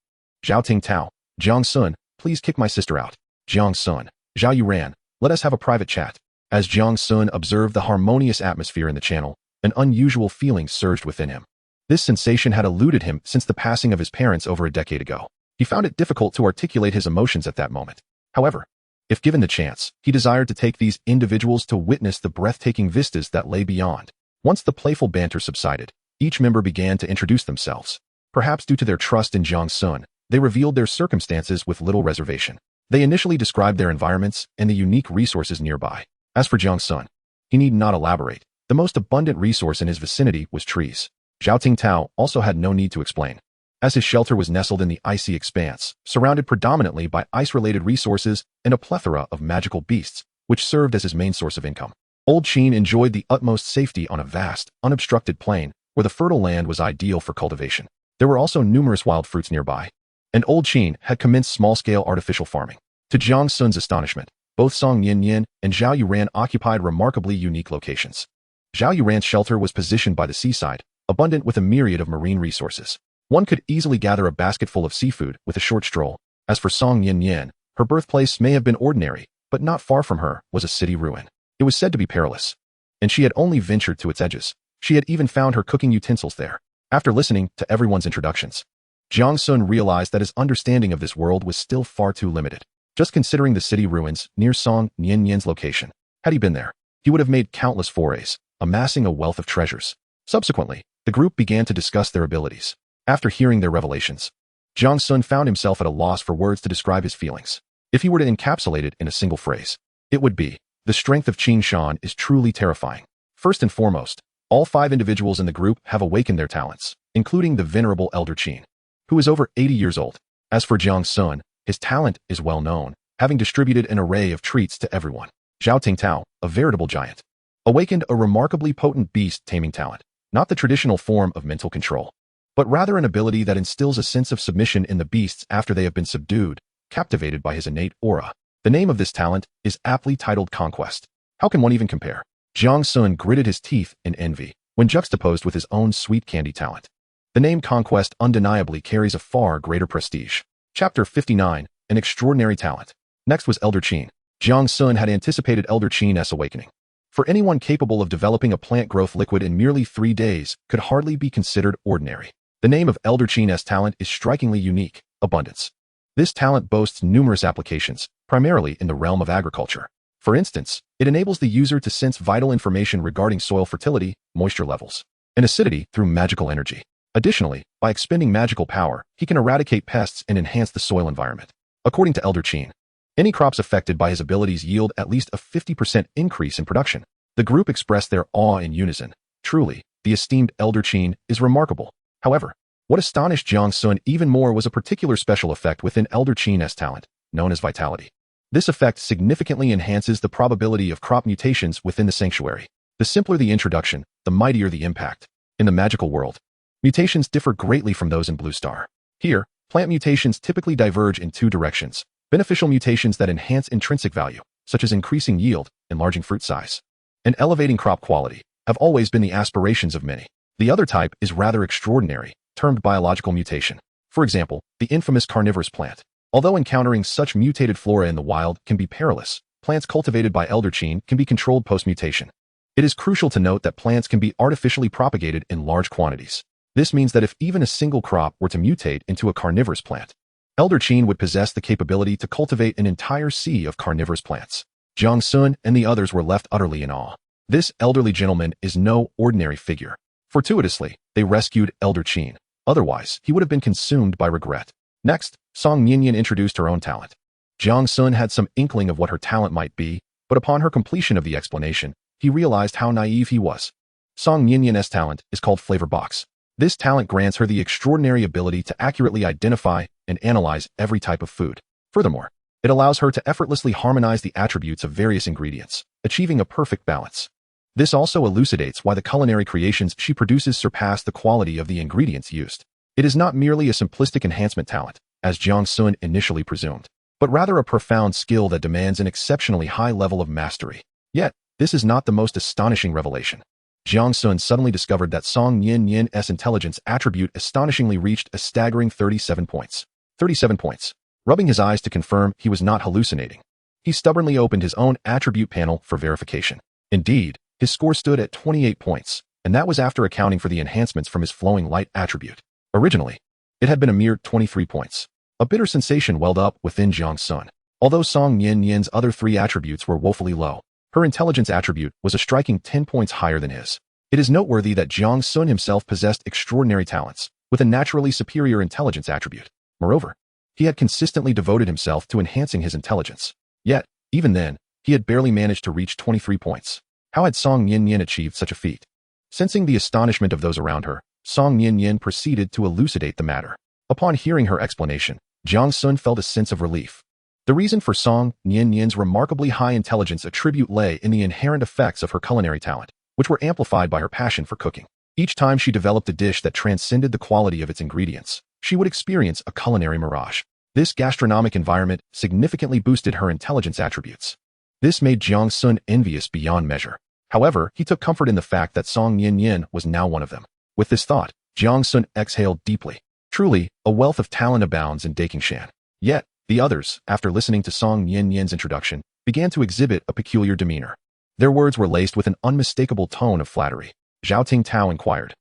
Zhao Tingtao. Jiang Sun. Please kick my sister out. Jiang Sun. Zhao Yuran. Let us have a private chat. As Jiang Sun observed the harmonious atmosphere in the channel, an unusual feeling surged within him. This sensation had eluded him since the passing of his parents over a decade ago. He found it difficult to articulate his emotions at that moment. However, if given the chance, he desired to take these individuals to witness the breathtaking vistas that lay beyond. Once the playful banter subsided, each member began to introduce themselves. Perhaps due to their trust in Jiang Sun, they revealed their circumstances with little reservation. They initially described their environments and the unique resources nearby. As for Jiang Sun, he need not elaborate. The most abundant resource in his vicinity was trees. Zhao Tingtao also had no need to explain, as his shelter was nestled in the icy expanse, surrounded predominantly by ice-related resources and a plethora of magical beasts, which served as his main source of income. Old Qin enjoyed the utmost safety on a vast, unobstructed plain, where the fertile land was ideal for cultivation. There were also numerous wild fruits nearby, and Old Qin had commenced small-scale artificial farming. To Jiang Sun's astonishment, both Song Nian Nian and Zhao Yuran occupied remarkably unique locations. Zhao Yuran's shelter was positioned by the seaside, abundant with a myriad of marine resources. One could easily gather a basketful of seafood with a short stroll. As for Song Nian Nian, her birthplace may have been ordinary, but not far from her was a city ruin. It was said to be perilous, and she had only ventured to its edges. She had even found her cooking utensils there. After listening to everyone's introductions, Jiang Sun realized that his understanding of this world was still far too limited. Just considering the city ruins near Song Nian Nian's location, had he been there, he would have made countless forays, amassing a wealth of treasures. Subsequently, the group began to discuss their abilities. After hearing their revelations, Jiang Sun found himself at a loss for words to describe his feelings. If he were to encapsulate it in a single phrase, it would be, the strength of Qingshan is truly terrifying. First and foremost, all 5 individuals in the group have awakened their talents, including the venerable Elder Qin, who is over 80 years old. As for Jiang Sun, his talent is well known, having distributed an array of treats to everyone. Zhao Tingtao, a veritable giant, awakened a remarkably potent beast-taming talent, not the traditional form of mental control, but rather an ability that instills a sense of submission in the beasts after they have been subdued, captivated by his innate aura. The name of this talent is aptly titled Conquest. How can one even compare? Jiang Sun gritted his teeth in envy when juxtaposed with his own sweet candy talent. The name Conquest undeniably carries a far greater prestige. Chapter 59, An Extraordinary Talent. Next was Elder Qin. Jiang Sun had anticipated Elder Qin's awakening. For anyone capable of developing a plant growth liquid in merely 3 days could hardly be considered ordinary. The name of Elder Qin's talent is strikingly unique, abundance. This talent boasts numerous applications, primarily in the realm of agriculture. For instance, It enables the user to sense vital information regarding soil fertility, moisture levels, and acidity through magical energy. Additionally, by expending magical power, he can eradicate pests and enhance the soil environment. According to Elder Chin, any crops affected by his abilities yield at least a 50% increase in production. The group expressed their awe in unison. Truly, the esteemed Elder Chin is remarkable. However, what astonished Jiang Sun even more was a particular special effect within Elder Chin's talent, known as vitality. This effect significantly enhances the probability of crop mutations within the sanctuary. The simpler the introduction, the mightier the impact. In the magical world, mutations differ greatly from those in Blue Star. Here, plant mutations typically diverge in two directions. Beneficial mutations that enhance intrinsic value, such as increasing yield, enlarging fruit size, and elevating crop quality, have always been the aspirations of many. The other type is rather extraordinary, termed biological mutation. For example, the infamous carnivorous plant. Although encountering such mutated flora in the wild can be perilous, plants cultivated by Elder Chin can be controlled post-mutation. It is crucial to note that plants can be artificially propagated in large quantities. This means that if even a single crop were to mutate into a carnivorous plant, Elder Chin would possess the capability to cultivate an entire sea of carnivorous plants. Jiang Sun and the others were left utterly in awe. This elderly gentleman is no ordinary figure. Fortuitously, they rescued Elder Chin. Otherwise, he would have been consumed by regret. Next, Song Nianyan introduced her own talent. Jiang Sun had some inkling of what her talent might be, but upon her completion of the explanation, he realized how naive he was. Song Nianyan's talent is called Flavor Box. This talent grants her the extraordinary ability to accurately identify and analyze every type of food. Furthermore, it allows her to effortlessly harmonize the attributes of various ingredients, achieving a perfect balance. This also elucidates why the culinary creations she produces surpass the quality of the ingredients used. It is not merely a simplistic enhancement talent, as Jiang Sun initially presumed, but rather a profound skill that demands an exceptionally high level of mastery. Yet, this is not the most astonishing revelation. Jiang Sun suddenly discovered that Song Nianyan's intelligence attribute astonishingly reached a staggering 37 points. 37 points. Rubbing his eyes to confirm he was not hallucinating, he stubbornly opened his own attribute panel for verification. Indeed, his score stood at 28 points, and that was after accounting for the enhancements from his flowing light attribute. Originally, it had been a mere 23 points. A bitter sensation welled up within Jiang Sun. Although Song Nianyan's other three attributes were woefully low, her intelligence attribute was a striking 10 points higher than his. It is noteworthy that Jiang Sun himself possessed extraordinary talents, with a naturally superior intelligence attribute. Moreover, he had consistently devoted himself to enhancing his intelligence. Yet, even then, he had barely managed to reach 23 points. How had Song Nianyan achieved such a feat? Sensing the astonishment of those around her, Song Nianyan proceeded to elucidate the matter. Upon hearing her explanation, Jiang Sun felt a sense of relief. The reason for Song Nianyan's remarkably high intelligence attribute lay in the inherent effects of her culinary talent, which were amplified by her passion for cooking. Each time she developed a dish that transcended the quality of its ingredients, she would experience a culinary mirage. This gastronomic environment significantly boosted her intelligence attributes. This made Jiang Sun envious beyond measure. However, he took comfort in the fact that Song Nianyan was now one of them. With this thought, Jiang Sun exhaled deeply. Truly, a wealth of talent abounds in Dakingshan. Yet, the others, after listening to Song Nianyan's introduction, began to exhibit a peculiar demeanor. Their words were laced with an unmistakable tone of flattery. Zhao Ting Tao inquired,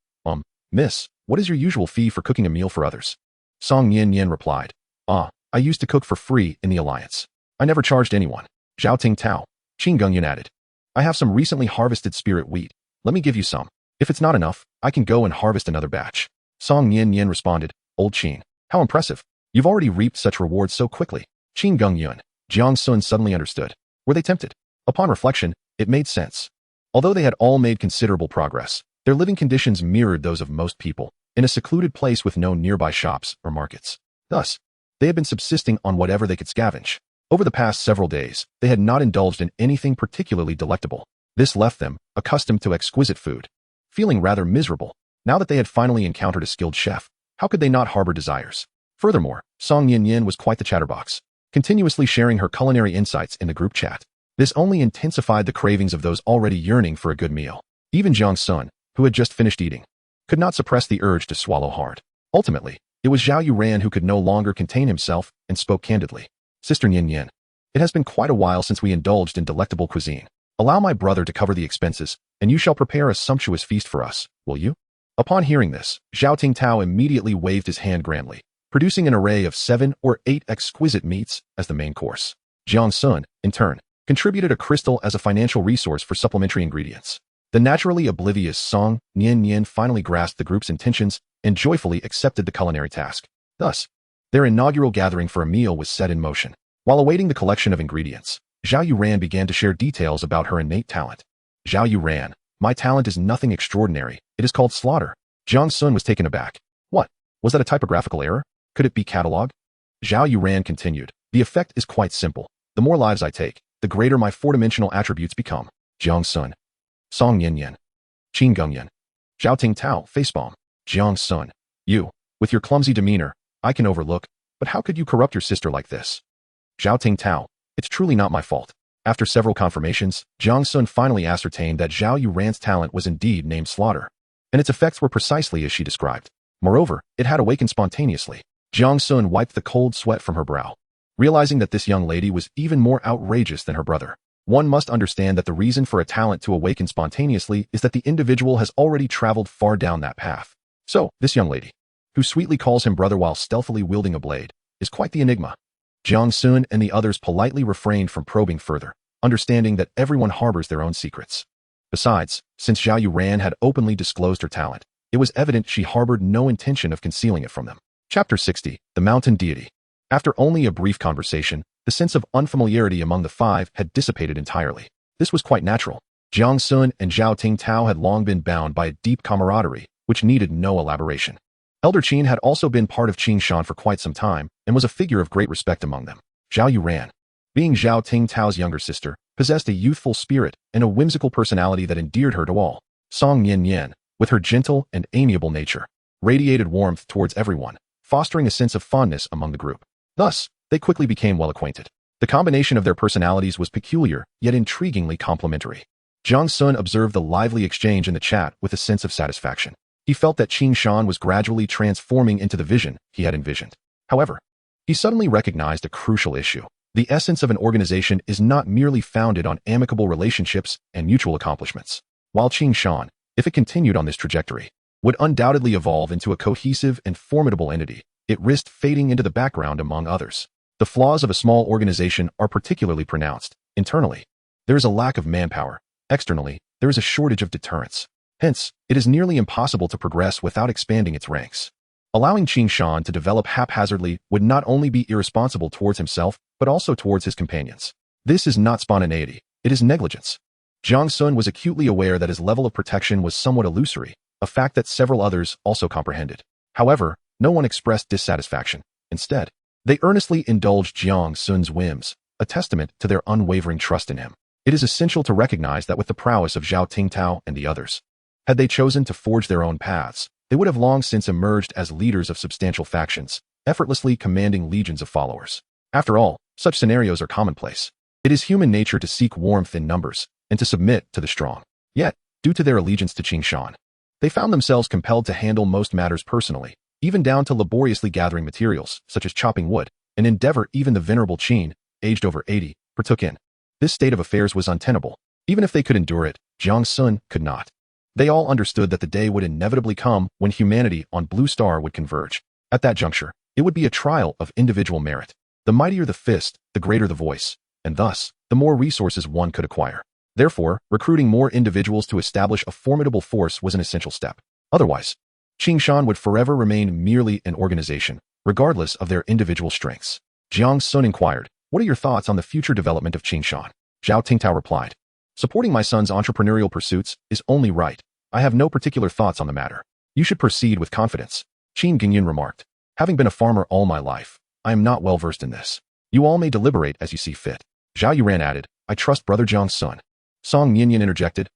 Miss, what is your usual fee for cooking a meal for others? Song Nianyan replied, I used to cook for free in the Alliance. I never charged anyone. Zhao Ting Tao. Qin Gengyan added, I have some recently harvested spirit wheat. Let me give you some. If it's not enough, I can go and harvest another batch. Song Nianyan responded, Old Qin, how impressive. You've already reaped such rewards so quickly. Qin Gengyan. Jiang Sun suddenly understood. Were they tempted? Upon reflection, it made sense. Although they had all made considerable progress, their living conditions mirrored those of most people, in a secluded place with no nearby shops or markets. Thus, they had been subsisting on whatever they could scavenge. Over the past several days, they had not indulged in anything particularly delectable. This left them, accustomed to exquisite food, feeling rather miserable. Now that they had finally encountered a skilled chef, how could they not harbor desires? Furthermore, Song Nianyan was quite the chatterbox, continuously sharing her culinary insights in the group chat. This only intensified the cravings of those already yearning for a good meal. Even Jiang Sun, who had just finished eating, could not suppress the urge to swallow hard. Ultimately, it was Zhao Yuran who could no longer contain himself and spoke candidly. Sister Nianyan, it has been quite a while since we indulged in delectable cuisine. Allow my brother to cover the expenses, and you shall prepare a sumptuous feast for us, will you? Upon hearing this, Zhao Ting Tao immediately waved his hand grandly, producing an array of 7 or 8 exquisite meats as the main course. Jiang Sun, in turn, contributed a crystal as a financial resource for supplementary ingredients. The naturally oblivious Song Nian finally grasped the group's intentions and joyfully accepted the culinary task. Thus, their inaugural gathering for a meal was set in motion. While awaiting the collection of ingredients, Zhao Yuran began to share details about her innate talent. Zhao Yuran, my talent is nothing extraordinary. It is called slaughter. Jiang Sun was taken aback. What? Was that a typographical error? Could it be catalog? Zhao Yuran continued. The effect is quite simple. The more lives I take, the greater my four-dimensional attributes become. Jiang Sun. Song Yin. Qin Gengyan. Zhao Ting Tao, facepalm. Jiang Sun. You, with your clumsy demeanor, I can overlook, but how could you corrupt your sister like this? Zhao Ting Tao. It's truly not my fault. After several confirmations, Jiang Sun finally ascertained that Zhao Yuran's talent was indeed named Slaughter, and its effects were precisely as she described. Moreover, it had awakened spontaneously. Jiang Sun wiped the cold sweat from her brow, realizing that this young lady was even more outrageous than her brother. One must understand that the reason for a talent to awaken spontaneously is that the individual has already traveled far down that path. So, this young lady, who sweetly calls him brother while stealthily wielding a blade, is quite the enigma. Jiang Sun and the others politely refrained from probing further, understanding that everyone harbors their own secrets. Besides, since Zhao Yuran had openly disclosed her talent, it was evident she harbored no intention of concealing it from them. Chapter 60, The Mountain Deity. After only a brief conversation, the sense of unfamiliarity among the five had dissipated entirely. This was quite natural. Jiang Sun and Zhao Ting Tao had long been bound by a deep camaraderie, which needed no elaboration. Elder Qin had also been part of Qin Shan for quite some time, and was a figure of great respect among them. Zhao Yuran, being Zhao Ting Tao's younger sister, possessed a youthful spirit and a whimsical personality that endeared her to all. Song Yin, with her gentle and amiable nature, radiated warmth towards everyone, fostering a sense of fondness among the group. Thus, they quickly became well acquainted. The combination of their personalities was peculiar, yet intriguingly complementary. Jiang Sun observed the lively exchange in the chat with a sense of satisfaction. He felt that Qin Shan was gradually transforming into the vision he had envisioned. However, he suddenly recognized a crucial issue. The essence of an organization is not merely founded on amicable relationships and mutual accomplishments. While Qin Shan, if it continued on this trajectory, would undoubtedly evolve into a cohesive and formidable entity, it risked fading into the background among others. The flaws of a small organization are particularly pronounced. Internally, there is a lack of manpower. Externally, there is a shortage of deterrence. Hence, it is nearly impossible to progress without expanding its ranks. Allowing Qin Shan to develop haphazardly would not only be irresponsible towards himself, but also towards his companions. This is not spontaneity, it is negligence. Jiang Sun was acutely aware that his level of protection was somewhat illusory, a fact that several others also comprehended. However, no one expressed dissatisfaction. Instead, they earnestly indulged Jiang Sun's whims, a testament to their unwavering trust in him. It is essential to recognize that with the prowess of Zhao Ting Tao and the others, had they chosen to forge their own paths, they would have long since emerged as leaders of substantial factions, effortlessly commanding legions of followers. After all, such scenarios are commonplace. It is human nature to seek warmth in numbers, and to submit to the strong. Yet, due to their allegiance to Qin Shan, they found themselves compelled to handle most matters personally, even down to laboriously gathering materials, such as chopping wood, an endeavor even the venerable Qin, aged over 80, partook in. This state of affairs was untenable. Even if they could endure it, Jiang Sun could not. They all understood that the day would inevitably come when humanity on Blue Star would converge. At that juncture, it would be a trial of individual merit. The mightier the fist, the greater the voice, and thus, the more resources one could acquire. Therefore, recruiting more individuals to establish a formidable force was an essential step. Otherwise, Qin Shan would forever remain merely an organization, regardless of their individual strengths. Jiang Sun inquired, "What are your thoughts on the future development of Qin Shan?" Zhao Tingtao replied, "Supporting my son's entrepreneurial pursuits is only right. I have no particular thoughts on the matter. You should proceed with confidence." Qin Gengyan remarked, "Having been a farmer all my life, I am not well versed in this. You all may deliberate as you see fit." Zhao Yuran added, "I trust brother Jiang Sun." Song Ninian interjected,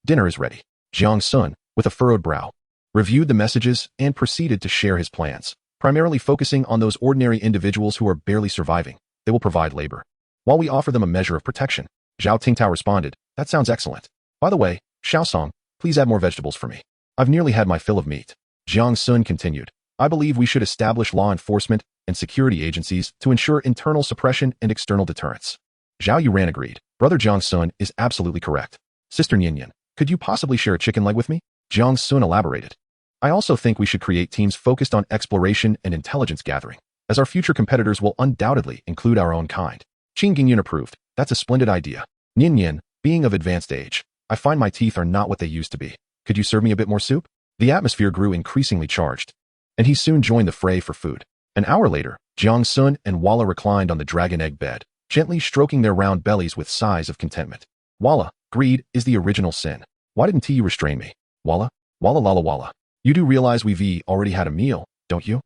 Dinner is ready." Jiang Sun, with a furrowed brow, reviewed the messages and proceeded to share his plans, primarily focusing on those ordinary individuals who are barely surviving. They will provide labor, while we offer them a measure of protection. Zhao Tingtao responded, "That sounds excellent. By the way, Xiaosong, please add more vegetables for me. I've nearly had my fill of meat." Jiang Sun continued, "I believe we should establish law enforcement and security agencies to ensure internal suppression and external deterrence." Zhao Yuran agreed. "Brother Jiang Sun is absolutely correct. Sister Ninian, could you possibly share a chicken leg with me?" Jiang Sun elaborated. "I also think we should create teams focused on exploration and intelligence gathering, as our future competitors will undoubtedly include our own kind." Qin Gingyun approved. That's a splendid idea. Nyin Yin, being of advanced age, I find my teeth are not what they used to be. Could you serve me a bit more soup? The atmosphere grew increasingly charged, and he soon joined the fray for food. An hour later, Jiang Sun and Walla reclined on the dragon egg bed, gently stroking their round bellies with sighs of contentment. Walla, greed is the original sin. Why didn't you restrain me? Walla, Walla lala Walla. You do realize we've already had a meal, don't you?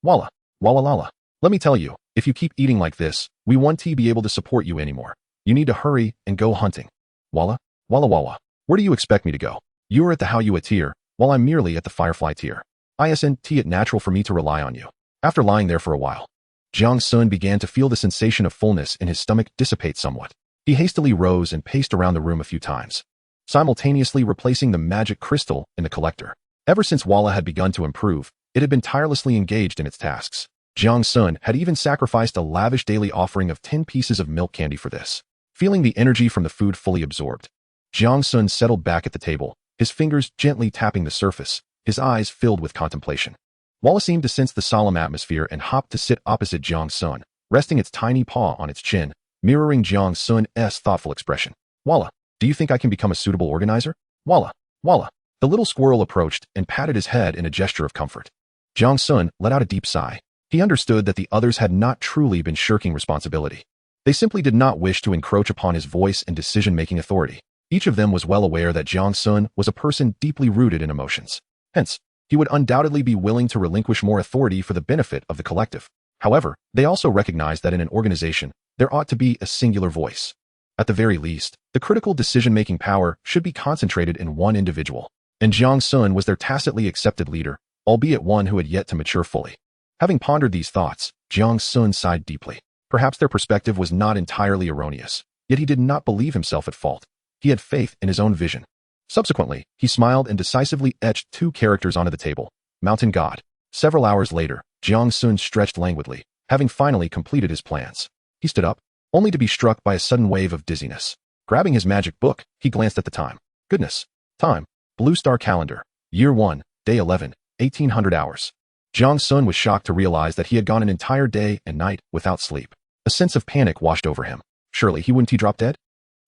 Walla, Walla lala. Let me tell you, if you keep eating like this, we won't be able to support you anymore. You need to hurry and go hunting. Walla, Walla Walla. Where do you expect me to go? You are at the Haoyua tier, while I'm merely at the Firefly tier. Isn't it natural for me to rely on you? After lying there for a while, Jiang Sun began to feel the sensation of fullness in his stomach dissipate somewhat. He hastily rose and paced around the room a few times, simultaneously replacing the magic crystal in the collector. Ever since Walla had begun to improve, it had been tirelessly engaged in its tasks. Jiang Sun had even sacrificed a lavish daily offering of 10 pieces of milk candy for this. Feeling the energy from the food fully absorbed, Jiang Sun settled back at the table, his fingers gently tapping the surface, his eyes filled with contemplation. Walla seemed to sense the solemn atmosphere and hopped to sit opposite Jiang Sun, resting its tiny paw on its chin, mirroring Jiang Sun's thoughtful expression. Walla, do you think I can become a suitable organizer? Walla, Walla. The little squirrel approached and patted his head in a gesture of comfort. Jiang Sun let out a deep sigh. He understood that the others had not truly been shirking responsibility. They simply did not wish to encroach upon his voice and decision-making authority. Each of them was well aware that Jiang Sun was a person deeply rooted in emotions. Hence, he would undoubtedly be willing to relinquish more authority for the benefit of the collective. However, they also recognized that in an organization, there ought to be a singular voice. At the very least, the critical decision-making power should be concentrated in one individual, and Jiang Sun was their tacitly accepted leader, albeit one who had yet to mature fully. Having pondered these thoughts, Jiang Sun sighed deeply. Perhaps their perspective was not entirely erroneous, yet he did not believe himself at fault. He had faith in his own vision. Subsequently, he smiled and decisively etched 2 characters onto the table. Mountain God. Several hours later, Jiang Sun stretched languidly, having finally completed his plans. He stood up, only to be struck by a sudden wave of dizziness. Grabbing his magic book, he glanced at the time. Goodness. Time. Blue Star Calendar. Year 1, Day 11, 1800 hours. Jiang Sun was shocked to realize that he had gone an entire day and night without sleep. A sense of panic washed over him. Surely he wouldn't drop dead?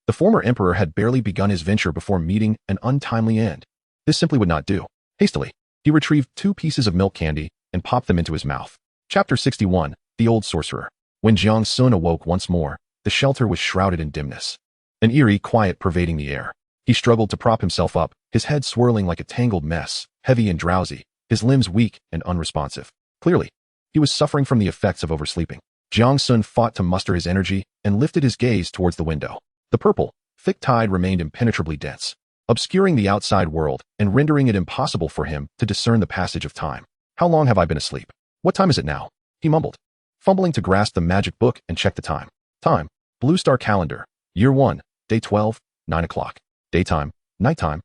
The former emperor had barely begun his venture before meeting an untimely end. This simply would not do. Hastily, he retrieved 2 pieces of milk candy and popped them into his mouth. Chapter 61, The Old Sorcerer. When Jiang Sun awoke once more, the shelter was shrouded in dimness. An eerie quiet pervading the air. He struggled to prop himself up, his head swirling like a tangled mess, heavy and drowsy, his limbs weak and unresponsive. Clearly, he was suffering from the effects of oversleeping. Jiang Sun fought to muster his energy and lifted his gaze towards the window. The purple, thick tide remained impenetrably dense, obscuring the outside world and rendering it impossible for him to discern the passage of time. How long have I been asleep? What time is it now? He mumbled, fumbling to grasp the magic book and check the time. Time. Blue Star Calendar. Year 1, Day 12, 9 o'clock. Daytime. Nighttime.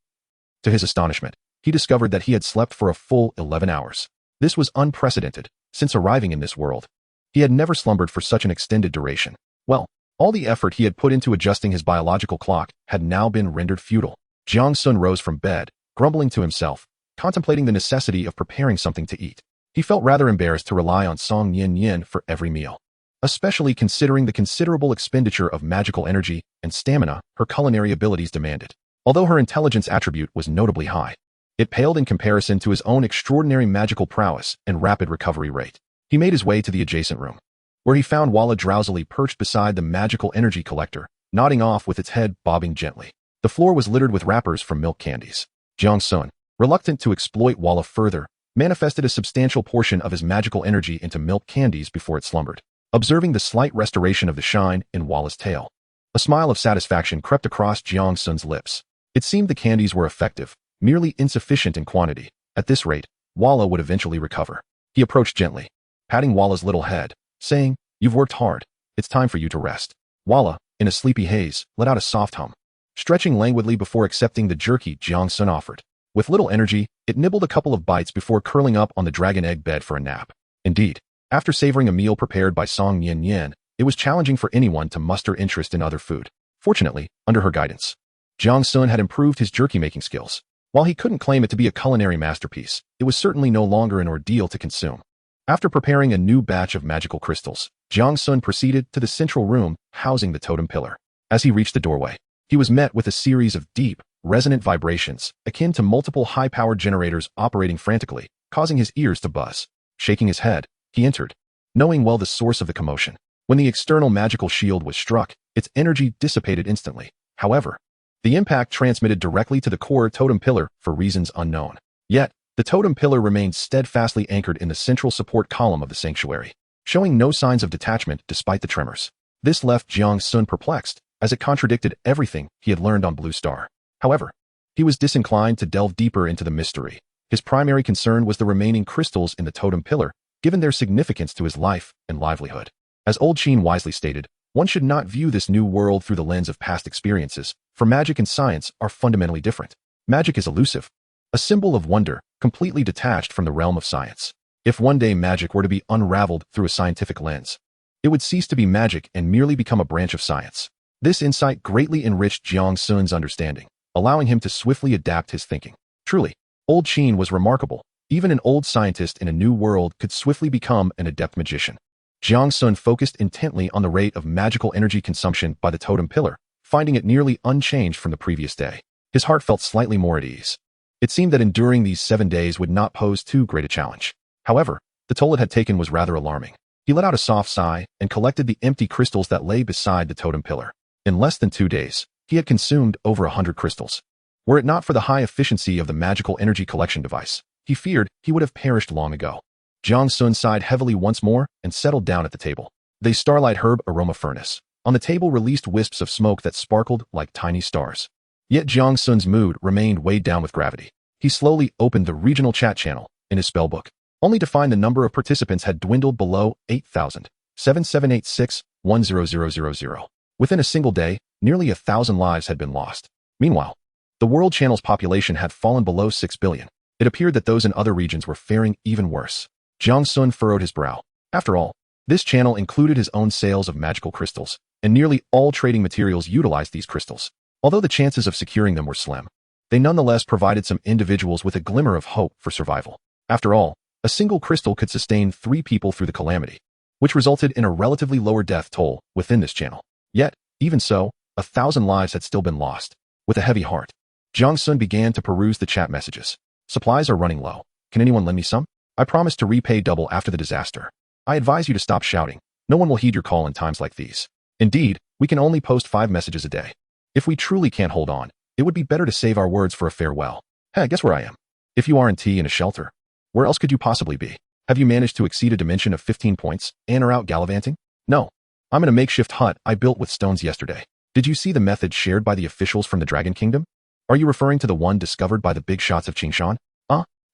To his astonishment, he discovered that he had slept for a full 11 hours. This was unprecedented. Since arriving in this world, he had never slumbered for such an extended duration. Well, all the effort he had put into adjusting his biological clock had now been rendered futile. Jiang Sun rose from bed, grumbling to himself, contemplating the necessity of preparing something to eat. He felt rather embarrassed to rely on Song Yin Yin for every meal, especially considering the considerable expenditure of magical energy and stamina her culinary abilities demanded. Although her intelligence attribute was notably high, it paled in comparison to his own extraordinary magical prowess and rapid recovery rate. He made his way to the adjacent room, where he found Walla drowsily perched beside the magical energy collector, nodding off with its head bobbing gently. The floor was littered with wrappers from milk candies. Jiang Sun, reluctant to exploit Walla further, manifested a substantial portion of his magical energy into milk candies before it slumbered. Observing the slight restoration of the shine in Walla's tail, a smile of satisfaction crept across Jiang Sun's lips. It seemed the candies were effective, merely insufficient in quantity. At this rate, Walla would eventually recover. He approached gently, patting Walla's little head, saying, "You've worked hard. It's time for you to rest." Walla, in a sleepy haze, let out a soft hum, stretching languidly before accepting the jerky Jiang Sun offered. With little energy, it nibbled a couple of bites before curling up on the dragon egg bed for a nap. Indeed, after savoring a meal prepared by Song Yin Yin, it was challenging for anyone to muster interest in other food. Fortunately, under her guidance, Jiang Sun had improved his jerky-making skills. While he couldn't claim it to be a culinary masterpiece, it was certainly no longer an ordeal to consume. After preparing a new batch of magical crystals, Jiang Sun proceeded to the central room housing the totem pillar. As he reached the doorway, he was met with a series of deep, resonant vibrations, akin to multiple high-powered generators operating frantically, causing his ears to buzz. Shaking his head, he entered, knowing well the source of the commotion. When the external magical shield was struck, its energy dissipated instantly. However, the impact transmitted directly to the core totem pillar for reasons unknown. Yet, the totem pillar remained steadfastly anchored in the central support column of the sanctuary, showing no signs of detachment despite the tremors. This left Jiang Sun perplexed, as it contradicted everything he had learned on Blue Star. However, he was disinclined to delve deeper into the mystery. His primary concern was the remaining crystals in the totem pillar, given their significance to his life and livelihood. As Old Qin wisely stated, one should not view this new world through the lens of past experiences, for magic and science are fundamentally different. Magic is elusive, a symbol of wonder, completely detached from the realm of science. If one day magic were to be unraveled through a scientific lens, it would cease to be magic and merely become a branch of science. This insight greatly enriched Jiang Sun's understanding, allowing him to swiftly adapt his thinking. Truly, Old Qin was remarkable. Even an old scientist in a new world could swiftly become an adept magician. Jiang Sun focused intently on the rate of magical energy consumption by the totem pillar, finding it nearly unchanged from the previous day. His heart felt slightly more at ease. It seemed that enduring these 7 days would not pose too great a challenge. However, the toll it had taken was rather alarming. He let out a soft sigh and collected the empty crystals that lay beside the totem pillar. In less than 2 days, he had consumed over 100 crystals. Were it not for the high efficiency of the magical energy collection device, he feared he would have perished long ago. Jiang Sun sighed heavily once more and settled down at the table. The starlight herb aroma furnace on the table released wisps of smoke that sparkled like tiny stars. Yet Jiang Sun's mood remained weighed down with gravity. He slowly opened the regional chat channel in his spellbook, only to find the number of participants had dwindled below 8,000. 7786-10000. Within a single day, nearly 1,000 lives had been lost. Meanwhile, the world channel's population had fallen below 6 billion. It appeared that those in other regions were faring even worse. Jiang Sun furrowed his brow. After all, this channel included his own sales of magical crystals, and nearly all trading materials utilized these crystals. Although the chances of securing them were slim, they nonetheless provided some individuals with a glimmer of hope for survival. After all, a single crystal could sustain 3 people through the calamity, which resulted in a relatively lower death toll within this channel. Yet, even so, 1,000 lives had still been lost. With a heavy heart, Jiang Sun began to peruse the chat messages. Supplies are running low. Can anyone lend me some? I promise to repay double after the disaster. I advise you to stop shouting. No one will heed your call in times like these. Indeed, we can only post 5 messages a day. If we truly can't hold on, it would be better to save our words for a farewell. Hey, guess where I am? If you aren't in a shelter, where else could you possibly be? Have you managed to exceed a dimension of 15 points and are out gallivanting? No. I'm in a makeshift hut I built with stones yesterday. Did you see the method shared by the officials from the Dragon Kingdom? Are you referring to the one discovered by the big shots of Qingshan?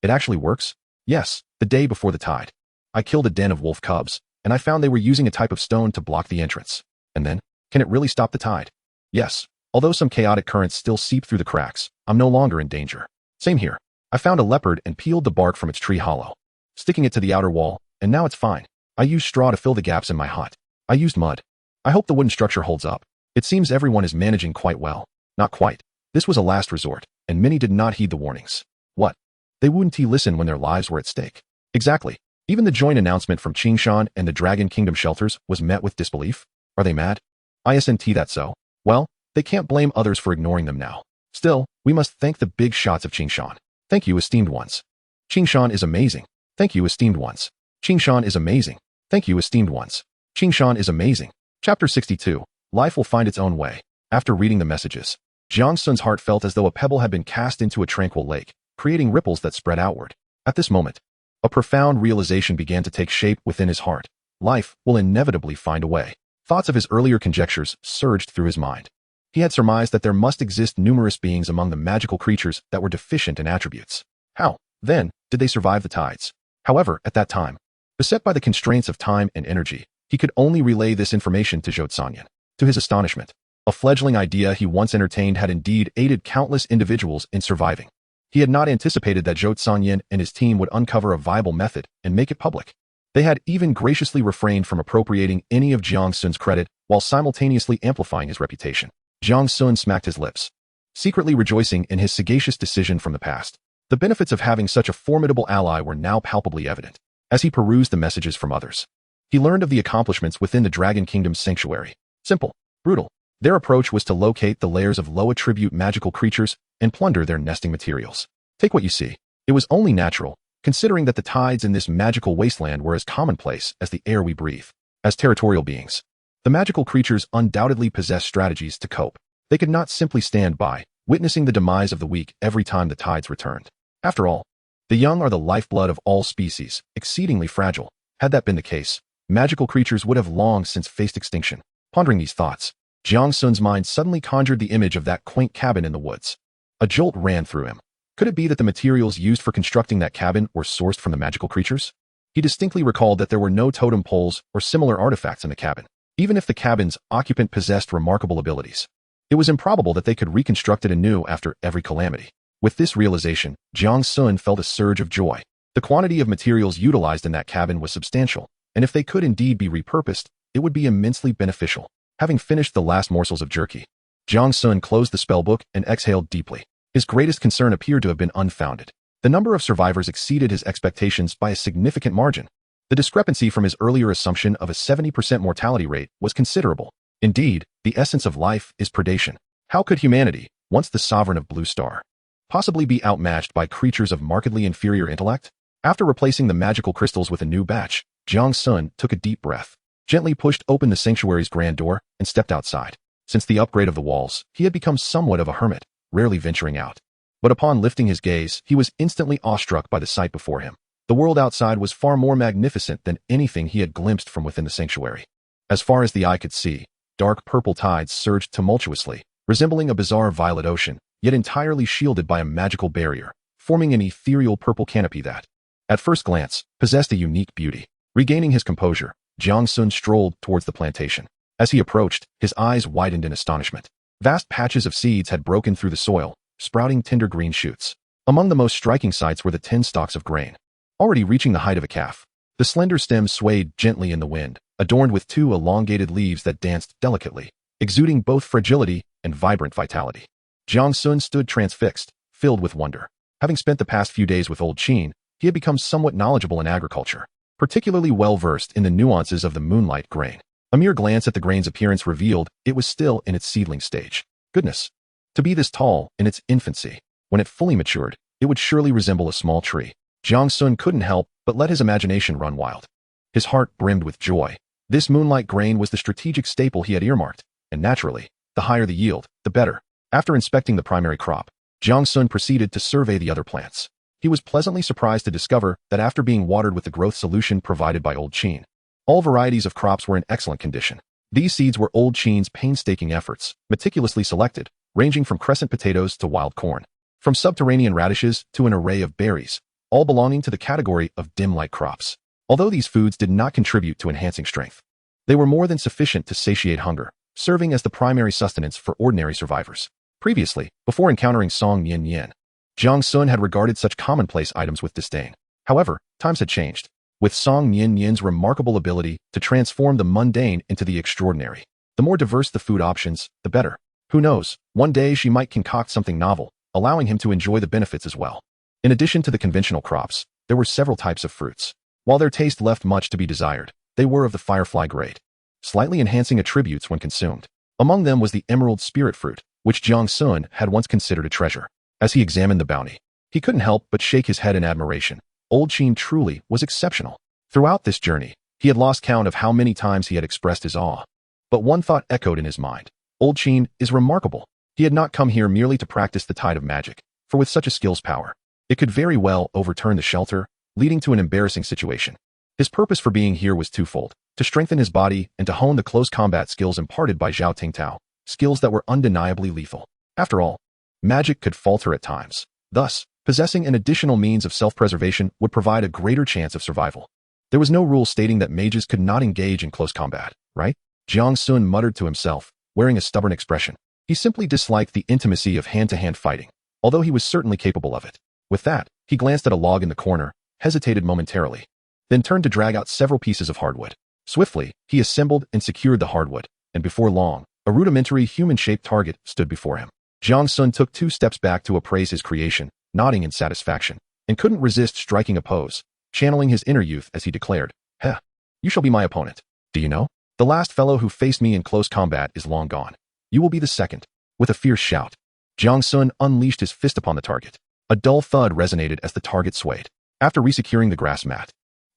It actually works? Yes, the day before the tide. I killed a den of wolf cubs, and I found they were using a type of stone to block the entrance. And then, can it really stop the tide? Yes, although some chaotic currents still seep through the cracks, I'm no longer in danger. Same here. I found a leopard and peeled the bark from its tree hollow, sticking it to the outer wall, and now it's fine. I used straw to fill the gaps in my hut. I used mud. I hope the wooden structure holds up. It seems everyone is managing quite well. Not quite. This was a last resort, and many did not heed the warnings. What? They wouldn't listen when their lives were at stake. Exactly. Even the joint announcement from Qingshan and the Dragon Kingdom shelters was met with disbelief. Are they mad? Isn't that so? Well, they can't blame others for ignoring them now. Still, we must thank the big shots of Qingshan. Thank you, esteemed ones. Qingshan is amazing. Thank you, esteemed ones. Qingshan is amazing. Thank you, esteemed ones. Qingshan is amazing. Chapter 62. Life will find its own way. After reading the messages, Jiang Sun's heart felt as though a pebble had been cast into a tranquil lake, creating ripples that spread outward. At this moment, a profound realization began to take shape within his heart. Life will inevitably find a way. Thoughts of his earlier conjectures surged through his mind. He had surmised that there must exist numerous beings among the magical creatures that were deficient in attributes. How, then, did they survive the tides? However, at that time, beset by the constraints of time and energy, he could only relay this information to Zhou Sanyan. To his astonishment, a fledgling idea he once entertained had indeed aided countless individuals in surviving. He had not anticipated that Zhou Sanyan and his team would uncover a viable method and make it public. They had even graciously refrained from appropriating any of Jiang Sun's credit while simultaneously amplifying his reputation. Jiang Sun smacked his lips, secretly rejoicing in his sagacious decision from the past. The benefits of having such a formidable ally were now palpably evident. as he perused the messages from others. He learned of the accomplishments within the Dragon Kingdom's sanctuary. Simple, brutal. Their approach was to locate the layers of low-attribute magical creatures and plunder their nesting materials. Take what you see. It was only natural, considering that the tides in this magical wasteland were as commonplace as the air we breathe. As territorial beings, the magical creatures undoubtedly possessed strategies to cope. They could not simply stand by, witnessing the demise of the weak every time the tides returned. After all, the young are the lifeblood of all species, exceedingly fragile. Had that been the case, magical creatures would have long since faced extinction. Pondering these thoughts, Jiang Sun's mind suddenly conjured the image of that quaint cabin in the woods. A jolt ran through him. Could it be that the materials used for constructing that cabin were sourced from the magical creatures? He distinctly recalled that there were no totem poles or similar artifacts in the cabin, even if the cabin's occupant possessed remarkable abilities. It was improbable that they could reconstruct it anew after every calamity. With this realization, Jiang Sun felt a surge of joy. The quantity of materials utilized in that cabin was substantial, and if they could indeed be repurposed, it would be immensely beneficial. Having finished the last morsels of jerky, Jiang Sun closed the spellbook and exhaled deeply. His greatest concern appeared to have been unfounded. The number of survivors exceeded his expectations by a significant margin. The discrepancy from his earlier assumption of a 70% mortality rate was considerable. Indeed, the essence of life is predation. How could humanity, once the sovereign of Blue Star, possibly be outmatched by creatures of markedly inferior intellect? After replacing the magical crystals with a new batch, Jiang Sun took a deep breath, gently pushed open the sanctuary's grand door, and stepped outside. Since the upgrade of the walls, he had become somewhat of a hermit, rarely venturing out. But upon lifting his gaze, he was instantly awestruck by the sight before him. The world outside was far more magnificent than anything he had glimpsed from within the sanctuary. As far as the eye could see, dark purple tides surged tumultuously, resembling a bizarre violet ocean, yet entirely shielded by a magical barrier, forming an ethereal purple canopy that, at first glance, possessed a unique beauty. Regaining his composure, Jiang Sun strolled towards the plantation. As he approached, his eyes widened in astonishment. Vast patches of seeds had broken through the soil, sprouting tender green shoots. Among the most striking sights were the 10 stalks of grain, already reaching the height of a calf. The slender stems swayed gently in the wind, adorned with 2 elongated leaves that danced delicately, exuding both fragility and vibrant vitality. Jiang Sun stood transfixed, filled with wonder. Having spent the past few days with Old Qin, he had become somewhat knowledgeable in agriculture, particularly well-versed in the nuances of the moonlight grain. A mere glance at the grain's appearance revealed it was still in its seedling stage. Goodness! To be this tall in its infancy, when it fully matured, it would surely resemble a small tree. Jiang Sun couldn't help but let his imagination run wild. His heart brimmed with joy. This moonlight grain was the strategic staple he had earmarked, and naturally, the higher the yield, the better. After inspecting the primary crop, Jiang Sun proceeded to survey the other plants. He was pleasantly surprised to discover that after being watered with the growth solution provided by Old Qin, all varieties of crops were in excellent condition. These seeds were Old Qin's painstaking efforts, meticulously selected, ranging from crescent potatoes to wild corn, from subterranean radishes to an array of berries, all belonging to the category of dim light crops. Although these foods did not contribute to enhancing strength, they were more than sufficient to satiate hunger, serving as the primary sustenance for ordinary survivors. Previously, before encountering Song Nian Nian, Jiang Sun had regarded such commonplace items with disdain. However, times had changed. With Song Nian Nian's remarkable ability to transform the mundane into the extraordinary, the more diverse the food options, the better. Who knows, one day she might concoct something novel, allowing him to enjoy the benefits as well. In addition to the conventional crops, there were several types of fruits. While their taste left much to be desired, they were of the firefly grade, slightly enhancing attributes when consumed. Among them was the emerald spirit fruit, which Jiang Sun had once considered a treasure. As he examined the bounty, he couldn't help but shake his head in admiration. Old Qin truly was exceptional. Throughout this journey, he had lost count of how many times he had expressed his awe. But one thought echoed in his mind. Old Qin is remarkable. He had not come here merely to practice the tide of magic, for with such a skill's power, it could very well overturn the shelter, leading to an embarrassing situation. His purpose for being here was twofold: to strengthen his body and to hone the close combat skills imparted by Zhao Tingtao, skills that were undeniably lethal. After all, magic could falter at times. Thus, possessing an additional means of self-preservation would provide a greater chance of survival. There was no rule stating that mages could not engage in close combat, right? Jiang Sun muttered to himself, wearing a stubborn expression. He simply disliked the intimacy of hand-to-hand fighting, although he was certainly capable of it. With that, he glanced at a log in the corner, hesitated momentarily, then turned to drag out several pieces of hardwood. Swiftly, he assembled and secured the hardwood, and before long, a rudimentary human-shaped target stood before him. Jiang Sun took 2 steps back to appraise his creation, nodding in satisfaction, and couldn't resist striking a pose, channeling his inner youth as he declared, "Heh, you shall be my opponent. Do you know? The last fellow who faced me in close combat is long gone. You will be the second." With a fierce shout, Jiang Sun unleashed his fist upon the target. A dull thud resonated as the target swayed. After resecuring the grass mat,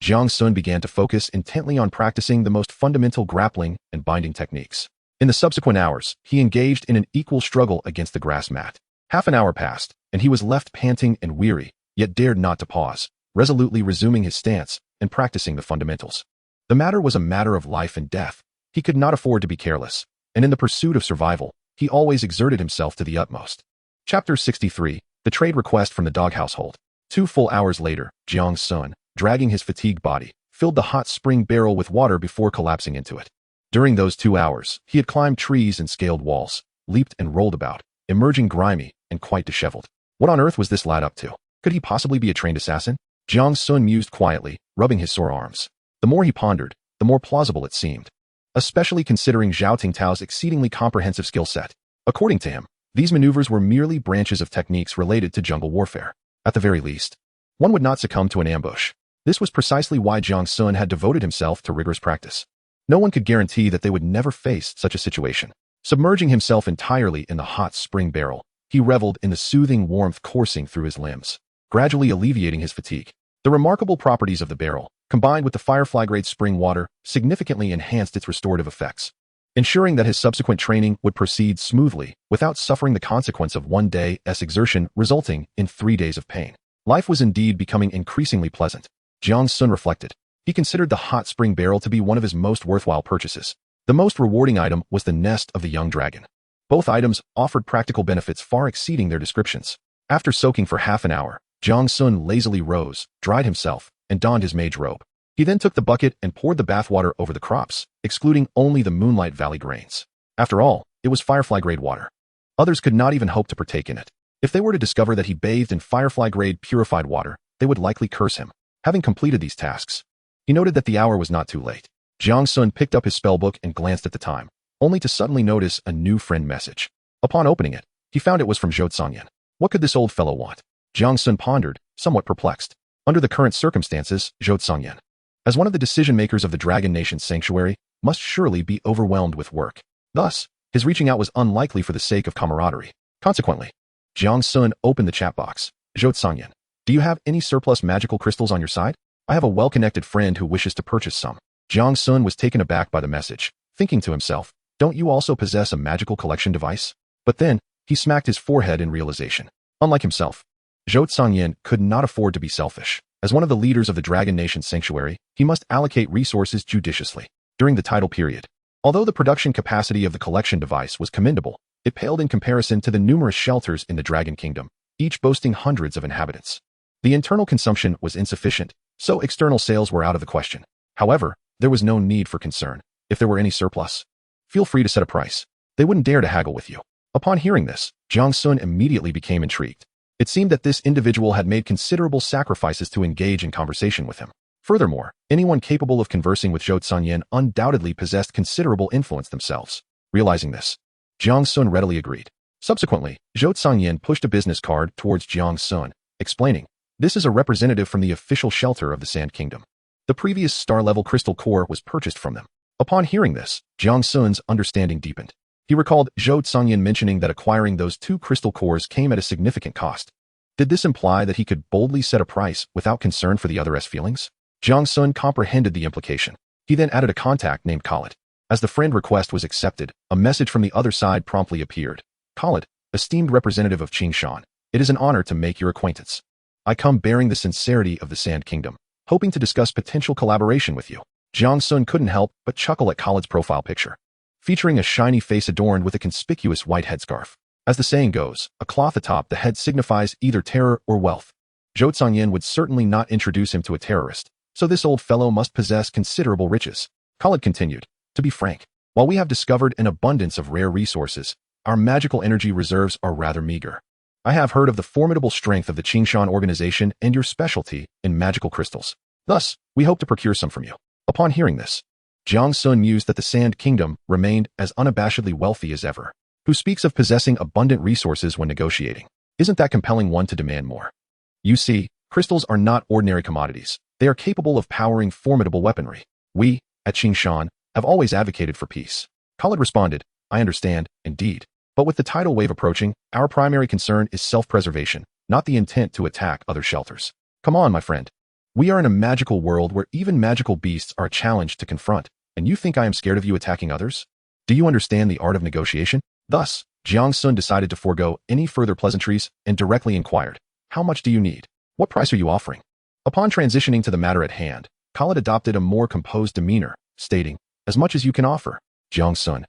Jiang Sun began to focus intently on practicing the most fundamental grappling and binding techniques. In the subsequent hours, he engaged in an equal struggle against the grass mat. Half an hour passed, and he was left panting and weary, yet dared not to pause, resolutely resuming his stance and practicing the fundamentals. The matter was a matter of life and death. He could not afford to be careless, and in the pursuit of survival, he always exerted himself to the utmost. Chapter 63, The Trade Request from the Dog Household. 2 full hours later, Jiang Sun, dragging his fatigued body, filled the hot spring barrel with water before collapsing into it. During those 2 hours, he had climbed trees and scaled walls, leaped and rolled about, emerging grimy and quite disheveled. What on earth was this lad up to? Could he possibly be a trained assassin? Jiang Sun mused quietly, rubbing his sore arms. The more he pondered, the more plausible it seemed, especially considering Zhao Tingtao's exceedingly comprehensive skill set. According to him, these maneuvers were merely branches of techniques related to jungle warfare. At the very least, one would not succumb to an ambush. This was precisely why Jiang Sun had devoted himself to rigorous practice. No one could guarantee that they would never face such a situation. Submerging himself entirely in the hot spring barrel, he reveled in the soothing warmth coursing through his limbs, gradually alleviating his fatigue. The remarkable properties of the barrel, combined with the Firefly-grade spring water, significantly enhanced its restorative effects, ensuring that his subsequent training would proceed smoothly without suffering the consequence of one day's exertion resulting in 3 days of pain. Life was indeed becoming increasingly pleasant. Jiang Sun reflected. He considered the hot spring barrel to be one of his most worthwhile purchases. The most rewarding item was the nest of the young dragon. Both items offered practical benefits far exceeding their descriptions. After soaking for half an hour, Jiang Sun lazily rose, dried himself, and donned his mage robe. He then took the bucket and poured the bathwater over the crops, excluding only the Moonlight Valley grains. After all, it was Firefly-grade water. Others could not even hope to partake in it. If they were to discover that he bathed in Firefly-grade purified water, they would likely curse him. Having completed these tasks, he noted that the hour was not too late. Jiang Sun picked up his spellbook and glanced at the time, only to suddenly notice a new friend message. Upon opening it, he found it was from Zhou Tsangyan. What could this old fellow want? Jiang Sun pondered, somewhat perplexed. Under the current circumstances, Zhou Tsangyan, as one of the decision-makers of the Dragon Nation's sanctuary, must surely be overwhelmed with work. Thus, his reaching out was unlikely for the sake of camaraderie. Consequently, Jiang Sun opened the chat box. Zhou Tsangyan, do you have any surplus magical crystals on your side? I have a well-connected friend who wishes to purchase some. Jiang Sun was taken aback by the message, thinking to himself, don't you also possess a magical collection device? But then, he smacked his forehead in realization. Unlike himself, Zhou Tsangyan could not afford to be selfish. As one of the leaders of the Dragon Nation sanctuary, he must allocate resources judiciously. During the tidal period, although the production capacity of the collection device was commendable, it paled in comparison to the numerous shelters in the Dragon Kingdom, each boasting hundreds of inhabitants. The internal consumption was insufficient, so external sales were out of the question. However, there was no need for concern. If there were any surplus, feel free to set a price. They wouldn't dare to haggle with you. Upon hearing this, Jiang Sun immediately became intrigued. It seemed that this individual had made considerable sacrifices to engage in conversation with him. Furthermore, anyone capable of conversing with Zhou Tsangyan undoubtedly possessed considerable influence themselves. Realizing this, Jiang Sun readily agreed. Subsequently, Zhou Tsangyan pushed a business card towards Jiang Sun, explaining, this is a representative from the official shelter of the Sand Kingdom. The previous star-level crystal core was purchased from them. Upon hearing this, Jiang Sun's understanding deepened. He recalled Zhou Tsangyan mentioning that acquiring those 2 crystal cores came at a significant cost. Did this imply that he could boldly set a price without concern for the other's feelings? Jiang Sun comprehended the implication. He then added a contact named Khalid. As the friend request was accepted, a message from the other side promptly appeared. Khalid, esteemed representative of Qingshan, it is an honor to make your acquaintance. I come bearing the sincerity of the Sand Kingdom, hoping to discuss potential collaboration with you. Jiang Sun couldn't help but chuckle at Khalid's profile picture, featuring a shiny face adorned with a conspicuous white headscarf. As the saying goes, a cloth atop the head signifies either terror or wealth. Zhou Tsangyan would certainly not introduce him to a terrorist, so this old fellow must possess considerable riches. Khalid continued, to be frank, while we have discovered an abundance of rare resources, our magical energy reserves are rather meager. I have heard of the formidable strength of the Qingshan organization and your specialty in magical crystals. Thus, we hope to procure some from you. Upon hearing this, Jiang Sun mused that the Sand Kingdom remained as unabashedly wealthy as ever. Who speaks of possessing abundant resources when negotiating? Isn't that compelling one to demand more? You see, crystals are not ordinary commodities. They are capable of powering formidable weaponry. We, at Qingshan, have always advocated for peace. Khalid responded, I understand, indeed. But with the tidal wave approaching, our primary concern is self-preservation, not the intent to attack other shelters. Come on, my friend. We are in a magical world where even magical beasts are a challenge to confront, and you think I am scared of you attacking others? Do you understand the art of negotiation? Thus, Jiang Sun decided to forego any further pleasantries and directly inquired, how much do you need? What price are you offering? Upon transitioning to the matter at hand, Khalid adopted a more composed demeanor, stating, as much as you can offer, Jiang Sun.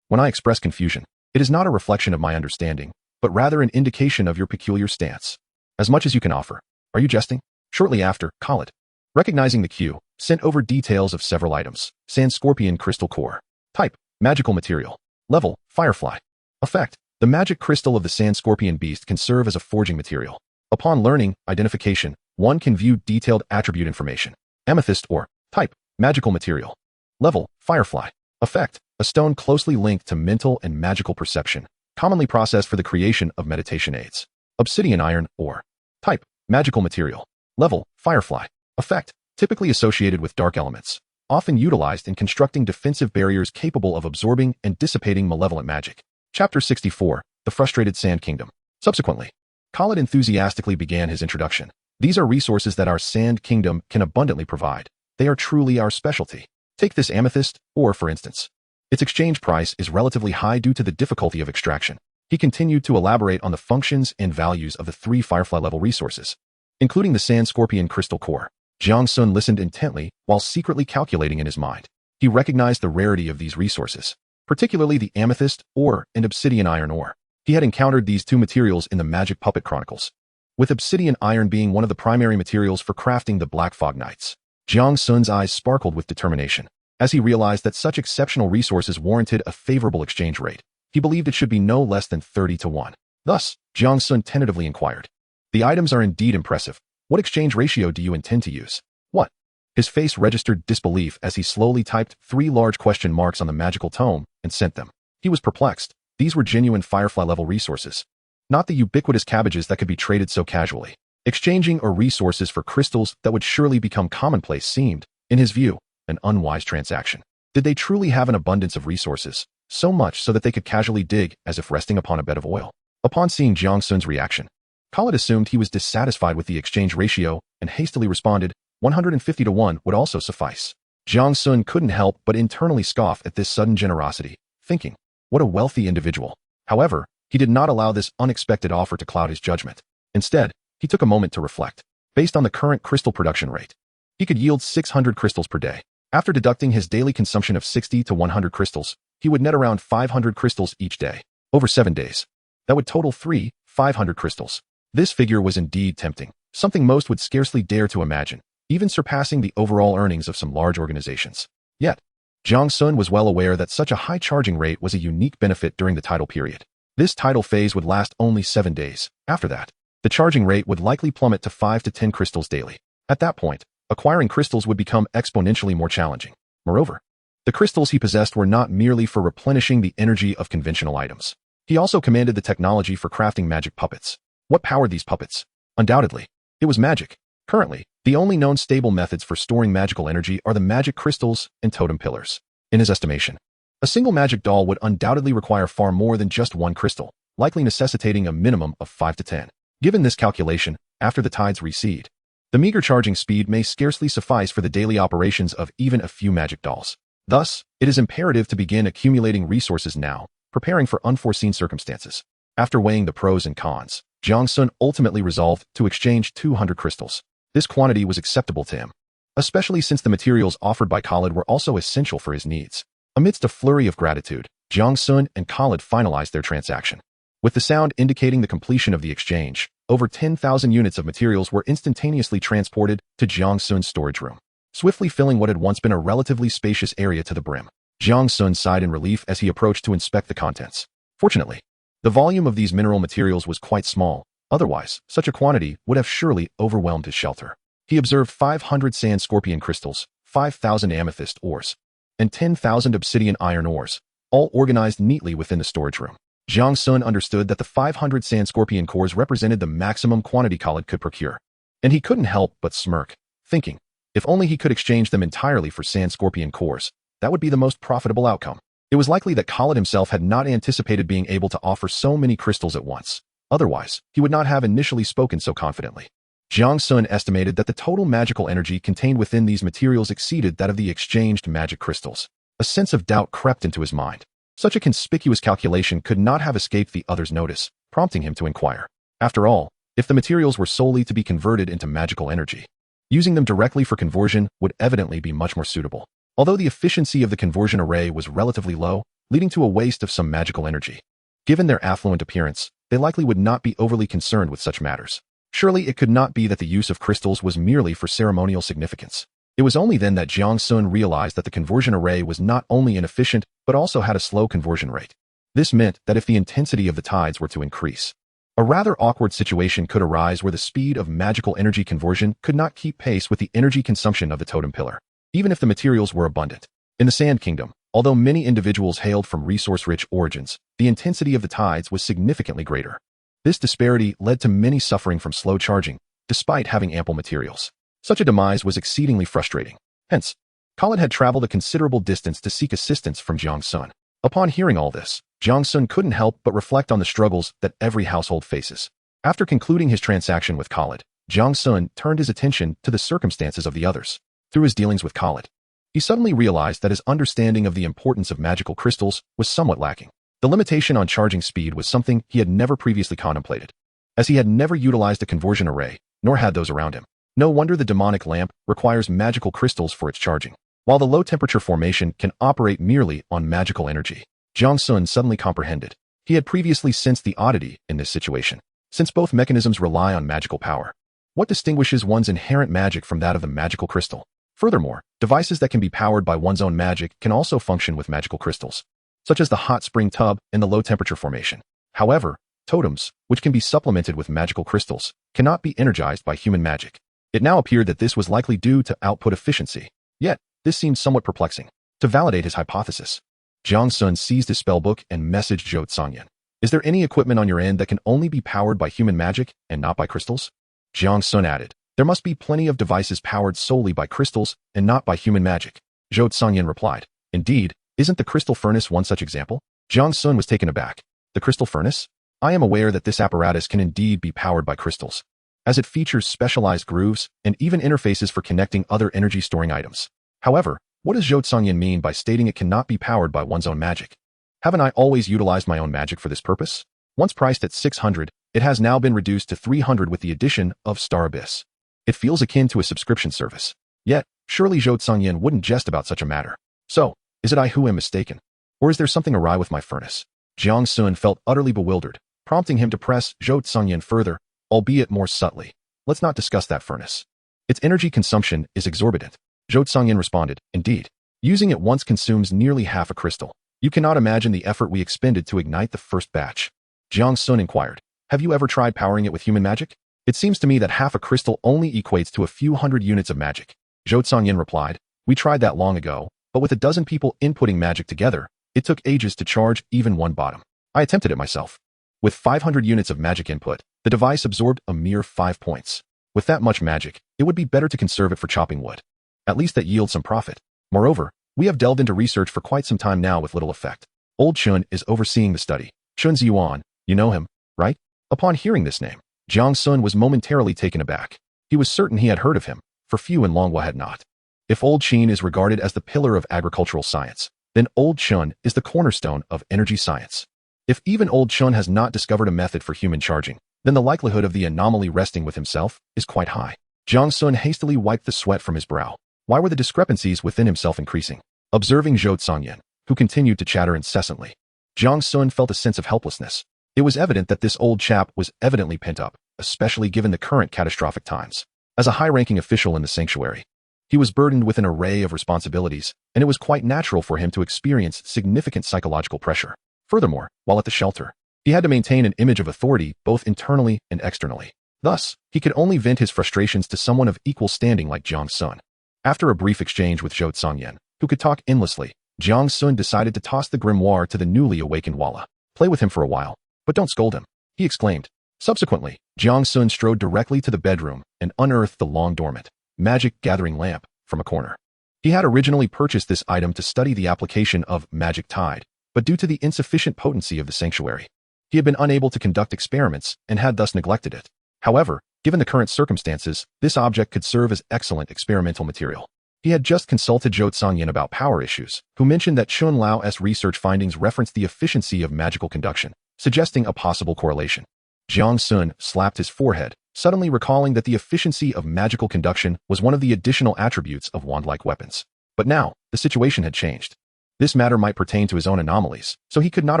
When I express confusion, it is not a reflection of my understanding, but rather an indication of your peculiar stance. As much as you can offer. Are you jesting? Shortly after, Khalid, recognizing the cue, sent over details of several items. Sand Scorpion Crystal Core. Type, magical material. Level, Firefly. Effect, the magic crystal of the Sand Scorpion beast can serve as a forging material. Upon learning, identification, one can view detailed attribute information. Amethyst ore. Type, magical material. Level, Firefly. Effect, a stone closely linked to mental and magical perception, commonly processed for the creation of meditation aids. Obsidian iron ore. Type, magical material. Level, Firefly. Effect, typically associated with dark elements, often utilized in constructing defensive barriers capable of absorbing and dissipating malevolent magic. Chapter 64, The Frustrated Sand Kingdom. Subsequently, Khalid enthusiastically began his introduction. These are resources that our Sand Kingdom can abundantly provide. They are truly our specialty. Take this amethyst ore, for instance. Its exchange price is relatively high due to the difficulty of extraction. He continued to elaborate on the functions and values of the 3 Firefly-level resources, including the Sand Scorpion Crystal Core. Jiang Sun listened intently while secretly calculating in his mind. He recognized the rarity of these resources, particularly the amethyst ore and obsidian iron ore. He had encountered these 2 materials in the Magic Puppet Chronicles, with obsidian iron being one of the primary materials for crafting the Black Fog Knights. Jiang Sun's eyes sparkled with determination. As he realized that such exceptional resources warranted a favorable exchange rate, he believed it should be no less than 30 to 1. Thus, Jiang Sun tentatively inquired, the items are indeed impressive. What exchange ratio do you intend to use? What? His face registered disbelief as he slowly typed 3 large question marks on the magical tome and sent them. He was perplexed. These were genuine Firefly-level resources, not the ubiquitous cabbages that could be traded so casually. Exchanging or resources for crystals that would surely become commonplace seemed, in his view, an unwise transaction. Did they truly have an abundance of resources, so much so that they could casually dig as if resting upon a bed of oil? Upon seeing Jiang Sun's reaction, Khalid assumed he was dissatisfied with the exchange ratio and hastily responded, 150 to 1 would also suffice. Jiang Sun couldn't help but internally scoff at this sudden generosity, thinking, what a wealthy individual. However, he did not allow this unexpected offer to cloud his judgment. Instead, he took a moment to reflect. Based on the current crystal production rate, he could yield 600 crystals per day. After deducting his daily consumption of 60 to 100 crystals, he would net around 500 crystals each day. Over 7 days, that would total 500 crystals. This figure was indeed tempting, something most would scarcely dare to imagine, even surpassing the overall earnings of some large organizations. Yet, Jiang Sun was well aware that such a high charging rate was a unique benefit during the tidal period. This tidal phase would last only 7 days. After that, the charging rate would likely plummet to 5 to 10 crystals daily. At that point, acquiring crystals would become exponentially more challenging. Moreover, the crystals he possessed were not merely for replenishing the energy of conventional items. He also commanded the technology for crafting magic puppets. What powered these puppets? Undoubtedly, it was magic. Currently, the only known stable methods for storing magical energy are the magic crystals and totem pillars. In his estimation, a single magic doll would undoubtedly require far more than just 1 crystal, likely necessitating a minimum of 5 to 10. Given this calculation, after the tides recede, the meager charging speed may scarcely suffice for the daily operations of even a few magic dolls. Thus, it is imperative to begin accumulating resources now, preparing for unforeseen circumstances. After weighing the pros and cons, Jiang Sun ultimately resolved to exchange 200 crystals. This quantity was acceptable to him, especially since the materials offered by Khalid were also essential for his needs. Amidst a flurry of gratitude, Jiang Sun and Khalid finalized their transaction. With the sound indicating the completion of the exchange, over 10,000 units of materials were instantaneously transported to Jiang Sun's storage room, swiftly filling what had once been a relatively spacious area to the brim. Jiang Sun sighed in relief as he approached to inspect the contents. Fortunately, the volume of these mineral materials was quite small. Otherwise, such a quantity would have surely overwhelmed his shelter. He observed 500 sand scorpion crystals, 5,000 amethyst ores, and 10,000 obsidian iron ores, all organized neatly within the storage room. Jiang Sun understood that the 500 sand scorpion cores represented the maximum quantity Khalid could procure, and he couldn't help but smirk, thinking, If only he could exchange them entirely for sand scorpion cores, that would be the most profitable outcome. It was likely that Khalid himself had not anticipated being able to offer so many crystals at once. Otherwise, he would not have initially spoken so confidently. Jiang Sun estimated that the total magical energy contained within these materials exceeded that of the exchanged magic crystals. A sense of doubt crept into his mind. Such a conspicuous calculation could not have escaped the other's notice, prompting him to inquire. After all, if the materials were solely to be converted into magical energy, using them directly for conversion would evidently be much more suitable. Although the efficiency of the conversion array was relatively low, leading to a waste of some magical energy. Given their affluent appearance, they likely would not be overly concerned with such matters. Surely it could not be that the use of crystals was merely for ceremonial significance. It was only then that Jiang Sun realized that the conversion array was not only inefficient, but also had a slow conversion rate. This meant that if the intensity of the tides were to increase, a rather awkward situation could arise where the speed of magical energy conversion could not keep pace with the energy consumption of the totem pillar, even if the materials were abundant. In the Sand Kingdom, although many individuals hailed from resource-rich origins, the intensity of the tides was significantly greater. This disparity led to many suffering from slow charging, despite having ample materials. Such a demise was exceedingly frustrating. Hence, Khalid had traveled a considerable distance to seek assistance from Jiang Sun. Upon hearing all this, Jiang Sun couldn't help but reflect on the struggles that every household faces. After concluding his transaction with Khalid, Jiang Sun turned his attention to the circumstances of the others. Through his dealings with Khalid, he suddenly realized that his understanding of the importance of magical crystals was somewhat lacking. The limitation on charging speed was something he had never previously contemplated, as he had never utilized a conversion array, nor had those around him. No wonder the demonic lamp requires magical crystals for its charging, while the low-temperature formation can operate merely on magical energy. Jiang Sun suddenly comprehended. He had previously sensed the oddity in this situation, since both mechanisms rely on magical power. What distinguishes one's inherent magic from that of the magical crystal? Furthermore, devices that can be powered by one's own magic can also function with magical crystals, such as the hot spring tub and the low-temperature formation. However, totems, which can be supplemented with magical crystals, cannot be energized by human magic. It now appeared that this was likely due to output efficiency. Yet, this seemed somewhat perplexing. To validate his hypothesis, Jiang Sun seized his spellbook and messaged Zhou Tsangyan. Is there any equipment on your end that can only be powered by human magic and not by crystals? Jiang Sun added. There must be plenty of devices powered solely by crystals and not by human magic. Zhou Tsangyan replied. Indeed, isn't the crystal furnace one such example? Jiang Sun was taken aback. The crystal furnace? I am aware that this apparatus can indeed be powered by crystals, as it features specialized grooves and even interfaces for connecting other energy-storing items. However, what does Zhou Tsangyan mean by stating it cannot be powered by one's own magic? Haven't I always utilized my own magic for this purpose? Once priced at 600, it has now been reduced to 300 with the addition of Star Abyss. It feels akin to a subscription service. Yet, surely Zhou Tsangyan wouldn't jest about such a matter. So, is it I who am mistaken? Or is there something awry with my furnace? Jiang Sun felt utterly bewildered, prompting him to press Zhou Tsangyan further, albeit more subtly. Let's not discuss that furnace. Its energy consumption is exorbitant. Zhou Tsangyan responded, indeed. Using it once consumes nearly half a crystal. You cannot imagine the effort we expended to ignite the first batch. Jiang Sun inquired, have you ever tried powering it with human magic? It seems to me that half a crystal only equates to a few hundred units of magic. Zhou Tsangyan replied, we tried that long ago, but with a dozen people inputting magic together, it took ages to charge even one bottom. I attempted it myself. With 500 units of magic input, the device absorbed a mere 5 points. With that much magic, it would be better to conserve it for chopping wood. At least that yields some profit. Moreover, we have delved into research for quite some time now with little effect. Old Chun is overseeing the study. Chun Ziyuan, you know him, right? Upon hearing this name, Jiang Sun was momentarily taken aback. He was certain he had heard of him, for few in Longhua had not. If Old Chun is regarded as the pillar of agricultural science, then Old Chun is the cornerstone of energy science. If even Old Chun has not discovered a method for human charging, then the likelihood of the anomaly resting with himself is quite high. Jiang Sun hastily wiped the sweat from his brow. Why were the discrepancies within himself increasing? Observing Zhou Tsangyan, who continued to chatter incessantly, Jiang Sun felt a sense of helplessness. It was evident that this old chap was evidently pent up, especially given the current catastrophic times. As a high-ranking official in the sanctuary, he was burdened with an array of responsibilities, and it was quite natural for him to experience significant psychological pressure. Furthermore, while at the shelter, he had to maintain an image of authority both internally and externally. Thus, he could only vent his frustrations to someone of equal standing like Jiang Sun. After a brief exchange with Zhou Tsangyan, who could talk endlessly, Jiang Sun decided to toss the grimoire to the newly awakened Walla. Play with him for a while, but don't scold him, he exclaimed. Subsequently, Jiang Sun strode directly to the bedroom and unearthed the long dormant magic gathering lamp from a corner. He had originally purchased this item to study the application of magic tide, but due to the insufficient potency of the sanctuary, he had been unable to conduct experiments and had thus neglected it. However, given the current circumstances, this object could serve as excellent experimental material. He had just consulted Zhou Tsangyan about power issues, who mentioned that Chun Lao's research findings referenced the efficiency of magical conduction, suggesting a possible correlation. Jiang Sun slapped his forehead, suddenly recalling that the efficiency of magical conduction was one of the additional attributes of wand-like weapons. But now, the situation had changed. This matter might pertain to his own anomalies, so he could not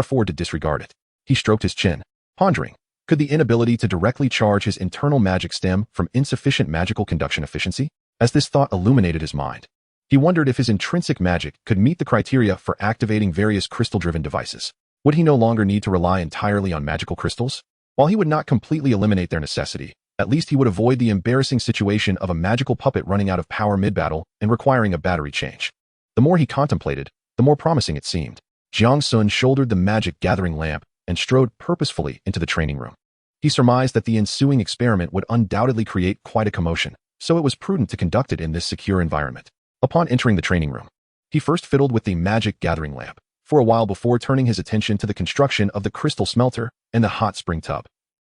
afford to disregard it. He stroked his chin, pondering, could the inability to directly charge his internal magic stem from insufficient magical conduction efficiency? As this thought illuminated his mind, he wondered if his intrinsic magic could meet the criteria for activating various crystal-driven devices. Would he no longer need to rely entirely on magical crystals? While he would not completely eliminate their necessity, at least he would avoid the embarrassing situation of a magical puppet running out of power mid-battle and requiring a battery change. The more he contemplated, the more promising it seemed. Jiang Sun shouldered the magic gathering lamp and strode purposefully into the training room. He surmised that the ensuing experiment would undoubtedly create quite a commotion, so it was prudent to conduct it in this secure environment. Upon entering the training room, he first fiddled with the magic gathering lamp for a while before turning his attention to the construction of the crystal smelter and the hot spring tub.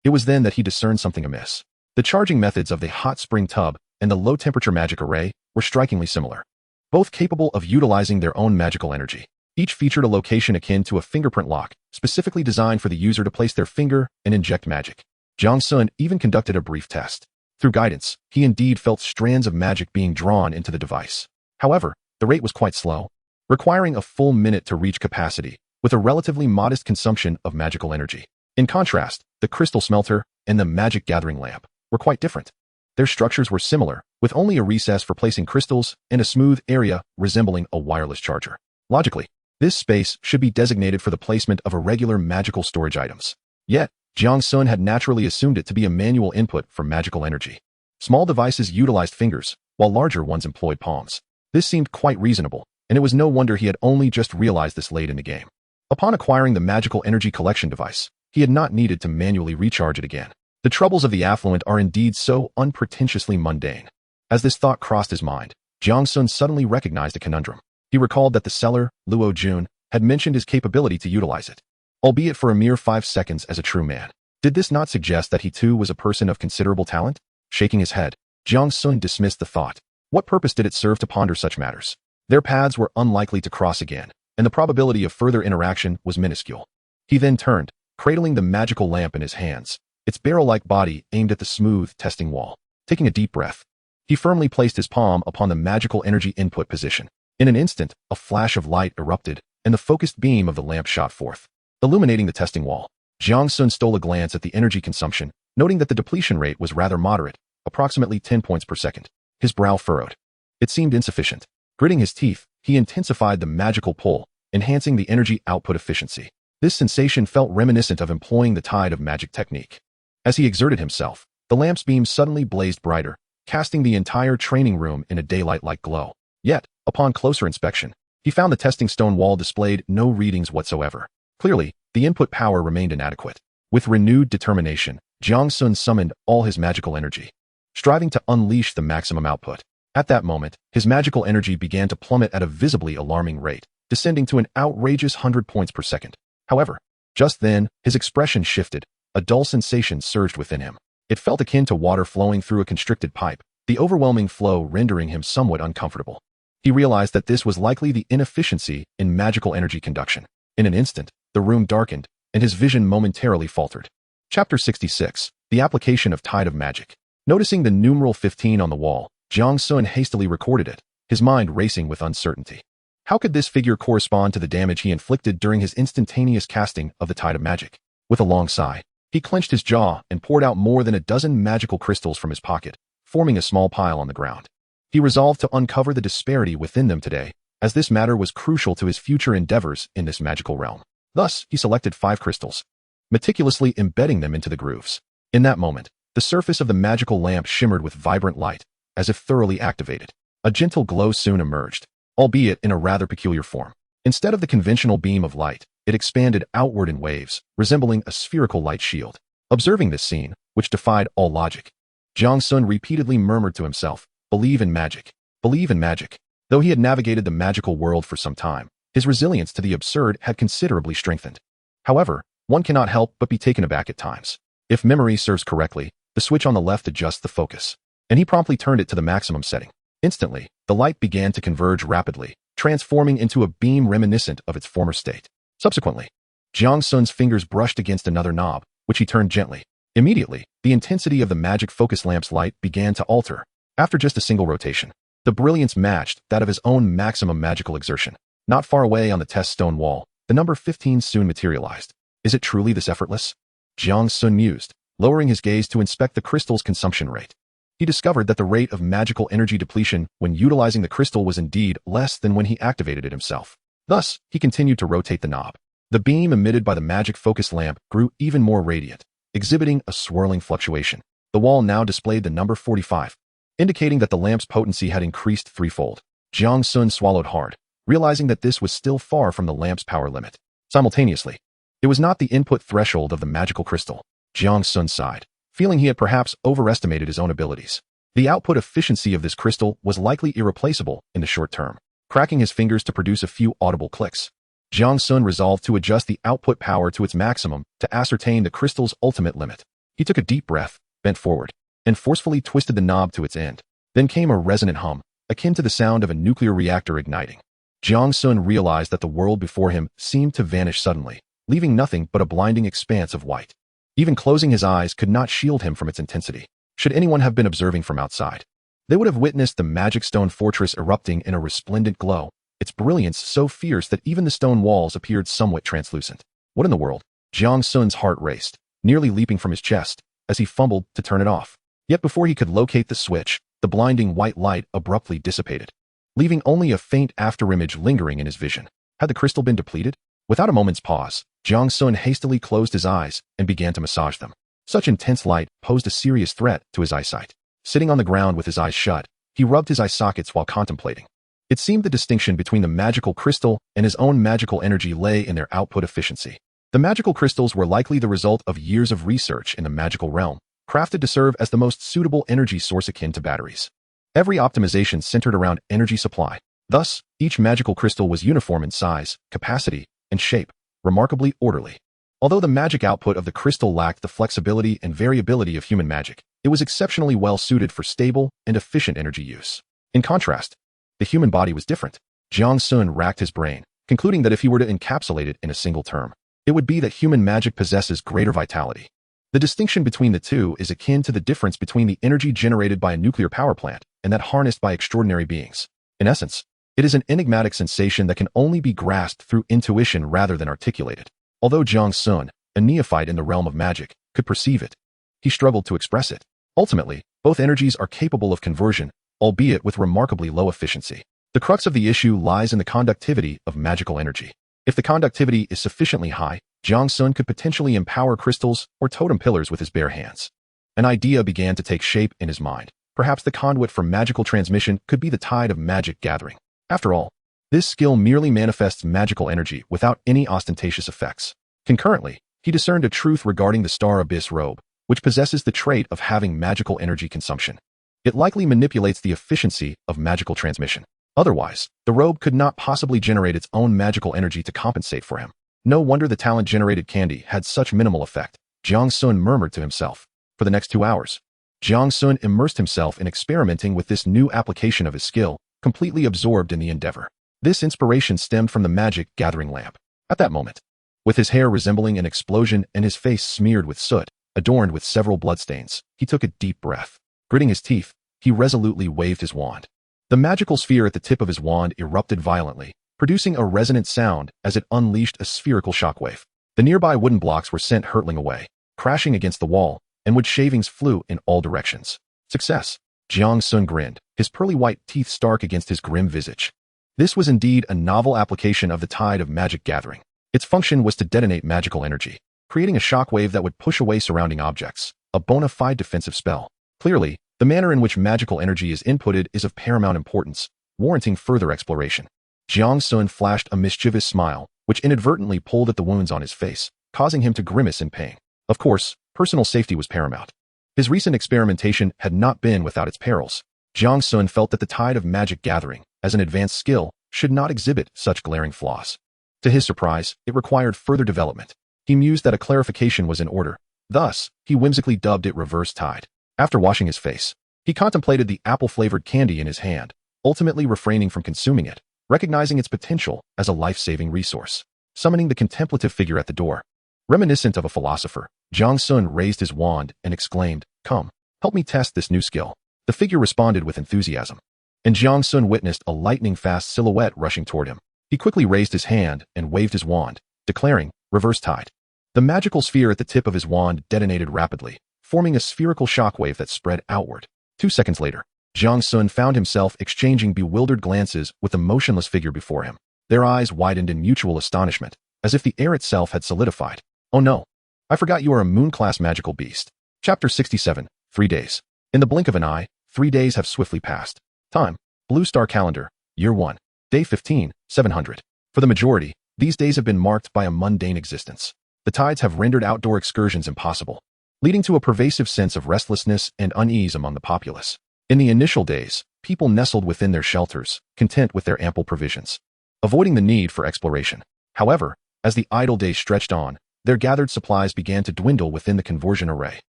It was then that he discerned something amiss. The charging methods of the hot spring tub and the low-temperature magic array were strikingly similar, both capable of utilizing their own magical energy. Each featured a location akin to a fingerprint lock, specifically designed for the user to place their finger and inject magic. Jiang Sun even conducted a brief test. Through guidance, he indeed felt strands of magic being drawn into the device. However, the rate was quite slow, requiring a full minute to reach capacity, with a relatively modest consumption of magical energy. In contrast, the crystal smelter and the magic gathering lamp were quite different. Their structures were similar, with only a recess for placing crystals and a smooth area resembling a wireless charger. Logically, this space should be designated for the placement of irregular magical storage items. Yet, Jiang Sun had naturally assumed it to be a manual input for magical energy. Small devices utilized fingers, while larger ones employed palms. This seemed quite reasonable, and it was no wonder he had only just realized this late in the game. Upon acquiring the magical energy collection device, he had not needed to manually recharge it again. The troubles of the affluent are indeed so unpretentiously mundane. As this thought crossed his mind, Jiang Sun suddenly recognized a conundrum. He recalled that the seller, Luo Jun, had mentioned his capability to utilize it, albeit for a mere 5 seconds as a true man. Did this not suggest that he too was a person of considerable talent? Shaking his head, Jiang Sun dismissed the thought. What purpose did it serve to ponder such matters? Their paths were unlikely to cross again, and the probability of further interaction was minuscule. He then turned, cradling the magical lamp in his hands, its barrel-like body aimed at the smooth, testing wall. Taking a deep breath, he firmly placed his palm upon the magical energy input position. In an instant, a flash of light erupted, and the focused beam of the lamp shot forth, illuminating the testing wall. Jiang Sun stole a glance at the energy consumption, noting that the depletion rate was rather moderate, approximately 10 points per second. His brow furrowed. It seemed insufficient. Gritting his teeth, he intensified the magical pull, enhancing the energy output efficiency. This sensation felt reminiscent of employing the tide of magic technique. As he exerted himself, the lamp's beam suddenly blazed brighter, casting the entire training room in a daylight-like glow. Yet, upon closer inspection, he found the testing stone wall displayed no readings whatsoever. Clearly, the input power remained inadequate. With renewed determination, Jiang Sun summoned all his magical energy, striving to unleash the maximum output. At that moment, his magical energy began to plummet at a visibly alarming rate, descending to an outrageous 100 points per second. However, just then, his expression shifted. A dull sensation surged within him. It felt akin to water flowing through a constricted pipe, the overwhelming flow rendering him somewhat uncomfortable. He realized that this was likely the inefficiency in magical energy conduction. In an instant, the room darkened, and his vision momentarily faltered. Chapter 66, The Application of Tide of Magic. Noticing the numeral 15 on the wall, Jiang Sun hastily recorded it, his mind racing with uncertainty. How could this figure correspond to the damage he inflicted during his instantaneous casting of the Tide of Magic? With a long sigh, he clenched his jaw and poured out more than a dozen magical crystals from his pocket, forming a small pile on the ground. He resolved to uncover the disparity within them today, as this matter was crucial to his future endeavors in this magical realm. Thus, he selected 5 crystals, meticulously embedding them into the grooves. In that moment, the surface of the magical lamp shimmered with vibrant light, as if thoroughly activated. A gentle glow soon emerged, albeit in a rather peculiar form. Instead of the conventional beam of light, it expanded outward in waves, resembling a spherical light shield. Observing this scene, which defied all logic, Jiang Sun repeatedly murmured to himself, believe in magic. Believe in magic. Though he had navigated the magical world for some time, his resilience to the absurd had considerably strengthened. However, one cannot help but be taken aback at times. If memory serves correctly, the switch on the left adjusts the focus, and he promptly turned it to the maximum setting. Instantly, the light began to converge rapidly, transforming into a beam reminiscent of its former state. Subsequently, Jiang Sun's fingers brushed against another knob, which he turned gently. Immediately, the intensity of the magic focus lamp's light began to alter. After just a single rotation, the brilliance matched that of his own maximum magical exertion. Not far away on the test stone wall, the number 15 soon materialized. Is it truly this effortless? Jiang Sun mused, lowering his gaze to inspect the crystal's consumption rate. He discovered that the rate of magical energy depletion when utilizing the crystal was indeed less than when he activated it himself. Thus, he continued to rotate the knob. The beam emitted by the magic focus lamp grew even more radiant, exhibiting a swirling fluctuation. The wall now displayed the number 45, indicating that the lamp's potency had increased threefold. Jiang Sun swallowed hard, realizing that this was still far from the lamp's power limit. Simultaneously, it was not the input threshold of the magical crystal. Jiang Sun sighed, feeling he had perhaps overestimated his own abilities. The output efficiency of this crystal was likely irreplaceable in the short term. Cracking his fingers to produce a few audible clicks, Jiang Sun resolved to adjust the output power to its maximum to ascertain the crystal's ultimate limit. He took a deep breath, bent forward, and forcefully twisted the knob to its end. Then came a resonant hum, akin to the sound of a nuclear reactor igniting. Jiang Sun realized that the world before him seemed to vanish suddenly, leaving nothing but a blinding expanse of white. Even closing his eyes could not shield him from its intensity. Should anyone have been observing from outside, they would have witnessed the magic stone fortress erupting in a resplendent glow, its brilliance so fierce that even the stone walls appeared somewhat translucent. What in the world? Jiang Sun's heart raced, nearly leaping from his chest, as he fumbled to turn it off. Yet before he could locate the switch, the blinding white light abruptly dissipated, leaving only a faint afterimage lingering in his vision. Had the crystal been depleted? Without a moment's pause, Jiang Sun hastily closed his eyes and began to massage them. Such intense light posed a serious threat to his eyesight. Sitting on the ground with his eyes shut, he rubbed his eye sockets while contemplating. It seemed the distinction between the magical crystal and his own magical energy lay in their output efficiency. The magical crystals were likely the result of years of research in the magical realm, crafted to serve as the most suitable energy source akin to batteries. Every optimization centered around energy supply. Thus, each magical crystal was uniform in size, capacity, and shape, remarkably orderly. Although the magic output of the crystal lacked the flexibility and variability of human magic, it was exceptionally well suited for stable and efficient energy use. In contrast, the human body was different. Jiang Sun racked his brain, concluding that if he were to encapsulate it in a single term, it would be that human magic possesses greater vitality. The distinction between the two is akin to the difference between the energy generated by a nuclear power plant and that harnessed by extraordinary beings. In essence, it is an enigmatic sensation that can only be grasped through intuition rather than articulated. Although Jiang Sun, a neophyte in the realm of magic, could perceive it, he struggled to express it. Ultimately, both energies are capable of conversion, albeit with remarkably low efficiency. The crux of the issue lies in the conductivity of magical energy. If the conductivity is sufficiently high, Jiang Sun could potentially empower crystals or totem pillars with his bare hands. An idea began to take shape in his mind. Perhaps the conduit for magical transmission could be the tide of magic gathering. After all, this skill merely manifests magical energy without any ostentatious effects. Concurrently, he discerned a truth regarding the Star Abyss robe, which possesses the trait of having magical energy consumption. It likely manipulates the efficiency of magical transmission. Otherwise, the robe could not possibly generate its own magical energy to compensate for him. No wonder the talent-generated candy had such minimal effect, Jiang Sun murmured to himself. For the next 2 hours, Jiang Sun immersed himself in experimenting with this new application of his skill, completely absorbed in the endeavor. This inspiration stemmed from the magic gathering lamp. At that moment, with his hair resembling an explosion and his face smeared with soot, adorned with several bloodstains, he took a deep breath. Gritting his teeth, he resolutely waved his wand. The magical sphere at the tip of his wand erupted violently, producing a resonant sound as it unleashed a spherical shockwave. The nearby wooden blocks were sent hurtling away, crashing against the wall, and wood shavings flew in all directions. Success! Jiang Sun grinned, his pearly white teeth stark against his grim visage. This was indeed a novel application of the tide of magic gathering. Its function was to detonate magical energy, creating a shockwave that would push away surrounding objects, a bona fide defensive spell. Clearly, the manner in which magical energy is inputted is of paramount importance, warranting further exploration. Jiang Sun flashed a mischievous smile, which inadvertently pulled at the wounds on his face, causing him to grimace in pain. Of course, personal safety was paramount. His recent experimentation had not been without its perils. Jiang Sun felt that the tide of magic gathering, as an advanced skill, should not exhibit such glaring flaws. To his surprise, it required further development. He mused that a clarification was in order. Thus, he whimsically dubbed it reverse tide. After washing his face, he contemplated the apple-flavored candy in his hand, ultimately refraining from consuming it, recognizing its potential as a life-saving resource. Summoning the contemplative figure at the door. Reminiscent of a philosopher, Jiang Sun raised his wand and exclaimed, "Come, help me test this new skill." The figure responded with enthusiasm, and Jiang Sun witnessed a lightning-fast silhouette rushing toward him. He quickly raised his hand and waved his wand, declaring, "Reverse tide." The magical sphere at the tip of his wand detonated rapidly, forming a spherical shockwave that spread outward. 2 seconds later, Jiang Sun found himself exchanging bewildered glances with the motionless figure before him. Their eyes widened in mutual astonishment, as if the air itself had solidified. "Oh no, I forgot you are a moon-class magical beast." Chapter 67, 3 days. In the blink of an eye, 3 days have swiftly passed. Time, Blue Star Calendar, Year 1, Day 15, 700. For the majority, these days have been marked by a mundane existence. The tides have rendered outdoor excursions impossible, leading to a pervasive sense of restlessness and unease among the populace. In the initial days, people nestled within their shelters, content with their ample provisions, avoiding the need for exploration. However, as the idle days stretched on, their gathered supplies began to dwindle within the conversion array.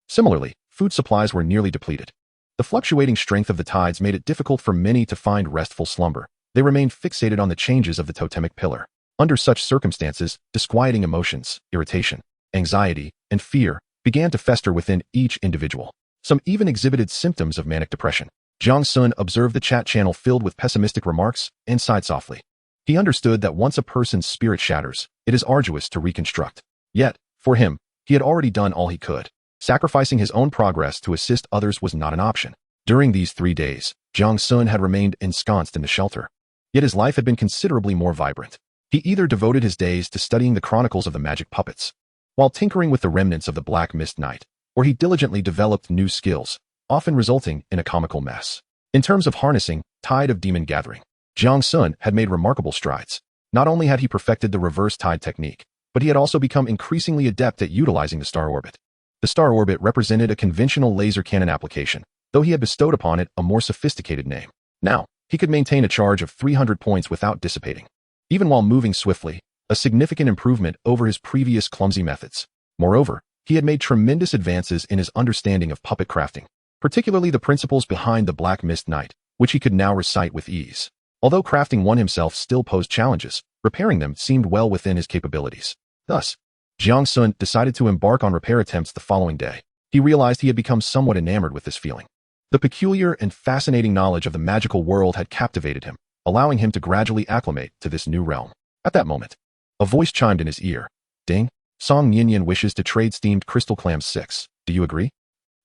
Similarly, food supplies were nearly depleted. The fluctuating strength of the tides made it difficult for many to find restful slumber. They remained fixated on the changes of the totemic pillar. Under such circumstances, disquieting emotions, irritation, anxiety, and fear began to fester within each individual. Some even exhibited symptoms of manic depression. Jiang Sun observed the chat channel filled with pessimistic remarks and sighed softly. He understood that once a person's spirit shatters, it is arduous to reconstruct. Yet, for him, he had already done all he could. Sacrificing his own progress to assist others was not an option. During these 3 days, Jiang Sun had remained ensconced in the shelter. Yet his life had been considerably more vibrant. He either devoted his days to studying the chronicles of the magic puppets, while tinkering with the remnants of the Black Mist Night, or he diligently developed new skills, often resulting in a comical mess. In terms of harnessing tide of demon gathering, Jiang Sun had made remarkable strides. Not only had he perfected the reverse tide technique, but he had also become increasingly adept at utilizing the star orbit. The star orbit represented a conventional laser cannon application, though he had bestowed upon it a more sophisticated name. Now, he could maintain a charge of 300 points without dissipating, even while moving swiftly, a significant improvement over his previous clumsy methods. Moreover, he had made tremendous advances in his understanding of puppet crafting, particularly the principles behind the Black Mist Night, which he could now recite with ease. Although crafting one himself still posed challenges, repairing them seemed well within his capabilities. Thus, Jiang Sun decided to embark on repair attempts the following day. He realized he had become somewhat enamored with this feeling. The peculiar and fascinating knowledge of the magical world had captivated him, allowing him to gradually acclimate to this new realm. At that moment, a voice chimed in his ear. "Ding, Song Ninian wishes to trade steamed crystal clams 6. Do you agree?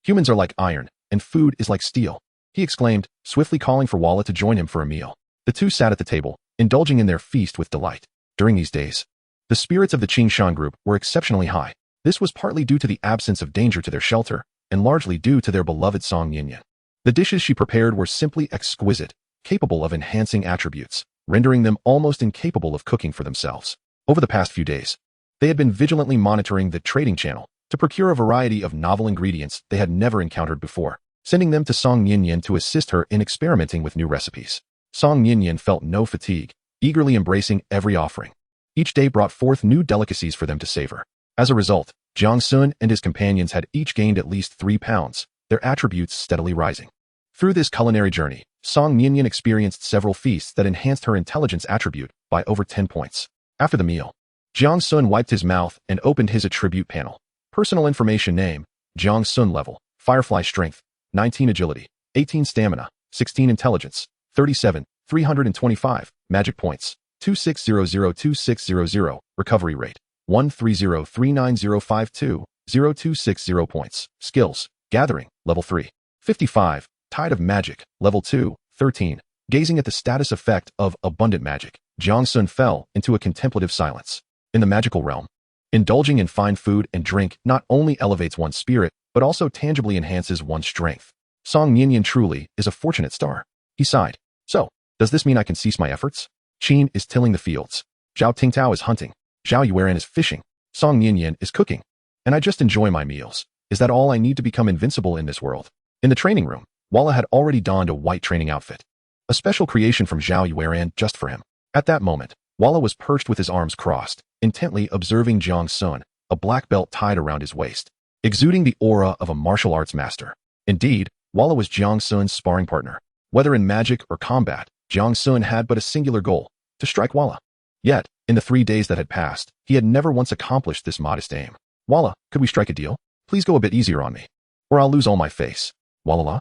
Humans are like iron, and food is like steel," he exclaimed, swiftly calling for Walla to join him for a meal. The two sat at the table, indulging in their feast with delight. During these days, the spirits of the Qingshan group were exceptionally high. This was partly due to the absence of danger to their shelter, and largely due to their beloved Song Ninian. The dishes she prepared were simply exquisite, capable of enhancing attributes, rendering them almost incapable of cooking for themselves. Over the past few days, they had been vigilantly monitoring the trading channel to procure a variety of novel ingredients they had never encountered before, sending them to Song Ninian to assist her in experimenting with new recipes. Song Ninian felt no fatigue, eagerly embracing every offering. Each day brought forth new delicacies for them to savor. As a result, Jiang Sun and his companions had each gained at least 3 pounds, their attributes steadily rising. Through this culinary journey, Song Ninian experienced several feasts that enhanced her intelligence attribute by over 10 points. After the meal, Jiang Sun wiped his mouth and opened his attribute panel. Personal information: name, Jiang Sun. Level, Firefly strength, 19 agility, 18 stamina, 16 intelligence, 37, 325, magic points, 26002600, recovery rate, 130390520, 0260 points. Skills, gathering, level 3. 55, tide of magic, level 2, 13. Gazing at the status effect of abundant magic, Jiang Sun fell into a contemplative silence. In the magical realm, indulging in fine food and drink not only elevates one's spirit, but also tangibly enhances one's strength. Song Ninian truly is a fortunate star. He sighed. So, does this mean I can cease my efforts? Qin is tilling the fields. Zhao Tingtao is hunting. Zhao Yuan is fishing. Song Ninian is cooking. And I just enjoy my meals. Is that all I need to become invincible in this world? In the training room, Walla had already donned a white training outfit, a special creation from Zhao Yueran just for him. At that moment, Walla was perched with his arms crossed, intently observing Jiang Sun, a black belt tied around his waist, exuding the aura of a martial arts master. Indeed, Walla was Jiang Sun's sparring partner. Whether in magic or combat, Jiang Sun had but a singular goal: to strike Walla. Yet, in the 3 days that had passed, he had never once accomplished this modest aim. Walla, could we strike a deal? Please go a bit easier on me, or I'll lose all my face. Walla,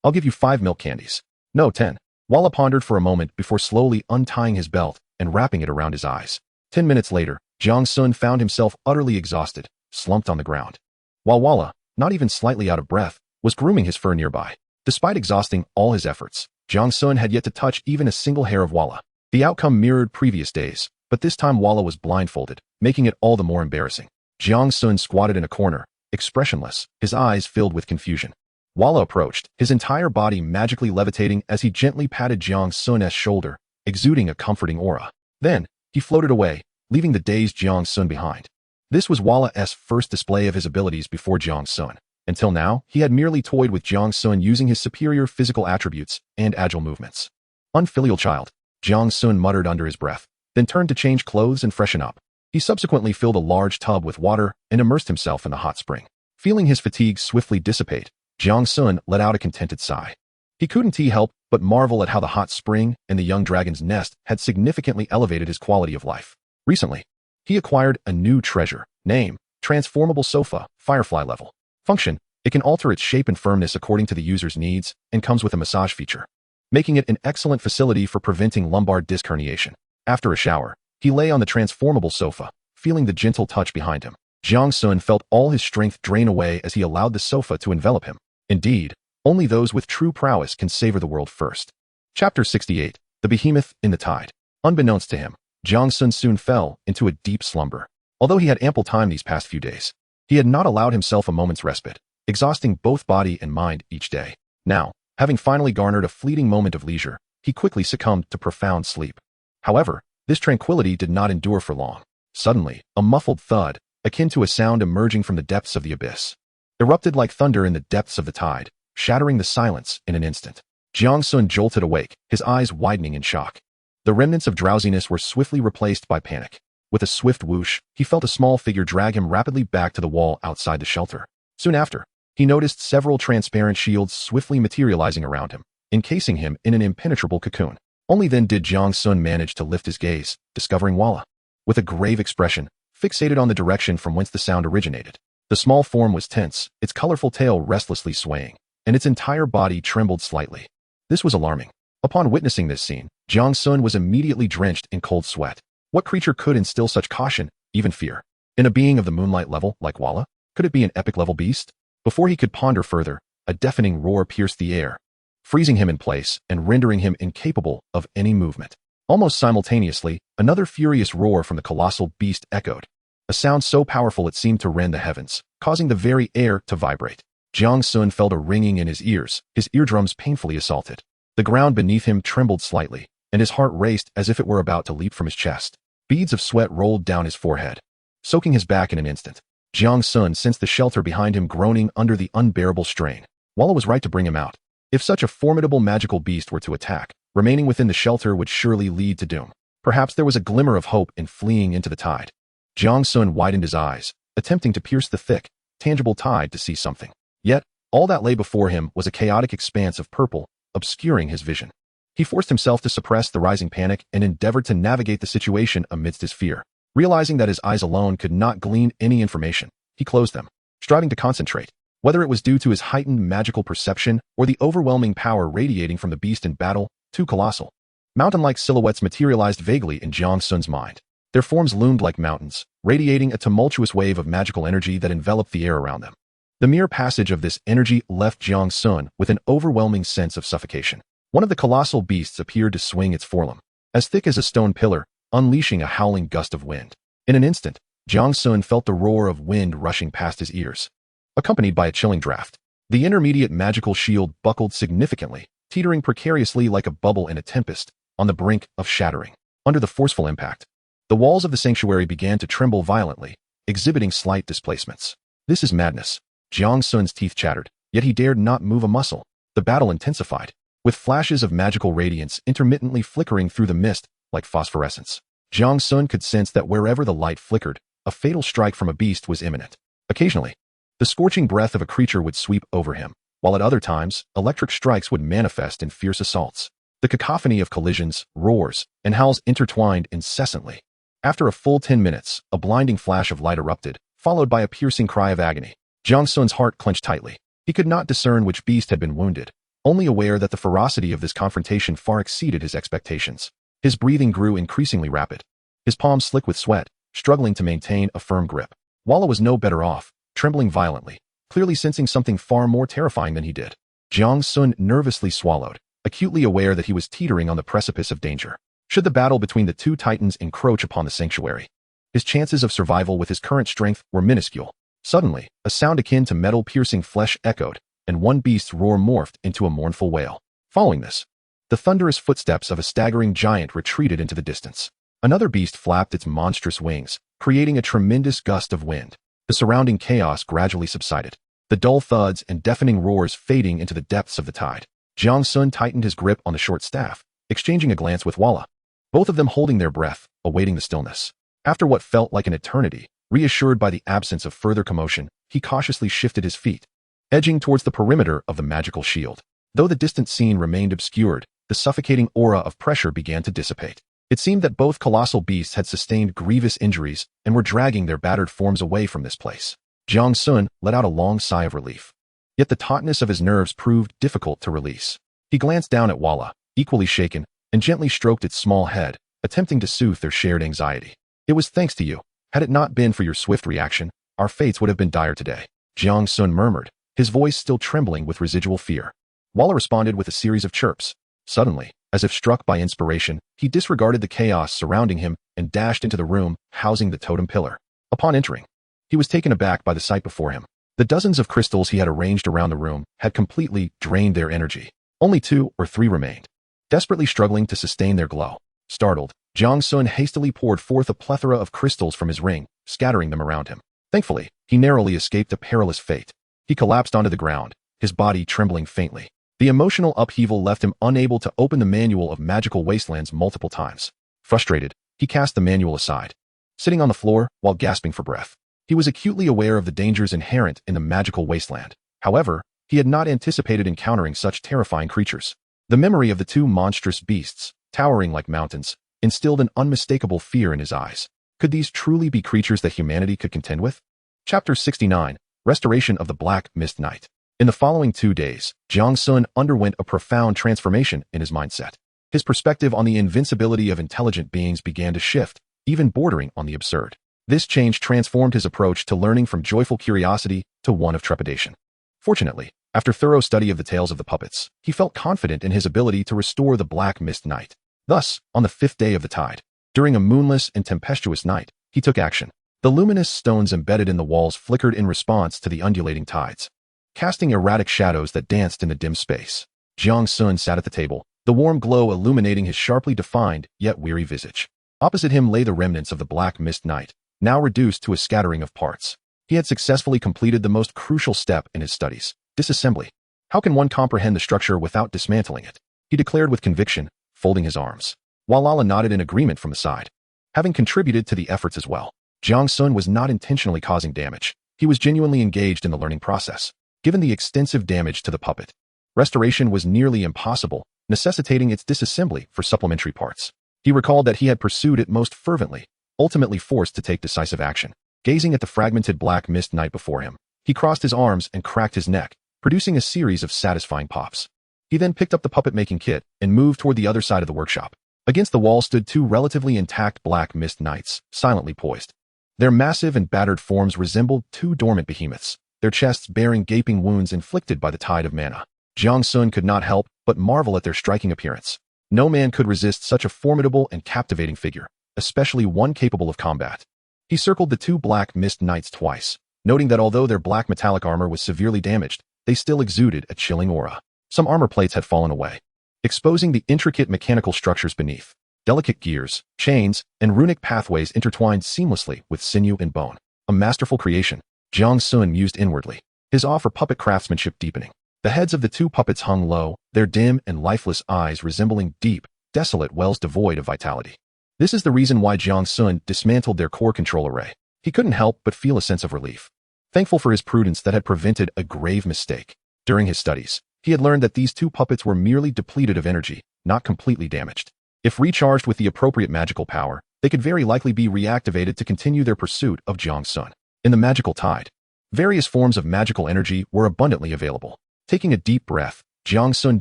I'll give you 5 milk candies. No, 10. Walla pondered for a moment before slowly untying his belt and wrapping it around his eyes. 10 minutes later, Jiang Sun found himself utterly exhausted, slumped on the ground, while Walla, not even slightly out of breath, was grooming his fur nearby. Despite exhausting all his efforts, Jiang Sun had yet to touch even a single hair of Walla. The outcome mirrored previous days, but this time Walla was blindfolded, making it all the more embarrassing. Jiang Sun squatted in a corner, expressionless, his eyes filled with confusion. Walla approached, his entire body magically levitating as he gently patted Jiang Sun's shoulder, exuding a comforting aura. Then, he floated away, leaving the dazed Jiang Sun behind. This was Walla's first display of his abilities before Jiang Sun. Until now, he had merely toyed with Jiang Sun using his superior physical attributes and agile movements. Unfilial child, Jiang Sun muttered under his breath, then turned to change clothes and freshen up. He subsequently filled a large tub with water and immersed himself in the hot spring. Feeling his fatigue swiftly dissipate, Jiang Sun let out a contented sigh. He couldn't help but marvel at how the hot spring and the young dragon's nest had significantly elevated his quality of life. Recently, he acquired a new treasure. Name: Transformable Sofa, Firefly level. Function: it can alter its shape and firmness according to the user's needs and comes with a massage feature, making it an excellent facility for preventing lumbar disc herniation. After a shower, he lay on the transformable sofa, feeling the gentle touch behind him. Jiang Sun felt all his strength drain away as he allowed the sofa to envelop him. Indeed, only those with true prowess can savor the world first. Chapter 68. The Behemoth in the Tide. Unbeknownst to him, Jiang Sun soon fell into a deep slumber. Although he had ample time these past few days, he had not allowed himself a moment's respite, exhausting both body and mind each day. Now, having finally garnered a fleeting moment of leisure, he quickly succumbed to profound sleep. However, this tranquility did not endure for long. Suddenly, a muffled thud, akin to a sound emerging from the depths of the abyss, erupted like thunder in the depths of the tide, shattering the silence in an instant. Jiang Sun jolted awake, his eyes widening in shock. The remnants of drowsiness were swiftly replaced by panic. With a swift whoosh, he felt a small figure drag him rapidly back to the wall outside the shelter. Soon after, he noticed several transparent shields swiftly materializing around him, encasing him in an impenetrable cocoon. Only then did Jiang Sun manage to lift his gaze, discovering Walla. With a grave expression, fixated on the direction from whence the sound originated. The small form was tense, its colorful tail restlessly swaying, and its entire body trembled slightly. This was alarming. Upon witnessing this scene, Jiang Sun was immediately drenched in cold sweat. What creature could instill such caution, even fear, in a being of the moonlight level like Walla? Could it be an epic level beast? Before he could ponder further, a deafening roar pierced the air, freezing him in place and rendering him incapable of any movement. Almost simultaneously, another furious roar from the colossal beast echoed, a sound so powerful it seemed to rend the heavens, causing the very air to vibrate. Jiang Sun felt a ringing in his ears, his eardrums painfully assaulted. The ground beneath him trembled slightly, and his heart raced as if it were about to leap from his chest. Beads of sweat rolled down his forehead, soaking his back in an instant. Jiang Sun sensed the shelter behind him groaning under the unbearable strain. Walla was right to bring him out. If such a formidable magical beast were to attack, remaining within the shelter would surely lead to doom. Perhaps there was a glimmer of hope in fleeing into the tide. Jiang Sun widened his eyes, attempting to pierce the thick, tangible tide to see something. Yet, all that lay before him was a chaotic expanse of purple, obscuring his vision. He forced himself to suppress the rising panic and endeavored to navigate the situation amidst his fear. Realizing that his eyes alone could not glean any information, he closed them, striving to concentrate. Whether it was due to his heightened magical perception or the overwhelming power radiating from the beast in battle, too colossal, mountain-like silhouettes materialized vaguely in Jiang Sun's mind. Their forms loomed like mountains, radiating a tumultuous wave of magical energy that enveloped the air around them. The mere passage of this energy left Jiang Sun with an overwhelming sense of suffocation. One of the colossal beasts appeared to swing its forelimb, as thick as a stone pillar, unleashing a howling gust of wind. In an instant, Jiang Sun felt the roar of wind rushing past his ears, accompanied by a chilling draft. The intermediate magical shield buckled significantly, teetering precariously like a bubble in a tempest, on the brink of shattering. Under the forceful impact, the walls of the sanctuary began to tremble violently, exhibiting slight displacements. This is madness. Jiang Sun's teeth chattered, yet he dared not move a muscle. the battle intensified, with flashes of magical radiance intermittently flickering through the mist like phosphorescence. Jiang Sun could sense that wherever the light flickered, a fatal strike from a beast was imminent. Occasionally, the scorching breath of a creature would sweep over him, while at other times, electric strikes would manifest in fierce assaults. The cacophony of collisions, roars, and howls intertwined incessantly. After a full 10 minutes, a blinding flash of light erupted, followed by a piercing cry of agony. Jiang Sun's heart clenched tightly. He could not discern which beast had been wounded, only aware that the ferocity of this confrontation far exceeded his expectations. His breathing grew increasingly rapid, his palms slick with sweat, struggling to maintain a firm grip. Walla was no better off, trembling violently, clearly sensing something far more terrifying than he did. Jiang Sun nervously swallowed, acutely aware that he was teetering on the precipice of danger. Should the battle between the two titans encroach upon the sanctuary, his chances of survival with his current strength were minuscule. Suddenly, a sound akin to metal-piercing flesh echoed, and one beast's roar morphed into a mournful wail. Following this, the thunderous footsteps of a staggering giant retreated into the distance. Another beast flapped its monstrous wings, creating a tremendous gust of wind. The surrounding chaos gradually subsided, the dull thuds and deafening roars fading into the depths of the tide. Jiang Sun tightened his grip on the short staff, exchanging a glance with Walla, both of them holding their breath, awaiting the stillness. After what felt like an eternity, reassured by the absence of further commotion, he cautiously shifted his feet, edging towards the perimeter of the magical shield. Though the distant scene remained obscured, the suffocating aura of pressure began to dissipate. It seemed that both colossal beasts had sustained grievous injuries and were dragging their battered forms away from this place. Jiang Sun let out a long sigh of relief. Yet the tautness of his nerves proved difficult to release. He glanced down at Walla, equally shaken, and gently stroked its small head, attempting to soothe their shared anxiety. It was thanks to you. Had it not been for your swift reaction, our fates would have been dire today. Jiang Sun murmured, his voice still trembling with residual fear. Walla responded with a series of chirps. Suddenly, as if struck by inspiration, he disregarded the chaos surrounding him and dashed into the room housing the totem pillar. Upon entering, he was taken aback by the sight before him. The dozens of crystals he had arranged around the room had completely drained their energy. Only 2 or 3 remained, desperately struggling to sustain their glow. Startled, Jiang Sun hastily poured forth a plethora of crystals from his ring, scattering them around him. Thankfully, he narrowly escaped a perilous fate. He collapsed onto the ground, his body trembling faintly. The emotional upheaval left him unable to open the manual of magical wastelands multiple times. Frustrated, he cast the manual aside, sitting on the floor while gasping for breath. He was acutely aware of the dangers inherent in the magical wasteland. However, he had not anticipated encountering such terrifying creatures. The memory of the 2 monstrous beasts, towering like mountains, instilled an unmistakable fear in his eyes. Could these truly be creatures that humanity could contend with? Chapter 69, Restoration of the Black Mist Knight. In the following 2 days, Jiang Sun underwent a profound transformation in his mindset. His perspective on the invincibility of intelligent beings began to shift, even bordering on the absurd. This change transformed his approach to learning from joyful curiosity to one of trepidation. Fortunately, after thorough study of the tales of the puppets, he felt confident in his ability to restore the Black Mist Knight. Thus, on the 5th day of the tide, during a moonless and tempestuous night, he took action. The luminous stones embedded in the walls flickered in response to the undulating tides, casting erratic shadows that danced in the dim space. Jiang Sun sat at the table, the warm glow illuminating his sharply defined yet weary visage. Opposite him lay the remnants of the Black Mist Knight, now reduced to a scattering of parts. He had successfully completed the most crucial step in his studies, disassembly. How can one comprehend the structure without dismantling it? He declared with conviction, folding his arms. While Lala nodded in agreement from the side, having contributed to the efforts as well. Jiang Sun was not intentionally causing damage. He was genuinely engaged in the learning process. Given the extensive damage to the puppet, restoration was nearly impossible, necessitating its disassembly for supplementary parts. He recalled that he had pursued it most fervently, ultimately forced to take decisive action. Gazing at the fragmented Black Mist Knight before him, he crossed his arms and cracked his neck, producing a series of satisfying pops. He then picked up the puppet-making kit and moved toward the other side of the workshop. Against the wall stood 2 relatively intact Black Mist Knights, silently poised. Their massive and battered forms resembled 2 dormant behemoths, their chests bearing gaping wounds inflicted by the tide of mana. Jiang Sun could not help but marvel at their striking appearance. No man could resist such a formidable and captivating figure, especially one capable of combat. He circled the 2 Black Mist Knights twice, noting that although their black metallic armor was severely damaged, they still exuded a chilling aura. Some armor plates had fallen away, exposing the intricate mechanical structures beneath. Delicate gears, chains, and runic pathways intertwined seamlessly with sinew and bone. A masterful creation, Jiang Sun mused inwardly, his awe for puppet craftsmanship deepening. The heads of the two puppets hung low, their dim and lifeless eyes resembling deep, desolate wells devoid of vitality. This is the reason why Jiang Sun dismantled their core control array. He couldn't help but feel a sense of relief. Thankful for his prudence that had prevented a grave mistake. During his studies, he had learned that these two puppets were merely depleted of energy, not completely damaged. If recharged with the appropriate magical power, they could very likely be reactivated to continue their pursuit of Jiang Sun. In the magical tide, various forms of magical energy were abundantly available. Taking a deep breath, Jiang Sun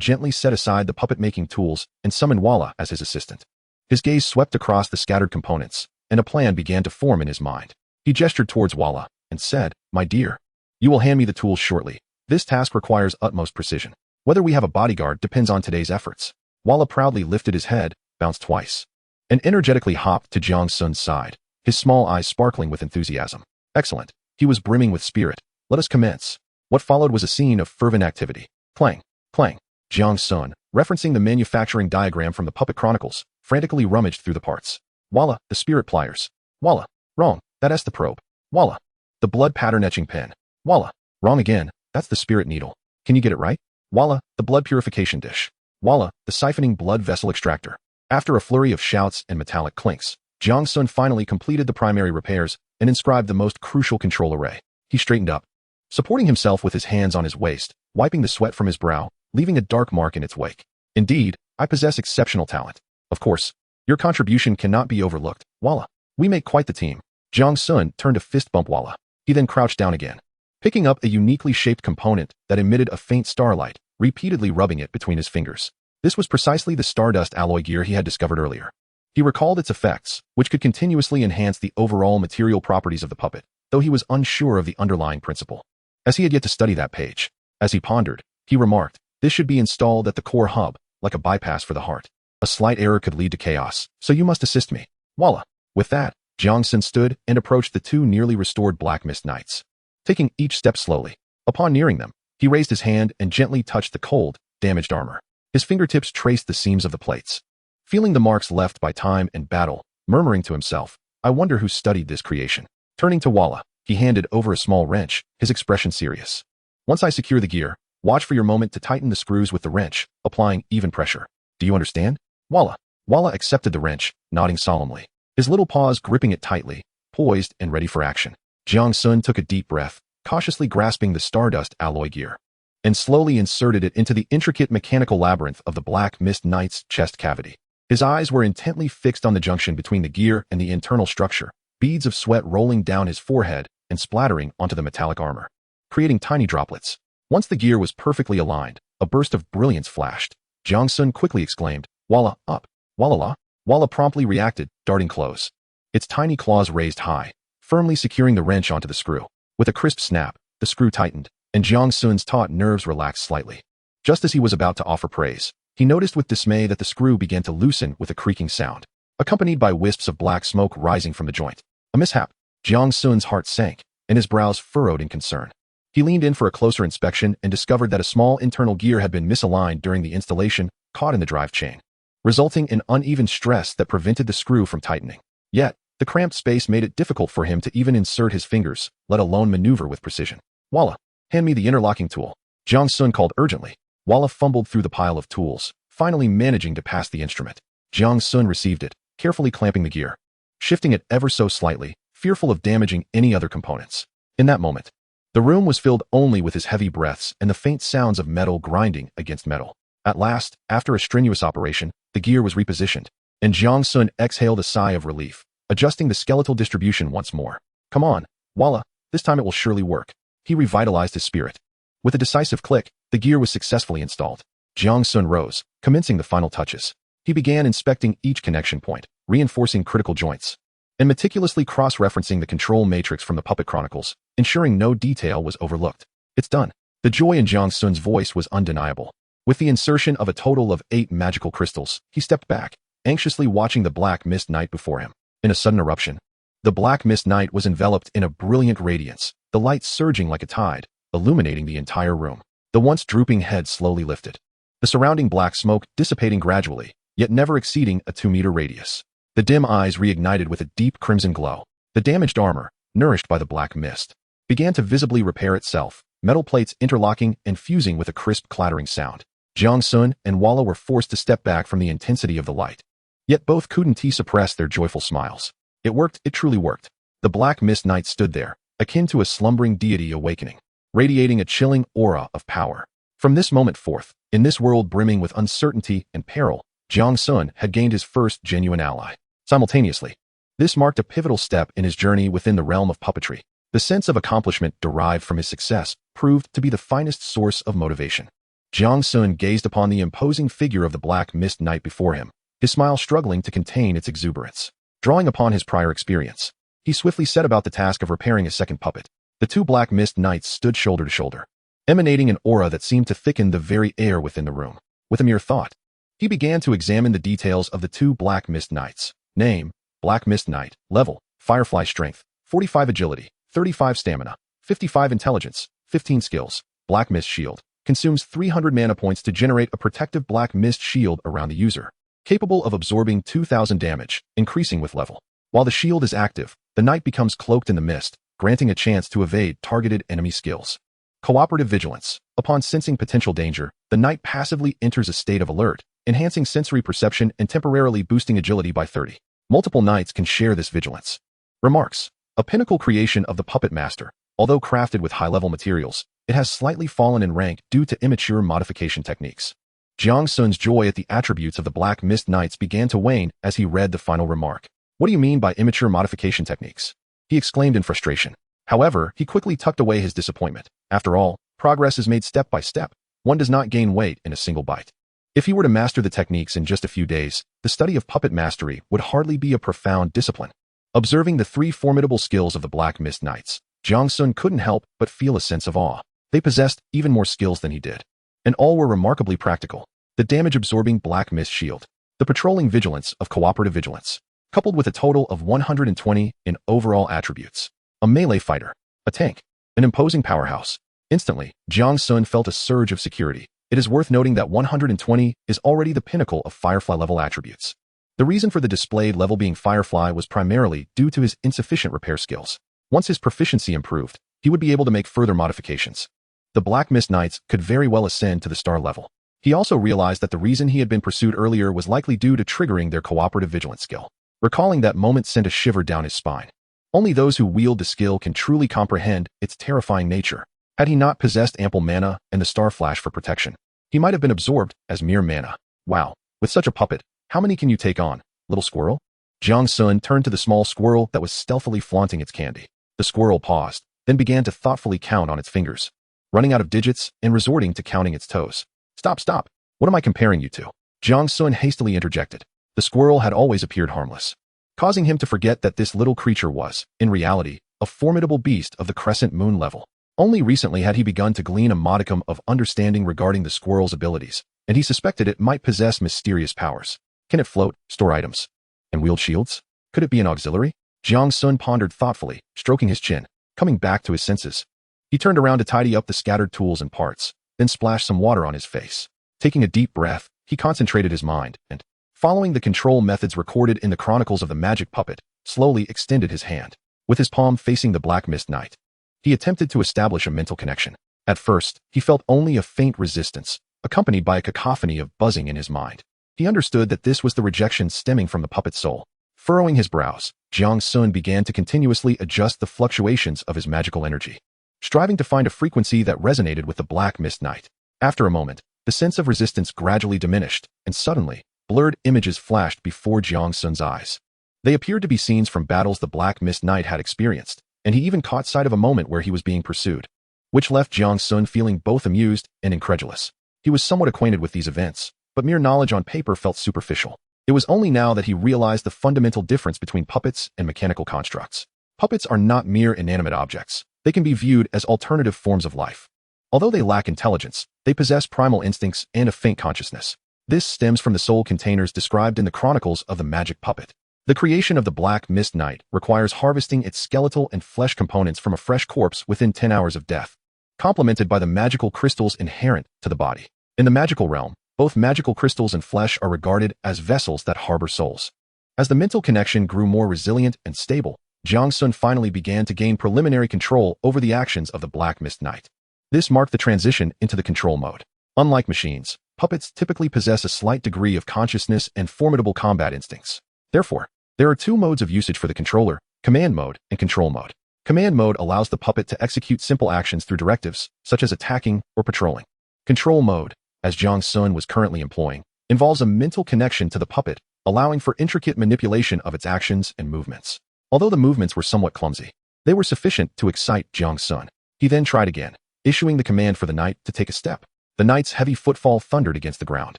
gently set aside the puppet-making tools and summoned Walla as his assistant. His gaze swept across the scattered components, and a plan began to form in his mind. He gestured towards Walla and said, "My dear, you will hand me the tools shortly. This task requires utmost precision. Whether we have a bodyguard depends on today's efforts." Walla proudly lifted his head, bounced twice, and energetically hopped to Jiang Sun's side, his small eyes sparkling with enthusiasm. "Excellent." He was brimming with spirit. "Let us commence." What followed was a scene of fervent activity. Clang, clang. Jiang Sun, referencing the manufacturing diagram from the Puppet Chronicles, frantically rummaged through the parts. "Walla, the spirit pliers." "Walla, wrong, that's the probe." "Walla, the blood pattern etching pen." "Walla, wrong again, that's the spirit needle." "Can you get it right?" "Walla, the blood purification dish." "Walla, the siphoning blood vessel extractor." After a flurry of shouts and metallic clinks, Jiang Sun finally completed the primary repairs and inscribed the most crucial control array. He straightened up, supporting himself with his hands on his waist, wiping the sweat from his brow, leaving a dark mark in its wake. "Indeed, I possess exceptional talent. Of course, your contribution cannot be overlooked, Walla. We make quite the team." Jiang Sun turned to fist bump Walla. He then crouched down again, picking up a uniquely shaped component that emitted a faint starlight, repeatedly rubbing it between his fingers. This was precisely the stardust alloy gear he had discovered earlier. He recalled its effects, which could continuously enhance the overall material properties of the puppet, though he was unsure of the underlying principle. As he had yet to study that page, as he pondered, he remarked, "This should be installed at the core hub, like a bypass for the heart. A slight error could lead to chaos, so you must assist me." "Walla." With that, Jiang Sun stood and approached the two nearly restored Black Mist Knights. Taking each step slowly, upon nearing them, he raised his hand and gently touched the cold, damaged armor. His fingertips traced the seams of the plates, feeling the marks left by time and battle, murmuring to himself, "I wonder who studied this creation." Turning to Walla, he handed over a small wrench, his expression serious. "Once I secure the gear, watch for your moment to tighten the screws with the wrench, applying even pressure. Do you understand?" "Walla." Walla accepted the wrench, nodding solemnly, his little paws gripping it tightly, poised and ready for action. Jiang Sun took a deep breath, cautiously grasping the stardust alloy gear, and slowly inserted it into the intricate mechanical labyrinth of the Black Mist Knight's chest cavity. His eyes were intently fixed on the junction between the gear and the internal structure, beads of sweat rolling down his forehead and splattering onto the metallic armor, creating tiny droplets. Once the gear was perfectly aligned, a burst of brilliance flashed. Jiang Sun quickly exclaimed, "Walla, up." "Walla." Walla promptly reacted, darting close, its tiny claws raised high, firmly securing the wrench onto the screw. With a crisp snap, the screw tightened, and Jiang Sun's taut nerves relaxed slightly. Just as he was about to offer praise, he noticed with dismay that the screw began to loosen with a creaking sound, accompanied by wisps of black smoke rising from the joint. A mishap. Jiang Sun's heart sank, and his brows furrowed in concern. He leaned in for a closer inspection and discovered that a small internal gear had been misaligned during the installation, caught in the drive chain, resulting in uneven stress that prevented the screw from tightening. Yet, the cramped space made it difficult for him to even insert his fingers, let alone maneuver with precision. "Walla, hand me the interlocking tool." Jiang Sun called urgently. Walla fumbled through the pile of tools, finally managing to pass the instrument. Jiang Sun received it, carefully clamping the gear, shifting it ever so slightly, fearful of damaging any other components. In that moment, the room was filled only with his heavy breaths and the faint sounds of metal grinding against metal. At last, after a strenuous operation, the gear was repositioned, and Jiang Sun exhaled a sigh of relief, adjusting the skeletal distribution once more. "Come on, Walla, this time it will surely work." He revitalized his spirit. With a decisive click, the gear was successfully installed. Jiang Sun rose, commencing the final touches. He began inspecting each connection point, reinforcing critical joints, and meticulously cross-referencing the control matrix from the Puppet Chronicles, ensuring no detail was overlooked. "It's done." The joy in Jiang Sun's voice was undeniable. With the insertion of a total of 8 magical crystals, he stepped back, anxiously watching the Black Mist Knight before him. In a sudden eruption, the Black Mist Knight was enveloped in a brilliant radiance, the light surging like a tide, illuminating the entire room. The once drooping head slowly lifted, the surrounding black smoke dissipating gradually, yet never exceeding a 2-meter radius. The dim eyes reignited with a deep crimson glow. The damaged armor, nourished by the black mist, began to visibly repair itself, metal plates interlocking and fusing with a crisp clattering sound. Jiang Sun and Walla were forced to step back from the intensity of the light. Yet both couldn't suppress their joyful smiles. It worked, it truly worked. The Black Mist Knight stood there, akin to a slumbering deity awakening, radiating a chilling aura of power. From this moment forth, in this world brimming with uncertainty and peril, Jiang Sun had gained his first genuine ally. Simultaneously, this marked a pivotal step in his journey within the realm of puppetry. The sense of accomplishment derived from his success proved to be the finest source of motivation. Jiang Sun gazed upon the imposing figure of the Black Mist Knight before him, his smile struggling to contain its exuberance. Drawing upon his prior experience, he swiftly set about the task of repairing a second puppet. The two Black Mist Knights stood shoulder to shoulder, emanating an aura that seemed to thicken the very air within the room. With a mere thought, he began to examine the details of the two Black Mist Knights. Name: Black Mist Knight. Level: Firefly Strength, 45 Agility, 35 Stamina, 55 Intelligence, 15 Skills. Black Mist Shield. Consumes 300 mana points to generate a protective Black Mist Shield around the user, capable of absorbing 2,000 damage, increasing with level. While the shield is active, the knight becomes cloaked in the mist, granting a chance to evade targeted enemy skills. Cooperative Vigilance. Upon sensing potential danger, the knight passively enters a state of alert, enhancing sensory perception and temporarily boosting agility by 30. Multiple knights can share this vigilance. Remarks: a pinnacle creation of the puppet master. Although crafted with high-level materials, it has slightly fallen in rank due to immature modification techniques. Jiang Sun's joy at the attributes of the Black Mist Knights began to wane as he read the final remark. What do you mean by immature modification techniques? He exclaimed in frustration. However, he quickly tucked away his disappointment. After all, progress is made step by step. One does not gain weight in a single bite. If he were to master the techniques in just a few days, the study of puppet mastery would hardly be a profound discipline. Observing the three formidable skills of the Black Mist Knights, Jiang Sun couldn't help but feel a sense of awe. They possessed even more skills than he did, and all were remarkably practical. The damage-absorbing Black Mist Shield, the patrolling vigilance of cooperative vigilance, coupled with a total of 120 in overall attributes. A melee fighter, a tank, an imposing powerhouse. Instantly, Jiang Sun felt a surge of security. It is worth noting that 120 is already the pinnacle of Firefly-level attributes. The reason for the displayed level being Firefly was primarily due to his insufficient repair skills. Once his proficiency improved, he would be able to make further modifications. The Black Mist Knights could very well ascend to the star level. He also realized that the reason he had been pursued earlier was likely due to triggering their cooperative vigilance skill. Recalling that moment sent a shiver down his spine. Only those who wield the skill can truly comprehend its terrifying nature. Had he not possessed ample mana and the Star Flash for protection, he might have been absorbed as mere mana. Wow, with such a puppet, how many can you take on, little squirrel? Jiang Sun turned to the small squirrel that was stealthily flaunting its candy. The squirrel paused, then began to thoughtfully count on its fingers, running out of digits and resorting to counting its toes. Stop. What am I comparing you to? Jiang Sun hastily interjected. The squirrel had always appeared harmless, causing him to forget that this little creature was, in reality, a formidable beast of the crescent moon level. Only recently had he begun to glean a modicum of understanding regarding the squirrel's abilities, and he suspected it might possess mysterious powers. Can it float, store items, and wield shields? Could it be an auxiliary? Jiang Sun pondered thoughtfully, stroking his chin, coming back to his senses. He turned around to tidy up the scattered tools and parts, then splashed some water on his face. Taking a deep breath, he concentrated his mind, and, following the control methods recorded in the chronicles of the magic puppet, slowly extended his hand. With his palm facing the Black Mist Knight, he attempted to establish a mental connection. At first, he felt only a faint resistance, accompanied by a cacophony of buzzing in his mind. He understood that this was the rejection stemming from the puppet's soul. Furrowing his brows, Jiang Sun began to continuously adjust the fluctuations of his magical energy, striving to find a frequency that resonated with the Black Mist Knight. After a moment, the sense of resistance gradually diminished, and suddenly, blurred images flashed before Jiang Sun's eyes. They appeared to be scenes from battles the Black Mist Knight had experienced, and he even caught sight of a moment where he was being pursued, which left Jiang Sun feeling both amused and incredulous. He was somewhat acquainted with these events, but mere knowledge on paper felt superficial. It was only now that he realized the fundamental difference between puppets and mechanical constructs. Puppets are not mere inanimate objects. They can be viewed as alternative forms of life. Although they lack intelligence, they possess primal instincts and a faint consciousness. This stems from the soul containers described in the chronicles of the magic puppet. The creation of the Black Mist Knight requires harvesting its skeletal and flesh components from a fresh corpse within 10 hours of death, complemented by the magical crystals inherent to the body. In the magical realm, both magical crystals and flesh are regarded as vessels that harbor souls. As the mental connection grew more resilient and stable, Jiang Sun finally began to gain preliminary control over the actions of the Black Mist Knight. This marked the transition into the control mode. Unlike machines, puppets typically possess a slight degree of consciousness and formidable combat instincts. Therefore, there are two modes of usage for the controller: command mode and control mode. Command mode allows the puppet to execute simple actions through directives, such as attacking or patrolling. Control mode, as Jong Sun was currently employing, involves a mental connection to the puppet, allowing for intricate manipulation of its actions and movements. Although the movements were somewhat clumsy, they were sufficient to excite Jong Sun. He then tried again, issuing the command for the knight to take a step. The knight's heavy footfall thundered against the ground,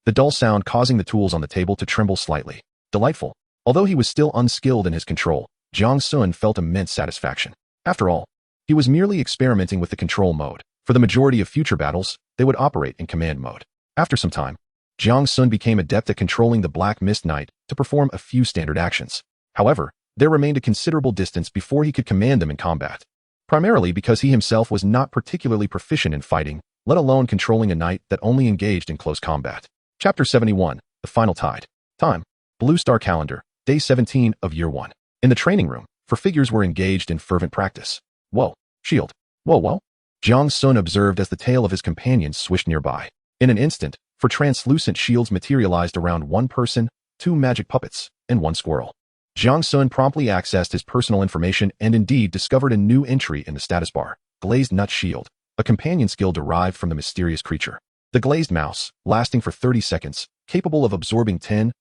the dull sound causing the tools on the table to tremble slightly. Delightful. Although he was still unskilled in his control, Jong Sun felt immense satisfaction. After all, he was merely experimenting with the control mode. For the majority of future battles, they would operate in command mode. After some time, Jong Sun became adept at controlling the Black Mist Knight to perform a few standard actions. However, there remained a considerable distance before he could command them in combat, primarily because he himself was not particularly proficient in fighting, let alone controlling a knight that only engaged in close combat. Chapter 71, The Final Tide. Time: Blue Star Calendar, Day 17 of Year 1. In the training room, four figures were engaged in fervent practice. Whoa, shield. Whoa. Jong Sun observed as the tail of his companions swished nearby. In an instant, four translucent shields materialized around one person, two magic puppets, and one squirrel. Jong Sun promptly accessed his personal information and indeed discovered a new entry in the status bar: Glazed Nut Shield, a companion skill derived from the mysterious creature. The glazed mouse, lasting for 30 seconds, capable of absorbing 10,000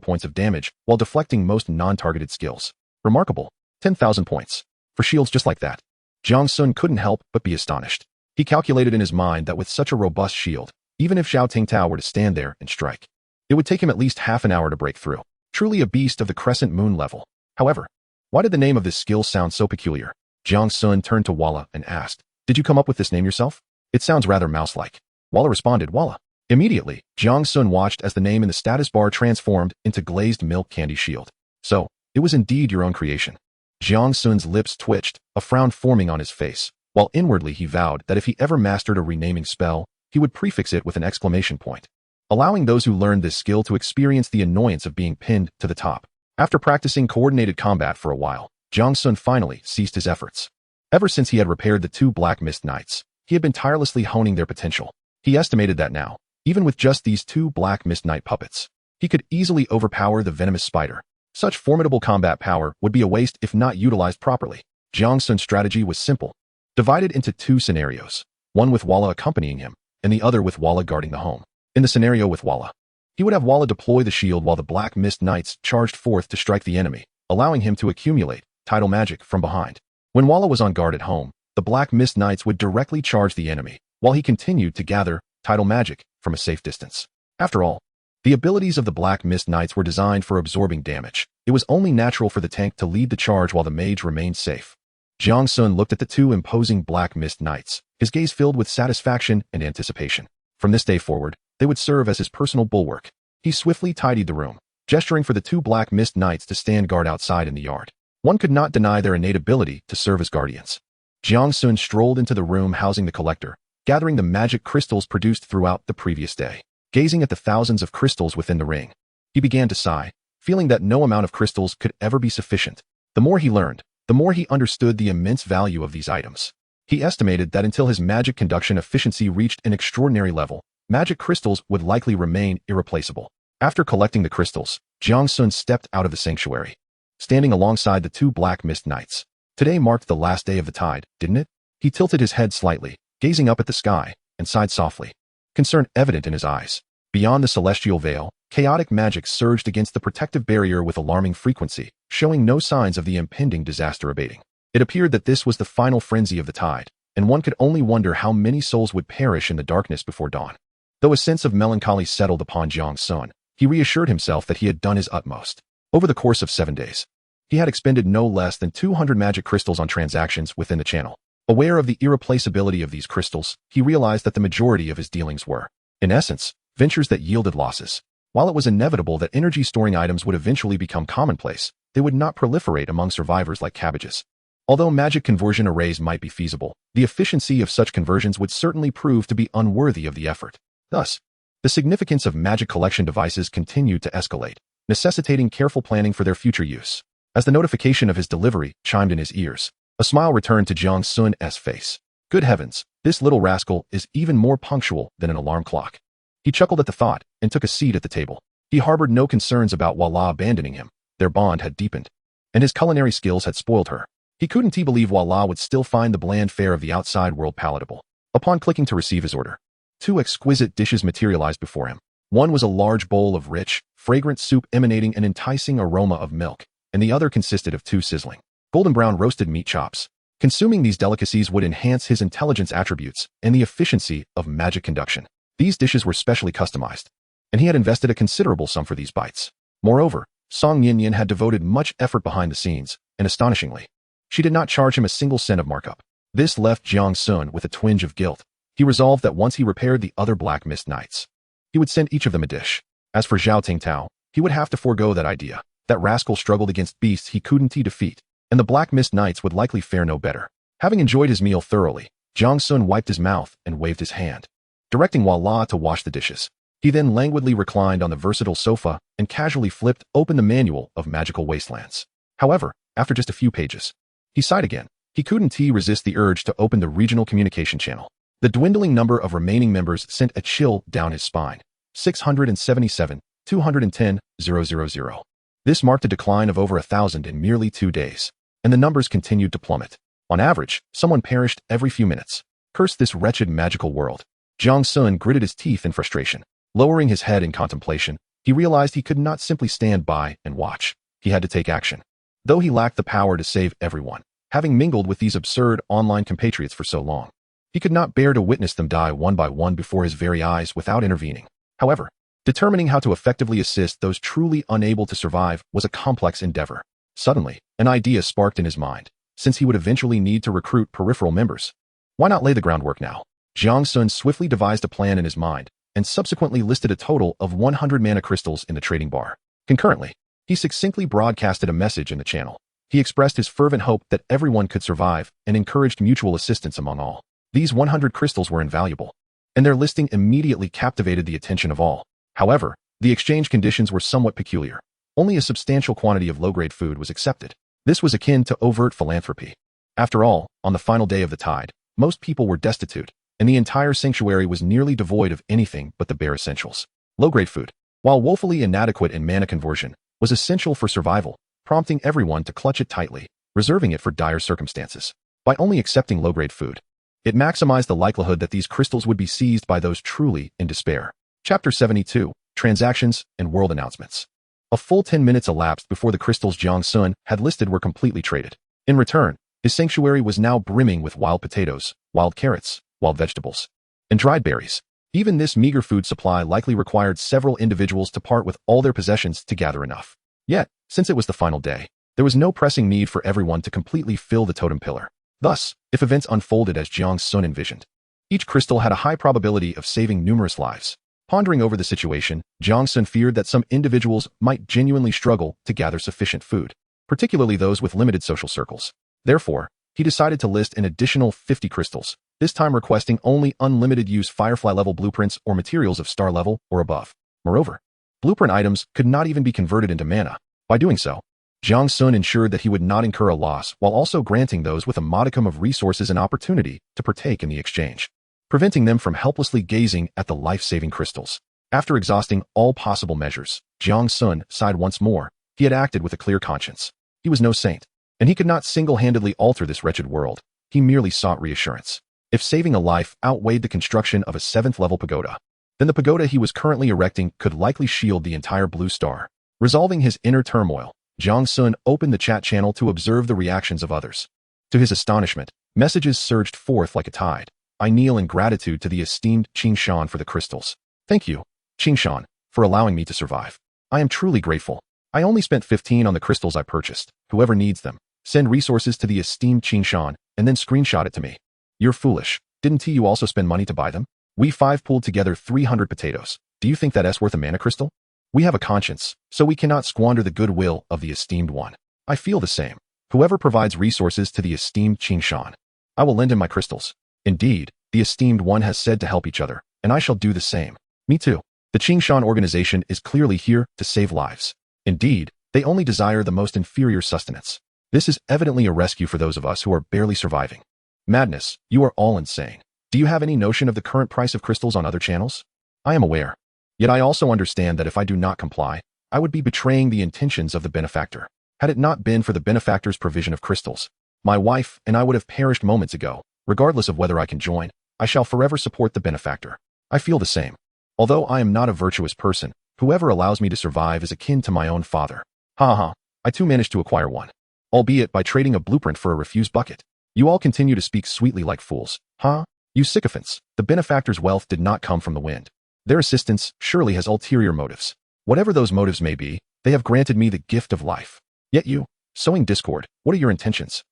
points of damage while deflecting most non-targeted skills. Remarkable. 10,000 points. For shields just like that. Jong Sun couldn't help but be astonished. He calculated in his mind that with such a robust shield, even if Xiao Tingtao were to stand there and strike, it would take him at least half an hour to break through. Truly a beast of the crescent moon level. However, why did the name of this skill sound so peculiar? Jong Sun turned to Walla and asked, "Did you come up with this name yourself? It sounds rather mouse-like." Walla responded, "Walla." Immediately, Jong Sun watched as the name in the status bar transformed into Glazed Milk Candy Shield. So, it was indeed your own creation. Jong Sun's lips twitched, a frown forming on his face, while inwardly he vowed that if he ever mastered a renaming spell, he would prefix it with an exclamation point, allowing those who learned this skill to experience the annoyance of being pinned to the top. After practicing coordinated combat for a while, Jong Sun finally ceased his efforts. Ever since he had repaired the two Black Mist Knights, he had been tirelessly honing their potential. He estimated that now, even with just these two Black Mist Knight puppets, he could easily overpower the venomous spider. Such formidable combat power would be a waste if not utilized properly. Jong Sun's strategy was simple, divided into two scenarios, one with Walla accompanying him, and the other with Walla guarding the home. In the scenario with Walla, he would have Walla deploy the shield while the Black Mist Knights charged forth to strike the enemy, allowing him to accumulate tidal magic from behind. When Walla was on guard at home, the Black Mist Knights would directly charge the enemy, while he continued to gather tidal magic from a safe distance. After all, the abilities of the Black Mist Knights were designed for absorbing damage. It was only natural for the tank to lead the charge while the mage remained safe. Jong Sun looked at the two imposing Black Mist Knights, his gaze filled with satisfaction and anticipation. From this day forward, they would serve as his personal bulwark. He swiftly tidied the room, gesturing for the two Black Mist Knights to stand guard outside in the yard. One could not deny their innate ability to serve as guardians. Jong Sun strolled into the room housing the collector, gathering the magic crystals produced throughout the previous day. Gazing at the thousands of crystals within the ring, he began to sigh, feeling that no amount of crystals could ever be sufficient. The more he learned, the more he understood the immense value of these items. He estimated that until his magic conduction efficiency reached an extraordinary level, magic crystals would likely remain irreplaceable. After collecting the crystals, Jong Sun stepped out of the sanctuary, standing alongside the two Black Mist Knights. Today marked the last day of the tide, didn't it? He tilted his head slightly, gazing up at the sky, and sighed softly, concern evident in his eyes. Beyond the celestial veil, chaotic magic surged against the protective barrier with alarming frequency, showing no signs of the impending disaster abating. It appeared that this was the final frenzy of the tide, and one could only wonder how many souls would perish in the darkness before dawn. Though a sense of melancholy settled upon Jong Sun, he reassured himself that he had done his utmost. Over the course of 7 days, he had expended no less than 200 magic crystals on transactions within the channel. Aware of the irreplaceability of these crystals, he realized that the majority of his dealings were, in essence, ventures that yielded losses. While it was inevitable that energy-storing items would eventually become commonplace, they would not proliferate among survivors like cabbages. Although magic conversion arrays might be feasible, the efficiency of such conversions would certainly prove to be unworthy of the effort. Thus, the significance of magic collection devices continued to escalate, necessitating careful planning for their future use. As the notification of his delivery chimed in his ears, a smile returned to Jong Sun's face. Good heavens, this little rascal is even more punctual than an alarm clock. He chuckled at the thought and took a seat at the table. He harbored no concerns about Walla abandoning him. Their bond had deepened, and his culinary skills had spoiled her. He couldn't believe Walla would still find the bland fare of the outside world palatable. Upon clicking to receive his order, two exquisite dishes materialized before him. One was a large bowl of rich, fragrant soup emanating an enticing aroma of milk, and the other consisted of two sizzling, golden brown roasted meat chops. Consuming these delicacies would enhance his intelligence attributes and the efficiency of magic conduction. These dishes were specially customized, and he had invested a considerable sum for these bites. Moreover, Song Yin had devoted much effort behind the scenes, and astonishingly, she did not charge him a single cent of markup. This left Jiang Sun with a twinge of guilt. He resolved that once he repaired the other Black Mist Knights, he would send each of them a dish. As for Zhao Tingtao, he would have to forego that idea. That rascal struggled against beasts he couldn't defeat, and the Black Mist Knights would likely fare no better. Having enjoyed his meal thoroughly, Jiang Sun wiped his mouth and waved his hand, directing Walla to wash the dishes. He then languidly reclined on the versatile sofa and casually flipped open the manual of Magical Wastelands. However, after just a few pages, he sighed again. He couldn't resist the urge to open the regional communication channel. The dwindling number of remaining members sent a chill down his spine. 677, 210, 000. This marked a decline of over 1,000 in merely 2 days, and the numbers continued to plummet. On average, someone perished every few minutes. Curse this wretched magical world. Jiang Sun gritted his teeth in frustration. Lowering his head in contemplation, he realized he could not simply stand by and watch. He had to take action. Though he lacked the power to save everyone, having mingled with these absurd online compatriots for so long, he could not bear to witness them die one by one before his very eyes without intervening. However, determining how to effectively assist those truly unable to survive was a complex endeavor. Suddenly, an idea sparked in his mind. Since he would eventually need to recruit peripheral members, why not lay the groundwork now? Jiang Sun swiftly devised a plan in his mind and subsequently listed a total of 100 mana crystals in the trading bar. Concurrently, he succinctly broadcasted a message in the channel. He expressed his fervent hope that everyone could survive and encouraged mutual assistance among all. These 100 crystals were invaluable, and their listing immediately captivated the attention of all. However, the exchange conditions were somewhat peculiar. Only a substantial quantity of low-grade food was accepted. This was akin to overt philanthropy. After all, on the final day of the tide, most people were destitute, and the entire sanctuary was nearly devoid of anything but the bare essentials. Low-grade food, while woefully inadequate in mana conversion, was essential for survival, prompting everyone to clutch it tightly, reserving it for dire circumstances. By only accepting low-grade food, it maximized the likelihood that these crystals would be seized by those truly in despair. Chapter 72, Transactions and World Announcements. A full 10 minutes elapsed before the crystals Jiang Sun had listed were completely traded. In return, his sanctuary was now brimming with wild potatoes, wild carrots, wild vegetables, and dried berries. Even this meager food supply likely required several individuals to part with all their possessions to gather enough. Yet, since it was the final day, there was no pressing need for everyone to completely fill the totem pillar. Thus, if events unfolded as Jiang Sun envisioned, each crystal had a high probability of saving numerous lives. Pondering over the situation, Jiang Sun feared that some individuals might genuinely struggle to gather sufficient food, particularly those with limited social circles. Therefore, he decided to list an additional 50 crystals, this time requesting only unlimited use Firefly-level blueprints or materials of star level or above. Moreover, blueprint items could not even be converted into mana. By doing so, Jiang Sun ensured that he would not incur a loss while also granting those with a modicum of resources an opportunity to partake in the exchange, preventing them from helplessly gazing at the life-saving crystals. After exhausting all possible measures, Jiang Sun sighed once more. He had acted with a clear conscience. He was no saint, and he could not single-handedly alter this wretched world. He merely sought reassurance. If saving a life outweighed the construction of a 7th-level pagoda, then the pagoda he was currently erecting could likely shield the entire blue star. Resolving his inner turmoil, Jiang Sun opened the chat channel to observe the reactions of others. To his astonishment, messages surged forth like a tide. I kneel in gratitude to the esteemed Qing Shan for the crystals. Thank you, Qing Shan, for allowing me to survive. I am truly grateful. I only spent 15 on the crystals I purchased. Whoever needs them, send resources to the esteemed Qing Shan and then screenshot it to me. You're foolish. Didn't you also spend money to buy them? We 5 pulled together 300 potatoes. Do you think that's worth a mana crystal? We have a conscience, so we cannot squander the goodwill of the esteemed one. I feel the same. Whoever provides resources to the esteemed Qing Shan, I will lend him my crystals. Indeed, the esteemed one has said to help each other, and I shall do the same. Me too. The Qing Shan organization is clearly here to save lives. Indeed, they only desire the most inferior sustenance. This is evidently a rescue for those of us who are barely surviving. Madness, you are all insane. Do you have any notion of the current price of crystals on other channels? I am aware. Yet I also understand that if I do not comply, I would be betraying the intentions of the benefactor. Had it not been for the benefactor's provision of crystals, my wife and I would have perished moments ago. Regardless of whether I can join, I shall forever support the benefactor. I feel the same. Although I am not a virtuous person, whoever allows me to survive is akin to my own father. Ha ha, I too managed to acquire one. Albeit by trading a blueprint for a refuse bucket. You all continue to speak sweetly like fools. Huh? You sycophants, the benefactor's wealth did not come from the wind. Their assistance surely has ulterior motives. Whatever those motives may be, they have granted me the gift of life. Yet you, sowing discord, what are your intentions?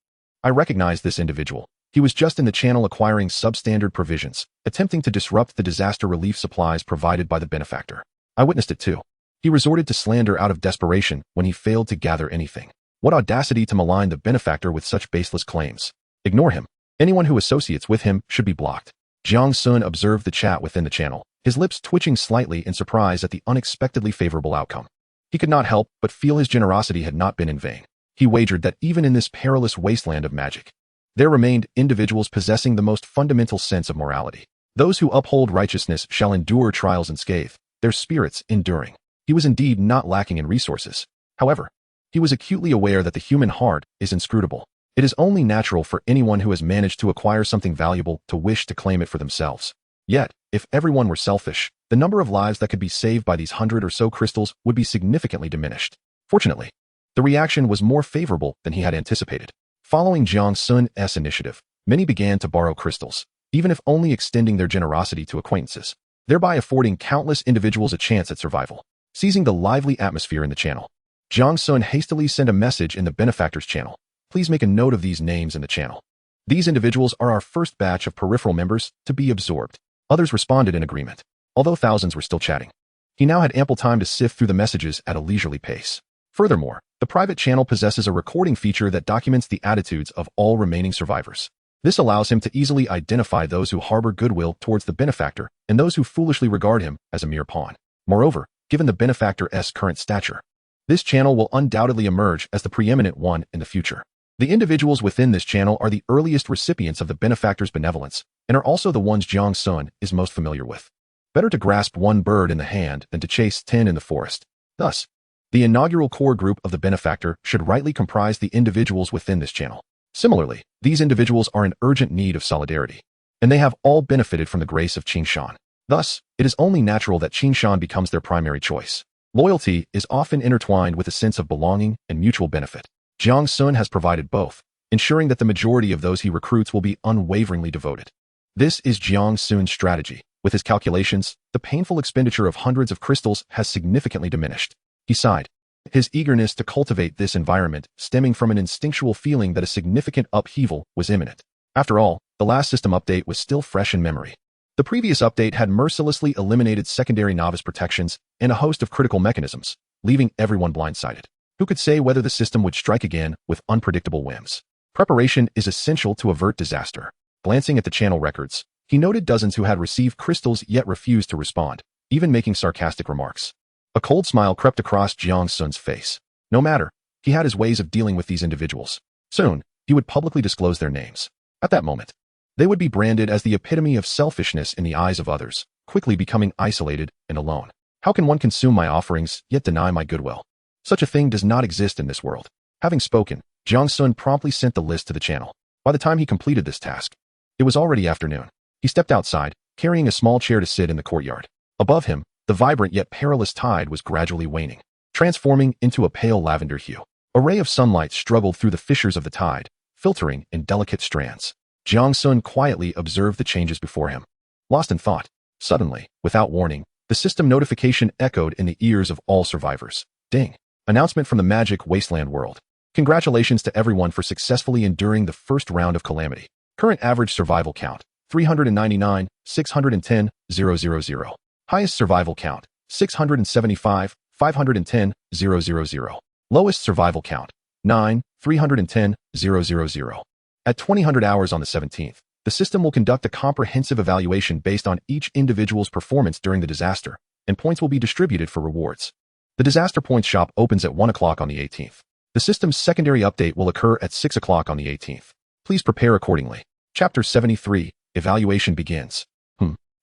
I recognize this individual. He was just in the channel acquiring substandard provisions, attempting to disrupt the disaster relief supplies provided by the benefactor. I witnessed it too. He resorted to slander out of desperation when he failed to gather anything. What audacity to malign the benefactor with such baseless claims. Ignore him. Anyone who associates with him should be blocked. Jiang Sun observed the chat within the channel, his lips twitching slightly in surprise at the unexpectedly favorable outcome. He could not help but feel his generosity had not been in vain. He wagered that even in this perilous wasteland of magic, there remained individuals possessing the most fundamental sense of morality. Those who uphold righteousness shall endure trials unscathed, their spirits enduring. He was indeed not lacking in resources. However, he was acutely aware that the human heart is inscrutable. It is only natural for anyone who has managed to acquire something valuable to wish to claim it for themselves. Yet, if everyone were selfish, the number of lives that could be saved by these 100 or so crystals would be significantly diminished. Fortunately, the reaction was more favorable than he had anticipated. Following Jiang Sun's initiative, many began to borrow crystals, even if only extending their generosity to acquaintances, thereby affording countless individuals a chance at survival. Seizing the lively atmosphere in the channel, Jiang Sun hastily sent a message in the benefactor's channel. Please make a note of these names in the channel. These individuals are our first batch of peripheral members to be absorbed. Others responded in agreement, although thousands were still chatting. He now had ample time to sift through the messages at a leisurely pace. Furthermore, the private channel possesses a recording feature that documents the attitudes of all remaining survivors. This allows him to easily identify those who harbor goodwill towards the benefactor and those who foolishly regard him as a mere pawn. Moreover, given the benefactor's current stature, this channel will undoubtedly emerge as the preeminent one in the future. The individuals within this channel are the earliest recipients of the benefactor's benevolence and are also the ones Jiang Sun is most familiar with. Better to grasp one bird in the hand than to chase 10 in the forest. Thus, the inaugural core group of the benefactor should rightly comprise the individuals within this channel. Similarly, these individuals are in urgent need of solidarity, and they have all benefited from the grace of Qingshan. Thus, it is only natural that Qingshan becomes their primary choice. Loyalty is often intertwined with a sense of belonging and mutual benefit. Jiang Sun has provided both, ensuring that the majority of those he recruits will be unwaveringly devoted. This is Jiang Sun's strategy. With his calculations, the painful expenditure of hundreds of crystals has significantly diminished. He sighed, his eagerness to cultivate this environment stemming from an instinctual feeling that a significant upheaval was imminent. After all, the last system update was still fresh in memory. The previous update had mercilessly eliminated secondary novice protections and a host of critical mechanisms, leaving everyone blindsided. Who could say whether the system would strike again with unpredictable whims? Preparation is essential to avert disaster. Glancing at the channel records, he noted dozens who had received crystals yet refused to respond, even making sarcastic remarks. A cold smile crept across Jiang Sun's face. No matter, he had his ways of dealing with these individuals. Soon, he would publicly disclose their names. At that moment, they would be branded as the epitome of selfishness in the eyes of others, quickly becoming isolated and alone. How can one consume my offerings, yet deny my goodwill? Such a thing does not exist in this world. Having spoken, Jiang Sun promptly sent the list to the channel. By the time he completed this task, it was already afternoon. He stepped outside, carrying a small chair to sit in the courtyard. Above him, the vibrant yet perilous tide was gradually waning, transforming into a pale lavender hue. A ray of sunlight struggled through the fissures of the tide, filtering in delicate strands. Jiang Sun quietly observed the changes before him. Lost in thought, suddenly, without warning, the system notification echoed in the ears of all survivors. Ding! Announcement from the magic Wasteland world. Congratulations to everyone for successfully enduring the first round of calamity. Current average survival count, 399, 610, 000. Highest survival count, 675, 510, 000. Lowest survival count, 9, 310, 000. At 2000 hours on the 17th, the system will conduct a comprehensive evaluation based on each individual's performance during the disaster, and points will be distributed for rewards. The disaster points shop opens at 1 o'clock on the 18th. The system's secondary update will occur at 6 o'clock on the 18th. Please prepare accordingly. Chapter 73, Evaluation begins.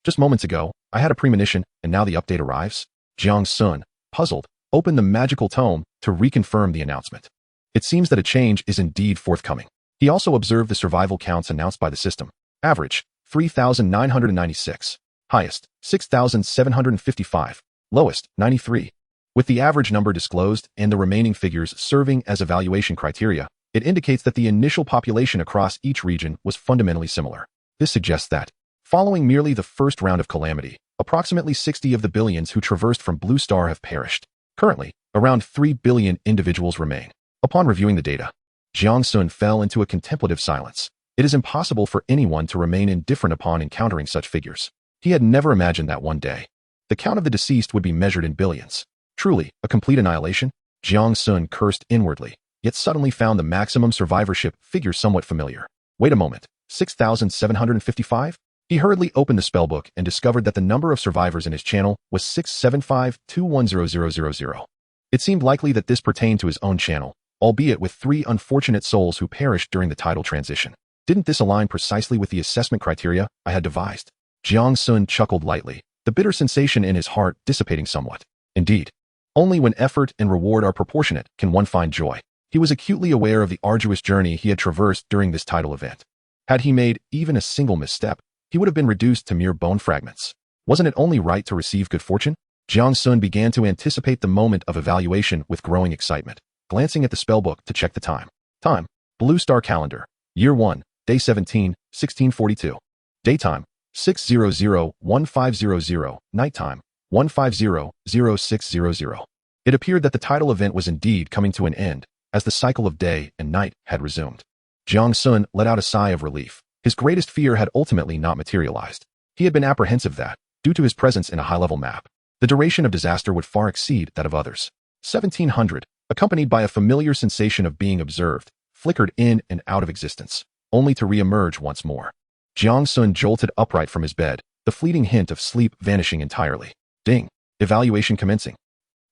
Just moments ago, I had a premonition, and now the update arrives? Jiang Sun, puzzled, opened the magical tome to reconfirm the announcement. It seems that a change is indeed forthcoming. He also observed the survival counts announced by the system. Average, 3,996. Highest, 6,755. Lowest, 93. With the average number disclosed and the remaining figures serving as evaluation criteria, it indicates that the initial population across each region was fundamentally similar. This suggests that, following merely the first round of calamity, approximately 60 of the billions who traversed from Blue Star have perished. Currently, around 3 billion individuals remain. Upon reviewing the data, Jiang Sun fell into a contemplative silence. It is impossible for anyone to remain indifferent upon encountering such figures. He had never imagined that one day the count of the deceased would be measured in billions. Truly, a complete annihilation? Jiang Sun cursed inwardly, yet suddenly found the maximum survivorship figure somewhat familiar. Wait a moment, 6,755? He hurriedly opened the spellbook and discovered that the number of survivors in his channel was 675210000. It seemed likely that this pertained to his own channel, albeit with 3 unfortunate souls who perished during the title transition. Didn't this align precisely with the assessment criteria I had devised? Jiang Sun chuckled lightly, the bitter sensation in his heart dissipating somewhat. Indeed, only when effort and reward are proportionate can one find joy. He was acutely aware of the arduous journey he had traversed during this title event. Had he made even a single misstep, he would have been reduced to mere bone fragments. Wasn't it only right to receive good fortune? Jiang Sun began to anticipate the moment of evaluation with growing excitement, glancing at the spellbook to check the time. Time, Blue Star Calendar, Year 1, Day 17, 1642. Daytime, 6:00–15:00, Nighttime, 1:50–06:00. It appeared that the title event was indeed coming to an end, as the cycle of day and night had resumed. Jiang Sun let out a sigh of relief. His greatest fear had ultimately not materialized. He had been apprehensive that, due to his presence in a high-level map, the duration of disaster would far exceed that of others. 1700, accompanied by a familiar sensation of being observed, flickered in and out of existence, only to re-emerge once more. Jiang Sun jolted upright from his bed, the fleeting hint of sleep vanishing entirely. Ding. Evaluation commencing.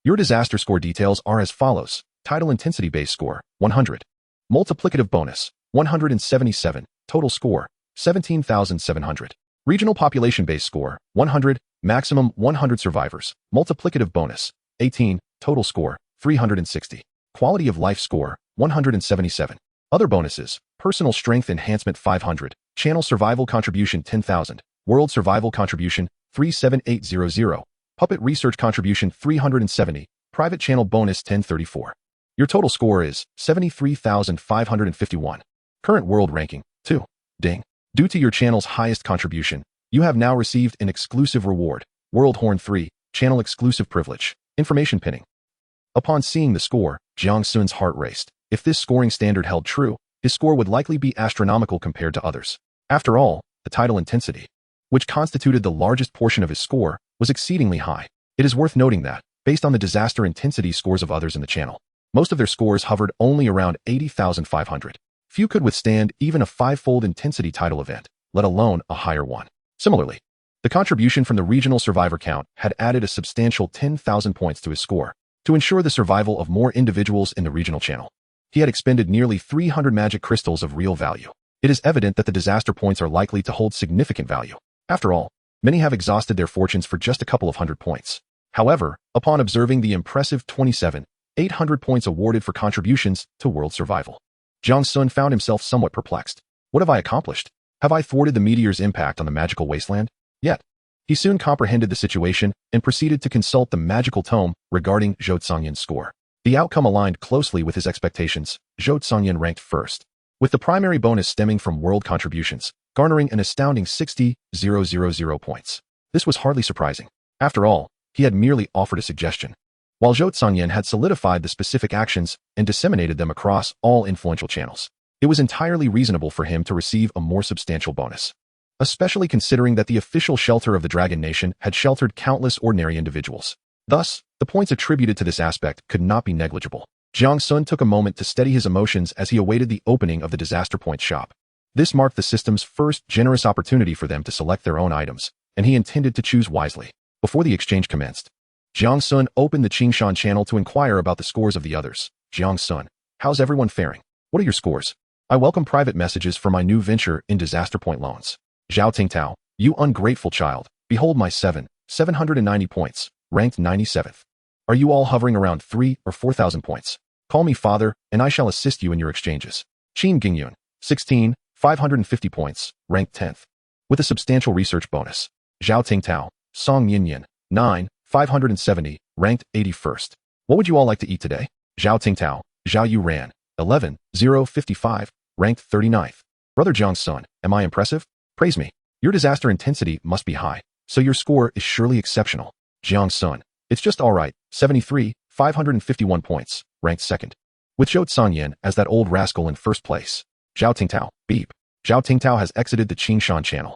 Your disaster score details are as follows. Title intensity base score, 100. Multiplicative bonus, 177. Total score, 17,700. Regional population base score, 100. Maximum 100 survivors. Multiplicative bonus, 18. Total score, 360. Quality of life score, 177. Other bonuses, personal strength enhancement 500. Channel survival contribution 10,000. World survival contribution, 37800. Puppet research contribution 370. Private channel bonus 1034. Your total score is 73,551. Current world ranking, 2. Ding. Due to your channel's highest contribution, you have now received an exclusive reward, World Horn 3, channel exclusive privilege, information pinning. Upon seeing the score, Jiang Sun's heart raced. If this scoring standard held true, his score would likely be astronomical compared to others. After all, the title intensity, which constituted the largest portion of his score, was exceedingly high. It is worth noting that, based on the disaster intensity scores of others in the channel, most of their scores hovered only around 80,500. Few could withstand even a 5-fold intensity title event, let alone a higher one. Similarly, the contribution from the regional survivor count had added a substantial 10,000 points to his score to ensure the survival of more individuals in the regional channel. He had expended nearly 300 magic crystals of real value. It is evident that the disaster points are likely to hold significant value. After all, many have exhausted their fortunes for just a couple of hundred points. However, upon observing the impressive 27,800 points awarded for contributions to world survival, Jiang Sun found himself somewhat perplexed. What have I accomplished? Have I thwarted the meteor's impact on the magical wasteland? Yet, he soon comprehended the situation and proceeded to consult the magical tome regarding Zhou Tsangyan's score. The outcome aligned closely with his expectations. Zhou Tsangyan ranked first, with the primary bonus stemming from world contributions, garnering an astounding 60,000 points. This was hardly surprising. After all, he had merely offered a suggestion, while Zhou Tsangyan had solidified the specific actions and disseminated them across all influential channels. It was entirely reasonable for him to receive a more substantial bonus, especially considering that the official shelter of the Dragon Nation had sheltered countless ordinary individuals. Thus, the points attributed to this aspect could not be negligible. Jiang Sun took a moment to steady his emotions as he awaited the opening of the disaster points shop. This marked the system's first generous opportunity for them to select their own items, and he intended to choose wisely. Before the exchange commenced, Jiang Sun opened the Qingshan channel to inquire about the scores of the others. Jiang Sun, how's everyone faring? What are your scores? I welcome private messages for my new venture in disaster point loans. Zhao Tingtao, you ungrateful child, behold my 790 points, ranked 97th. Are you all hovering around 3 or 4,000 points? Call me father, and I shall assist you in your exchanges. Qin Gingyun, 550 points, ranked 10th. With a substantial research bonus. Zhao Tingtao, Song Yinyan, 570, ranked 81st. What would you all like to eat today? Zhao Tingtao, Zhao Yu Ran, 11,055, ranked 39th. Brother Jiang's son, am I impressive? Praise me. Your disaster intensity must be high, so your score is surely exceptional. Jiang's son, it's just alright, 551 points, ranked 2nd. With Zhou Tsangyan as that old rascal in first place. Zhao Tingtao, beep. Zhao Tingtao has exited the Qingshan channel.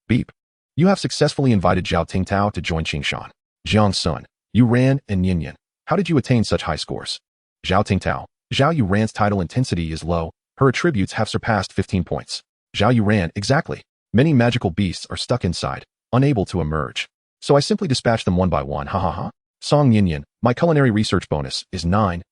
Beep. You have successfully invited Zhao Tingtao to join Qingshan. Jiang's son, Yu Ran and Yinyan. How did you attain such high scores? Zhao Tingtao, Zhao Yu Ran's title intensity is low, her attributes have surpassed 15 points. Zhao Yu Ran, exactly. Many magical beasts are stuck inside, unable to emerge. So I simply dispatch them one by one, ha ha ha. Song Yinyan, my culinary research bonus is 9,000.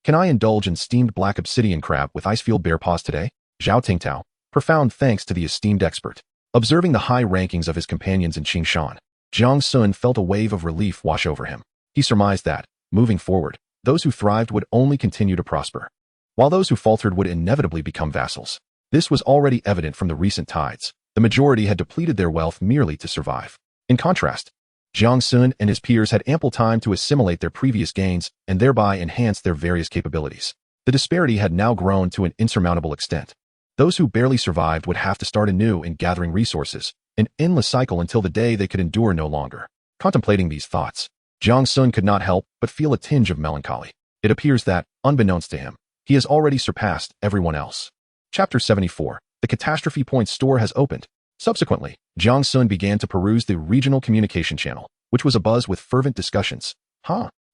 Can I indulge in steamed black obsidian crab with icefield bear paws today? Zhao Tingtao, profound thanks to the esteemed expert. Observing the high rankings of his companions in Qingshan, Jiang Sun felt a wave of relief wash over him. He surmised that, moving forward, those who thrived would only continue to prosper, while those who faltered would inevitably become vassals. This was already evident from the recent tides. The majority had depleted their wealth merely to survive. In contrast, Jiang Sun and his peers had ample time to assimilate their previous gains and thereby enhance their various capabilities. The disparity had now grown to an insurmountable extent. Those who barely survived would have to start anew in gathering resources, an endless cycle until the day they could endure no longer. Contemplating these thoughts, Jiang Sun could not help but feel a tinge of melancholy. It appears that, unbeknownst to him, he has already surpassed everyone else. Chapter 74. The Catastrophe Point store has opened. Subsequently, Jiang Sun began to peruse the regional communication channel, which was abuzz with fervent discussions.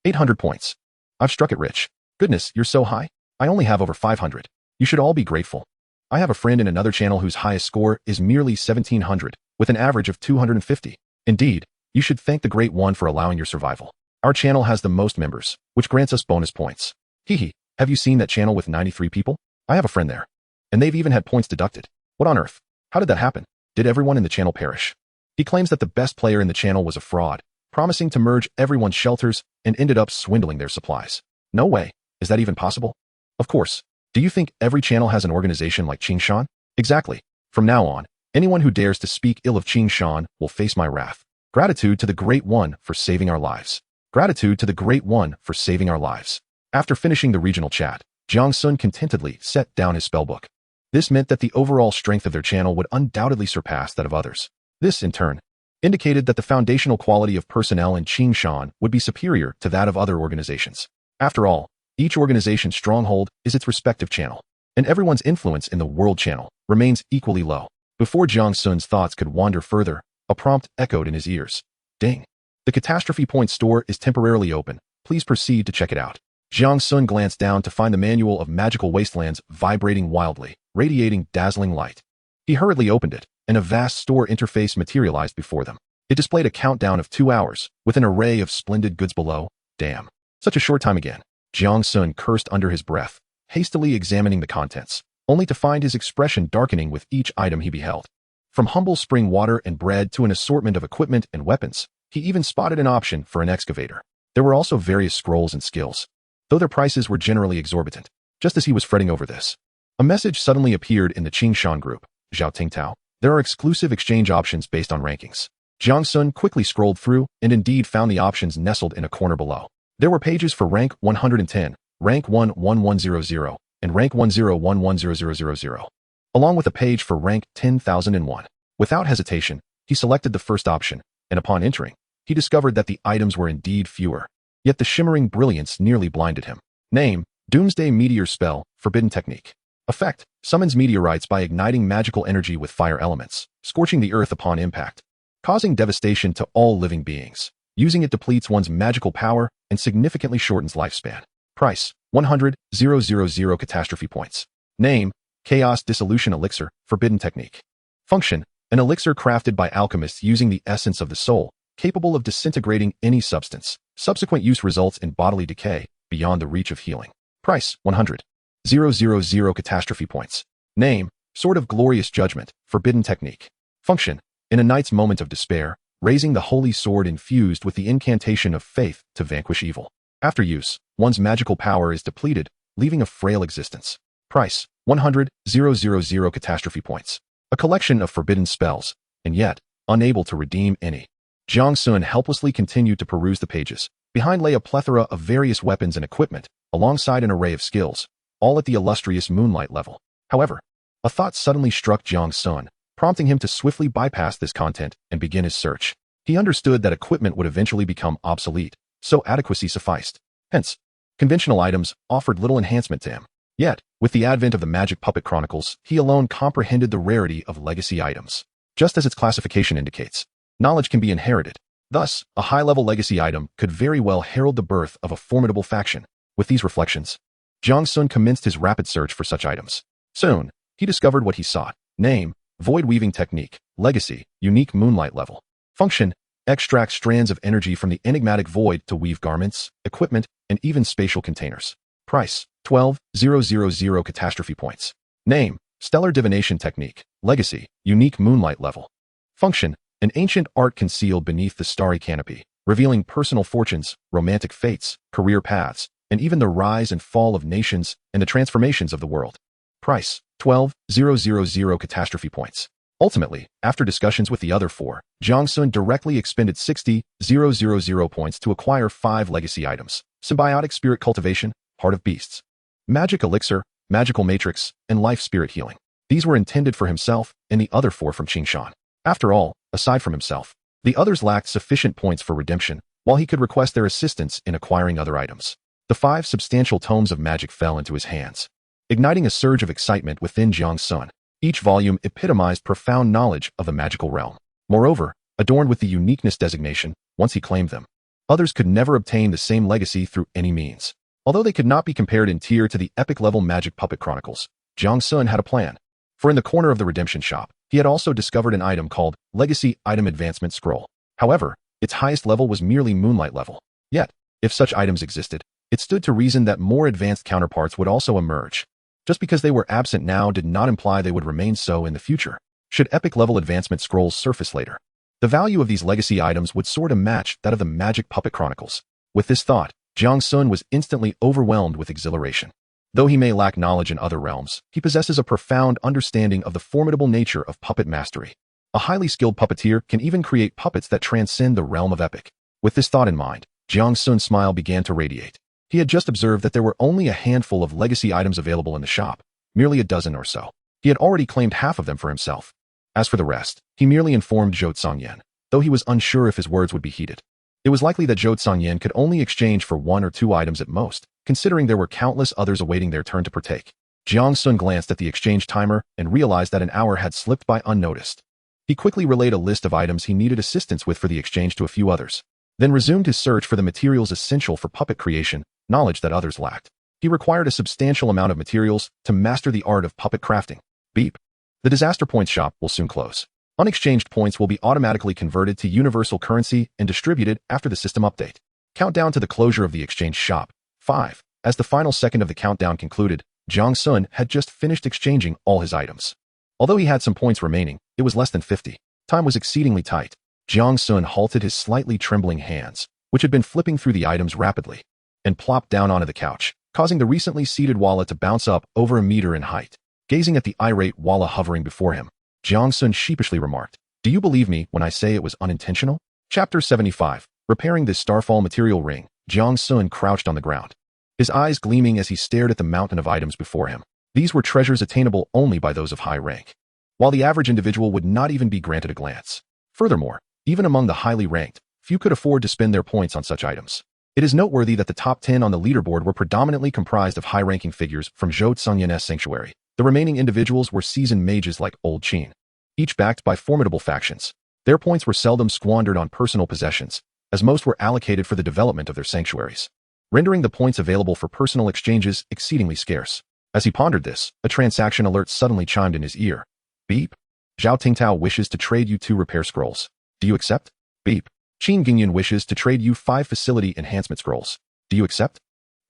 800 points. I've struck it rich. Goodness, you're so high. I only have over 500. You should all be grateful. I have a friend in another channel whose highest score is merely 1700, with an average of 250. Indeed, you should thank the Great One for allowing your survival. Our channel has the most members, which grants us bonus points. Hehe, have you seen that channel with 93 people? I have a friend there. And they've even had points deducted. What on earth? How did that happen? Did everyone in the channel perish? He claims that the best player in the channel was a fraud, promising to merge everyone's shelters and ended up swindling their supplies. No way. Is that even possible? Of course. Do you think every channel has an organization like Qingshan? Exactly. From now on, anyone who dares to speak ill of Qingshan will face my wrath. Gratitude to the Great One for saving our lives. Gratitude to the Great One for saving our lives. After finishing the regional chat, Jiang Sun contentedly set down his spellbook. This meant that the overall strength of their channel would undoubtedly surpass that of others. This, in turn, indicated that the foundational quality of personnel in Qingshan would be superior to that of other organizations. After all, each organization's stronghold is its respective channel, and everyone's influence in the world channel remains equally low. Before Jiang Sun's thoughts could wander further, a prompt echoed in his ears. Ding. The Catastrophe Point store is temporarily open. Please proceed to check it out. Jiang Sun glanced down to find the manual of magical wastelands vibrating wildly, radiating dazzling light. He hurriedly opened it, and a vast store interface materialized before them. It displayed a countdown of 2 hours, with an array of splendid goods below. Damn. Such a short time again. Jiang Sun cursed under his breath, hastily examining the contents, only to find his expression darkening with each item he beheld. From humble spring water and bread to an assortment of equipment and weapons, he even spotted an option for an excavator. There were also various scrolls and skills, though their prices were generally exorbitant. Just as he was fretting over this, a message suddenly appeared in the Qingshan group. Zhao Tingtao, there are exclusive exchange options based on rankings. Jiang Sun quickly scrolled through and indeed found the options nestled in a corner below. There were pages for rank 110, rank 11100, and rank 1011000, along with a page for rank 10,001. Without hesitation, he selected the first option, and upon entering, he discovered that the items were indeed fewer. Yet the shimmering brilliance nearly blinded him. Name, Doomsday Meteor Spell, Forbidden Technique. Effect, summons meteorites by igniting magical energy with fire elements, scorching the earth upon impact, causing devastation to all living beings. Using it depletes one's magical power and significantly shortens lifespan. Price, 100,000 catastrophe points. Name, Chaos Dissolution Elixir, Forbidden Technique. Function, an elixir crafted by alchemists using the essence of the soul, capable of disintegrating any substance. Subsequent use results in bodily decay, beyond the reach of healing. Price, 100. 000 catastrophe points. Name, Sword of Glorious Judgment, Forbidden Technique. Function, in a knight's moment of despair, raising the holy sword infused with the incantation of faith to vanquish evil. After use, one's magical power is depleted, leaving a frail existence. Price, 100,000 catastrophe points. A collection of forbidden spells, and yet, unable to redeem any. Jiang Sun helplessly continued to peruse the pages. Behind lay a plethora of various weapons and equipment, alongside an array of skills, all at the illustrious moonlight level. However, a thought suddenly struck Jiang Sun, prompting him to swiftly bypass this content and begin his search. He understood that equipment would eventually become obsolete, so adequacy sufficed. Hence, conventional items offered little enhancement to him. Yet, with the advent of the Magic Puppet Chronicles, he alone comprehended the rarity of legacy items. Just as its classification indicates, knowledge can be inherited. Thus, a high-level legacy item could very well herald the birth of a formidable faction. With these reflections, Jiang Sun commenced his rapid search for such items. Soon, he discovered what he sought. Name, Void Weaving Technique. Legacy, Unique Moonlight Level. Function, extract strands of energy from the enigmatic void to weave garments, equipment, and even spatial containers. Price, 12,000 catastrophe points. Name, Stellar Divination Technique. Legacy, Unique Moonlight Level. Function, an ancient art concealed beneath the starry canopy, revealing personal fortunes, romantic fates, career paths, and even the rise and fall of nations and the transformations of the world. Price, 12,000 catastrophe points. Ultimately, after discussions with the other four, Jiang Sun directly expended 60,000 points to acquire 5 legacy items: Symbiotic Spirit Cultivation, Heart of Beasts, Magic Elixir, Magical Matrix, and Life Spirit Healing. These were intended for himself and the other 4 from Qingshan. After all, aside from himself, the others lacked sufficient points for redemption, while he could request their assistance in acquiring other items. The 5 substantial tomes of magic fell into his hands, igniting a surge of excitement within Jiang Sun. Each volume epitomized profound knowledge of the magical realm. Moreover, adorned with the uniqueness designation, once he claimed them, others could never obtain the same legacy through any means. Although they could not be compared in tier to the epic-level Magic Puppet Chronicles, Jiang Sun had a plan. For in the corner of the redemption shop, he had also discovered an item called Legacy Item Advancement Scroll. However, its highest level was merely Moonlight level. Yet, if such items existed, it stood to reason that more advanced counterparts would also emerge. Just because they were absent now did not imply they would remain so in the future, should epic-level advancement scrolls surface later. The value of these legacy items would sort of match that of the Magic Puppet Chronicles. With this thought, Jiang Sun was instantly overwhelmed with exhilaration. Though he may lack knowledge in other realms, he possesses a profound understanding of the formidable nature of puppet mastery. A highly skilled puppeteer can even create puppets that transcend the realm of epic. With this thought in mind, Jiang Sun's smile began to radiate. He had just observed that there were only a handful of legacy items available in the shop, merely a dozen or so. He had already claimed half of them for himself. As for the rest, he merely informed Zhou Tsangyan, though he was unsure if his words would be heeded. It was likely that Zhou Tsangyan could only exchange for 1 or 2 items at most, considering there were countless others awaiting their turn to partake. Jiang Sun glanced at the exchange timer and realized that an hour had slipped by unnoticed. He quickly relayed a list of items he needed assistance with for the exchange to a few others, then resumed his search for the materials essential for puppet creation, knowledge that others lacked. He required a substantial amount of materials to master the art of puppet crafting. Beep. The disaster points shop will soon close. Unexchanged points will be automatically converted to universal currency and distributed after the system update. Countdown to the closure of the exchange shop. 5. As the final second of the countdown concluded, Jiang Sun had just finished exchanging all his items. Although he had some points remaining, it was less than 50. Time was exceedingly tight. Jiang Sun halted his slightly trembling hands, which had been flipping through the items rapidly, and plopped down onto the couch, causing the recently seated Walla to bounce up over a meter in height. Gazing at the irate Walla hovering before him, Jiang Sun sheepishly remarked, "Do you believe me when I say it was unintentional?" Chapter 75. Repairing this starfall material ring. Jiang Sun crouched on the ground, his eyes gleaming as he stared at the mountain of items before him. These were treasures attainable only by those of high rank, while the average individual would not even be granted a glance. Furthermore, even among the highly ranked, few could afford to spend their points on such items. It is noteworthy that the top 10 on the leaderboard were predominantly comprised of high-ranking figures from Zhou Tsangyan's sanctuary. The remaining individuals were seasoned mages like Old Qin, each backed by formidable factions. Their points were seldom squandered on personal possessions, as most were allocated for the development of their sanctuaries, rendering the points available for personal exchanges exceedingly scarce. As he pondered this, a transaction alert suddenly chimed in his ear. Beep. Zhao Tingtao wishes to trade you 2 repair scrolls. Do you accept? Beep. Qin Gingyan wishes to trade you 5 facility enhancement scrolls. Do you accept?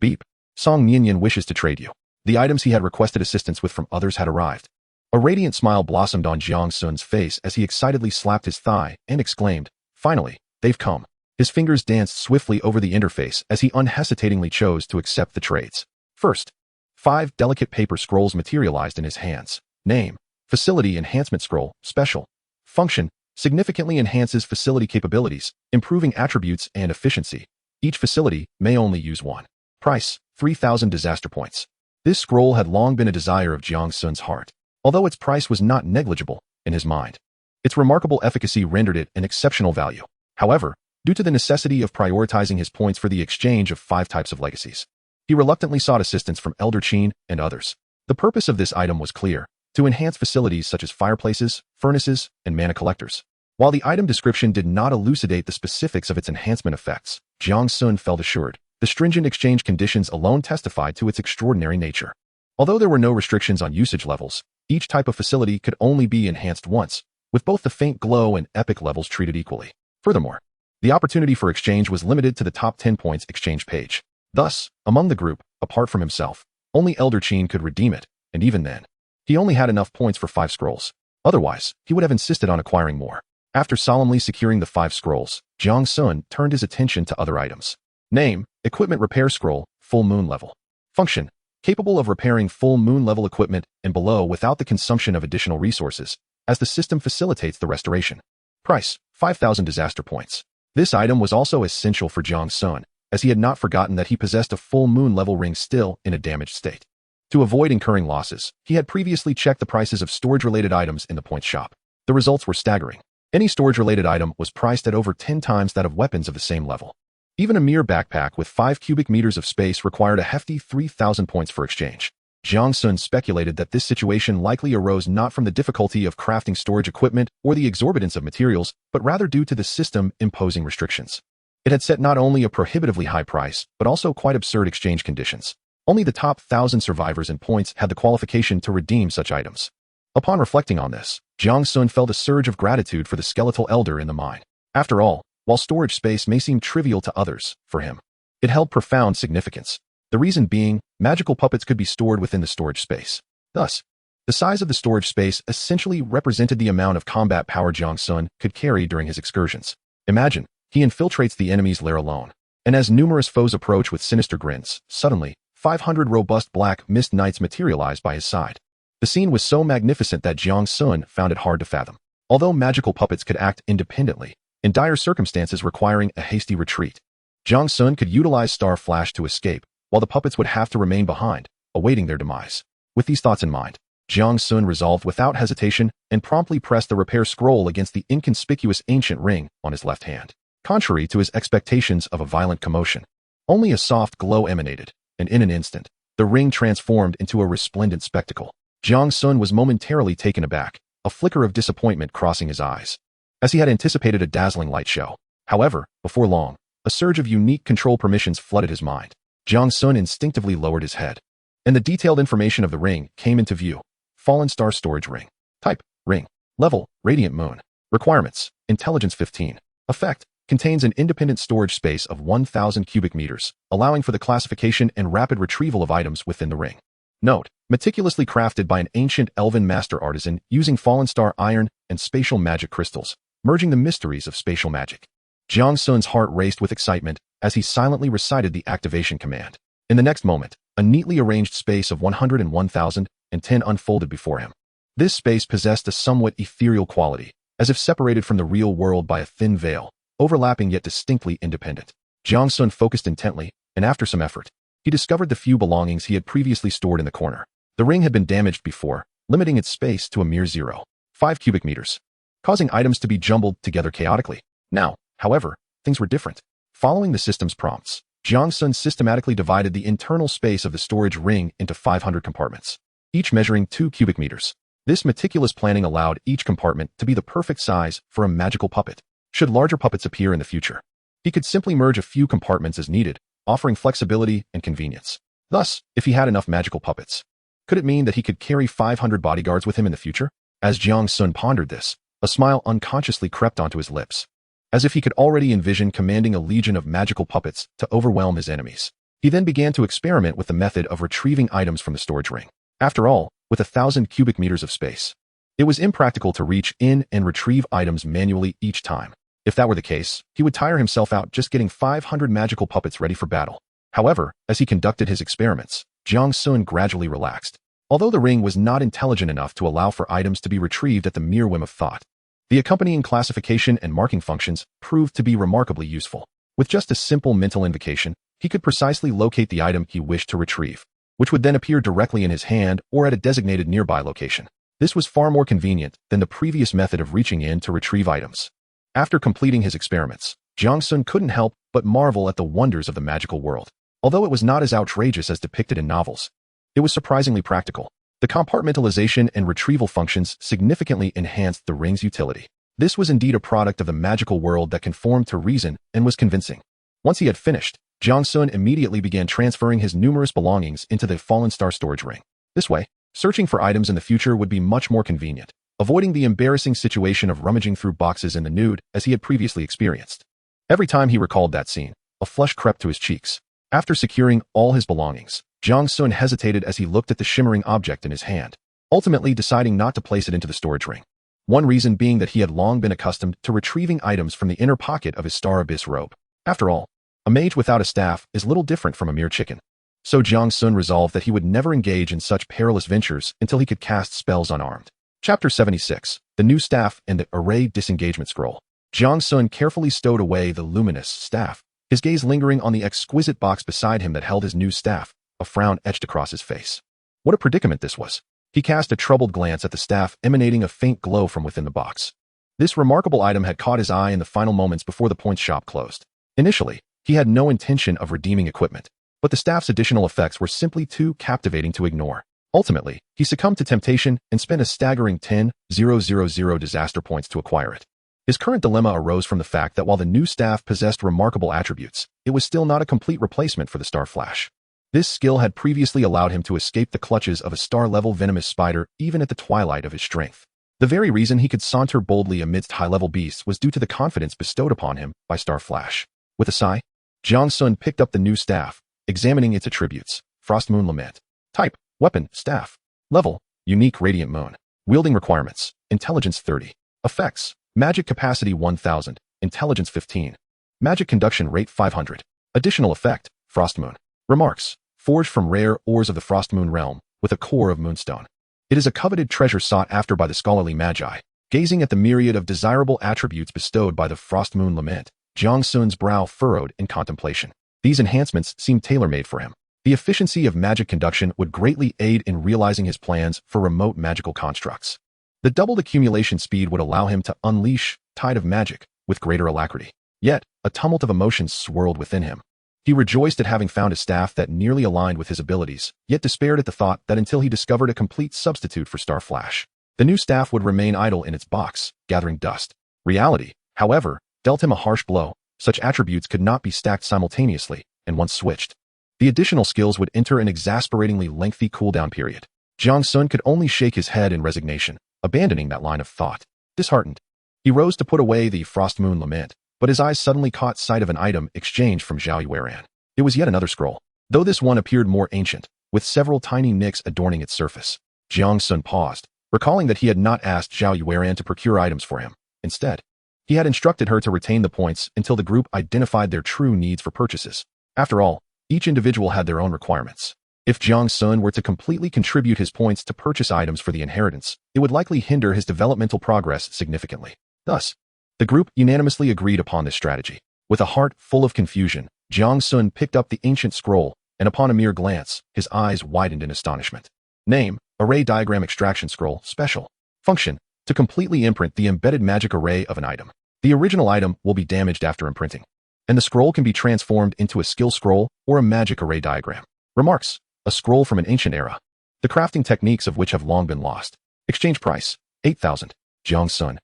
Beep. Song Nianyan wishes to trade you The items he had requested assistance with from others had arrived. A radiant smile blossomed on Jiang Sun's face as he excitedly slapped his thigh and exclaimed, "Finally, they've come." His fingers danced swiftly over the interface as he unhesitatingly chose to accept the trades. First, 5 delicate paper scrolls materialized in his hands. Name: Facility Enhancement Scroll, Special. Function: significantly enhances facility capabilities, improving attributes and efficiency. Each facility may only use one. Price: 3,000 disaster points. This scroll had long been a desire of Jiang Sun's heart, although its price was not negligible in his mind. Its remarkable efficacy rendered it an exceptional value. However, due to the necessity of prioritizing his points for the exchange of 5 types of legacies, he reluctantly sought assistance from Elder Qin and others. The purpose of this item was clear: to enhance facilities such as fireplaces, furnaces, and mana collectors. While the item description did not elucidate the specifics of its enhancement effects, Jiang Sun felt assured. The stringent exchange conditions alone testified to its extraordinary nature. Although there were no restrictions on usage levels, each type of facility could only be enhanced once, with both the faint glow and epic levels treated equally. Furthermore, the opportunity for exchange was limited to the top 10 points exchange page. Thus, among the group, apart from himself, only Elder Qin could redeem it, and even then, he only had enough points for 5 scrolls. Otherwise, he would have insisted on acquiring more. After solemnly securing the 5 scrolls, Jiang Sun turned his attention to other items. Name: Equipment Repair Scroll, Full Moon Level. Function: capable of repairing full moon level equipment and below without the consumption of additional resources, as the system facilitates the restoration. Price: 5,000 disaster points. This item was also essential for Jiang Sun, as he had not forgotten that he possessed a full moon level ring still in a damaged state. To avoid incurring losses, he had previously checked the prices of storage-related items in the point shop. The results were staggering. Any storage-related item was priced at over 10 times that of weapons of the same level. Even a mere backpack with 5 cubic meters of space required a hefty 3,000 points for exchange. Jiang Sun speculated that this situation likely arose not from the difficulty of crafting storage equipment or the exorbitance of materials, but rather due to the system imposing restrictions. It had set not only a prohibitively high price, but also quite absurd exchange conditions. Only the top 1,000 survivors in points had the qualification to redeem such items. Upon reflecting on this, Jiang Sun felt a surge of gratitude for the skeletal elder in the mine. After all, while storage space may seem trivial to others, for him, it held profound significance. The reason being, magical puppets could be stored within the storage space. Thus, the size of the storage space essentially represented the amount of combat power Jiang Sun could carry during his excursions. Imagine, he infiltrates the enemy's lair alone, and as numerous foes approach with sinister grins, suddenly, 500 robust black mist knights materialize by his side. The scene was so magnificent that Jiang Sun found it hard to fathom. Although magical puppets could act independently, in dire circumstances requiring a hasty retreat, Jiang Sun could utilize Star Flash to escape, while the puppets would have to remain behind, awaiting their demise. With these thoughts in mind, Jiang Sun resolved without hesitation and promptly pressed the repair scroll against the inconspicuous ancient ring on his left hand. Contrary to his expectations of a violent commotion, only a soft glow emanated, and in an instant, the ring transformed into a resplendent spectacle. Jiang Sun was momentarily taken aback, a flicker of disappointment crossing his eyes, as he had anticipated a dazzling light show. However, before long, a surge of unique control permissions flooded his mind. Jiang Sun instinctively lowered his head, and the detailed information of the ring came into view. Fallen Star Storage Ring. Type: Ring. Level: Radiant Moon. Requirements: Intelligence 15. Effect: contains an independent storage space of 1,000 cubic meters, allowing for the classification and rapid retrieval of items within the ring. Note: meticulously crafted by an ancient elven master artisan using fallen star iron and spatial magic crystals, merging the mysteries of spatial magic. Jiang Sun's heart raced with excitement as he silently recited the activation command. In the next moment, a neatly arranged space of 101,010 unfolded before him. This space possessed a somewhat ethereal quality, as if separated from the real world by a thin veil, overlapping yet distinctly independent. Jiang Sun focused intently, and after some effort, he discovered the few belongings he had previously stored in the corner. The ring had been damaged before, limiting its space to a mere 0.5 cubic meters, causing items to be jumbled together chaotically. Now, however, things were different. Following the system's prompts, Jiang Sun systematically divided the internal space of the storage ring into 500 compartments, each measuring 2 cubic meters. This meticulous planning allowed each compartment to be the perfect size for a magical puppet. Should larger puppets appear in the future, he could simply merge a few compartments as needed, offering flexibility and convenience. Thus, if he had enough magical puppets, could it mean that he could carry 500 bodyguards with him in the future? As Jiang Sun pondered this, a smile unconsciously crept onto his lips, as if he could already envision commanding a legion of magical puppets to overwhelm his enemies. He then began to experiment with the method of retrieving items from the storage ring. After all, with 1,000 cubic meters of space, it was impractical to reach in and retrieve items manually each time. If that were the case, he would tire himself out just getting 500 magical puppets ready for battle. However, as he conducted his experiments, Jiang Sun gradually relaxed. Although the ring was not intelligent enough to allow for items to be retrieved at the mere whim of thought, the accompanying classification and marking functions proved to be remarkably useful. With just a simple mental invocation, he could precisely locate the item he wished to retrieve, which would then appear directly in his hand or at a designated nearby location. This was far more convenient than the previous method of reaching in to retrieve items. After completing his experiments, Jiang Sun couldn't help but marvel at the wonders of the magical world. Although it was not as outrageous as depicted in novels, it was surprisingly practical. The compartmentalization and retrieval functions significantly enhanced the ring's utility. This was indeed a product of the magical world that conformed to reason and was convincing. Once he had finished, Jiang Sun immediately began transferring his numerous belongings into the Fallen Star storage ring. This way, searching for items in the future would be much more convenient, avoiding the embarrassing situation of rummaging through boxes in the nude as he had previously experienced. Every time he recalled that scene, a flush crept to his cheeks. After securing all his belongings, Jiang Sun hesitated as he looked at the shimmering object in his hand, ultimately deciding not to place it into the storage ring. One reason being that he had long been accustomed to retrieving items from the inner pocket of his Star Abyss robe. After all, a mage without a staff is little different from a mere chicken. So Jiang Sun resolved that he would never engage in such perilous ventures until he could cast spells unarmed. Chapter 76, The New Staff and the Array Disengagement Scroll. Jiang Sun carefully stowed away the luminous staff, his gaze lingering on the exquisite box beside him that held his new staff, a frown etched across his face. What a predicament this was. He cast a troubled glance at the staff emanating a faint glow from within the box. This remarkable item had caught his eye in the final moments before the point shop closed. Initially, he had no intention of redeeming equipment, but the staff's additional effects were simply too captivating to ignore. Ultimately, he succumbed to temptation and spent a staggering 10,000 disaster points to acquire it. His current dilemma arose from the fact that while the new staff possessed remarkable attributes, it was still not a complete replacement for the Star Flash. This skill had previously allowed him to escape the clutches of a star-level venomous spider even at the twilight of his strength. The very reason he could saunter boldly amidst high-level beasts was due to the confidence bestowed upon him by Star Flash. With a sigh, Jiang Sun picked up the new staff, examining its attributes. Frost Moon Lament. Type, weapon, staff. Level, unique radiant moon. Wielding requirements, intelligence 30. Effects, magic capacity 1000, intelligence 15. Magic conduction rate 500. Additional effect, Frost Moon. Remarks, forged from rare ores of the Frost Moon realm, with a core of moonstone. It is a coveted treasure sought after by the scholarly magi. Gazing at the myriad of desirable attributes bestowed by the Frost Moon Lament, Jiang Sun's brow furrowed in contemplation. These enhancements seemed tailor-made for him. The efficiency of magic conduction would greatly aid in realizing his plans for remote magical constructs. The doubled accumulation speed would allow him to unleash tide of magic with greater alacrity. Yet, a tumult of emotions swirled within him. He rejoiced at having found a staff that nearly aligned with his abilities, yet despaired at the thought that until he discovered a complete substitute for Star Flash, the new staff would remain idle in its box, gathering dust. Reality, however, dealt him a harsh blow. Such attributes could not be stacked simultaneously, and once switched, the additional skills would enter an exasperatingly lengthy cooldown period. Jiang Sun could only shake his head in resignation, abandoning that line of thought. Disheartened, he rose to put away the Frost Moon Lament, but his eyes suddenly caught sight of an item exchanged from Zhao Yueran. It was yet another scroll, though this one appeared more ancient, with several tiny nicks adorning its surface. Jiang Sun paused, recalling that he had not asked Zhao Yueran to procure items for him. Instead, he had instructed her to retain the points until the group identified their true needs for purchases. After all, each individual had their own requirements. If Jiang Sun were to completely contribute his points to purchase items for the inheritance, it would likely hinder his developmental progress significantly. Thus, the group unanimously agreed upon this strategy. With a heart full of confusion, Jiang Sun picked up the ancient scroll, and upon a mere glance, his eyes widened in astonishment. Name, Array Diagram Extraction Scroll, Special. Function, to completely imprint the embedded magic array of an item. The original item will be damaged after imprinting, and the scroll can be transformed into a skill scroll or a magic array diagram. Remarks, a scroll from an ancient era, the crafting techniques of which have long been lost. Exchange price, 8,000. Jiang Sun.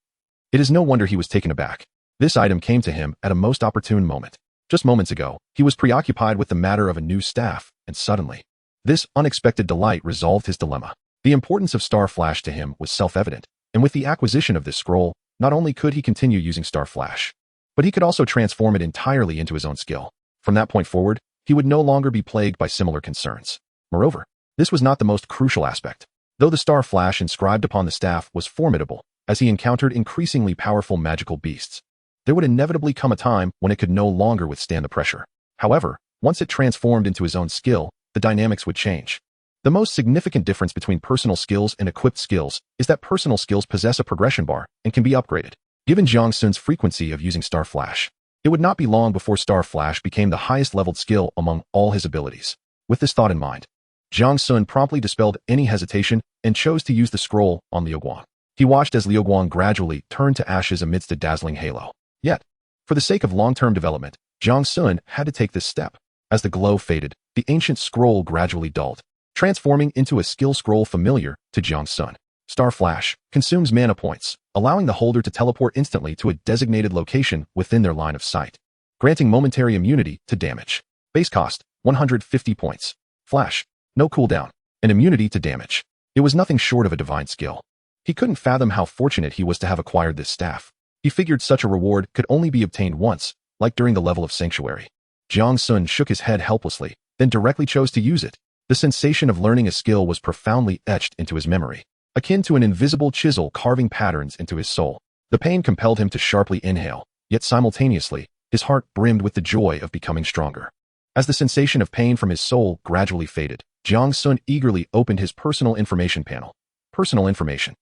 It is no wonder he was taken aback. This item came to him at a most opportune moment. Just moments ago, he was preoccupied with the matter of a new staff, and suddenly, this unexpected delight resolved his dilemma. The importance of Star Flash to him was self-evident, and with the acquisition of this scroll, not only could he continue using Star Flash, but he could also transform it entirely into his own skill. From that point forward, he would no longer be plagued by similar concerns. Moreover, this was not the most crucial aspect. Though the star flash inscribed upon the staff was formidable, as he encountered increasingly powerful magical beasts, there would inevitably come a time when it could no longer withstand the pressure. However, once it transformed into his own skill, the dynamics would change. The most significant difference between personal skills and equipped skills is that personal skills possess a progression bar and can be upgraded. Given Jiang Sun's frequency of using Star Flash, it would not be long before Star Flash became the highest leveled skill among all his abilities. With this thought in mind, Jiang Sun promptly dispelled any hesitation and chose to use the scroll on Liu Guang. He watched as Liu Guang gradually turned to ashes amidst a dazzling halo. Yet, for the sake of long-term development, Jiang Sun had to take this step. As the glow faded, the ancient scroll gradually dulled, transforming into a skill scroll familiar to Jiang Sun. Star Flash consumes mana points, allowing the holder to teleport instantly to a designated location within their line of sight, granting momentary immunity to damage. Base cost, 150 points. Flash, no cooldown, and immunity to damage. It was nothing short of a divine skill. He couldn't fathom how fortunate he was to have acquired this staff. He figured such a reward could only be obtained once, like during the level of Sanctuary. Jiang Sun shook his head helplessly, then directly chose to use it. The sensation of learning a skill was profoundly etched into his memory, akin to an invisible chisel carving patterns into his soul. The pain compelled him to sharply inhale, yet simultaneously, his heart brimmed with the joy of becoming stronger. As the sensation of pain from his soul gradually faded, Jiang Sun eagerly opened his personal information panel. Personal information.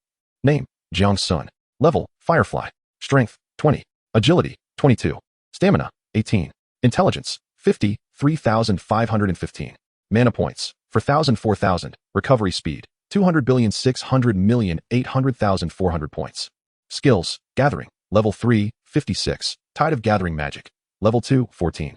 Name, Jiang Sun. Level, Firefly. Strength, 20. Agility, 22. Stamina, 18. Intelligence, 50, 3,515. Mana points, 4,000. Recovery speed, 200,600,800,400 points. Skills, Gathering, Level 3, 56. Tide of Gathering Magic, Level 2, 14.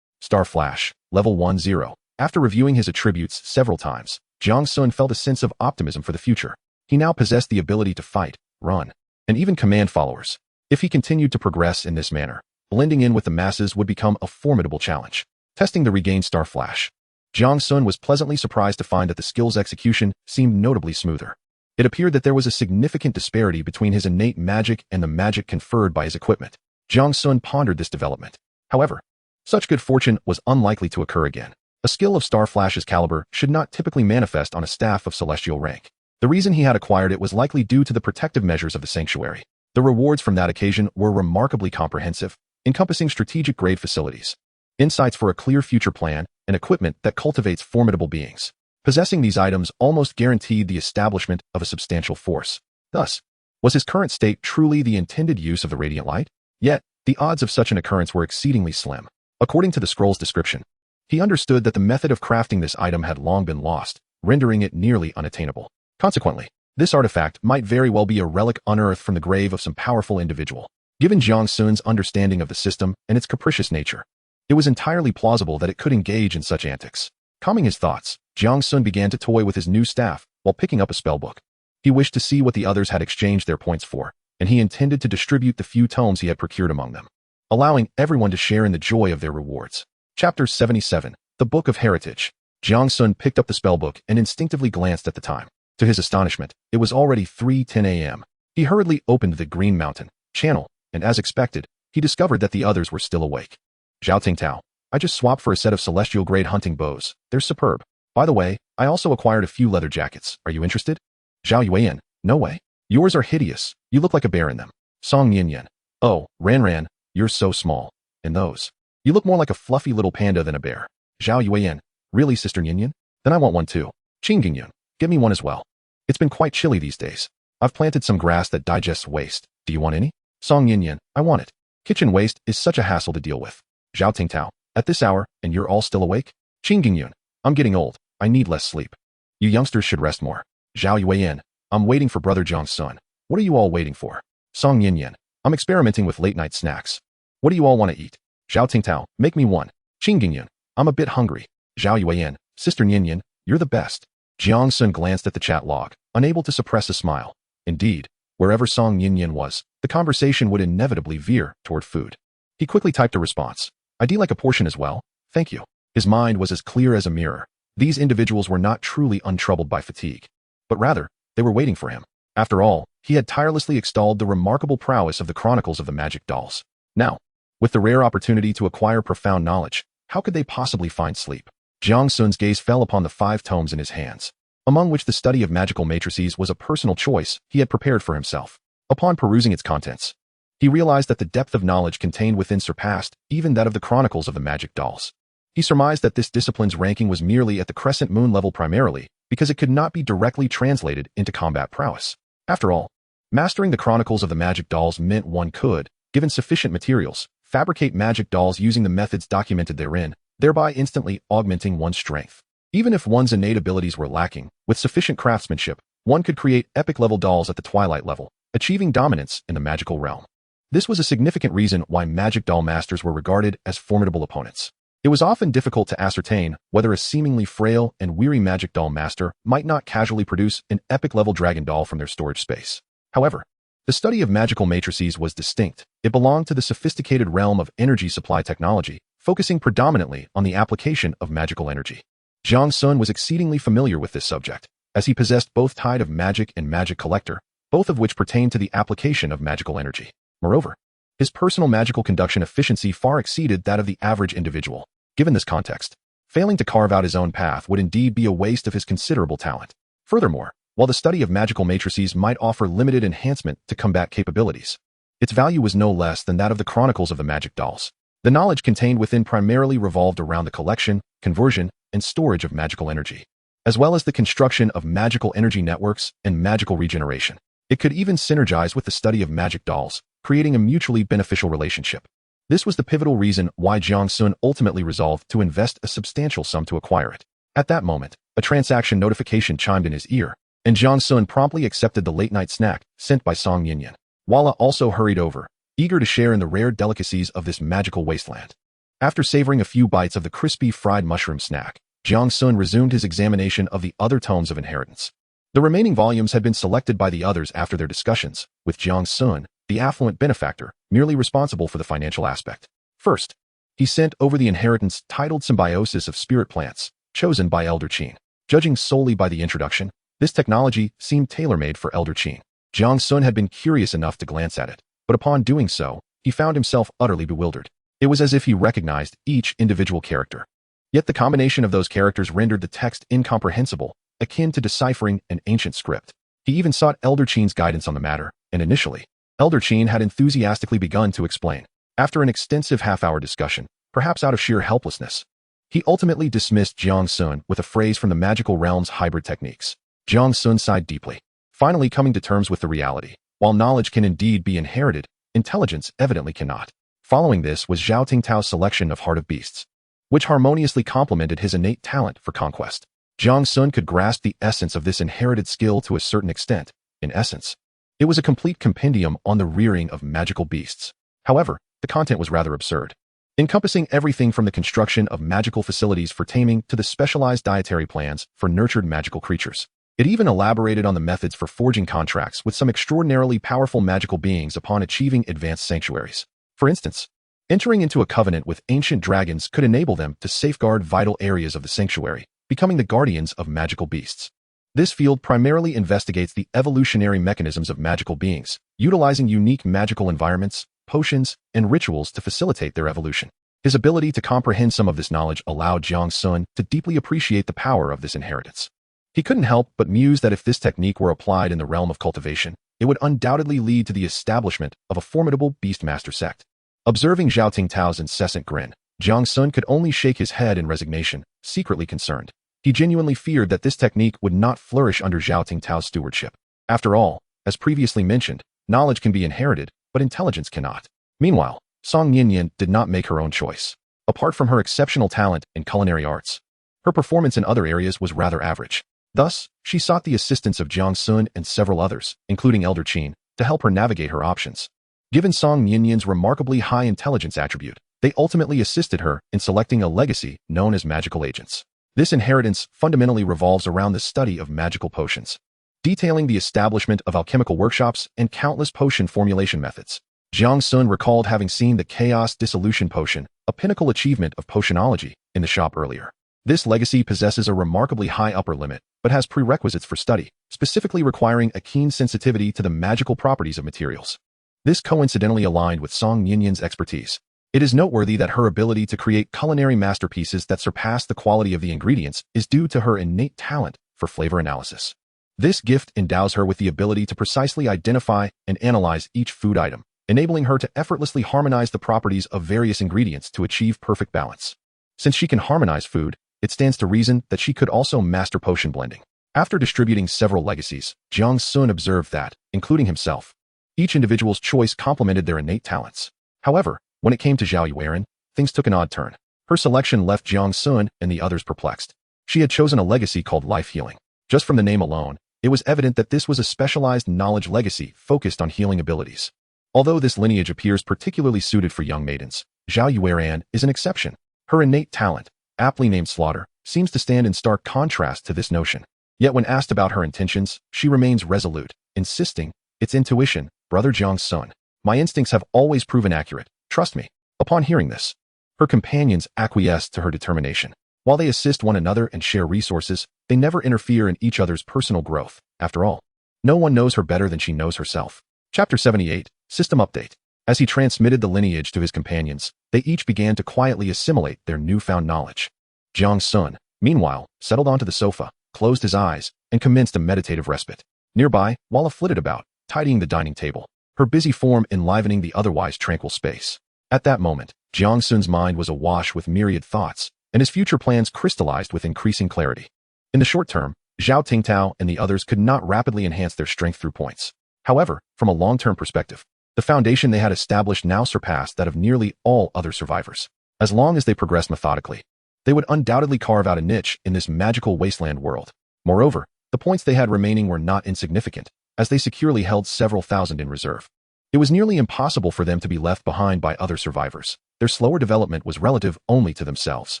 Star Flash, Level 1, 0. After reviewing his attributes several times, Jiang Sun felt a sense of optimism for the future. He now possessed the ability to fight, run, and even command followers. If he continued to progress in this manner, blending in with the masses would become a formidable challenge. Testing the regained Star Flash, Jiang Sun was pleasantly surprised to find that the skill's execution seemed notably smoother. It appeared that there was a significant disparity between his innate magic and the magic conferred by his equipment. Jiang Sun pondered this development. However, such good fortune was unlikely to occur again. A skill of Star Flash's caliber should not typically manifest on a staff of celestial rank. The reason he had acquired it was likely due to the protective measures of the Sanctuary. The rewards from that occasion were remarkably comprehensive, encompassing strategic-grade facilities, insights for a clear future plan, and equipment that cultivates formidable beings. Possessing these items almost guaranteed the establishment of a substantial force. Thus, was his current state truly the intended use of the radiant light? Yet, the odds of such an occurrence were exceedingly slim. According to the scroll's description, he understood that the method of crafting this item had long been lost, rendering it nearly unattainable. Consequently, this artifact might very well be a relic unearthed from the grave of some powerful individual. Given Jiang Sun's understanding of the system and its capricious nature, it was entirely plausible that it could engage in such antics. Calming his thoughts, Jiang Sun began to toy with his new staff while picking up a spellbook. He wished to see what the others had exchanged their points for, and he intended to distribute the few tomes he had procured among them, allowing everyone to share in the joy of their rewards. Chapter 77, The Book of Heritage. Jiang Sun picked up the spellbook and instinctively glanced at the time. To his astonishment, it was already 3:10 a.m. He hurriedly opened the Green Mountain channel, and as expected, he discovered that the others were still awake. Zhao Tingtao, I just swapped for a set of celestial-grade hunting bows. They're superb. By the way, I also acquired a few leather jackets. Are you interested? Zhao Yuan, no way. Yours are hideous. You look like a bear in them. Song Yin. Oh, Ran, you're so small. And those. You look more like a fluffy little panda than a bear. Zhao Yuan, really, Sister Yin? Then I want one too. Qingyun, get me one as well. It's been quite chilly these days. I've planted some grass that digests waste. Do you want any? Song Yin, I want it. Kitchen waste is such a hassle to deal with. Zhao Tingtao, at this hour, and you're all still awake? Qingyun, I'm getting old. I need less sleep. You youngsters should rest more. Zhao Yuan, I'm waiting for Brother Jiang Sun. What are you all waiting for? Song Yin, I'm experimenting with late-night snacks. What do you all want to eat? Zhao Tingtao, make me one. Qingyun, I'm a bit hungry. Zhao Yuan, Sister Yin, you're the best. Jiang Sun glanced at the chat log, unable to suppress a smile. Indeed, wherever Song Yin was, the conversation would inevitably veer toward food. He quickly typed a response. I'd like a portion as well, thank you. His mind was as clear as a mirror. These individuals were not truly untroubled by fatigue, but rather, they were waiting for him. After all, he had tirelessly extolled the remarkable prowess of the chronicles of the magic dolls. Now, with the rare opportunity to acquire profound knowledge, How could they possibly find sleep? Jiang Sun's gaze fell upon the 5 tomes in his hands, among which the study of magical matrices was a personal choice he had prepared for himself. Upon perusing its contents, he realized that the depth of knowledge contained within surpassed even that of the Chronicles of the Magic Dolls. He surmised that this discipline's ranking was merely at the Crescent Moon level primarily because it could not be directly translated into combat prowess. After all, mastering the Chronicles of the Magic Dolls meant one could, given sufficient materials, fabricate magic dolls using the methods documented therein, thereby instantly augmenting one's strength. Even if one's innate abilities were lacking, with sufficient craftsmanship, one could create epic-level dolls at the Twilight level, achieving dominance in the magical realm. This was a significant reason why magic doll masters were regarded as formidable opponents. It was often difficult to ascertain whether a seemingly frail and weary magic doll master might not casually produce an epic-level dragon doll from their storage space. However, the study of magical matrices was distinct. It belonged to the sophisticated realm of energy supply technology, focusing predominantly on the application of magical energy. Jiang Sun was exceedingly familiar with this subject, as he possessed both Tide of Magic and Magic Collector, both of which pertained to the application of magical energy. Moreover, his personal magical conduction efficiency far exceeded that of the average individual. Given this context, failing to carve out his own path would indeed be a waste of his considerable talent. Furthermore, while the study of magical matrices might offer limited enhancement to combat capabilities, its value was no less than that of the Chronicles of the Magic Dolls. The knowledge contained within primarily revolved around the collection, conversion, and storage of magical energy, as well as the construction of magical energy networks and magical regeneration. It could even synergize with the study of magic dolls, creating a mutually beneficial relationship. This was the pivotal reason why Jiang Sun ultimately resolved to invest a substantial sum to acquire it. At that moment, a transaction notification chimed in his ear, and Jiang Sun promptly accepted the late-night snack sent by Song Yinyan. Walla also hurried over, eager to share in the rare delicacies of this magical wasteland. After savoring a few bites of the crispy fried mushroom snack, Jiang Sun resumed his examination of the other tomes of inheritance. The remaining volumes had been selected by the others after their discussions, with Jiang Sun, the affluent benefactor, merely responsible for the financial aspect. First, he sent over the inheritance titled Symbiosis of Spirit Plants, chosen by Elder Qin. Judging solely by the introduction, this technology seemed tailor-made for Elder Qin. Jiang Sun had been curious enough to glance at it, but upon doing so, he found himself utterly bewildered. It was as if he recognized each individual character. Yet the combination of those characters rendered the text incomprehensible, akin to deciphering an ancient script. He even sought Elder Qin's guidance on the matter, and initially, Elder Qin had enthusiastically begun to explain. After an extensive half-hour discussion, perhaps out of sheer helplessness, he ultimately dismissed Jiang Sun with a phrase from the magical realm's hybrid techniques. Jiang Sun sighed deeply, finally coming to terms with the reality. While knowledge can indeed be inherited, intelligence evidently cannot. Following this was Zhao Tingtao's selection of Heart of Beasts, which harmoniously complemented his innate talent for conquest. Jiang Sun could grasp the essence of this inherited skill to a certain extent. In essence, it was a complete compendium on the rearing of magical beasts. However, the content was rather absurd, encompassing everything from the construction of magical facilities for taming to the specialized dietary plans for nurtured magical creatures. It even elaborated on the methods for forging contracts with some extraordinarily powerful magical beings upon achieving advanced sanctuaries. For instance, entering into a covenant with ancient dragons could enable them to safeguard vital areas of the sanctuary, becoming the guardians of magical beasts. This field primarily investigates the evolutionary mechanisms of magical beings, utilizing unique magical environments, potions, and rituals to facilitate their evolution. His ability to comprehend some of this knowledge allowed Jiang Sun to deeply appreciate the power of this inheritance. He couldn't help but muse that if this technique were applied in the realm of cultivation, it would undoubtedly lead to the establishment of a formidable beastmaster sect. Observing Zhao Tingtao's incessant grin, Jiang Sun could only shake his head in resignation, secretly concerned. He genuinely feared that this technique would not flourish under Zhao Tingtao's stewardship. After all, as previously mentioned, knowledge can be inherited, but intelligence cannot. Meanwhile, Song Yinyan did not make her own choice. Apart from her exceptional talent in culinary arts, her performance in other areas was rather average. Thus, she sought the assistance of Jiang Sun and several others, including Elder Qin, to help her navigate her options. Given Song Yinyan's remarkably high intelligence attribute, they ultimately assisted her in selecting a legacy known as magical agents. This inheritance fundamentally revolves around the study of magical potions, detailing the establishment of alchemical workshops and countless potion formulation methods. Jiang Sun recalled having seen the Chaos Dissolution Potion, a pinnacle achievement of potionology, in the shop earlier. This legacy possesses a remarkably high upper limit, but has prerequisites for study, specifically requiring a keen sensitivity to the magical properties of materials. This coincidentally aligned with Song Yinyan's expertise. It is noteworthy that her ability to create culinary masterpieces that surpass the quality of the ingredients is due to her innate talent for flavor analysis. This gift endows her with the ability to precisely identify and analyze each food item, enabling her to effortlessly harmonize the properties of various ingredients to achieve perfect balance. Since she can harmonize food, it stands to reason that she could also master potion blending. After distributing several legacies, Jiang Sun observed that, including himself, each individual's choice complemented their innate talents. However, when it came to Zhao Yueran, things took an odd turn. Her selection left Jiang Sun and the others perplexed. She had chosen a legacy called Life Healing. Just from the name alone, it was evident that this was a specialized knowledge legacy focused on healing abilities. Although this lineage appears particularly suited for young maidens, Zhao Yueran is an exception. Her innate talent, aptly named Slaughter, seems to stand in stark contrast to this notion. Yet when asked about her intentions, she remains resolute, insisting, "It's intuition, brother Jiang Sun. My instincts have always proven accurate. Trust me." Upon hearing this, her companions acquiesced to her determination. While they assist one another and share resources, they never interfere in each other's personal growth. After all, no one knows her better than she knows herself. Chapter 78, System Update. As he transmitted the lineage to his companions, they each began to quietly assimilate their newfound knowledge. Jiang Sun, meanwhile, settled onto the sofa, closed his eyes, and commenced a meditative respite. Nearby, Walla flitted about, tidying the dining table, her busy form enlivening the otherwise tranquil space. At that moment, Jiang Sun's mind was awash with myriad thoughts, and his future plans crystallized with increasing clarity. In the short term, Zhao Tingtao and the others could not rapidly enhance their strength through points. However, from a long-term perspective, the foundation they had established now surpassed that of nearly all other survivors. As long as they progressed methodically, they would undoubtedly carve out a niche in this magical wasteland world. Moreover, the points they had remaining were not insignificant, as they securely held several thousand in reserve. It was nearly impossible for them to be left behind by other survivors. Their slower development was relative only to themselves.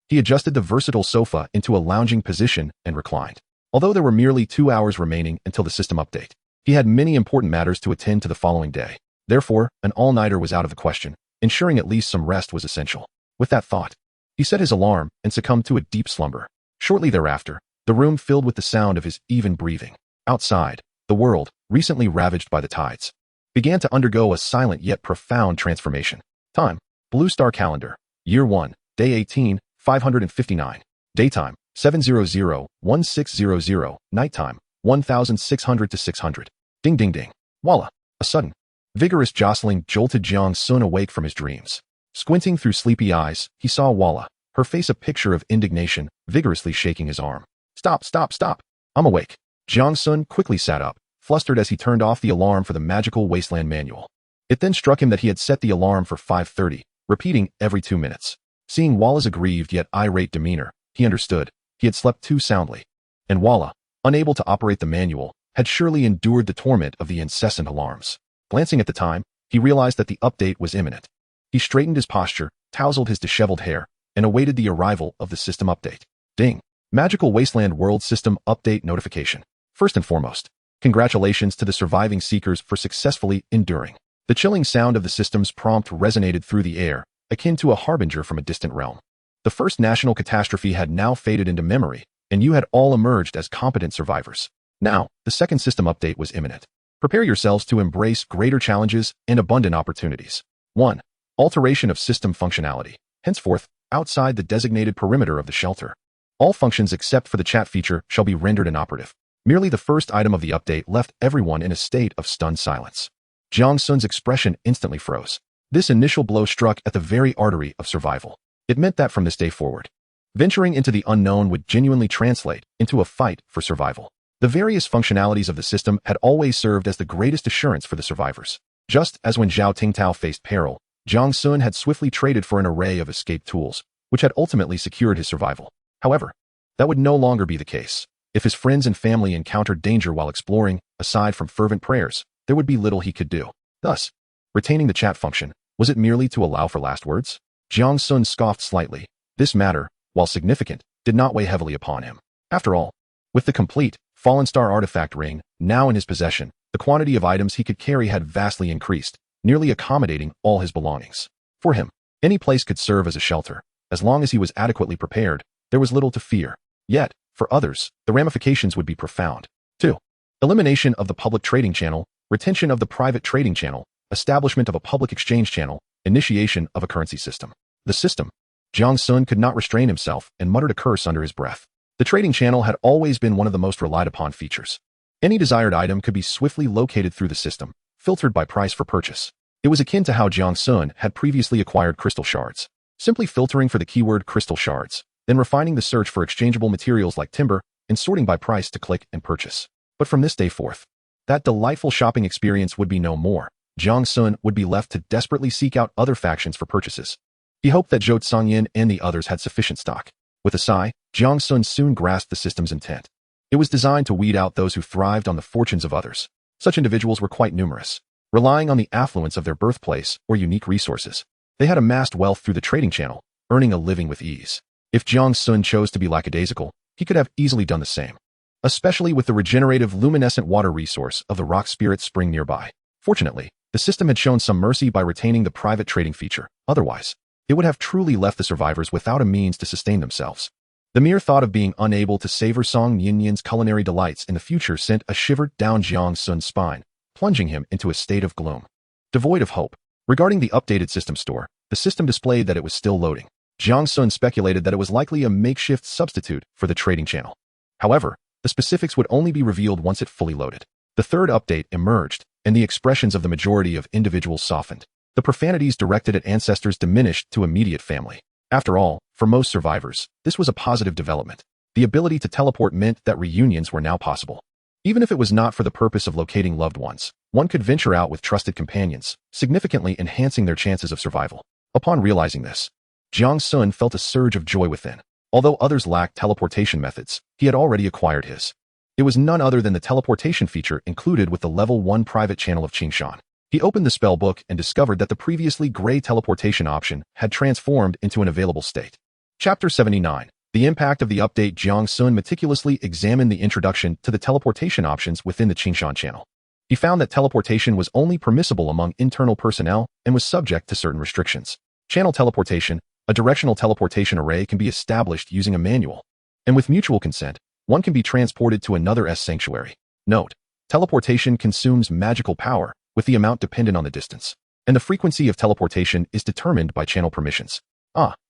He adjusted the versatile sofa into a lounging position and reclined. Although there were merely 2 hours remaining until the system update, he had many important matters to attend to the following day. Therefore, an all-nighter was out of the question. Ensuring at least some rest was essential. With that thought, he set his alarm and succumbed to a deep slumber. Shortly thereafter, the room filled with the sound of his even breathing. Outside, the world, recently ravaged by the tides, began to undergo a silent yet profound transformation. Time: Blue Star Calendar. Year 1, Day 18, 559. Daytime: 700-1600. Nighttime: 1600 to 600. Ding ding ding. Voila! A sudden, vigorous jostling jolted Jiang Sun awake from his dreams. Squinting through sleepy eyes, he saw Walla, her face a picture of indignation, vigorously shaking his arm. "Stop, stop, stop! I'm awake." Jiang Sun quickly sat up, flustered as he turned off the alarm for the magical Wasteland manual. It then struck him that he had set the alarm for 5:30, repeating every 2 minutes. Seeing Walla's aggrieved yet irate demeanor, he understood. He had slept too soundly. And Walla, unable to operate the manual, had surely endured the torment of the incessant alarms. Glancing at the time, he realized that the update was imminent. He straightened his posture, tousled his disheveled hair, and awaited the arrival of the system update. Ding! Magical Wasteland World System Update notification. First and foremost, congratulations to the surviving seekers for successfully enduring. The chilling sound of the system's prompt resonated through the air, akin to a harbinger from a distant realm. The first national catastrophe had now faded into memory, and you had all emerged as competent survivors. Now, the second system update was imminent. Prepare yourselves to embrace greater challenges and abundant opportunities. 1. Alteration of system functionality. Henceforth, outside the designated perimeter of the shelter, all functions except for the chat feature shall be rendered inoperative. Merely the first item of the update left everyone in a state of stunned silence. Jiang Sun's expression instantly froze. This initial blow struck at the very artery of survival. It meant that from this day forward, venturing into the unknown would genuinely translate into a fight for survival. The various functionalities of the system had always served as the greatest assurance for the survivors. Just as when Zhao Tingtao faced peril, Jiang Sun had swiftly traded for an array of escape tools, which had ultimately secured his survival. However, that would no longer be the case. If his friends and family encountered danger while exploring, aside from fervent prayers, there would be little he could do. Thus, retaining the chat function, was it merely to allow for last words? Jiang Sun scoffed slightly. This matter, while significant, did not weigh heavily upon him. After all, with the complete, Fallen Star artifact ring now in his possession, the quantity of items he could carry had vastly increased, nearly accommodating all his belongings. For him, any place could serve as a shelter. As long as he was adequately prepared, there was little to fear. Yet, for others, the ramifications would be profound. 2. Elimination of the public trading channel, retention of the private trading channel, establishment of a public exchange channel, Initiation of a currency system. The system. Jiang Sun could not restrain himself and muttered a curse under his breath. The trading channel had always been one of the most relied upon features. Any desired item could be swiftly located through the system, filtered by price for purchase. It was akin to how Jiang Sun had previously acquired crystal shards, simply filtering for the keyword crystal shards, then refining the search for exchangeable materials like timber and sorting by price to click and purchase. But from this day forth, that delightful shopping experience would be no more. Jiang Sun would be left to desperately seek out other factions for purchases. He hoped that Zhou Tsangyin and the others had sufficient stock. With a sigh, Jiang Sun soon grasped the system's intent. It was designed to weed out those who thrived on the fortunes of others. Such individuals were quite numerous, relying on the affluence of their birthplace or unique resources. They had amassed wealth through the trading channel, earning a living with ease. If Jiang Sun chose to be lackadaisical, he could have easily done the same, especially with the regenerative luminescent water resource of the rock spirit spring nearby. Fortunately, the system had shown some mercy by retaining the private trading feature. Otherwise, it would have truly left the survivors without a means to sustain themselves. The mere thought of being unable to savor Song Yinyan's culinary delights in the future sent a shiver down Jiang Sun's spine, plunging him into a state of gloom. Devoid of hope. Regarding the updated system store, the system displayed that it was still loading. Jiang Sun speculated that it was likely a makeshift substitute for the trading channel. However, the specifics would only be revealed once it fully loaded. The third update emerged, and the expressions of the majority of individuals softened. The profanities directed at ancestors diminished to immediate family. After all, for most survivors, this was a positive development. The ability to teleport meant that reunions were now possible. Even if it was not for the purpose of locating loved ones, one could venture out with trusted companions, significantly enhancing their chances of survival. Upon realizing this, Jiang Sun felt a surge of joy within. Although others lacked teleportation methods, he had already acquired his. It was none other than the teleportation feature included with the level 1 private channel of Qingshan. He opened the spell book and discovered that the previously gray teleportation option had transformed into an available state. Chapter 79. The impact of the update. Jiang Sun meticulously examined the introduction to the teleportation options within the Qingshan channel. He found that teleportation was only permissible among internal personnel and was subject to certain restrictions. Channel teleportation. A directional teleportation array can be established using a manual, and with mutual consent, one can be transported to another sanctuary. Note: teleportation consumes magical power, with the amount dependent on the distance, and the frequency of teleportation is determined by channel permissions.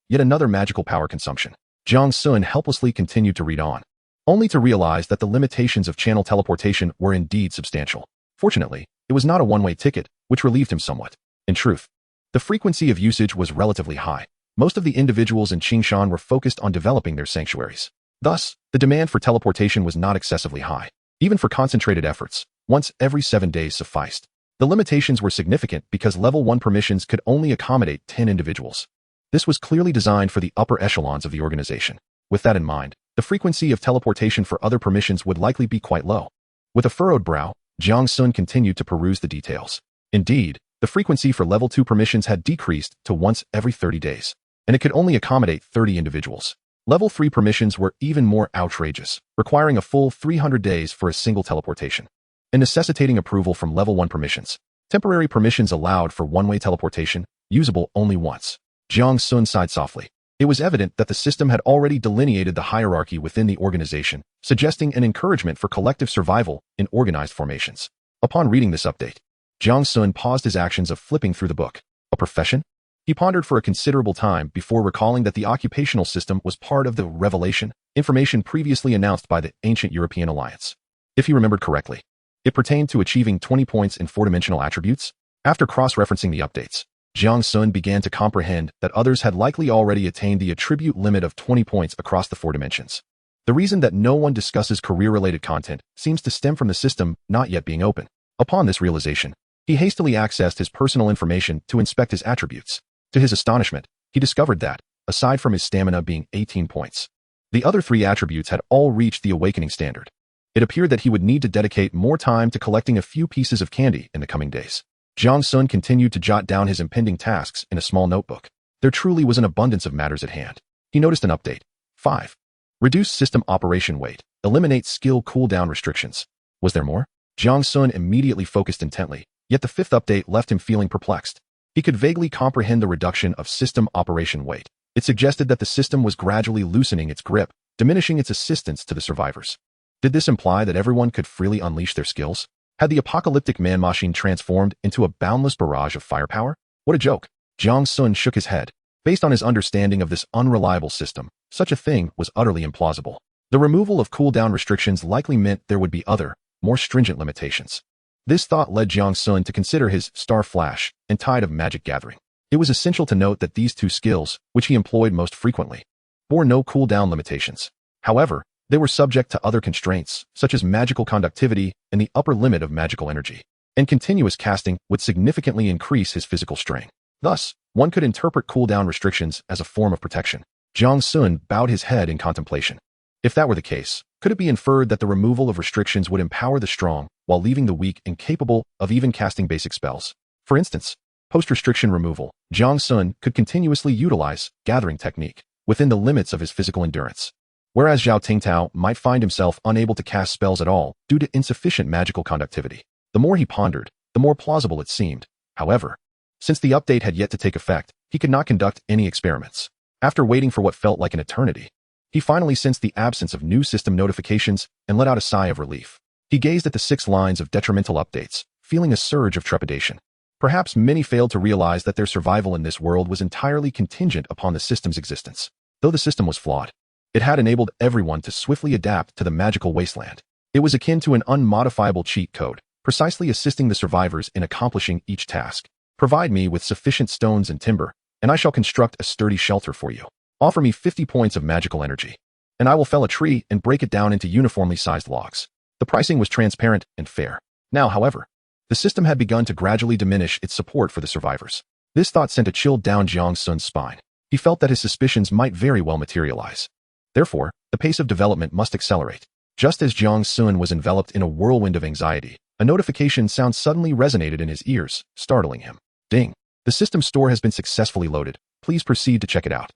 Yet another magical power consumption. Jiang Sun helplessly continued to read on, only to realize that the limitations of channel teleportation were indeed substantial. Fortunately, it was not a one-way ticket, which relieved him somewhat. In truth, the frequency of usage was relatively high. Most of the individuals in Qingshan were focused on developing their sanctuaries. Thus, the demand for teleportation was not excessively high. Even for concentrated efforts, once every 7 days sufficed. The limitations were significant because level 1 permissions could only accommodate 10 individuals. This was clearly designed for the upper echelons of the organization. With that in mind, the frequency of teleportation for other permissions would likely be quite low. With a furrowed brow, Jiang Sun continued to peruse the details. Indeed, the frequency for level 2 permissions had decreased to once every 30 days, and it could only accommodate 30 individuals. Level 3 permissions were even more outrageous, requiring a full 300 days for a single teleportation, and necessitating approval from level 1 permissions. Temporary permissions allowed for one-way teleportation, usable only once. Jiang Sun sighed softly. It was evident that the system had already delineated the hierarchy within the organization, suggesting an encouragement for collective survival in organized formations. Upon reading this update, Jiang Sun paused his actions of flipping through the book. A profession? He pondered for a considerable time before recalling that the occupational system was part of the revelation, information previously announced by the ancient European alliance. If he remembered correctly, it pertained to achieving 20 points in 4-dimensional attributes. After cross-referencing the updates, Jiang Sun began to comprehend that others had likely already attained the attribute limit of 20 points across the 4 dimensions. The reason that no one discusses career-related content seems to stem from the system not yet being open. Upon this realization, he hastily accessed his personal information to inspect his attributes. To his astonishment, he discovered that, aside from his stamina being 18 points, the other 3 attributes had all reached the awakening standard. It appeared that he would need to dedicate more time to collecting a few pieces of candy in the coming days. Jiang Sun continued to jot down his impending tasks in a small notebook. There truly was an abundance of matters at hand. He noticed an update. 5. Reduce system operation weight. Eliminate skill cooldown restrictions. Was there more? Jiang Sun immediately focused intently, yet the 5th update left him feeling perplexed. He could vaguely comprehend the reduction of system operation weight. It suggested that the system was gradually loosening its grip, diminishing its assistance to the survivors. Did this imply that everyone could freely unleash their skills? Had the apocalyptic man machine transformed into a boundless barrage of firepower? What a joke. Jiang Sun shook his head. Based on his understanding of this unreliable system, such a thing was utterly implausible. The removal of cooldown restrictions likely meant there would be other, more stringent limitations. This thought led Jiang Sun to consider his Star Flash and Tide of Magic Gathering. It was essential to note that these two skills, which he employed most frequently, bore no cooldown limitations. However, they were subject to other constraints, such as magical conductivity and the upper limit of magical energy, and continuous casting would significantly increase his physical strain. Thus, one could interpret cooldown restrictions as a form of protection. Jiang Sun bowed his head in contemplation. If that were the case, could it be inferred that the removal of restrictions would empower the strong while leaving the weak incapable of even casting basic spells? For instance, post-restriction removal, Jiang Sun could continuously utilize gathering technique within the limits of his physical endurance, whereas Zhao Tingtao might find himself unable to cast spells at all due to insufficient magical conductivity. The more he pondered, the more plausible it seemed. However, since the update had yet to take effect, he could not conduct any experiments. After waiting for what felt like an eternity, he finally sensed the absence of new system notifications and let out a sigh of relief. He gazed at the 6 lines of detrimental updates, feeling a surge of trepidation. Perhaps many failed to realize that their survival in this world was entirely contingent upon the system's existence. Though the system was flawed, it had enabled everyone to swiftly adapt to the magical wasteland. It was akin to an unmodifiable cheat code, precisely assisting the survivors in accomplishing each task. Provide me with sufficient stones and timber, and I shall construct a sturdy shelter for you. Offer me 50 points of magical energy, and I will fell a tree and break it down into uniformly sized logs. The pricing was transparent and fair. Now, however, the system had begun to gradually diminish its support for the survivors. This thought sent a chill down Jiang Sun's spine. He felt that his suspicions might very well materialize. Therefore, the pace of development must accelerate. Just as Jiang Sun was enveloped in a whirlwind of anxiety, a notification sound suddenly resonated in his ears, startling him. Ding! The system store has been successfully loaded. Please proceed to check it out.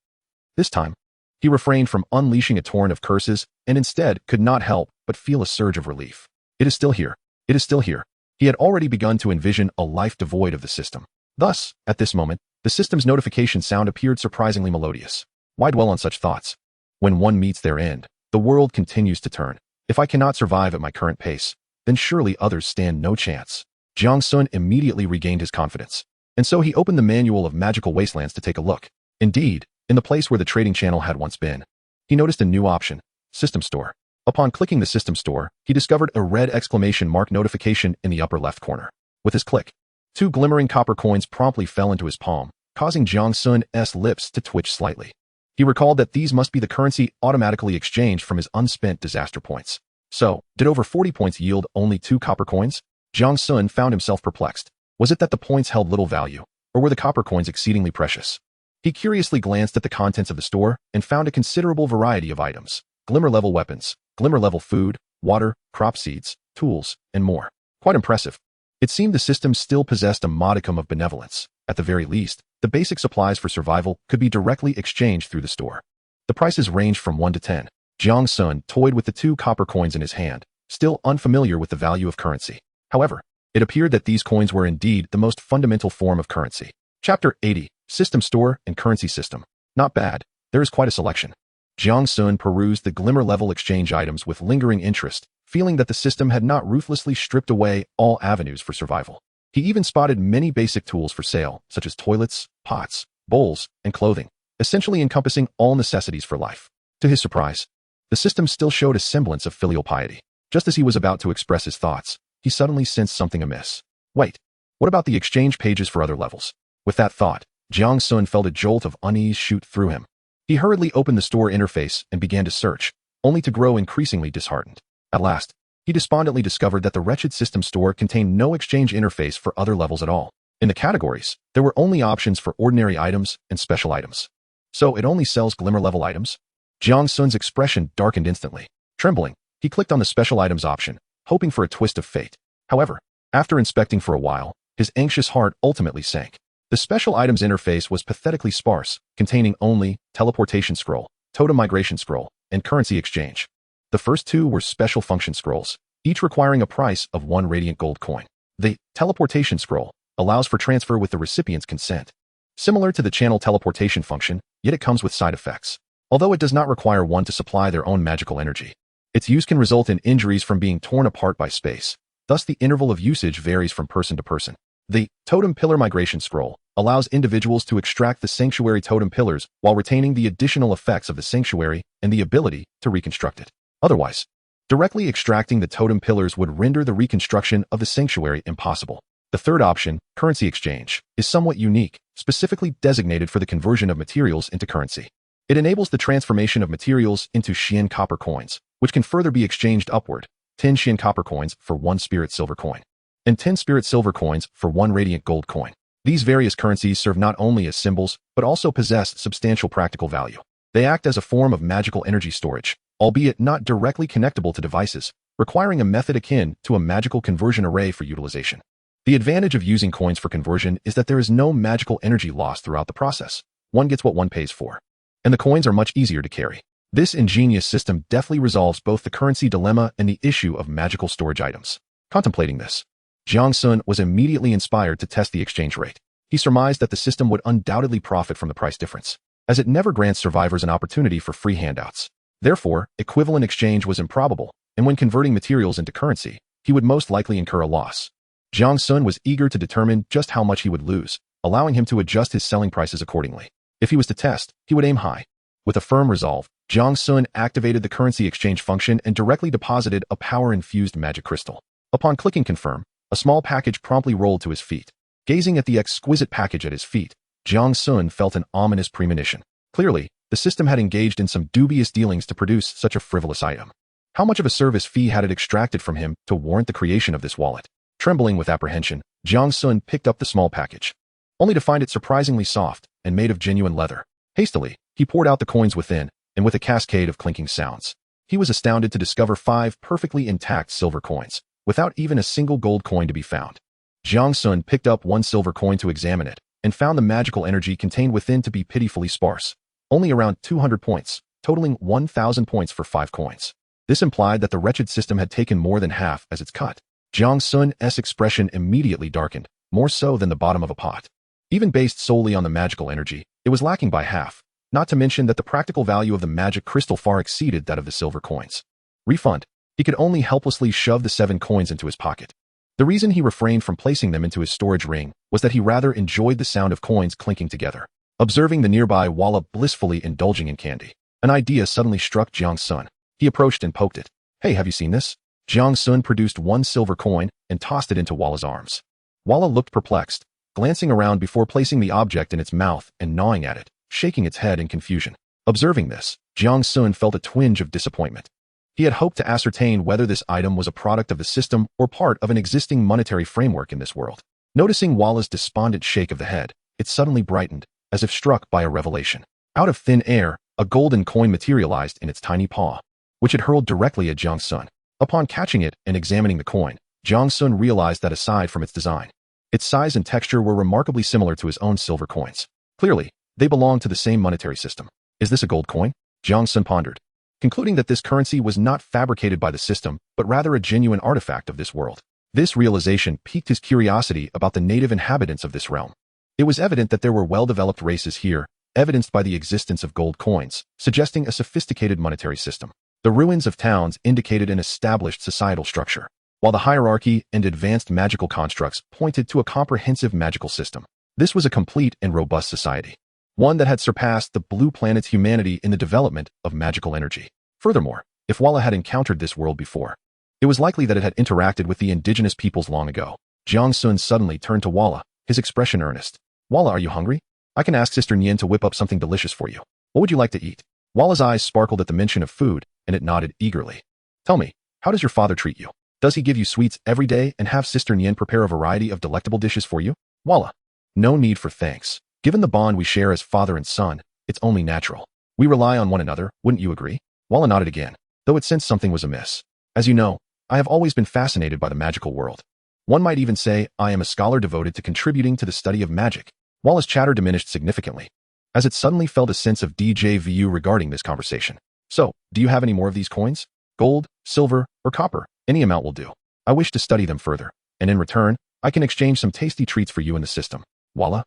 This time, he refrained from unleashing a torrent of curses and instead could not help but feel a surge of relief. It is still here. It is still here. He had already begun to envision a life devoid of the system. Thus, at this moment, the system's notification sound appeared surprisingly melodious. Why dwell on such thoughts? When one meets their end, the world continues to turn. If I cannot survive at my current pace, then surely others stand no chance. Jiang Sun immediately regained his confidence, and so he opened the manual of Magical Wastelands to take a look. Indeed, in the place where the trading channel had once been, he noticed a new option, System Store. Upon clicking the System Store, he discovered a red exclamation mark notification in the upper left corner. With his click, 2 glimmering copper coins promptly fell into his palm, causing Jiang Sun's lips to twitch slightly. He recalled that these must be the currency automatically exchanged from his unspent disaster points. So, did over 40 points yield only 2 copper coins? Jiang Sun found himself perplexed. Was it that the points held little value, or were the copper coins exceedingly precious? He curiously glanced at the contents of the store and found a considerable variety of items: glimmer-level weapons, glimmer-level food, water, crop seeds, tools, and more. Quite impressive. It seemed the system still possessed a modicum of benevolence. At the very least, the basic supplies for survival could be directly exchanged through the store. The prices ranged from 1 to 10. Jiang Sun toyed with the 2 copper coins in his hand, still unfamiliar with the value of currency. However, it appeared that these coins were indeed the most fundamental form of currency. Chapter 80, System Store and Currency System. Not bad. There is quite a selection. Jiang Sun perused the glimmer-level exchange items with lingering interest, feeling that the system had not ruthlessly stripped away all avenues for survival. He even spotted many basic tools for sale, such as toilets, pots, bowls, and clothing, essentially encompassing all necessities for life. To his surprise, the system still showed a semblance of filial piety. Just as he was about to express his thoughts, he suddenly sensed something amiss. Wait, what about the exchange pages for other levels? With that thought, Jiang Sun felt a jolt of unease shoot through him. He hurriedly opened the store interface and began to search, only to grow increasingly disheartened. At last, he despondently discovered that the wretched system store contained no exchange interface for other levels at all. In the categories, there were only options for ordinary items and special items. So it only sells glimmer-level items? Jiang Sun's expression darkened instantly. Trembling, he clicked on the special items option, hoping for a twist of fate. However, after inspecting for a while, his anxious heart ultimately sank. The special items interface was pathetically sparse, containing only teleportation scroll, totem migration scroll, and currency exchange. The first 2 were special function scrolls, each requiring a price of 1 radiant gold coin. The teleportation scroll allows for transfer with the recipient's consent. Similar to the channel teleportation function, yet it comes with side effects. Although it does not require one to supply their own magical energy, its use can result in injuries from being torn apart by space. Thus, the interval of usage varies from person to person. The totem pillar migration scroll allows individuals to extract the sanctuary totem pillars while retaining the additional effects of the sanctuary and the ability to reconstruct it. Otherwise, directly extracting the totem pillars would render the reconstruction of the sanctuary impossible. The third option, currency exchange, is somewhat unique, specifically designated for the conversion of materials into currency. It enables the transformation of materials into Xian copper coins, which can further be exchanged upward, 10 Xian copper coins for 1 spirit silver coin, and 10 spirit silver coins for 1 radiant gold coin. These various currencies serve not only as symbols, but also possess substantial practical value. They act as a form of magical energy storage, albeit not directly connectable to devices, requiring a method akin to a magical conversion array for utilization. The advantage of using coins for conversion is that there is no magical energy loss throughout the process. One gets what one pays for, and the coins are much easier to carry. This ingenious system deftly resolves both the currency dilemma and the issue of magical storage items. Contemplating this, Jiang Sun was immediately inspired to test the exchange rate. He surmised that the system would undoubtedly profit from the price difference, as it never grants survivors an opportunity for free handouts. Therefore, equivalent exchange was improbable, and when converting materials into currency, he would most likely incur a loss. Jiang Sun was eager to determine just how much he would lose, allowing him to adjust his selling prices accordingly. If he was to test, he would aim high. With a firm resolve, Jiang Sun activated the currency exchange function and directly deposited a power-infused magic crystal. Upon clicking confirm, a small package promptly rolled to his feet. Gazing at the exquisite package at his feet, Jiang Sun felt an ominous premonition. Clearly, the system had engaged in some dubious dealings to produce such a frivolous item. How much of a service fee had it extracted from him to warrant the creation of this wallet? Trembling with apprehension, Jiang Sun picked up the small package, only to find it surprisingly soft and made of genuine leather. Hastily, he poured out the coins within, and with a cascade of clinking sounds, he was astounded to discover 5 perfectly intact silver coins, without even a single gold coin to be found. Jiang Sun picked up 1 silver coin to examine it, and found the magical energy contained within to be pitifully sparse, only around 200 points, totaling 1,000 points for 5 coins. This implied that the wretched system had taken more than half as its cut. Jiang Sun's expression immediately darkened, more so than the bottom of a pot. Even based solely on the magical energy, it was lacking by half, not to mention that the practical value of the magic crystal far exceeded that of the silver coins. Refund. He could only helplessly shove the 7 coins into his pocket. The reason he refrained from placing them into his storage ring was that he rather enjoyed the sound of coins clinking together. Observing the nearby Walla blissfully indulging in candy, an idea suddenly struck Jiang Sun. He approached and poked it. "Hey, have you seen this?" Jiang Sun produced 1 silver coin and tossed it into Walla's arms. Walla looked perplexed, glancing around before placing the object in its mouth and gnawing at it, shaking its head in confusion. Observing this, Jiang Sun felt a twinge of disappointment. He had hoped to ascertain whether this item was a product of the system or part of an existing monetary framework in this world. Noticing Walla's despondent shake of the head, it suddenly brightened, as if struck by a revelation. Out of thin air, a golden coin materialized in its tiny paw, which it hurled directly at Jiang Sun. Upon catching it and examining the coin, Jiang Sun realized that aside from its design, its size and texture were remarkably similar to his own silver coins. Clearly, they belonged to the same monetary system. Is this a gold coin? Jiang Sun pondered, concluding that this currency was not fabricated by the system, but rather a genuine artifact of this world. This realization piqued his curiosity about the native inhabitants of this realm. It was evident that there were well-developed races here, evidenced by the existence of gold coins, suggesting a sophisticated monetary system. The ruins of towns indicated an established societal structure, while the hierarchy and advanced magical constructs pointed to a comprehensive magical system. This was a complete and robust society, one that had surpassed the blue planet's humanity in the development of magical energy. Furthermore, if Walla had encountered this world before, it was likely that it had interacted with the indigenous peoples long ago. Jiang Sun suddenly turned to Walla, his expression earnest. "Walla, are you hungry? I can ask Sister Nian to whip up something delicious for you. What would you like to eat?" Walla's eyes sparkled at the mention of food, and it nodded eagerly. "Tell me, how does your father treat you? Does he give you sweets every day and have Sister Nian prepare a variety of delectable dishes for you?" "Walla, no need for thanks. Given the bond we share as father and son, it's only natural. We rely on one another, wouldn't you agree?" Walla nodded again, though it sensed something was amiss. "As you know, I have always been fascinated by the magical world. One might even say I am a scholar devoted to contributing to the study of magic." Walla's chatter diminished significantly, as it suddenly felt a sense of déjà vu regarding this conversation. "So, do you have any more of these coins? Gold, silver, or copper? Any amount will do. I wish to study them further, and in return, I can exchange some tasty treats for you in the system." Walla.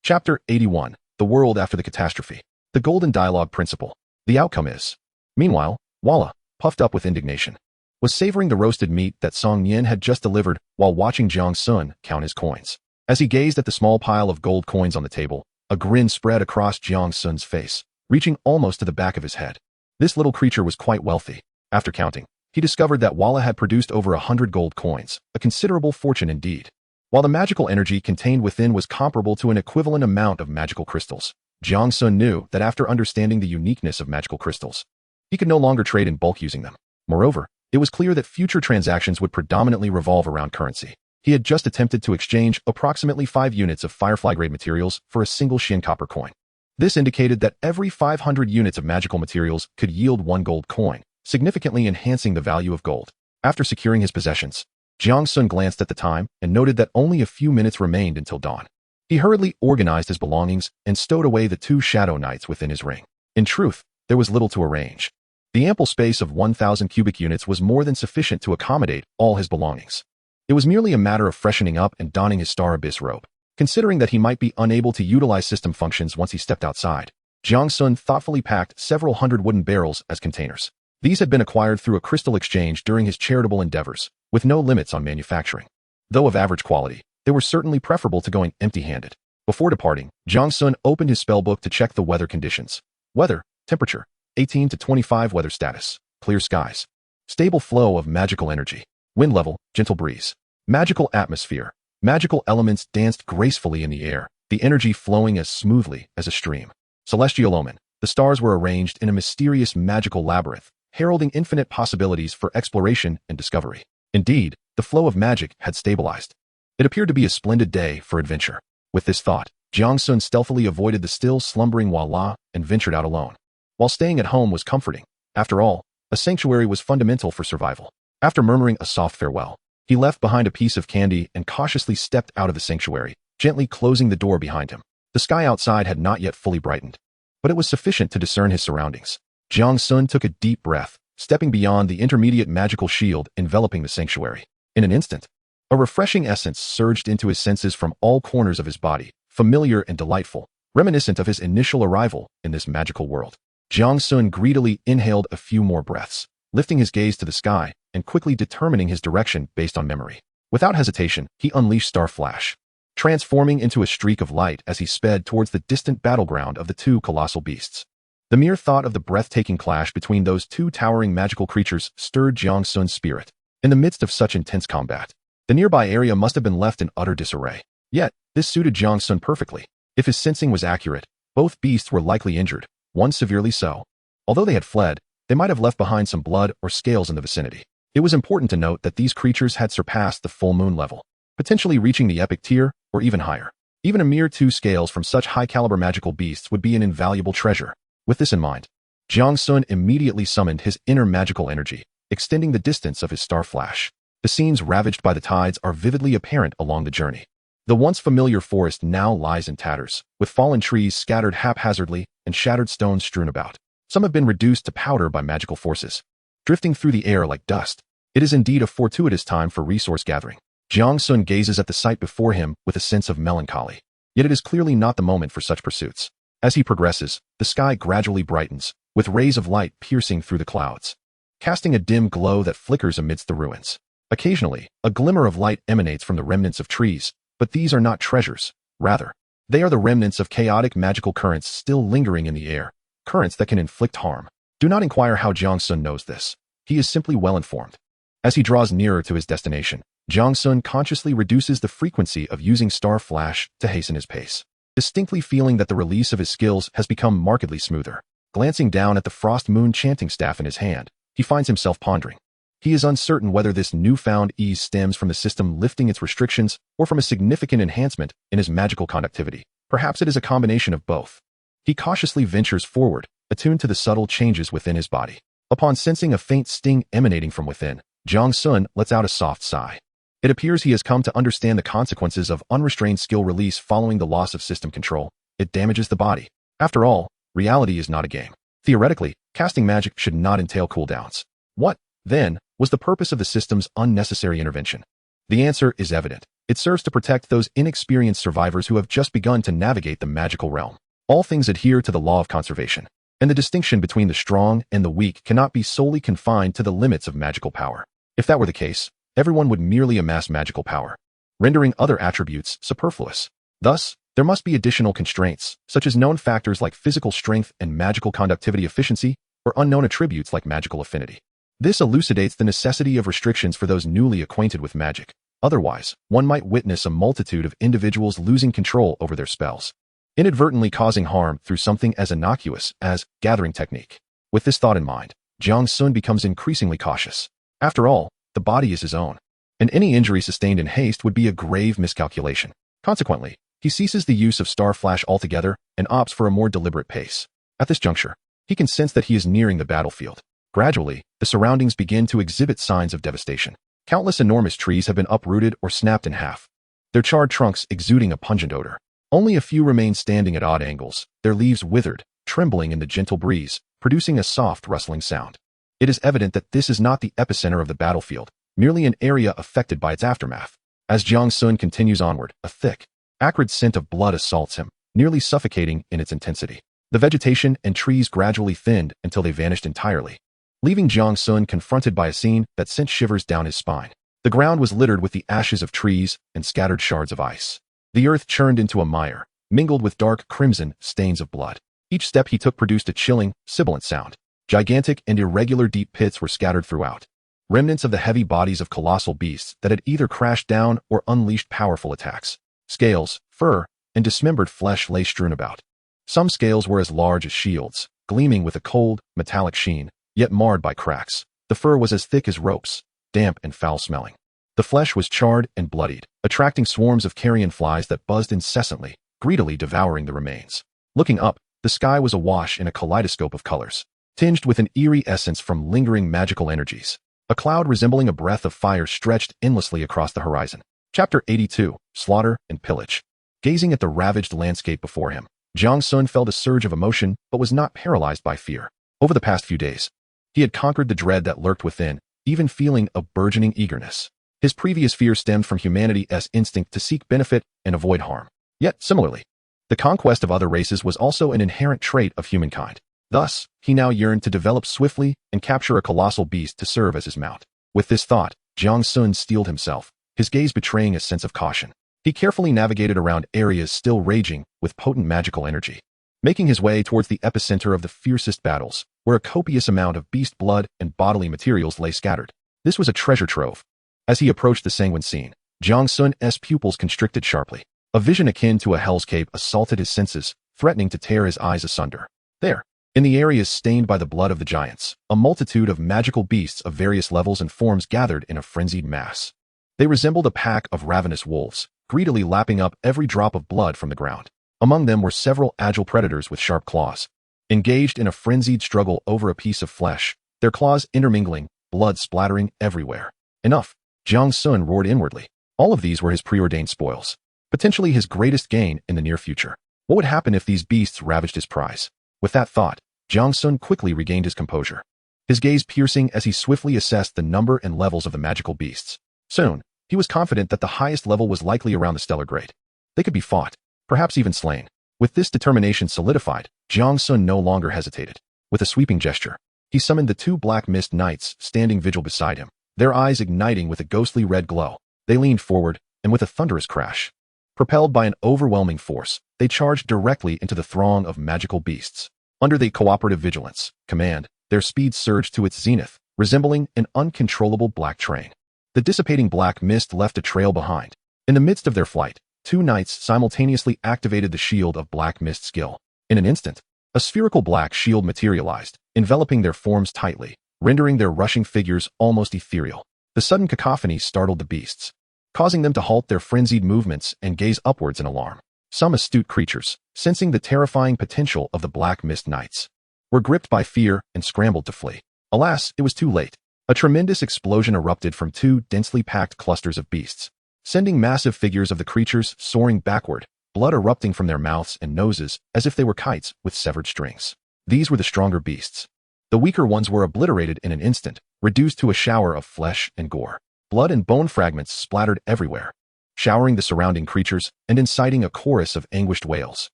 Chapter 81. The World After the Catastrophe. The Golden Dialogue Principle. The outcome is. Meanwhile, Walla, puffed up with indignation, was savoring the roasted meat that Song Nian had just delivered while watching Jiang Sun count his coins. As he gazed at the small pile of gold coins on the table, a grin spread across Jiang Sun's face, reaching almost to the back of his head. This little creature was quite wealthy. After counting, he discovered that Walla had produced over 100 gold coins, a considerable fortune indeed. While the magical energy contained within was comparable to an equivalent amount of magical crystals, Jiang Sun knew that after understanding the uniqueness of magical crystals, he could no longer trade in bulk using them. Moreover, it was clear that future transactions would predominantly revolve around currency. He had just attempted to exchange approximately 5 units of Firefly-grade materials for a single Shin copper coin. This indicated that every 500 units of magical materials could yield 1 gold coin, significantly enhancing the value of gold. After securing his possessions, Jiang Sun glanced at the time and noted that only a few minutes remained until dawn. He hurriedly organized his belongings and stowed away the 2 shadow knights within his ring. In truth, there was little to arrange. The ample space of 1,000 cubic units was more than sufficient to accommodate all his belongings. It was merely a matter of freshening up and donning his Star Abyss robe. Considering that he might be unable to utilize system functions once he stepped outside, Jiang Sun thoughtfully packed several hundred wooden barrels as containers. These had been acquired through a crystal exchange during his charitable endeavors, with no limits on manufacturing. Though of average quality, they were certainly preferable to going empty-handed. Before departing, Jiang Sun opened his spellbook to check the weather conditions. Weather, temperature, 18 to 25 weather status, clear skies. Stable flow of magical energy. Wind level, gentle breeze. Magical atmosphere. Magical elements danced gracefully in the air, the energy flowing as smoothly as a stream. Celestial omen. The stars were arranged in a mysterious magical labyrinth, heralding infinite possibilities for exploration and discovery. Indeed, the flow of magic had stabilized. It appeared to be a splendid day for adventure. With this thought, Jiang Sun stealthily avoided the still slumbering Walla and ventured out alone. While staying at home was comforting, after all, a sanctuary was fundamental for survival. After murmuring a soft farewell, he left behind a piece of candy and cautiously stepped out of the sanctuary, gently closing the door behind him. The sky outside had not yet fully brightened, but it was sufficient to discern his surroundings. Jiang Sun took a deep breath, stepping beyond the intermediate magical shield enveloping the sanctuary. In an instant, a refreshing essence surged into his senses from all corners of his body, familiar and delightful, reminiscent of his initial arrival in this magical world. Jiang Sun greedily inhaled a few more breaths, lifting his gaze to the sky and quickly determining his direction based on memory. Without hesitation, he unleashed Star Flash, transforming into a streak of light as he sped towards the distant battleground of the 2 colossal beasts. The mere thought of the breathtaking clash between those 2 towering magical creatures stirred Jiang Sun's spirit. In the midst of such intense combat, the nearby area must have been left in utter disarray. Yet, this suited Jiang Sun perfectly. If his sensing was accurate, both beasts were likely injured, one severely so. Although they had fled, they might have left behind some blood or scales in the vicinity. It was important to note that these creatures had surpassed the full moon level, potentially reaching the epic tier or even higher. Even a mere 2 scales from such high-caliber magical beasts would be an invaluable treasure. With this in mind, Jiang Sun immediately summoned his inner magical energy, extending the distance of his Star Flash. The scenes ravaged by the tides are vividly apparent along the journey. The once familiar forest now lies in tatters, with fallen trees scattered haphazardly and shattered stones strewn about. Some have been reduced to powder by magical forces, drifting through the air like dust. It is indeed a fortuitous time for resource gathering. Jiang Sun gazes at the sight before him with a sense of melancholy. Yet it is clearly not the moment for such pursuits. As he progresses, the sky gradually brightens, with rays of light piercing through the clouds, casting a dim glow that flickers amidst the ruins. Occasionally, a glimmer of light emanates from the remnants of trees, but these are not treasures. Rather, they are the remnants of chaotic magical currents still lingering in the air, currents that can inflict harm. Do not inquire how Jiang Sun knows this. He is simply well informed. As he draws nearer to his destination, Jiang Sun consciously reduces the frequency of using Star Flash to hasten his pace, distinctly feeling that the release of his skills has become markedly smoother. Glancing down at the Frost Moon chanting staff in his hand, he finds himself pondering. He is uncertain whether this newfound ease stems from the system lifting its restrictions or from a significant enhancement in his magical conductivity. Perhaps it is a combination of both. He cautiously ventures forward, attuned to the subtle changes within his body. Upon sensing a faint sting emanating from within, Jiang Sun lets out a soft sigh. It appears he has come to understand the consequences of unrestrained skill release following the loss of system control. It damages the body. After all, reality is not a game. Theoretically, casting magic should not entail cooldowns. What, then, was the purpose of the system's unnecessary intervention? The answer is evident. It serves to protect those inexperienced survivors who have just begun to navigate the magical realm. All things adhere to the law of conservation, and the distinction between the strong and the weak cannot be solely confined to the limits of magical power. If that were the case, everyone would merely amass magical power. rendering other attributes superfluous. Thus, there must be additional constraints, such as known factors like physical strength and magical conductivity efficiency, or unknown attributes like magical affinity. This elucidates the necessity of restrictions for those newly acquainted with magic. Otherwise, one might witness a multitude of individuals losing control over their spells, inadvertently causing harm through something as innocuous as gathering technique. With this thought in mind, Jiang Sun becomes increasingly cautious. After all, the body is his own, and any injury sustained in haste would be a grave miscalculation. Consequently, he ceases the use of Star Flash altogether and opts for a more deliberate pace. At this juncture, he can sense that he is nearing the battlefield. Gradually, the surroundings begin to exhibit signs of devastation. Countless enormous trees have been uprooted or snapped in half, their charred trunks exuding a pungent odor. Only a few remain standing at odd angles, their leaves withered, trembling in the gentle breeze, producing a soft rustling sound. It is evident that this is not the epicenter of the battlefield, merely an area affected by its aftermath. As Jiang Sun continues onward, a thick, acrid scent of blood assaults him, nearly suffocating in its intensity. The vegetation and trees gradually thinned until they vanished entirely, leaving Jiang Sun confronted by a scene that sent shivers down his spine. The ground was littered with the ashes of trees and scattered shards of ice. The earth churned into a mire, mingled with dark crimson stains of blood. Each step he took produced a chilling, sibilant sound. Gigantic and irregular deep pits were scattered throughout, remnants of the heavy bodies of colossal beasts that had either crashed down or unleashed powerful attacks. Scales, fur, and dismembered flesh lay strewn about. Some scales were as large as shields, gleaming with a cold, metallic sheen, yet marred by cracks. The fur was as thick as ropes, damp and foul-smelling. The flesh was charred and bloodied, attracting swarms of carrion flies that buzzed incessantly, greedily devouring the remains. Looking up, the sky was awash in a kaleidoscope of colors, tinged with an eerie essence from lingering magical energies. A cloud resembling a breath of fire stretched endlessly across the horizon. Chapter 82, Slaughter and Pillage. Gazing at the ravaged landscape before him, Jiang Sun felt a surge of emotion but was not paralyzed by fear. Over the past few days, he had conquered the dread that lurked within, even feeling a burgeoning eagerness. His previous fear stemmed from humanity's instinct to seek benefit and avoid harm. Yet, similarly, the conquest of other races was also an inherent trait of humankind. Thus, he now yearned to develop swiftly and capture a colossal beast to serve as his mount. With this thought, Jiang Sun steeled himself, his gaze betraying a sense of caution. He carefully navigated around areas still raging with potent magical energy, making his way towards the epicenter of the fiercest battles, where a copious amount of beast blood and bodily materials lay scattered. This was a treasure trove. As he approached the sanguine scene, Jiang Sun's pupils constricted sharply. A vision akin to a hell's cape assaulted his senses, threatening to tear his eyes asunder. There, in the areas stained by the blood of the giants, a multitude of magical beasts of various levels and forms gathered in a frenzied mass. They resembled a pack of ravenous wolves, greedily lapping up every drop of blood from the ground. Among them were several agile predators with sharp claws, engaged in a frenzied struggle over a piece of flesh, their claws intermingling, blood splattering everywhere. Enough, Jiang Sun roared inwardly. All of these were his preordained spoils, potentially his greatest gain in the near future. What would happen if these beasts ravaged his prize? With that thought, Jiang Sun quickly regained his composure, his gaze piercing as he swiftly assessed the number and levels of the magical beasts. Soon, he was confident that the highest level was likely around the stellar grade. They could be fought, perhaps even slain. With this determination solidified, Jiang Sun no longer hesitated. With a sweeping gesture, he summoned the two black mist knights standing vigil beside him, their eyes igniting with a ghostly red glow. They leaned forward, and with a thunderous crash, propelled by an overwhelming force, they charged directly into the throng of magical beasts. Under the cooperative vigilance command, their speed surged to its zenith, resembling an uncontrollable black train. The dissipating black mist left a trail behind. In the midst of their flight, two knights simultaneously activated the shield of black mist skill. In an instant, a spherical black shield materialized, enveloping their forms tightly, rendering their rushing figures almost ethereal. The sudden cacophony startled the beasts, causing them to halt their frenzied movements and gaze upwards in alarm. Some astute creatures, sensing the terrifying potential of the Black Mist Knights, were gripped by fear and scrambled to flee. Alas, it was too late. A tremendous explosion erupted from two densely packed clusters of beasts, sending massive figures of the creatures soaring backward, blood erupting from their mouths and noses as if they were kites with severed strings. These were the stronger beasts. The weaker ones were obliterated in an instant, reduced to a shower of flesh and gore. Blood and bone fragments splattered everywhere, showering the surrounding creatures and inciting a chorus of anguished wails.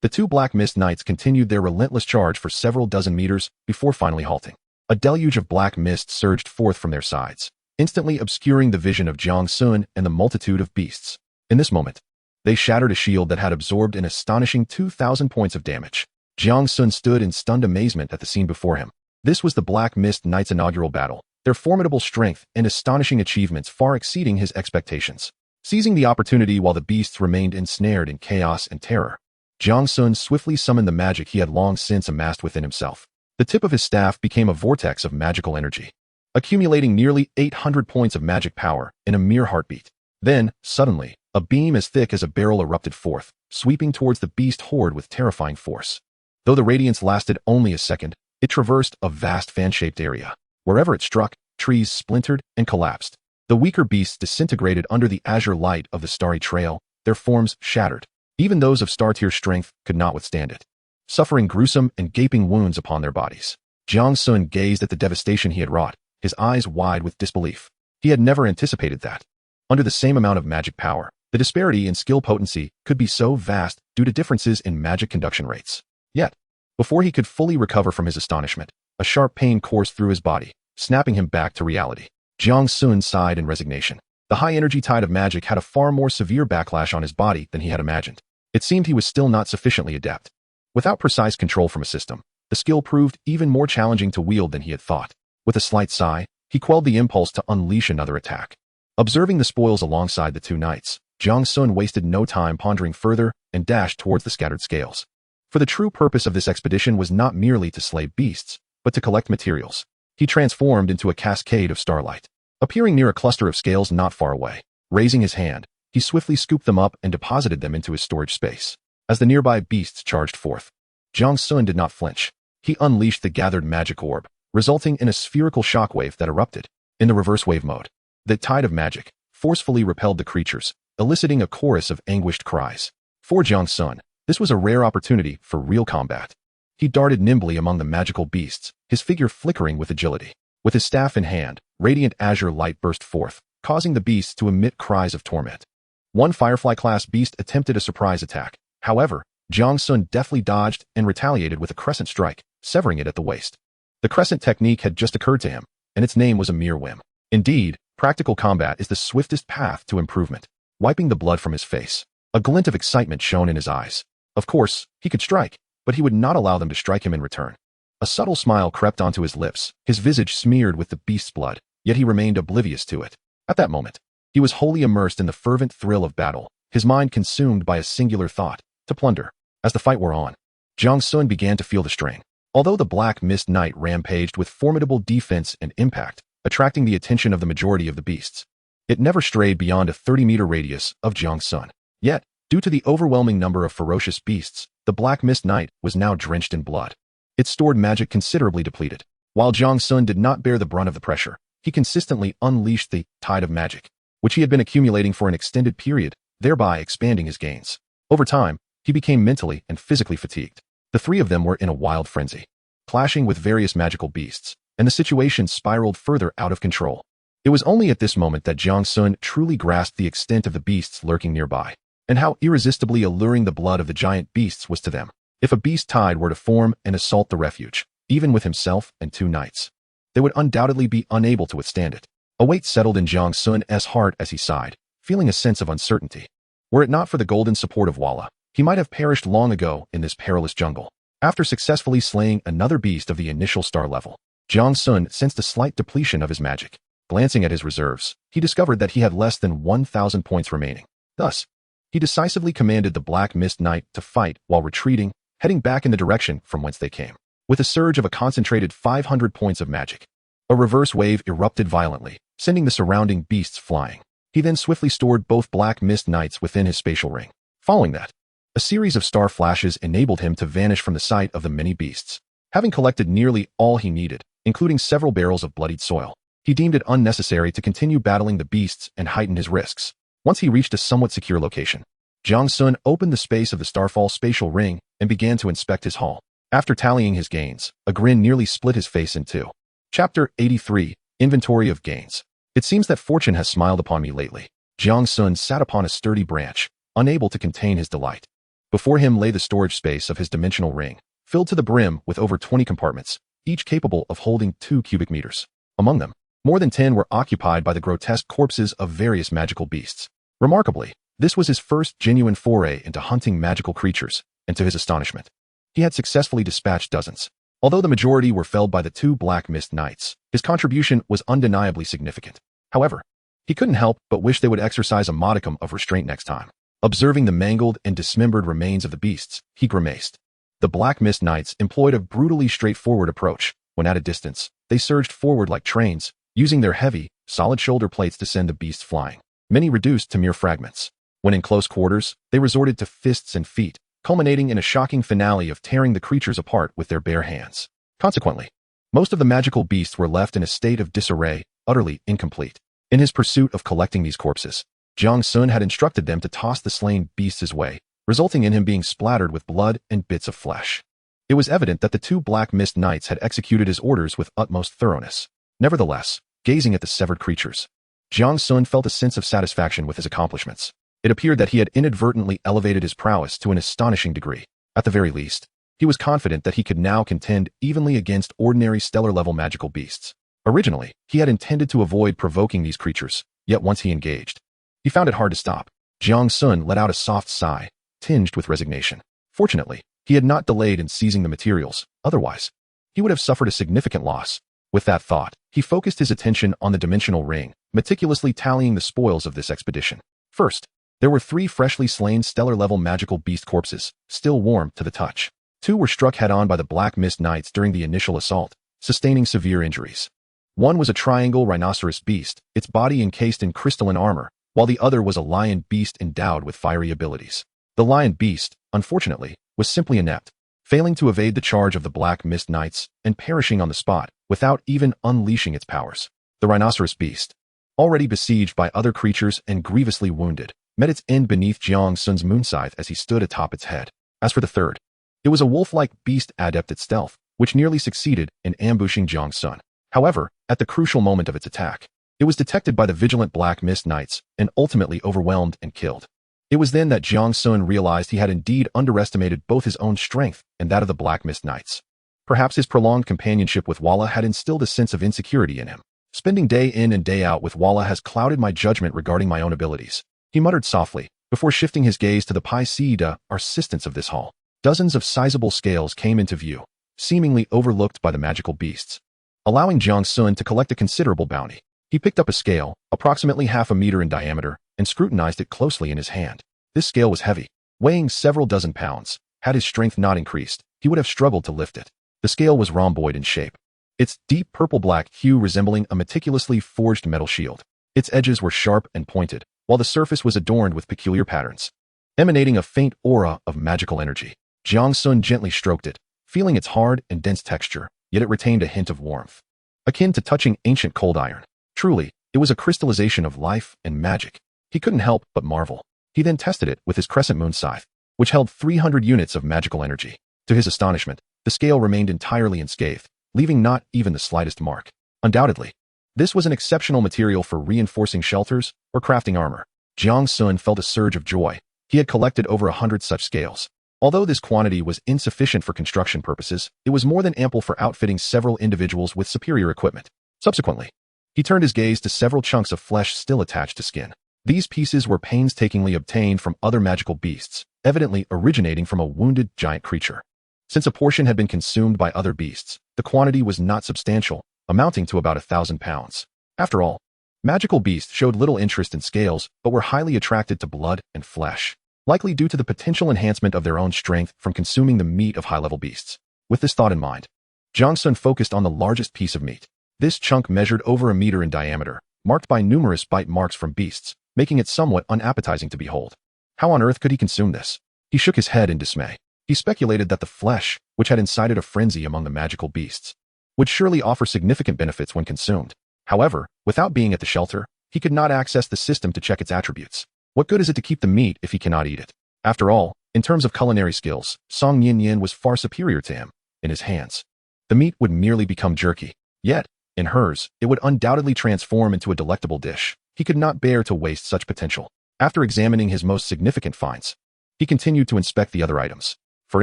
The two Black Mist Knights continued their relentless charge for several dozen meters before finally halting. A deluge of black mist surged forth from their sides, instantly obscuring the vision of Jiang Sun and the multitude of beasts. In this moment, they shattered a shield that had absorbed an astonishing 2,000 points of damage. Jiang Sun stood in stunned amazement at the scene before him. This was the Black Mist Knight's inaugural battle, their formidable strength and astonishing achievements far exceeding his expectations. Seizing the opportunity while the beasts remained ensnared in chaos and terror, Jiang Sun swiftly summoned the magic he had long since amassed within himself. The tip of his staff became a vortex of magical energy, accumulating nearly 800 points of magic power in a mere heartbeat. Then, suddenly, a beam as thick as a barrel erupted forth, sweeping towards the beast horde with terrifying force. Though the radiance lasted only a second, it traversed a vast fan-shaped area. Wherever it struck, trees splintered and collapsed. The weaker beasts disintegrated under the azure light of the starry trail, their forms shattered. Even those of star-tier strength could not withstand it, suffering gruesome and gaping wounds upon their bodies. Jiang Sun gazed at the devastation he had wrought, his eyes wide with disbelief. He had never anticipated that, under the same amount of magic power, the disparity in skill potency could be so vast due to differences in magic conduction rates. Yet, before he could fully recover from his astonishment, a sharp pain coursed through his body, snapping him back to reality. Jiang Sun sighed in resignation. The high-energy tide of magic had a far more severe backlash on his body than he had imagined. It seemed he was still not sufficiently adept. Without precise control from a system, the skill proved even more challenging to wield than he had thought. With a slight sigh, he quelled the impulse to unleash another attack. Observing the spoils alongside the two knights, Jiang Sun wasted no time pondering further and dashed towards the scattered scales. For the true purpose of this expedition was not merely to slay beasts, but to collect materials. He transformed into a cascade of starlight, appearing near a cluster of scales not far away. Raising his hand, he swiftly scooped them up and deposited them into his storage space. As the nearby beasts charged forth, Jiang Sun did not flinch. He unleashed the gathered magic orb, resulting in a spherical shockwave that erupted. In the reverse wave mode, the tide of magic forcefully repelled the creatures, eliciting a chorus of anguished cries. For Jiang Sun, this was a rare opportunity for real combat. He darted nimbly among the magical beasts, his figure flickering with agility. With his staff in hand, radiant azure light burst forth, causing the beasts to emit cries of torment. One Firefly-class beast attempted a surprise attack. However, Jiang Sun deftly dodged and retaliated with a crescent strike, severing it at the waist. The crescent technique had just occurred to him, and its name was a mere whim. Indeed, practical combat is the swiftest path to improvement. Wiping the blood from his face, a glint of excitement shone in his eyes. Of course, he could strike, but he would not allow them to strike him in return. A subtle smile crept onto his lips, his visage smeared with the beast's blood, yet he remained oblivious to it. At that moment, he was wholly immersed in the fervent thrill of battle, his mind consumed by a singular thought: to plunder. As the fight wore on, Jiang Sun began to feel the strain. Although the Black Mist Knight rampaged with formidable defense and impact, attracting the attention of the majority of the beasts, it never strayed beyond a 30-meter radius of Jiang Sun. Yet, due to the overwhelming number of ferocious beasts, the Black Mist Knight was now drenched in blood. Its stored magic considerably depleted. While Jiang Sun did not bear the brunt of the pressure, he consistently unleashed the tide of magic, which he had been accumulating for an extended period, thereby expanding his gains. Over time, he became mentally and physically fatigued. The three of them were in a wild frenzy, clashing with various magical beasts, and the situation spiraled further out of control. It was only at this moment that Jiang Sun truly grasped the extent of the beasts lurking nearby, and how irresistibly alluring the blood of the giant beasts was to them. If a beast tide were to form and assault the refuge, even with himself and two knights, they would undoubtedly be unable to withstand it. A weight settled in Jiang Sun's heart as he sighed, feeling a sense of uncertainty. Were it not for the golden support of Walla, he might have perished long ago in this perilous jungle. After successfully slaying another beast of the initial star level, Jiang Sun sensed a slight depletion of his magic. Glancing at his reserves, he discovered that he had less than 1,000 points remaining. Thus, he decisively commanded the Black Mist Knight to fight while retreating, heading back in the direction from whence they came. With a surge of a concentrated 500 points of magic, a reverse wave erupted violently, sending the surrounding beasts flying. He then swiftly stored both Black Mist Knights within his spatial ring. Following that, a series of star flashes enabled him to vanish from the sight of the many beasts. Having collected nearly all he needed, including several barrels of bloodied soil, he deemed it unnecessary to continue battling the beasts and heighten his risks. Once he reached a somewhat secure location, Jiang Sun opened the space of the Starfall spatial ring and began to inspect his haul. After tallying his gains, a grin nearly split his face in two. Chapter 83, Inventory of Gains. It seems that fortune has smiled upon me lately. Jiang Sun sat upon a sturdy branch, unable to contain his delight. Before him lay the storage space of his dimensional ring, filled to the brim with over 20 compartments, each capable of holding 2 cubic meters. Among them, more than 10 were occupied by the grotesque corpses of various magical beasts. Remarkably, This was his first genuine foray into hunting magical creatures, and to his astonishment, he had successfully dispatched dozens. Although the majority were felled by the two Black Mist Knights, his contribution was undeniably significant. However, he couldn't help but wish they would exercise a modicum of restraint next time. Observing the mangled and dismembered remains of the beasts, he grimaced. The Black Mist Knights employed a brutally straightforward approach. When at a distance, they surged forward like trains, using their heavy, solid shoulder plates to send the beasts flying, many reduced to mere fragments. When in close quarters, they resorted to fists and feet, culminating in a shocking finale of tearing the creatures apart with their bare hands. Consequently, most of the magical beasts were left in a state of disarray, utterly incomplete. In his pursuit of collecting these corpses, Jiang Sun had instructed them to toss the slain beasts his way, resulting in him being splattered with blood and bits of flesh. It was evident that the two Black Mist Knights had executed his orders with utmost thoroughness. Nevertheless, gazing at the severed creatures, Jiang Sun felt a sense of satisfaction with his accomplishments. It appeared that he had inadvertently elevated his prowess to an astonishing degree. At the very least, he was confident that he could now contend evenly against ordinary stellar-level magical beasts. Originally, he had intended to avoid provoking these creatures, yet once he engaged, he found it hard to stop. Jiang Sun let out a soft sigh, tinged with resignation. Fortunately, he had not delayed in seizing the materials, otherwise, he would have suffered a significant loss. With that thought, he focused his attention on the dimensional ring, meticulously tallying the spoils of this expedition. First, there were 3 freshly slain stellar-level magical beast corpses, still warm to the touch. 2 were struck head-on by the Black Mist Knights during the initial assault, sustaining severe injuries. 1 was a triangle rhinoceros beast, its body encased in crystalline armor, while the other was a lion beast endowed with fiery abilities. The lion beast, unfortunately, was simply inept, failing to evade the charge of the Black Mist Knights and perishing on the spot without even unleashing its powers. The rhinoceros beast, already besieged by other creatures and grievously wounded, met its end beneath Jiang Sun's moonscythe as he stood atop its head. As for the third, it was a wolf-like beast adept at stealth, which nearly succeeded in ambushing Jiang Sun. However, at the crucial moment of its attack, it was detected by the vigilant Black Mist Knights and ultimately overwhelmed and killed. It was then that Jiang Sun realized he had indeed underestimated both his own strength and that of the Black Mist Knights. Perhaps his prolonged companionship with Walla had instilled a sense of insecurity in him. Spending day in and day out with Walla has clouded my judgment regarding my own abilities, he muttered softly, before shifting his gaze to the persistence of this hall. Dozens of sizable scales came into view, seemingly overlooked by the magical beasts, allowing Jiang Sun to collect a considerable bounty. He picked up a scale, approximately half a meter in diameter, and scrutinized it closely in his hand. This scale was heavy, weighing several dozen pounds. Had his strength not increased, he would have struggled to lift it. The scale was rhomboid in shape, its deep purple-black hue resembling a meticulously forged metal shield. Its edges were sharp and pointed, while the surface was adorned with peculiar patterns, emanating a faint aura of magical energy. Jiang Sun gently stroked it, feeling its hard and dense texture, yet it retained a hint of warmth, akin to touching ancient cold iron. Truly, it was a crystallization of life and magic. He couldn't help but marvel. He then tested it with his crescent moon scythe, which held 300 units of magical energy. To his astonishment, the scale remained entirely unscathed, leaving not even the slightest mark. Undoubtedly, this was an exceptional material for reinforcing shelters or crafting armor. Jiang Sun felt a surge of joy. He had collected over 100 such scales. Although this quantity was insufficient for construction purposes, it was more than ample for outfitting several individuals with superior equipment. Subsequently, he turned his gaze to several chunks of flesh still attached to skin. These pieces were painstakingly obtained from other magical beasts, evidently originating from a wounded giant creature. Since a portion had been consumed by other beasts, the quantity was not substantial, amounting to about 1,000 pounds. After all, magical beasts showed little interest in scales but were highly attracted to blood and flesh, likely due to the potential enhancement of their own strength from consuming the meat of high-level beasts. With this thought in mind, Jiang Sun focused on the largest piece of meat. This chunk measured over a meter in diameter, marked by numerous bite marks from beasts, making it somewhat unappetizing to behold. How on earth could he consume this? He shook his head in dismay. He speculated that the flesh, which had incited a frenzy among the magical beasts, would surely offer significant benefits when consumed. However, without being at the shelter, he could not access the system to check its attributes. What good is it to keep the meat if he cannot eat it? After all, in terms of culinary skills, Song Yin was far superior to him. In his hands, the meat would merely become jerky. Yet, in hers, it would undoubtedly transform into a delectable dish. He could not bear to waste such potential. After examining his most significant finds, he continued to inspect the other items. For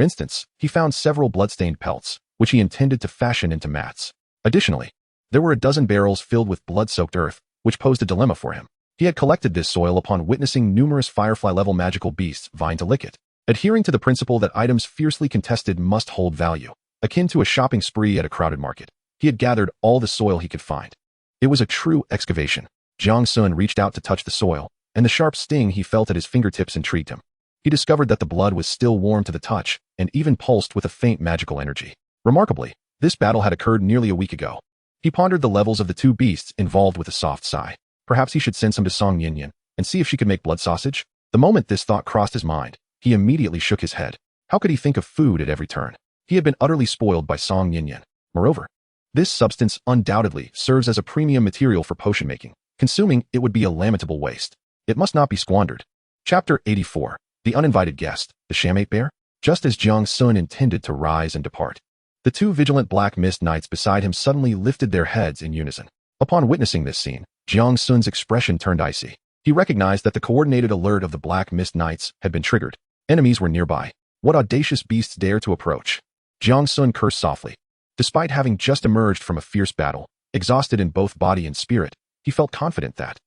instance, he found several blood-stained pelts, which he intended to fashion into mats. Additionally, there were a dozen barrels filled with blood-soaked earth, which posed a dilemma for him. He had collected this soil upon witnessing numerous firefly-level magical beasts vying to lick it, adhering to the principle that items fiercely contested must hold value. Akin to a shopping spree at a crowded market, he had gathered all the soil he could find. It was a true excavation. Jiang Sun reached out to touch the soil, and the sharp sting he felt at his fingertips intrigued him. He discovered that the blood was still warm to the touch and even pulsed with a faint magical energy. Remarkably, this battle had occurred nearly a week ago. He pondered the levels of the two beasts involved with a soft sigh. Perhaps he should send some to Song Yinyan and see if she could make blood sausage? The moment this thought crossed his mind, he immediately shook his head. How could he think of food at every turn? He had been utterly spoiled by Song Yinyan. Moreover, this substance undoubtedly serves as a premium material for potion making. Consuming it would be a lamentable waste. It must not be squandered. Chapter 84. The Uninvited Guest, the Shamate Bear? Just as Jiang Sun intended to rise and depart, the two vigilant black mist knights beside him suddenly lifted their heads in unison. Upon witnessing this scene, Jiang Sun's expression turned icy. He recognized that the coordinated alert of the black mist knights had been triggered. Enemies were nearby. What audacious beasts dare to approach? Jiang Sun cursed softly. Despite having just emerged from a fierce battle, exhausted in both body and spirit, he felt confident that,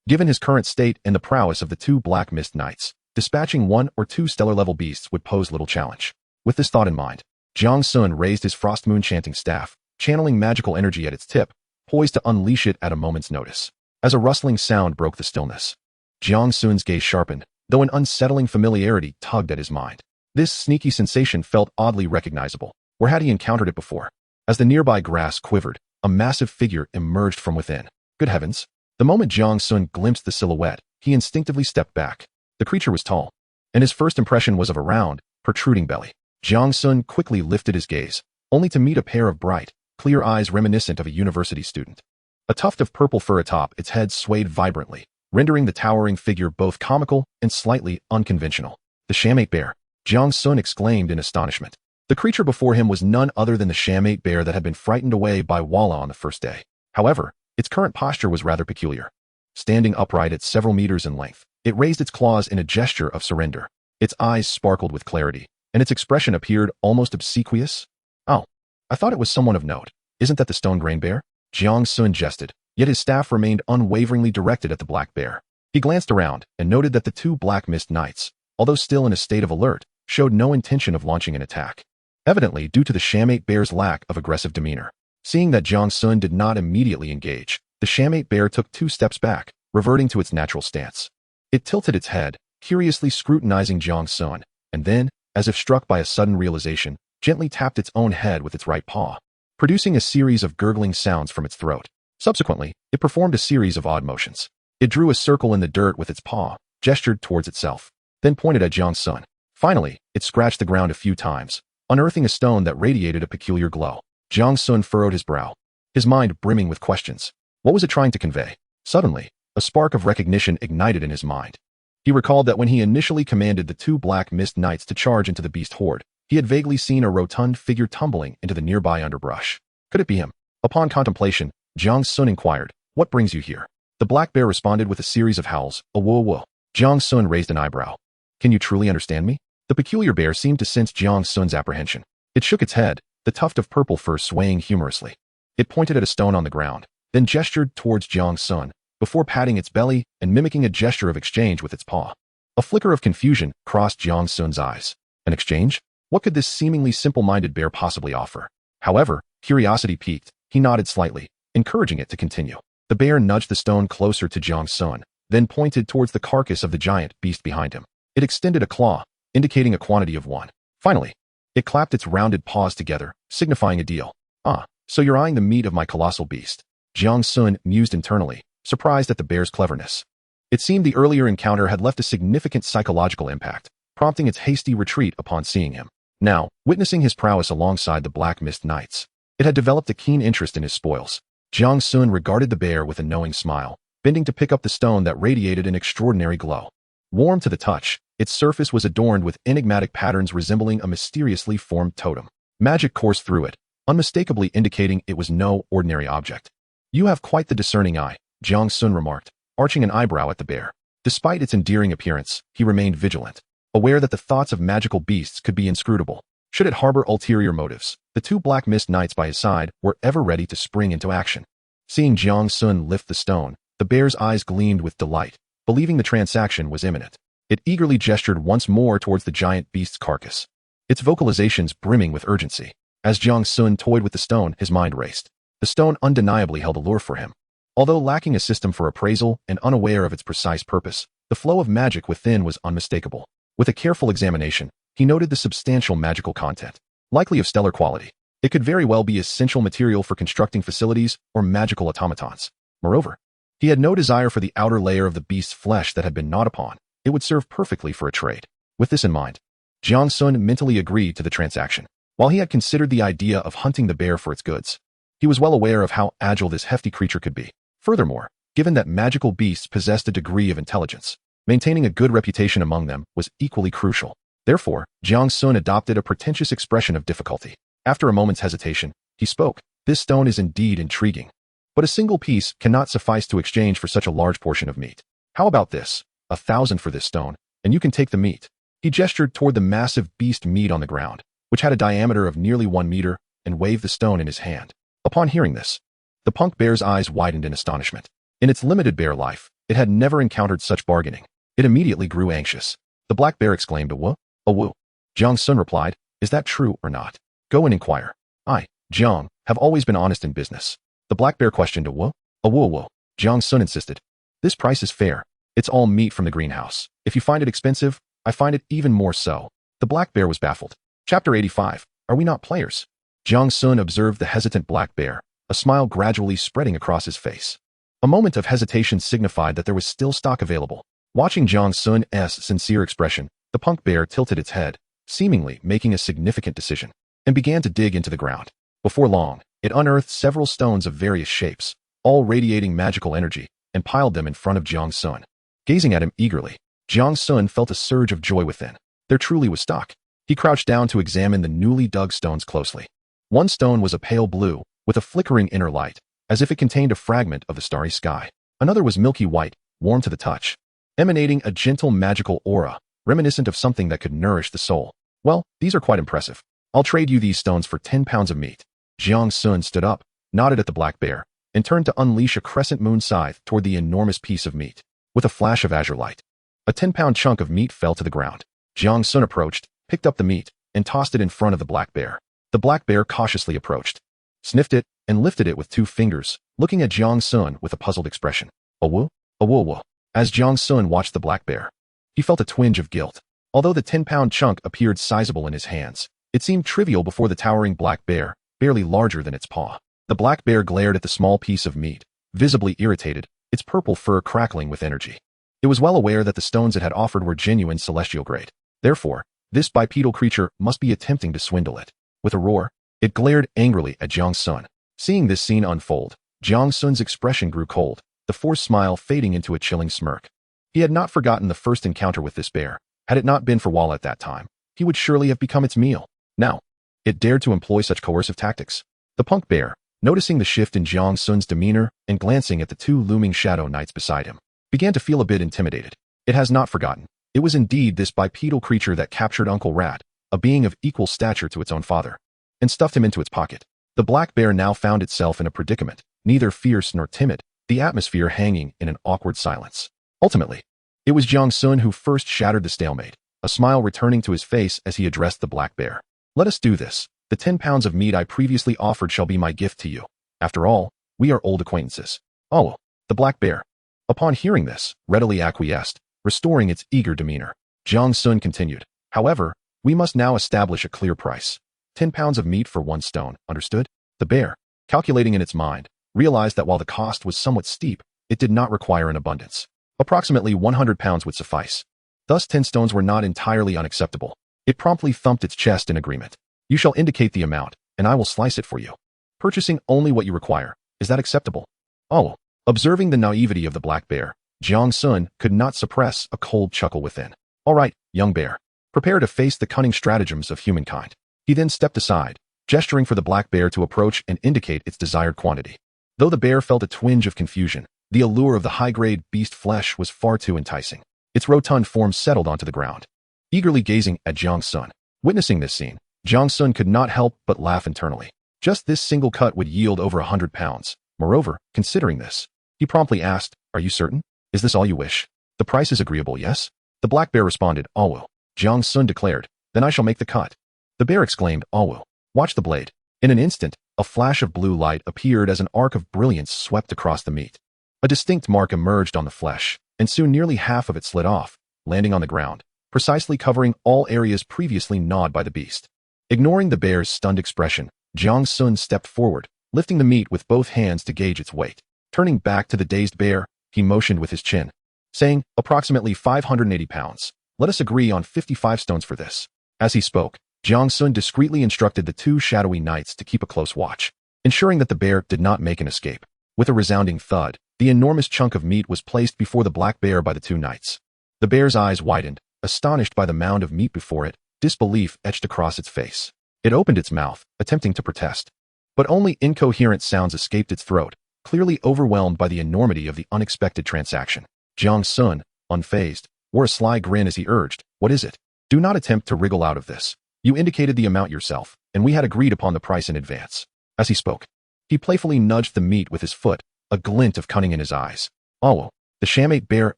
given his current state and the prowess of the two black mist knights, dispatching one or two stellar-level beasts would pose little challenge. With this thought in mind, Jiang Sun raised his frost moon chanting staff, channeling magical energy at its tip, poised to unleash it at a moment's notice. As a rustling sound broke the stillness, Jiang Sun's gaze sharpened, though an unsettling familiarity tugged at his mind. This sneaky sensation felt oddly recognizable. Where had he encountered it before? As the nearby grass quivered, a massive figure emerged from within. Good heavens! The moment Jiang Sun glimpsed the silhouette, he instinctively stepped back. The creature was tall, and his first impression was of a round, protruding belly. Jiang Sun quickly lifted his gaze, only to meet a pair of bright, clear eyes reminiscent of a university student. A tuft of purple fur atop its head swayed vibrantly, rendering the towering figure both comical and slightly unconventional. The Shamate Bear, Jiang Sun exclaimed in astonishment. The creature before him was none other than the Shamate Bear that had been frightened away by Walla on the first day. However, its current posture was rather peculiar. Standing upright at several meters in length, it raised its claws in a gesture of surrender. Its eyes sparkled with clarity, and its expression appeared almost obsequious. Oh, I thought it was someone of note. Isn't that the stone grain bear? Jiang Sun jested, yet his staff remained unwaveringly directed at the black bear. He glanced around and noted that the two black mist knights, although still in a state of alert, showed no intention of launching an attack, evidently due to the Shamate Bear's lack of aggressive demeanor. Seeing that Jiang Sun did not immediately engage, the Shamate Bear took 2 steps back, reverting to its natural stance. It tilted its head, curiously scrutinizing Jiang Sun, and then, as if struck by a sudden realization, gently tapped its own head with its right paw, producing a series of gurgling sounds from its throat. Subsequently, it performed a series of odd motions. It drew a circle in the dirt with its paw, gestured towards itself, then pointed at Jiang Sun. Finally, it scratched the ground a few times, unearthing a stone that radiated a peculiar glow. Jiang Sun furrowed his brow, his mind brimming with questions. What was it trying to convey? Suddenly, a spark of recognition ignited in his mind. He recalled that when he initially commanded the two black mist knights to charge into the beast horde, he had vaguely seen a rotund figure tumbling into the nearby underbrush. Could it be him? Upon contemplation, Jiang Sun inquired, "What brings you here?" The black bear responded with a series of howls, a woo-woo. Jiang Sun raised an eyebrow. "Can you truly understand me?" The peculiar bear seemed to sense Jiang Sun's apprehension. It shook its head, the tuft of purple fur swaying humorously. It pointed at a stone on the ground, then gestured towards Jiang Sun, before patting its belly and mimicking a gesture of exchange with its paw. A flicker of confusion crossed Jiang Sun's eyes. An exchange? What could this seemingly simple-minded bear possibly offer? However, curiosity piqued. He nodded slightly, encouraging it to continue. The bear nudged the stone closer to Jiang Sun, then pointed towards the carcass of the giant beast behind him. It extended a claw, indicating a quantity of 1. Finally, it clapped its rounded paws together, signifying a deal. "Ah, so you're eyeing the meat of my colossal beast." Jiang Sun mused internally, surprised at the bear's cleverness. It seemed the earlier encounter had left a significant psychological impact, prompting its hasty retreat upon seeing him. Now, witnessing his prowess alongside the Black Mist Knights, it had developed a keen interest in his spoils. Jiang Sun regarded the bear with a knowing smile, bending to pick up the stone that radiated an extraordinary glow. Warm to the touch, its surface was adorned with enigmatic patterns resembling a mysteriously formed totem. Magic coursed through it, unmistakably indicating it was no ordinary object. "You have quite the discerning eye," Jiang Sun remarked, arching an eyebrow at the bear. Despite its endearing appearance, he remained vigilant, aware that the thoughts of magical beasts could be inscrutable. Should it harbor ulterior motives, the two Black Mist Knights by his side were ever ready to spring into action. Seeing Jiang Sun lift the stone, The bear's eyes gleamed with delight, believing the transaction was imminent. It eagerly gestured once more towards the giant beast's carcass, its vocalizations brimming with urgency. As Jiang Sun toyed with the stone, his mind raced. The stone undeniably held allure for him. Although lacking a system for appraisal and unaware of its precise purpose, the flow of magic within was unmistakable. With a careful examination, he noted the substantial magical content, likely of stellar quality. It could very well be essential material for constructing facilities or magical automatons. Moreover, he had no desire for the outer layer of the beast's flesh that had been gnawed upon. It would serve perfectly for a trade. With this in mind, Jiang Sun mentally agreed to the transaction. While he had considered the idea of hunting the bear for its goods, he was well aware of how agile this hefty creature could be. Furthermore, given that magical beasts possessed a degree of intelligence, maintaining a good reputation among them was equally crucial. Therefore, Jiang Sun adopted a pretentious expression of difficulty. After a moment's hesitation, he spoke. This stone is indeed intriguing, but a single piece cannot suffice to exchange for such a large portion of meat. How about this? 1,000 for this stone, and you can take the meat. He gestured toward the massive beast meat on the ground, which had a diameter of nearly 1 meter, and waved the stone in his hand. Upon hearing this, the punk bear's eyes widened in astonishment. In its limited bear life, it had never encountered such bargaining. It immediately grew anxious. The black bear exclaimed, "A woo? A woo." Jiang Sun replied, "Is that true or not? Go and inquire. I, Jiang, have always been honest in business." The black bear questioned, "A woo? A woo, a woo." Jiang Sun insisted, "This price is fair. It's all meat from the greenhouse. If you find it expensive, I find it even more so." The black bear was baffled. Chapter 85. Are we not players? Jiang Sun observed the hesitant black bear, a smile gradually spreading across his face. A moment of hesitation signified that there was still stock available. Watching Jiang Sun's sincere expression, the punk bear tilted its head, seemingly making a significant decision, and began to dig into the ground. Before long, it unearthed several stones of various shapes, all radiating magical energy, and piled them in front of Jiang Sun. Gazing at him eagerly, Jiang Sun felt a surge of joy within. There truly was stock. He crouched down to examine the newly dug stones closely. One stone was a pale blue, with a flickering inner light, as if it contained a fragment of the starry sky. Another was milky white, warm to the touch, emanating a gentle magical aura, reminiscent of something that could nourish the soul. Well, these are quite impressive. I'll trade you these stones for 10 pounds of meat. Jiang Sun stood up, nodded at the black bear, and turned to unleash a crescent moon scythe toward the enormous piece of meat. With a flash of azure light, a 10-pound chunk of meat fell to the ground. Jiang Sun approached, picked up the meat, and tossed it in front of the black bear. The black bear cautiously approached, sniffed it, and lifted it with 2 fingers, looking at Jiang Sun with a puzzled expression. "A woo? A woo woo." As Jiang Sun watched the black bear, he felt a twinge of guilt. Although the 10-pound chunk appeared sizable in his hands, it seemed trivial before the towering black bear, barely larger than its paw. The black bear glared at the small piece of meat, visibly irritated, its purple fur crackling with energy. It was well aware that the stones it had offered were genuine celestial grade. Therefore, this bipedal creature must be attempting to swindle it. With a roar, it glared angrily at Jiang Sun. Seeing this scene unfold, Jiang Sun's expression grew cold, the forced smile fading into a chilling smirk. He had not forgotten the first encounter with this bear. Had it not been for Wall at that time, he would surely have become its meal. Now, it dared to employ such coercive tactics. The punk bear, noticing the shift in Jiang Sun's demeanor and glancing at the 2 looming shadow knights beside him, began to feel a bit intimidated. It has not forgotten. It was indeed this bipedal creature that captured Uncle Rat, a being of equal stature to its own father, and stuffed him into its pocket. The black bear now found itself in a predicament, neither fierce nor timid, the atmosphere hanging in an awkward silence. Ultimately, it was Jiang Sun who first shattered the stalemate, a smile returning to his face as he addressed the black bear. "Let us do this. The 10 pounds of meat I previously offered shall be my gift to you. After all, we are old acquaintances." "Oh." The black bear, upon hearing this, readily acquiesced, restoring its eager demeanor. Jiang Sun continued, "However, we must now establish a clear price. 10 pounds of meat for 1 stone, understood?" The bear, calculating in its mind, realized that while the cost was somewhat steep, it did not require an abundance. Approximately 100 pounds would suffice. Thus 10 stones were not entirely unacceptable. It promptly thumped its chest in agreement. "You shall indicate the amount, and I will slice it for you. Purchasing only what you require. Is that acceptable?" "Oh." Observing the naivety of the black bear, Jiang Sun could not suppress a cold chuckle within. "All right, young bear. Prepare to face the cunning stratagems of humankind." He then stepped aside, gesturing for the black bear to approach and indicate its desired quantity. Though the bear felt a twinge of confusion, the allure of the high-grade beast flesh was far too enticing. Its rotund form settled onto the ground, eagerly gazing at Jiang Sun. Witnessing this scene, Jiang Sun could not help but laugh internally. Just this single cut would yield over 100 pounds. Moreover, considering this, He promptly asked, "Are you certain? Is this all you wish? The price is agreeable, yes?" The black bear responded, "Awu." Jiang Sun declared, "Then I shall make the cut." The bear exclaimed, "Awu. Watch the blade." In an instant, a flash of blue light appeared as an arc of brilliance swept across the meat. A distinct mark emerged on the flesh, and soon nearly half of it slid off, landing on the ground, precisely covering all areas previously gnawed by the beast. Ignoring the bear's stunned expression, Jiang Sun stepped forward, lifting the meat with both hands to gauge its weight. Turning back to the dazed bear, he motioned with his chin, saying, "Approximately 580 pounds. Let us agree on 55 stones for this." As he spoke, Jiang Sun discreetly instructed the two shadowy knights to keep a close watch, ensuring that the bear did not make an escape. With a resounding thud, the enormous chunk of meat was placed before the black bear by the two knights. The bear's eyes widened, astonished by the mound of meat before it, disbelief etched across its face. It opened its mouth, attempting to protest. But only incoherent sounds escaped its throat, clearly overwhelmed by the enormity of the unexpected transaction. Jiang Sun, unfazed, wore a sly grin as he urged, "What is it? Do not attempt to wriggle out of this. You indicated the amount yourself, and we had agreed upon the price in advance." As he spoke, he playfully nudged the meat with his foot, a glint of cunning in his eyes. Awu. The shamate bear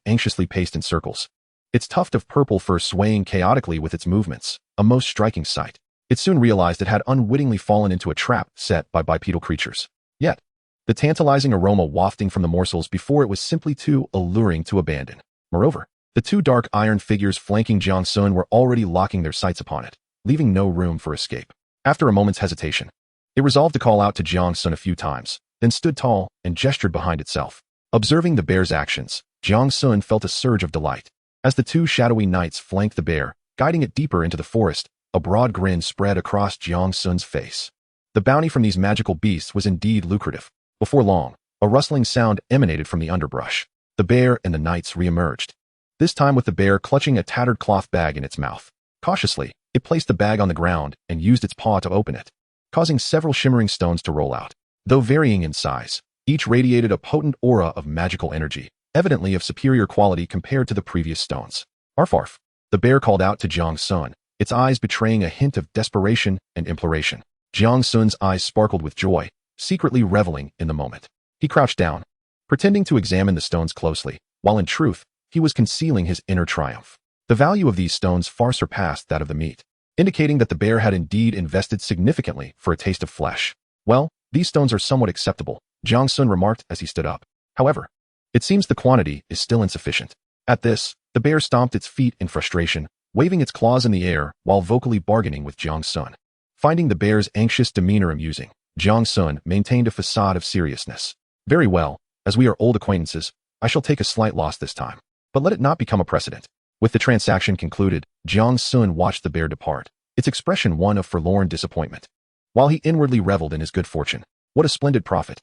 anxiously paced in circles, its tuft of purple fur swaying chaotically with its movements, a most striking sight. It soon realized it had unwittingly fallen into a trap set by bipedal creatures. Yet, the tantalizing aroma wafting from the morsels before it was simply too alluring to abandon. Moreover, the two dark iron figures flanking Jiang Sun were already locking their sights upon it, leaving no room for escape. After a moment's hesitation, it resolved to call out to Jiang Sun a few times, then stood tall and gestured behind itself. Observing the bear's actions, Jiang Sun felt a surge of delight. As the two shadowy knights flanked the bear, guiding it deeper into the forest, a broad grin spread across Jiang Sun's face. The bounty from these magical beasts was indeed lucrative. Before long, a rustling sound emanated from the underbrush. The bear and the knights re-emerged, this time with the bear clutching a tattered cloth bag in its mouth. Cautiously, it placed the bag on the ground and used its paw to open it, causing several shimmering stones to roll out. Though varying in size, each radiated a potent aura of magical energy, evidently of superior quality compared to the previous stones. "Arf arf." The bear called out to Jiang Sun, its eyes betraying a hint of desperation and imploration. Jiang Sun's eyes sparkled with joy, secretly reveling in the moment. He crouched down, pretending to examine the stones closely, while in truth, he was concealing his inner triumph. The value of these stones far surpassed that of the meat, indicating that the bear had indeed invested significantly for a taste of flesh. "Well, these stones are somewhat acceptable," Jiang Sun remarked as he stood up. "However, it seems the quantity is still insufficient." At this, the bear stomped its feet in frustration, waving its claws in the air while vocally bargaining with Jiang Sun. Finding the bear's anxious demeanor amusing, Jiang Sun maintained a facade of seriousness. "Very well, as we are old acquaintances, I shall take a slight loss this time, but let it not become a precedent." With the transaction concluded, Jiang Sun watched the bear depart, its expression one of forlorn disappointment. While he inwardly reveled in his good fortune, what a splendid profit.